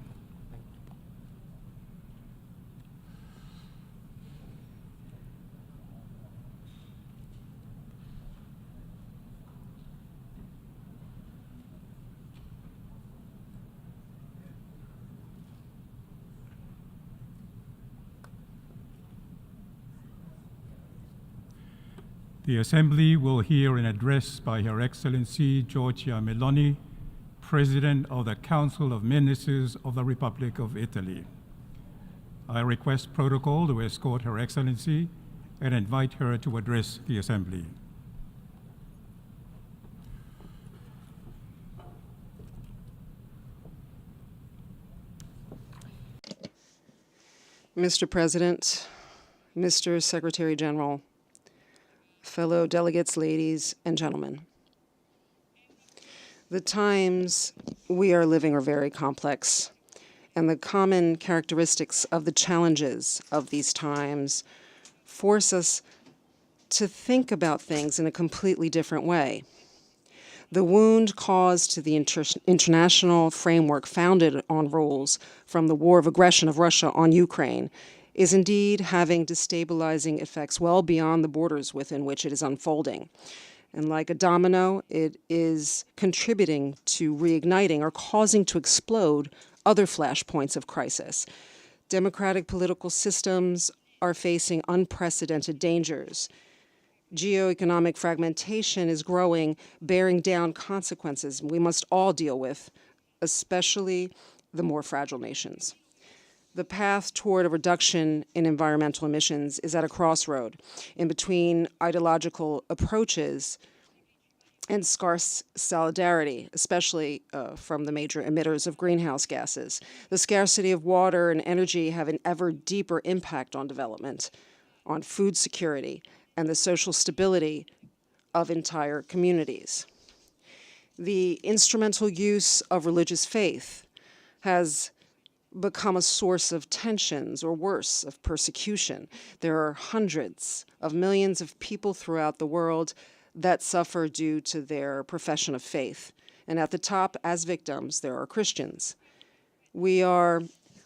The Assembly will hear an address by Her Excellency Giorgia Meloni, President of the Council of Ministers of the Republic of Italy. I request protocol to escort Her Excellency and invite her to address the Assembly. Mr. President, Mr. Secretary General, fellow delegates, ladies and gentlemen. The times we are living are very complex, and the common characteristics of the challenges of these times force us to think about things in a completely different way. The wound caused to the international framework founded on rules from the war of aggression of Russia on Ukraine is indeed having destabilizing effects well beyond the borders within which it is unfolding. And like a domino, it is contributing to reigniting or causing to explode other flashpoints of crisis. Democratic political systems are facing unprecedented dangers. Geoeconomic fragmentation is growing, bearing down consequences we must all deal with, especially the more fragile nations. The path toward a reduction in environmental emissions is at a crossroad in between ideological approaches and scarce solidarity, especially from the major emitters of greenhouse gases. The scarcity of water and energy have an ever deeper impact on development, on food security, and the social stability of entire communities. The instrumental use of religious faith has become a source of tensions or worse, of persecution. There are hundreds of millions of people throughout the world that suffer due to their profession of faith. And at the top, as victims, there are Christians. We are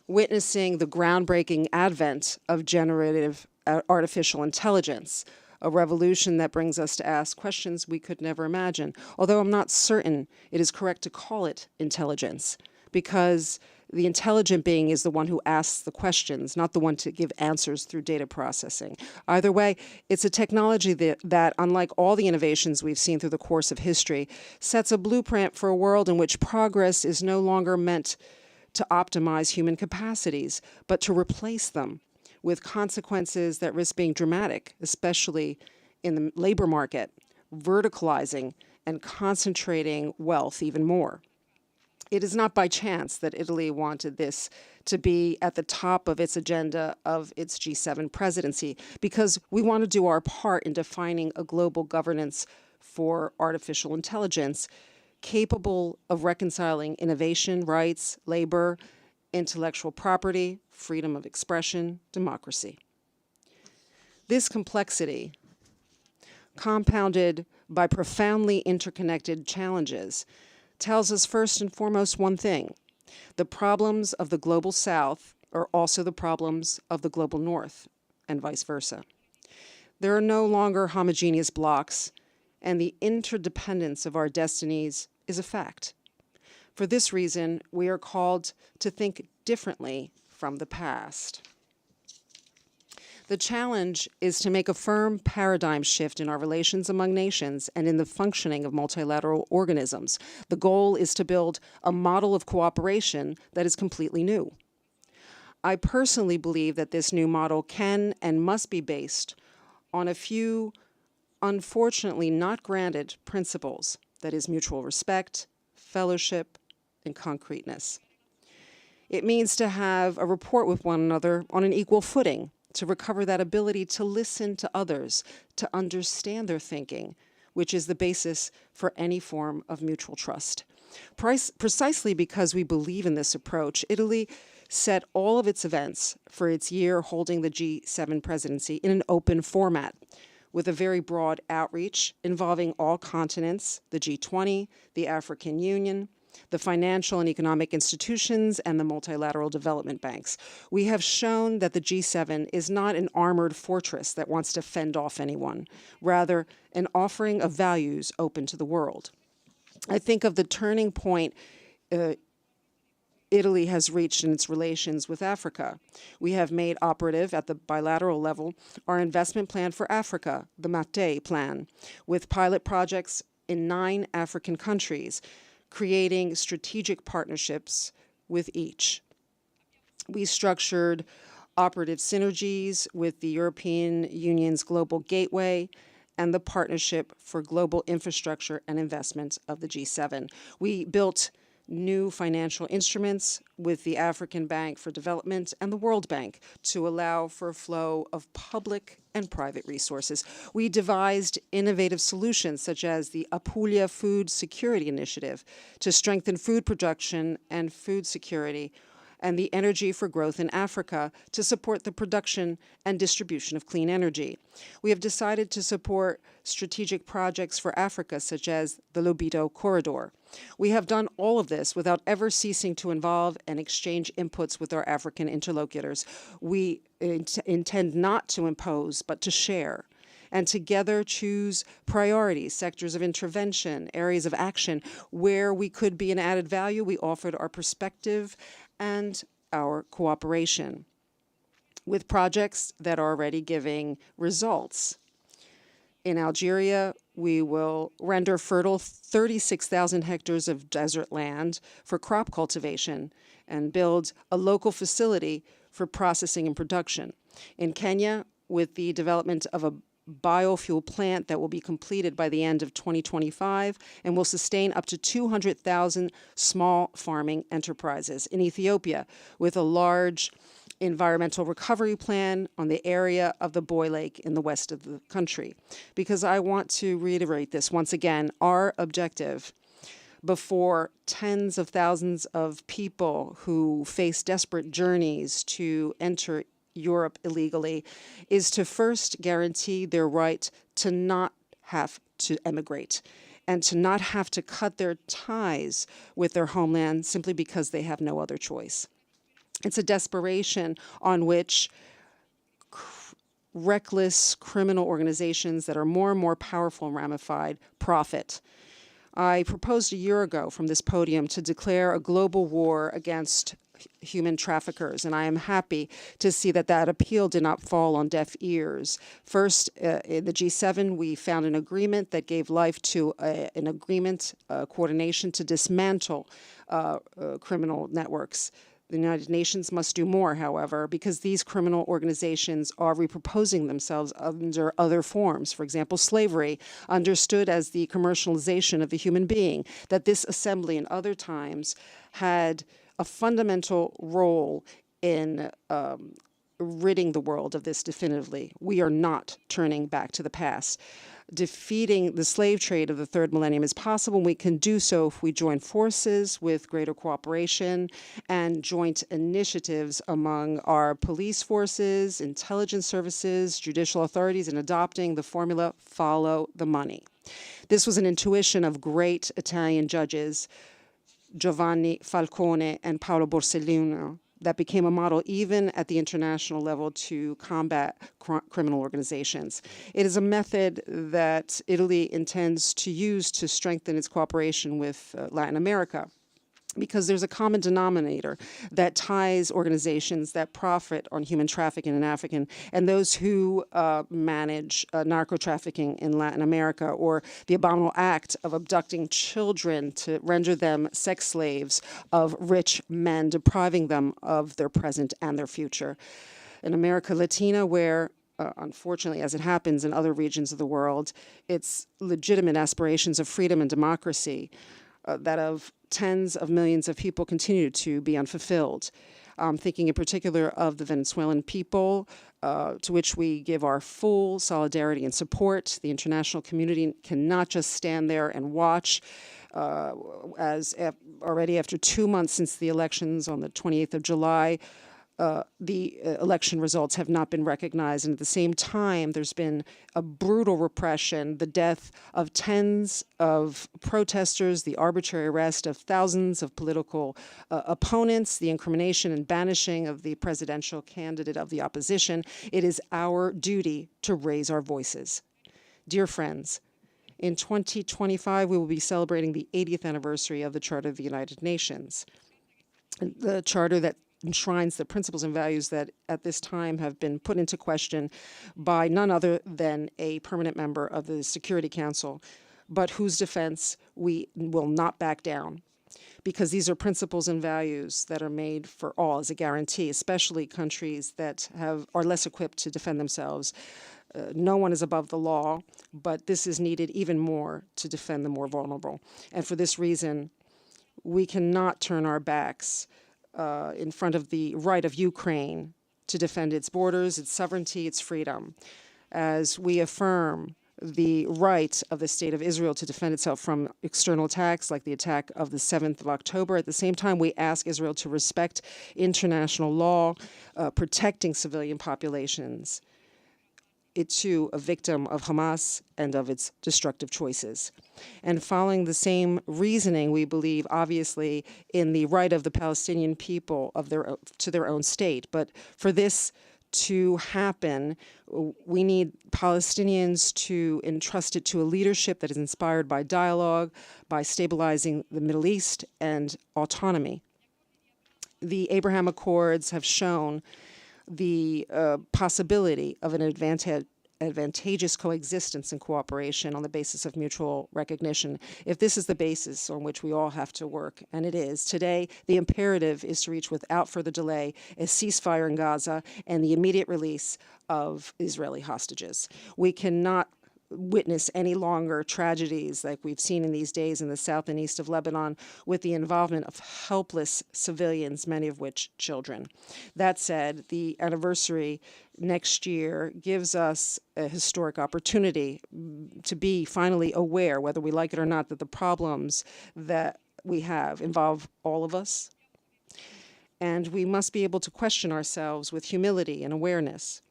witnessing the groundbreaking advent of generative artificial intelligence, a revolution that brings us to ask questions we could never imagine, although I'm not certain it is correct to call it intelligence, because the intelligent being is the one who asks the questions, not the one to give answers through data processing. Either way, it's a technology that, unlike all the innovations we've seen through the course of history, sets a blueprint for a world in which progress is no longer meant to optimize human capacities, but to replace them, with consequences that risk being dramatic, especially in the labor market, verticalizing and concentrating wealth even more. It is not by chance that Italy wanted this to be at the top of its agenda of its G7 presidency, because we want to do our part in defining a global governance for artificial intelligence capable of reconciling innovation, rights, labor, intellectual property, freedom of expression, democracy. This complexity, compounded by profoundly interconnected challenges, tells us first and foremost one thing: the problems of the global South are also the problems of the global North, and vice versa. There are no longer homogeneous blocks, and the interdependence of our destinies is a fact. For this reason, we are called to think differently from the past. The challenge is to make a firm paradigm shift in our relations among nations and in the functioning of multilateral organisms. The goal is to build a model of cooperation that is completely new. I personally believe that this new model can and must be based on a few, unfortunately not granted, principles, that is, mutual respect, fellowship, and concreteness. It means to have a rapport with one another on an equal footing, to recover that ability to listen to others, to understand their thinking, which is the basis for any form of mutual trust. Precisely because we believe in this approach, Italy set all of its events for its year holding the G7 presidency in an open format, with a very broad outreach involving all continents, the G20, the African Union, the financial and economic institutions, and the multilateral development banks. We have shown that the G7 is not an armored fortress that wants to fend off anyone, rather an offering of values open to the world. I think of the turning point Italy has reached in its relations with Africa. We have made operative at the bilateral level our investment plan for Africa, the MATE plan, with pilot projects in 9 African countries, creating strategic partnerships with each. We structured operative synergies with the European Union's Global Gateway and the Partnership for Global Infrastructure and Investment of the G7. We built new financial instruments with the African Bank for Development and the World Bank to allow for a flow of public and private resources. We devised innovative solutions such as the Apulia Food Security Initiative to strengthen food production and food security, and the Energy for Growth in Africa to support the production and distribution of clean energy. We have decided to support strategic projects for Africa, such as the Lobito Corridor. We have done all of this without ever ceasing to involve and exchange inputs with our African interlocutors. We intend not to impose, but to share, and together choose priorities, sectors of intervention, areas of action. Where we could be an added value, we offered our perspective and our cooperation with projects that are already giving results. In Algeria, we will render fertile 36,000 hectares of desert land for crop cultivation and build a local facility for processing and production. In Kenya, with the development of a biofuel plant that will be completed by the end of 2025 and will sustain up to 200,000 small farming enterprises. In Ethiopia, with a large environmental recovery plan on the area of the Boy Lake in the west of the country. Because I want to reiterate this once again, our objective before tens of thousands of people who face desperate journeys to enter Europe illegally is to first guarantee their right to not have to emigrate and to not have to cut their ties with their homeland simply because they have no other choice. It's a desperation on which reckless criminal organizations that are more and more powerful and ramified profit. I proposed a year ago from this podium to declare a global war against human traffickers, and I am happy to see that that appeal did not fall on deaf ears. First, in the G7, we found an agreement that gave life to an agreement, coordination to dismantle criminal networks. The United Nations must do more, however, because these criminal organizations are reproposing themselves under other forms. For example, slavery, understood as the commercialization of the human being, that this assembly and other times had a fundamental role in ridding the world of this definitively. We are not turning back to the past. Defeating the slave trade of the third millennium is possible. We can do so if we join forces with greater cooperation and joint initiatives among our police forces, intelligence services, judicial authorities in adopting the formula, follow the money. This was an intuition of great Italian judges, Giovanni Falcone and Paolo Borsellino, that became a model even at the international level to combat criminal organizations. It is a method that Italy intends to use to strengthen its cooperation with Latin America, because there's a common denominator that ties organizations that profit on human trafficking in Africa and those who manage narco-trafficking in Latin America, or the abominable act of abducting children to render them sex slaves of rich men, depriving them of their present and their future. In America Latina, where unfortunately, as it happens in other regions of the world, its legitimate aspirations of freedom and democracy, that of tens of millions of people, continue to be unfulfilled. Thinking in particular of the Venezuelan people, to which we give our full solidarity and support. The international community cannot just stand there and watch, as already after 2 months since the elections on the 28th of July, the election results have not been recognized. And at the same time, there's been a brutal repression, the death of tens of protesters, the arbitrary arrest of thousands of political opponents, the incrimination and banishing of the presidential candidate of the opposition. It is our duty to raise our voices. Dear friends, in 2025, we will be celebrating the 80th anniversary of the Charter of the United Nations, the charter that enshrines the principles and values that at this time have been put into question by none other than a permanent member of the Security Council, but whose defense we will not back down, because these are principles and values that are made for all as a guarantee, especially countries that are less equipped to defend themselves. No one is above the law, but this is needed even more to defend the more vulnerable. And for this reason, we cannot turn our backs in front of the right of Ukraine to defend its borders, its sovereignty, its freedom, as we affirm the right of the State of Israel to defend itself from external attacks like the attack of the 7th of October. At the same time, we ask Israel to respect international law, protecting civilian populations. It too a victim of Hamas and of its destructive choices. And following the same reasoning, we believe obviously in the right of the Palestinian people to their own state. But for this to happen, we need Palestinians to entrust it to a leadership that is inspired by dialogue, by stabilizing the Middle East, and autonomy. The Abraham Accords have shown the possibility of an advantageous coexistence and cooperation on the basis of mutual recognition. If this is the basis on which we all have to work, and it is, today the imperative is to reach without further delay a ceasefire in Gaza and the immediate release of Israeli hostages. We cannot witness any longer tragedies like we've seen in these days in the south and east of Lebanon with the involvement of helpless civilians, many of which children. That said, the anniversary next year gives us a historic opportunity to be finally aware, whether we like it or not, that the problems that we have involve all of us. And we must be able to question ourselves with humility and awareness.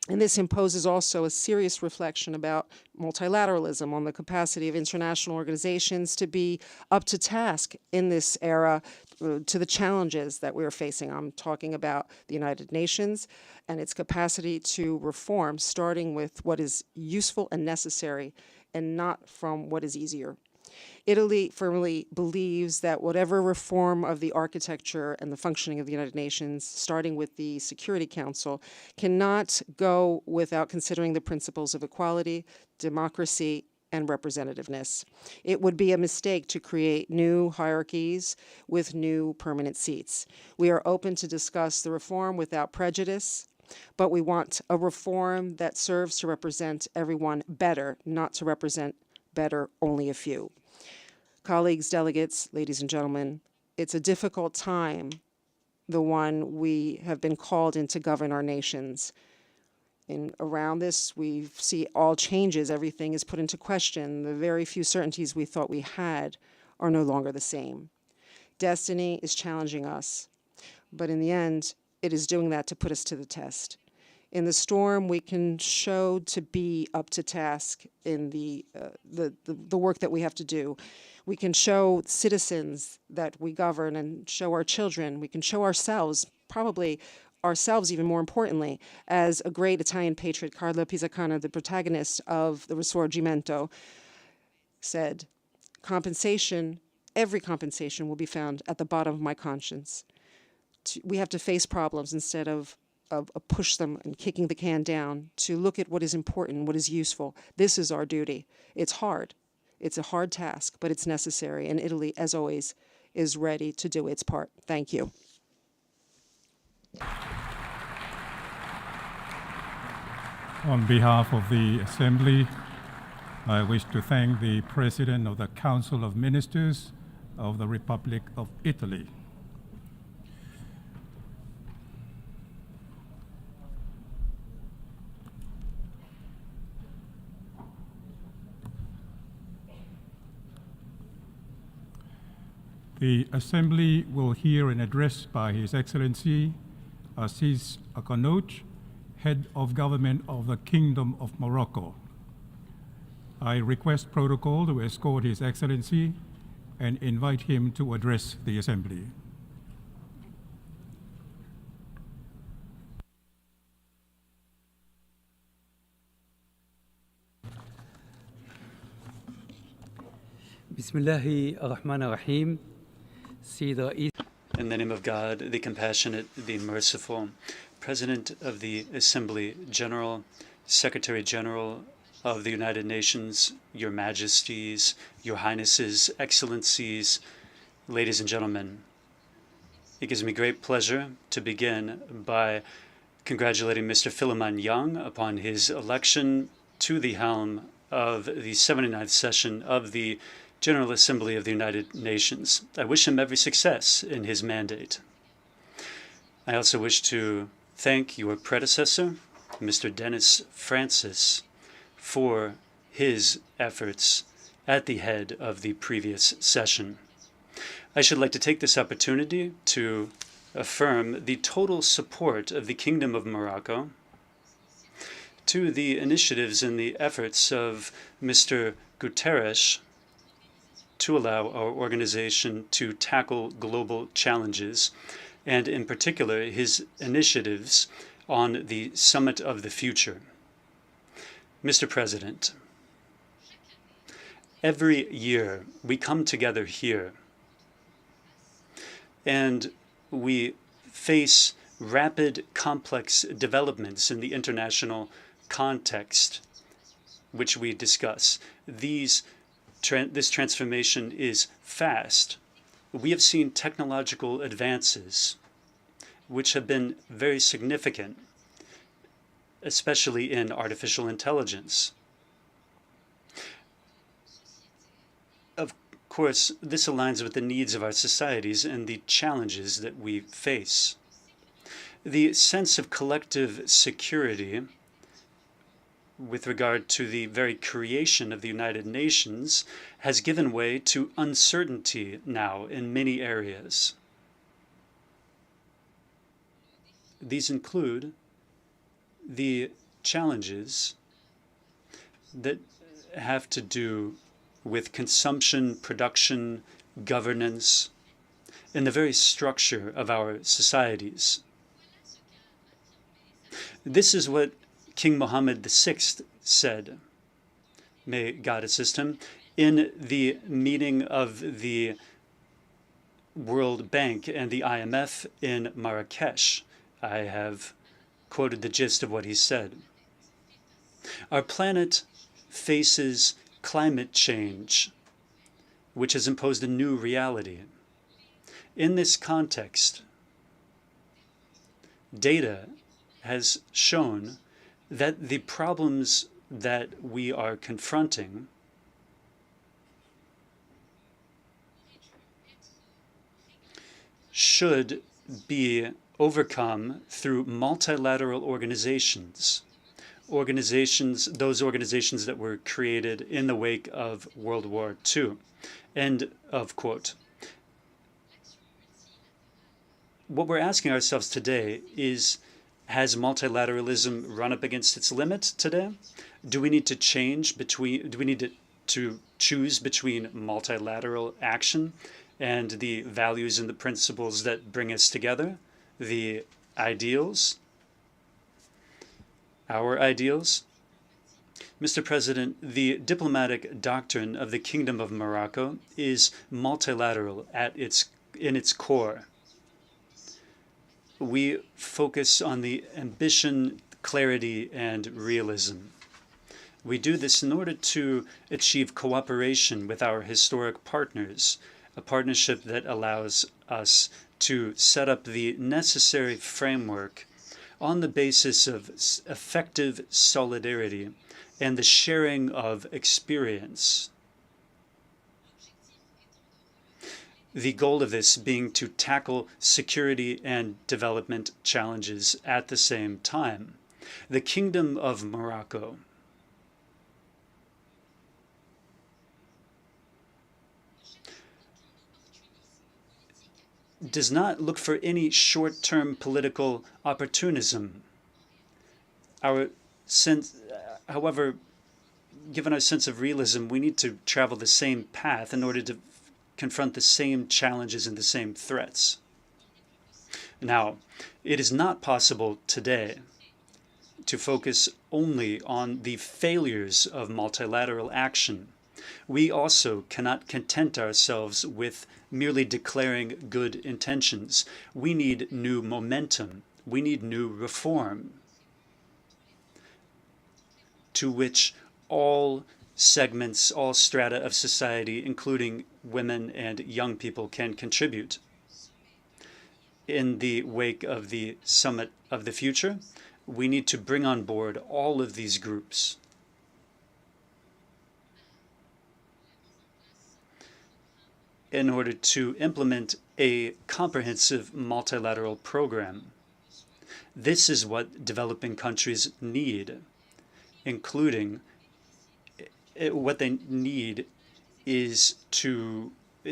And this imposes also a serious reflection about multilateralism, on the capacity of international organizations to be up to task in this era to the challenges that we're facing. I'm talking about the United Nations and its capacity to reform, starting with what is useful and necessary and not from what is easier. Italy firmly believes that whatever reform of the architecture and the functioning of the United Nations, starting with the Security Council, cannot go without considering the principles of equality, democracy, and representativeness. It would be a mistake to create new hierarchies with new permanent seats. We are open to discuss the reform without prejudice, but we want a reform that serves to represent everyone better, not to represent better only a few. Colleagues, delegates, ladies and gentlemen, it's a difficult time, the one we have been called in to govern our nations. And around this, we see all changes. Everything is put into question. The very few certainties we thought we had are no longer the same. Destiny is challenging us, but in the end, it is doing that to put us to the test. In the storm, we can show to be up to task in the work that we have to do. We can show citizens that we govern and show our children. We can show ourselves, probably ourselves even more importantly, as a great Italian patriot, Carlo Pisacane, the protagonist of the Risorgimento, said, compensation, every compensation will be found at the bottom of my conscience. We have to face problems instead of push them and kicking the can down, to look at what is important, what is useful. This is our duty. It's hard. It's a hard task, but it's necessary. And Italy, as always, is ready to do its part. Thank you. On behalf of the Assembly, I wish to thank the President of the Council of Ministers of the Republic of Italy. The Assembly will hear an address by His Excellency Aziz Akhannouch, Head of Government of the Kingdom of Morocco. I request protocol to escort His Excellency and invite him to address the Assembly. Bismillahi ar-Rahman ar-Rahim. In the name of God, the compassionate, the merciful, President of the Assembly General, Secretary General of the United Nations, Your Majesties, Your Highnesses, Excellencies, ladies and gentlemen, it gives me great pleasure to begin by congratulating Mr. Philemon Young upon his election to the helm of the 79th session of the General Assembly of the United Nations. I wish him every success in his mandate. I also wish to thank your predecessor, Mr. Dennis Francis, for his efforts at the head of the previous session. I should like to take this opportunity to affirm the total support of the Kingdom of Morocco to the initiatives and the efforts of Mr. Guterres to allow our organization to tackle global challenges, and in particular his initiatives on the Summit of the Future. Mr. President, every year we come together here and we face rapid, complex developments in the international context which we discuss. This transformation is fast. We have seen technological advances which have been very significant, especially in artificial intelligence. course, this aligns with the needs of our societies and the challenges that we face. The sense of collective security with regard to the very creation of the United Nations has given way to uncertainty now in many areas. These include the challenges that have to do with consumption, production, governance, and the very structure of our societies. This is what King Mohammed VI said, may God assist him, in the meeting of the World Bank and the IMF in Marrakesh. I have quoted the gist of what he said. Our planet faces climate change, which has imposed a new reality. In this context, data has shown that the problems that we are confronting should be overcome through multilateral organizations. Those organizations that were created in the wake of World War II. End of quote. What we're asking ourselves today is, has multilateralism run up against its limit today? Do we need to choose between multilateral action and the values and the principles that bring us together, the ideals, our ideals? Mr. President, the diplomatic doctrine of the Kingdom of Morocco is multilateral in its core. We focus on the ambition, clarity, and realism. We do this in order to achieve cooperation with our historic partners, a partnership that allows us to set up the necessary framework on the basis of effective solidarity and the sharing of experience. The goal of this being to tackle security and development challenges at the same time. The Kingdom of Morocco does not look for any short-term political opportunism. However, given our sense of realism, we need to travel the same path in order to confront the same challenges and the same threats. Now, it is not possible today to focus only on the failures of multilateral action. We also cannot content ourselves with merely declaring good intentions. We need new momentum. We need new reform to which all segments, all strata of society, including women and young people, can contribute. In the wake of the Summit of the Future, we need to bring on board all of these groups. In order to implement a comprehensive multilateral program. This is what developing countries need, including what they need is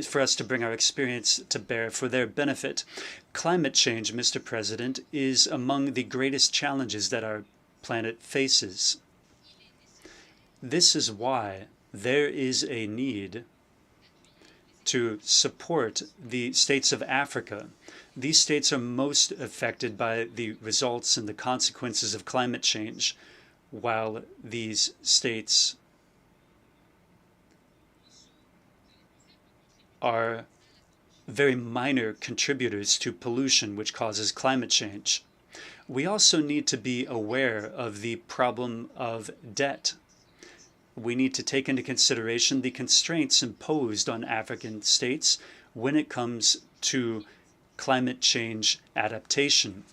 for us to bring our experience to bear for their benefit. Climate change, Mr. President, is among the greatest challenges that our planet faces. This is why there is a need to support the states of Africa. These states are most affected by the results and the consequences of climate change, while these states are very minor contributors to pollution, which causes climate change. We also need to be aware of the problem of debt. We need to take into consideration the constraints imposed on African states when it comes to climate change adaptation.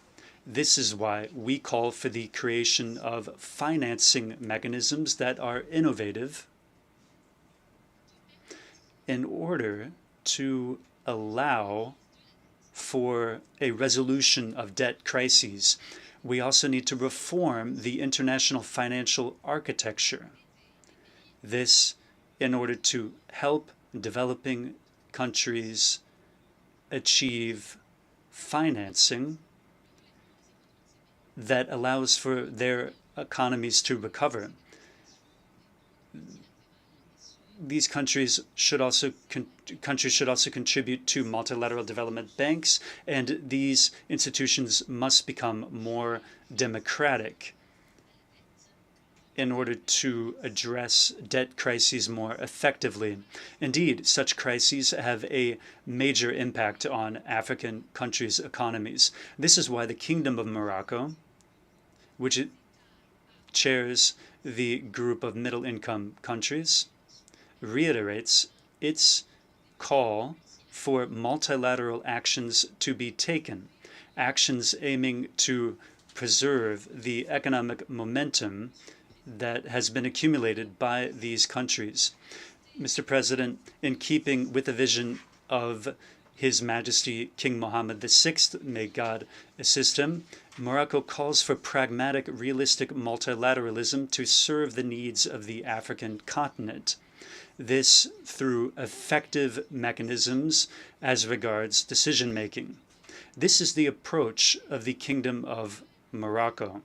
This is why we call for the creation of financing mechanisms that are innovative in order to allow for a resolution of debt crises, we also need to reform the international financial architecture. This in order to help developing countries achieve financing that allows for their economies to recover. These countries should also contribute to multilateral development banks, and these institutions must become more democratic in order to address debt crises more effectively. Indeed, such crises have a major impact on African countries' economies. This is why the Kingdom of Morocco, which it chairs the group of middle-income countries, reiterates its call for multilateral actions to be taken, actions aiming to preserve the economic momentum that has been accumulated by these countries. Mr. President, in keeping with the vision of His Majesty King Mohammed VI, may God assist him, Morocco calls for pragmatic, realistic multilateralism to serve the needs of the African continent. This through effective mechanisms as regards decision-making. This is the approach of the Kingdom of Morocco.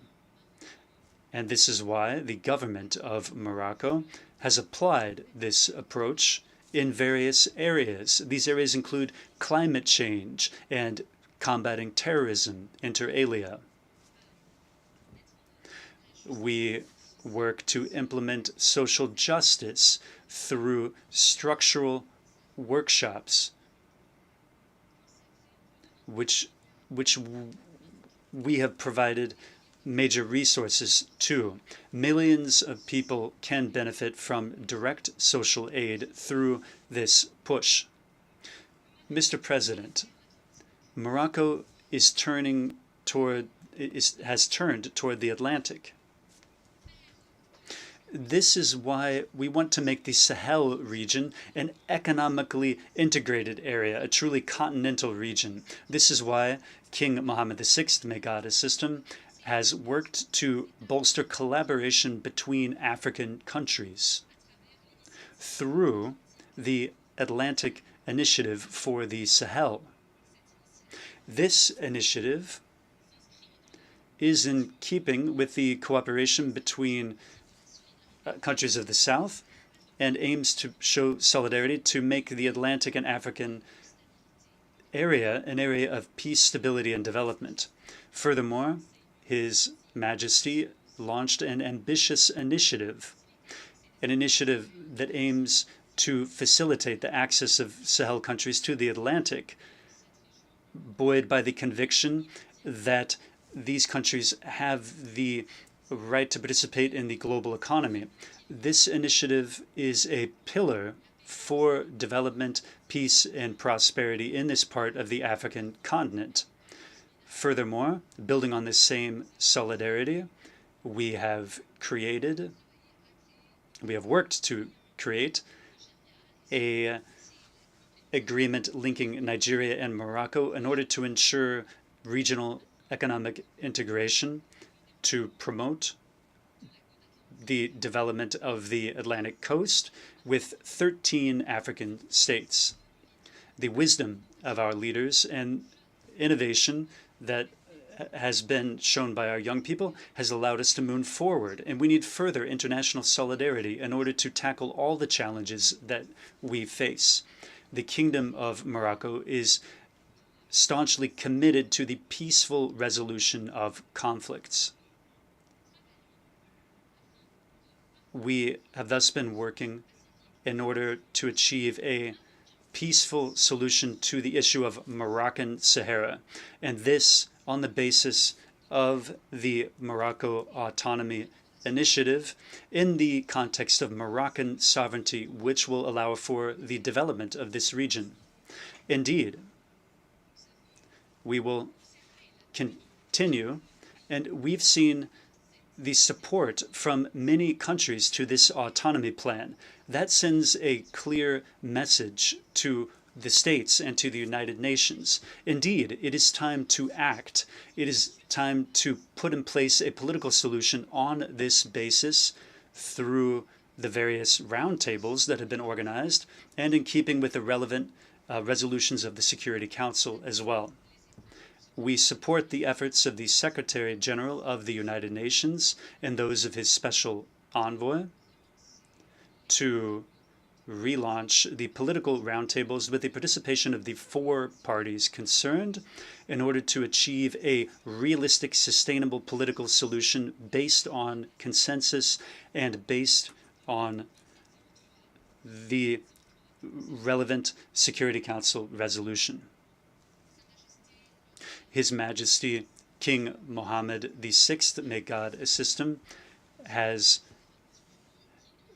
And this is why the government of Morocco has applied this approach in various areas. These areas include climate change and combating terrorism, inter alia. We work to implement social justice through structural workshops, which we have provided major resources to. Millions of people can benefit from direct social aid through this push. Mr. President, Morocco has turned toward the Atlantic. This is why we want to make the Sahel region an economically integrated area, a truly continental region. This is why King Mohammed VI, may God assist him, has worked to bolster collaboration between African countries through the Atlantic Initiative for the Sahel. This initiative is in keeping with the cooperation between countries of the South and aims to show solidarity to make the Atlantic and African area an area of peace, stability, and development. Furthermore, His Majesty launched an ambitious initiative, an initiative that aims to facilitate the access of Sahel countries to the Atlantic, buoyed by the conviction that these countries have the right to participate in the global economy. This initiative is a pillar for development, peace, and prosperity in this part of the African continent. Furthermore, building on this same solidarity, we have worked to create an agreement linking Nigeria and Morocco in order to ensure regional economic integration, to promote the development of the Atlantic coast with 13 African states. The wisdom of our leaders and innovation that has been shown by our young people has allowed us to move forward, and we need further international solidarity in order to tackle all the challenges that we face. The Kingdom of Morocco is staunchly committed to the peaceful resolution of conflicts. We have thus been working in order to achieve a peaceful solution to the issue of Moroccan Sahara, and this on the basis of the Morocco Autonomy Initiative in the context of Moroccan sovereignty, which will allow for the development of this region. Indeed, we will continue, and we've seen the support from many countries to this autonomy plan. That sends a clear message to the states and to the United Nations. Indeed, it is time to act. It is time to put in place a political solution on this basis through the various roundtables that have been organized and in keeping with the relevant resolutions of the Security Council as well. We support the efforts of the Secretary General of the United Nations and those of his special envoy to relaunch the political roundtables with the participation of the 4 parties concerned in order to achieve a realistic, sustainable political solution based on consensus and based on the relevant Security Council resolution. His Majesty King Mohammed VI, may God assist him, has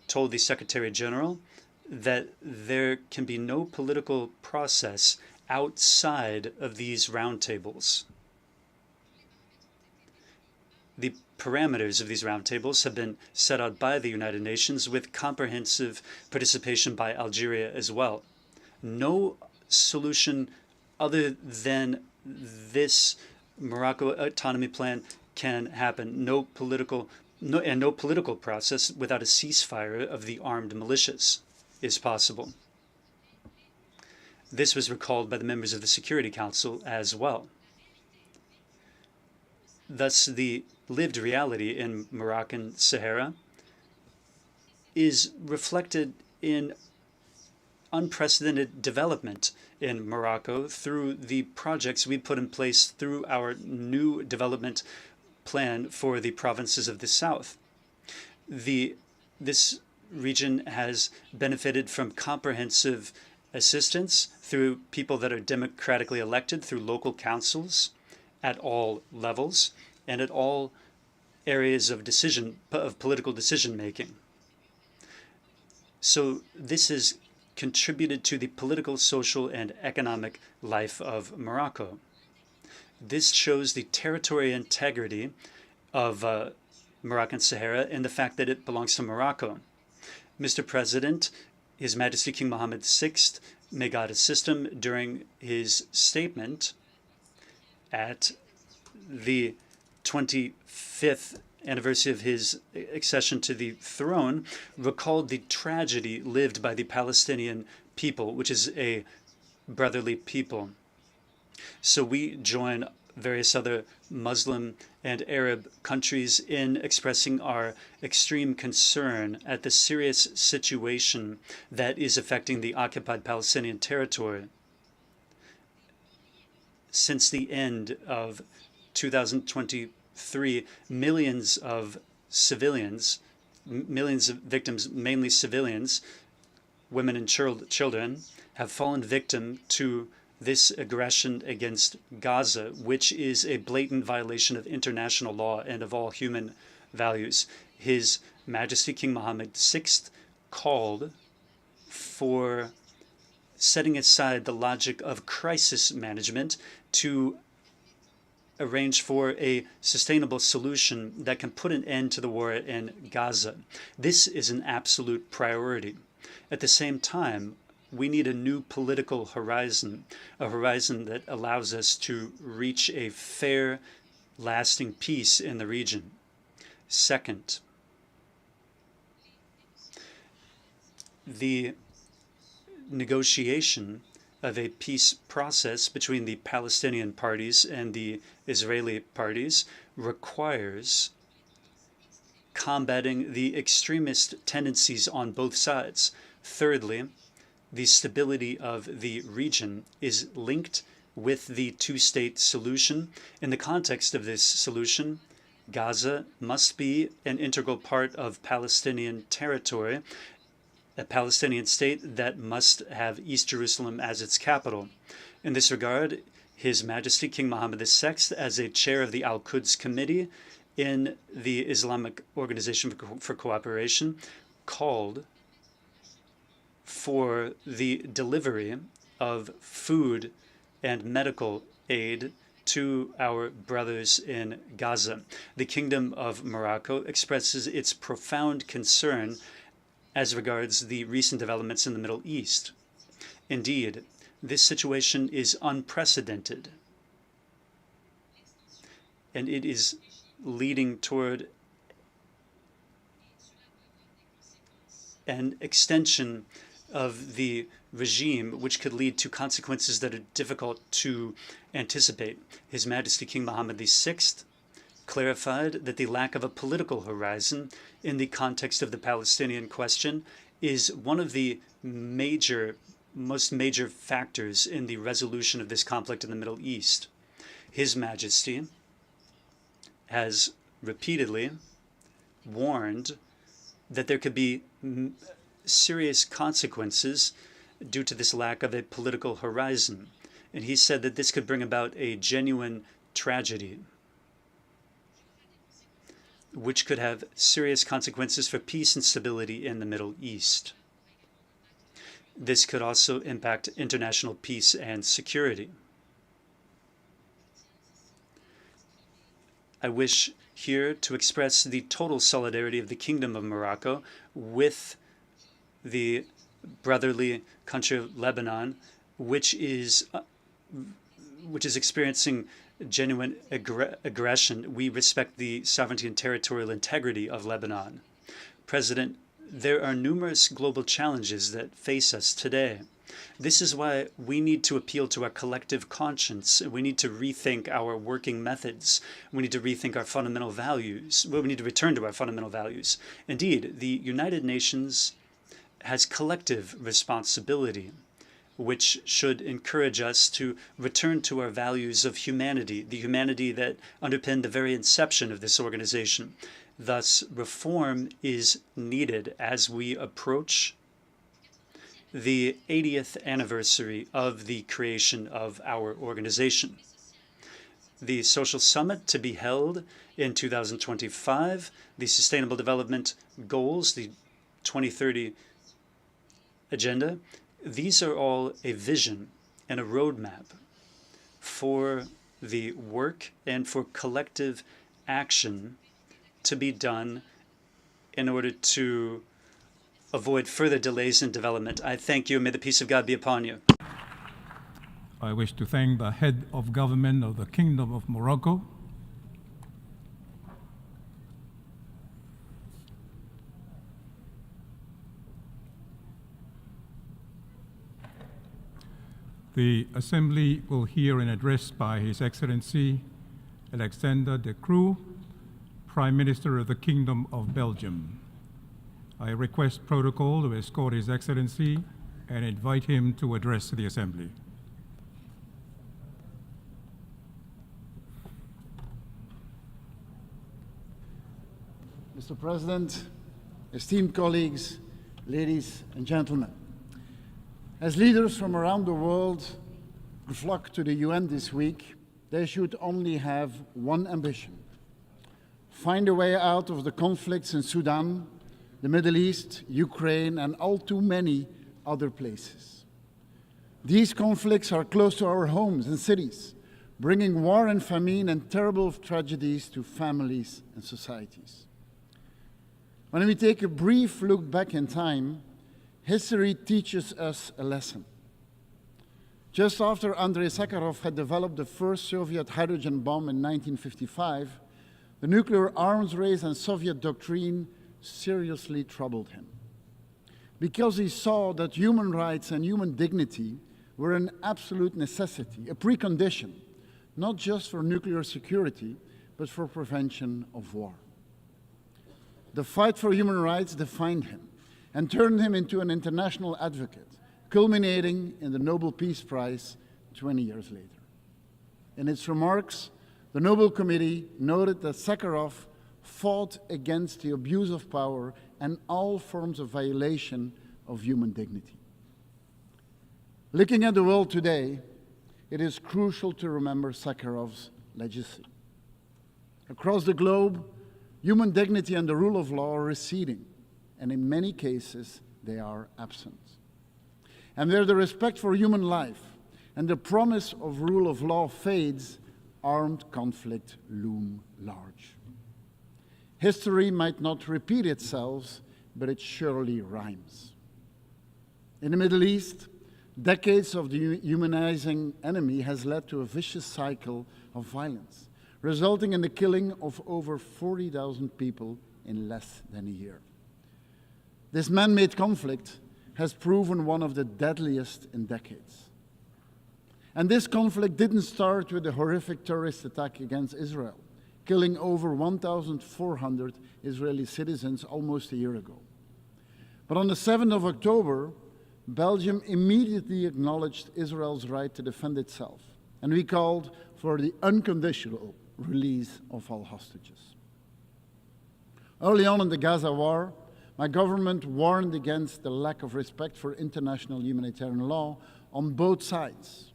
told the Secretary General that there can be no political process outside of these roundtables. The parameters of these roundtables have been set out by the United Nations with comprehensive participation by Algeria as well. No solution other than this Morocco autonomy plan can happen. No political process without a ceasefire of the armed militias is possible. This was recalled by the members of the Security Council as well. Thus, the lived reality in Moroccan Sahara is reflected in unprecedented development in Morocco through the projects we put in place through our new development plan for the provinces of the south. This region has benefited from comprehensive assistance through people that are democratically elected through local councils at all levels and at all areas of political decision making. So this has contributed to the political, social, and economic life of Morocco. This shows the territorial integrity of Moroccan Sahara and the fact that it belongs to Morocco. Mr. President, His Majesty King Mohammed VI, may God assist him, during his statement at the 25th anniversary of his accession to the throne, recalled the tragedy lived by the Palestinian people, which is a brotherly people. So we join various other Muslim and Arab countries in expressing our extreme concern at the serious situation that is affecting the occupied Palestinian territory. Since the end of 2023, millions of civilians, millions of victims, mainly civilians, women and children, have fallen victim to this aggression against Gaza, which is a blatant violation of international law and of all human values. His Majesty King Mohammed VI called for setting aside the logic of crisis management to arrange for a sustainable solution that can put an end to the war in Gaza. This is an absolute priority. At the same time, we need a new political horizon, a horizon that allows us to reach a fair, lasting peace in the region. Second, the negotiation of a peace process between the Palestinian parties and the Israeli parties requires combating the extremist tendencies on both sides. Thirdly, the stability of the region is linked with the two-state solution. In the context of this solution, Gaza must be an integral part of Palestinian territory, a Palestinian state that must have East Jerusalem as its capital. In this regard, His Majesty King Mohammed VI, as a chair of the Al-Quds Committee in the Islamic Organization for Cooperation, called for the delivery of food and medical aid to our brothers in Gaza. The Kingdom of Morocco expresses its profound concern as regards the recent developments in the Middle East. Indeed, this situation is unprecedented, and it is leading toward an extension of the regime, which could lead to consequences that are difficult to anticipate. His Majesty King Mohammed VI clarified that the lack of a political horizon in the context of the Palestinian question is one of the most major factors in the resolution of this conflict in the Middle East. His Majesty has repeatedly warned that there could be serious consequences due to this lack of a political horizon. And he said that this could bring about a genuine tragedy, which could have serious consequences for peace and stability in the Middle East. This could also impact international peace and security. I wish here to express the total solidarity of the Kingdom of Morocco with the brotherly country of Lebanon, which is experiencing genuine aggression. We respect the sovereignty and territorial integrity of Lebanon. President, there are numerous global challenges that face us today. This is why we need to appeal to our collective conscience. We need to rethink our working methods. We need to rethink our fundamental values. We need to return to our fundamental values. Indeed, the United Nations has collective responsibility, which should encourage us to return to our values of humanity, the humanity that underpinned the very inception of this organization. Thus, reform is needed as we approach the 80th anniversary of the creation of our organization. The Social Summit to be held in 2025, the Sustainable Development Goals, the 2030 Agenda, these are all a vision and a roadmap for the work and for collective action to be done in order to avoid further delays in development. I thank you, and may the peace of God be upon you. I wish to thank the head of government of the Kingdom of Morocco, The Assembly will hear an address by His Excellency Alexander De Croo, Prime Minister of the Kingdom of Belgium. I request protocol to escort His Excellency and invite him to address the Assembly. Mr. President, esteemed colleagues, ladies and gentlemen. As leaders from around the world flock to the UN this week, they should only have one ambition: find a way out of the conflicts in Sudan, the Middle East, Ukraine, and all too many other places. These conflicts are close to our homes and cities, bringing war and famine and terrible tragedies to families and societies. When we take a brief look back in time, history teaches us a lesson. Just after Andrei Sakharov had developed the first Soviet hydrogen bomb in 1955, the nuclear arms race and Soviet doctrine seriously troubled him, because he saw that human rights and human dignity were an absolute necessity, a precondition, not just for nuclear security, but for prevention of war. The fight for human rights defined him and turned him into an international advocate, culminating in the Nobel Peace Prize 20 years later. In its remarks, the Nobel Committee noted that Sakharov fought against the abuse of power and all forms of violation of human dignity. Looking at the world today, it is crucial to remember Sakharov's legacy. Across the globe, human dignity and the rule of law are receding, and in many cases, they are absent. And where the respect for human life and the promise of rule of law fades, armed conflict loom large. History might not repeat itself, but it surely rhymes. In the Middle East, decades of dehumanizing enemy has led to a vicious cycle of violence, resulting in the killing of over 40,000 people in less than a year. This man-made conflict has proven one of the deadliest in decades. And this conflict didn't start with a horrific terrorist attack against Israel, killing over 1,400 Israeli citizens almost a year ago. But on the 7th of October, Belgium immediately acknowledged Israel's right to defend itself, and we called for the unconditional release of all hostages. Early on in the Gaza war, my government warned against the lack of respect for international humanitarian law on both sides,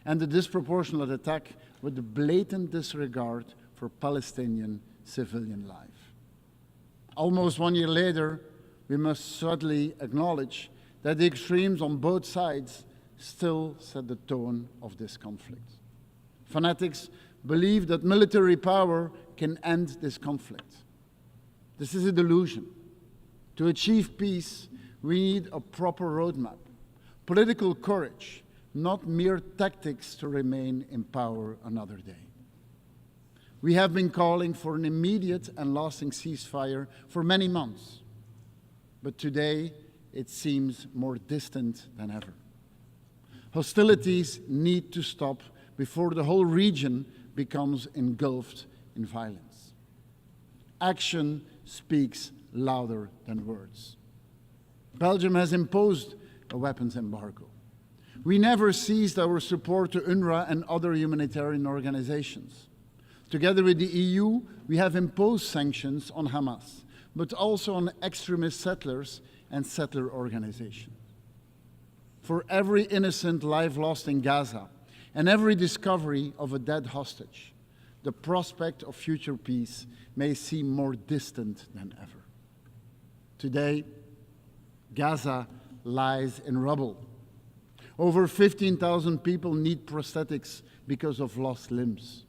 and the disproportionate attack with the blatant disregard for Palestinian civilian life. Almost 1 year later, we must sadly acknowledge that the extremes on both sides still set the tone of this conflict. Fanatics believe that military power can end this conflict. This is a delusion. To achieve peace, we need a proper roadmap, political courage, not mere tactics to remain in power another day. We have been calling for an immediate and lasting ceasefire for many months, but today it seems more distant than ever. Hostilities need to stop before the whole region becomes engulfed in violence. Action speaks louder than words. Belgium has imposed a weapons embargo. We never ceased our support to UNRWA and other humanitarian organizations. Together with the EU, we have imposed sanctions on Hamas, but also on extremist settlers and settler organizations. For every innocent life lost in Gaza and every discovery of a dead hostage, the prospect of future peace may seem more distant than ever. Today, Gaza lies in rubble. Over 15,000 people need prosthetics because of lost limbs.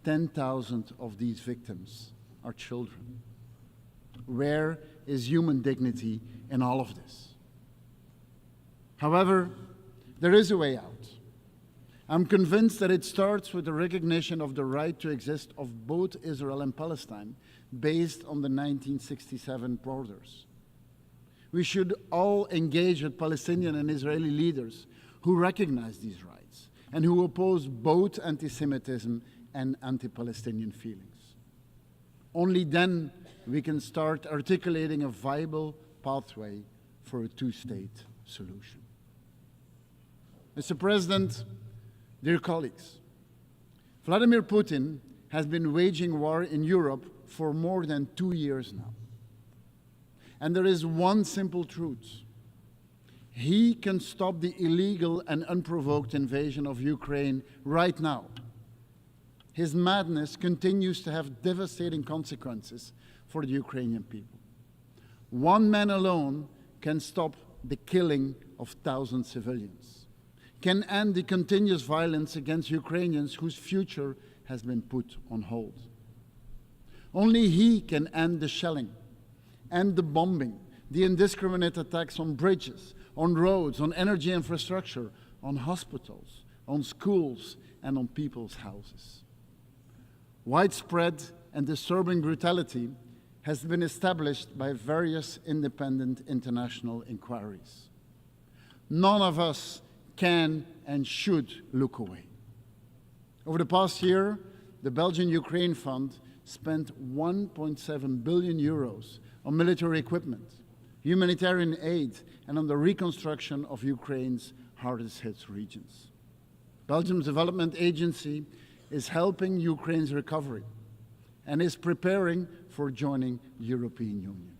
10,000 of these victims are children. Where is human dignity in all of this? However, there is a way out. I'm convinced that it starts with the recognition of the right to exist of both Israel and Palestine based on the 1967 borders. We should all engage with Palestinian and Israeli leaders who recognize these rights and who oppose both anti-Semitism and anti-Palestinian feelings. Only then we can start articulating a viable pathway for a two-state solution. Mr. President, dear colleagues, Vladimir Putin has been waging war in Europe for more than 2 years now. And there is one simple truth. He can stop the illegal and unprovoked invasion of Ukraine right now. His madness continues to have devastating consequences for the Ukrainian people. One man alone can stop the killing of thousands of civilians, can end the continuous violence against Ukrainians whose future has been put on hold. Only he can end the shelling, end the bombing, the indiscriminate attacks on bridges, on roads, on energy infrastructure, on hospitals, on schools, and on people's houses. Widespread and disturbing brutality has been established by various independent international inquiries. None of us can and should look away. Over the past year, the Belgian Ukraine Fund spent 1.7 billion euros on military equipment, humanitarian aid, and on the reconstruction of Ukraine's hardest hit regions. Belgium's development agency is helping Ukraine's recovery and is preparing for joining the European Union.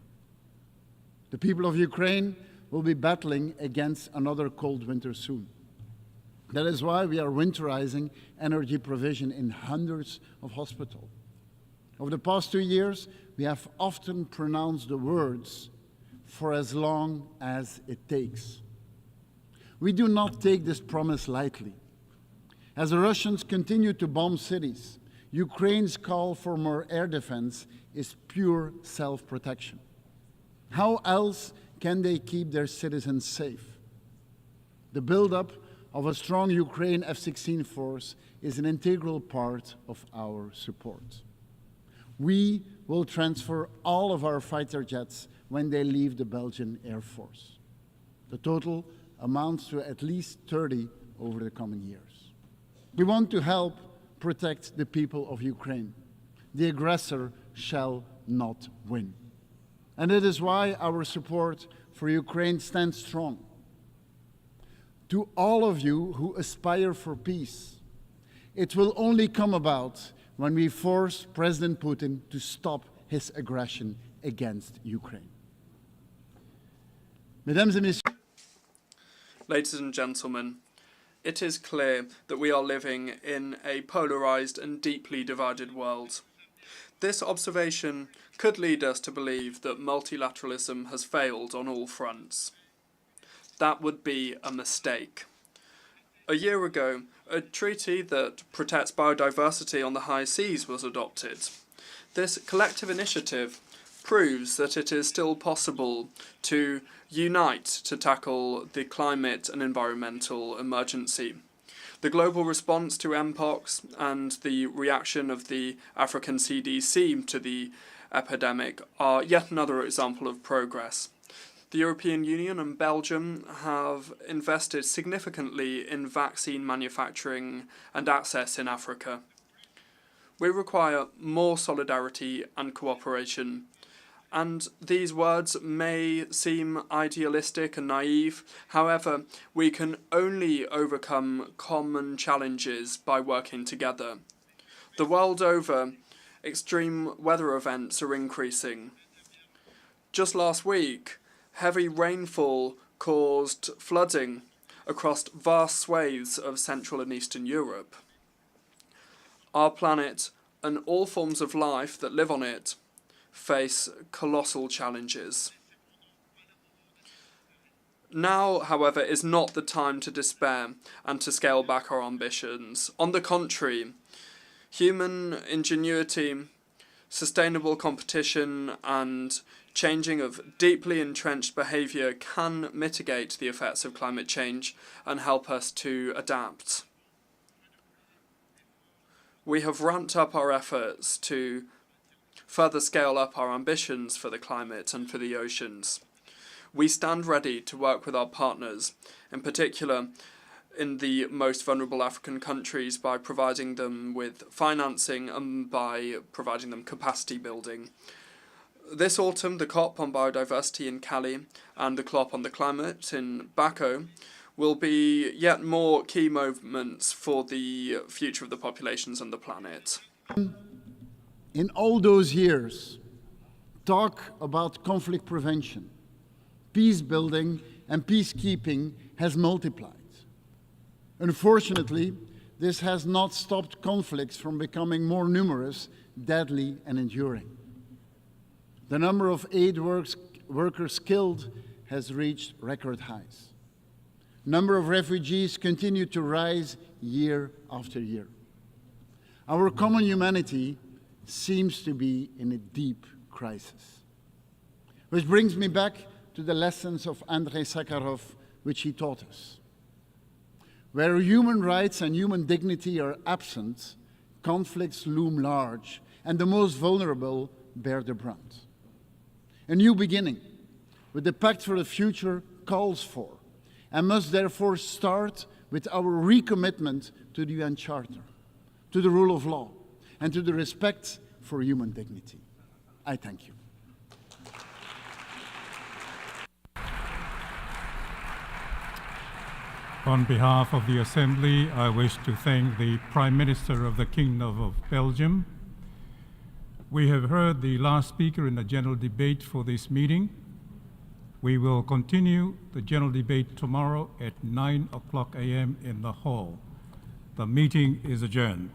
The people of Ukraine will be battling against another cold winter soon. That is why we are winterizing energy provision in hundreds of hospitals. Over the past 2 years, we have often pronounced the words, "for as long as it takes." We do not take this promise lightly. As the Russians continue to bomb cities, Ukraine's call for more air defense is pure self-protection. How else can they keep their citizens safe? The buildup of a strong Ukraine F-16 force is an integral part of our support. We will transfer all of our fighter jets when they leave the Belgian Air Force. The total amounts to at least 30 over the coming years. We want to help protect the people of Ukraine. The aggressor shall not win. And it is why our support for Ukraine stands strong. To all of you who aspire for peace, it will only come about when we force President Putin to stop his aggression against Ukraine. Mesdames et messieurs, Ladies and gentlemen, it is clear that we are living in a polarized and deeply divided world. This observation could lead us to believe that multilateralism has failed on all fronts. That would be a mistake. A year ago, a treaty that protects biodiversity on the high seas was adopted. This collective initiative proves that it is still possible to unite to tackle the climate and environmental emergency. The global response to Mpox and the reaction of the African CDC to the epidemic are yet another example of progress. The European Union and Belgium have invested significantly in vaccine manufacturing and access in Africa. We require more solidarity and cooperation. And these words may seem idealistic and naive. However, we can only overcome common challenges by working together. The world over, extreme weather events are increasing. Just last week, heavy rainfall caused flooding across vast swathes of Central and Eastern Europe. Our planet and all forms of life that live on it face colossal challenges. Now, however, is not the time to despair and to scale back our ambitions. On the contrary, human ingenuity, sustainable competition, and changing of deeply entrenched behaviour can mitigate the effects of climate change and help us to adapt. We have ramped up our efforts to further scale up our ambitions for the climate and for the oceans. We stand ready to work with our partners, in particular in the most vulnerable African countries, by providing them with financing and by providing them capacity building. This autumn, the COP on biodiversity in Cali and the COP on the climate in Baku will be yet more key moments for the future of the populations and the planet. In all those years, talk about conflict prevention, peace building, and peacekeeping has multiplied. Unfortunately, this has not stopped conflicts from becoming more numerous, deadly, and enduring. The number of aid workers killed has reached record highs. Number of refugees continue to rise year after year. Our common humanity seems to be in a deep crisis. Which brings me back to the lessons of Andrei Sakharov, which he taught us. Where human rights and human dignity are absent, conflicts loom large, and the most vulnerable bear the brunt. A new beginning, with the Pact for the Future, calls for, and must therefore start with our recommitment to the UN Charter, to the rule of law, and to the respect for human dignity. I thank you. On behalf of the Assembly, I wish to thank the Prime Minister of the Kingdom of Belgium. We have heard the last speaker in the general debate for this meeting. We will continue the general debate tomorrow at 9:00 a.m. in the hall. The meeting is adjourned.